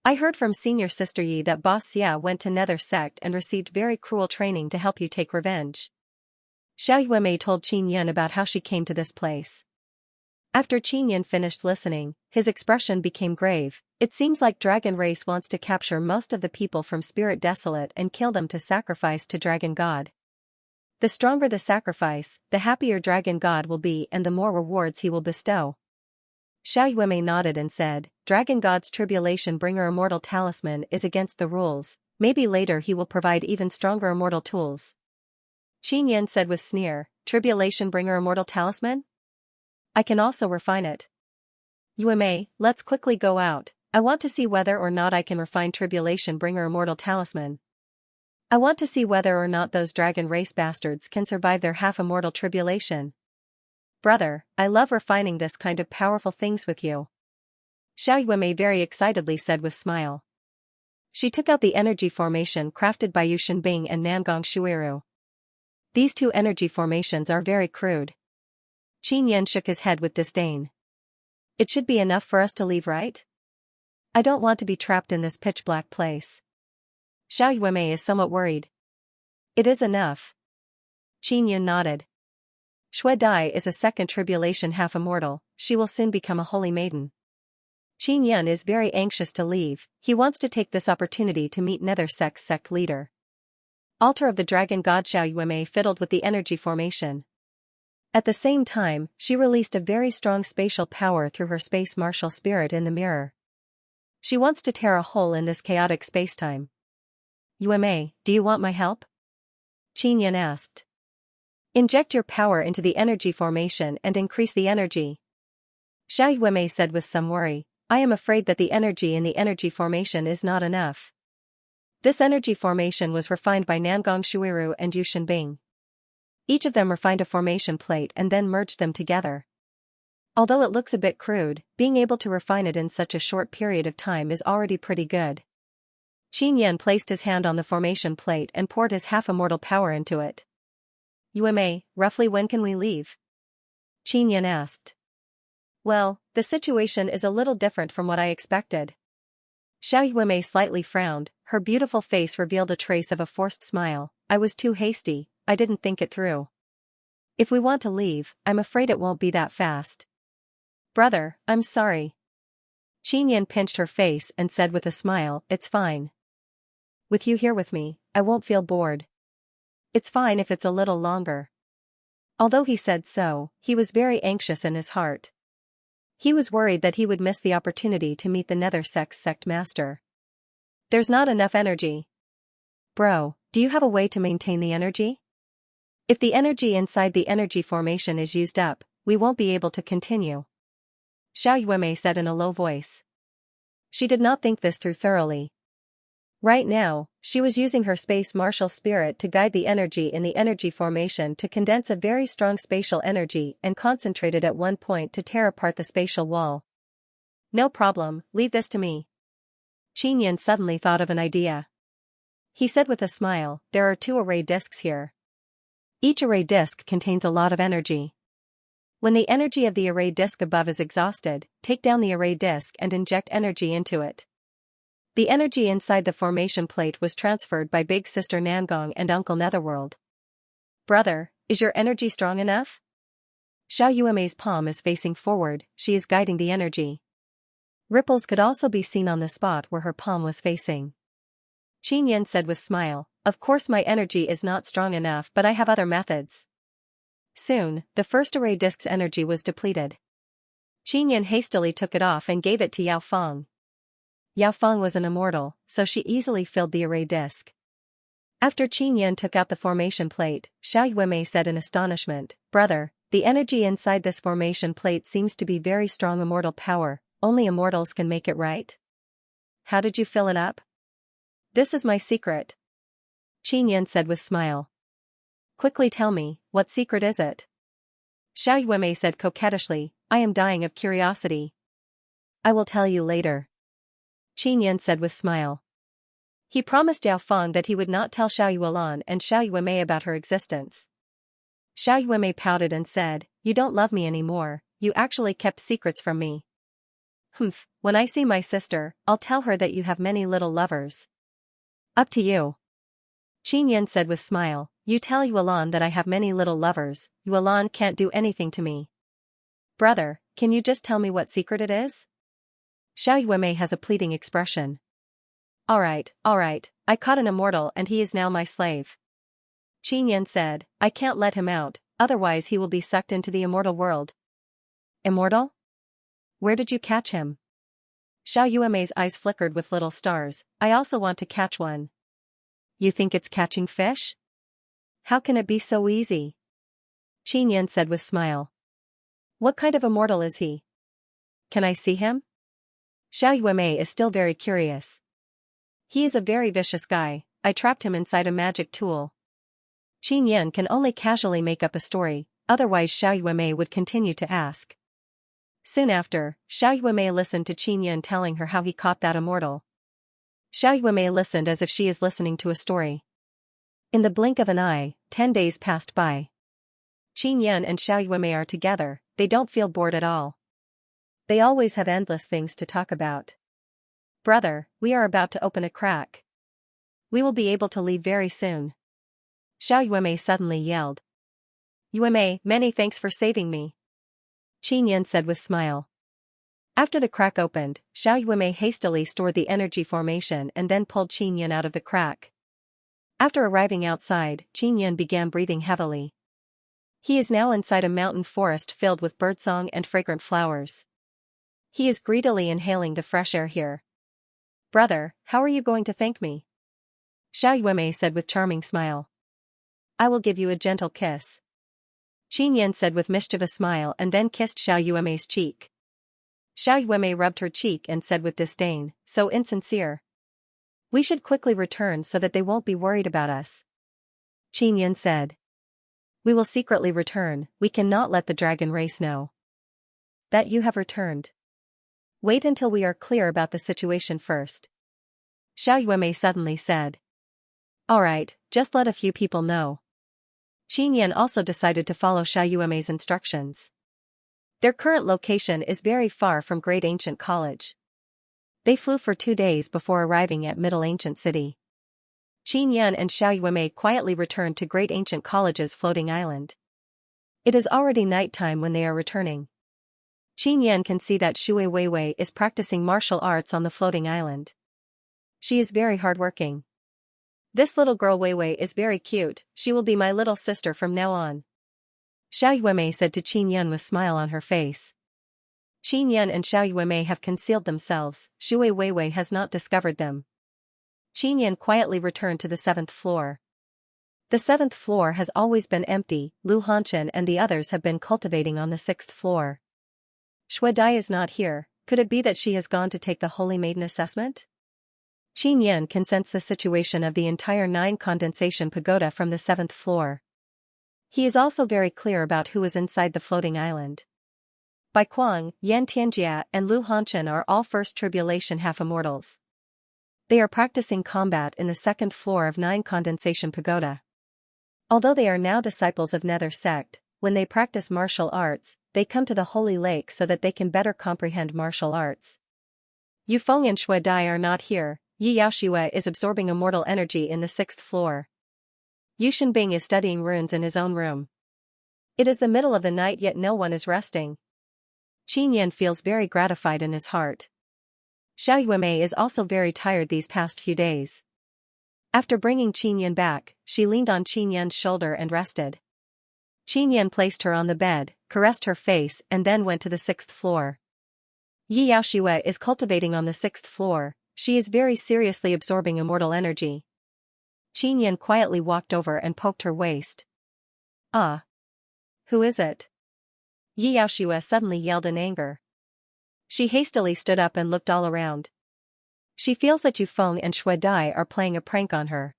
I heard from Senior Sister Yi that Boss Xia went to Nether Sect and received very cruel training to help you take revenge. Xiao Yuemei told Qinyan about how she came to this place. After Qinyan finished listening, his expression became grave. It seems like Dragon Race wants to capture most of the people from Spirit Desolate and kill them to sacrifice to Dragon God. The stronger the sacrifice, the happier Dragon God will be and the more rewards he will bestow. Xiao Yuemei nodded and said, Dragon God's Tribulation Bringer Immortal Talisman is against the rules, maybe later he will provide even stronger immortal tools. Qinyan said with sneer, Tribulation Bringer Immortal Talisman? I can also refine it. Yuemei, let's quickly go out. I want to see whether or not I can refine Tribulation Bringer Immortal Talisman. I want to see whether or not those Dragon Race bastards can survive their half-immortal tribulation. Brother, I love refining this kind of powerful things with you. Xiao Yuemei very excitedly said with smile. She took out the energy formation crafted by Yushin Bing and Nangong Shuiru. These two energy formations are very crude. Qinyan shook his head with disdain. It should be enough for us to leave, right? I don't want to be trapped in this pitch-black place. Xiao Yuemei is somewhat worried. It is enough. Qinyan nodded. Xue Dai is a second tribulation half-immortal, she will soon become a holy maiden. Qinyan is very anxious to leave, he wants to take this opportunity to meet Nether sect leader. Altar of the Dragon God. Xiao Yuemei fiddled with the energy formation. At the same time, she released a very strong spatial power through her space martial spirit in the mirror. She wants to tear a hole in this chaotic spacetime. Yuemei, do you want my help? Qinyan asked. Inject your power into the energy formation and increase the energy. Xiao Yuemei said with some worry, I am afraid that the energy in the energy formation is not enough. This energy formation was refined by Nangong Shuiru and Yushin Bing. Each of them refined a formation plate and then merged them together. Although it looks a bit crude, being able to refine it in such a short period of time is already pretty good. Qinyan placed his hand on the formation plate and poured his half-immortal power into it. Yuemei, roughly when can we leave? Qinyan asked. Well, the situation is a little different from what I expected. Xiao Yuemei slightly frowned, her beautiful face revealed a trace of a forced smile. I was too hasty, I didn't think it through. If we want to leave, I'm afraid it won't be that fast. Brother, I'm sorry. Qinyan pinched her face and said with a smile, it's fine. With you here with me, I won't feel bored. It's fine if it's a little longer. Although he said so, he was very anxious in his heart. He was worried that he would miss the opportunity to meet the Nether sect master. There's not enough energy. Bro, do you have a way to maintain the energy? If the energy inside the energy formation is used up, we won't be able to continue. Xiao Yuemei said in a low voice. She did not think this through thoroughly. Right now, she was using her space martial spirit to guide the energy in the energy formation to condense a very strong spatial energy and concentrate it at one point to tear apart the spatial wall. No problem, leave this to me. Qinyan suddenly thought of an idea. He said with a smile, there are 2 array discs here. Each array disc contains a lot of energy. When the energy of the array disc above is exhausted, take down the array disc and inject energy into it. The energy inside the formation plate was transferred by Big Sister Nangong and Uncle Netherworld. Brother, is your energy strong enough? Xiao Yuemei's palm is facing forward, she is guiding the energy. Ripples could also be seen on the spot where her palm was facing. Qin Yan said with smile, of course my energy is not strong enough but I have other methods. Soon, the first array disk's energy was depleted. Qin Yan hastily took it off and gave it to Yao Feng. Yao Feng was an immortal, so she easily filled the array disk. After Qin Yan took out the formation plate, Xiao Yuemei said in astonishment, brother, the energy inside this formation plate seems to be very strong immortal power, only immortals can make it, right? How did you fill it up? This is my secret. Qin Yan said with smile. Quickly tell me, what secret is it? Xiao Yuemei said coquettishly, I am dying of curiosity. I will tell you later. Qin Yan said with smile. He promised Yao Feng that he would not tell Xiao Yuelan and Xiao Yuemei about her existence. Xiao Yuemei pouted and said, you don't love me anymore, you actually kept secrets from me. Humph, when I see my sister, I'll tell her that you have many little lovers. Up to you. Qin Yan said with smile, you tell Yuelan that I have many little lovers, Yuelan can't do anything to me. Brother, can you just tell me what secret it is? Xiao Yuemei has a pleading expression. Alright, I caught an immortal and he is now my slave. Qin Yan said, I can't let him out, otherwise he will be sucked into the immortal world. Immortal? Where did you catch him? Xiao Yuemei's eyes flickered with little stars, I also want to catch one. You think it's catching fish? How can it be so easy? Qin Yan said with smile. What kind of immortal is he? Can I see him? Xiao Yuemei is still very curious. He is a very vicious guy, I trapped him inside a magic tool. Qin Yan can only casually make up a story, otherwise Xiao Yuemei would continue to ask. Soon after, Xiao Yuemei listened to Qin Yan telling her how he caught that immortal. Xiao Yuemei listened as if she is listening to a story. In the blink of an eye, 10 days passed by. Qin Yan and Xiao Yuemei are together, they don't feel bored at all. They always have endless things to talk about. Brother, we are about to open a crack. We will be able to leave very soon. Xiao Yuemei suddenly yelled. Yuemei, many thanks for saving me. Qin Yan said with smile. After the crack opened, Xiao Yuemei hastily stored the energy formation and then pulled Qin Yan out of the crack. After arriving outside, Qin Yan began breathing heavily. He is now inside a mountain forest filled with birdsong and fragrant flowers. He is greedily inhaling the fresh air here. Brother, how are you going to thank me? Xiao Yuemei said with charming smile. I will give you a gentle kiss. Qin Yan said with mischievous smile and then kissed Xiao Yuemei's cheek. Xiao Yuemei rubbed her cheek and said with disdain, so insincere. We should quickly return so that they won't be worried about us. Qin Yan said. We will secretly return, we cannot let the dragon race know that you have returned. Wait until we are clear about the situation first. Xiao Yuemei suddenly said. Alright, just let a few people know. Qin Yan also decided to follow Xiao Yuemei's instructions. Their current location is very far from Great Ancient College. They flew for 2 days before arriving at Middle Ancient City. Qin Yan and Xiao Yuemei quietly returned to Great Ancient College's floating island. It is already nighttime when they are returning. Qin Yan can see that Shui Weiwei is practicing martial arts on the floating island. She is very hardworking. This little girl Weiwei is very cute, she will be my little sister from now on. Xiao Yuemei said to Qin Yan with a smile on her face. Qin Yan and Xiao Yuemei have concealed themselves, Shui Weiwei has not discovered them. Qin Yan quietly returned to the 7th floor. The 7th floor has always been empty, Lu Hanchen and the others have been cultivating on the 6th floor. Shui Dai is not here, could it be that she has gone to take the Holy Maiden assessment? Qin Yan can sense the situation of the entire 9 condensation pagoda from the 7th floor. He is also very clear about who is inside the floating island. Bai Kuang, Yan Tianjia and Lu Hanchen are all first tribulation half-immortals. They are practicing combat in the 2nd floor of 9 condensation pagoda. Although they are now disciples of Nether sect, when they practice martial arts, they come to the Holy Lake so that they can better comprehend martial arts. Yu Feng and Shui Dai are not here, Yi Yaoxue is absorbing immortal energy in the 6th floor. Yu Shenbing is studying runes in his own room. It is the middle of the night yet no one is resting. Qin Yan feels very gratified in his heart. Xiao Yuemei is also very tired these past few days. After bringing Qin Yan back, she leaned on Qin Yan's shoulder and rested. Qin Yan placed her on the bed, caressed her face and then went to the 6th floor. Xianxia is cultivating on the 6th floor, she is very seriously absorbing immortal energy. Qin Yan quietly walked over and poked her waist. Ah! Who is it? Xianxia suddenly yelled in anger. She hastily stood up and looked all around. She feels that Yu Feng and Shui Dai are playing a prank on her.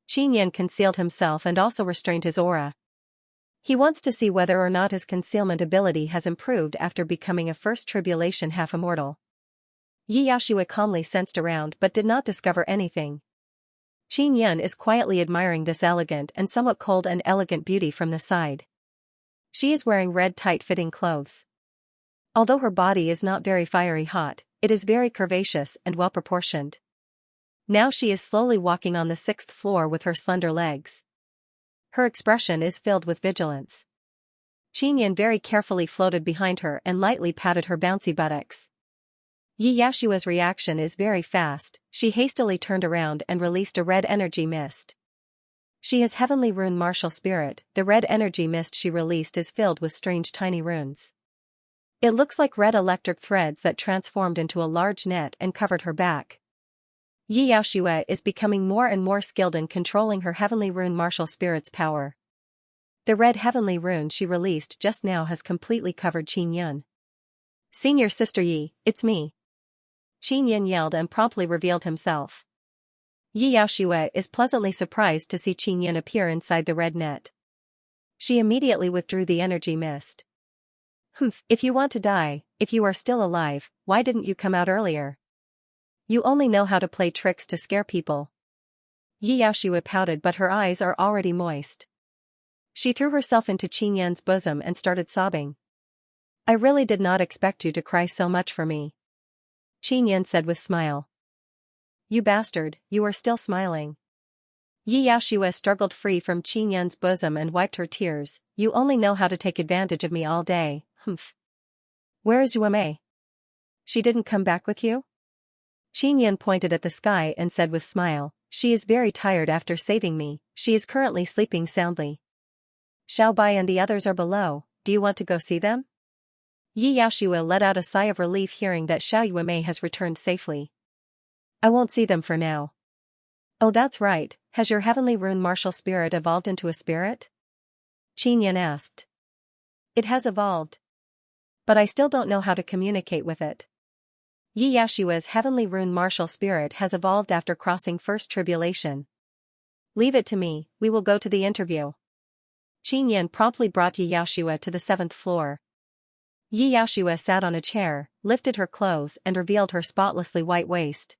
Qin Yan concealed himself and also restrained his aura. He wants to see whether or not his concealment ability has improved after becoming a first tribulation half-immortal. Xianxia calmly sensed around but did not discover anything. Qin Yan is quietly admiring this elegant and somewhat cold and elegant beauty from the side. She is wearing red tight-fitting clothes. Although her body is not very fiery hot, it is very curvaceous and well-proportioned. Now she is slowly walking on the 6th floor with her slender legs. Her expression is filled with vigilance. Qin Yan very carefully floated behind her and lightly patted her bouncy buttocks. Xianxia's reaction is very fast, she hastily turned around and released a red energy mist. She has heavenly rune martial spirit, the red energy mist she released is filled with strange tiny runes. It looks like red electric threads that transformed into a large net and covered her back. Xianxia is becoming more and more skilled in controlling her heavenly rune martial spirit's power. The red heavenly rune she released just now has completely covered Qin Yan. "Senior Sister Yi, it's me." Qin Yan yelled and promptly revealed himself. Xianxia is pleasantly surprised to see Qin Yan appear inside the red net. She immediately withdrew the energy mist. If you want to die, if you are still alive, why didn't you come out earlier? You only know how to play tricks to scare people. Xianxia pouted but her eyes are already moist. She threw herself into Qin Yan's bosom and started sobbing. "I really did not expect you to cry so much for me," Qin Yan said with smile. "You bastard, you are still smiling." Xianxia struggled free from Qin Yan's bosom and wiped her tears. "You only know how to take advantage of me all day, Where is Yueme? She didn't come back with you?" Qin Yan pointed at the sky and said with smile, "She is very tired after saving me, she is currently sleeping soundly. Xiao Bai and the others are below, do you want to go see them?" Xianxia let out a sigh of relief hearing that Xiao Yueme has returned safely. "I won't see them for now." "Oh, that's right, has your heavenly rune martial spirit evolved into a spirit?" Qin Yan asked. "It has evolved. But I still don't know how to communicate with it." Xianxia's heavenly rune martial spirit has evolved after crossing first tribulation. "Leave it to me, we will go to the interview." Qin Yan promptly brought Xianxia to the 7th floor. Xianxia sat on a chair, lifted her clothes and revealed her spotlessly white waist.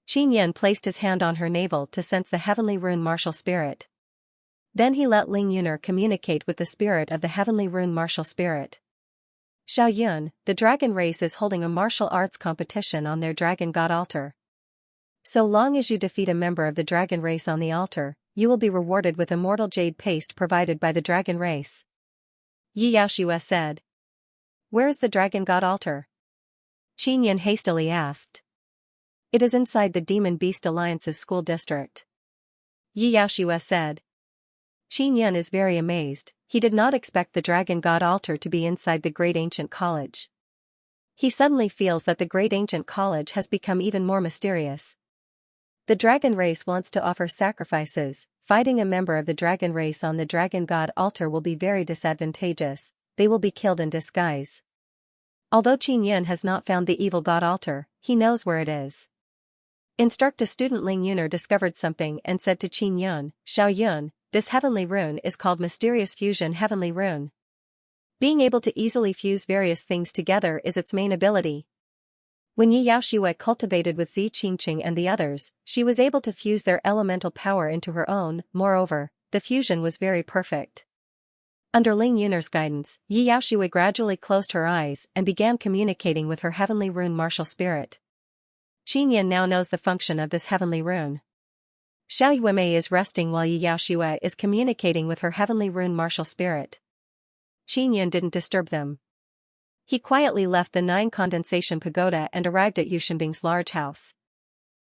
Qin Yan placed his hand on her navel to sense the heavenly rune martial spirit. Then he let Ling Yuner communicate with the spirit of the heavenly rune martial spirit. "Xiao Yun, the dragon race is holding a martial arts competition on their dragon god altar. So long as you defeat a member of the dragon race on the altar, you will be rewarded with immortal jade paste provided by the dragon race." Xianxia said. "Where is the dragon god altar?" Qin Yan hastily asked. "It is inside the Demon Beast Alliance's school district," Xianxia said. Qin Yan is very amazed, he did not expect the dragon god altar to be inside the Great Ancient College. He suddenly feels that the Great Ancient College has become even more mysterious. The dragon race wants to offer sacrifices, fighting a member of the dragon race on the dragon god altar will be very disadvantageous, they will be killed in disguise. Although Qin Yan has not found the evil god altar, he knows where it is. Instructor student Ling Yuner discovered something and said to Qin Yan, "Xiao Yun, this heavenly rune is called Mysterious Fusion Heavenly Rune. Being able to easily fuse various things together is its main ability." When Xianxia cultivated with Zi Qingqing and the others, she was able to fuse their elemental power into her own, moreover, the fusion was very perfect. Under Ling Yuner's guidance, Xianxia gradually closed her eyes and began communicating with her heavenly rune martial spirit. Qin Yan now knows the function of this heavenly rune. Xiao Yueme is resting while Xianxia is communicating with her heavenly rune martial spirit. Qin Yan didn't disturb them. He quietly left the 9 condensation pagoda and arrived at Yu Shenbing's large house.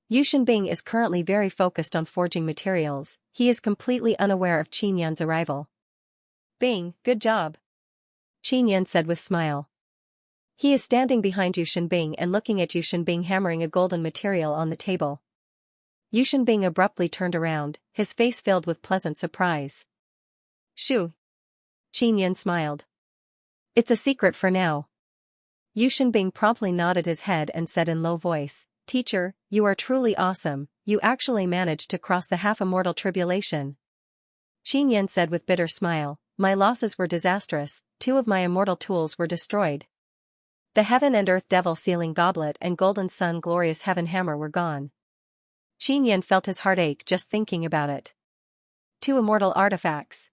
Yu Shenbing is currently very focused on forging materials, he is completely unaware of Qin Yan's arrival. Bing, good job. Qin Yan said with smile. He is standing behind Yu Shenbing and looking at Yu Shenbing hammering a golden material on the table. Yu Shenbing abruptly turned around, his face filled with pleasant surprise. Shoo. Qin Yan smiled. It's a secret for now. Yu Shenbing promptly nodded his head and said in low voice, Teacher, you are truly awesome, you actually managed to cross the half-immortal tribulation. Qin Yan said with bitter smile, my losses were disastrous, 2 of my immortal tools were destroyed. The Heaven and Earth Devil Sealing Goblet and Golden Sun Glorious Heaven Hammer were gone. Qin Yan felt his heart ache just thinking about it. 2 immortal artifacts.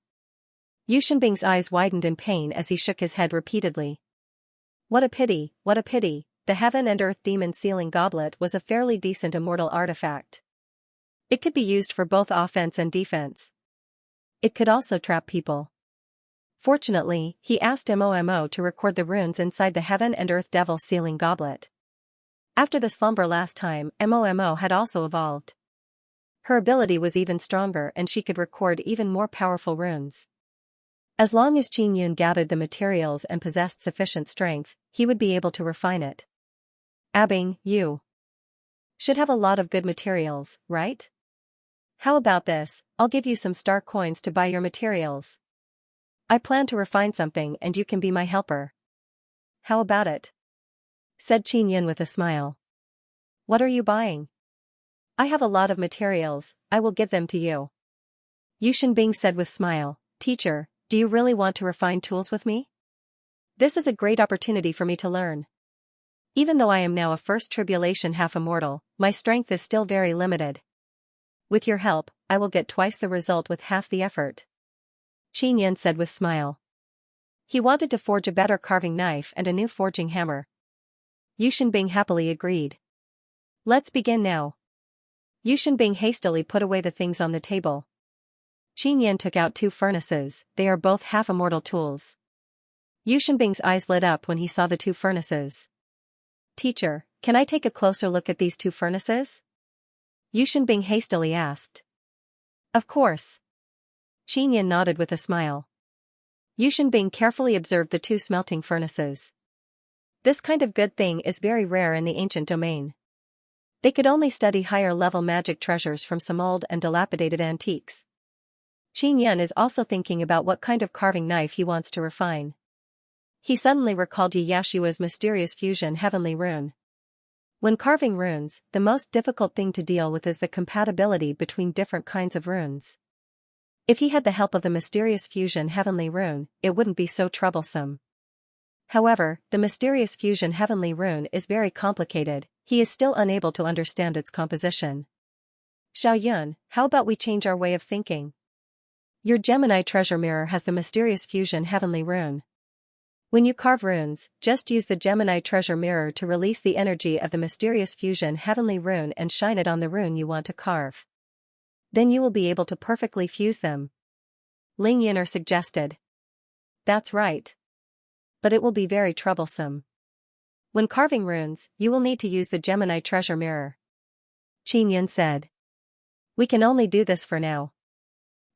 Yu Shenbing's eyes widened in pain as he shook his head repeatedly. What a pity, what a pity, the Heaven and Earth Demon Sealing Goblet was a fairly decent immortal artifact. It could be used for both offense and defense. It could also trap people. Fortunately, he asked Momo to record the runes inside the Heaven and Earth Devil Sealing Goblet. After the slumber last time, Momo had also evolved. Her ability was even stronger and she could record even more powerful runes. As long as Qin Yun gathered the materials and possessed sufficient strength, he would be able to refine it. Bing, you should have a lot of good materials, right? How about this, I'll give you some star coins to buy your materials. I plan to refine something and you can be my helper. How about it? Said Qin Yun with a smile. What are you buying? I have a lot of materials, I will give them to you. Yu Shenbing said with smile, Teacher, do you really want to refine tools with me? This is a great opportunity for me to learn. Even though I am now a first tribulation half-immortal, my strength is still very limited. With your help, I will get twice the result with half the effort. Qin Yan said with smile. He wanted to forge a better carving knife and a new forging hammer. Yu Shenbing happily agreed. Let's begin now. Yu Shenbing hastily put away the things on the table. Qin Yan took out 2 furnaces, they are both half-immortal tools. Yu Shenbing's eyes lit up when he saw the 2 furnaces. Teacher, can I take a closer look at these 2 furnaces? Yu Shenbing hastily asked. Of course. Qin Yan nodded with a smile. Yu Shenbing carefully observed the 2 smelting furnaces. This kind of good thing is very rare in the ancient domain. They could only study higher-level magic treasures from some old and dilapidated antiques. Qin Yan is also thinking about what kind of carving knife he wants to refine. He suddenly recalled Yi Yashua's mysterious fusion heavenly rune. When carving runes, the most difficult thing to deal with is the compatibility between different kinds of runes. If he had the help of the mysterious fusion heavenly rune, it wouldn't be so troublesome. However, the mysterious fusion heavenly rune is very complicated, he is still unable to understand its composition. Xiao Yun, how about we change our way of thinking? Your Gemini treasure mirror has the mysterious fusion heavenly rune. When you carve runes, just use the Gemini treasure mirror to release the energy of the mysterious fusion heavenly rune and shine it on the rune you want to carve. Then you will be able to perfectly fuse them. Ling Yin'er suggested. That's right. But it will be very troublesome. When carving runes, you will need to use the Gemini treasure mirror. Qin Yun said. We can only do this for now.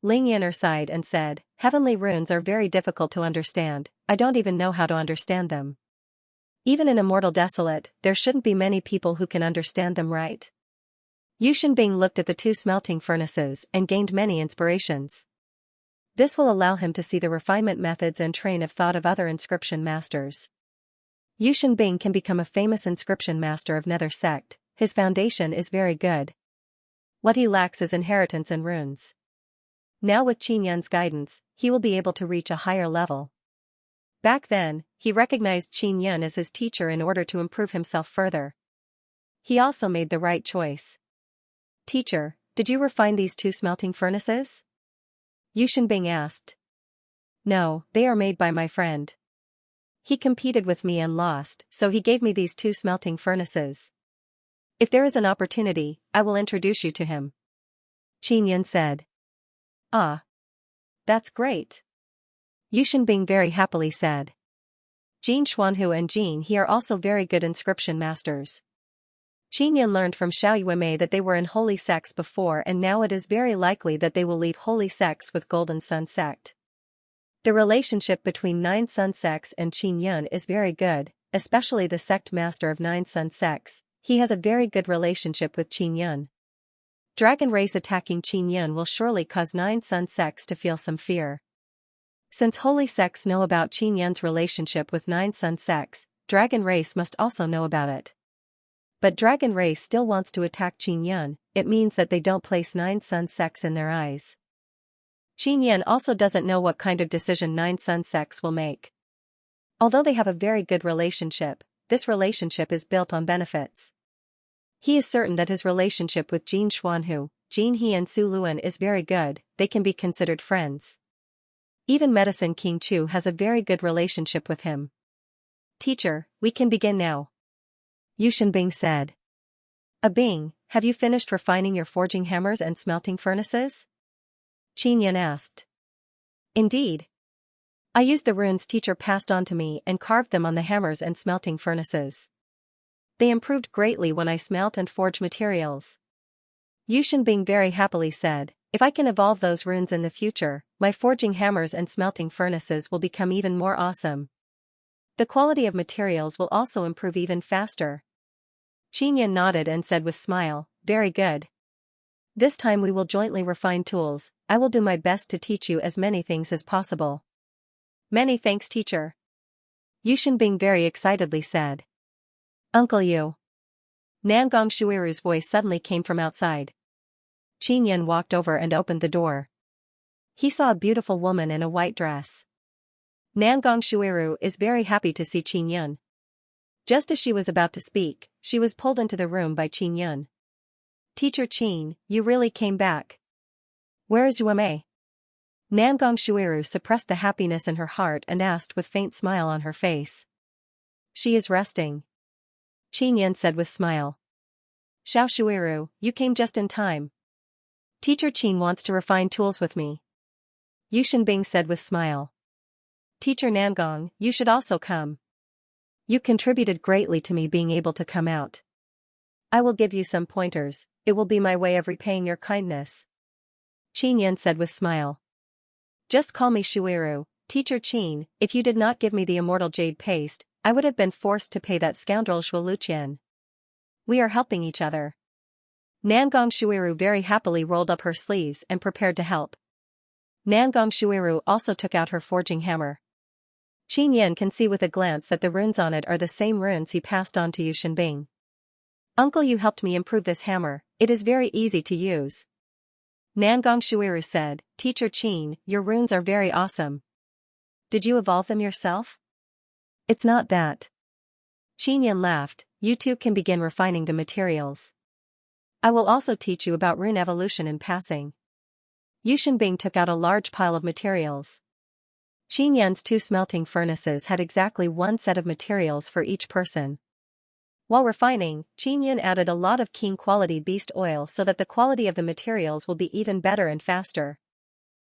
Ling Yin'er sighed and said, Heavenly runes are very difficult to understand, I don't even know how to understand them. Even in Immortal Desolate, there shouldn't be many people who can understand them, right? Yu Shenbing looked at the 2 smelting furnaces and gained many inspirations. This will allow him to see the refinement methods and train of thought of other inscription masters. Yu Shenbing can become a famous inscription master of Nether sect, his foundation is very good. What he lacks is inheritance and runes. Now with Qin Yan's guidance, he will be able to reach a higher level. Back then, he recognized Qin Yan as his teacher in order to improve himself further. He also made the right choice. Teacher, did you refine these 2 smelting furnaces? Yu Shenbing asked. No, they are made by my friend. He competed with me and lost, so he gave me these 2 smelting furnaces. If there is an opportunity, I will introduce you to him. Qin Yan said. Ah. That's great. Yu Shenbing very happily said. Jin Xuanhu and Jin He are also very good inscription masters. Qin learned from Xiao Yuemei that they were in holy sects before, and now it is very likely that they will leave holy sects with Golden Sun sect. The relationship between Nine Sun sects and Qin is very good, especially the sect master of Nine Sun sects. He has a very good relationship with Qin. Dragon race attacking Qin will surely cause Nine Sun sects to feel some fear. Since holy sects know about Qin's relationship with Nine Sun sects, Dragon race must also know about it. But Dragon race still wants to attack Qin. It means that they don't place Nine Sun sects in their eyes. Qin also doesn't know what kind of decision Nine Sun sects will make. Although they have a very good relationship, this relationship is built on benefits. He is certain that his relationship with Jin Xuanhu, Jin He and Su Luan is very good, they can be considered friends. Even Medicine King Chu has a very good relationship with him. Teacher, we can begin now. Yu Shenbing said. Bing, have you finished refining your forging hammers and smelting furnaces? Qin asked. Indeed. I used the runes teacher passed on to me and carved them on the hammers and smelting furnaces. They improved greatly when I smelt and forged materials. Yu Shenbing very happily said, if I can evolve those runes in the future, my forging hammers and smelting furnaces will become even more awesome. The quality of materials will also improve even faster. Qin nodded and said with smile, very good. This time we will jointly refine tools. I will do my best to teach you as many things as possible. Many thanks, teacher. Yu Shenbing very excitedly said. Uncle Yu. Nangong Shuiru's voice suddenly came from outside. Qin walked over and opened the door. He saw a beautiful woman in a white dress. Nangong Shuiru is very happy to see Qin. Just as she was about to speak, she was pulled into the room by Qin. Teacher Qin, you really came back. Where is Yuemei? Nangong Shuiru suppressed the happiness in her heart and asked with faint smile on her face. She is resting. Qin said with smile. Xiao Shuiru, you came just in time. Teacher Qin wants to refine tools with me. Yu Shenbing said with smile. Teacher Nangong, you should also come. You contributed greatly to me being able to come out. I will give you some pointers, it will be my way of repaying your kindness. Qin said with smile. Just call me Shuiru, Teacher Qin, if you did not give me the immortal jade paste, I would have been forced to pay that scoundrel Shuiluqian. We are helping each other. Nangong Shuiru very happily rolled up her sleeves and prepared to help. Nangong Shuiru also took out her forging hammer. Qin can see with a glance that the runes on it are the same runes he passed on to Yu Shenbing. Uncle, you helped me improve this hammer, it is very easy to use. Nangong Shuiru said, Teacher Qin, your runes are very awesome. Did you evolve them yourself? It's not that. Qin laughed, you two can begin refining the materials. I will also teach you about rune evolution in passing. Yu Shenbing took out a large pile of materials. Qin's 2 smelting furnaces had exactly one set of materials for each person. While refining, Qin added a lot of keen quality beast oil so that the quality of the materials will be even better and faster.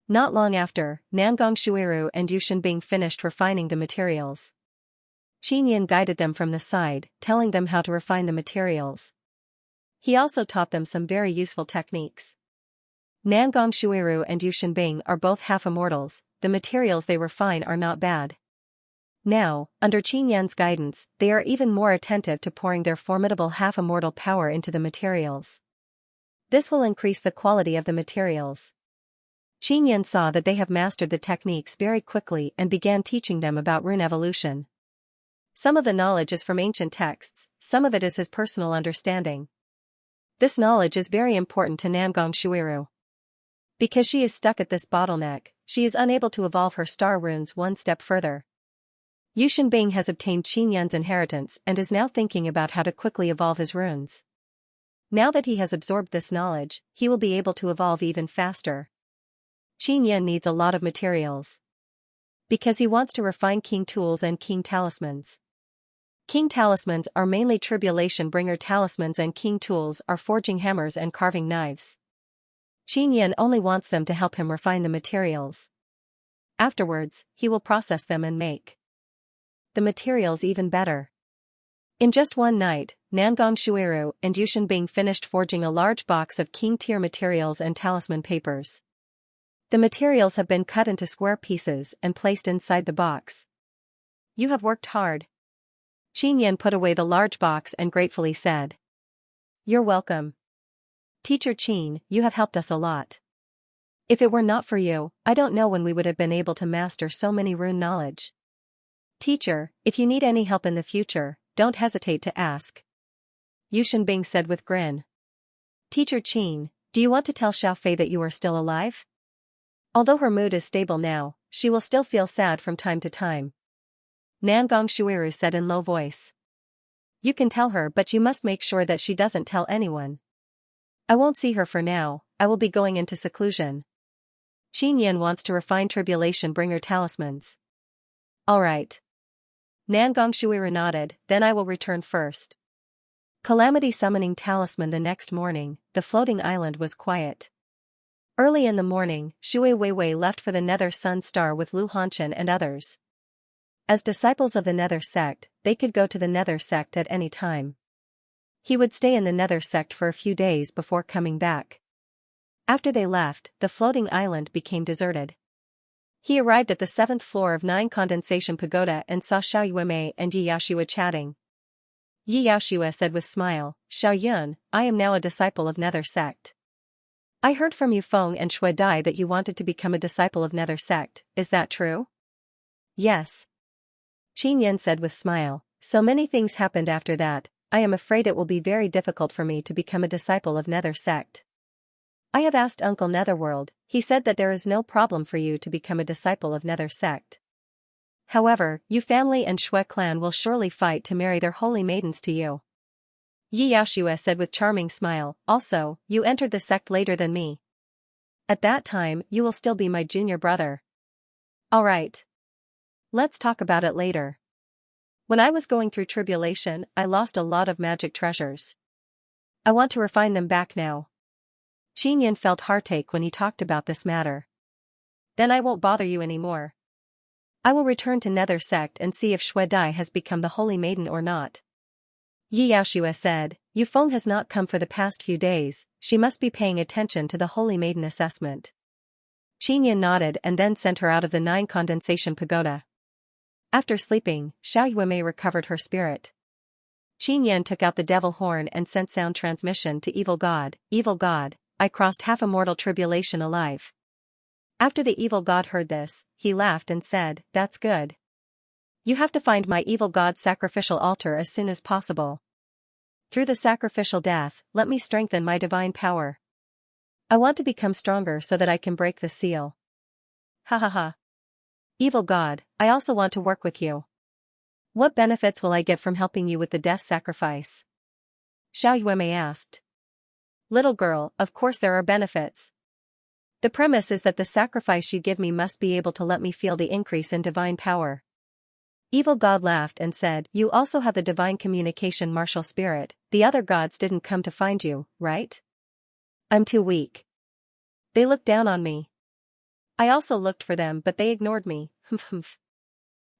Not long after, Nangong Shuiru and Yu Shenbing finished refining the materials. Qin guided them from the side, telling them how to refine the materials. He also taught them some very useful techniques. Nangong Shuiru and Yu Shenbing are both half-immortals, the materials they refine are not bad. Now, under Qin's guidance, they are even more attentive to pouring their formidable half-immortal power into the materials. This will increase the quality of the materials. Qin saw that they have mastered the techniques very quickly and began teaching them about rune evolution. Some of the knowledge is from ancient texts, some of it is his personal understanding. This knowledge is very important to Nangong Shuiru. Because she is stuck at this bottleneck, she is unable to evolve her star runes one step further. Yu Shenbing has obtained Qin's inheritance and is now thinking about how to quickly evolve his runes. Now that he has absorbed this knowledge, he will be able to evolve even faster. Qin needs a lot of materials. Because he wants to refine king tools and king talismans. King talismans are mainly tribulation bringer talismans and king tools are forging hammers and carving knives. Qin only wants them to help him refine the materials. Afterwards, he will process them and make the materials even better. In just one night, Nangong Shuiru and Yushin Bing finished forging a large box of king-tier materials and talisman papers. The materials have been cut into square pieces and placed inside the box. You have worked hard. Qin Yan put away the large box and gratefully said. You're welcome. Teacher Qin, you have helped us a lot. If it were not for you, I don't know when we would have been able to master so many rune knowledge. Teacher, if you need any help in the future, don't hesitate to ask. Yushin Bing said with grin. Teacher Qin, do you want to tell Xiaofei that you are still alive? Although her mood is stable now, she will still feel sad from time to time. Nangong Shuiru said in low voice. You can tell her, but you must make sure that she doesn't tell anyone. I won't see her for now, I will be going into seclusion. Qin Yan wants to refine tribulation bringer talismans. Alright. Nangong Shuiru nodded, then I will return first. Calamity summoning talisman. The next morning, the floating island was quiet. Early in the morning, Shui Weiwei left for the Nether Sun Star with Lu Hanchen and others. As disciples of the Nether sect, they could go to the Nether sect at any time. He would stay in the Nether sect for a few days before coming back. After they left, the floating island became deserted. He arrived at the 7th floor of 9 Condensation Pagoda and saw Xiao Yuemei and Yi Yaoshua chatting. Yi Yaoshua said with smile, Xiao Yun, I am now a disciple of Nether sect. I heard from Yu Feng and Shui Dai that you wanted to become a disciple of Nether sect, is that true? Yes. Qin Yan said with smile, so many things happened after that, I am afraid it will be very difficult for me to become a disciple of Nether sect. I have asked Uncle Netherworld, he said that there is no problem for you to become a disciple of Nether sect. However, Yu family and Shui clan will surely fight to marry their holy maidens to you. Yi Yaoshua said with charming smile, also, you entered the sect later than me. At that time, you will still be my junior brother. Alright. Let's talk about it later. When I was going through tribulation, I lost a lot of magic treasures. I want to refine them back now. Qin Yan felt heartache when he talked about this matter. Then I won't bother you anymore. I will return to Nether sect and see if Shui Dai has become the holy maiden or not. Yi Yaoshua said, Yu Feng has not come for the past few days, she must be paying attention to the holy maiden assessment. Qin Yan nodded and then sent her out of the 9 Condensation Pagoda. After sleeping, Xiao Yuemei recovered her spirit. Qin Yan took out the devil horn and sent sound transmission to Evil God, I crossed half a mortal tribulation alive. After the evil god heard this, he laughed and said, that's good. You have to find my evil god's sacrificial altar as soon as possible. Through the sacrificial death, let me strengthen my divine power. I want to become stronger so that I can break the seal. Ha ha ha. Evil god, I also want to work with you. What benefits will I get from helping you with the death sacrifice? Xiao Yuemei asked. Little girl, of course there are benefits. The premise is that the sacrifice you give me must be able to let me feel the increase in divine power. Evil God laughed and said, you also have the divine communication martial spirit, the other gods didn't come to find you, right? I'm too weak. They looked down on me. I also looked for them but they ignored me, Xiao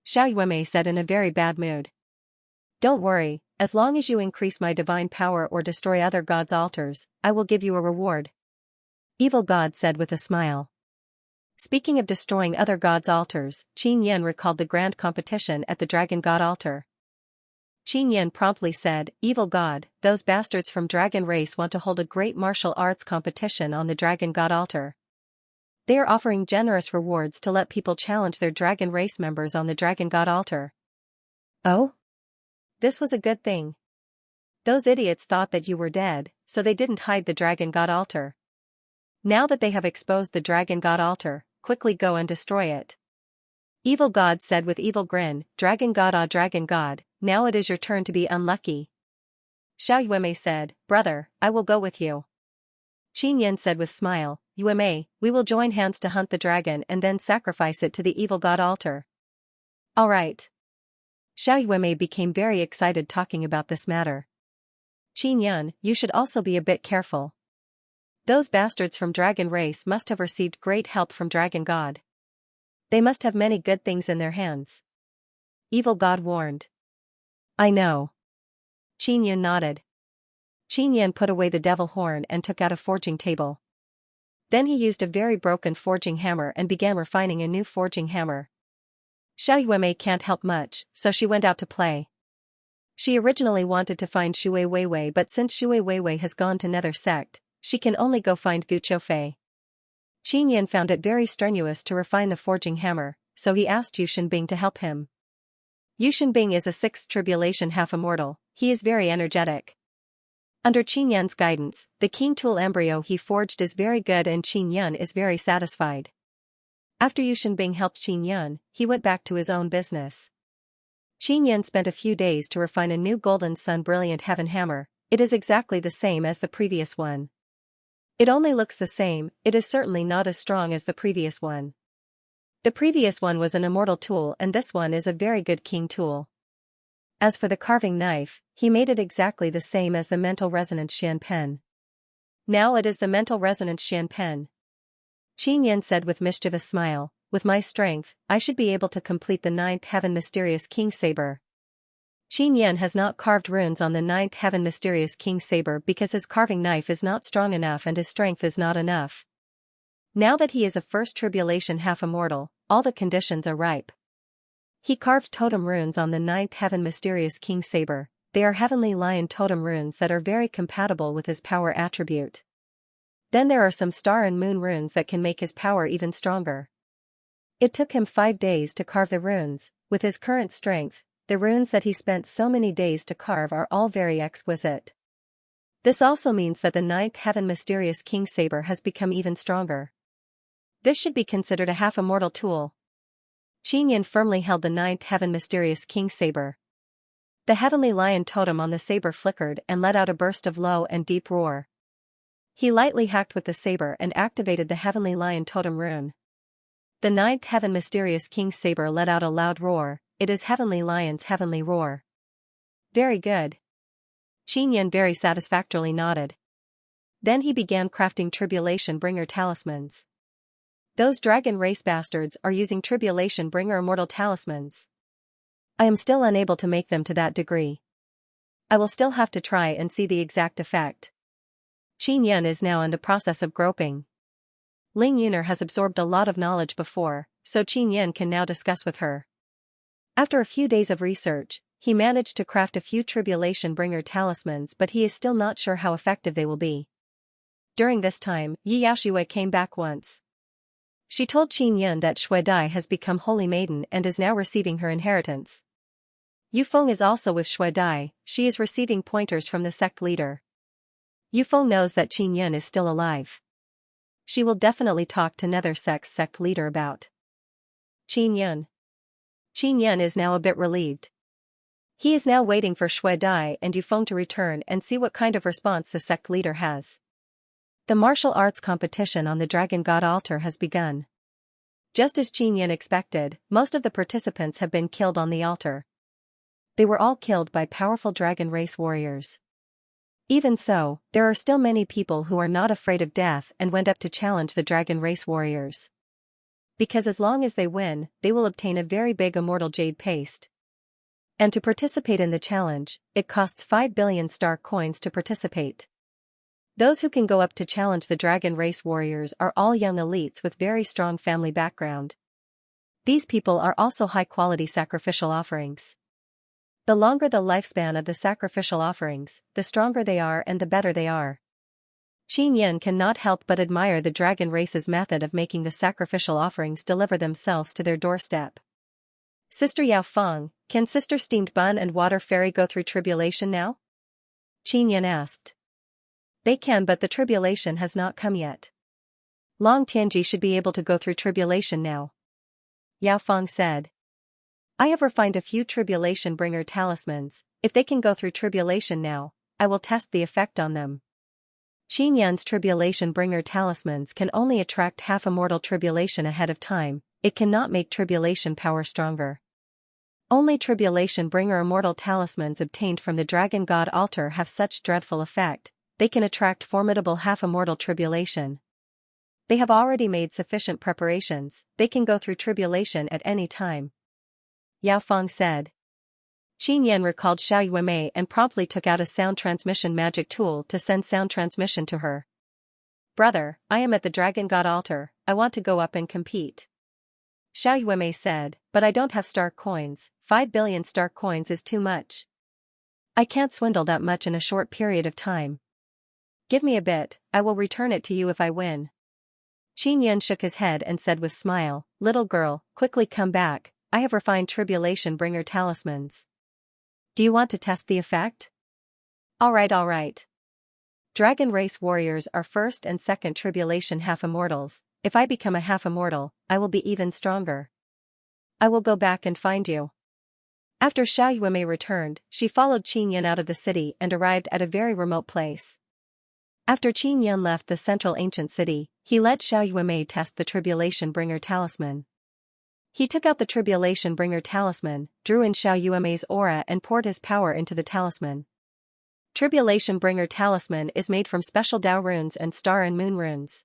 Yuemei said in a very bad mood. Don't worry, as long as you increase my divine power or destroy other gods' altars, I will give you a reward. Evil God said with a smile. Speaking of destroying other gods' altars, Qin Yan recalled the grand competition at the Dragon God altar. Qin Yan promptly said, Evil God, those bastards from Dragon Race want to hold a great martial arts competition on the Dragon God altar. They are offering generous rewards to let people challenge their Dragon Race members on the Dragon God altar. Oh? This was a good thing. Those idiots thought that you were dead, so they didn't hide the Dragon God altar. Now that they have exposed the Dragon God altar, quickly go and destroy it. Evil God said with evil grin, Dragon God, ah Dragon God, now it is your turn to be unlucky. Xiao Yuemei said, brother, I will go with you. Qin Yan said with smile, Yuemei, we will join hands to hunt the dragon and then sacrifice it to the evil god altar. Alright. Xiao Yuemei became very excited talking about this matter. Qin Yan, you should also be a bit careful. Those bastards from Dragon Race must have received great help from Dragon God. They must have many good things in their hands. Evil God warned. I know. Qin Yun nodded. Qin Yun put away the devil horn and took out a forging table. Then he used a very broken forging hammer and began refining a new forging hammer. Xiao Yuemei can't help much, so she went out to play. She originally wanted to find Shui Weiwei, but since Shui Weiwei has gone to Nether Sect, she can only go find Gu Qiufei. Qin Yin found it very strenuous to refine the forging hammer, so he asked Yu Shenbing to help him. Yu Shenbing is a sixth tribulation half-immortal. He is very energetic. Under Qin Yun's guidance, the keen tool embryo he forged is very good and Qin Yun is very satisfied. After Yu Shenbing helped Qin Yun, he went back to his own business. Qin Yun spent a few days to refine a new Golden Sun Brilliant Heaven Hammer. It is exactly the same as the previous one. It only looks the same, it is certainly not as strong as the previous one. The previous one was an immortal tool and this one is a very good king tool. As for the carving knife, he made it exactly the same as the Mental Resonance Xian Pen. Now it is the Mental Resonance Xian Pen. Qin Yun said with mischievous smile, with my strength, I should be able to complete the ninth heaven Mysterious King Saber. Qin Yun has not carved runes on the ninth heaven Mysterious King Saber because his carving knife is not strong enough and his strength is not enough. Now that he is a first tribulation half-immortal, all the conditions are ripe. He carved totem runes on the ninth heaven Mysterious King Saber. They are heavenly lion totem runes that are very compatible with his power attribute. Then there are some star and moon runes that can make his power even stronger. It took him 5 days to carve the runes. With his current strength, the runes that he spent so many days to carve are all very exquisite. This also means that the ninth heaven Mysterious King Saber has become even stronger. This should be considered a half-immortal tool. Qin Yun firmly held the ninth heaven Mysterious King Saber. The heavenly lion totem on the saber flickered and let out a burst of low and deep roar. He lightly hacked with the saber and activated the heavenly lion totem rune. The ninth heaven Mysterious King Saber let out a loud roar. It is heavenly lion's heavenly roar. Very good. Qin Yun very satisfactorily nodded. Then he began crafting Tribulation Bringer talismans. Those dragon race bastards are using Tribulation Bringer immortal talismans. I am still unable to make them to that degree. I will still have to try and see the exact effect. Qin Yun is now in the process of groping. Ling Yuner has absorbed a lot of knowledge before, so Qin Yun can now discuss with her. After a few days of research, he managed to craft a few Tribulation Bringer talismans, but he is still not sure how effective they will be. During this time, Yi Yaoshui came back once. She told Qin Yun that Shui Dai has become Holy Maiden and is now receiving her inheritance. Yu Feng is also with Shui Dai. She is receiving pointers from the sect leader. Yu Feng knows that Qin Yun is still alive. She will definitely talk to Nether Sect's sect leader about Qin Yun. Qin Yun is now a bit relieved. He is now waiting for Shui Dai and Yu Feng to return and see what kind of response the sect leader has. The martial arts competition on the Dragon God altar has begun. Just as Qin Yun expected, most of the participants have been killed on the altar. They were all killed by powerful dragon race warriors. Even so, there are still many people who are not afraid of death and went up to challenge the dragon race warriors. Because as long as they win, they will obtain a very big immortal jade paste. And to participate in the challenge, it costs 5 billion star coins to participate. Those who can go up to challenge the dragon race warriors are all young elites with very strong family background. These people are also high-quality sacrificial offerings. The longer the lifespan of the sacrificial offerings, the stronger they are and the better they are. Qin Yun cannot help but admire the dragon race's method of making the sacrificial offerings deliver themselves to their doorstep. Sister Yao Feng, can Sister Steamed Bun and Water Fairy go through tribulation now? Qin Yun asked. They can, but the tribulation has not come yet. Long Tianji should be able to go through tribulation now. Yao Feng said. I have refined a few Tribulation Bringer talismans. If they can go through tribulation now, I will test the effect on them. Qin Yun's Tribulation Bringer talismans can only attract half-immortal tribulation ahead of time. It cannot make tribulation power stronger. Only Tribulation Bringer immortal talismans obtained from the Dragon God altar have such dreadful effect. They can attract formidable half-immortal tribulation. They have already made sufficient preparations. They can go through tribulation at any time. Yao Feng said. Qin Yan recalled Xiao Yuemei and promptly took out a sound transmission magic tool to send sound transmission to her. Brother, I am at the Dragon God altar, I want to go up and compete. Xiao Yuemei said, but I don't have star coins, 5 billion star coins is too much. I can't swindle that much in a short period of time. Give me a bit, I will return it to you if I win. Qin Yan shook his head and said with smile, little girl, quickly come back, I have refined tribulation bringer talismans. Do you want to test the effect? Alright. Dragon race warriors are first and second tribulation half-immortals, if I become a half-immortal, I will be even stronger. I will go back and find you. After Xiao Yuemei returned, she followed Qin Yan out of the city and arrived at a very remote place. After Qin Yan left the central ancient city, he let Xiao Yuemei test the tribulation bringer talisman. He took out the tribulation bringer talisman, drew in Xiao Yuemei's aura and poured his power into the talisman. Tribulation bringer talisman is made from special Dao runes and star and moon runes.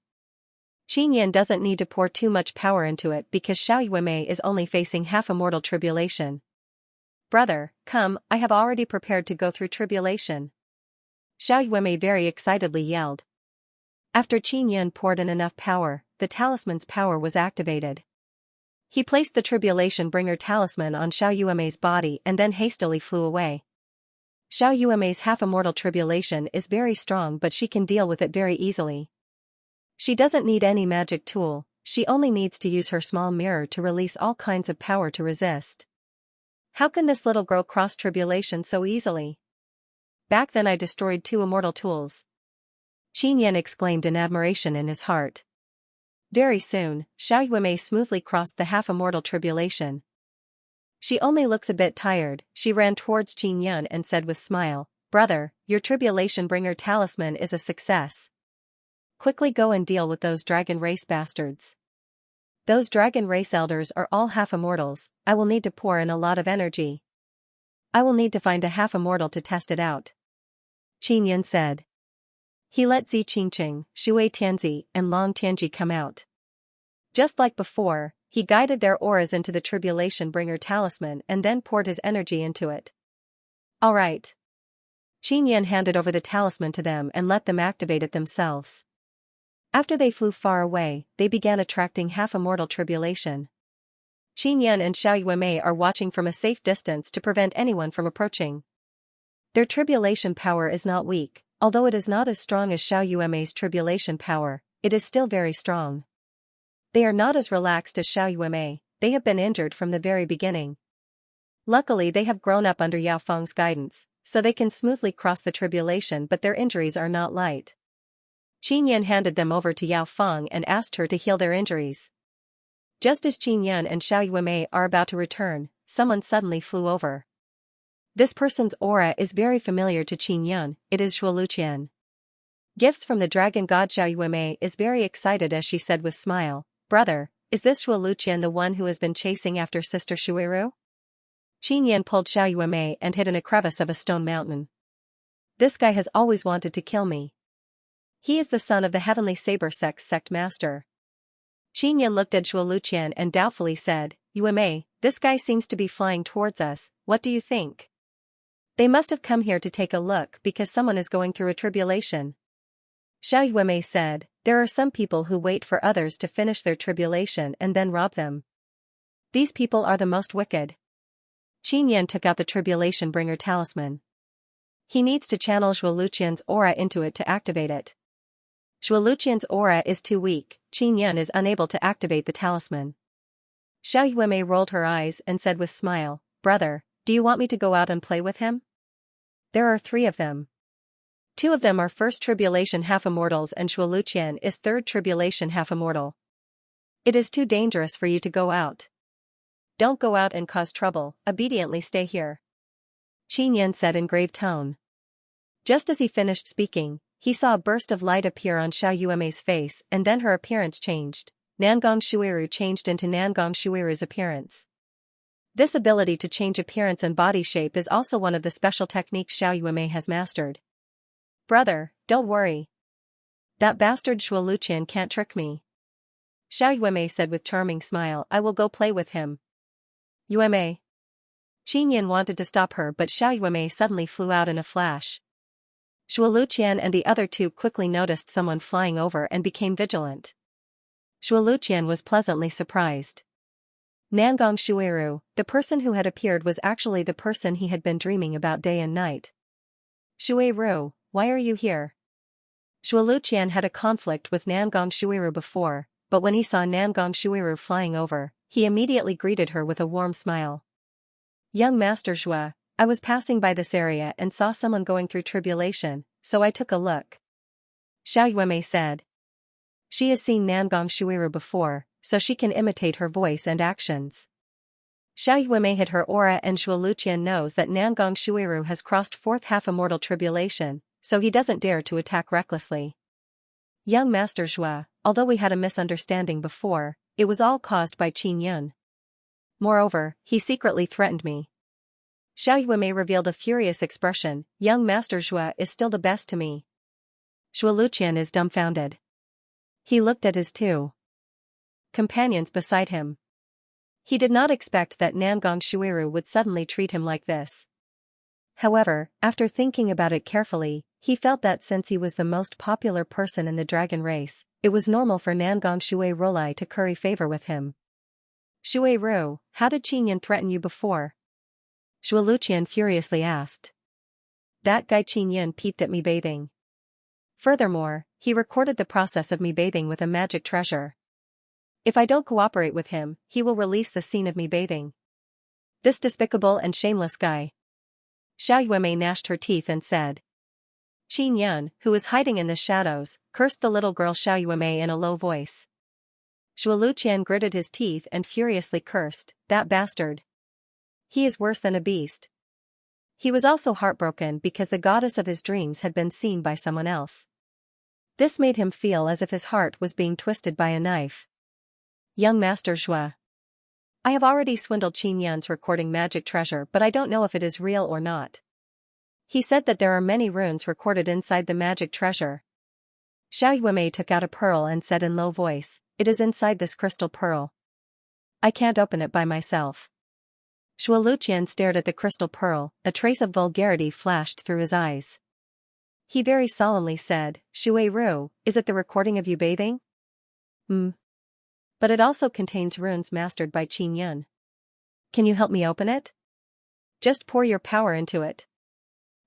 Qin Yan doesn't need to pour too much power into it because Xiao Yuemei is only facing half-immortal tribulation. Brother, come, I have already prepared to go through tribulation. Xiao Yuemei very excitedly yelled. After Qin Yan poured in enough power, the talisman's power was activated. He placed the tribulation bringer talisman on Xiao Yuemei's body and then hastily flew away. Xiao Yuemei's half-immortal tribulation is very strong, but she can deal with it very easily. She doesn't need any magic tool, she only needs to use her small mirror to release all kinds of power to resist. How can this little girl cross tribulation so easily? Back then I destroyed 2 immortal tools. Qin Yan exclaimed in admiration in his heart. Very soon, Xiao Yuemei smoothly crossed the half-immortal tribulation. She only looks a bit tired, she ran towards Qin Yan and said with smile, brother, your tribulation bringer talisman is a success. Quickly go and deal with those dragon race bastards. Those dragon race elders are all half-immortals, I will need to pour in a lot of energy. I will need to find a half-immortal to test it out. Qin Yan said. He let Zi Qingqing, Shui Tianzi, and Long Tianji come out. Just like before, he guided their auras into the tribulation bringer talisman and then poured his energy into it. Alright. Qin Yan handed over the talisman to them and let them activate it themselves. After they flew far away, they began attracting half-immortal tribulation. Qin Yan and Xiao Yuemei are watching from a safe distance to prevent anyone from approaching. Their tribulation power is not weak, although it is not as strong as Xiao Yuemei's tribulation power, it is still very strong. They are not as relaxed as Xiao Yuemei, they have been injured from the very beginning. Luckily they have grown up under Yao Feng's guidance, so they can smoothly cross the tribulation, but their injuries are not light. Qin Yan handed them over to Yao Feng and asked her to heal their injuries. Just as Qin Yan and Xiao Yuemei are about to return, someone suddenly flew over. This person's aura is very familiar to Qin Yan, it is Shuoluqian. Gifts from the dragon god. Xiao Yuemei is very excited as she said with smile, brother, is this Shuoluqian the one who has been chasing after Sister Shuiru? Qin Yan pulled Xiao Yuemei and hid in a crevice of a stone mountain. This guy has always wanted to kill me. He is the son of the heavenly saber sect master. Qin Yan looked at Shuoluqian and doubtfully said, Yuemei, this guy seems to be flying towards us, what do you think? They must have come here to take a look because someone is going through a tribulation. Xiao Yuemei said, there are some people who wait for others to finish their tribulation and then rob them. These people are the most wicked. Qin Yan took out the tribulation bringer talisman. He needs to channel Shuoluqian's aura into it to activate it. Shuoluqian's aura is too weak, Qin Yan is unable to activate the talisman. Xiao Yuemei rolled her eyes and said with smile, brother, do you want me to go out and play with him? There are 3 of them. 2 of them are first tribulation half-immortals and Shuoluqian is third tribulation half-immortal. It is too dangerous for you to go out. Don't go out and cause trouble, obediently stay here. Qin Yan said in grave tone. Just as he finished speaking, he saw a burst of light appear on Xiao Yuemei's face and then her appearance changed. Nangong Shuiru changed into Nangong Shuiru's appearance. This ability to change appearance and body shape is also one of the special techniques Xiao Yuemei has mastered. Brother, don't worry. That bastard Shuoluqian can't trick me. Xiao Yuemei said with charming smile, I will go play with him. Yuemei. Qin Yin wanted to stop her, but Xiao Yuemei suddenly flew out in a flash. Shuo Luqian and the other two quickly noticed someone flying over and became vigilant. Shuo Luqian was pleasantly surprised. Nangong Shuiru, the person who had appeared, was actually the person he had been dreaming about day and night. Shuiru, why are you here? Shuo Luqian had a conflict with Nangong Shuiru before, but when he saw Nangong Shuiru flying over, he immediately greeted her with a warm smile. Young Master Zhua, I was passing by this area and saw someone going through tribulation, so I took a look. Xiao Yuemei said. She has seen Nangong Shuiru before, so she can imitate her voice and actions. Xiao Yuemei hid her aura, and Shuo Luqian knows that Nangong Shuiru has crossed fourth half-immortal tribulation, so he doesn't dare to attack recklessly. Young Master Zhua, although we had a misunderstanding before, it was all caused by Qin Yun. Moreover, he secretly threatened me. Xiao Yuemei revealed a furious expression. Young Master Zhua is still the best to me. Shuo Luqian is dumbfounded. He looked at his two companions beside him. He did not expect that Nangong Shuiru would suddenly treat him like this. However, after thinking about it carefully, he felt that since he was the most popular person in the dragon race, it was normal for Nangong Shuiru to curry favor with him. Shuiru, how did Qin Yin threaten you before? Shuo Luqian furiously asked. That guy Qin Yin peeped at me bathing. Furthermore, he recorded the process of me bathing with a magic treasure. If I don't cooperate with him, he will release the scene of me bathing. This despicable and shameless guy. Xiao Yuemei gnashed her teeth and said. Qin Yun, who was hiding in the shadows, cursed the little girl Xiao Yuemei in a low voice. Shuo Luqian gritted his teeth and furiously cursed, that bastard. He is worse than a beast. He was also heartbroken because the goddess of his dreams had been seen by someone else. This made him feel as if his heart was being twisted by a knife. Young Master Zhua. I have already swindled Qin Yun's recording magic treasure, but I don't know if it is real or not. He said that there are many runes recorded inside the magic treasure. Xiao Yuemei took out a pearl and said in low voice, it is inside this crystal pearl. I can't open it by myself. Shuo Luqian stared at the crystal pearl, a trace of vulgarity flashed through his eyes. He very solemnly said, Shuiru, is it the recording of you bathing? But it also contains runes mastered by Qin Yun. Can you help me open it? Just pour your power into it.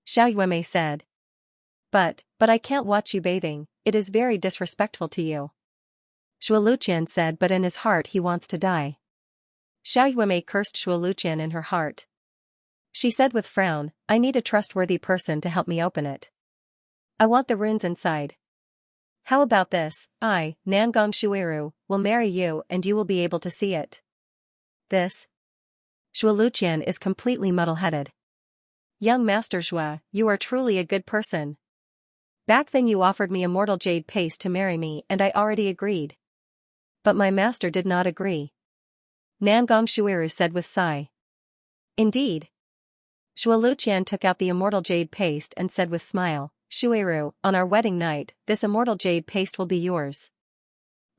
Xiao Yuemei said. But I can't watch you bathing, it is very disrespectful to you. Shuo Luqian said, but in his heart he wants to die. Xiao Yuemei cursed Shuo Luqian in her heart. She said with frown, I need a trustworthy person to help me open it. I want the runes inside. How about this, I, Nangong Shuiru, will marry you and you will be able to see it. This? Shuo Luqian is completely muddle-headed. Young Master Zhua, you are truly a good person. Back then you offered me immortal jade paste to marry me and I already agreed. But my master did not agree. Nangong Shuiru said with sigh. Indeed. Shuo Luqian took out the immortal jade paste and said with smile, Shuiru, on our wedding night, this immortal jade paste will be yours.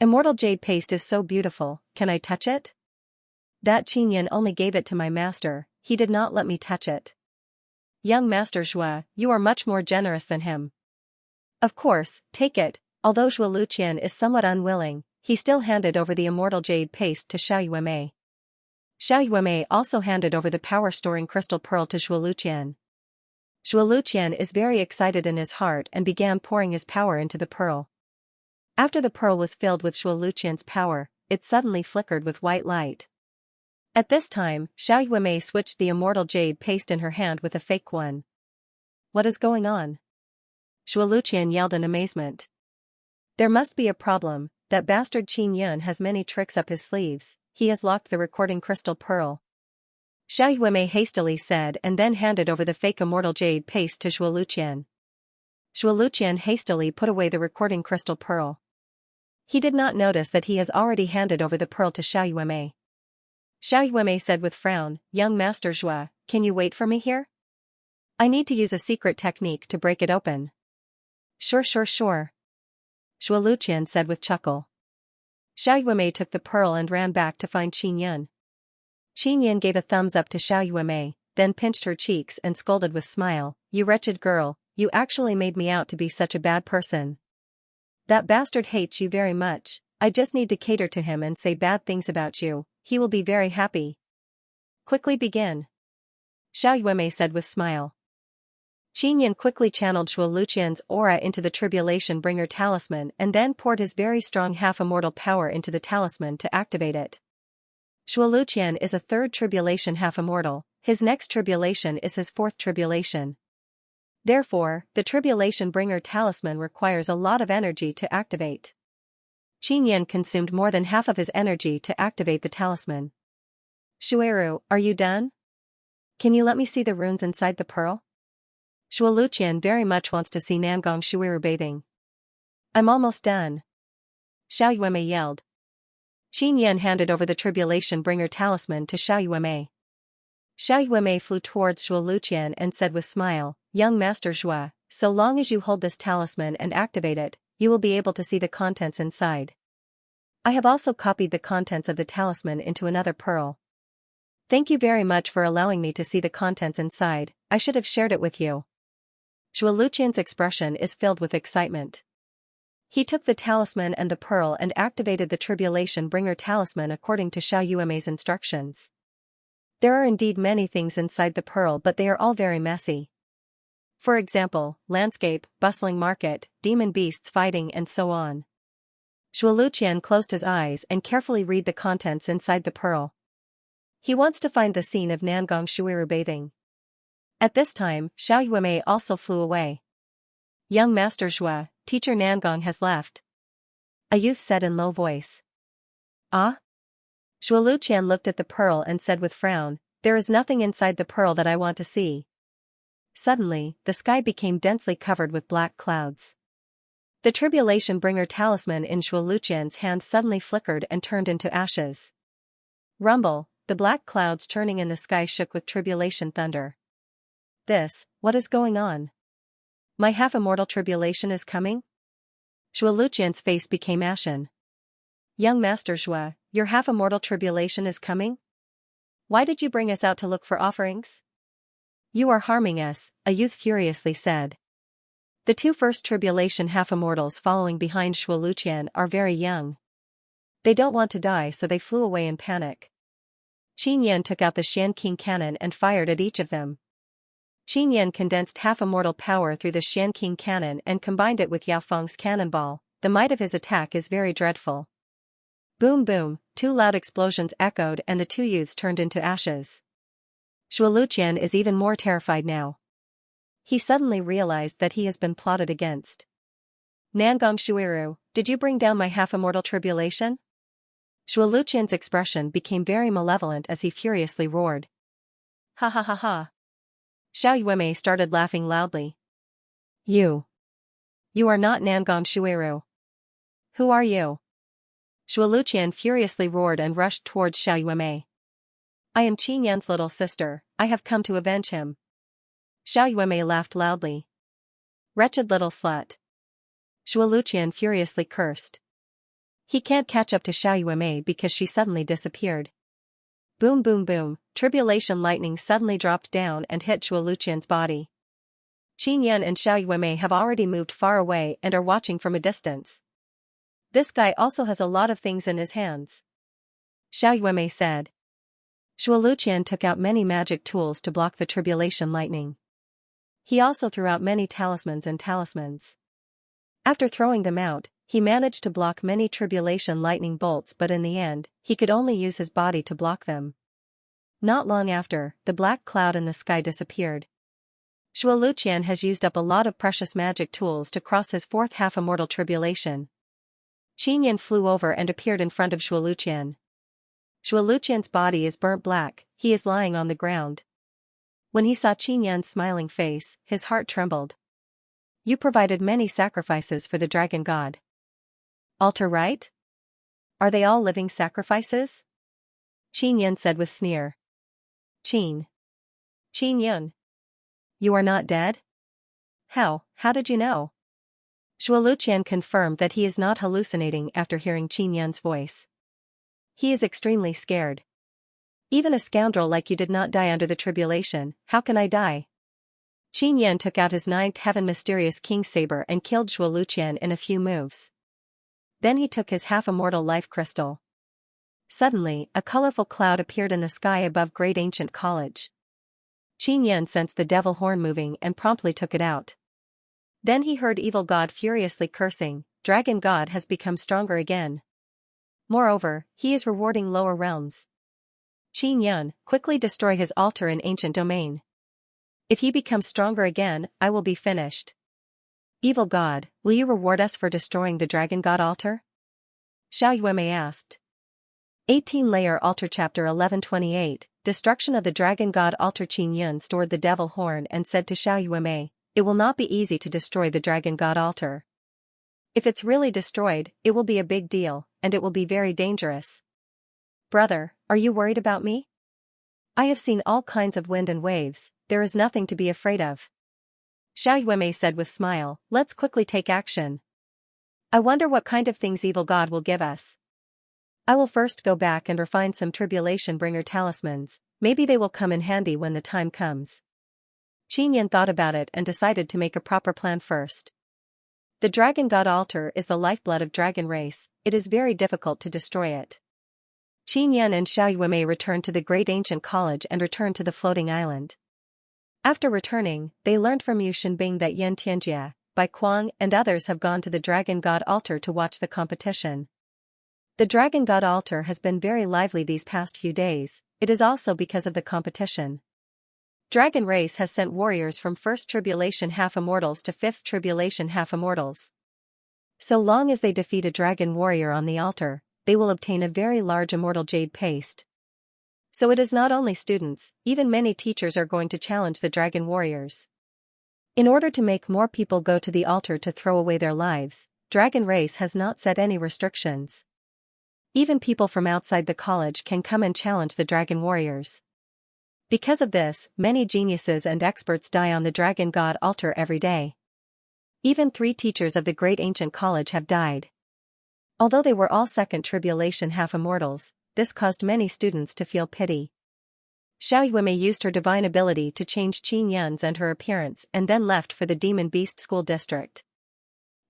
Immortal jade paste is so beautiful, can I touch it? That Qin Yin only gave it to my master, he did not let me touch it. Young Master Zhua, you are much more generous than him. Of course, take it. Although Shuo Luqian is somewhat unwilling, he still handed over the immortal jade paste to Xiao Yuemei. Xiao Yuemei also handed over the power-storing crystal pearl to Shuo Luqian. Shuo Luqian is very excited in his heart and began pouring his power into the pearl. After the pearl was filled with Shuo Luqian's power, it suddenly flickered with white light. At this time, Xiao Yuemei switched the immortal jade paste in her hand with a fake one. What is going on? Shuo Luqian yelled in amazement. There must be a problem, that bastard Qin Yun has many tricks up his sleeves, he has locked the recording crystal pearl. Xiao Yuemei hastily said and then handed over the fake immortal jade paste to Shuo Luqian. Shuo Luqian hastily put away the recording crystal pearl. He did not notice that he has already handed over the pearl to Xiao Yuemei. Xiao Yuemei said with frown, Young Master Zhua, can you wait for me here? I need to use a secret technique to break it open. Sure. Shuo Luqian said with chuckle. Xiao Yuemei took the pearl and ran back to find Qin Yun. Qin Yan gave a thumbs up to Xiao Yuemei, then pinched her cheeks and scolded with smile, "You wretched girl, you actually made me out to be such a bad person. That bastard hates you very much, I just need to cater to him and say bad things about you, he will be very happy. Quickly begin." Xiao Yuemei said with smile. Qin Yan quickly channeled Shuo Luqian's aura into the Tribulation Bringer talisman and then poured his very strong half-immortal power into the talisman to activate it. Shuo Luqian is a third tribulation half-immortal, his next tribulation is his fourth tribulation. Therefore, the Tribulation Bringer talisman requires a lot of energy to activate. Qin Yan consumed more than half of his energy to activate the talisman. "Shueru, are you done? Can you let me see the runes inside the pearl?" Shuo Luqian very much wants to see Nangong Shueru bathing. "I'm almost done," Xiao Yuemei yelled. Qin Yan handed over the Tribulation Bringer talisman to Xiao Yuemei. Xiao Yuemei flew towards Shuo Luqian and said with smile, "Young Master Zhua, so long as you hold this talisman and activate it, you will be able to see the contents inside. I have also copied the contents of the talisman into another pearl. Thank you very much for allowing me to see the contents inside, I should have shared it with you." Shuo Luqian's expression is filled with excitement. He took the talisman and the pearl and activated the Tribulation Bringer talisman according to Xiao Yuemei's instructions. There are indeed many things inside the pearl, but they are all very messy. For example, landscape, bustling market, demon beasts fighting and so on. Shuo Luqian closed his eyes and carefully read the contents inside the pearl. He wants to find the scene of Nangong Shueru bathing. At this time, Xiao Yuemei also flew away. "Young Master Zhua, Teacher Nangong has left," a youth said in low voice. "Ah?" Shuo Luqian looked at the pearl and said with frown, "There is nothing inside the pearl that I want to see." Suddenly, the sky became densely covered with black clouds. The Tribulation Bringer talisman in Shuo Luqian's hand suddenly flickered and turned into ashes. Rumble, the black clouds churning in the sky shook with tribulation thunder. What is going on? My half-immortal tribulation is coming? Shuo Luqian's face became ashen. "Young Master Zhua, your half-immortal tribulation is coming? Why did you bring us out to look for offerings?" "You are harming us," a youth furiously said. The two first tribulation half-immortals following behind Shuo Luqian are very young. They don't want to die, so they flew away in panic. Qin Yan took out the Xianqing cannon and fired at each of them. Qin Yan condensed half-immortal power through the Xianqing cannon and combined it with Yao Feng's cannonball. The might of his attack is very dreadful. Boom boom, two loud explosions echoed and the two youths turned into ashes. Shuo Luqian is even more terrified now. He suddenly realized that he has been plotted against. "Nangong Shueru, did you bring down my half-immortal tribulation?" Shuo Luqian's expression became very malevolent as he furiously roared. "Ha ha ha ha." Xiao Yuemei started laughing loudly. You are not Nangong Shueru. Who are you?" Shuo Luqian furiously roared and rushed towards Xiao Yuemei. "I am Qin Yan's little sister, I have come to avenge him." Xiao Yuemei laughed loudly. "Wretched little slut." Shuo Luqian furiously cursed. He can't catch up to Xiao Yuemei because she suddenly disappeared. Boom boom boom, tribulation lightning suddenly dropped down and hit Shuo Luqian's body. Qin Yan and Xiao Yuemei have already moved far away and are watching from a distance. "This guy also has a lot of things in his hands," Xiao Yuemei said. Shuo Luqian took out many magic tools to block the tribulation lightning. He also threw out many talismans and talismans. After throwing them out, he managed to block many tribulation lightning bolts, but in the end, he could only use his body to block them. Not long after, the black cloud in the sky disappeared. Shuo Luqian has used up a lot of precious magic tools to cross his fourth half-immortal tribulation. Qin Yan flew over and appeared in front of Shuo Luqian. Shuo Luqian's body is burnt black, he is lying on the ground. When he saw Qin Yan's smiling face, his heart trembled. "You provided many sacrifices for the dragon god. Altar right? Are they all living sacrifices?" Qin Yan said with sneer. Qin Yan. You are not dead? How did you know?" Shuo Luqian confirmed that he is not hallucinating after hearing Qin Yan's voice. He is extremely scared. Even a scoundrel like you did not die under the tribulation, how can I die? Qin Yan took out his ninth heaven mysterious king's saber and killed Zhuo Luqian in a few moves. Then he took his half-immortal life crystal. Suddenly, a colorful cloud appeared in the sky above Great Ancient College. Qin Yan sensed the devil horn moving and promptly took it out. Then he heard Evil God furiously cursing, "Dragon God has become stronger again. Moreover, he is rewarding lower realms. Qin Yan, quickly destroy his altar in ancient domain. If he becomes stronger again, I will be finished." "Evil God, will you reward us for destroying the Dragon God altar?" Xiao Yuemei asked. 18-layer altar chapter 1128, Destruction of the Dragon God altar. Qin Yan stored the devil horn and said to Xiao Yuemei, "It will not be easy to destroy the Dragon God altar. If it's really destroyed, it will be a big deal, and it will be very dangerous. Brother, are you worried about me? I have seen all kinds of wind and waves, there is nothing to be afraid of." Xiao Yuemei said with smile, "Let's quickly take action. I wonder what kind of things Evil God will give us. I will first go back and refine some tribulation bringer talismans, maybe they will come in handy when the time comes." Qin Yan thought about it and decided to make a proper plan first. The Dragon God altar is the lifeblood of dragon race, it is very difficult to destroy it. Qin Yan and Xiao Yuemei returned to the Great Ancient College and returned to the floating island. After returning, they learned from Yu Shenbing that Xianxia, Bai Kuang and others have gone to the Dragon God altar to watch the competition. The Dragon God altar has been very lively these past few days, it is also because of the competition. Dragon race has sent warriors from 1st Tribulation half-immortals to 5th Tribulation half-immortals. So long as they defeat a dragon warrior on the altar, they will obtain a very large immortal jade paste. So it is not only students, even many teachers are going to challenge the dragon warriors. In order to make more people go to the altar to throw away their lives, Dragon race has not set any restrictions. Even people from outside the college can come and challenge the dragon warriors. Because of this, many geniuses and experts die on the Dragon God altar every day. Even 3 teachers of the Great Ancient College have died. Although they were all 2nd Tribulation half-immortals, this caused many students to feel pity. Xiao Yuemei used her divine ability to change Qin Yan's and her appearance and then left for the Demon Beast School District.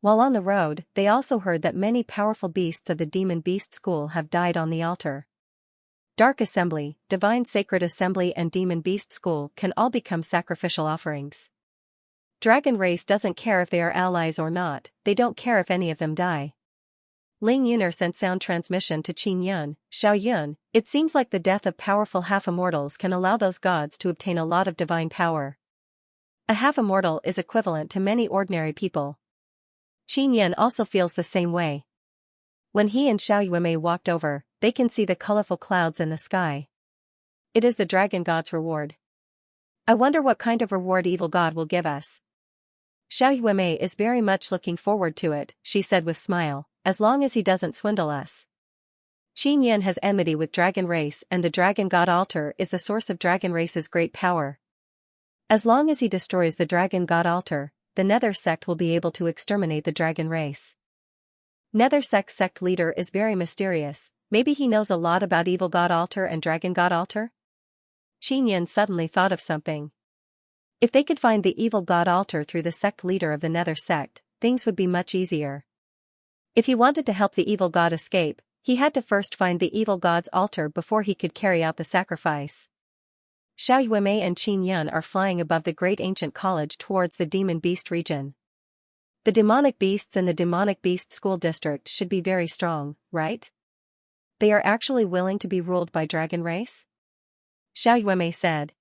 While on the road, they also heard that many powerful beasts of the Demon Beast School have died on the altar. Dark Assembly, Divine Sacred Assembly and Demon Beast School can all become sacrificial offerings. Dragon race doesn't care if they are allies or not, they don't care if any of them die. Ling Yuner sent sound transmission to Qin Yan, "Xiao Yun, it seems like the death of powerful half-immortals can allow those gods to obtain a lot of divine power. A half-immortal is equivalent to many ordinary people." Qin Yan also feels the same way. When he and Xiao Yuemei walked over, they can see the colorful clouds in the sky. It is the dragon god's reward. I wonder what kind of reward Evil God will give us. Xiao Yuemei is very much looking forward to it, she said with smile, as long as he doesn't swindle us. Qin Yan has enmity with dragon race and the dragon god altar is the source of dragon race's great power. As long as he destroys the dragon god altar, the Nether sect will be able to exterminate the dragon race. Nether sect leader is very mysterious, maybe he knows a lot about Evil God altar and Dragon God altar? Qin Yan suddenly thought of something. If they could find the Evil God altar through the sect leader of the Nether sect, things would be much easier. If he wanted to help the Evil God escape, he had to first find the Evil God's altar before he could carry out the sacrifice. Xiao Yuemei and Qin Yan are flying above the Great Ancient College towards the Demon Beast region. The demonic beasts in the Demonic Beast School District should be very strong, right? They are actually willing to be ruled by dragon race? Xiao Yuemei said.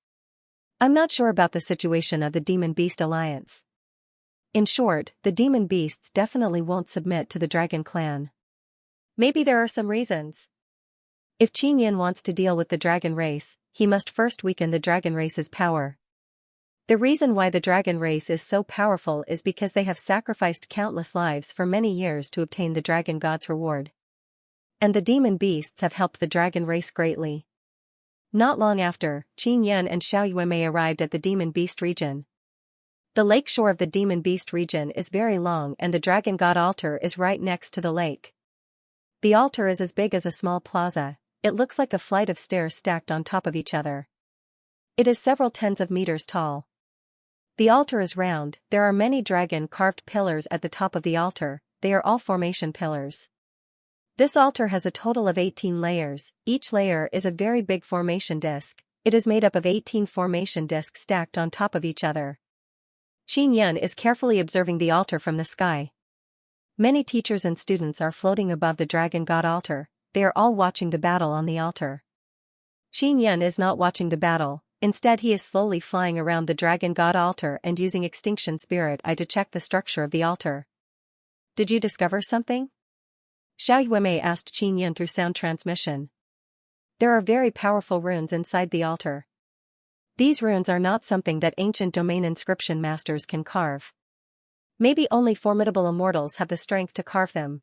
I'm not sure about the situation of the Demon Beast Alliance. In short, the demon beasts definitely won't submit to the dragon clan. Maybe there are some reasons. If Qin Yan wants to deal with the dragon race, he must first weaken the dragon race's power. The reason why the dragon race is so powerful is because they have sacrificed countless lives for many years to obtain the dragon god's reward. And the demon beasts have helped the dragon race greatly. Not long after, Qin Yan and Xiao Yuemei arrived at the Demon Beast region. The lake shore of the Demon Beast region is very long and the dragon god altar is right next to the lake. The altar is as big as a small plaza, it looks like a flight of stairs stacked on top of each other. It is several tens of meters tall. The altar is round, there are many dragon-carved pillars at the top of the altar, they are all formation pillars. This altar has a total of 18 layers, each layer is a very big formation disc, it is made up of 18 formation discs stacked on top of each other. Xianxia is carefully observing the altar from the sky. Many teachers and students are floating above the dragon god altar, they are all watching the battle on the altar. Xianxia is not watching the battle, instead he is slowly flying around the dragon god altar and using extinction spirit eye to check the structure of the altar. Did you discover something? Xiaoyuemei asked Xianxia through sound transmission. There are very powerful runes inside the altar. These runes are not something that ancient domain inscription masters can carve. Maybe only formidable immortals have the strength to carve them.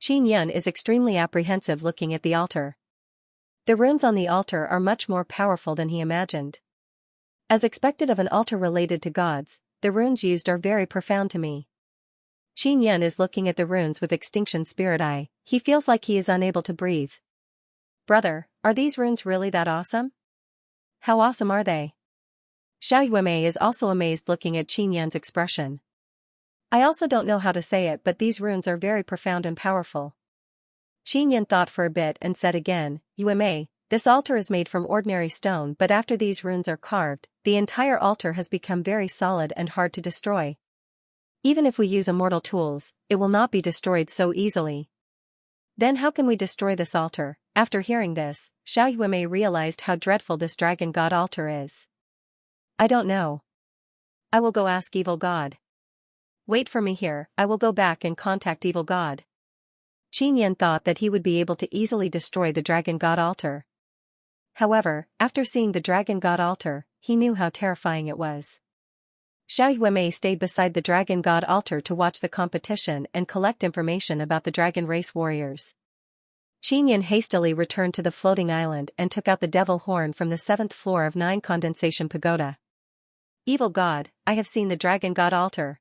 Xianxia is extremely apprehensive looking at the altar. The runes on the altar are much more powerful than he imagined. As expected of an altar related to gods, the runes used are very profound to me. Xianxia is looking at the runes with extinction spirit eye, he feels like he is unable to breathe. Brother, are these runes really that awesome? How awesome are they? Xiaoyuemei is also amazed looking at Xianxia's expression. I also don't know how to say it, but these runes are very profound and powerful. Xianxia thought for a bit and said again, Yuemei, this altar is made from ordinary stone, but after these runes are carved, the entire altar has become very solid and hard to destroy. Even if we use immortal tools, it will not be destroyed so easily. Then how can we destroy this altar? After hearing this, Xiaoyuemei realized how dreadful this dragon god altar is. I don't know. I will go ask evil god. Wait for me here, I will go back and contact evil god. Xianxia thought that he would be able to easily destroy the dragon god altar. However, after seeing the dragon god altar, he knew how terrifying it was. Xiaoyuemei stayed beside the dragon god altar to watch the competition and collect information about the dragon race warriors. Xianxia hastily returned to the floating island and took out the devil horn from the 7th floor of 9 Condensation Pagoda. Evil god, I have seen the dragon god altar.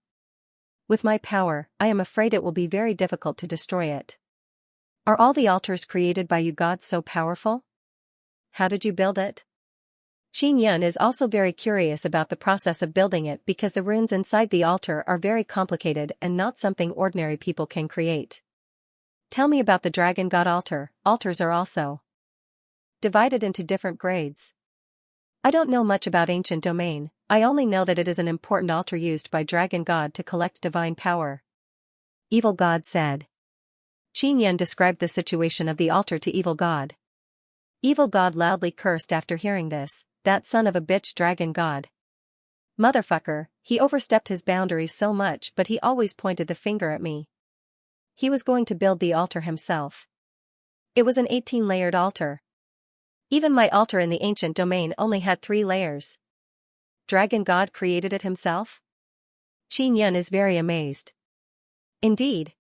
With my power, I am afraid it will be very difficult to destroy it. Are all the altars created by you gods so powerful? How did you build it? Xianxia is also very curious about the process of building it because the runes inside the altar are very complicated and not something ordinary people can create. Tell me about the dragon god altar. Altars are also divided into different grades. I don't know much about ancient domain, I only know that it is an important altar used by dragon god to collect divine power. Evil god said. Xianxia described the situation of the altar to evil god. Evil god loudly cursed after hearing this, that son of a bitch dragon god. Motherfucker, he overstepped his boundaries so much, but he always pointed the finger at me. He was going to build the altar himself. It was an 18-layered altar. Even my altar in the ancient domain only had 3 layers. Dragon god created it himself? Xianxia is very amazed. Indeed.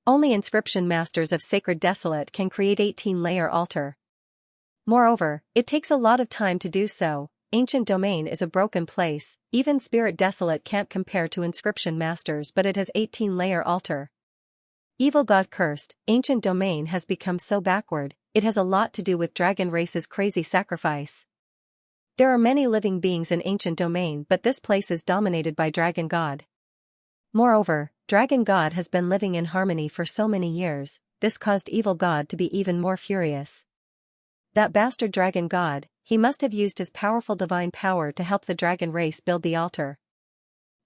Only inscription masters of Sacred Desolate can create 18-layer altar. Moreover, it takes a lot of time to do so. Ancient domain is a broken place, even Spirit Desolate can't compare to inscription masters, but it has 18-layer altar. Evil god cursed, ancient domain has become so backward, it has a lot to do with dragon race's crazy sacrifice. There are many living beings in ancient domain, but this place is dominated by dragon god. Moreover, dragon god has been living in harmony for so many years, this caused evil god to be even more furious. That bastard dragon god, he must have used his powerful divine power to help the dragon race build the altar.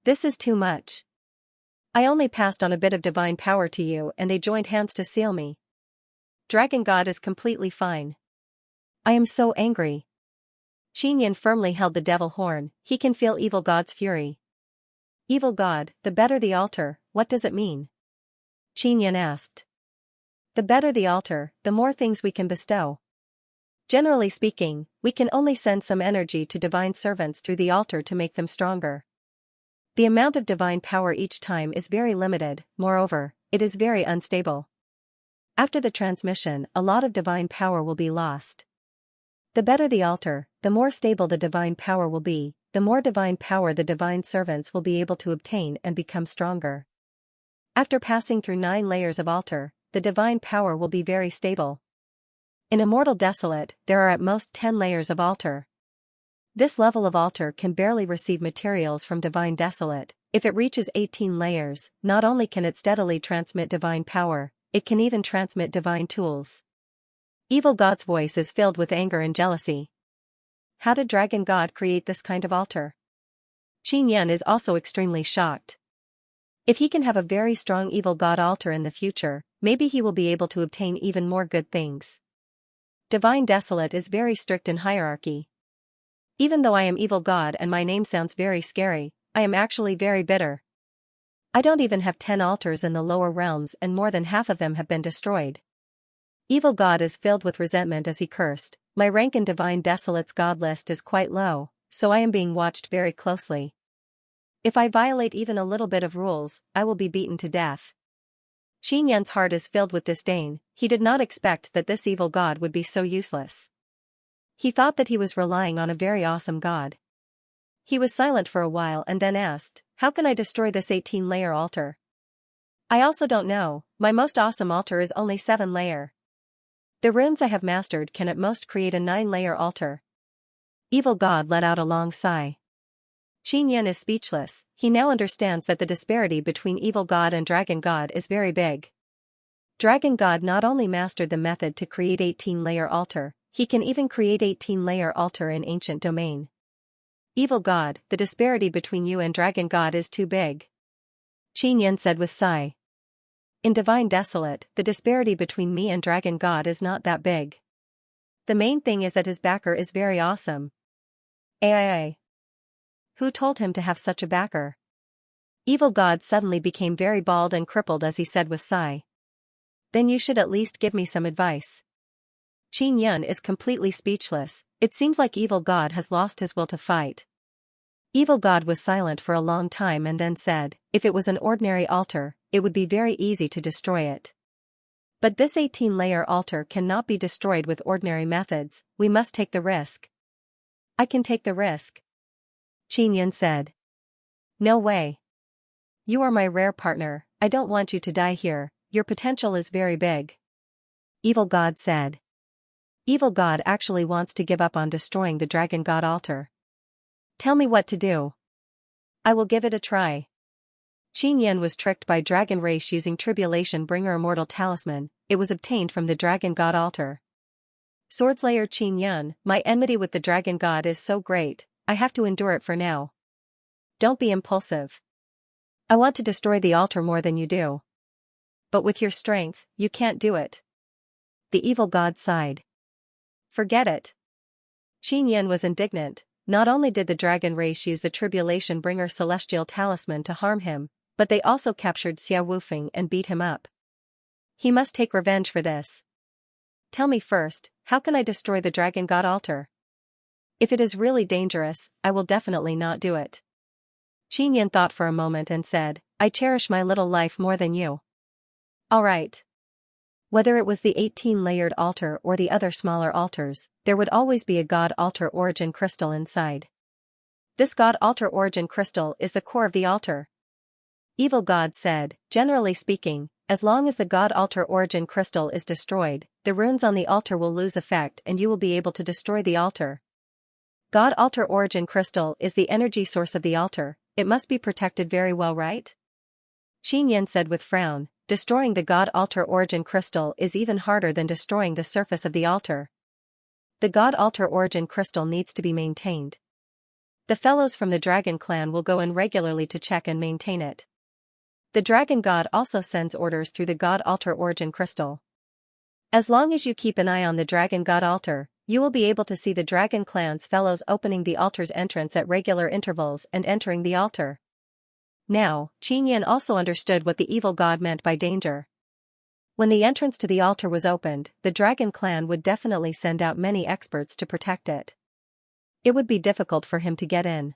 This is too much. I only passed on a bit of divine power to you and they joined hands to seal me. Dragon god is completely fine. I am so angry. Xianxia firmly held the devil horn, he can feel evil god's fury. Evil god, the better the altar, what does it mean? Xianxia asked. The better the altar, the more things we can bestow. Generally speaking, we can only send some energy to divine servants through the altar to make them stronger. The amount of divine power each time is very limited, moreover, it is very unstable. After the transmission, a lot of divine power will be lost. The better the altar, the more stable the divine power will be, the more divine power the divine servants will be able to obtain and become stronger. After passing through 9 layers of altar, the divine power will be very stable. In Immortal Desolate, there are at most 10 layers of altar. This level of altar can barely receive materials from Divine Desolate. If it reaches 18 layers, not only can it steadily transmit divine power, it can even transmit divine tools. Evil God's voice is filled with anger and jealousy. How did Dragon God create this kind of altar? Xianxia is also extremely shocked. If he can have a very strong Evil God altar in the future, maybe he will be able to obtain even more good things. Divine Desolate is very strict in hierarchy. Even though I am Evil God and my name sounds very scary, I am actually very bitter. I don't even have 10 altars in the lower realms and more than half of them have been destroyed. Evil God is filled with resentment as he cursed, my rank in Divine Desolate's God list is quite low, so I am being watched very closely. If I violate even a little bit of rules, I will be beaten to death. Xianxia's heart is filled with disdain. He did not expect that this evil god would be so useless. He thought that he was relying on a very awesome god. He was silent for a while and then asked, how can I destroy this 18-layer altar? I also don't know, my most awesome altar is only 7-layer. The runes I have mastered can at most create a 9-layer altar. Evil God let out a long sigh. Xianxia is speechless. He now understands that the disparity between Evil God and Dragon God is very big. Dragon God not only mastered the method to create 18-layer altar, he can even create 18-layer altar in ancient domain. Evil God, the disparity between you and Dragon God is too big. Xianxia said with sigh. In Divine Desolate, the disparity between me and Dragon God is not that big. The main thing is that his backer is very awesome. Ai. Who told him to have such a backer? Evil God suddenly became very bald and crippled as he said with sigh. Then you should at least give me some advice. Xianxia is completely speechless. It seems like Evil God has lost his will to fight. Evil God was silent for a long time and then said, if it was an ordinary altar, it would be very easy to destroy it. But this 18-layer altar cannot be destroyed with ordinary methods, we must take the risk. I can take the risk. Xianxia said. No way. You are my rare partner, I don't want you to die here, your potential is very big. Evil God said. Evil God actually wants to give up on destroying the Dragon God altar. Tell me what to do. I will give it a try. Xianxia was tricked by Dragon Race using Tribulation Bringer Immortal Talisman, it was obtained from the Dragon God altar. Swordslayer Xianxia, my enmity with the Dragon God is so great, I have to endure it for now. Don't be impulsive. I want to destroy the altar more than you do. But with your strength, you can't do it. The evil god sighed. Forget it. Xianxia was indignant. Not only did the Dragon Race use the Tribulation Bringer Celestial Talisman to harm him, but they also captured Xia Wufeng and beat him up. He must take revenge for this. Tell me first, how can I destroy the Dragon God altar? If it is really dangerous, I will definitely not do it. Xianxia thought for a moment and said, I cherish my little life more than you. All right. Whether it was the 18-layered altar or the other smaller altars, there would always be a God altar origin crystal inside. This God altar origin crystal is the core of the altar. Evil God said, generally speaking, as long as the God altar origin crystal is destroyed, the runes on the altar will lose effect and you will be able to destroy the altar. God altar origin crystal is the energy source of the altar, it must be protected very well, right? Xianxia said with frown, destroying the God altar origin crystal is even harder than destroying the surface of the altar. The God altar origin crystal needs to be maintained. The fellows from the Dragon clan will go in regularly to check and maintain it. The Dragon God also sends orders through the God altar origin crystal. As long as you keep an eye on the Dragon God altar, you will be able to see the Dragon clan's fellows opening the altar's entrance at regular intervals and entering the altar. Now, Xianxia also understood what the evil god meant by danger. When the entrance to the altar was opened, the Dragon clan would definitely send out many experts to protect it. It would be difficult for him to get in.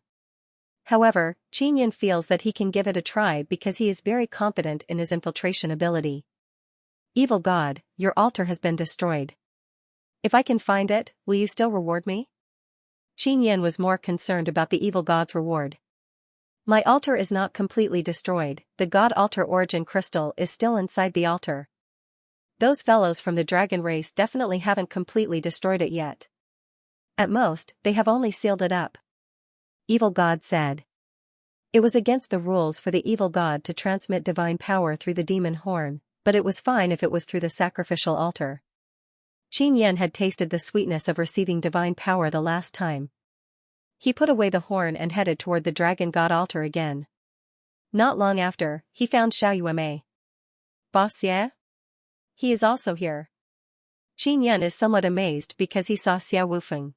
However, Xianxia feels that he can give it a try because he is very confident in his infiltration ability. Evil God, your altar has been destroyed. If I can find it, will you still reward me? Xianxia was more concerned about the evil god's reward. My altar is not completely destroyed, the God altar origin crystal is still inside the altar. Those fellows from the dragon race definitely haven't completely destroyed it yet. At most, they have only sealed it up. Evil God said. It was against the rules for the evil god to transmit divine power through the demon horn, but it was fine if it was through the sacrificial altar. Qin Yan had tasted the sweetness of receiving divine power the last time. He put away the horn and headed toward the dragon god altar again. Not long after, he found Xiaoyuemei. Boss Xia? He is also here. Qin Yan is somewhat amazed because he saw Xia Wufeng.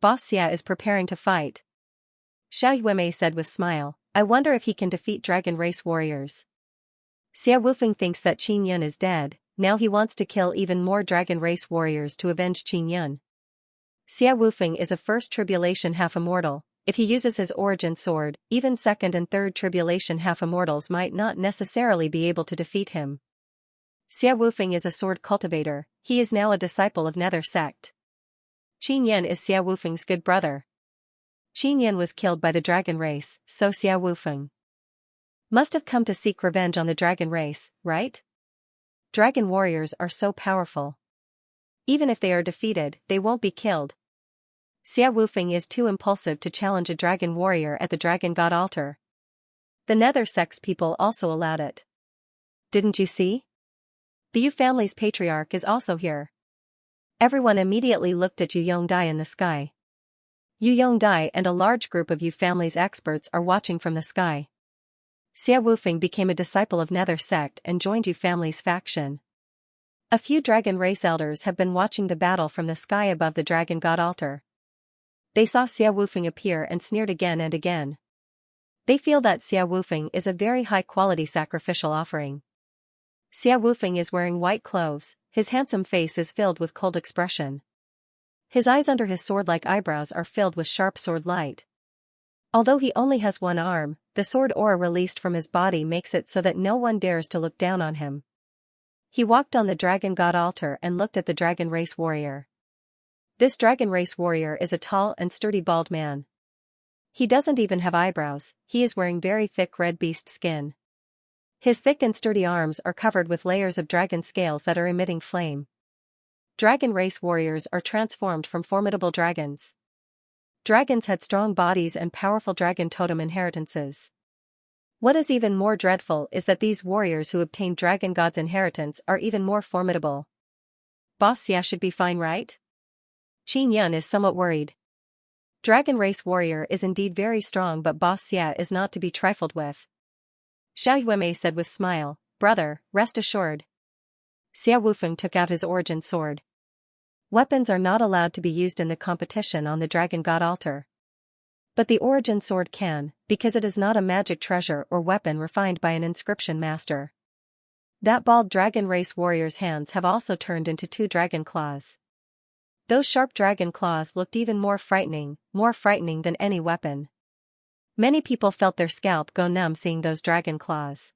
Boss Xia is preparing to fight. Xiaoyuemei said with smile, I wonder if he can defeat dragon race warriors. Xia Wufeng thinks that Qin Yan is dead, now he wants to kill even more dragon race warriors to avenge Qin Yan. Xia Wufeng is a first tribulation half-immortal. If he uses his origin sword, even second and third tribulation half-immortals might not necessarily be able to defeat him. Xia Wufeng is a sword cultivator, he is now a disciple of Nether sect. Qin Yan is Xia Wufeng's good brother. Qin Yan was killed by the dragon race, so Xia Wufeng must have come to seek revenge on the dragon race, right? Dragon warriors are so powerful. Even if they are defeated, they won't be killed. Xia Wufeng is too impulsive to challenge a dragon warrior at the dragon god altar. The Nether sect's people also allowed it. Didn't you see? The Yu family's patriarch is also here. Everyone immediately looked at Yu Yongdai in the sky. Yu Yongdai and a large group of Yu family's experts are watching from the sky. Xia Wufeng became a disciple of Nether sect and joined Yu family's faction. A few dragon race elders have been watching the battle from the sky above the dragon god altar. They saw Xia Wufeng appear and sneered again and again. They feel that Xia Wufeng is a very high-quality sacrificial offering. Xia Wufeng is wearing white clothes, his handsome face is filled with cold expression. His eyes under his sword-like eyebrows are filled with sharp sword light. Although he only has one arm, the sword aura released from his body makes it so that no one dares to look down on him. He walked on the dragon god altar and looked at the dragon race warrior. This dragon race warrior is a tall and sturdy bald man. He doesn't even have eyebrows, he is wearing very thick red beast skin. His thick and sturdy arms are covered with layers of dragon scales that are emitting flame. Dragon race warriors are transformed from formidable dragons. Dragons had strong bodies and powerful dragon totem inheritances. What is even more dreadful is that these warriors who obtained dragon god's inheritance are even more formidable. Boss Xia should be fine, right? Qin Yan is somewhat worried. Dragon race warrior is indeed very strong, but Boss Xia is not to be trifled with. Xiaoyuemei said with smile, brother, rest assured. Xia Wufeng took out his origin sword. Weapons are not allowed to be used in the competition on the dragon god altar. But the origin sword can, because it is not a magic treasure or weapon refined by an inscription master. That bald dragon race warrior's hands have also turned into 2 dragon claws. Those sharp dragon claws looked even more frightening than any weapon. Many people felt their scalp go numb seeing those dragon claws.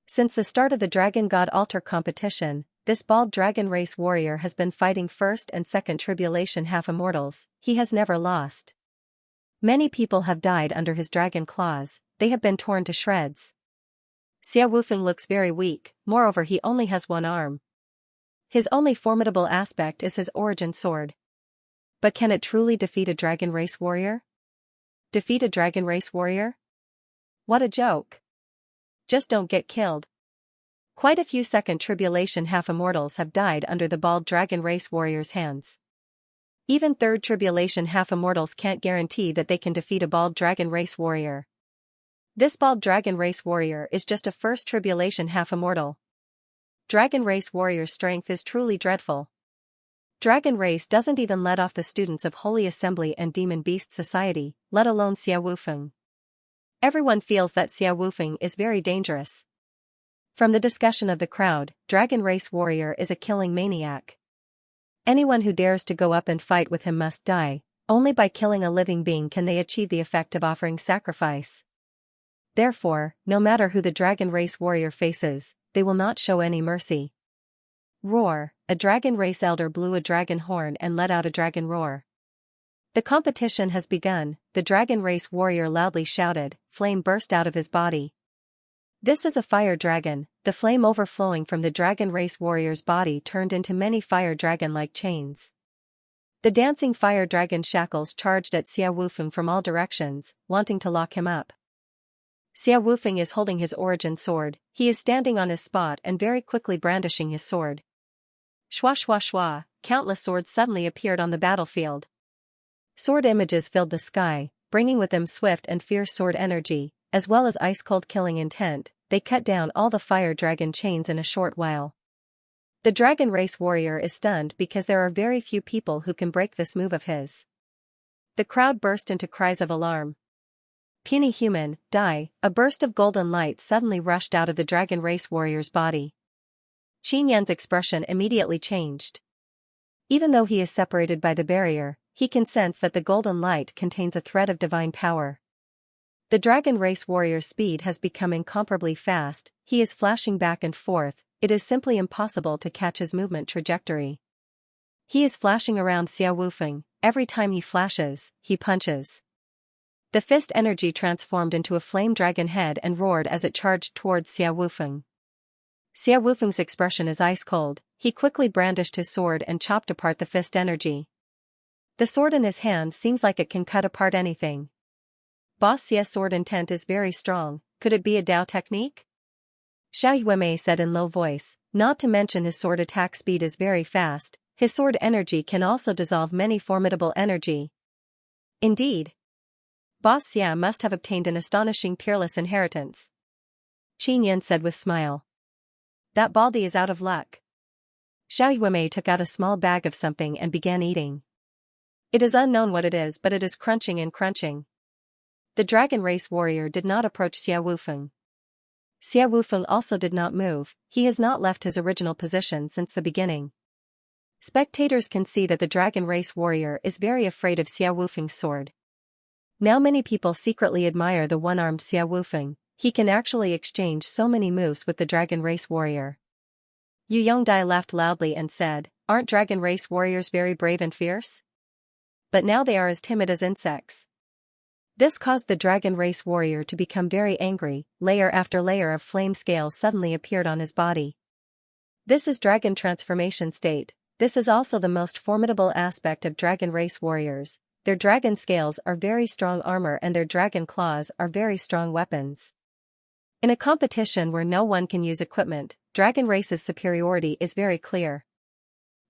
Since the start of the dragon god altar competition, this bald dragon race warrior has been fighting first and second tribulation half-immortals, he has never lost. Many people have died under his dragon claws, they have been torn to shreds. Xia Wufeng looks very weak, moreover he only has one arm. His only formidable aspect is his origin sword. But can it truly defeat a dragon race warrior? Defeat a dragon race warrior? What a joke. Just don't get killed. Quite a few second tribulation half-immortals have died under the bald dragon race warrior's hands. Even third tribulation half-immortals can't guarantee that they can defeat a bald dragon race warrior. This bald dragon race warrior is just a first tribulation half-immortal. Dragon race warrior's strength is truly dreadful. Dragon race doesn't even let off the students of Holy Assembly and Demon Beast Society, let alone Xia Wufeng. Everyone feels that Xia Wufeng is very dangerous. From the discussion of the crowd, dragon race warrior is a killing maniac. Anyone who dares to go up and fight with him must die, only by killing a living being can they achieve the effect of offering sacrifice. Therefore, no matter who the dragon race warrior faces, they will not show any mercy. Roar, a dragon race elder blew a dragon horn and let out a dragon roar. The competition has begun, the dragon race warrior loudly shouted, flame burst out of his body. This is a fire dragon. The flame overflowing from the dragon race warrior's body turned into many fire dragon-like chains. The dancing fire dragon shackles charged at Xia Wufeng from all directions, wanting to lock him up. Xia Wufeng is holding his origin sword. He is standing on his spot and very quickly brandishing his sword. Shwa shwa shwa, countless swords suddenly appeared on the battlefield. Sword images filled the sky, bringing with them swift and fierce sword energy, as well as ice-cold killing intent. They cut down all the fire dragon chains in a short while. The dragon race warrior is stunned because there are very few people who can break this move of his. The crowd burst into cries of alarm. Puny human, die! A burst of golden light suddenly rushed out of the dragon race warrior's body. Xianxia's expression immediately changed. Even though he is separated by the barrier, he can sense that the golden light contains a thread of divine power. The dragon race warrior's speed has become incomparably fast. He is flashing back and forth. It is simply impossible to catch his movement trajectory. He is flashing around Xia Wufeng. Every time he flashes, he punches. The fist energy transformed into a flame dragon head and roared as it charged towards Xia Wufeng. Xia Wufeng's expression is ice-cold. He quickly brandished his sword and chopped apart the fist energy. The sword in his hand seems like it can cut apart anything. Boss Xia's sword intent is very strong. Could it be a Dao technique? Xiao Yuemei said in low voice, not to mention his sword attack speed is very fast. His sword energy can also dissolve many formidable energy. Indeed. Boss Xia must have obtained an astonishing peerless inheritance. Qin Yan said with smile. That baldy is out of luck. Xiao Yuemei took out a small bag of something and began eating. It is unknown what it is, but it is crunching and crunching. The dragon race warrior did not approach Xia Wufeng. Xia Wufeng also did not move. He has not left his original position since the beginning. Spectators can see that the dragon race warrior is very afraid of Xia Wufeng's sword. Now many people secretly admire the one-armed Xia Wufeng. He can actually exchange so many moves with the dragon race warrior. Yu Yongdai laughed loudly and said, aren't dragon race warriors very brave and fierce? But now they are as timid as insects. This caused the dragon race warrior to become very angry. Layer after layer of flame scales suddenly appeared on his body. This is dragon transformation state. This is also the most formidable aspect of dragon race warriors. Their dragon scales are very strong armor and their dragon claws are very strong weapons. In a competition where no one can use equipment, dragon race's superiority is very clear.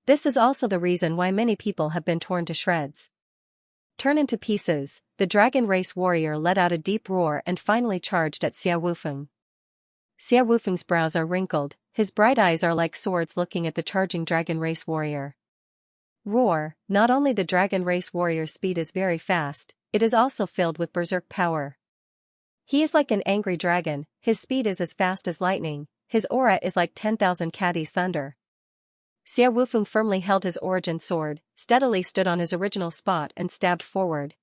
This is also the reason why many people have been torn to shreds. Turn into pieces, the dragon race warrior let out a deep roar and finally charged at Xia Wufeng. Xia Wufeng's brows are wrinkled, his bright eyes are like swords looking at the charging dragon race warrior. Roar, not only the dragon race warrior's speed is very fast, it is also filled with berserk power. He is like an angry dragon, his speed is as fast as lightning, his aura is like 10,000 Cadi's thunder. Xia Wufeng firmly held his origin sword, steadily stood on his original spot and stabbed forward.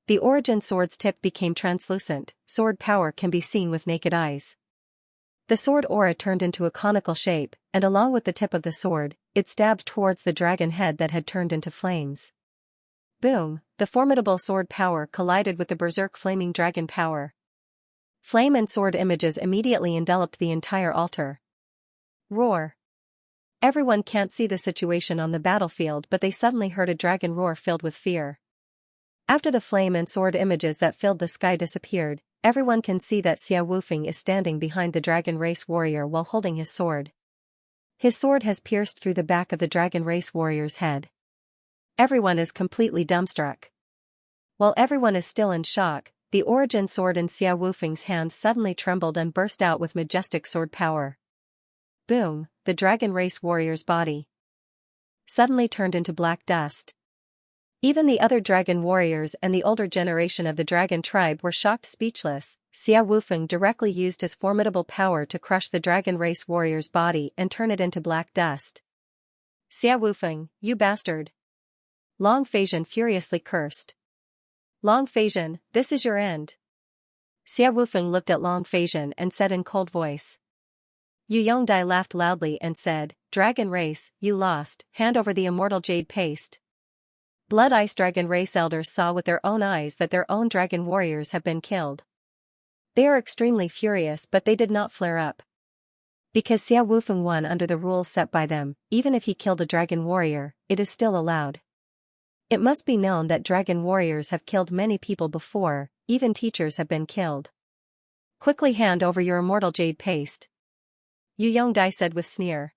The origin sword's tip became translucent, sword power can be seen with naked eyes. The sword aura turned into a conical shape, and along with the tip of the sword, it stabbed towards the dragon head that had turned into flames. Boom, the formidable sword power collided with the berserk flaming dragon power. Flame and sword images immediately enveloped the entire altar. Roar. Everyone can't see the situation on the battlefield, but they suddenly heard a dragon roar filled with fear. After the flame and sword images that filled the sky disappeared, everyone can see that Xia Wufeng is standing behind the dragon race warrior while holding his sword. His sword has pierced through the back of the dragon race warrior's head. Everyone is completely dumbstruck. While everyone is still in shock, the origin sword in Xia Wufeng's hand suddenly trembled and burst out with majestic sword power. Boom, the dragon race warrior's body suddenly turned into black dust. Even the other dragon warriors and the older generation of the dragon tribe were shocked speechless. Xia Wufeng directly used his formidable power to crush the dragon race warrior's body and turn it into black dust. Xia Wufeng, you bastard! Long Feizhen furiously cursed. Long Feizhen, this is your end. Xia Wufeng looked at Long Feizhen and said in cold voice. Yu Yongdai laughed loudly and said, Dragon race, you lost, hand over the immortal jade paste. Blood Ice Dragon race elders saw with their own eyes that their own dragon warriors have been killed. They are extremely furious, but they did not flare up. Because Xiao Wufeng won under the rules set by them, even if he killed a dragon warrior, it is still allowed. It must be known that dragon warriors have killed many people before, even teachers have been killed. Quickly hand over your immortal jade paste, Yu Yongdai said with sneer.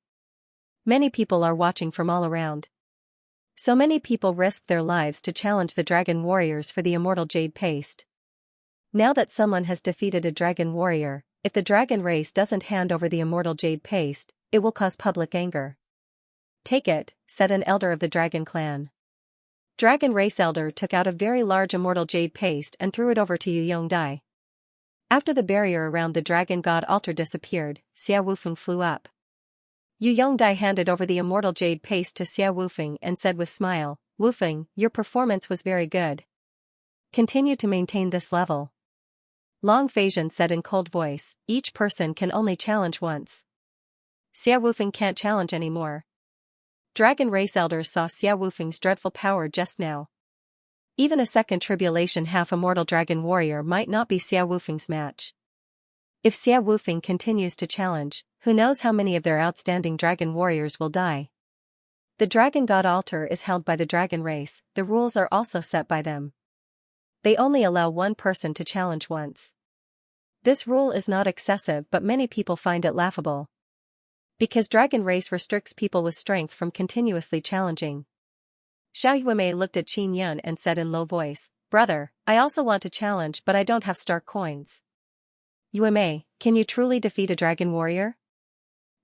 Many people are watching from all around. So many people risked their lives to challenge the dragon warriors for the immortal jade paste. Now that someone has defeated a dragon warrior, if the dragon race doesn't hand over the immortal jade paste, it will cause public anger. Take it, said an elder of the dragon clan. Dragon race elder took out a very large immortal jade paste and threw it over to Yu Yongdai. After the barrier around the dragon god altar disappeared, Xiao Wufeng flew up. Yu Yongdai handed over the immortal jade paste to Xiao Wufeng and said with smile, Wufeng, your performance was very good. Continue to maintain this level. Long Feizhen said in cold voice, each person can only challenge once. Xiao Wufeng can't challenge anymore. Dragon race elders saw Xiao Wufeng's dreadful power just now. Even a second tribulation half-immortal dragon warrior might not be Xiao Wufeng's match. If Xiao Wufeng continues to challenge, who knows how many of their outstanding dragon warriors will die. The dragon god altar is held by the dragon race, the rules are also set by them. They only allow one person to challenge once. This rule is not excessive, but many people find it laughable. Because dragon race restricts people with strength from continuously challenging. Xiao Yuemei looked at Qin Yun and said in low voice, Brother, I also want to challenge, but I don't have star coins. Yuemei, can you truly defeat a dragon warrior?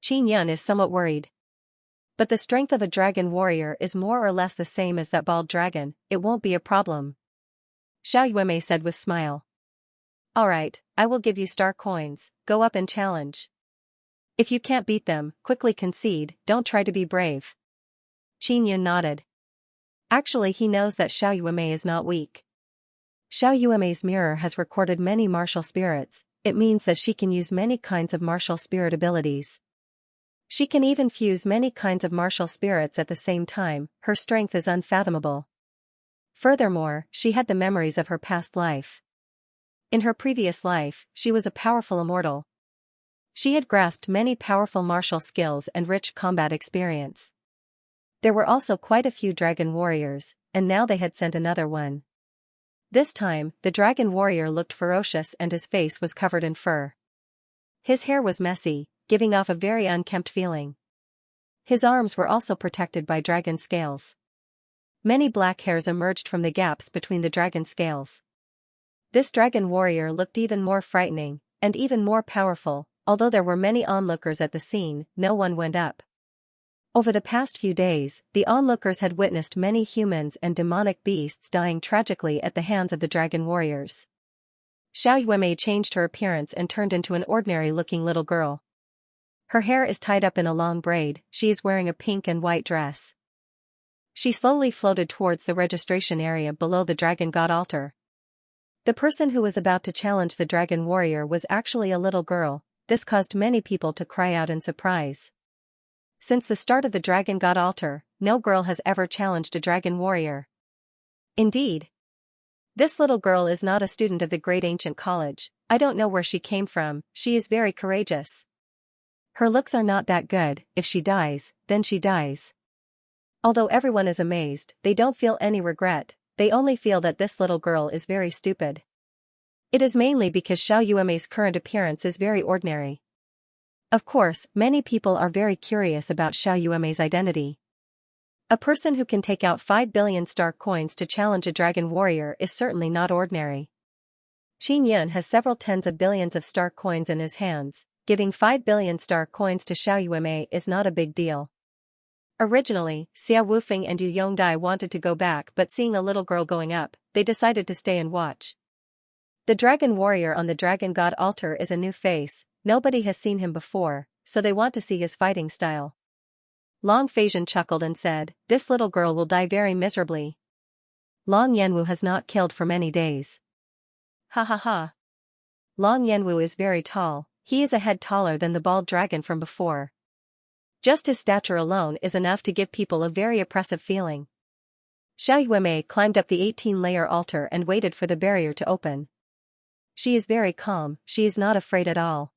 Qin Yun is somewhat worried. But the strength of a dragon warrior is more or less the same as that bald dragon, it won't be a problem. Xiao Yuemei said with smile. Alright, I will give you star coins, go up and challenge. If you can't beat them, quickly concede, don't try to be brave. Qin Yun nodded. Actually he knows that Xiao Yuemei is not weak. Xiao Yuemei's mirror has recorded many martial spirits, it means that she can use many kinds of martial spirit abilities. She can even fuse many kinds of martial spirits at the same time, her strength is unfathomable. Furthermore, she had the memories of her past life. In her previous life, she was a powerful immortal. She had grasped many powerful martial skills and rich combat experience. There were also quite a few dragon warriors, and now they had sent another one. This time, the dragon warrior looked ferocious and his face was covered in fur. His hair was messy, giving off a very unkempt feeling. His arms were also protected by dragon scales. Many black hairs emerged from the gaps between the dragon scales. This dragon warrior looked even more frightening, and even more powerful, although there were many onlookers at the scene, no one went up. Over the past few days, the onlookers had witnessed many humans and demonic beasts dying tragically at the hands of the dragon warriors. Xiao Yuemei changed her appearance and turned into an ordinary-looking little girl. Her hair is tied up in a long braid, she is wearing a pink and white dress. She slowly floated towards the registration area below the dragon god altar. The person who was about to challenge the dragon warrior was actually a little girl, this caused many people to cry out in surprise. Since the start of the dragon god altar, no girl has ever challenged a dragon warrior. Indeed. This little girl is not a student of the great ancient college, I don't know where she came from, she is very courageous. Her looks are not that good, if she dies, then she dies. Although everyone is amazed, they don't feel any regret, they only feel that this little girl is very stupid. It is mainly because Xiao Yuemei's current appearance is very ordinary. Of course, many people are very curious about Xiao Yuemei's identity. A person who can take out 5 billion star coins to challenge a dragon warrior is certainly not ordinary. Qin Yun has several tens of billions of star coins in his hands, giving 5 billion star coins to Xiao Yuemei is not a big deal. Originally, Xiao Wufeng and Yu Yongdai wanted to go back, but seeing a little girl going up, they decided to stay and watch. The dragon warrior on the dragon god altar is a new face, nobody has seen him before, so they want to see his fighting style. Long Feizhen chuckled and said, this little girl will die very miserably. Long Yanwu has not killed for many days. Ha ha ha. Long Yanwu is very tall, he is a head taller than the bald dragon from before. Just his stature alone is enough to give people a very oppressive feeling. Xiao Yuemei climbed up the 18-layer altar and waited for the barrier to open. She is very calm, she is not afraid at all.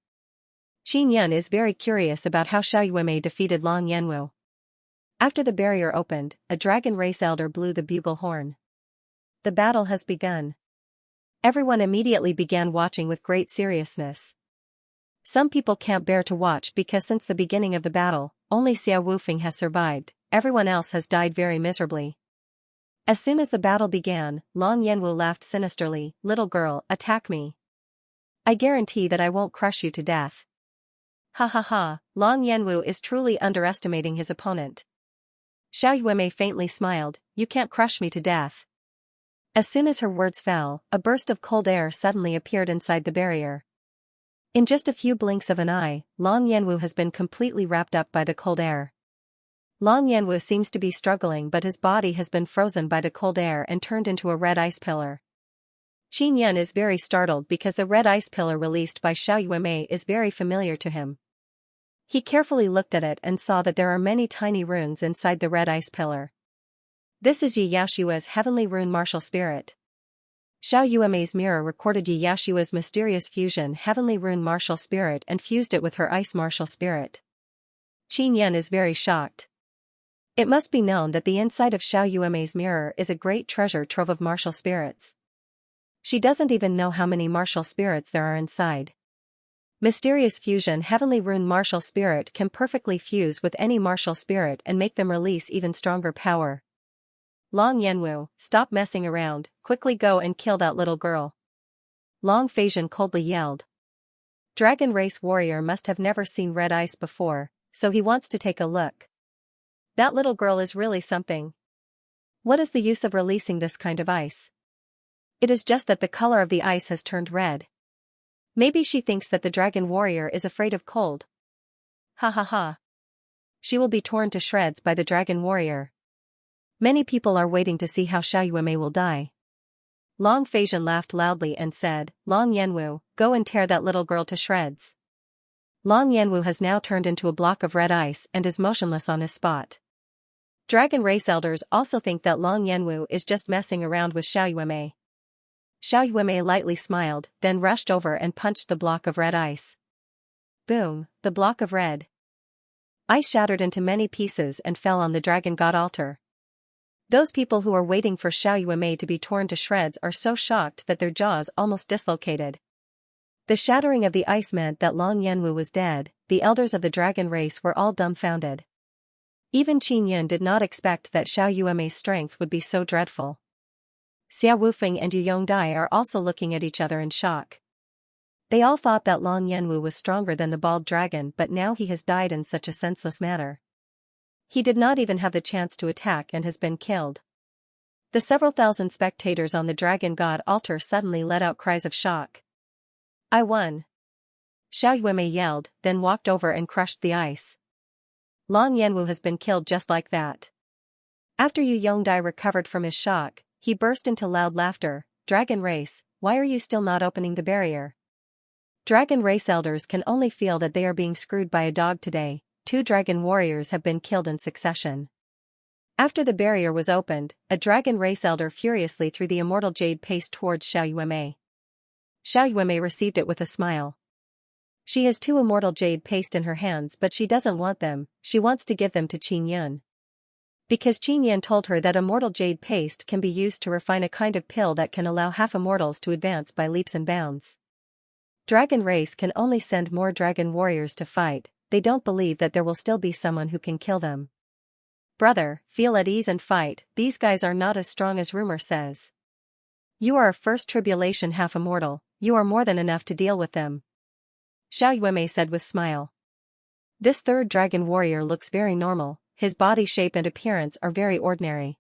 Qin Yun is very curious about how Xiao Yuemei defeated Long Yanwu. After the barrier opened, a dragon race elder blew the bugle horn. The battle has begun. Everyone immediately began watching with great seriousness. Some people can't bear to watch because since the beginning of the battle, only Xiao Wufeng has survived, everyone else has died very miserably. As soon as the battle began, Long Yanwu laughed sinisterly, "Little girl, attack me. I guarantee that I won't crush you to death." Ha ha ha, Long Yanwu is truly underestimating his opponent. Xiao Yuemei faintly smiled, "You can't crush me to death." As soon as her words fell, a burst of cold air suddenly appeared inside the barrier. In just a few blinks of an eye, Long Yanwu has been completely wrapped up by the cold air. Long Yanwu seems to be struggling, but his body has been frozen by the cold air and turned into a red ice pillar. Qin Yun is very startled because the red ice pillar released by Xiao Yuemei is very familiar to him. He carefully looked at it and saw that there are many tiny runes inside the red ice pillar. This is Yi Yashua's heavenly rune martial spirit. Xiao Yuemei's mirror recorded Yi Yashua's mysterious fusion heavenly rune martial spirit and fused it with her ice martial spirit. Qin Yun is very shocked. It must be known that the inside of Xiao Yuemei's mirror is a great treasure trove of martial spirits. She doesn't even know how many martial spirits there are inside. Mysterious fusion heavenly rune martial spirit can perfectly fuse with any martial spirit and make them release even stronger power. Long Yanwu, stop messing around, quickly go and kill that little girl. Long Feizhen coldly yelled. Dragon race warrior must have never seen red ice before, so he wants to take a look. That little girl is really something. What is the use of releasing this kind of ice? It is just that the color of the ice has turned red. Maybe she thinks that the dragon warrior is afraid of cold. Ha ha ha. She will be torn to shreds by the dragon warrior. Many people are waiting to see how Xiao Yuemei will die. Long Feizhen laughed loudly and said, Long Yanwu, go and tear that little girl to shreds. Long Yanwu has now turned into a block of red ice and is motionless on his spot. Dragon race elders also think that Long Yanwu is just messing around with Xiao Yuemei. Xiao Yuemei lightly smiled, then rushed over and punched the block of red ice. Boom, the block of red ice shattered into many pieces and fell on the dragon god altar. Those people who are waiting for Xiao Yuemei to be torn to shreds are so shocked that their jaws almost dislocated. The shattering of the ice meant that Long Yanwu was dead. The elders of the dragon race were all dumbfounded. Even Qin Yun did not expect that Xiao Yuemei's strength would be so dreadful. Xiao Wufeng and Yu Yongdai are also looking at each other in shock. They all thought that Long Yanwu was stronger than the bald dragon, but now he has died in such a senseless manner. He did not even have the chance to attack and has been killed. The several thousand spectators on the dragon god altar suddenly let out cries of shock. I won. Xiao Yuemei yelled, then walked over and crushed the ice. Long Yanwu has been killed just like that. After Yu Yongdai recovered from his shock, he burst into loud laughter. Dragon race, why are you still not opening the barrier? Dragon race elders can only feel that they are being screwed by a dog today. 2 dragon warriors have been killed in succession. After the barrier was opened, a dragon race elder furiously threw the immortal jade paste towards Xiao Yuemei. Xiao Yuemei received it with a smile. She has 2 immortal jade paste in her hands, but she doesn't want them, she wants to give them to Qin Yun. Because Qin Yun told her that immortal jade paste can be used to refine a kind of pill that can allow half-immortals to advance by leaps and bounds. Dragon race can only send more dragon warriors to fight, they don't believe that there will still be someone who can kill them. Brother, feel at ease and fight, these guys are not as strong as rumor says. You are a first tribulation half-immortal, you are more than enough to deal with them. Xiao Yuemei said with smile. This 3rd dragon warrior looks very normal, his body shape and appearance are very ordinary.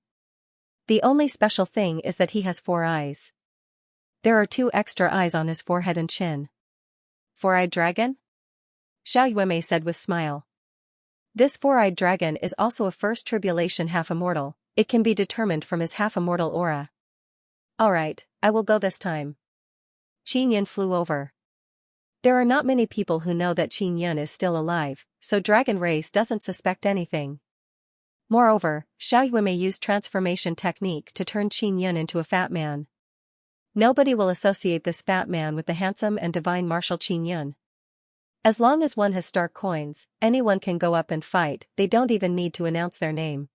The only special thing is that he has 4 eyes. There are 2 extra eyes on his forehead and chin. 4-eyed dragon? Xiao Yuemei said with smile. This 4-eyed dragon is also a first tribulation half-immortal, it can be determined from his half-immortal aura. Alright, I will go this time. Qin Yun flew over. There are not many people who know that Qin Yun is still alive, so Dragon Race doesn't suspect anything. Moreover, Xiao Yuemei used transformation technique to turn Qin Yun into a fat man. Nobody will associate this fat man with the handsome and divine martial Qin Yun. As long as one has star coins, anyone can go up and fight, they don't even need to announce their name.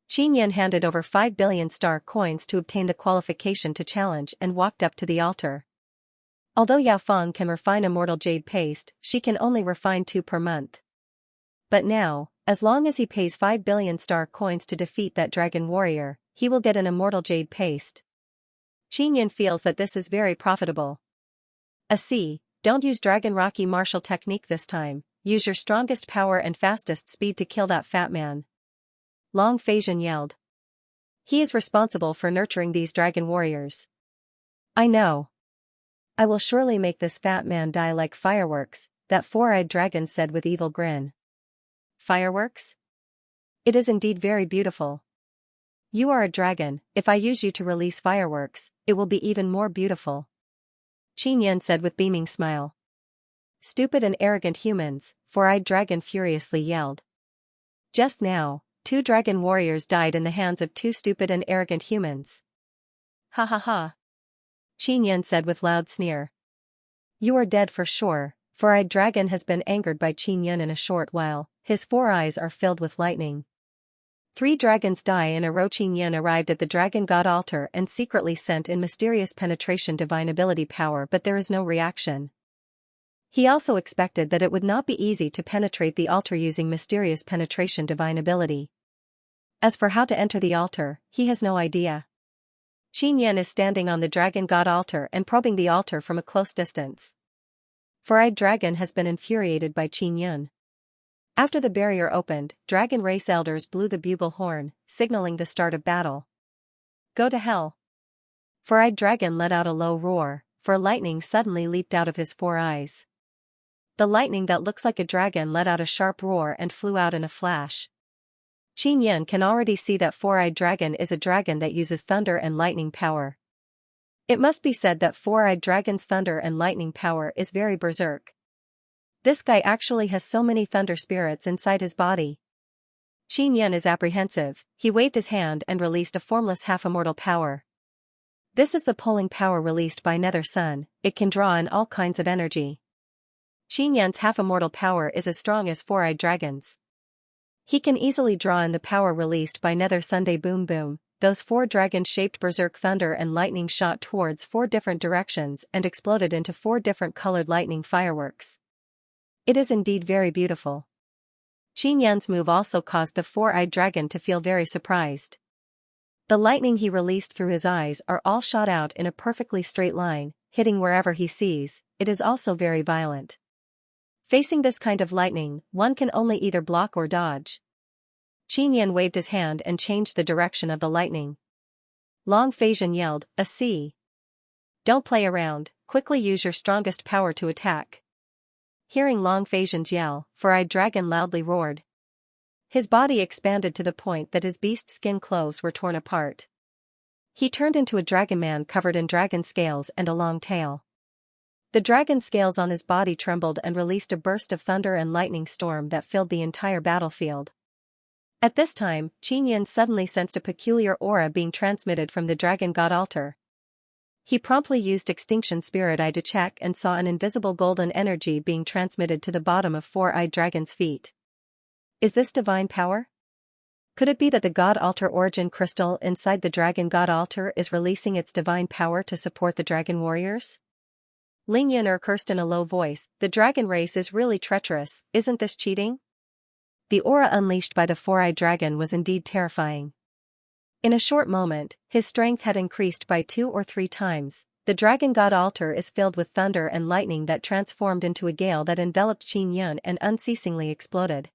Qin Yun handed over 5 billion star coins to obtain the qualification to challenge and walked up to the altar. Although Yao Feng can refine immortal jade paste, she can only refine 2 per month. But now, as long as he pays 5 billion star coins to defeat that dragon warrior, he will get an immortal jade paste. Qin Yun feels that this is very profitable. Don't use Dragon Rocky martial technique this time, use your strongest power and fastest speed to kill that fat man. Long Feizhen yelled. He is responsible for nurturing these dragon warriors. I know. I will surely make this fat man die like fireworks, that four-eyed dragon said with evil grin. Fireworks? It is indeed very beautiful. You are a dragon, if I use you to release fireworks, it will be even more beautiful. Qin Yun said with beaming smile. Stupid and arrogant humans, four-eyed dragon furiously yelled. Just now, 2 dragon warriors died in the hands of 2 stupid and arrogant humans. Ha ha ha. Qin Yun said with loud sneer. You are dead for sure, four-eyed dragon has been angered by Qin Yun in a short while, his 4 eyes are filled with lightning. 3 dragons die in a row. Qin Yun arrived at the dragon god altar and secretly sent in mysterious penetration divine ability power, but there is no reaction. He also expected that it would not be easy to penetrate the altar using mysterious penetration divine ability. As for how to enter the altar, he has no idea. Qin Yun is standing on the dragon god altar and probing the altar from a close distance. Four-eyed dragon has been infuriated by Qin Yun. After the barrier opened, dragon race elders blew the bugle horn, signaling the start of battle. Go to hell. Four-eyed dragon let out a low roar, for lightning suddenly leaped out of his 4 eyes. The lightning that looks like a dragon let out a sharp roar and flew out in a flash. Qin Yun can already see that four-eyed dragon is a dragon that uses thunder and lightning power. It must be said that four-eyed dragon's thunder and lightning power is very berserk. This guy actually has so many thunder spirits inside his body. Qin Yun is apprehensive, he waved his hand and released a formless half-immortal power. This is the pulling power released by Nether Sun, it can draw in all kinds of energy. Qin Yun's half-immortal power is as strong as four-eyed dragon's. He can easily draw in the power released by Nether Sunday Boom Boom. Those 4 dragon-shaped berserk thunder and lightning shot towards 4 different directions and exploded into 4 different colored lightning fireworks. It is indeed very beautiful. Qin Yun's move also caused the 4-eyed dragon to feel very surprised. The lightning he released through his eyes are all shot out in a perfectly straight line, hitting wherever he sees. It is also very violent. Facing this kind of lightning, one can only either block or dodge. Qin Yun waved his hand and changed the direction of the lightning. Long Feizhen yelled, Don't play around, quickly use your strongest power to attack. Hearing Long Feizhen's yell, four-eyed dragon loudly roared. His body expanded to the point that his beast skin clothes were torn apart. He turned into a dragon man covered in dragon scales and a long tail. The dragon scales on his body trembled and released a burst of thunder and lightning storm that filled the entire battlefield. At this time, Qin Yun suddenly sensed a peculiar aura being transmitted from the dragon god altar. He promptly used Extinction Spirit Eye to check and saw an invisible golden energy being transmitted to the bottom of four-eyed dragon's feet. Is this divine power? Could it be that the god altar origin crystal inside the dragon god altar is releasing its divine power to support the dragon warriors? Ling Yun'er cursed in a low voice, the dragon race is really treacherous, isn't this cheating? The aura unleashed by the four-eyed dragon was indeed terrifying. In a short moment, his strength had increased by 2 or 3 times. The dragon god altar is filled with thunder and lightning that transformed into a gale that enveloped Qin Yun and unceasingly exploded.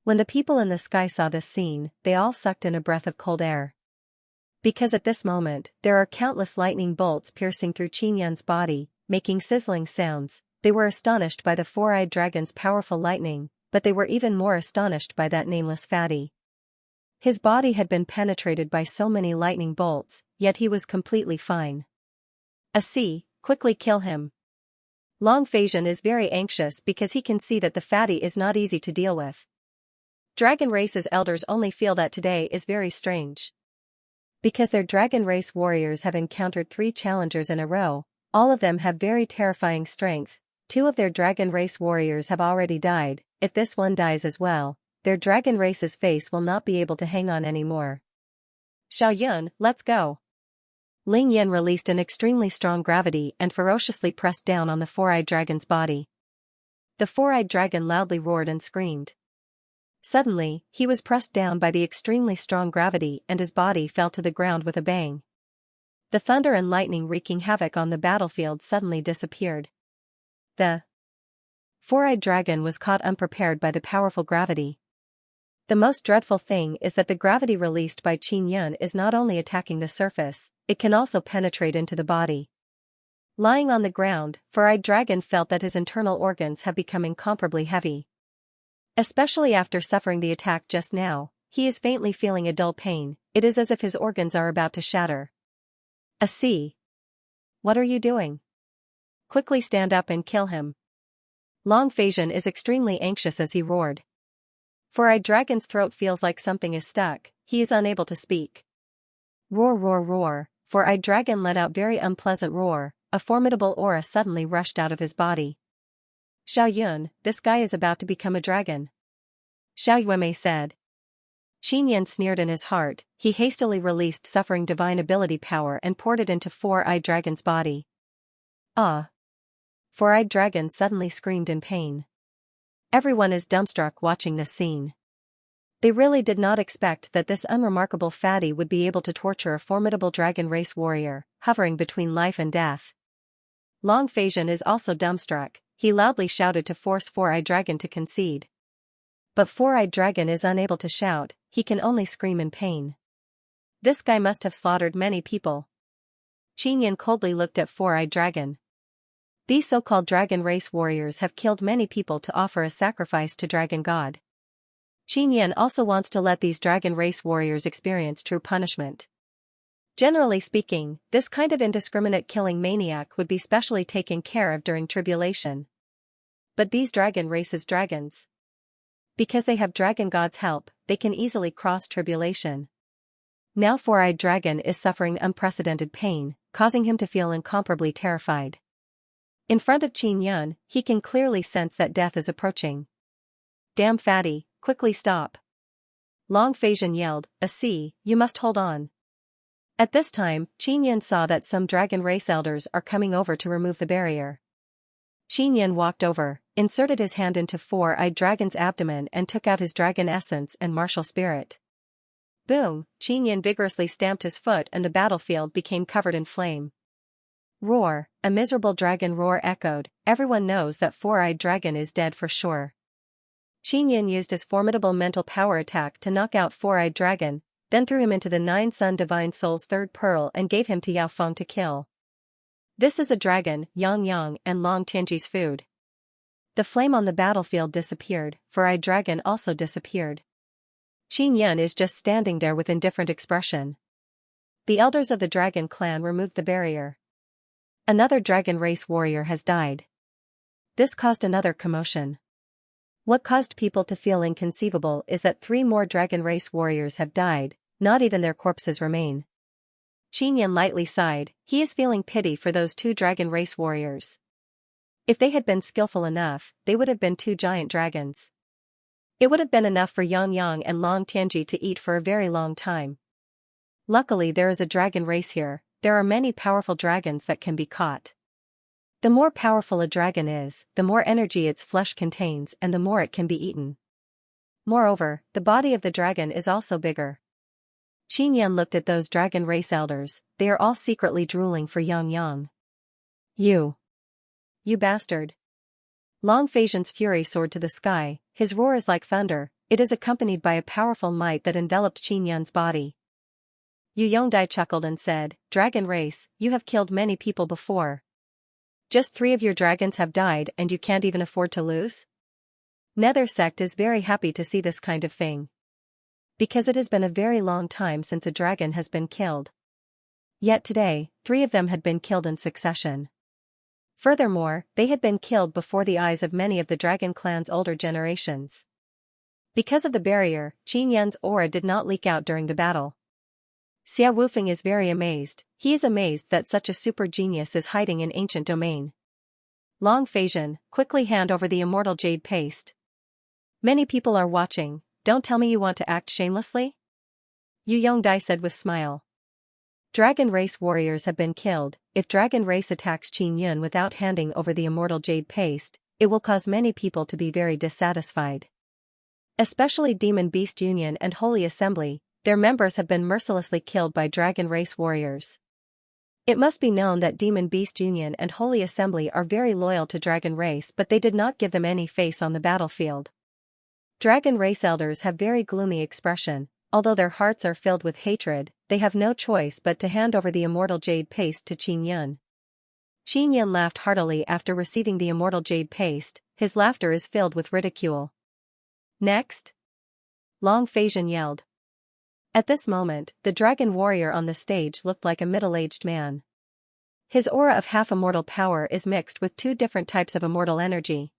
When the people in the sky saw this scene, they all sucked in a breath of cold air. Because at this moment, there are countless lightning bolts piercing through Qin Yun's body, making sizzling sounds. They were astonished by the four-eyed dragon's powerful lightning, but they were even more astonished by that nameless fatty. His body had been penetrated by so many lightning bolts, yet he was completely fine. Quickly kill him. Long Feizhen is very anxious because he can see that the fatty is not easy to deal with. Dragon race's elders only feel that today is very strange. Because their dragon race warriors have encountered 3 challengers in a row, all of them have very terrifying strength. 2 of their dragon race warriors have already died. If this one dies as well, their dragon race's face will not be able to hang on anymore. Xiaoyun, let's go. Ling Yan released an extremely strong gravity and ferociously pressed down on the 4-eyed dragon's body. The 4-eyed dragon loudly roared and screamed. Suddenly, he was pressed down by the extremely strong gravity and his body fell to the ground with a bang. The thunder and lightning wreaking havoc on the battlefield suddenly disappeared. The 4-eyed dragon was caught unprepared by the powerful gravity. The most dreadful thing is that the gravity released by Qin Yun is not only attacking the surface, it can also penetrate into the body. Lying on the ground, 4-eyed dragon felt that his internal organs have become incomparably heavy. Especially after suffering the attack just now, he is faintly feeling a dull pain. It is as if his organs are about to shatter. See. What are you doing? Quickly stand up and kill him. Long Feizhen is extremely anxious as he roared. 4-eyed dragon's throat feels like something is stuck, he is unable to speak. Roar roar roar, 4-eyed dragon let out very unpleasant roar, a formidable aura suddenly rushed out of his body. Xiaoyun, this guy is about to become a dragon. Xiao Yuemei said. Qin Yan sneered in his heart, he hastily released suffering divine ability power and poured it into 4-eyed dragon's body. Ah! 4-eyed dragon suddenly screamed in pain. Everyone is dumbstruck watching this scene. They really did not expect that this unremarkable fatty would be able to torture a formidable dragon race warrior, hovering between life and death. Long Feizhen is also dumbstruck, he loudly shouted to force 4-eyed dragon to concede. But 4-eyed dragon is unable to shout, he can only scream in pain. This guy must have slaughtered many people. Qin Yan coldly looked at 4-eyed dragon. These so-called dragon race warriors have killed many people to offer a sacrifice to Dragon God. Qin Yan also wants to let these dragon race warriors experience true punishment. Generally speaking, this kind of indiscriminate killing maniac would be specially taken care of during tribulation. But these dragon races dragons. Because they have Dragon God's help, they can easily cross tribulation. Now 4-eyed dragon is suffering unprecedented pain, causing him to feel incomparably terrified. In front of Qin Yun, he can clearly sense that death is approaching. Damn fatty, quickly stop. Long Feizhen yelled, see, you must hold on. At this time, Qin Yun saw that some dragon race elders are coming over to remove the barrier. Qin Yun walked over, inserted his hand into 4-eyed dragon's abdomen and took out his dragon essence and martial spirit. Boom, Qin Yun vigorously stamped his foot and the battlefield became covered in flame. Roar, a miserable dragon roar echoed, everyone knows that 4-eyed dragon is dead for sure. Qin Yun used his formidable mental power attack to knock out 4-eyed dragon, then threw him into the 9-Sun Divine Soul's 3rd pearl and gave him to Yao Feng to kill. This is a dragon, Yang Yang and Long Tianji's food. The flame on the battlefield disappeared, 4-eyed dragon also disappeared. Qin Yun is just standing there with indifferent expression. The elders of the dragon clan removed the barrier. Another dragon race warrior has died. This caused another commotion. What caused people to feel inconceivable is that 3 more dragon race warriors have died, not even their corpses remain. Qin Yan lightly sighed, he is feeling pity for those 2 dragon race warriors. If they had been skillful enough, they would have been 2 giant dragons. It would have been enough for Yang Yang and Long Tianji to eat for a very long time. Luckily there is a dragon race here, there are many powerful dragons that can be caught. The more powerful a dragon is, the more energy its flesh contains and the more it can be eaten. Moreover, the body of the dragon is also bigger. Qin Yan looked at those dragon race elders, they are all secretly drooling for Yang Yang. You bastard. Long Feizhen's fury soared to the sky, his roar is like thunder, it is accompanied by a powerful might that enveloped Qin Yan's body. Yu Yongdai chuckled and said, Dragon race, you have killed many people before. Just 3 of your dragons have died and you can't even afford to lose? Nether sect is very happy to see this kind of thing. Because it has been a very long time since a dragon has been killed. Yet today, 3 of them had been killed in succession. Furthermore, they had been killed before the eyes of many of the dragon clan's older generations. Because of the barrier, Qin Yan's aura did not leak out during the battle. Xia Wufeng is very amazed. He is amazed that such a super genius is hiding in ancient domain. Long Feizhen, quickly hand over the immortal jade paste. Many people are watching, don't tell me you want to act shamelessly? Yu Yongdai said with smile. Dragon race warriors have been killed. If dragon race attacks Qin Yun without handing over the immortal jade paste, it will cause many people to be very dissatisfied. Especially Demon Beast Union and Holy Assembly, their members have been mercilessly killed by dragon race warriors. It must be known that Demon Beast Union and Holy Assembly are very loyal to dragon race, but they did not give them any face on the battlefield. Dragon race elders have very gloomy expression. Although their hearts are filled with hatred, they have no choice but to hand over the immortal jade paste to Qin Yun. Qin Yun laughed heartily after receiving the immortal jade paste. His laughter is filled with ridicule. Next! Long Feizhen yelled. At this moment, the dragon warrior on the stage looked like a middle-aged man. His aura of half-immortal power is mixed with two different types of immortal energy.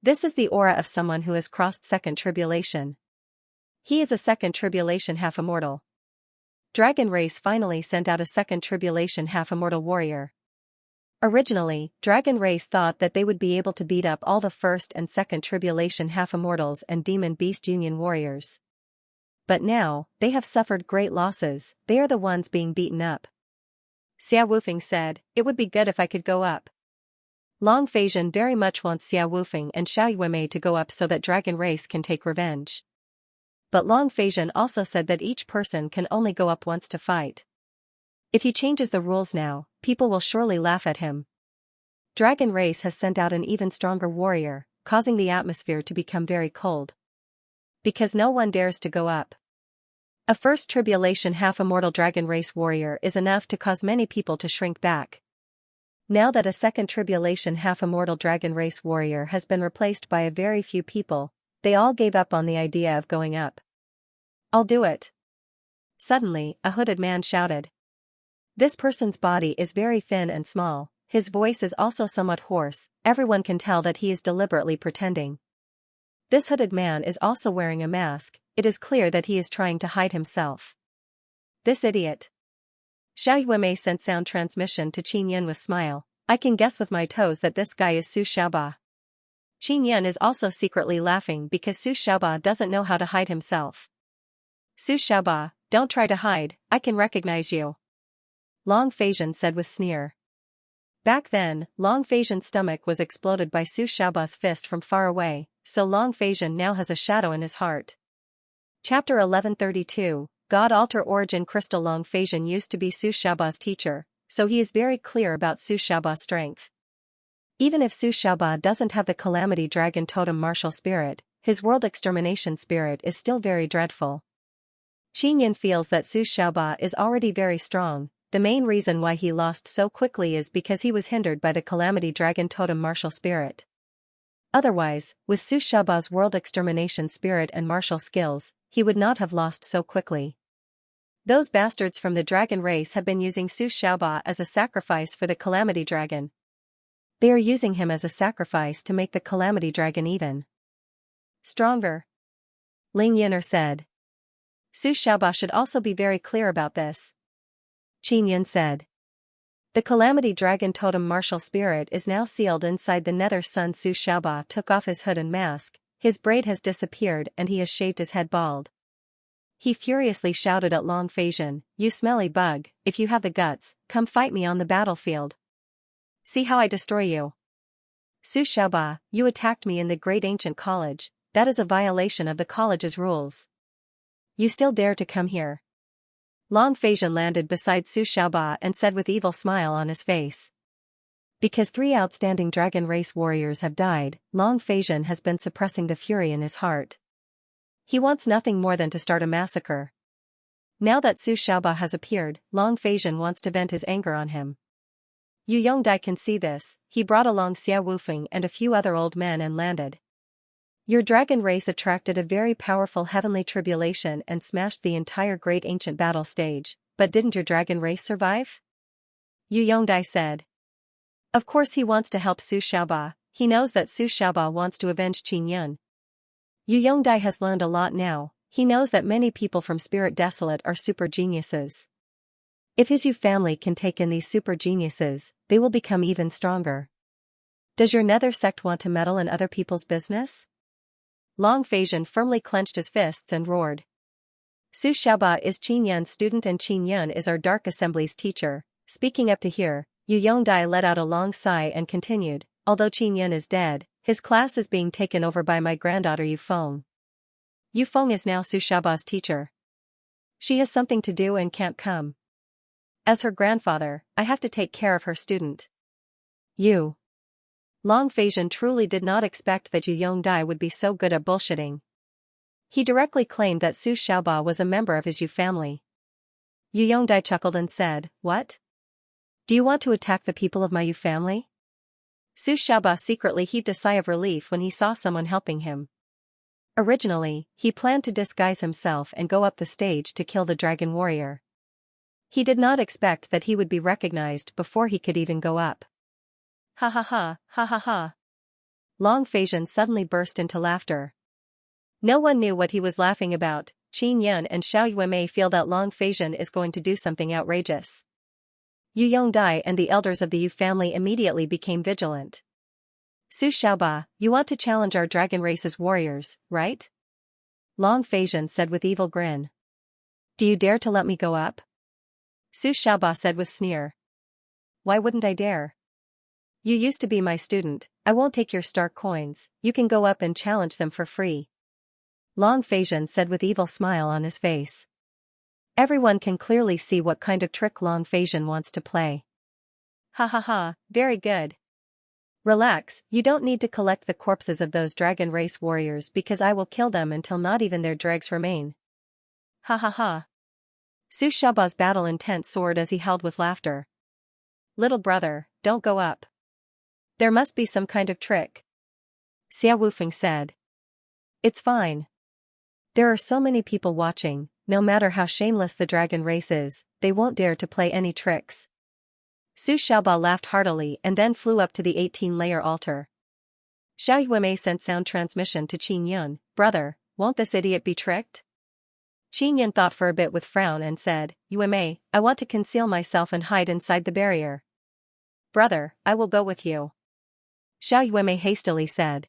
This is the aura of someone who has crossed second tribulation. He is a second tribulation half-immortal. Dragon race finally sent out a second tribulation half-immortal warrior. Originally, dragon race thought that they would be able to beat up all the first and second tribulation half-immortals and demon beast union warriors. But now, they have suffered great losses, they are the ones being beaten up. Xia Wufeng said, it would be good if I could go up. Long Feizhen very much wants Xia Wufeng and Xiao Yuemei to go up so that dragon race can take revenge. But Long Feizhen also said that each person can only go up once to fight. If he changes the rules now, people will surely laugh at him. Dragon race has sent out an even stronger warrior, causing the atmosphere to become very cold. Because no one dares to go up. A first tribulation half-immortal dragon race warrior is enough to cause many people to shrink back. Now that a second tribulation half-immortal dragon race warrior has been replaced by a very few people, they all gave up on the idea of going up. I'll do it. Suddenly, a hooded man shouted. This person's body is very thin and small, his voice is also somewhat hoarse, everyone can tell that he is deliberately pretending. This hooded man is also wearing a mask, it is clear that he is trying to hide himself. This idiot. Xiao Yuemei sent sound transmission to Qin Yun with smile, I can guess with my toes that this guy is Su Xiaoba. Qin Yun is also secretly laughing because Su Xiaoba doesn't know how to hide himself. Su Xiaoba, don't try to hide, I can recognize you. Long Feizhen said with sneer. Back then, Long Feizhen's stomach was exploded by Su Xiaoba's fist from far away, so Long Feizhen now has a shadow in his heart. Chapter 1132, God Altar Origin Crystal. Long Feizhen used to be Su Xiaoba's teacher, so he is very clear about Su Xiaoba's strength. Even if Su Xiaoba doesn't have the Calamity Dragon Totem martial spirit, his world extermination spirit is still very dreadful. Qin Yun feels that Su Xiaoba is already very strong. The main reason why he lost so quickly is because he was hindered by the Calamity Dragon Totem martial spirit. Otherwise, with Su Xiaoba's world extermination spirit and martial skills, he would not have lost so quickly. Those bastards from the dragon race have been using Su Xiaoba as a sacrifice for the Calamity Dragon. They are using him as a sacrifice to make the Calamity Dragon even stronger. Ling Yin'er said. Su Xiaoba should also be very clear about this. Qin Yun said. The Calamity Dragon Totem martial spirit is now sealed inside the Nether Sun. Su Xiaoba took off his hood and mask, his braid has disappeared and he has shaved his head bald. He furiously shouted at Long Feizhen, you smelly bug, if you have the guts, come fight me on the battlefield. See how I destroy you. Su Xiaoba, you attacked me in the great ancient college, that is a violation of the college's rules. You still dare to come here. Long Feizhen landed beside Su Xiaoba and said with evil smile on his face. Because 3 outstanding dragon race warriors have died, Long Feizhen has been suppressing the fury in his heart. He wants nothing more than to start a massacre. Now that Su Xiaoba has appeared, Long Feizhen wants to vent his anger on him. Yu Yongdai can see this, he brought along Xia Wufeng and a few other old men and landed. Your dragon race attracted a very powerful heavenly tribulation and smashed the entire great ancient battle stage, but didn't your dragon race survive? Yu Yongdai said. Of course he wants to help Su Xiaoba, he knows that Su Xiaoba wants to avenge Qin Yun. Yu Yongdai has learned a lot now, he knows that many people from Spirit Desolate are super geniuses. If his Yu family can take in these super geniuses, they will become even stronger. Does your nether sect want to meddle in other people's business? Long Feizhen firmly clenched his fists and roared. Su Xiaoba is Qin Yun's student and Qin Yun is our Dark Assembly's teacher. Speaking up to here, Yu Yongdai let out a long sigh and continued, although Qin Yun is dead, his class is being taken over by my granddaughter Yu Feng. Yu Feng is now Su Xiaoba's teacher. She has something to do and can't come. As her grandfather, I have to take care of her student. Yu. Long Feizhen truly did not expect that Yu Yongdai would be so good at bullshitting. He directly claimed that Su Xiaoba was a member of his Yu family. Yu Yongdai chuckled and said, "What? Do you want to attack the people of my Yu family?" Su Xiaoba secretly heaved a sigh of relief when he saw someone helping him. Originally, he planned to disguise himself and go up the stage to kill the dragon warrior. He did not expect that he would be recognized before he could even go up. Ha ha ha, ha ha ha. Long Feizhen suddenly burst into laughter. No one knew what he was laughing about. Qin Yun and Xiao Yuemei feel that Long Feizhen is going to do something outrageous. Yu Yongdai and the elders of the Yu family immediately became vigilant. Su Xiaoba, you want to challenge our dragon race's warriors, right? Long Feizhen said with evil grin. Do you dare to let me go up? Su Xiaoba said with sneer. Why wouldn't I dare? You used to be my student, I won't take your star coins, you can go up and challenge them for free. Long Feizhen said with evil smile on his face. Everyone can clearly see what kind of trick Long Feizhen wants to play. Ha ha ha, very good. Relax, you don't need to collect the corpses of those dragon race warriors because I will kill them until not even their dregs remain. Ha ha ha. Su Xiaoba's battle intent soared as he howled with laughter. Little brother, don't go up. There must be some kind of trick. Xia Wufeng said. It's fine. There are so many people watching, no matter how shameless the dragon race is, they won't dare to play any tricks. Su Xiaoba laughed heartily and then flew up to the 18-layer altar. Xiao Yuemei sent sound transmission to Qin Yun, brother, won't this idiot be tricked? Qin Yun thought for a bit with frown and said, Yuemei, I want to conceal myself and hide inside the barrier. Brother, I will go with you. Xiao Yuemei hastily said.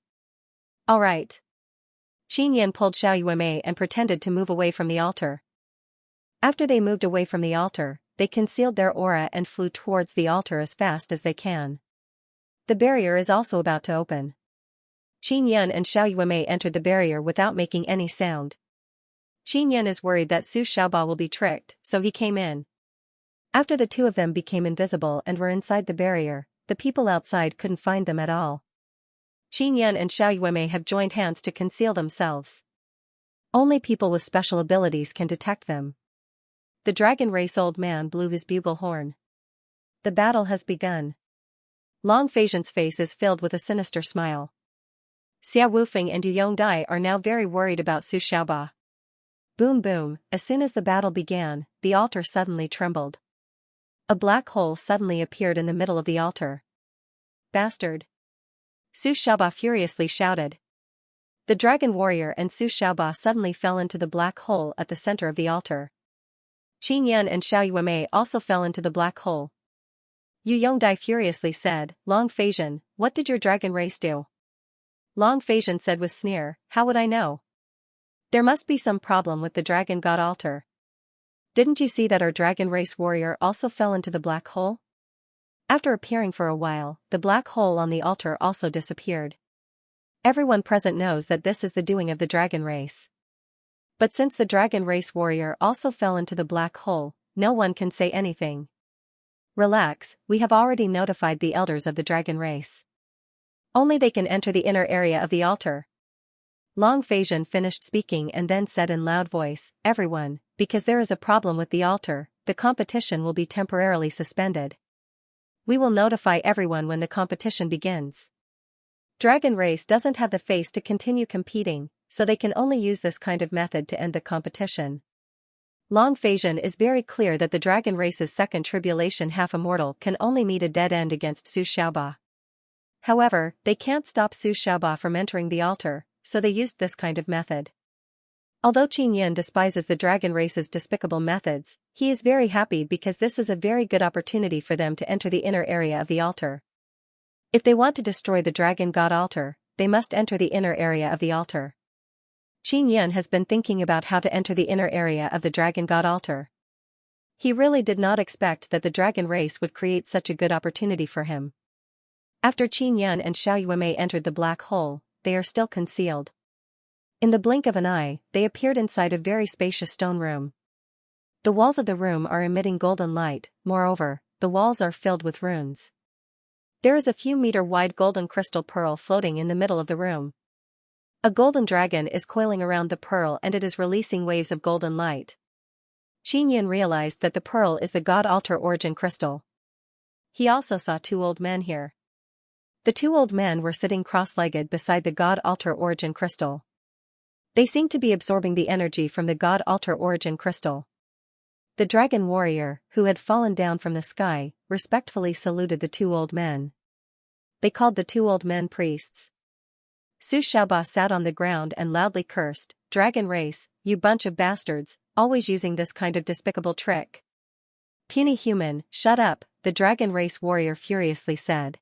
All right. Qin Yun pulled Xiao Yuemei and pretended to move away from the altar. After they moved away from the altar, they concealed their aura and flew towards the altar as fast as they can. The barrier is also about to open. Qin Yun and Xiao Yuemei entered the barrier without making any sound. Qin Yun is worried that Su Xiaoba will be tricked, so he came in. After the two of them became invisible and were inside the barrier, the people outside couldn't find them at all. Qin Yun and Xiao Yuemei have joined hands to conceal themselves. Only people with special abilities can detect them. The dragon race old man blew his bugle horn. The battle has begun. Long Feizhen's face is filled with a sinister smile. Xia Wufeng and Yu Yongdai are now very worried about Su Xiaoba. Boom boom, as soon as the battle began, the altar suddenly trembled. A black hole suddenly appeared in the middle of the altar. Bastard! Su Xiaoba furiously shouted. The dragon warrior and Su Xiaoba suddenly fell into the black hole at the center of the altar. Qin Yun and Xiao Yuemei also fell into the black hole. Yu Yongdai furiously said, Long Feizhen, what did your dragon race do? Long Feizhen said with sneer, how would I know? There must be some problem with the dragon god altar. Didn't you see that our dragon race warrior also fell into the black hole? After appearing for a while, the black hole on the altar also disappeared. Everyone present knows that this is the doing of the dragon race. But since the dragon race warrior also fell into the black hole, no one can say anything. Relax, we have already notified the elders of the dragon race. Only they can enter the inner area of the altar. Long Feizhen finished speaking and then said in loud voice, everyone, because there is a problem with the altar, the competition will be temporarily suspended. We will notify everyone when the competition begins. Dragon race doesn't have the face to continue competing, so they can only use this kind of method to end the competition. Long Feizhen is very clear that the dragon race's second tribulation half-immortal can only meet a dead end against Su Xiaoba. However, they can't stop Su Xiaoba from entering the altar, so they used this kind of method. Although Qin Yan despises the dragon race's despicable methods, he is very happy because this is a very good opportunity for them to enter the inner area of the altar. If they want to destroy the dragon god altar, they must enter the inner area of the altar. Qin Yan has been thinking about how to enter the inner area of the dragon god altar. He really did not expect that the dragon race would create such a good opportunity for him. After Qin Yan and Xiao Yuemei entered the black hole, they are still concealed. In the blink of an eye, they appeared inside a very spacious stone room. The walls of the room are emitting golden light, moreover, the walls are filled with runes. There is a few meter-wide golden crystal pearl floating in the middle of the room. A golden dragon is coiling around the pearl and it is releasing waves of golden light. Qin Yan realized that the pearl is the god altar origin crystal. He also saw two old men here. The two old men were sitting cross-legged beside the god altar origin crystal. They seemed to be absorbing the energy from the god altar origin crystal. The dragon warrior, who had fallen down from the sky, respectfully saluted the two old men. They called the two old men priests. Su Xiaoba sat on the ground and loudly cursed, "Dragon race, you bunch of bastards, always using this kind of despicable trick." "Puny human, shut up," the dragon race warrior furiously said.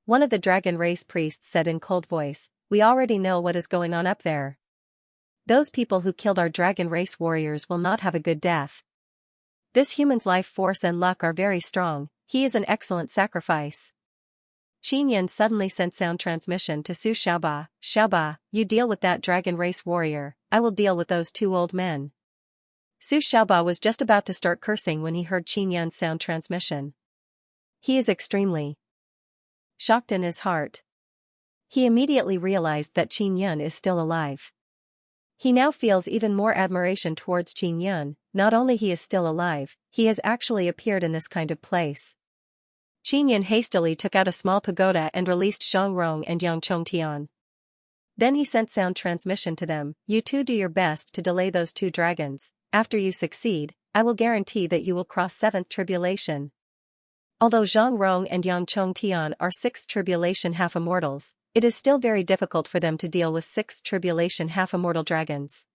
One of the dragon race priests said in cold voice, "We already know what is going on up there. Those people who killed our dragon race warriors will not have a good death. This human's life force and luck are very strong, he is an excellent sacrifice." Qin Yan suddenly sent sound transmission to Su Xiaoba, "Xiaoba, you deal with that dragon race warrior, I will deal with those two old men." Su Xiaoba was just about to start cursing when he heard Qin Yan's sound transmission. He is extremely shocked in his heart. He immediately realized that Qin Yan is still alive. He now feels even more admiration towards Qin Yan. Not only he is still alive, he has actually appeared in this kind of place. Qin Yan hastily took out a small pagoda and released Zhang Rong and Yang Chongtian. Then he sent sound transmission to them, "You two do your best to delay those two dragons. After you succeed, I will guarantee that you will cross seventh tribulation." Although Zhang Rong and Yang Chongtian are sixth tribulation half-immortals, it is still very difficult for them to deal with sixth tribulation half-immortal dragons.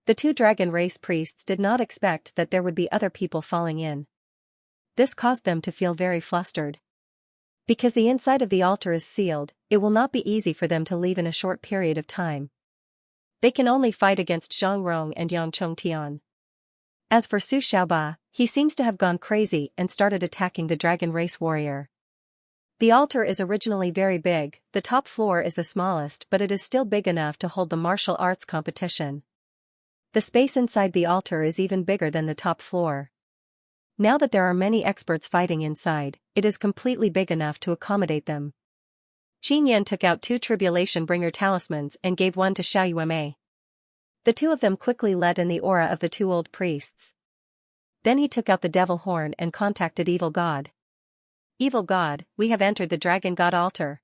The two dragon race priests did not expect that there would be other people falling in. This caused them to feel very flustered. Because the inside of the altar is sealed, it will not be easy for them to leave in a short period of time. They can only fight against Zhang Rong and Yang Chongtian. As for Su Xiaoba, he seems to have gone crazy and started attacking the dragon race warrior. The altar is originally very big, the top floor is the smallest but it is still big enough to hold the martial arts competition. The space inside the altar is even bigger than the top floor. Now that there are many experts fighting inside, it is completely big enough to accommodate them. Qin Yan took out two tribulation bringer talismans and gave one to Xiao Yuemei. The two of them quickly let in the aura of the two old priests. Then he took out the devil horn and contacted Evil God. "Evil God, we have entered the dragon god altar."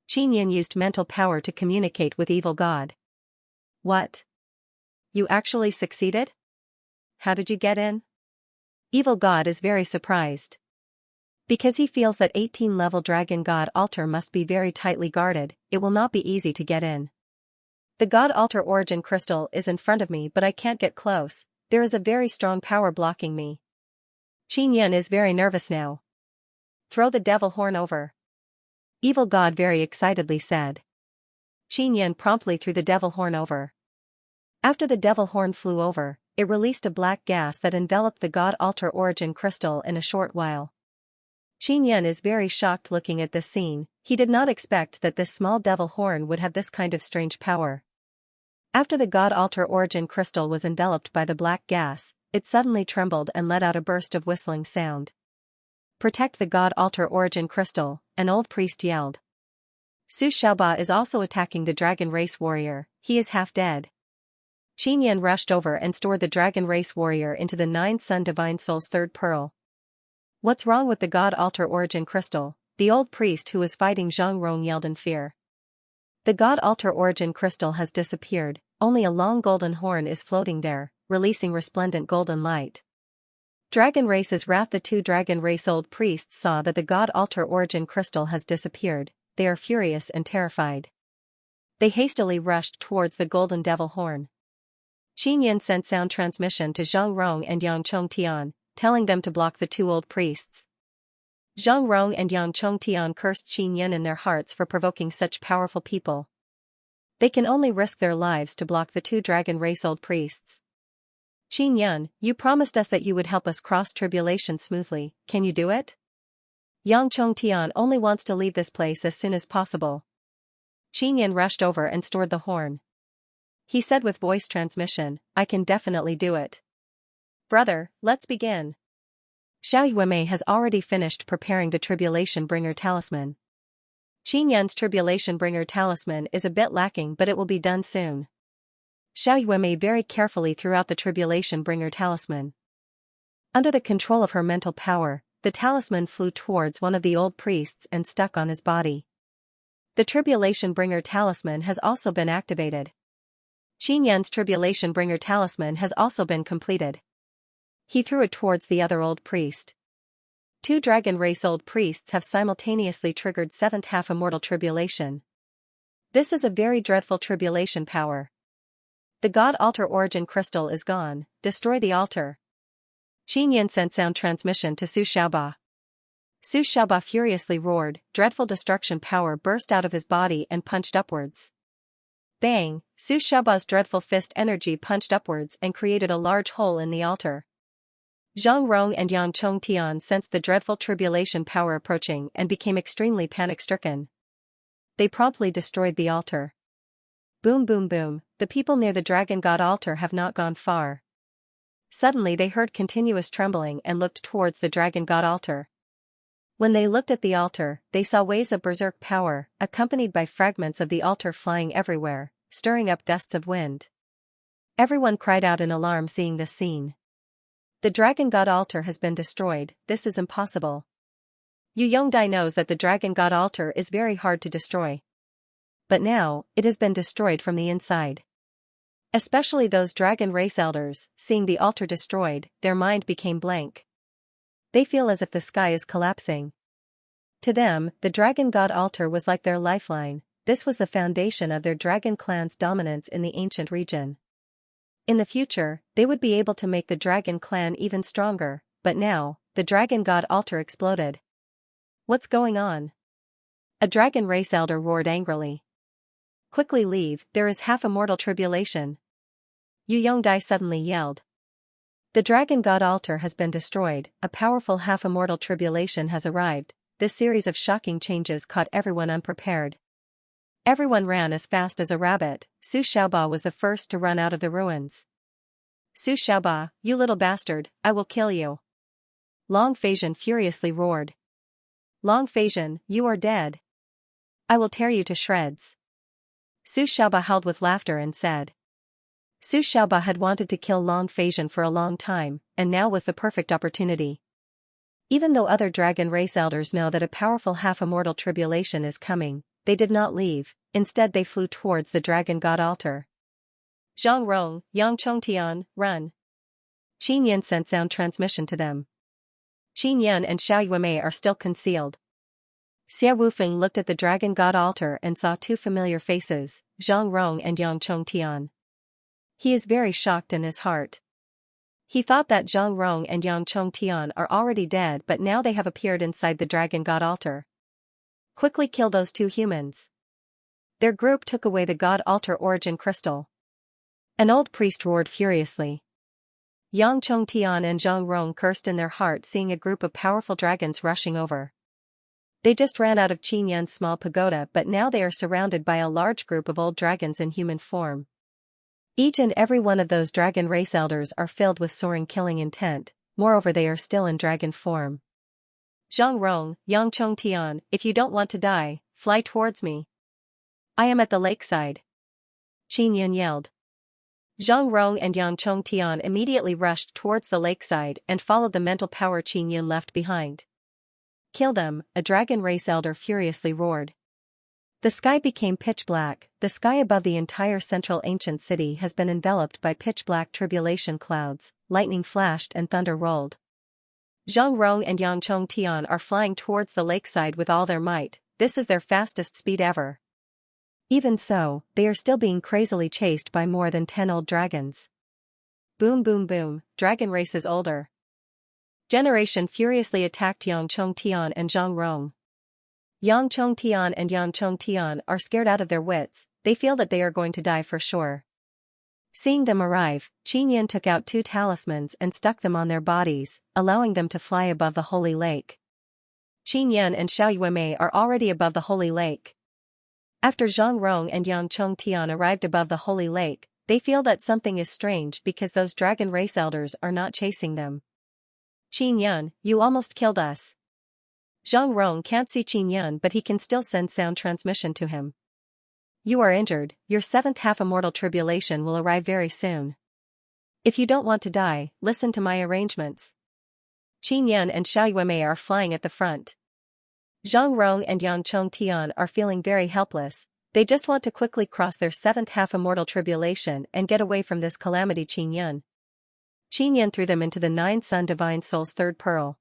Qin Yan used mental power to communicate with Evil God. "What? You actually succeeded? How did you get in?" Evil God is very surprised. Because he feels that 18-level dragon god altar must be very tightly guarded, it will not be easy to get in. "The god altar origin crystal is in front of me but I can't get close, there is a very strong power blocking me." Qin Yan is very nervous now. "Throw the devil horn over." Evil God very excitedly said. Qin Yan promptly threw the devil horn over. After the devil horn flew over, it released a black gas that enveloped the god altar origin crystal in a short while. Qin Yan is very shocked looking at this scene, he did not expect that this small devil horn would have this kind of strange power. After the god altar origin crystal was enveloped by the black gas, it suddenly trembled and let out a burst of whistling sound. "Protect the god altar origin crystal," an old priest yelled. Su Xiaoba is also attacking the dragon race warrior, he is half dead. Qin Yan rushed over and stored the dragon race warrior into the 9 Sun Divine Soul's third pearl. "What's wrong with the god altar origin crystal?" the old priest who was fighting Zhang Rong yelled in fear. "The god altar origin crystal has disappeared, only a long golden horn is floating there, releasing resplendent golden light." Dragon Race's wrath. The two dragon race old priests saw that the god altar origin crystal has disappeared, they are furious and terrified. They hastily rushed towards the golden devil horn. Qin Yin sent sound transmission to Zhang Rong and Yang Chongtian, telling them to block the two old priests. Zhang Rong and Yang Chongtian cursed Qin Yin in their hearts for provoking such powerful people. They can only risk their lives to block the two dragon race old priests. Qin Yin, you promised us that you would help us cross tribulation smoothly, can you do it? Yang Chongtian only wants to leave this place as soon as possible. Qin Yin rushed over and stored the horn. He said with voice transmission, I can definitely do it. Brother, let's begin. Xiao Yuemei has already finished preparing the Tribulation Bringer talisman. Qin Yin's Tribulation Bringer talisman is a bit lacking, but it will be done soon. Xiao Yuemei very carefully threw out the Tribulation Bringer talisman. Under the control of her mental power, the talisman flew towards one of the old priests and stuck on his body. The Tribulation Bringer talisman has also been activated. Qin Yin's Tribulation Bringer talisman has also been completed. He threw it towards the other old priest. Two dragon race old priests have simultaneously triggered seventh half-immortal tribulation. This is a very dreadful tribulation power. The God Altar Origin Crystal is gone, destroy the altar. Qin Yin sent sound transmission to Su Xiaoba. Su Xiaoba furiously roared, dreadful destruction power burst out of his body and punched upwards. Bang, Su Xiaoba's dreadful fist energy punched upwards and created a large hole in the altar. Zhang Rong and Yang Chongtian sensed the dreadful tribulation power approaching and became extremely panic-stricken. They promptly destroyed the altar. Boom boom boom, the people near the Dragon God altar have not gone far. Suddenly they heard continuous trembling and looked towards the Dragon God altar. When they looked at the altar, they saw waves of berserk power, accompanied by fragments of the altar flying everywhere, stirring up gusts of wind. Everyone cried out in alarm seeing this scene. The Dragon God altar has been destroyed, this is impossible. Yu Yongdai knows that the Dragon God altar is very hard to destroy. But now, it has been destroyed from the inside. Especially those dragon race elders, seeing the altar destroyed, their mind became blank. They feel as if the sky is collapsing. To them, the Dragon God altar was like their lifeline, this was the foundation of their dragon clan's dominance in the ancient region. In the future, they would be able to make the dragon clan even stronger, but now, the Dragon God altar exploded. What's going on? A dragon race elder roared angrily. Quickly leave, there is half-immortal tribulation. Yu Yongdai suddenly yelled. The Dragon God altar has been destroyed, a powerful half-immortal tribulation has arrived, this series of shocking changes caught everyone unprepared. Everyone ran as fast as a rabbit, Su Xiaoba was the first to run out of the ruins. Su Xiaoba, you little bastard, I will kill you. Long Feizhen furiously roared. Long Feizhen, you are dead. I will tear you to shreds. Su Xiaoba howled with laughter and said. Su Xiaoba had wanted to kill Long Feizhen for a long time, and now was the perfect opportunity. Even though other dragon race elders know that a powerful half-immortal tribulation is coming, they did not leave, instead they flew towards the Dragon God altar. Zhang Rong, Yang Chongtian, run. Qin Yin sent sound transmission to them. Qin Yin and Xiao Yuemei are still concealed. Xia Wufeng looked at the Dragon God altar and saw two familiar faces, Zhang Rong and Yang Chongtian. He is very shocked in his heart. He thought that Zhang Rong and Yang Chongtian are already dead, but now they have appeared inside the Dragon God altar. Quickly kill those two humans. Their group took away the God altar origin crystal. An old priest roared furiously. Yang Chongtian and Zhang Rong cursed in their heart seeing a group of powerful dragons rushing over. They just ran out of Qin Yin's small pagoda, but now they are surrounded by a large group of old dragons in human form. Each and every one of those dragon race elders are filled with soaring killing intent, moreover they are still in dragon form. Zhang Rong, Yang Chongtian, if you don't want to die, fly towards me. I am at the lakeside. Qin Yin yelled. Zhang Rong and Yang Chongtian immediately rushed towards the lakeside and followed the mental power Qin Yin left behind. Kill them, a dragon race elder furiously roared. The sky became pitch black, the sky above the entire central ancient city has been enveloped by pitch-black tribulation clouds, lightning flashed and thunder rolled. Zhang Rong and Yang Chongtian are flying towards the lakeside with all their might, this is their fastest speed ever. Even so, they are still being crazily chased by more than 10 old dragons. Boom boom boom, dragon race is older. Generation furiously attacked Yang Chongtian and Zhang Rong. Yang Chongtian and Yang Chongtian are scared out of their wits, they feel that they are going to die for sure. Seeing them arrive, Qin Yan took out 2 talismans and stuck them on their bodies, allowing them to fly above the holy lake. Qin Yan and Xiao Yuemei are already above the holy lake. After Zhang Rong and Yang Chongtian arrived above the holy lake, they feel that something is strange because those dragon race elders are not chasing them. Qin Yan, you almost killed us. Zhang Rong can't see Qin Yan but he can still send sound transmission to him. You are injured, your 7th half-immortal tribulation will arrive very soon. If you don't want to die, listen to my arrangements. Qin Yan and Xiao Yuemei are flying at the front. Zhang Rong and Yang Chongtian are feeling very helpless, they just want to quickly cross their 7th half-immortal tribulation and get away from this calamity. Qin Yan threw them into the 9 Sun Divine Soul's 3rd pearl.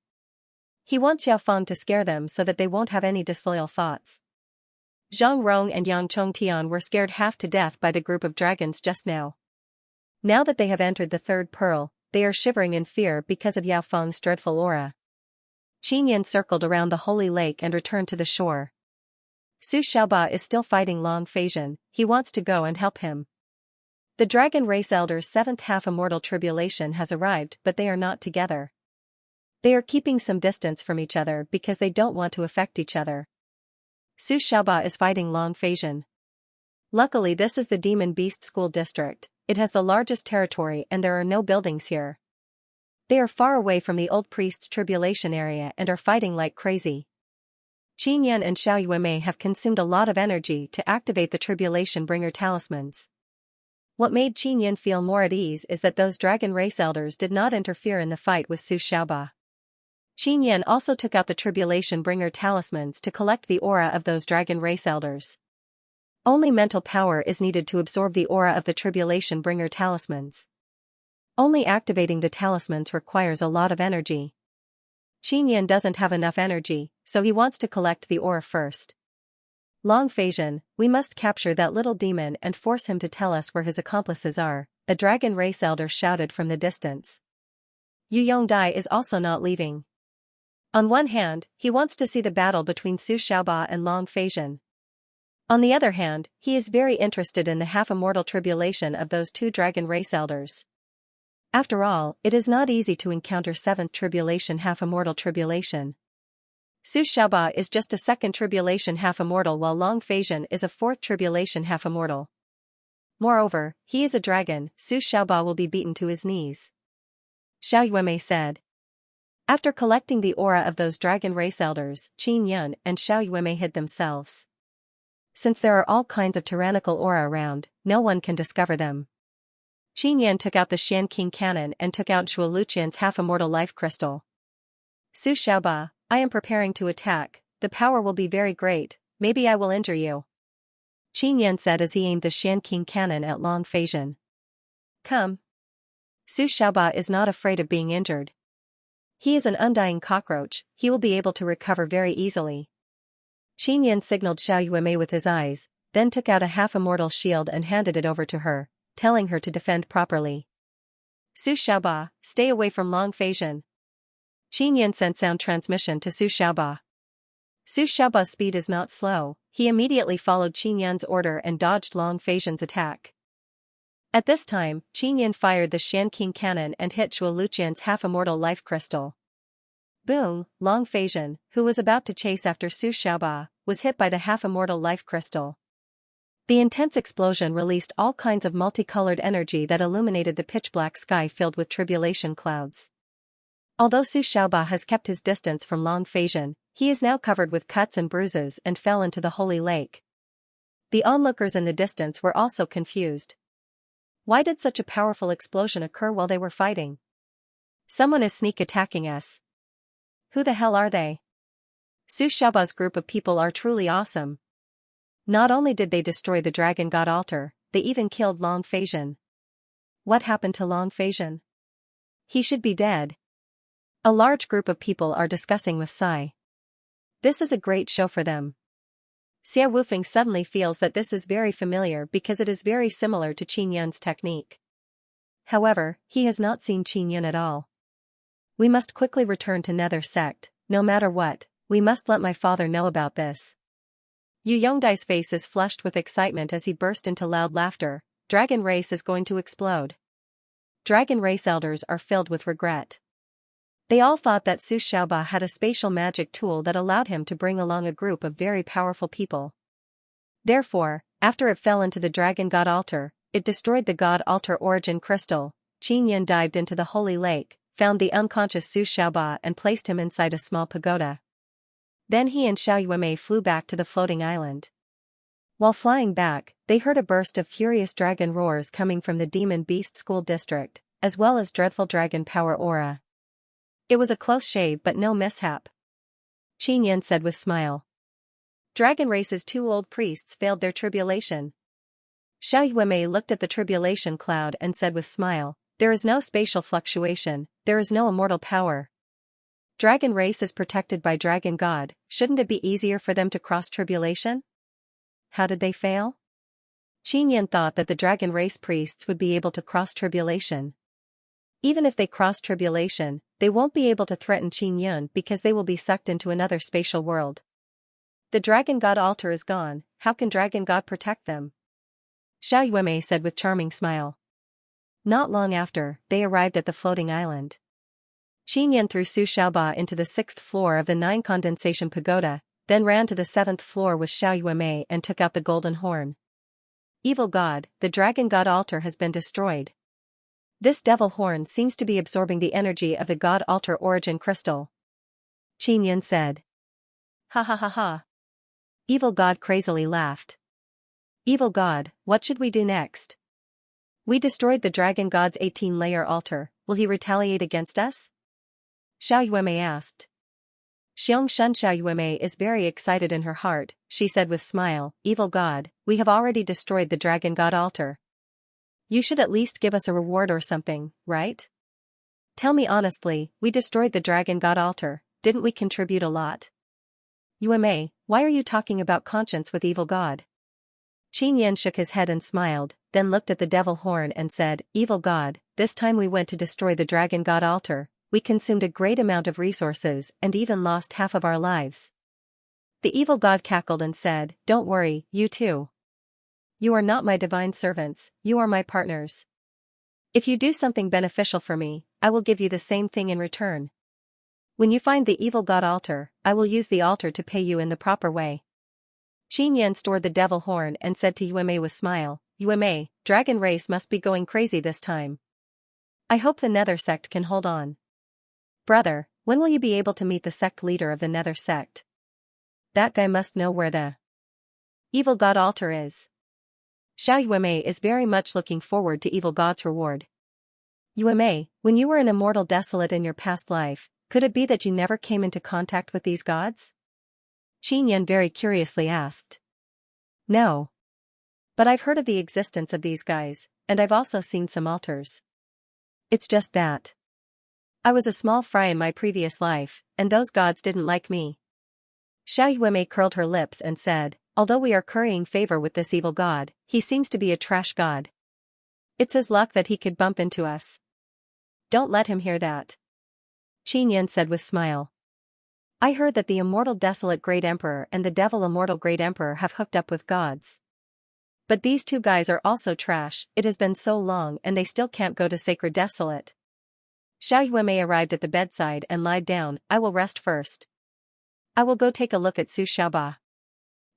He wants Yao Feng to scare them so that they won't have any disloyal thoughts. Zhang Rong and Yang Chongtian were scared half to death by the group of dragons just now. Now that they have entered the 3rd pearl, they are shivering in fear because of Yao Feng's dreadful aura. Qin Yan circled around the holy lake and returned to the shore. Su Xiaoba is still fighting Long Feizhen, he wants to go and help him. The dragon race elder's 7th half-immortal tribulation has arrived but they are not together. They are keeping some distance from each other because they don't want to affect each other. Su Xiaoba is fighting Long Feizhen. Luckily this is the Demon Beast School District, it has the largest territory and there are no buildings here. They are far away from the old priest's tribulation area and are fighting like crazy. Qin Yan and Xiao Yuemei have consumed a lot of energy to activate the tribulation bringer talismans. What made Qin Yan feel more at ease is that those dragon race elders did not interfere in the fight with Su Xiaoba. Qin Yan also took out the tribulation bringer talismans to collect the aura of those dragon race elders. Only mental power is needed to absorb the aura of the tribulation bringer talismans. Only activating the talismans requires a lot of energy. Qin Yan doesn't have enough energy, so he wants to collect the aura first. Long Feizhen, we must capture that little demon and force him to tell us where his accomplices are, a dragon race elder shouted from the distance. Yu Yongdai is also not leaving. On one hand, he wants to see the battle between Su Xiaoba and Long Feizhen. On the other hand, he is very interested in the half-immortal tribulation of those 2 dragon race elders. After all, it is not easy to encounter 7th tribulation half-immortal tribulation. Su Xiaoba is just a 2nd tribulation half-immortal while Long Feizhen is a 4th tribulation half-immortal. Moreover, he is a dragon, Su Xiaoba will be beaten to his knees. Xiao Yuemei said. After collecting the aura of those dragon race elders, Qin Yan and Xiao Yuemei hid themselves. Since there are all kinds of tyrannical aura around, no one can discover them. Qin Yan took out the Xianqing cannon and took out Shuo Luqian's half-immortal life crystal. Su Xiaoba, I am preparing to attack, the power will be very great, maybe I will injure you. Qin Yan said as he aimed the Xianqing cannon at Long Feizhen. Come. Su Xiaoba is not afraid of being injured. He is an undying cockroach, he will be able to recover very easily. Qin Yan signaled Xiao Yuemei with his eyes, then took out a half-immortal shield and handed it over to her, telling her to defend properly. Su Xiaoba, stay away from Long Feizhen. Qin Yan sent sound transmission to Su Xiaoba. Su Xiaoba's speed is not slow, he immediately followed Qin Yan's order and dodged Long Feizhen's attack. At this time, Qin Yan fired the Xianqing cannon and hit Shuo Luqian's half-immortal life crystal. Boom, Long Feizhen, who was about to chase after Su Xiaoba, was hit by the half-immortal life crystal. The intense explosion released all kinds of multicolored energy that illuminated the pitch-black sky filled with tribulation clouds. Although Su Xiaoba has kept his distance from Long Feizhen, he is now covered with cuts and bruises and fell into the holy lake. The onlookers in the distance were also confused. Why did such a powerful explosion occur while they were fighting? Someone is sneak attacking us. Who the hell are they? Su Xiaoba's group of people are truly awesome. Not only did they destroy the Dragon God altar, they even killed Long Feizhen. What happened to Long Feizhen? He should be dead. A large group of people are discussing with Sai. This is a great show for them. Xia Wufeng suddenly feels that this is very familiar because it is very similar to Qin Yan's technique. However, he has not seen Qin Yun at all. We must quickly return to Nether Sect, no matter what, we must let my father know about this. Yu Yongdai's face is flushed with excitement as he burst into loud laughter. Dragon race is going to explode. Dragon race elders are filled with regret. They all thought that Su Xiaoba had a spatial magic tool that allowed him to bring along a group of very powerful people. Therefore, after it fell into the Dragon God altar, it destroyed the God altar origin crystal. Qin Yun dived into the holy lake, found the unconscious Su Xiaoba and placed him inside a small pagoda. Then he and Xiao Yuemei flew back to the floating island. While flying back, they heard a burst of furious dragon roars coming from the Demon Beast School District, as well as dreadful dragon power aura. It was a close shave but no mishap. Qin Yun said with smile. Dragon race's 2 old priests failed their tribulation. Xiao Yuemei looked at the tribulation cloud and said with smile, there is no spatial fluctuation, there is no immortal power. Dragon race is protected by Dragon God, shouldn't it be easier for them to cross tribulation? How did they fail? Qin Yun thought that the Dragon race priests would be able to cross tribulation. Even if they cross tribulation, they won't be able to threaten Qin Yun because they will be sucked into another spatial world. The Dragon God altar is gone, how can Dragon God protect them? Xiao Yuemei said with charming smile. Not long after, they arrived at the floating island. Qin Yun threw Su Xiaoba into the 6th floor of the 9 condensation pagoda, then ran to the 7th floor with Xiao Yuemei and took out the golden horn. Evil God, the Dragon God altar has been destroyed. This devil horn seems to be absorbing the energy of the God altar origin crystal. Qin Yun said. Ha ha ha ha. Evil God crazily laughed. Evil God, what should we do next? We destroyed the Dragon God's 18-layer altar, will he retaliate against us? Xiao Yuemei asked. Xianxia Yuemei is very excited in her heart, she said with smile, Evil God, we have already destroyed the Dragon God altar. You should at least give us a reward or something, right? Tell me honestly, we destroyed the Dragon God altar, didn't we contribute a lot? Yuemei, why are you talking about conscience with Evil God? Qin Yun shook his head and smiled, then looked at the devil horn and said, Evil God, this time we went to destroy the Dragon God altar, we consumed a great amount of resources and even lost half of our lives. The evil god cackled and said, Don't worry, you too. You are not my divine servants, you are my partners. If you do something beneficial for me, I will give you the same thing in return. When you find the evil god altar, I will use the altar to pay you in the proper way. Qin Yun stored the devil horn and said to Yuemei with smile, Yuemei, Dragon race must be going crazy this time. I hope the Nether Sect can hold on. Brother, when will you be able to meet the sect leader of the Nether Sect? That guy must know where the evil god altar is. Xiao Yuemei is very much looking forward to evil god's reward. Yuemei, when you were an immortal desolate in your past life, could it be that you never came into contact with these gods? Qin Yun very curiously asked. No. But I've heard of the existence of these guys, and I've also seen some altars. It's just that I was a small fry in my previous life, and those gods didn't like me. Xiao Yuemei curled her lips and said, Although we are currying favor with this evil god, he seems to be a trash god. It's his luck that he could bump into us. Don't let him hear that. Qin Yun said with smile. I heard that the immortal desolate great emperor and the devil immortal great emperor have hooked up with gods. But these 2 guys are also trash, it has been so long and they still can't go to sacred desolate. Xiao Yuemei arrived at the bedside and lied down, I will rest first. I will go take a look at Su Xiaoba.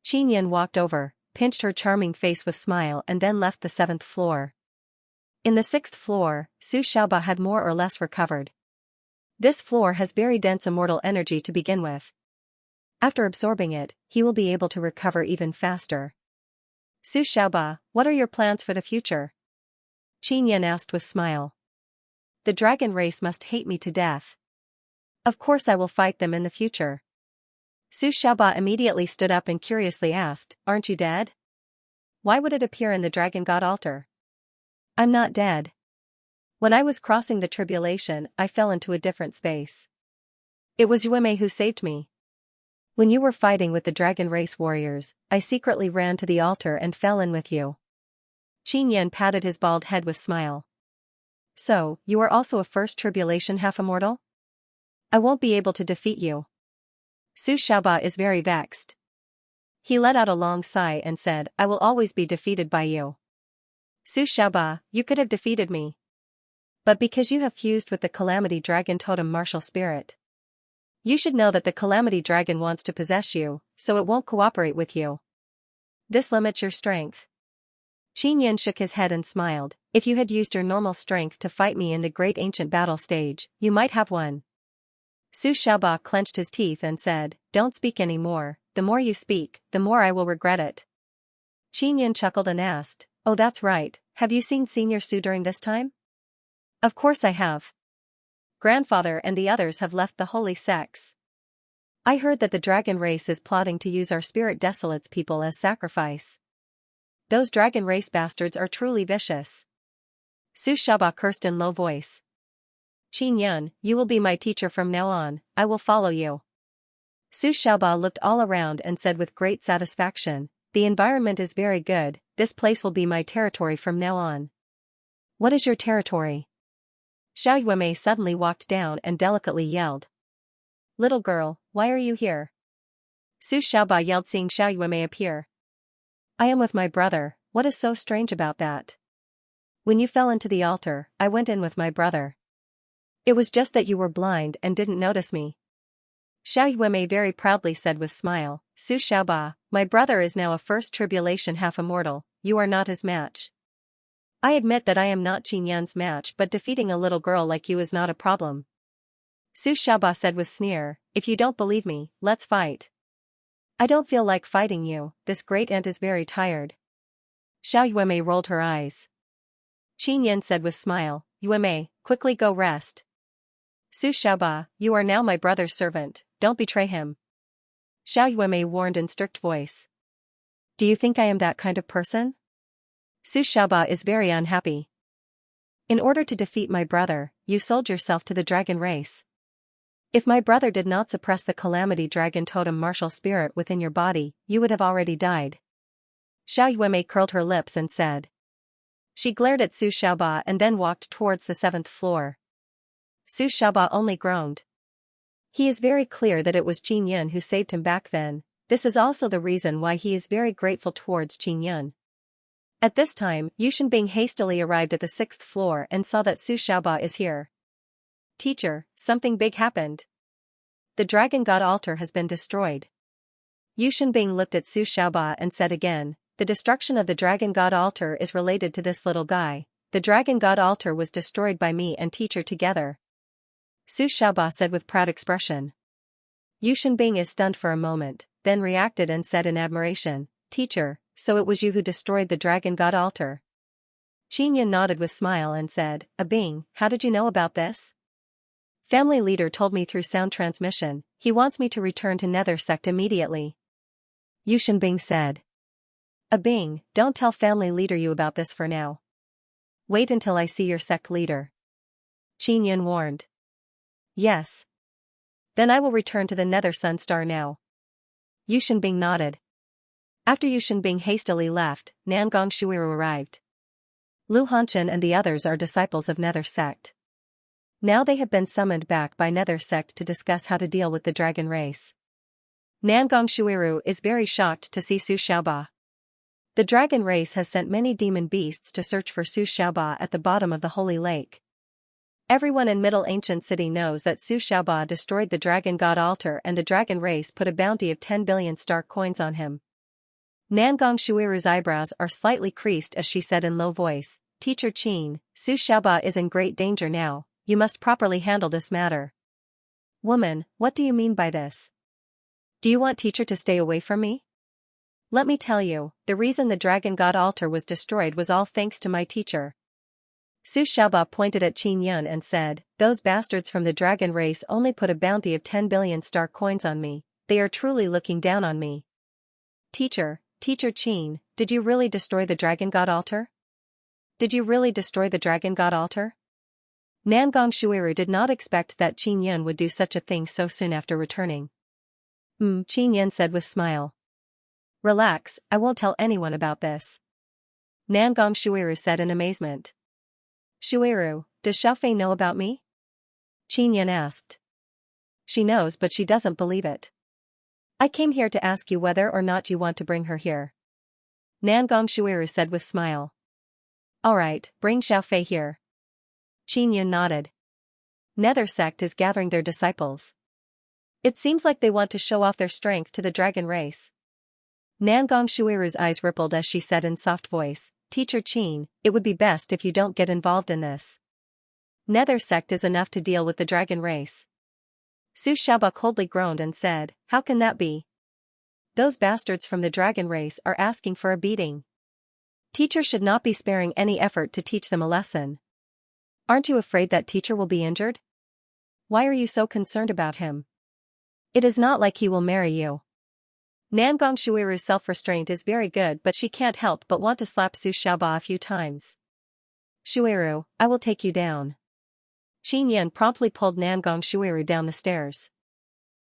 Qin Yun walked over, pinched her charming face with smile and then left the 7th floor. In the 6th floor, Su Xiaoba had more or less recovered. This floor has very dense immortal energy to begin with. After absorbing it, he will be able to recover even faster. Su Xiaoba, what are your plans for the future? Qin Yun asked with smile. The dragon race must hate me to death. Of course I will fight them in the future. Su Xiaoba immediately stood up and curiously asked, Aren't you dead? Why would it appear in the Dragon God altar? I'm not dead. When I was crossing the tribulation, I fell into a different space. It was Yuemei who saved me. When you were fighting with the dragon race warriors, I secretly ran to the altar and fell in with you. Qin Yun patted his bald head with smile. So, you are also a first tribulation half-immortal? I won't be able to defeat you. Su Xiaoba is very vexed. He let out a long sigh and said, I will always be defeated by you. Su Xiaoba, you could have defeated me. But because you have fused with the Calamity Dragon Totem martial spirit. You should know that the Calamity Dragon wants to possess you, so it won't cooperate with you. This limits your strength. Qin Yan shook his head and smiled. If you had used your normal strength to fight me in the great ancient battle stage, you might have won. Su Xiaoba clenched his teeth and said, Don't speak any more. The more you speak, the more I will regret it. Qin Yan chuckled and asked, Oh, that's right, have you seen Senior Su during this time? Of course I have. Grandfather and the others have left the holy sects. I heard that the dragon race is plotting to use our spirit desolates people as sacrifice. Those dragon race bastards are truly vicious. Su Xiaoba cursed in low voice. Qin Yan, you will be my teacher from now on, I will follow you. Su Xiaoba looked all around and said with great satisfaction, The environment is very good, this place will be my territory from now on. What is your territory? Xiao Yuemei suddenly walked down and delicately yelled. Little girl, why are you here? Su Xiaoba yelled seeing Xiao Yuemei appear. I am with my brother, what is so strange about that? When you fell into the altar, I went in with my brother. It was just that you were blind and didn't notice me. Xiao Yuemei very proudly said with smile, Su Xiaoba, my brother is now a first tribulation half-immortal, you are not his match. I admit that I am not Qin Yan's match, but defeating a little girl like you is not a problem. Su Xiaoba said with sneer, If you don't believe me, let's fight. I don't feel like fighting you, this great aunt is very tired. Xiao Yuemei rolled her eyes. Qin Yan said with smile, Yuemei, quickly go rest. Su Xiaoba, you are now my brother's servant, don't betray him. Xiao Yuemei warned in strict voice. Do you think I am that kind of person? Su Xiaoba is very unhappy. In order to defeat my brother, you sold yourself to the dragon race. If my brother did not suppress the Calamity Dragon Totem martial spirit within your body, you would have already died. Xiao Yuemei curled her lips and said. She glared at Su Xiaoba and then walked towards the 7th floor. Su Xiaoba only groaned. He is very clear that it was Qin Yan who saved him back then, this is also the reason why he is very grateful towards Qin Yan. At this time, Yu Shenbing hastily arrived at the 6th floor and saw that Su Xiaoba is here. Teacher, something big happened. The Dragon God altar has been destroyed. Yu Shenbing looked at Su Xiaoba and said again, the destruction of the Dragon God altar is related to this little guy. The Dragon God altar was destroyed by me and teacher together. Su Xiaoba said with proud expression. Yu Shenbing is stunned for a moment, then reacted and said in admiration, Teacher, so it was you who destroyed the Dragon God altar. Qin Yan nodded with smile and said, Bing, how did you know about this? Family leader told me through sound transmission, he wants me to return to Nether sect immediately. Yu Shenbing said. Bing, don't tell family leader you about this for now. Wait until I see your sect leader. Qin Yan warned. Yes. Then I will return to the Nether Sun Star now. Yu Shenbing nodded. After Yu Shenbing hastily left, Nangong Shuiru arrived. Lu Hanchen and the others are disciples of Nether sect. Now they have been summoned back by Nether sect to discuss how to deal with the dragon race. Nangong Shuiru is very shocked to see Su Xiaoba. The dragon race has sent many demon beasts to search for Su Xiaoba at the bottom of the holy lake. Everyone in Middle Ancient City knows that Su Xiaoba destroyed the dragon god altar and the dragon race put a bounty of 10 billion star coins on him. Nangong Shuiru's eyebrows are slightly creased as she said in low voice, Teacher Qin, Su Xiaoba is in great danger now, you must properly handle this matter. Woman, what do you mean by this? Do you want teacher to stay away from me? Let me tell you, the reason the dragon god altar was destroyed was all thanks to my teacher. Su Xiaoba pointed at Qin Yan and said, those bastards from the dragon race only put a bounty of 10 billion star coins on me, they are truly looking down on me. Teacher Qin, did you really destroy the dragon god altar? Did you really destroy the dragon god altar? Nangong Shuiru did not expect that Qin Yan would do such a thing so soon after returning. Qin Yan said with smile. Relax, I won't tell anyone about this. Nangong Shuiru said in amazement. Shuiru, does Xiaofei know about me? Qin Yan asked. She knows but she doesn't believe it. I came here to ask you whether or not you want to bring her here. Nangong Shuiru said with smile. Alright, bring Xiaofei here. Qin Yan nodded. Nether sect is gathering their disciples. It seems like they want to show off their strength to the dragon race. Nangong Shuiru's eyes rippled as she said in soft voice, Teacher Qin, it would be best if you don't get involved in this. Nether sect is enough to deal with the dragon race. Su Xiaoba coldly groaned and said, how can that be? Those bastards from the dragon race are asking for a beating. Teacher should not be sparing any effort to teach them a lesson. Aren't you afraid that teacher will be injured? Why are you so concerned about him? It is not like he will marry you. Nangong Shuiru's self-restraint is very good but she can't help but want to slap Su Xiaoba a few times. Shuiru, I will take you down. Qin Yan promptly pulled Nangong Shuiru down the stairs.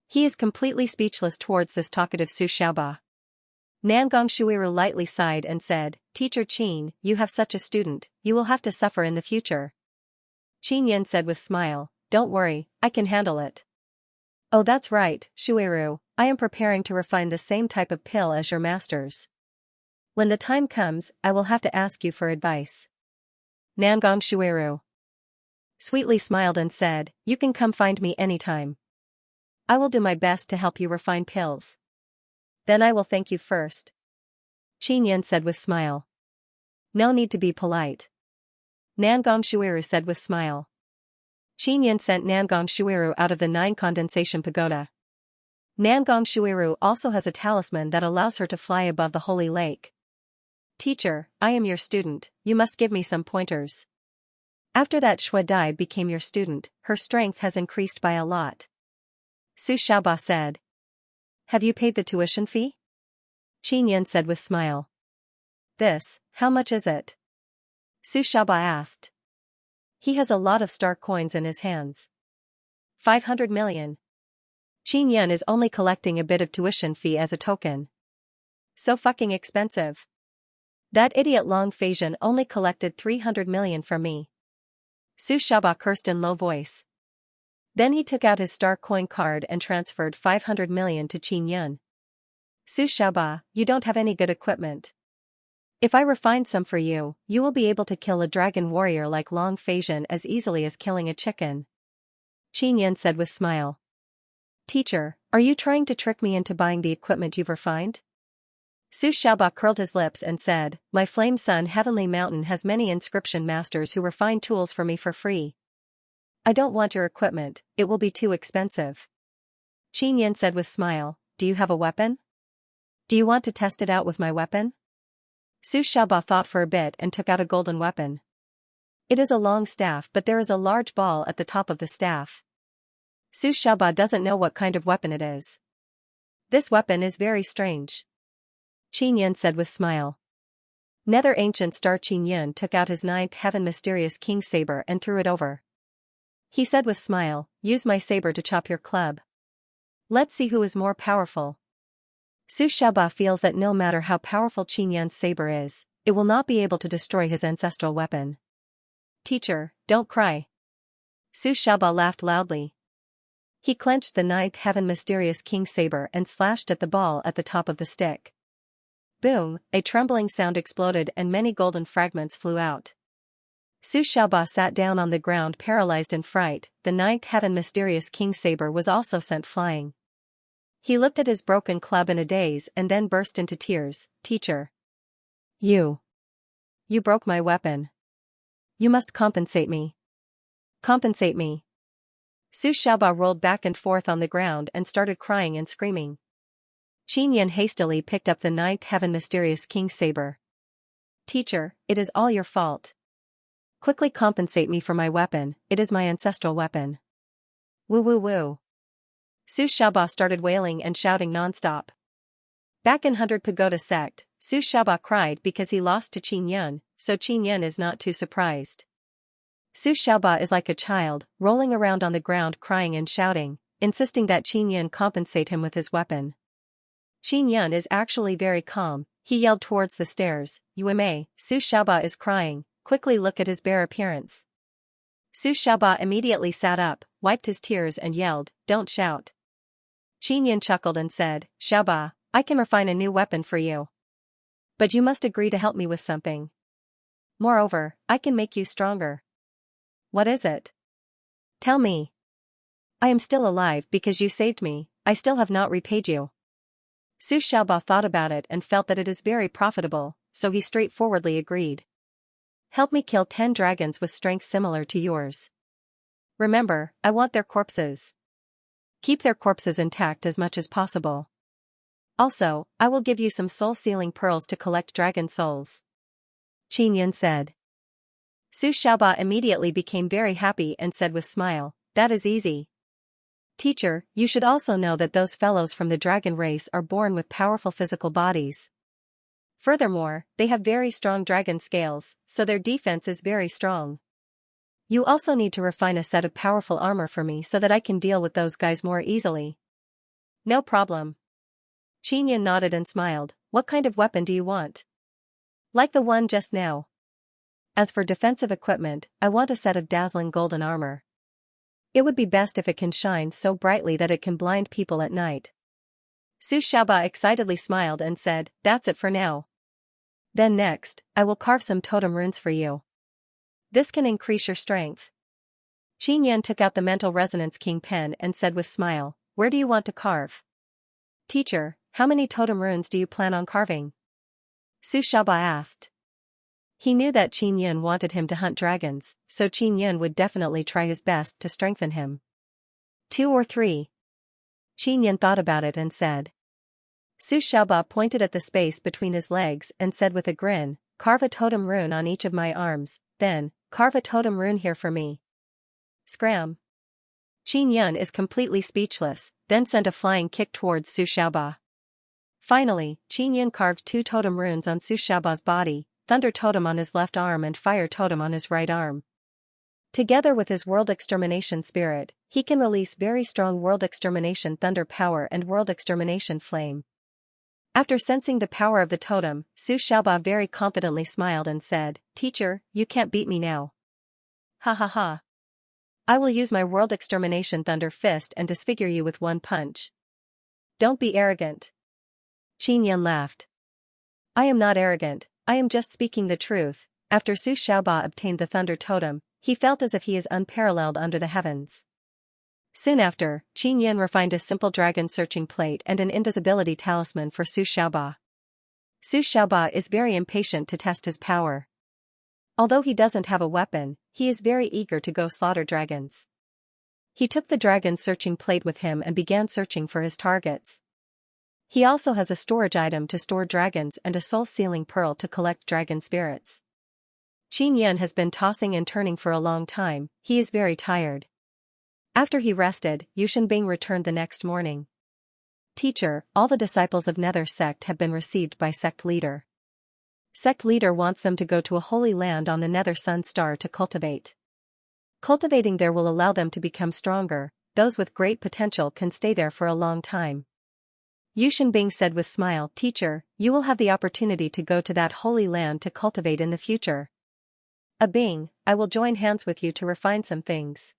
He is completely speechless towards this talkative Su Xiaoba. Nangong Shuiru lightly sighed and said, Teacher Qin, you have such a student, you will have to suffer in the future. Qin Yan said with smile, don't worry, I can handle it. Oh that's right, Shuiru, I am preparing to refine the same type of pill as your masters. When the time comes, I will have to ask you for advice. Nangong Shuiru sweetly smiled and said, you can come find me anytime. I will do my best to help you refine pills. Then I will thank you first. Qin Yan said with smile. No need to be polite. Nangong Shuiru said with smile. Qin Yan sent Nangong Shuiru out of the 9 condensation pagoda. Nangong Shuiru also has a talisman that allows her to fly above the holy lake. Teacher, I am your student, you must give me some pointers. After that Shui Dai became your student, her strength has increased by a lot. Su Xiaoba said. Have you paid the tuition fee? Qin Yan said with smile. This, how much is it? Su Xiaoba asked. He has a lot of star coins in his hands. 500 million. Qin Yan is only collecting a bit of tuition fee as a token. So fucking expensive. That idiot Long Feizhen only collected 300 million from me. Su Xiaoba cursed in low voice. Then he took out his star coin card and transferred 500 million to Qin Yan. Su Xiaoba, you don't have any good equipment. If I refine some for you, you will be able to kill a dragon warrior like Long Feizhen as easily as killing a chicken. Qin Yan said with smile. Teacher, are you trying to trick me into buying the equipment you've refined? Su Xiaoba curled his lips and said, my Flame Sun Heavenly Mountain has many inscription masters who refine tools for me for free. I don't want your equipment, it will be too expensive. Qin Yan said with smile, do you have a weapon? Do you want to test it out with my weapon? Su Xiaoba thought for a bit and took out a golden weapon. It is a long staff but there is a large ball at the top of the staff. Su Xiaoba doesn't know what kind of weapon it is. This weapon is very strange. Qin Yan said with smile. Nether Ancient Star Qin Yan took out his 9th Heaven Mysterious King Saber and threw it over. He said with smile, use my saber to chop your club. Let's see who is more powerful. Su Xiaoba feels that no matter how powerful Qin Yan's saber is, it will not be able to destroy his ancestral weapon. Teacher, don't cry. Su Xiaoba laughed loudly. He clenched the 9th Heaven Mysterious King Saber and slashed at the ball at the top of the stick. Boom, a trembling sound exploded and many golden fragments flew out. Su Xiaoba sat down on the ground paralyzed in fright, the 9th Heaven Mysterious King Saber was also sent flying. He looked at his broken club in a daze and then burst into tears, Teacher. You broke my weapon. You must compensate me. Compensate me. Su Xiaoba rolled back and forth on the ground and started crying and screaming. Qin Yan hastily picked up the 9th Heaven Mysterious King Saber. Teacher, it is all your fault. Quickly compensate me for my weapon, it is my ancestral weapon. Woo woo woo. Su Xiaoba started wailing and shouting non-stop. Back in 100 Pagoda Sect, Su Xiaoba cried because he lost to Qin Yan, so Qin Yan is not too surprised. Su Xiaoba is like a child, rolling around on the ground crying and shouting, insisting that Qin Yan compensate him with his weapon. Qin Yan is actually very calm, he yelled towards the stairs, Yume, Su Xiaoba is crying, quickly look at his bare appearance. Su Xiaoba immediately sat up, wiped his tears and yelled, "Don't shout." Qin Yan chuckled and said, "Xiaoba, I can refine a new weapon for you. But you must agree to help me with something. Moreover, I can make you stronger." "What is it?" "Tell me." "I am still alive because you saved me, I still have not repaid you." Su Xiaoba thought about it and felt that it is very profitable, so he straightforwardly agreed. "Help me kill 10 dragons with strength similar to yours. Remember, I want their corpses. Keep their corpses intact as much as possible. Also, I will give you some soul-sealing pearls to collect dragon souls." Qin Yan said. Su Xiaoba immediately became very happy and said with smile, "That is easy. Teacher, you should also know that those fellows from the dragon race are born with powerful physical bodies. Furthermore, they have very strong dragon scales, so their defense is very strong. You also need to refine a set of powerful armor for me so that I can deal with those guys more easily." "No problem." Qin Yan nodded and smiled. "What kind of weapon do you want?" "Like the one just now. As for defensive equipment, I want a set of dazzling golden armor. It would be best if it can shine so brightly that it can blind people at night." Su Xiaoba excitedly smiled and said, "That's it for now. Then next, I will carve some totem runes for you. This can increase your strength." Qin Yan took out the mental resonance king pen and said with smile, "Where do you want to carve?" "Teacher, how many totem runes do you plan on carving?" Su Xiaoba asked. He knew that Qin Yan wanted him to hunt dragons, so Qin Yan would definitely try his best to strengthen him. 2 or 3. Qin Yan thought about it and said. Su Xiaoba pointed at the space between his legs and said with a grin, "Carve a totem rune on each of my arms, then, carve a totem rune here for me." Scram! Qin Yan is completely speechless, then sent a flying kick towards Su Xiaoba. Finally, Qin Yan carved 2 totem runes on Su Xiaoba's body, Thunder Totem on his left arm and Fire Totem on his right arm. Together with his World Extermination Spirit, he can release very strong World Extermination Thunder Power and World Extermination Flame. After sensing the power of the totem, Su Xiaoba very confidently smiled and said, "Teacher, you can't beat me now. Ha ha ha. I will use my World Extermination Thunder Fist and disfigure you with one punch." "Don't be arrogant." Qin Yan laughed. "I am not arrogant, I am just speaking the truth." After Su Xiaoba obtained the Thunder Totem, he felt as if he is unparalleled under the heavens. Soon after, Qin Yan refined a simple dragon searching plate and an invisibility talisman for Su Xiaoba. Su Xiaoba is very impatient to test his power. Although he doesn't have a weapon, he is very eager to go slaughter dragons. He took the dragon searching plate with him and began searching for his targets. He also has a storage item to store dragons and a soul-sealing pearl to collect dragon spirits. Qin Yan has been tossing and turning for a long time, he is very tired. After he rested, Yu Shenbing returned the next morning. "Teacher, all the disciples of Nether sect have been received by sect leader. Sect leader wants them to go to a holy land on the Nether Sun Star to cultivate. Cultivating there will allow them to become stronger, those with great potential can stay there for a long time." Yu Shenbing said with smile, "Teacher, you will have the opportunity to go to that holy land to cultivate in the future. Bing, I will join hands with you to refine some things."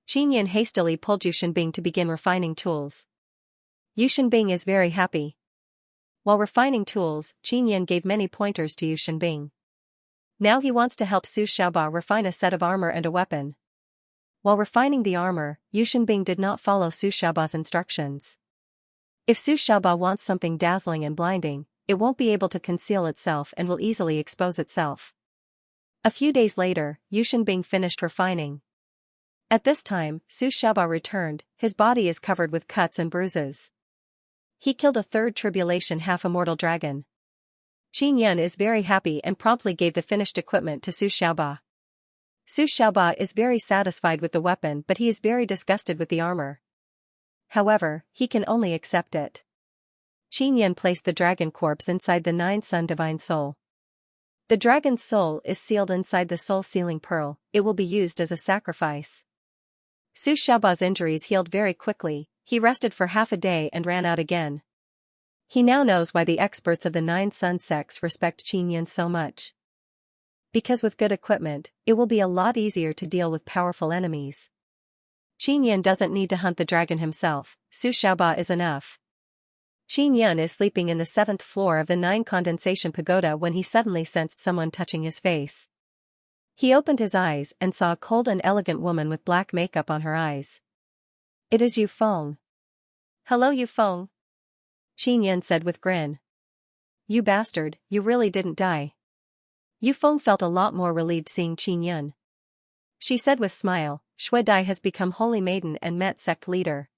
Qin Yan hastily pulled Yu Shenbing to begin refining tools. Yu Shenbing is very happy. While refining tools, Qin Yan gave many pointers to Yu Shenbing. Now he wants to help Su Xiaoba refine a set of armor and a weapon. While refining the armor, Yu Shenbing did not follow Su Xiaoba's instructions. If Su Xiaoba wants something dazzling and blinding, it won't be able to conceal itself and will easily expose itself. A few days later, Yu Shenbing finished refining. At this time, Su Xiaoba returned, his body is covered with cuts and bruises. He killed a 3rd tribulation half-immortal dragon. Qin Yan is very happy and promptly gave the finished equipment to Su Xiaoba. Su Xiaoba is very satisfied with the weapon but he is very disgusted with the armor. However, he can only accept it. Qin Yan placed the dragon corpse inside the 9 Sun Divine Soul. The dragon's soul is sealed inside the soul-sealing pearl, it will be used as a sacrifice. Su Xiaoba's injuries healed very quickly, he rested for half a day and ran out again. He now knows why the experts of the 9 Sun sects respect Qin Yan so much. Because with good equipment, it will be a lot easier to deal with powerful enemies. Qin Yan doesn't need to hunt the dragon himself, Su Xiaoba is enough. Qin Yan is sleeping in the 7th floor of the 9 condensation pagoda when he suddenly sensed someone touching his face. He opened his eyes and saw a cold and elegant woman with black makeup on her eyes. It is Yu Feng. Hello Yu Feng. Qin Yan said with grin. You bastard, you really didn't die. Yu Feng felt a lot more relieved seeing Qin Yan. She said with smile, Shui Dai has become holy maiden and met sect leader.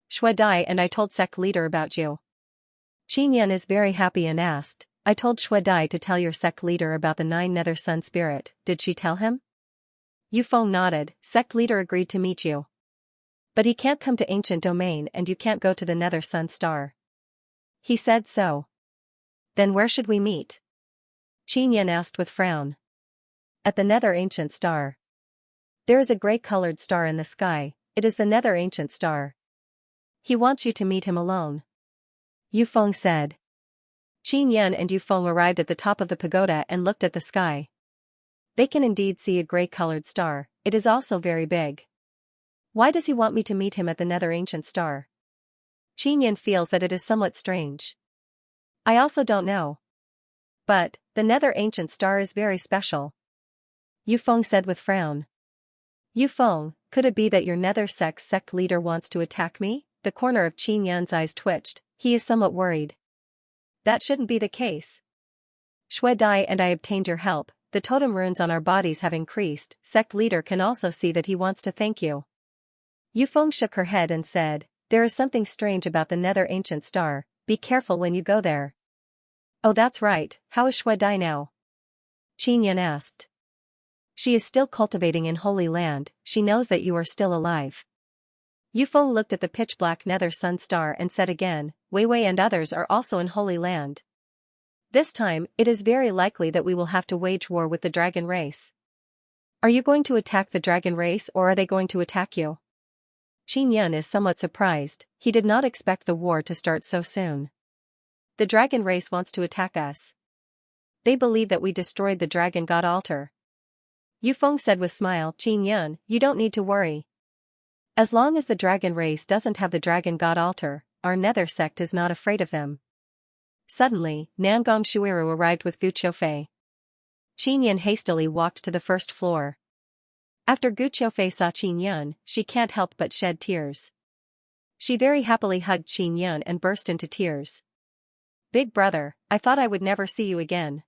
Shui Dai and I told sect leader about you. Qin Yan is very happy and asked, I told Shui Dai to tell your sect leader about the 9 nether sun spirit, did she tell him? Yu Feng nodded, sect leader agreed to meet you. But he can't come to ancient domain and you can't go to the nether sun star. He said so. Then where should we meet? Qin Yan asked with frown. At the nether ancient star. There is a grey-colored star in the sky, it is the nether ancient star. He wants you to meet him alone. Yu Feng said. Qin Yan and Yu Feng arrived at the top of the pagoda and looked at the sky. They can indeed see a grey-colored star, it is also very big. Why does he want me to meet him at the nether ancient star? Qin Yan feels that it is somewhat strange. I also don't know. But, the nether ancient star is very special. Yu Feng said with frown. Yu Feng, could it be that your nether sect leader wants to attack me? The corner of Qin Yan's eyes twitched, he is somewhat worried. That shouldn't be the case. Shui Dai and I obtained your help, the totem runes on our bodies have increased, sect leader can also see that he wants to thank you. Yu Feng shook her head and said, there is something strange about the nether ancient star, be careful when you go there. Oh that's right, how is Shui Dai now? Qin Yan asked. She is still cultivating in Holy Land, she knows that you are still alive. Yu Feng looked at the pitch-black nether sun star and said again, Wei Wei and others are also in Holy Land. This time, it is very likely that we will have to wage war with the dragon race. Are you going to attack the dragon race or are they going to attack you? Qin Yan is somewhat surprised, he did not expect the war to start so soon. The dragon race wants to attack us. They believe that we destroyed the dragon god altar. Yu Feng said with smile, Qin Yan, you don't need to worry. As long as the dragon race doesn't have the dragon god altar, our nether sect is not afraid of them. Suddenly, Nangong Shuiru arrived with Gu Qiufei. Qin Yan hastily walked to the 1st floor. After Gu Qiufei saw Qin Yan, she can't help but shed tears. She very happily hugged Qin Yan and burst into tears. Big brother, I thought I would never see you again.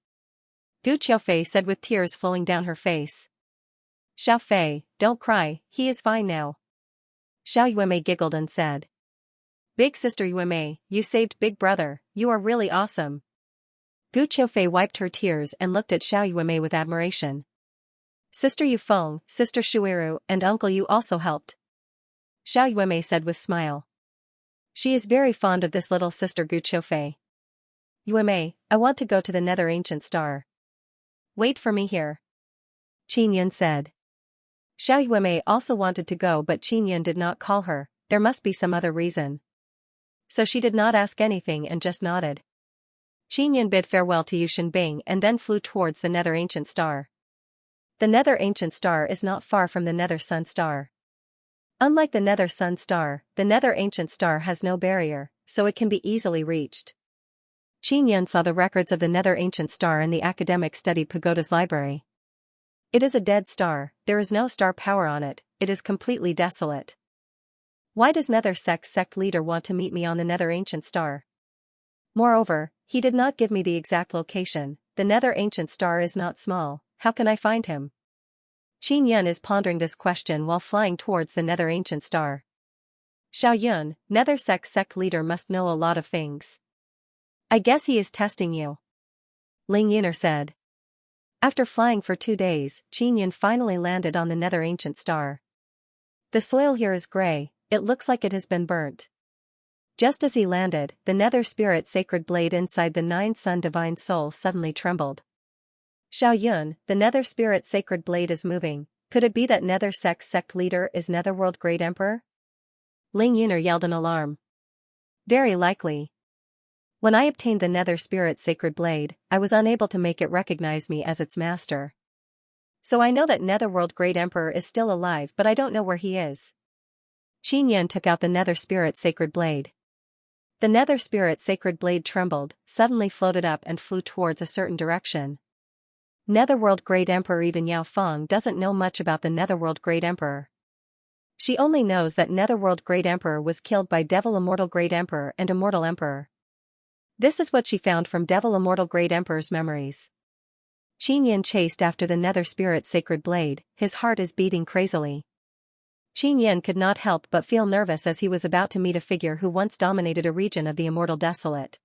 Gu Qiufei said with tears flowing down her face. Xiao Fei, don't cry, he is fine now. Xiao Yuemei giggled and said. Big sister Yuemei, you saved big brother, you are really awesome. Gu Qiufei wiped her tears and looked at Xiao Yuemei with admiration. Sister Yu Feng, Sister Shuiru, and Uncle Yu also helped. Xiao Yuemei said with smile. She is very fond of this little sister Gu Qiufei. Yuemei, I want to go to the nether ancient star. Wait for me here. Qin Yan said. Xiao Yuemei also wanted to go but Qin Yan did not call her, there must be some other reason. So she did not ask anything and just nodded. Qin Yan bid farewell to Yu Shenbing and then flew towards the nether ancient star. The nether ancient star is not far from the nether sun star. Unlike the nether sun star, the nether ancient star has no barrier, so it can be easily reached. Qin Yan saw the records of the nether ancient star in the academic study pagoda's library. It is a dead star, there is no star power on it, it is completely desolate. Why does nether sect leader want to meet me on the nether ancient star? Moreover, he did not give me the exact location, the nether ancient star is not small, how can I find him? Qin Yan is pondering this question while flying towards the nether ancient star. Xiao Yun, nether sect leader must know a lot of things. I guess he is testing you. Ling Yuner said. After flying for 2 days, Qin Yan finally landed on the nether ancient star. The soil here is grey, it looks like it has been burnt. Just as he landed, the nether spirit sacred blade inside the 9 sun divine soul suddenly trembled. Xiao Yun, the nether spirit sacred blade is moving, could it be that nether sect leader is netherworld great emperor? Ling Yuner yelled in alarm. Very likely. When I obtained the Nether Spirit's sacred blade, I was unable to make it recognize me as its master. So I know that Netherworld Great Emperor is still alive, but I don't know where he is. Xianxia took out the Nether Spirit's sacred blade. The Nether Spirit's sacred blade trembled, suddenly floated up and flew towards a certain direction. Netherworld Great Emperor Even Yao Feng doesn't know much about the Netherworld Great Emperor. She only knows that Netherworld Great Emperor was killed by Devil Immortal Great Emperor and Immortal Emperor. This is what she found from Devil Immortal Great Emperor's memories. Xianxia chased after the Nether Spirit's sacred blade, his heart is beating crazily. Xianxia could not help but feel nervous as he was about to meet a figure who once dominated a region of the Immortal Desolate.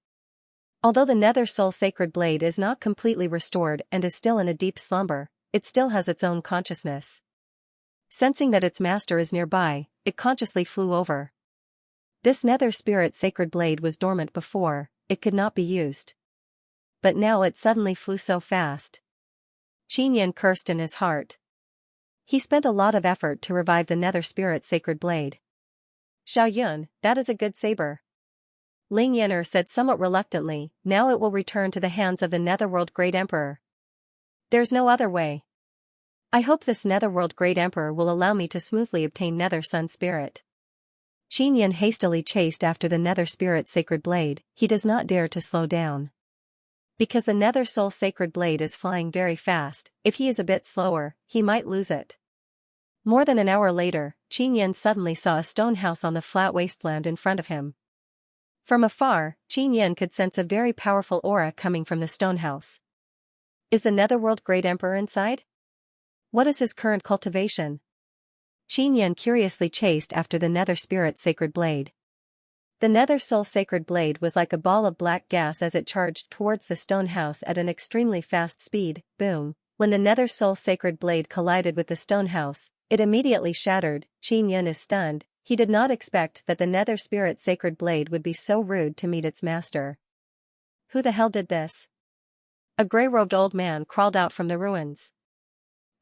Although the Nether Soul Sacred Blade is not completely restored and is still in a deep slumber, it still has its own consciousness. Sensing that its master is nearby, it consciously flew over. This Nether Spirit's sacred blade was dormant before, it could not be used. But now it suddenly flew so fast. Xianxia cursed in his heart. He spent a lot of effort to revive the Nether Spirit's sacred blade. Xiaoyun, that is a good saber. Ling Yan'er said somewhat reluctantly, now it will return to the hands of the Netherworld Great Emperor. There's no other way. I hope this Netherworld Great Emperor will allow me to smoothly obtain Nether Sun Spirit. Xianxia hastily chased after the Nether Spirit's sacred blade, he does not dare to slow down. Because the Nether Soul Sacred Blade is flying very fast, if he is a bit slower, he might lose it. More than an hour later, Xianxia suddenly saw a stone house on the flat wasteland in front of him. From afar, Xianxia could sense a very powerful aura coming from the stone house. Is the Netherworld Great Emperor inside? What is his current cultivation? Xianxia curiously chased after the Nether Spirit's sacred blade. The Nether Soul Sacred Blade was like a ball of black gas as it charged towards the stone house at an extremely fast speed. Boom! When the Nether Soul Sacred Blade collided with the stone house, it immediately shattered. Xianxia is stunned. He did not expect that the Nether Spirit's sacred blade would be so rude to meet its master. Who the hell did this? A grey-robed old man crawled out from the ruins.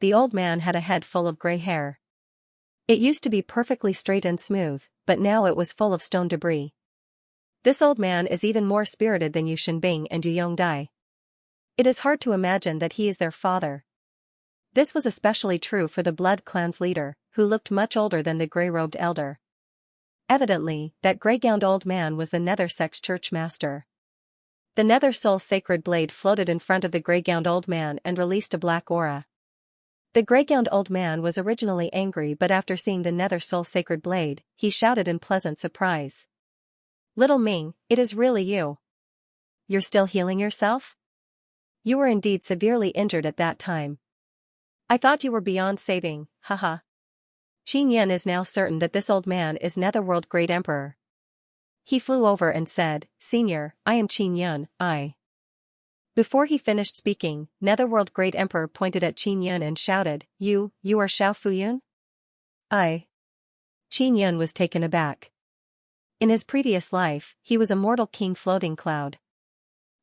The old man had a head full of grey hair. It used to be perfectly straight and smooth, but now it was full of stone debris. This old man is even more spirited than Yu Shenbing and Yu Yongdai. It is hard to imagine that he is their father. This was especially true for the Blood Clan's leader, who looked much older than the grey-robed elder. Evidently, that grey-gowned old man was the Nether Sect's church master. The Nether Soul Sacred Blade floated in front of the grey-gowned old man and released a black aura. The grey-gowned old man was originally angry, but after seeing the Nether Soul Sacred Blade, he shouted in pleasant surprise. Little Ming, it is really you. You're still healing yourself? You were indeed severely injured at that time. I thought you were beyond saving, haha. Xianxia is now certain that this old man is Netherworld Great Emperor. He flew over and said, Senior, I am Xianxia, I. Before he finished speaking, Netherworld Great Emperor pointed at Xianxia and shouted, You are Xiao Fuyun? I. Xianxia was taken aback. In his previous life, he was a mortal king floating cloud.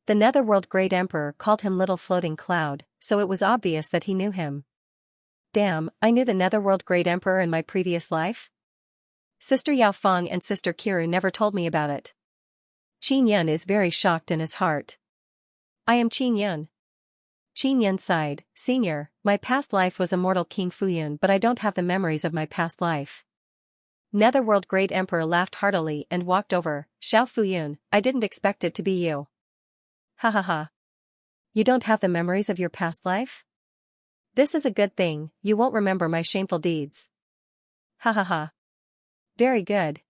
The Netherworld Great Emperor called him Little Floating Cloud, so it was obvious that he knew him. Damn, I knew the Netherworld Great Emperor in my previous life? Sister Yao Feng and Sister Kiru never told me about it. Xianxia is very shocked in his heart. I am Xianxia. Xianxia sighed, Senior, my past life was Immortal King Fuyun, but I don't have the memories of my past life. Netherworld Great Emperor laughed heartily and walked over, Xiao Fuyun, I didn't expect it to be you. Ha ha ha. You don't have the memories of your past life? This is a good thing, you won't remember my shameful deeds. Ha ha ha. Very good.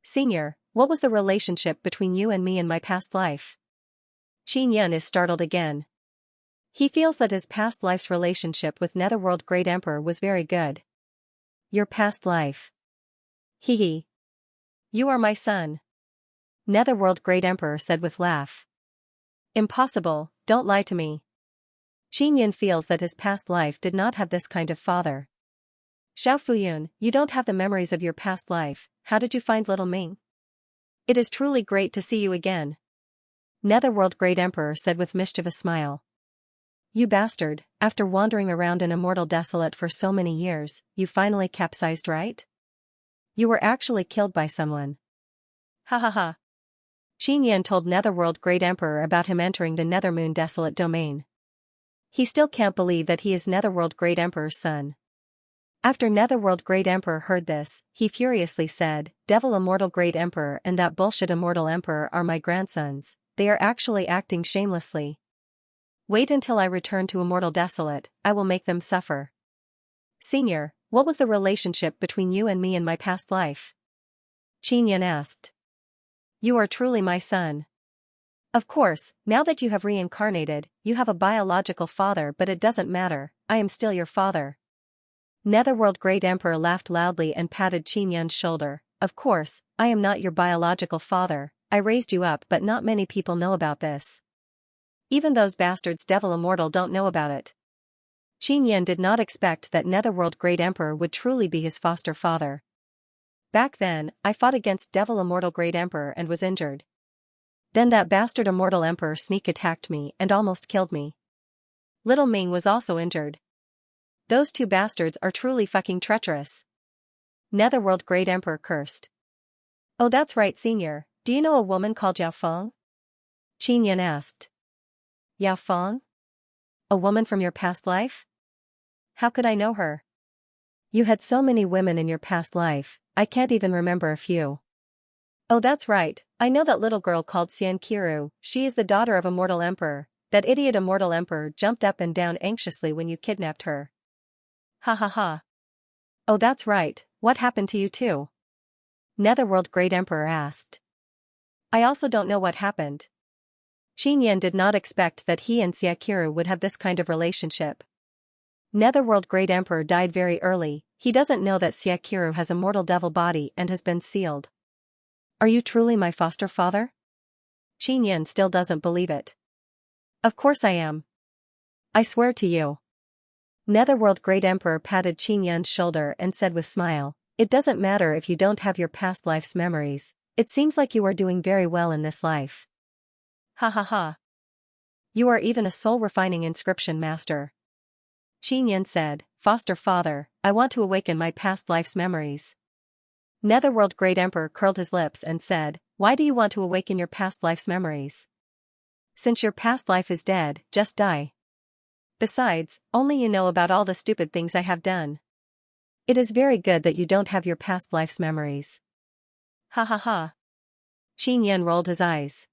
Senior, what was the relationship between you and me in my past life? Xianxia is startled again. He feels that his past life's relationship with Netherworld Great Emperor was very good. Your past life. Hee hee. You are my son. Netherworld Great Emperor said with laugh. Impossible, don't lie to me. Xianxia feels that his past life did not have this kind of father. Xiao Fuyun, you don't have the memories of your past life, how did you find little Ming? It is truly great to see you again. Netherworld Great Emperor said with mischievous smile. You bastard, after wandering around an immortal desolate for so many years, you finally capsized, right? You were actually killed by someone. Ha ha ha. Xianxia told Netherworld Great Emperor about him entering the Nethermoon Desolate Domain. He still can't believe that he is Netherworld Great Emperor's son. After Netherworld Great Emperor heard this, he furiously said, "Devil Immortal Great Emperor and that bullshit Immortal Emperor are my grandsons, they are actually acting shamelessly. Wait until I return to Immortal Desolate, I will make them suffer." "Senior, what was the relationship between you and me in my past life?" Xianxia asked. "You are truly my son. Of course, now that you have reincarnated, you have a biological father, but it doesn't matter, I am still your father." Netherworld Great Emperor laughed loudly and patted Xianxia's shoulder. "Of course, I am not your biological father, I raised you up, but not many people know about this. Even those bastards Devil Immortal don't know about it." Xianxia did not expect that Netherworld Great Emperor would truly be his foster father. "Back then, I fought against Devil Immortal Great Emperor and was injured. Then that bastard Immortal Emperor sneak attacked me and almost killed me. Little Ming was also injured. Those two bastards are truly fucking treacherous." Netherworld Great Emperor cursed. "Oh, that's right, Senior, do you know a woman called Yao Feng?" Xianxia asked. "Yao Feng? A woman from your past life? How could I know her?" "You had so many women in your past life, I can't even remember a few." "Oh, that's right, I know that little girl called Xianxia, she is the daughter of Immortal Emperor. That idiot Immortal Emperor jumped up and down anxiously when you kidnapped her." "Ha ha ha. Oh, that's right, what happened to you too?" Netherworld Great Emperor asked. "I also don't know what happened." Xianxia did not expect that he and Xiakiru would have this kind of relationship. Netherworld Great Emperor died very early, he doesn't know that Xiakiru has a mortal devil body and has been sealed. "Are you truly my foster father?" Xianxia still doesn't believe it. "Of course I am. I swear to you." Netherworld Great Emperor patted Xianxia's shoulder and said with smile, "It doesn't matter if you don't have your past life's memories, it seems like you are doing very well in this life." "Ha ha ha. You are even a soul-refining inscription master." Xianxia said, "Foster father, I want to awaken my past life's memories." Netherworld Great Emperor curled his lips and said, "Why do you want to awaken your past life's memories? Since your past life is dead, just die. Besides, only you know about all the stupid things I have done. It is very good that you don't have your past life's memories." "Ha ha ha." Xianxia rolled his eyes.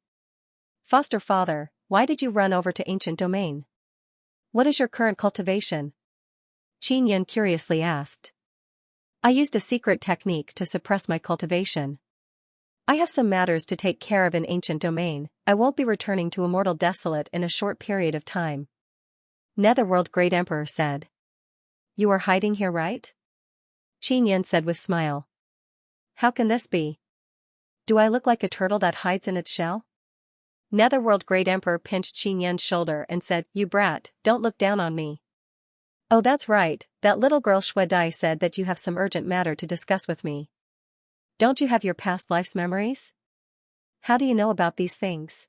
"Foster father, why did you run over to Ancient Domain? What is your current cultivation?" Xianxia curiously asked. "I used a secret technique to suppress my cultivation. I have some matters to take care of in Ancient Domain, I won't be returning to Immortal Desolate in a short period of time." Netherworld Great Emperor said. "You are hiding here, right?" Xianxia said with smile. "How can this be? Do I look like a turtle that hides in its shell?" Netherworld Great Emperor pinched Xianxia's shoulder and said, "You brat, don't look down on me." "Oh, that's right, that little girl Xue Dai said that you have some urgent matter to discuss with me. Don't you have your past life's memories? How do you know about these things?"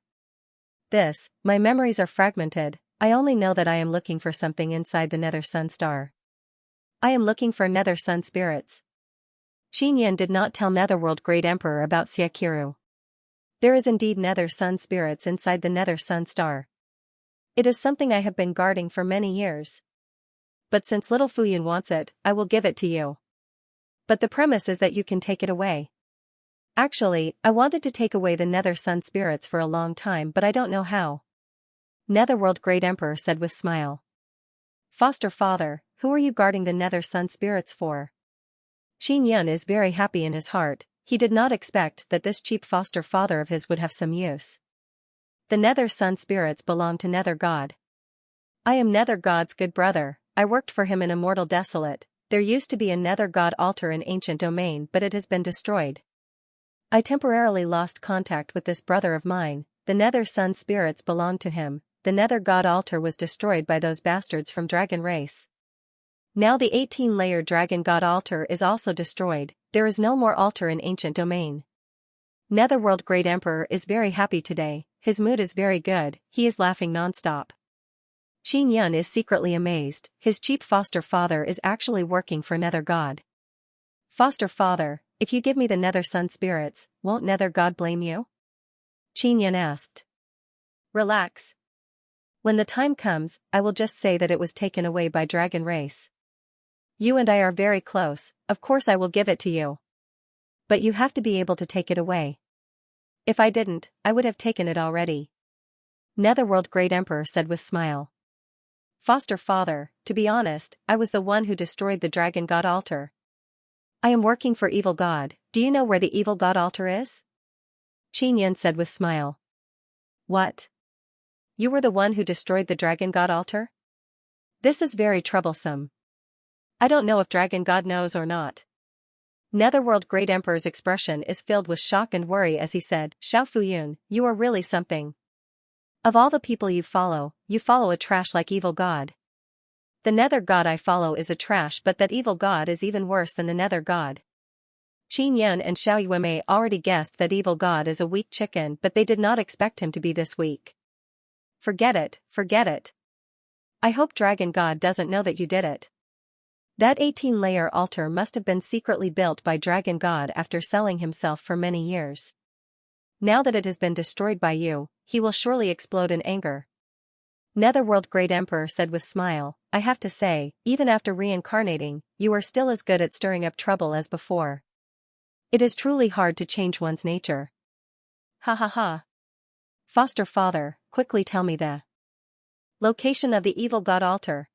My memories are fragmented, I only know that I am looking for something inside the Nether Sun Star. I am looking for Nether Sun spirits." Xianxia did not tell Netherworld Great Emperor about Xiakiru. There is indeed Nether Sun spirits inside the Nether Sun Star. It is something I have been guarding for many years. But since little Fuyun wants it, I will give it to you. But the premise is that you can take it away. Actually, I wanted to take away the Nether Sun spirits for a long time, but I don't know how. Netherworld Great Emperor said with smile. "Foster father, who are you guarding the Nether Sun spirits for?" Xianxia is very happy in his heart, he did not expect that this cheap foster father of his would have some use. The Nether Sun spirits belong to Nether God. "I am Nether God's good brother, I worked for him in Immortal Desolate, there used to be a Nether God altar in Ancient Domain but it has been destroyed. I temporarily lost contact with this brother of mine, the Nether Sun spirits belong to him, the Nether God altar was destroyed by those bastards from Dragon Race. Now the 18-layer Dragon God altar is also destroyed, there is no more altar in Ancient Domain." Netherworld Great Emperor is very happy today, his mood is very good, he is laughing non-stop. Xianxia is secretly amazed, his cheap foster father is actually working for Nether God. "Foster father, if you give me the Nether Sun spirits, won't Nether God blame you?" Qin Yan asked. Relax. When the time comes, I will just say that it was taken away by dragon race. You and I are very close, of course I will give it to you. But you have to be able to take it away. If I didn't, I would have taken it already. Netherworld Great Emperor said with smile. Foster father, to be honest, I was the one who destroyed the Dragon God altar. I am working for Evil God. Do you know where the Evil God altar is? Qin Yan said with smile. What? You were the one who destroyed the Dragon God altar? This is very troublesome. I don't know if Dragon God knows or not. Netherworld Great Emperor's expression is filled with shock and worry as he said, Xiao Fuyun, you are really something. Of all the people you follow a trash like Evil God. The Nether God I follow is a trash, but that Evil God is even worse than the Nether God. Qin Yan and Xiao Yuemei already guessed that Evil God is a weak chicken, but they did not expect him to be this weak. Forget it, forget it. I hope Dragon God doesn't know that you did it. That 18-layer altar must have been secretly built by Dragon God after selling himself for many years. Now that it has been destroyed by you, he will surely explode in anger. Netherworld Great Emperor said with smile, I have to say, even after reincarnating, you are still as good at stirring up trouble as before. It is truly hard to change one's nature. Ha ha ha. Foster father, quickly tell me the location of the Evil God altar.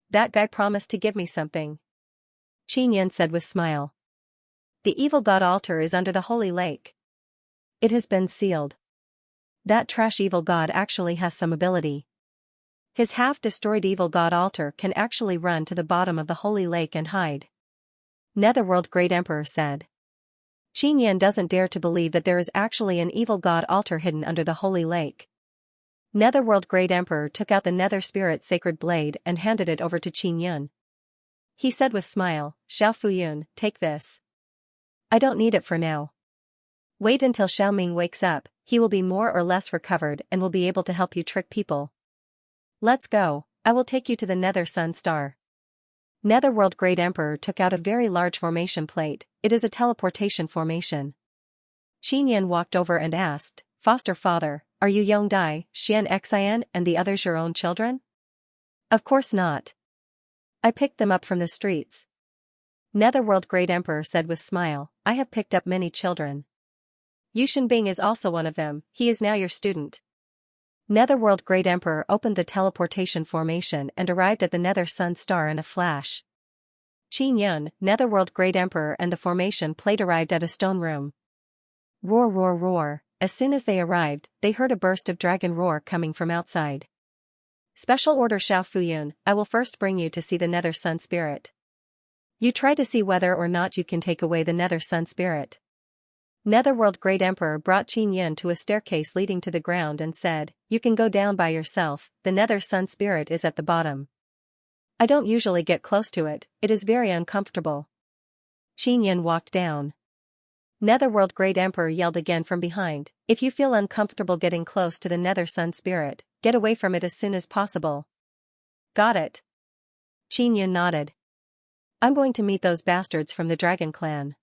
That guy promised to give me something. Qin Yan said with smile. The Evil God altar is under the Holy Lake. It has been sealed. That trash Evil God actually has some ability. His half-destroyed Evil God altar can actually run to the bottom of the Holy Lake and hide. Netherworld Great Emperor said. Qin Yan doesn't dare to believe that there is actually an Evil God altar hidden under the Holy Lake. Netherworld Great Emperor took out the Nether Spirit Sacred Blade and handed it over to Qin Yan. He said with smile, Xiao Fuyun, take this. I don't need it for now. Wait until Xiao Ming wakes up, he will be more or less recovered and will be able to help you trick people. Let's go, I will take you to the Nether Sun Star. Netherworld Great Emperor took out a very large formation plate, it is a teleportation formation. Qin Yan walked over and asked, Foster father, are you Yongdai, Xianxia and the others your own children? Of course not. I picked them up from the streets. Netherworld Great Emperor said with smile, I have picked up many children. Yushin Bing is also one of them, he is now your student. Netherworld Great Emperor opened the teleportation formation and arrived at the Nether Sun Star in a flash. Qin Yan, Netherworld Great Emperor and the formation plate arrived at a stone room. Roar roar roar, as soon as they arrived, they heard a burst of dragon roar coming from outside. Special order Xiao Fuyun, I will first bring you to see the Nether Sun Spirit. You try to see whether or not you can take away the Nether Sun Spirit. Netherworld Great Emperor brought Qin Yan to a staircase leading to the ground and said, you can go down by yourself, the Nether Sun Spirit is at the bottom. I don't usually get close to it, it is very uncomfortable. Qin Yan walked down. Netherworld Great Emperor yelled again from behind, if you feel uncomfortable getting close to the Nether Sun Spirit, get away from it as soon as possible. Got it. Qin Yan nodded. I'm going to meet those bastards from the Dragon Clan.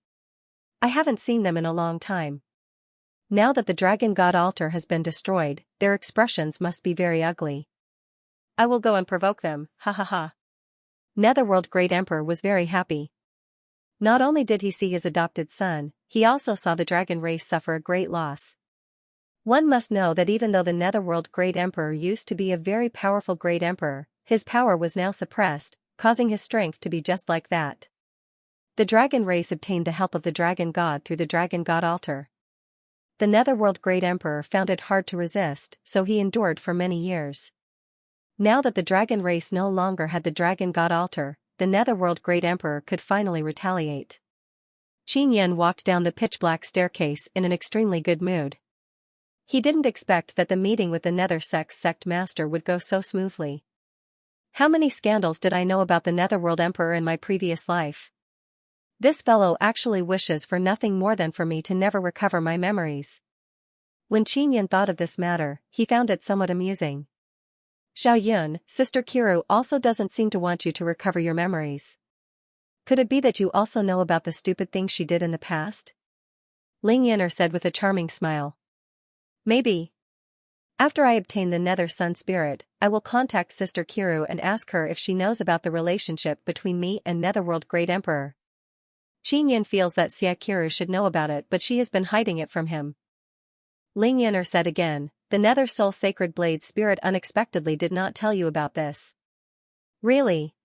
I haven't seen them in a long time. Now that the Dragon God altar has been destroyed, their expressions must be very ugly. I will go and provoke them, ha ha ha. Netherworld Great Emperor was very happy. Not only did he see his adopted son, he also saw the dragon race suffer a great loss. One must know that even though the Netherworld Great Emperor used to be a very powerful Great Emperor, his power was now suppressed, causing his strength to be just like that. The dragon race obtained the help of the Dragon God through the Dragon God altar. The Netherworld Great Emperor found it hard to resist, so he endured for many years. Now that the dragon race no longer had the Dragon God altar, the Netherworld Great Emperor could finally retaliate. Qin Yan walked down the pitch-black staircase in an extremely good mood. He didn't expect that the meeting with the Nether sect master would go so smoothly. How many scandals did I know about the Netherworld Emperor in my previous life? This fellow actually wishes for nothing more than for me to never recover my memories. When Qin Yan thought of this matter, he found it somewhat amusing. Xiao Yun, Sister Kiru also doesn't seem to want you to recover your memories. Could it be that you also know about the stupid things she did in the past? Ling Yan'er said with a charming smile. Maybe. After I obtain the Nether Sun Spirit, I will contact Sister Kiru and ask her if she knows about the relationship between me and Netherworld Great Emperor. Qinyan feels that Xiakiru should know about it, but she has been hiding it from him. Ling Yin'er said again, the Nether Soul Sacred Blade Spirit unexpectedly did not tell you about this. Really?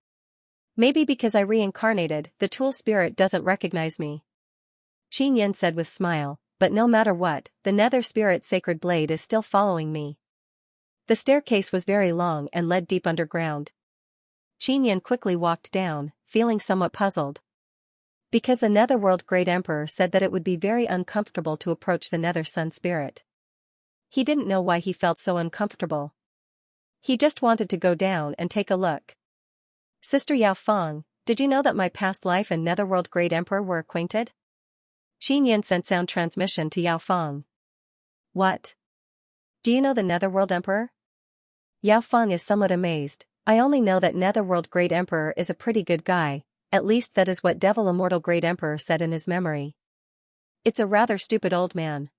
Maybe because I reincarnated, the Tool Spirit doesn't recognize me. Qinyan said with smile, but no matter what, the Nether Spirit Sacred Blade is still following me. The staircase was very long and led deep underground. Qinyan quickly walked down, feeling somewhat puzzled. Because the Netherworld Great Emperor said that it would be very uncomfortable to approach the Nether Sun Spirit. He didn't know why he felt so uncomfortable. He just wanted to go down and take a look. Sister Yao Feng, did you know that my past life and Netherworld Great Emperor were acquainted? Qinyan sent sound transmission to Yao Feng. What? Do you know the Netherworld Emperor? Yao Feng is somewhat amazed. I only know that Netherworld Great Emperor is a pretty good guy, at least that is what Devil Immortal Great Emperor said in his memory. It's a rather stupid old man.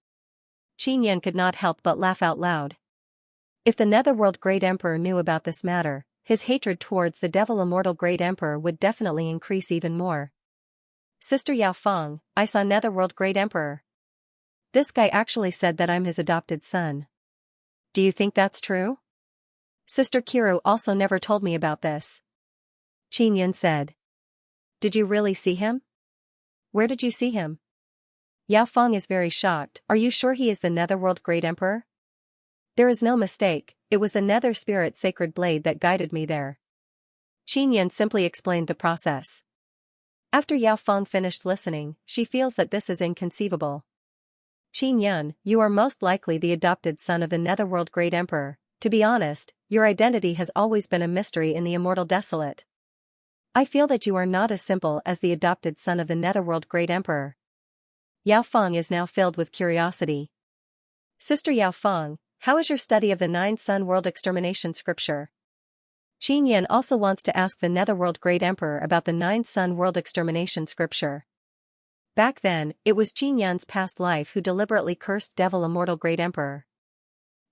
Qinyan could not help but laugh out loud. If the Netherworld Great Emperor knew about this matter, his hatred towards the Devil Immortal Great Emperor would definitely increase even more. Sister Yao Feng, I saw Netherworld Great Emperor. This guy actually said that I'm his adopted son. Do you think that's true? Sister Kiru also never told me about this. Qinyan said. Did you really see him? Where did you see him? Yao Feng is very shocked. Are you sure he is the Netherworld Great Emperor? There is no mistake, it was the Nether Spirit Sacred Blade that guided me there. Qinyan simply explained the process. After Yao Feng finished listening, she feels that this is inconceivable. Qinyan, you are most likely the adopted son of the Netherworld Great Emperor. To be honest, your identity has always been a mystery in the Immortal Desolate. I feel that you are not as simple as the adopted son of the Netherworld Great Emperor. Yao Feng is now filled with curiosity. Sister Yao Feng, how is your study of the 9 Sun World Extermination Scripture? Qinyan also wants to ask the Netherworld Great Emperor about the 9 Sun World Extermination Scripture. Back then, it was Qinyan's past life who deliberately cursed Devil Immortal Great Emperor.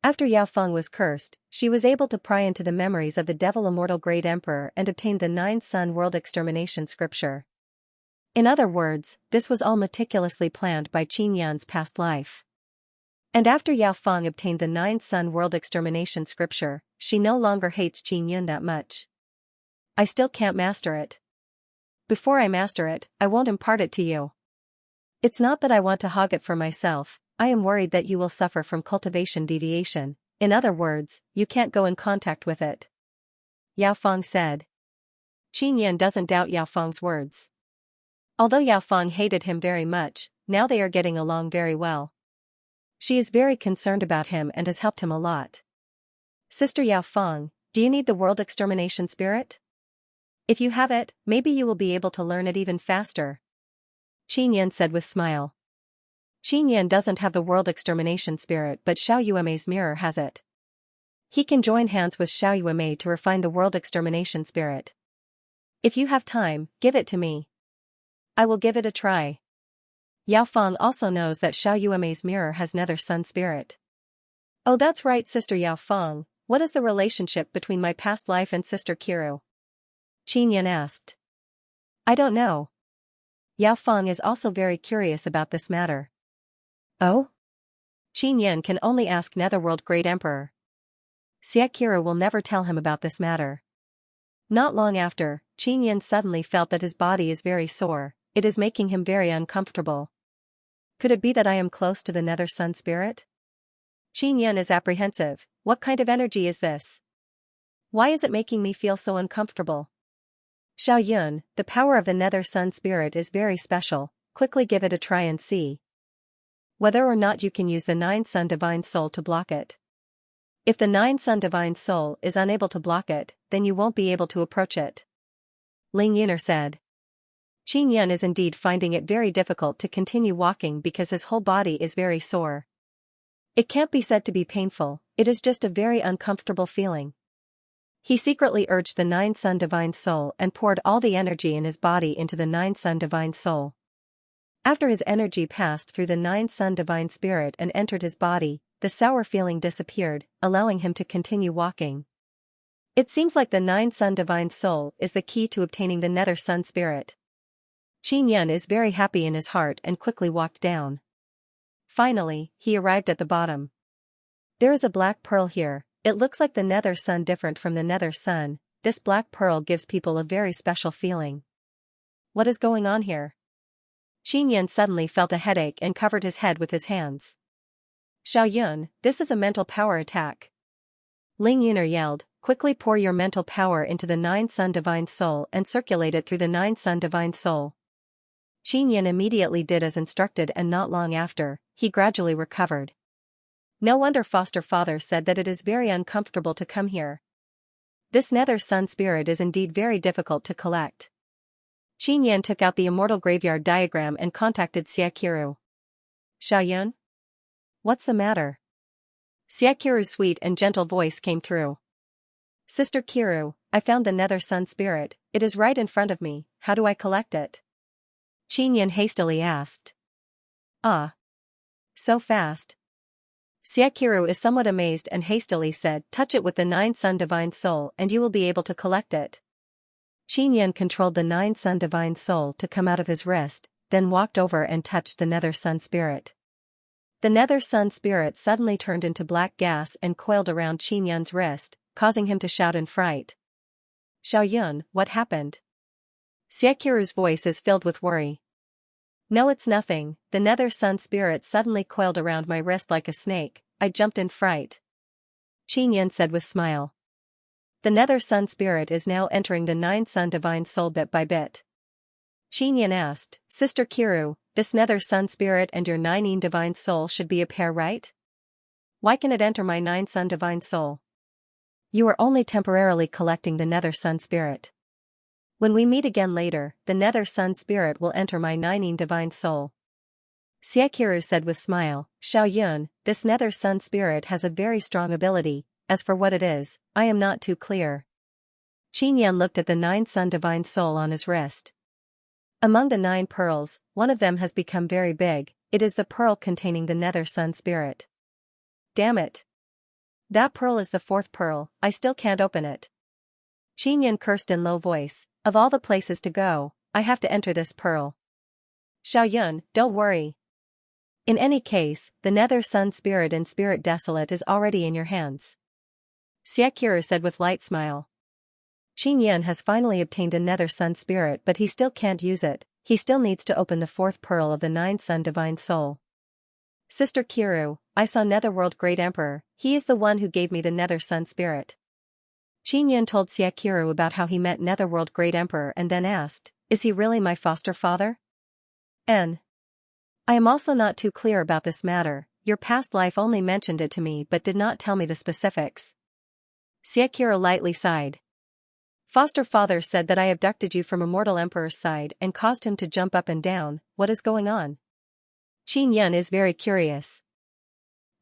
After Yao Feng was cursed, she was able to pry into the memories of the Devil Immortal Great Emperor and obtained the 9 Sun World Extermination Scripture. In other words, this was all meticulously planned by Qinyan's past life. And after Yao Feng obtained the 9 Sun World Extermination Scripture, she no longer hates Qinyan that much. I still can't master it. Before I master it, I won't impart it to you. It's not that I want to hog it for myself, I am worried that you will suffer from cultivation deviation. In other words, you can't go in contact with it. Yao Feng said. Qinyan doesn't doubt Yao Feng's words. Although Yao Feng hated him very much, now they are getting along very well. She is very concerned about him and has helped him a lot. Sister Yao Feng, do you need the World Extermination Spirit? If you have it, maybe you will be able to learn it even faster. Qinyan said with smile. Qinyan doesn't have the World Extermination Spirit, but Xiao Yuemei's mirror has it. He can join hands with Xiao Yuemei to refine the World Extermination Spirit. If you have time, give it to me. I will give it a try. Yao Feng also knows that Xiao Yuemei's mirror has Nether Sun Spirit. Oh, that's right, Sister Yao Feng. What is the relationship between my past life and Sister Kiru? Qinyan asked. I don't know. Yao Feng is also very curious about this matter. Oh? Qinyan can only ask Netherworld Great Emperor. Xiakiru will never tell him about this matter. Not long after, Qinyan suddenly felt that his body is very sore, it is making him very uncomfortable. Could it be that I am close to the Nether Sun Spirit? Qinyan is apprehensive. What kind of energy is this? Why is it making me feel so uncomfortable? Xiao Yun, the power of the Nether Sun Spirit is very special, quickly give it a try and see whether or not you can use the 9 Sun Divine Soul to block it. If the 9 Sun Divine Soul is unable to block it, then you won't be able to approach it. Ling Yin'er said. Qinyan is indeed finding it very difficult to continue walking because his whole body is very sore. It can't be said to be painful, it is just a very uncomfortable feeling. He secretly urged the 9 Sun Divine Soul and poured all the energy in his body into the 9 Sun Divine Soul. After his energy passed through the 9 Sun Divine Spirit and entered his body, the sour feeling disappeared, allowing him to continue walking. It seems like the Nine Sun Divine Soul is the key to obtaining the Nether Sun Spirit. Xianxia is very happy in his heart and quickly walked down. Finally, he arrived at the bottom. There is a black pearl here. It looks like the Nether Sun, different from the Nether Sun. This black pearl gives people a very special feeling. What is going on here? Xianxia suddenly felt a headache and covered his head with his hands. Xiaoyun, this is a mental power attack. Ling Yuner yelled, quickly pour your mental power into the Nine Sun Divine Soul and circulate it through the Nine Sun Divine Soul. Xianxia immediately did as instructed, and not long after, he gradually recovered. No wonder foster father said that it is very uncomfortable to come here. This Nether Sun Spirit is indeed very difficult to collect. Xianxia took out the immortal graveyard diagram and contacted Xiaoqiru. Xiaoyun? What's the matter? Xiaoqiru's sweet and gentle voice came through. Sister Kiru, I found the Nether Sun Spirit. It is right in front of me. How do I collect it? Xianxia hastily asked. Ah. So fast. Xiaoqiru is somewhat amazed and hastily said, touch it with the Nine Sun Divine Soul and you will be able to collect it. Xianxia controlled the Nine Sun Divine Soul to come out of his wrist, then walked over and touched the Nether Sun Spirit. The Nether Sun Spirit suddenly turned into black gas and coiled around Xianxia's wrist, causing him to shout in fright. Xiaoyun, what happened? Xiaoqiru's voice is filled with worry. No, it's nothing. The Nether Sun Spirit suddenly coiled around my wrist like a snake. I jumped in fright. Xianxia said with smile. The Nether Sun Spirit is now entering the Nine Sun Divine Soul bit by bit. Xianxia asked, Sister Kiru, this Nether Sun Spirit and your Nine Divine Soul should be a pair, right? Why can it enter my Nine Sun Divine Soul? You are only temporarily collecting the Nether Sun Spirit. When we meet again later, the Nether Sun Spirit will enter my Nine Divine Soul. Xiaoqiru said with smile, Xiaoyun, this Nether Sun Spirit has a very strong ability. As for what it is, I am not too clear. Xianxia looked at the Nine Sun Divine Soul on his wrist. Among the 9 pearls, one of them has become very big. It is the pearl containing the Nether Sun Spirit. Damn it. That pearl is the 4th pearl. I still can't open it. Xianxia cursed in low voice. Of all the places to go, I have to enter this pearl. Xiaoyun, don't worry. In any case, the Nether Sun Spirit and Spirit Desolate is already in your hands. Xiaoqiru said with light smile. Xianxia has finally obtained a Nether Sun Spirit, but he still can't use it. He still needs to open the 4th pearl of the Nine Sun Divine Soul. Sister Kiru, I saw Netherworld Great Emperor. He is the one who gave me the Nether Sun Spirit. Xianxia told Xiaoqiru about how he met Netherworld Great Emperor and then asked, is he really my foster father? I am also not too clear about this matter. Your past life only mentioned it to me but did not tell me the specifics. Xiaoqiru lightly sighed. Foster father said that I abducted you from Immortal Emperor's side and caused him to jump up and down. What is going on? Xianxia is very curious.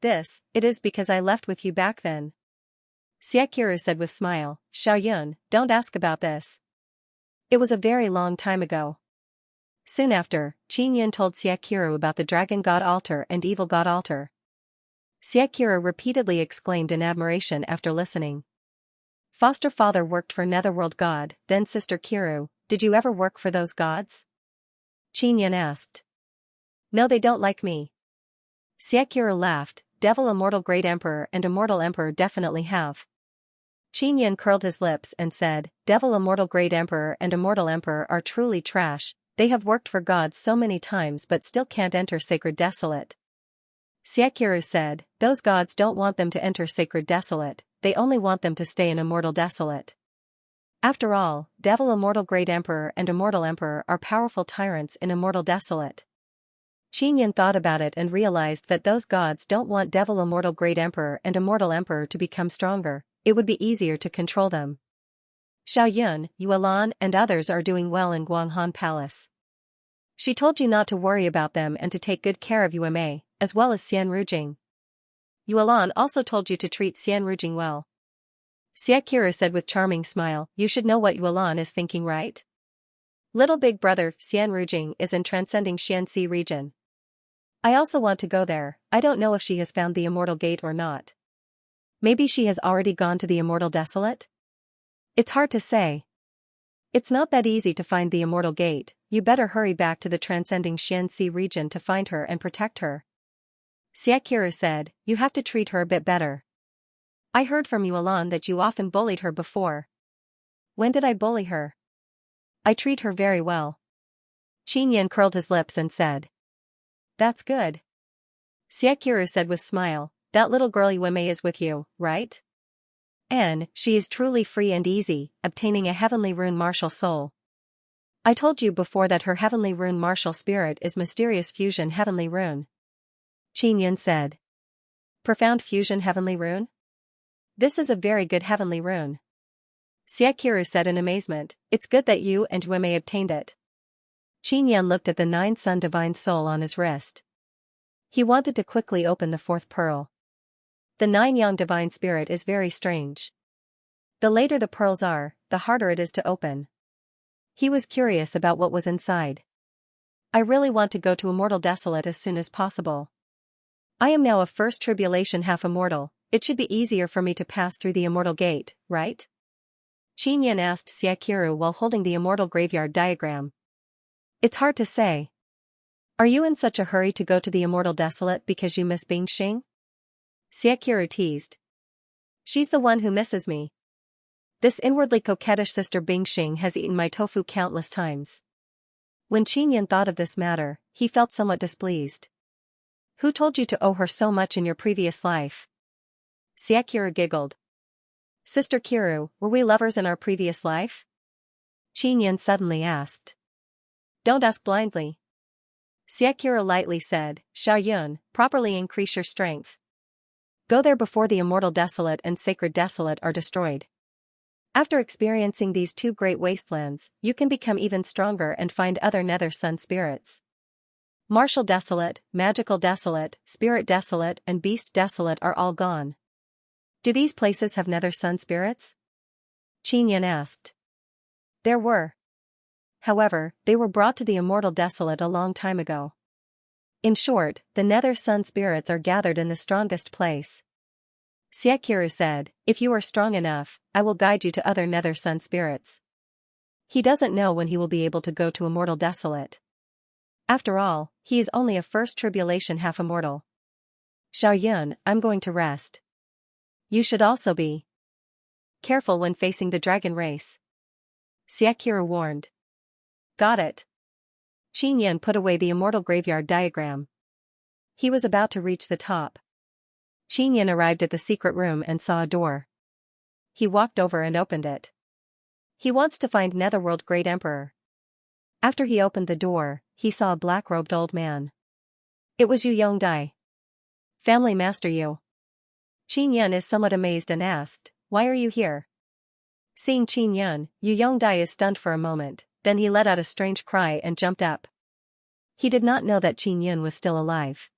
It is because I left with you back then. Xiaoqiru said with smile, Xiaoyun, don't ask about this. It was a very long time ago. Soon after, Xianxia told Xiaoqiru about the Dragon God Altar and Evil God Altar. Xiaoqiru repeatedly exclaimed in admiration after listening. Foster father worked for Netherworld God, then Sister Kiru, did you ever work for those gods? Xianxia asked. No, they don't like me. Xiaoqiru laughed, Devil Immortal Great Emperor and Immortal Emperor definitely have. Xianxia curled his lips and said, Devil Immortal Great Emperor and Immortal Emperor are truly trash. They have worked for gods so many times but still can't enter Sacred Desolate. Xiaoqiru said, those gods don't want them to enter Sacred Desolate, they only want them to stay in Immortal Desolate. After all, Devil Immortal Great Emperor and Immortal Emperor are powerful tyrants in Immortal Desolate. Xianxia thought about it and realized that those gods don't want Devil Immortal Great Emperor and Immortal Emperor to become stronger. It would be easier to control them. Xiaoyun, Yuelan and others are doing well in Guanghan Palace. She told you not to worry about them and to take good care of Yueme, as well as Xian Rujing. Yuelan also told you to treat Xian Rujing well. Xiaoqiru said with charming smile, you should know what Yuelan is thinking, right? Little big brother, Xian Rujing is in transcending Xianxi region. I also want to go there. I don't know if she has found the Immortal Gate or not. Maybe she has already gone to the Immortal Desolate? It's hard to say. It's not that easy to find the Immortal Gate. You better hurry back to the transcending Xianxia region to find her and protect her. Xianxia said, you have to treat her a bit better. I heard from Yuan that you often bullied her before. When did I bully her? I treat her very well. Qinyan curled his lips and said. That's good. Xianxia said with smile, that little girl Yuan is with you, right? And she is truly free and easy, obtaining a heavenly rune martial soul. I told you before that her heavenly rune martial spirit is mysterious fusion heavenly rune. Qinyan said. Profound fusion heavenly rune? This is a very good heavenly rune. Xianxia said in amazement, it's good that you and Yuan obtained it. Qinyan looked at the 9-sun divine soul on his wrist. He wanted to quickly open the 4th pearl. The 9-yang divine spirit is very strange. The later the pearls are, the harder it is to open. He was curious about what was inside. I really want to go to Immortal Desolate as soon as possible. I am now a first tribulation half immortal, it should be easier for me to pass through the Immortal Gate, right? Qinyan asked Xianxia while holding the Immortal Graveyard diagram. It's hard to say. Are you in such a hurry to go to the Immortal Desolate because you miss Bingxing? Xianxia teased. She's the one who misses me. This inwardly coquettish sister Bingxing has eaten my tofu countless times. When Qinyan thought of this matter, he felt somewhat displeased. Who told you to owe her so much in your previous life? Xianxia giggled. Sister Kiru, were we lovers in our previous life? Qinyan suddenly asked. Don't ask blindly. Xianxia lightly said, Xiaoyun, properly increase your strength. Go there before the Immortal Desolate and Sacred Desolate are destroyed. After experiencing these 2 great wastelands, you can become even stronger and find other Nether Sun spirits. Martial Desolate, Magical Desolate, Spirit Desolate and Beast Desolate are all gone. Do these places have Nether Sun spirits? Qinyan asked. There were. However, they were brought to the Immortal Desolate a long time ago. In short, the Nether Sun spirits are gathered in the strongest place. Xianxia said, if you are strong enough, I will guide you to other Nether Sun spirits. He doesn't know when he will be able to go to Immortal Desolate. After all, he is only a first tribulation half immortal. Xiaoyun, I'm going to rest. You should also be careful when facing the dragon race. Xianxia warned. Got it. Qinyan put away the Immortal Graveyard diagram. He was about to reach the top. Qinyan arrived at the secret room and saw a door. He walked over and opened it. He wants to find Netherworld Great Emperor. After he opened the door, he saw a black-robed old man. It was Yu Yongdai. Family Master Yu. Qinyan is somewhat amazed and asked, why are you here? Seeing Qinyan, Yu Yongdai is stunned for a moment, then he let out a strange cry and jumped up. He did not know that Qinyan was still alive.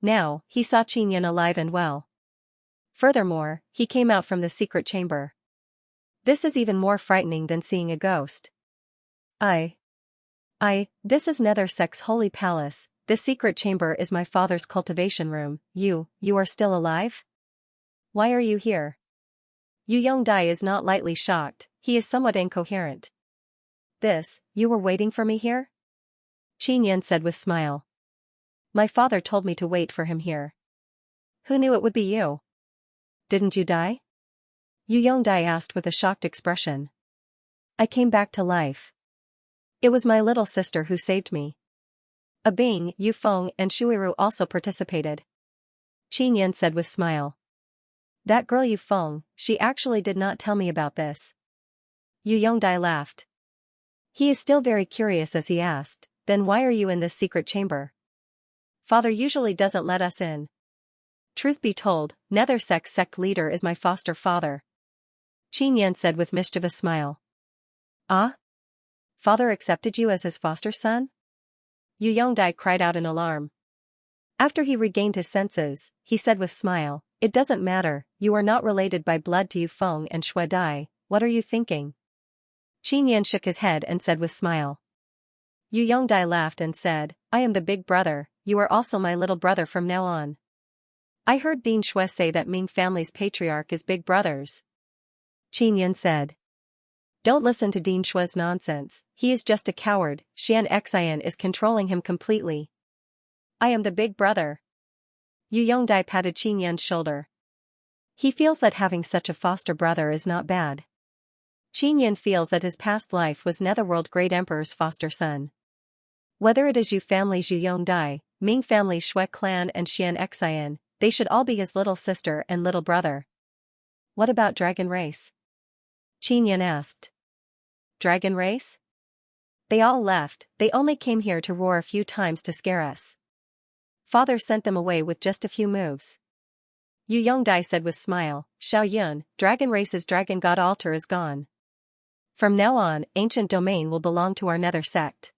Now, he saw Qinyan alive and well. Furthermore, he came out from the secret chamber. This is even more frightening than seeing a ghost. This is Nethersek's holy palace, this secret chamber is my father's cultivation room. You are still alive? Why are you here? Yu Yongdai is not lightly shocked, he is somewhat incoherent. You were waiting for me here? Qinyan said with smile. My father told me to wait for him here. Who knew it would be you? Didn't you die? Yu Yongdai asked with a shocked expression. I came back to life. It was my little sister who saved me. A Bing, Yu Feng and Shuiru also participated. Qinyan said with smile. That girl Yu Feng, she actually did not tell me about this. Yu Yongdai laughed. He is still very curious as he asked, then why are you in this secret chamber? Father usually doesn't let us in. Truth be told, Nethersek's sect leader is my foster father. Qinyan said with mischievous smile. Ah? Father accepted you as his foster son? Yu Yongdai cried out in alarm. After he regained his senses, he said with smile, it doesn't matter, you are not related by blood to Yu Feng and Shui Dai, what are you thinking? Qinyan shook his head and said with smile. Yu Yongdai laughed and said, I am the big brother, you are also my little brother from now on. I heard Dean Shui say that Ming family's patriarch is big brothers. Qin Yan said. Don't listen to Dean Shui's nonsense, he is just a coward, Xianxia is controlling him completely. I am the big brother. Yu Yongdai patted Qin Yan's shoulder. He feels that having such a foster brother is not bad. Qin Yan feels that his past life was Netherworld Great Emperor's foster son. Whether it is Yu family's Yu Yongdai, Ming family's Shui clan and Xianxia, they should all be his little sister and little brother. What about Dragon Race? Qin Yan asked. Dragon Race? They all left, they only came here to roar a few times to scare us. Father sent them away with just a few moves. Yu Yongdai said with smile, Xiao Yun, Dragon Race's dragon god altar is gone. From now on, ancient domain will belong to our nether sect.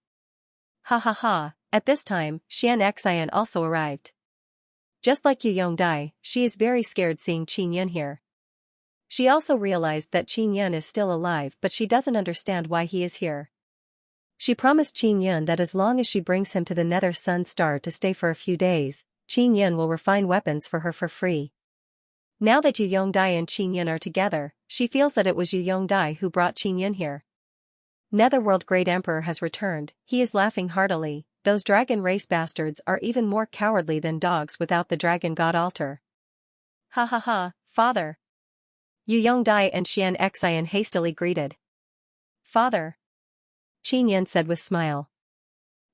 Ha ha ha, at this time, Xianxia also arrived. Just like Yu Yongdai, she is very scared seeing Qin Yan here. She also realized that Qin Yan is still alive but she doesn't understand why he is here. She promised Qin Yan that as long as she brings him to the Nether Sun Star to stay for a few days, Qin Yan will refine weapons for her for free. Now that Yu Yongdai and Qin Yan are together, she feels that it was Yu Yongdai who brought Qin Yan here. Netherworld Great Emperor has returned, he is laughing heartily, those dragon race bastards are even more cowardly than dogs without the dragon god altar. Ha ha ha, father. Yu Yongdai and Xianxia hastily greeted. Father. Qin Yan said with smile.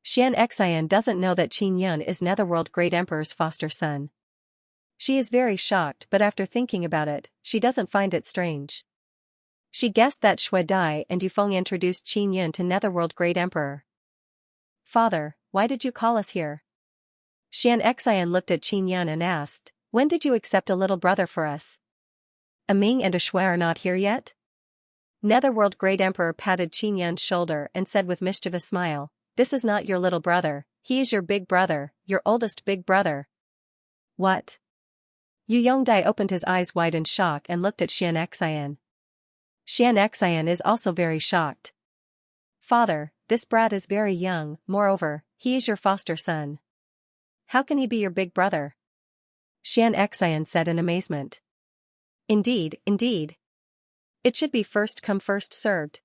Xianxia doesn't know that Qin Yan is Netherworld Great Emperor's foster son. She is very shocked but after thinking about it, she doesn't find it strange. She guessed that Shui Dai and Yufeng introduced Qin Yan to Netherworld Great Emperor. Father, why did you call us here? Xianxia looked at Qin Yan and asked, when did you accept a little brother for us? A Ming and a Shui are not here yet? Netherworld Great Emperor patted Qin Yan's shoulder and said with mischievous smile, this is not your little brother, he is your big brother, your oldest big brother. What? Yu Yongdai opened his eyes wide in shock and looked at Xianxia. Xianxia is also very shocked. Father, this brat is very young, moreover, he is your foster son. How can he be your big brother? Xianxia said in amazement. Indeed, indeed. It should be first come first served.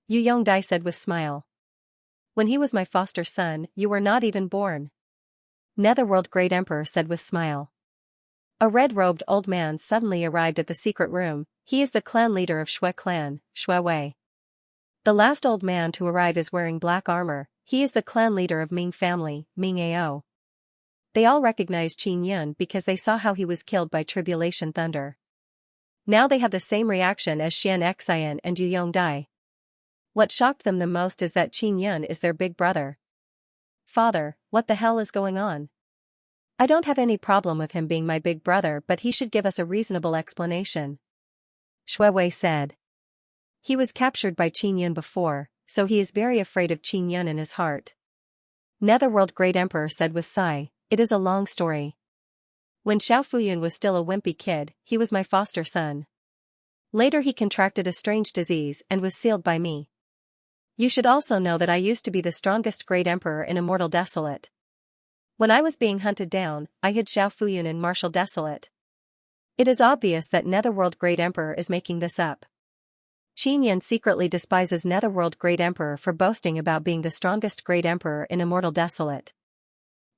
Yu Yongdai said with smile. When he was my foster son, you were not even born. Netherworld Great Emperor said with smile. A red-robed old man suddenly arrived at the secret room, he is the clan leader of Shui clan, Shui Wei. The last old man to arrive is wearing black armor, he is the clan leader of Ming family, Ming Ao. They all recognized Qin Yan because they saw how he was killed by Tribulation Thunder. Now they have the same reaction as Xianxia and Yu Yongdai. What shocked them the most is that Qin Yan is their big brother. Father, what the hell is going on? I don't have any problem with him being my big brother but he should give us a reasonable explanation. Shui Wei said. He was captured by Qin Yan before, so he is very afraid of Qin Yan in his heart. Netherworld Great Emperor said with sigh, it is a long story. When Xiao Fuyun was still a wimpy kid, he was my foster son. Later he contracted a strange disease and was sealed by me. You should also know that I used to be the strongest great emperor in Immortal Desolate. When I was being hunted down, I hid Xiao Fuyun in Martial Desolate. It is obvious that Netherworld Great Emperor is making this up. Qin Yan secretly despises Netherworld Great Emperor for boasting about being the strongest great emperor in Immortal Desolate.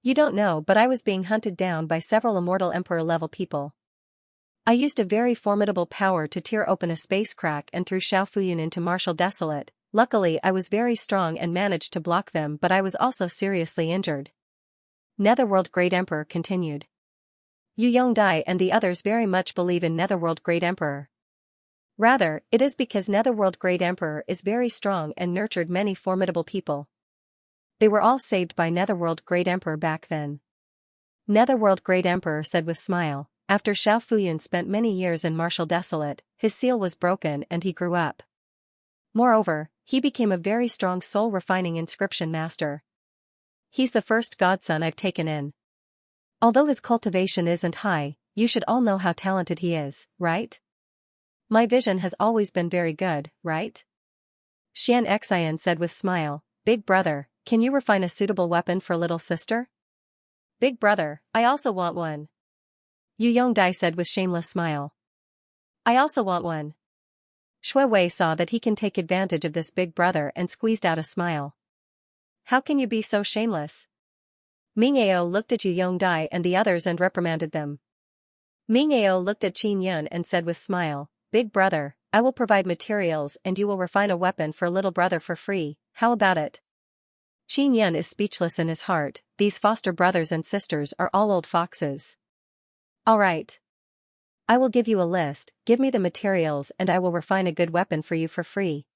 You don't know but I was being hunted down by several Immortal Emperor level people. I used a very formidable power to tear open a space crack and threw Xiao Fuyun into Martial Desolate. Luckily I was very strong and managed to block them but I was also seriously injured. Netherworld Great Emperor continued. Yu Yongdai and the others very much believe in Netherworld Great Emperor. Rather, it is because Netherworld Great Emperor is very strong and nurtured many formidable people. They were all saved by Netherworld Great Emperor back then. Netherworld Great Emperor said with smile, after Xiao Fuyun spent many years in Martial Desolate, his seal was broken and he grew up. Moreover, he became a very strong soul-refining inscription master. He's the first godson I've taken in. Although his cultivation isn't high, you should all know how talented he is, right? My vision has always been very good, right? Xianxia said with smile, big brother, can you refine a suitable weapon for little sister? Big brother, I also want one. Yu Yongdai said with shameless smile. I also want one. Shui Wei saw that he can take advantage of this big brother and squeezed out a smile. How can you be so shameless? Ming Ao looked at Yu Yongdai and the others and reprimanded them. Ming Ao looked at Qin Yun and said with smile, Big brother, I will provide materials and you will refine a weapon for little brother for free, how about it? Qin Yun is speechless in his heart, these foster brothers and sisters are all old foxes. Alright. I will give you a list, give me the materials and I will refine a good weapon for you for free.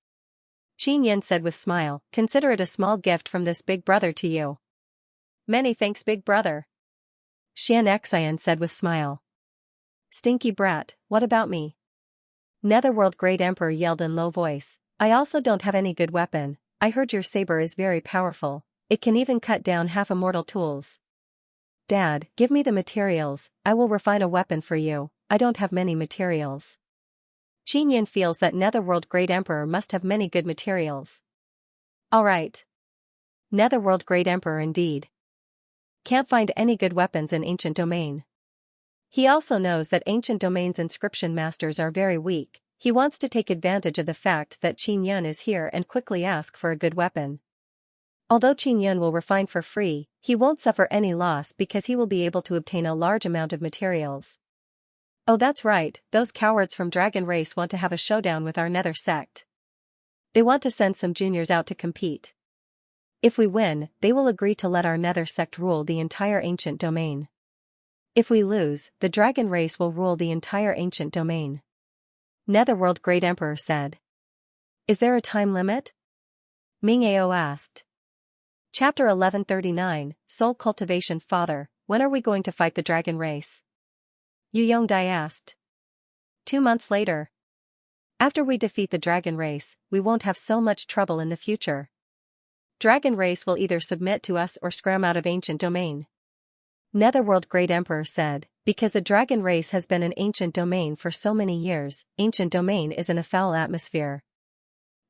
Qin Yun said with smile, consider it a small gift from this big brother to you. Many thanks big brother. Xianxia said with smile. Stinky brat, what about me? Netherworld Great Emperor yelled in low voice, I also don't have any good weapon, I heard your saber is very powerful, it can even cut down half immortal tools. Dad, give me the materials, I will refine a weapon for you, I don't have many materials. Qin Yun feels that Netherworld Great Emperor must have many good materials. Alright. Netherworld Great Emperor indeed. Can't find any good weapons in Ancient Domain. He also knows that Ancient Domain's inscription masters are very weak, he wants to take advantage of the fact that Qin Yun is here and quickly ask for a good weapon. Although Qin Yun will refine for free, he won't suffer any loss because he will be able to obtain a large amount of materials. Oh that's right, those cowards from Dragon Race want to have a showdown with our Nether sect. They want to send some juniors out to compete. If we win, they will agree to let our Nether sect rule the entire Ancient Domain. If we lose, the Dragon Race will rule the entire Ancient Domain. Netherworld Great Emperor said. Is there a time limit? Ming Ao asked. Chapter 1139, Soul Cultivation. Father, when are we going to fight the Dragon Race? Yu Yongdai asked. 2 months later. After we defeat the Dragon Race, we won't have so much trouble in the future. Dragon Race will either submit to us or scram out of Ancient Domain. Netherworld Great Emperor said, because the Dragon Race has been in Ancient Domain for so many years, Ancient Domain is in a foul atmosphere.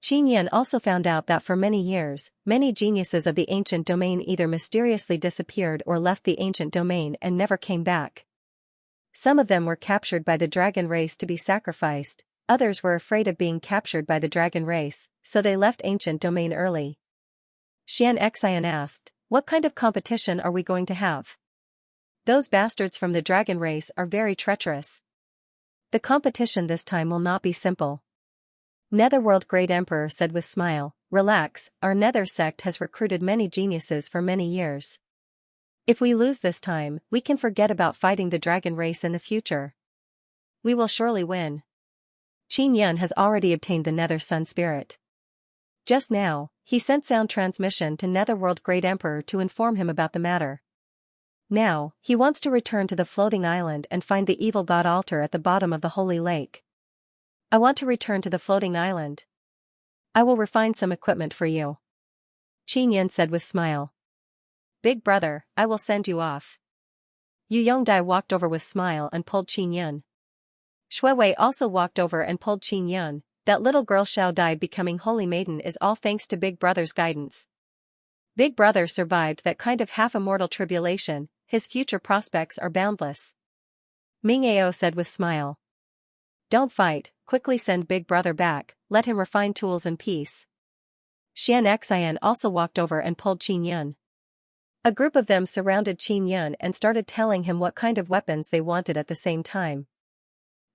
Qin Yun also found out that for many years, many geniuses of the Ancient Domain either mysteriously disappeared or left the Ancient Domain and never came back. Some of them were captured by the Dragon Race to be sacrificed, others were afraid of being captured by the Dragon Race, so they left Ancient Domain early. Xianxia asked, what kind of competition are we going to have? Those bastards from the Dragon Race are very treacherous. The competition this time will not be simple. Netherworld Great Emperor said with smile, relax, our Nether sect has recruited many geniuses for many years. If we lose this time, we can forget about fighting the Dragon Race in the future. We will surely win. Qin Yun has already obtained the Nether Sun Spirit. Just now, he sent sound transmission to Netherworld Great Emperor to inform him about the matter. Now, he wants to return to the floating island and find the evil god altar at the bottom of the holy lake. I want to return to the floating island. I will refine some equipment for you. Qin Yun said with smile. Big brother, I will send you off. Yu Yongdai walked over with smile and pulled Qin Yun. Shui Wei also walked over and pulled Qin Yun. That little girl Xiao Dai becoming holy maiden is all thanks to Big Brother's guidance. Big Brother survived that kind of half-immortal tribulation, his future prospects are boundless. Ming Ao said with smile. Don't fight, quickly send Big Brother back, let him refine tools in peace. Xianxia also walked over and pulled Qin Yun. A group of them surrounded Qin Yun and started telling him what kind of weapons they wanted at the same time.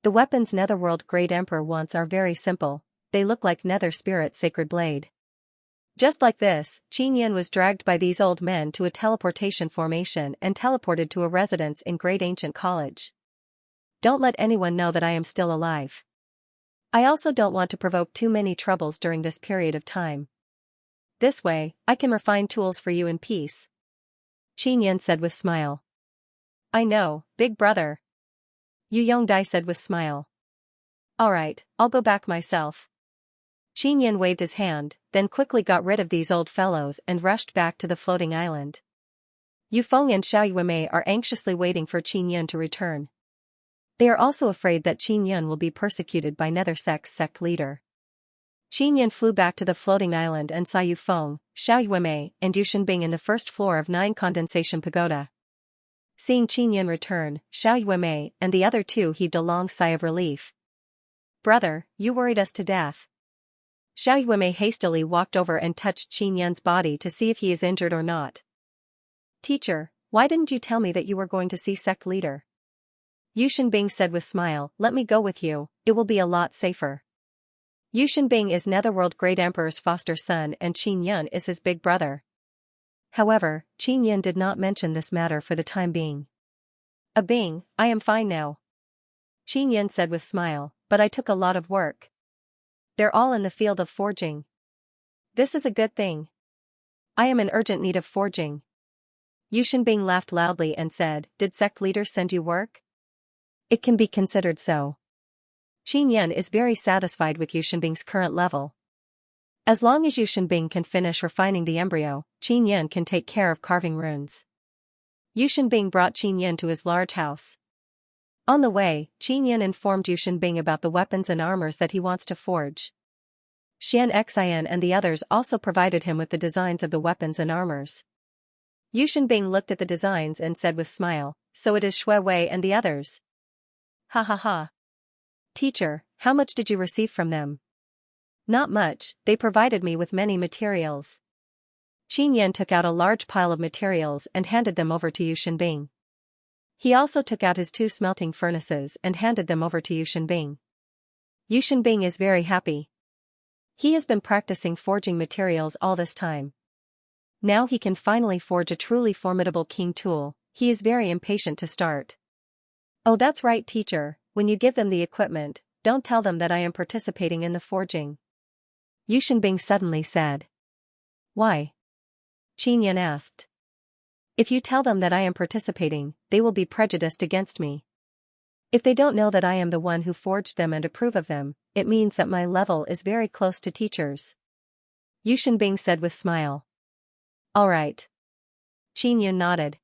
The weapons Netherworld Great Emperor wants are very simple, they look like Nether Spirit's sacred blade. Just like this, Qin Yun was dragged by these old men to a teleportation formation and teleported to a residence in Great Ancient College. Don't let anyone know that I am still alive. I also don't want to provoke too many troubles during this period of time. This way, I can refine tools for you in peace. Qin Yun said with smile. I know, Big Brother. Yu Yongdai said with smile. Alright, I'll go back myself. Qin Yun waved his hand, then quickly got rid of these old fellows and rushed back to the floating island. Yu Feng and Xiao Yuemei are anxiously waiting for Qin Yun to return. They are also afraid that Qin Yun will be persecuted by Nether Sect's sect leader. Qin Yun flew back to the floating island and saw Yu Feng, Xiao Yuemei, and Yu Shenbing in the first floor of 9 Condensation Pagoda. Seeing Qin Yan return, Xiao Yuemei and the other two heaved a long sigh of relief. Brother, you worried us to death. Xiao Yuemei hastily walked over and touched Qin Yan's body to see if he is injured or not. Teacher, why didn't you tell me that you were going to see sect leader? Yu Shenbing said with smile, let me go with you, it will be a lot safer. Yu Shenbing is Netherworld Great Emperor's foster son and Qin Yan is his big brother. However, Qin Yan did not mention this matter for the time being. Bing, I am fine now. Qin Yan said with smile, but I took a lot of work. They're all in the field of forging. This is a good thing. I am in urgent need of forging. Yu Shenbing laughed loudly and said, did sect leader send you work? It can be considered so. Qin Yan is very satisfied with Yu Shenbing's current level. As long as Yu Shenbing can finish refining the embryo, Qin Yan can take care of carving runes. Yu Shenbing brought Qin Yan to his large house. On the way, Qin Yan informed Yu Shenbing about the weapons and armors that he wants to forge. Xianxia and the others also provided him with the designs of the weapons and armors. Yu Shenbing looked at the designs and said with smile, so it is Shui Wei and the others. Ha ha ha. Teacher, how much did you receive from them? Not much, they provided me with many materials. Qin Yan took out a large pile of materials and handed them over to Yu Shenbing. He also took out his 2 smelting furnaces and handed them over to Yu Shenbing. Yu Shenbing is very happy. He has been practicing forging materials all this time. Now he can finally forge a truly formidable king tool. He is very impatient to start. Oh, that's right, teacher, when you give them the equipment, don't tell them that I am participating in the forging. Yu Shenbing suddenly said. Why? Qin Yan asked. If you tell them that I am participating, they will be prejudiced against me. If they don't know that I am the one who forged them and approve of them, it means that my level is very close to teachers. Yu Shenbing said with smile. All right. Qin Yan nodded.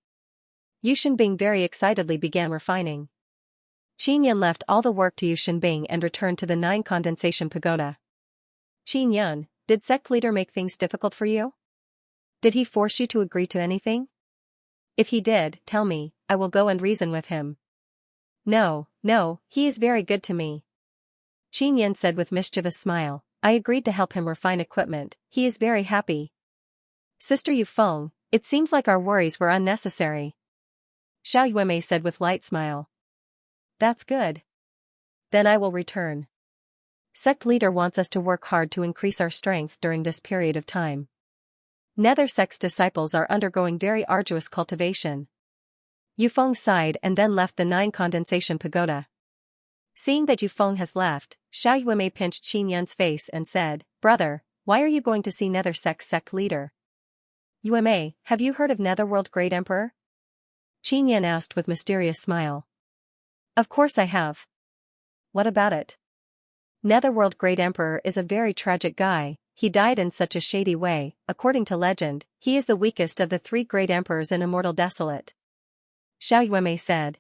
Yu Shenbing very excitedly began refining. Qin Yan left all the work to Yu Shenbing and returned to the 9 condensation pagoda. Qin Yan, did sect leader make things difficult for you? Did he force you to agree to anything? If he did, tell me, I will go and reason with him. No, he is very good to me. Qin Yan said with mischievous smile, I agreed to help him refine equipment, he is very happy. Sister Yu Feng, it seems like our worries were unnecessary. Xiao Yuemei said with light smile. That's good. Then I will return. Sect leader wants us to work hard to increase our strength during this period of time. Nether sect's disciples are undergoing very arduous cultivation. Yu Feng sighed and then left the 9 condensation pagoda. Seeing that Yu Feng has left, Xiao Yuemei pinched Qin Yan's face and said, Brother, why are you going to see Nether sect's sect leader? Yuemei, have you heard of Netherworld Great Emperor? Qin Yan asked with mysterious smile. Of course I have. What about it? Netherworld Great Emperor is a very tragic guy, he died in such a shady way, according to legend, he is the weakest of the 3 great emperors in Immortal Desolate. Xiao Yuemei said.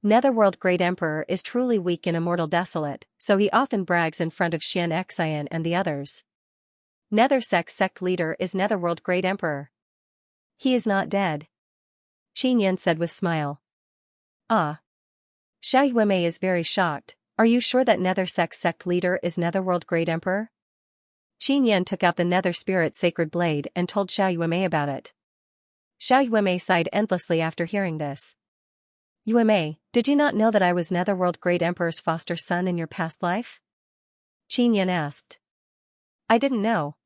Netherworld Great Emperor is truly weak in Immortal Desolate, so he often brags in front of Xianxia and the others. Nether sect leader is Netherworld Great Emperor. He is not dead. Qin Yan said with smile. Ah. Xiao Yuemei is very shocked, are you sure that Nether sect leader is Netherworld Great Emperor? Qin Yan took out the Nether Spirit Sacred Blade and told Xiao Yuemei about it. Xiao Yuemei sighed endlessly after hearing this. Yuemei, did you not know that I was Netherworld Great Emperor's foster son in your past life? Qin Yan asked. I didn't know.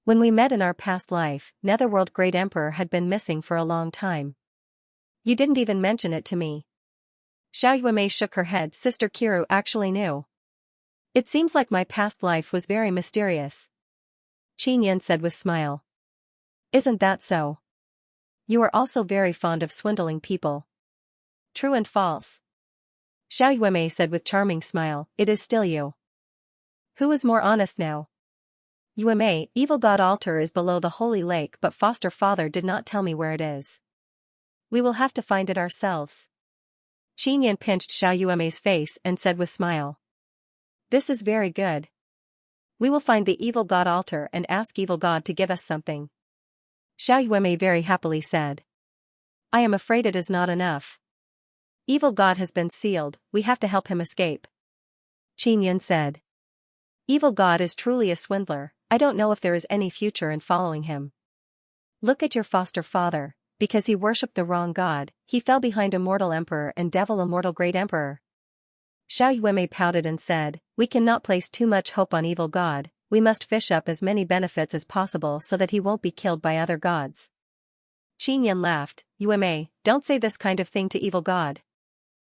When we met in our past life, Netherworld Great Emperor had been missing for a long time. You didn't even mention it to me. Xiao Yuemei shook her head. Sister Kiru actually knew. It seems like my past life was very mysterious. Qin Yan said with smile. Isn't that so? You are also very fond of swindling people. True and false. Xiao Yuemei said with charming smile, it is still you. Who is more honest now? Yuemei, Evil God Altar is below the Holy Lake but foster father did not tell me where it is. We will have to find it ourselves. Qin Yan pinched Xiao Yuemei's face and said with smile. This is very good. We will find the Evil God Altar and ask Evil God to give us something. Xiao Yuemei very happily said. I am afraid it is not enough. Evil God has been sealed, we have to help him escape. Xianxia said. Evil God is truly a swindler, I don't know if there is any future in following him. Look at your foster father, because he worshipped the wrong god, he fell behind immortal emperor and devil immortal great emperor. Xiaoyuemei pouted and said, we cannot place too much hope on evil god, we must fish up as many benefits as possible so that he won't be killed by other gods. Xianxia laughed, Yuemei, don't say this kind of thing to evil god.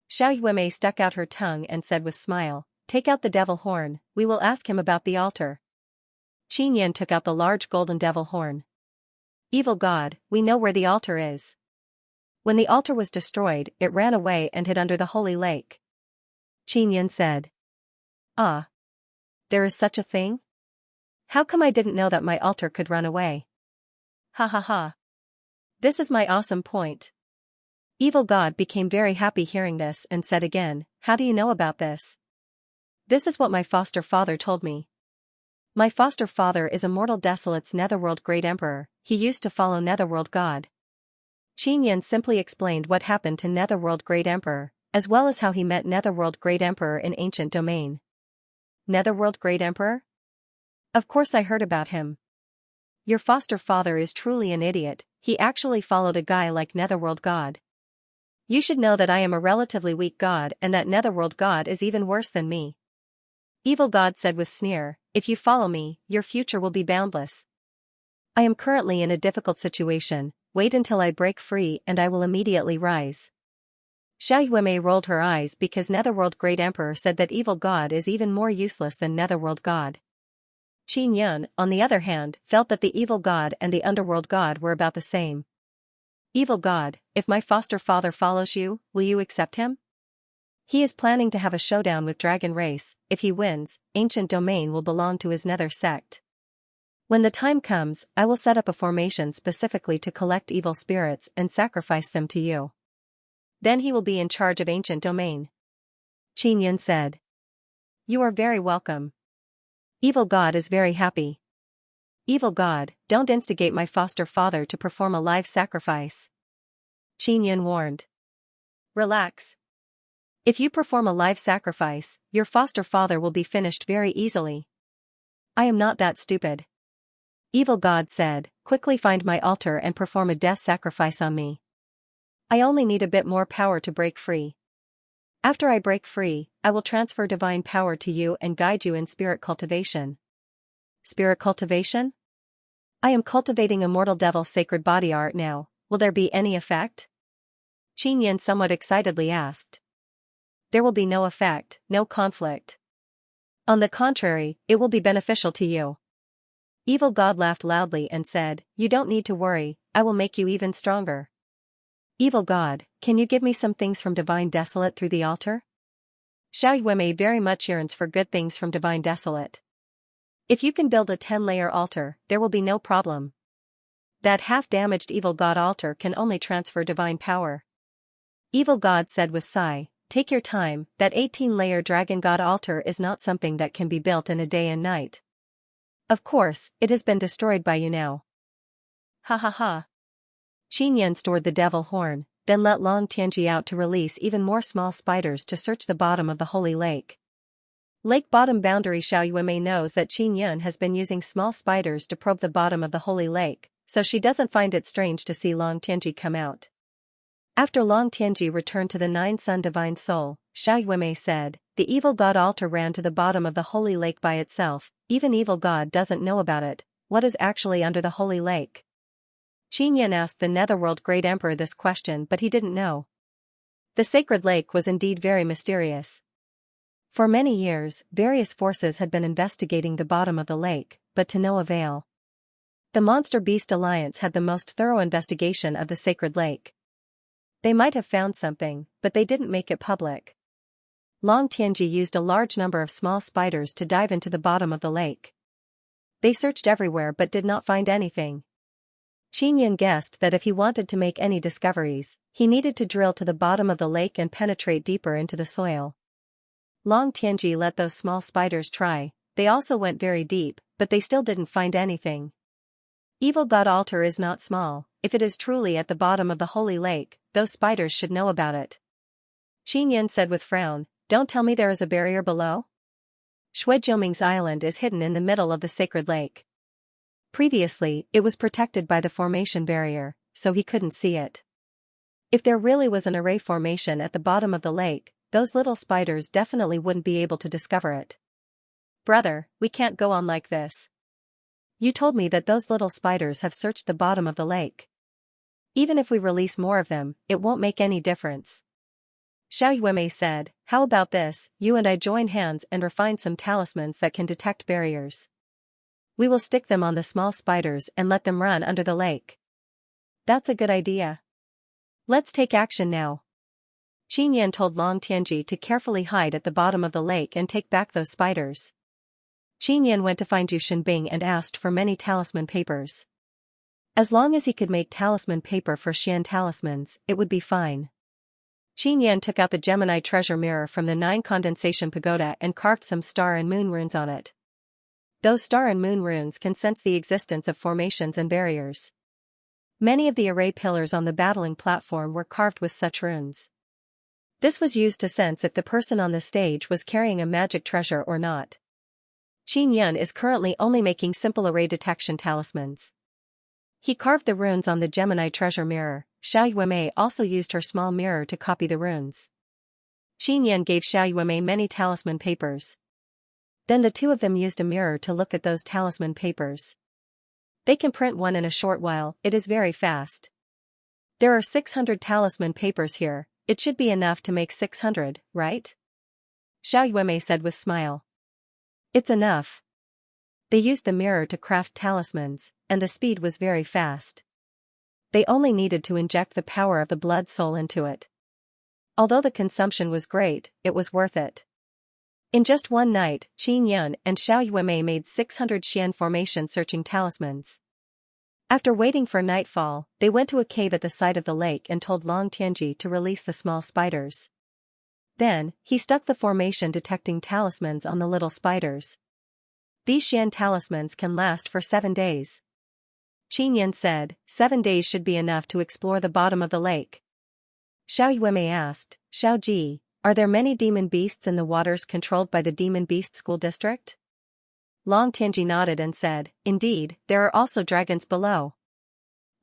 Xiaoyuemei stuck out her tongue and said with smile, take out the devil horn, we will ask him about the altar. Xianxia took out the large golden devil horn. Evil god, we know where the altar is. When the altar was destroyed, it ran away and hid under the holy lake. Xianxia said. Ah. There is such a thing? How come I didn't know that my altar could run away? Ha ha ha. This is my awesome point. Evil god became very happy hearing this and said again, how do you know about this? This is what my foster father told me. My foster father is Immortal Desolate's Netherworld Great Emperor, he used to follow Netherworld God. Xianxia simply explained what happened to Netherworld Great Emperor, as well as how he met Netherworld Great Emperor in Ancient Domain. Netherworld Great Emperor? Of course I heard about him. Your foster father is truly an idiot, he actually followed a guy like Netherworld God. You should know that I am a relatively weak god and that Netherworld God is even worse than me. Evil God said with sneer, if you follow me, your future will be boundless. I am currently in a difficult situation, wait until I break free and I will immediately rise. Xiaoyuemei rolled her eyes because Netherworld Great Emperor said that Evil God is even more useless than Netherworld God. Xianxia, on the other hand, felt that the Evil God and the Underworld God were about the same. Evil God, if my foster father follows you, will you accept him? He is planning to have a showdown with Dragon Race, if he wins, Ancient Domain will belong to his Nether sect. When the time comes, I will set up a formation specifically to collect evil spirits and sacrifice them to you. Then he will be in charge of Ancient Domain. Xianxia said. You are very welcome. Evil God is very happy. Evil God, don't instigate my foster father to perform a live sacrifice. Xianxia warned. Relax. If you perform a live sacrifice, your foster father will be finished very easily. I am not that stupid. Evil God said, quickly find my altar and perform a death sacrifice on me. I only need a bit more power to break free. After I break free, I will transfer divine power to you and guide you in spirit cultivation. Spirit cultivation? I am cultivating Immortal Devil's sacred body art now, will there be any effect? Xianxia somewhat excitedly asked. There will be no effect, no conflict. On the contrary, it will be beneficial to you. Evil God laughed loudly and said, you don't need to worry, I will make you even stronger. Evil God, can you give me some things from Divine Desolate through the altar? Xiaoyuemei very much yearns for good things from Divine Desolate. If you can build a 10-layer altar, there will be no problem. That half-damaged Evil God altar can only transfer divine power. Evil God said with sigh, take your time, that 18-layer Dragon God altar is not something that can be built in a day and night. Of course, it has been destroyed by you now. Ha ha ha. Xianxia stored the devil horn, then let Long Tianji out to release even more small spiders to search the bottom of the holy lake. Lake bottom boundary Xiaoyuemei knows that Xianxia has been using small spiders to probe the bottom of the holy lake, so she doesn't find it strange to see Long Tianji come out. After Long Tianji returned to the Nine Sun Divine Soul, Xiaoyuemei said, the Evil God altar ran to the bottom of the holy lake by itself, even Evil God doesn't know about it, what is actually under the holy lake? Xianxia asked the Netherworld Great Emperor this question but he didn't know. The sacred lake was indeed very mysterious. For many years, various forces had been investigating the bottom of the lake, but to no avail. The Monster Beast Alliance had the most thorough investigation of the sacred lake. They might have found something, but they didn't make it public. Long Tianji used a large number of small spiders to dive into the bottom of the lake. They searched everywhere but did not find anything. Xianxia guessed that if he wanted to make any discoveries, he needed to drill to the bottom of the lake and penetrate deeper into the soil. Long Tianji let those small spiders try, they also went very deep, but they still didn't find anything. Evil God altar is not small, if it is truly at the bottom of the holy lake, those spiders should know about it. Qin said with frown, don't tell me there is a barrier below? Shuizhoming's island is hidden in the middle of the sacred lake. Previously, it was protected by the formation barrier, so he couldn't see it. If there really was an array formation at the bottom of the lake, those little spiders definitely wouldn't be able to discover it. Brother, we can't go on like this. You told me that those little spiders have searched the bottom of the lake. Even if we release more of them, it won't make any difference. Xiao Yuemei said, how about this, you and I join hands and refine some talismans that can detect barriers. We will stick them on the small spiders and let them run under the lake. That's a good idea. Let's take action now. Qin Yan told Long Tianji to carefully hide at the bottom of the lake and take back those spiders. Qin Yan went to find Yu Shenbing and asked for many talisman papers. As long as he could make talisman paper for Xian talismans, it would be fine. Qin Yan took out the Gemini treasure mirror from the 9 condensation pagoda and carved some star and moon runes on it. Those star and moon runes can sense the existence of formations and barriers. Many of the array pillars on the battling platform were carved with such runes. This was used to sense if the person on the stage was carrying a magic treasure or not. Qin Yan is currently only making simple array detection talismans. He carved the runes on the Gemini treasure mirror. Xiao Yuemei also used her small mirror to copy the runes. Qin Yan gave Xiao Yuemei many talisman papers. Then the two of them used a mirror to look at those talisman papers. They can print one in a short while, it is very fast. There are 600 talisman papers here, it should be enough to make 600, right? Xiao Yuemei said with smile. It's enough. They used the mirror to craft talismans, and the speed was very fast. They only needed to inject the power of the blood soul into it. Although the consumption was great, it was worth it. In just one night, Qin Yan and Xiao Yuemei made 600 Xian formation searching talismans. After waiting for nightfall, they went to a cave at the side of the lake and told Long Tianji to release the small spiders. Then, he stuck the formation detecting talismans on the little spiders. These Xian talismans can last for 7 days. Qin Yan said, 7 days should be enough to explore the bottom of the lake. Xiao Yuemei asked, Xiao Ji, are there many demon beasts in the waters controlled by the Demon Beast School District? Long Tianji nodded and said, indeed, there are also dragons below.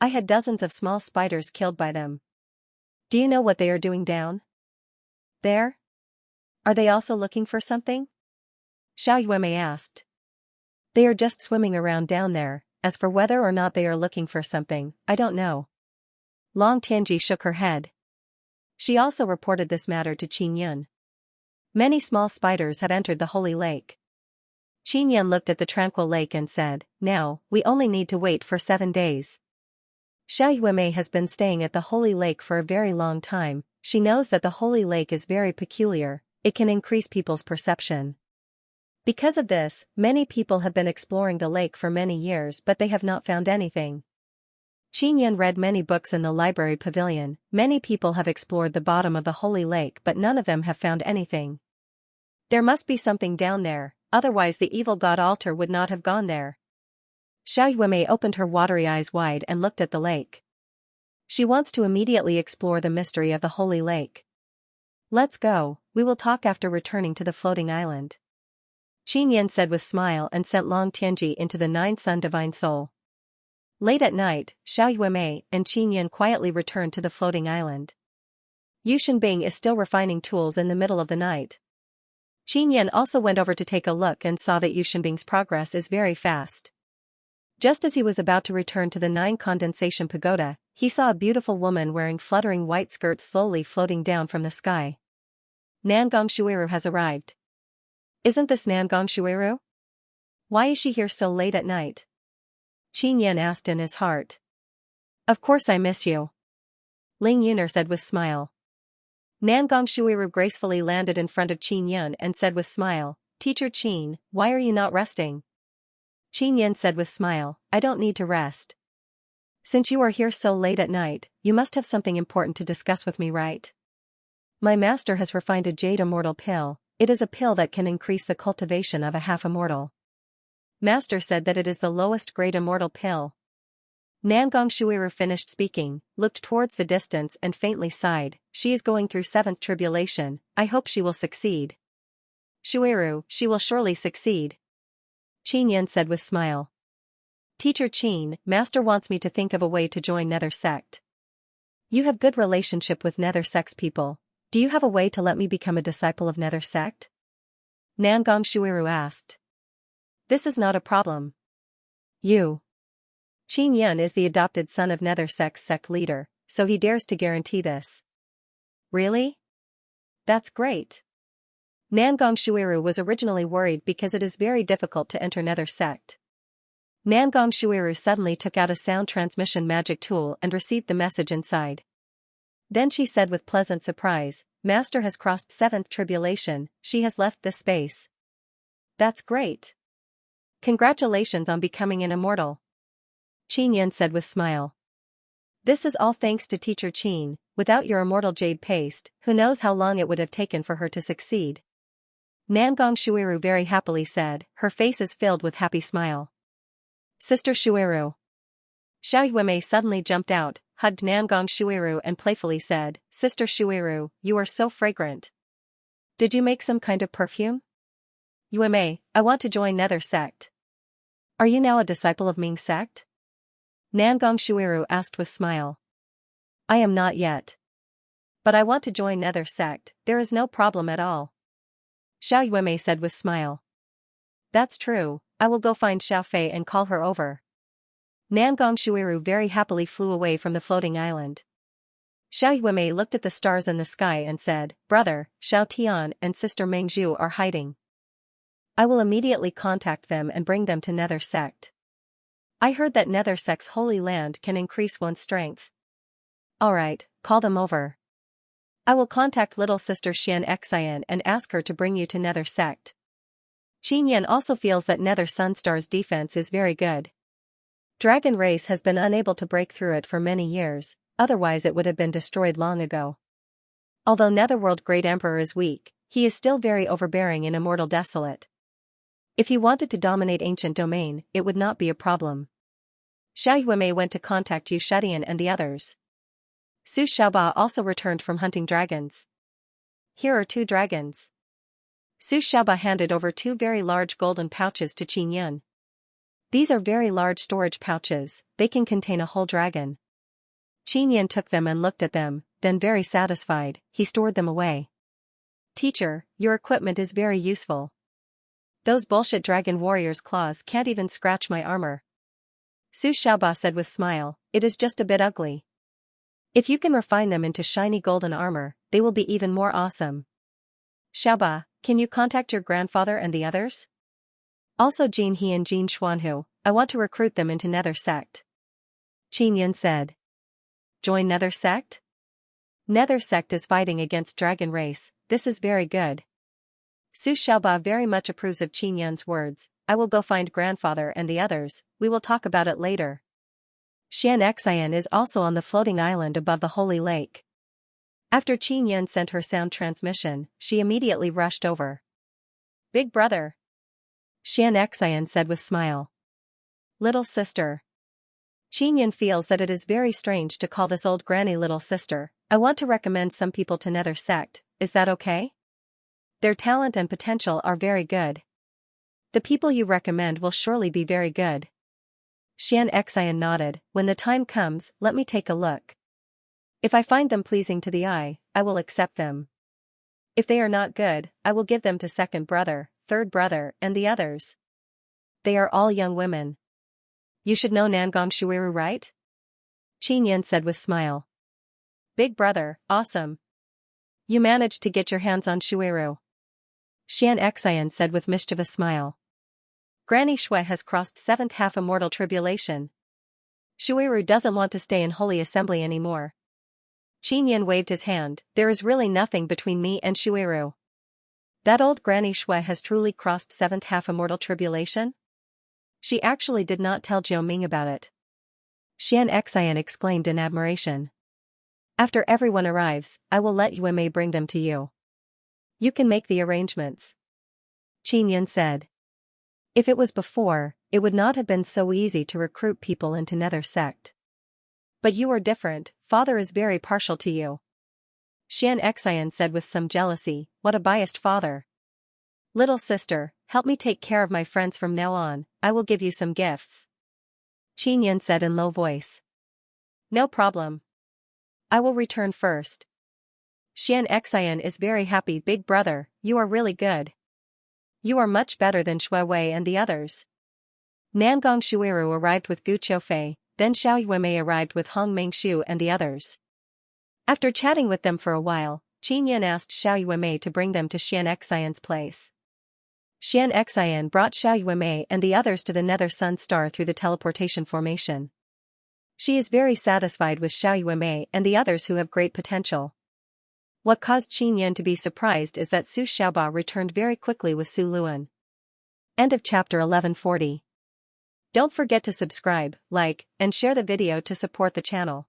I had dozens of small spiders killed by them. Do you know what they are doing down there? Are they also looking for something? Xiao Yuemei asked. They are just swimming around down there, as for whether or not they are looking for something, I don't know. Long Tianji shook her head. She also reported this matter to Qin Yan. Many small spiders have entered the holy lake. Qin Yan looked at the tranquil lake and said, now, we only need to wait for 7 days. Xiao Yuemei has been staying at the holy lake for a very long time. She knows that the holy lake is very peculiar, it can increase people's perception. Because of this, many people have been exploring the lake for many years but they have not found anything. Qin Yan read many books in the library pavilion. Many people have explored the bottom of the holy lake but none of them have found anything. There must be something down there, otherwise the evil god altar would not have gone there. Xiao Yuemei opened her watery eyes wide and looked at the lake. She wants to immediately explore the mystery of the holy lake. Let's go, we will talk after returning to the floating island. Qin Yan said with smile and sent Long Tianji into the 9 Sun Divine Soul. Late at night, Xiao Yuemei and Qin Yan quietly returned to the floating island. Yu Shenbing is still refining tools in the middle of the night. Qin Yan also went over to take a look and saw that Yu Shenbing's progress is very fast. Just as he was about to return to the 9 condensation pagoda, he saw a beautiful woman wearing fluttering white skirts slowly floating down from the sky. Nangong Shuiru has arrived. Isn't this Nangong Shuiru? Why is she here so late at night? Qin Yan asked in his heart. Of course I miss you. Ling Yuner said with smile. Nangong Shuiru gracefully landed in front of Qin Yan and said with smile, Teacher Qin, why are you not resting? Qin Yan said with smile, I don't need to rest. Since you are here so late at night, you must have something important to discuss with me, right? My master has refined a jade immortal pill. It is a pill that can increase the cultivation of a half immortal. Master said that it is the lowest grade immortal pill. Nangong Shuiru finished speaking, looked towards the distance and faintly sighed. She is going through seventh tribulation, I hope she will succeed. Shuiru, she will surely succeed. Qin Yan said with smile. Teacher Qin, Master wants me to think of a way to join Nether sect. You have good relationship with Nether sect's people. Do you have a way to let me become a disciple of Nether sect? Nangong Shuiru asked. This is not a problem. Qin Yan is the adopted son of Nether sect's sect leader, so he dares to guarantee this. Really? That's great. Nangong Shuiru was originally worried because it is very difficult to enter Nether sect. Nangong Shuiru suddenly took out a sound transmission magic tool and received the message inside. Then she said with pleasant surprise, Master has crossed seventh tribulation, she has left this space. That's great. Congratulations on becoming an immortal. Qin Yan said with smile. This is all thanks to Teacher Qin, without your immortal jade paste, who knows how long it would have taken for her to succeed. Nangong Shuiru very happily said, her face is filled with happy smile. Sister Shuiru. Xiao Yuemei suddenly jumped out, hugged Nangong Shuiru and playfully said, Sister Shuiru, you are so fragrant. Did you make some kind of perfume? Yuemei, I want to join Nether sect. Are you now a disciple of Ming sect? Nangong Shuiru asked with smile. I am not yet. But I want to join Nether sect, there is no problem at all. Xiao Yuemei said with smile. That's true, I will go find Xiao Fei and call her over. Nangong Shuiru very happily flew away from the floating island. Xiao Yuemei looked at the stars in the sky and said, Brother, Xiao Tian and Sister Mengzhu are hiding. I will immediately contact them and bring them to Nether sect. I heard that Nether sect's holy land can increase one's strength. Alright, call them over. I will contact little sister Xianxia and ask her to bring you to Nether sect. Qin Yan also feels that Nether Sunstar's defense is very good. Dragon race has been unable to break through it for many years, otherwise it would have been destroyed long ago. Although Netherworld Great Emperor is weak, he is still very overbearing and immortal desolate. If he wanted to dominate ancient domain, it would not be a problem. Xiao Yuemei went to contact Yu Shetian and the others. Su Xiaoba also returned from hunting dragons. Here are 2 dragons. Su Xiaoba handed over 2 very large golden pouches to Qin Yan. These are very large storage pouches, they can contain a whole dragon. Qin Yan took them and looked at them, then very satisfied, he stored them away. Teacher, your equipment is very useful. Those bullshit dragon warriors' claws can't even scratch my armor. Su Xiaoba said with smile, it is just a bit ugly. If you can refine them into shiny golden armor, they will be even more awesome. Xiaoba, can you contact your grandfather and the others? Also Jin He and Jin Xuanhu, I want to recruit them into Nether sect. Qin Yan said. Join Nether sect? Nether sect is fighting against dragon race, this is very good. Su Xiaoba very much approves of Qin Yan's words, I will go find grandfather and the others, we will talk about it later. Xianxia is also on the floating island above the holy lake. After Qin Yan sent her sound transmission, she immediately rushed over. Big brother. Xianxia said with smile. Little sister. Qin Yan feels that it is very strange to call this old granny little sister. I want to recommend some people to Nether sect, is that okay? Their talent and potential are very good. The people you recommend will surely be very good. Xianxia nodded, when the time comes, let me take a look. If I find them pleasing to the eye, I will accept them. If they are not good, I will give them to second brother, third brother, and the others. They are all young women. You should know Nangong Shuiru, right? Qin Yan said with smile. Big brother, awesome. You managed to get your hands on Shuiru. Xianxia said with mischievous smile. Granny Shui has crossed 7th half immortal tribulation. Shuiru doesn't want to stay in Holy Assembly anymore. Qin Yan waved his hand, there is really nothing between me and Shuiru. That old Granny Shui has truly crossed 7th half immortal tribulation? She actually did not tell Jiao Ming about it. Xianxia exclaimed in admiration. After everyone arrives, I will let Yuemei bring them to you. You can make the arrangements. Qin Yan said. If it was before, it would not have been so easy to recruit people into Nether sect. But you are different, father is very partial to you. Xianxia said with some jealousy, what a biased father. Little sister, help me take care of my friends from now on, I will give you some gifts. Qinyan said in low voice. No problem. I will return first. Xianxia is very happy, big brother, you are really good. You are much better than Shuiwei and the others. Nangong Shuiru arrived with Gu Qiufei, then Xiao Yuemei arrived with Hong Mengshu and the others. After chatting with them for a while, Qinyan asked Xiao Yuemei to bring them to Xianxian's place. Xianxian brought Xiao Yuemei and the others to the Nether Sun Star through the teleportation formation. She is very satisfied with Xiao Yuemei and the others who have great potential. What caused Qinyan to be surprised is that Su Xiaoba returned very quickly with Su Luan. End of chapter 1140. Don't forget to subscribe, like, and share the video to support the channel.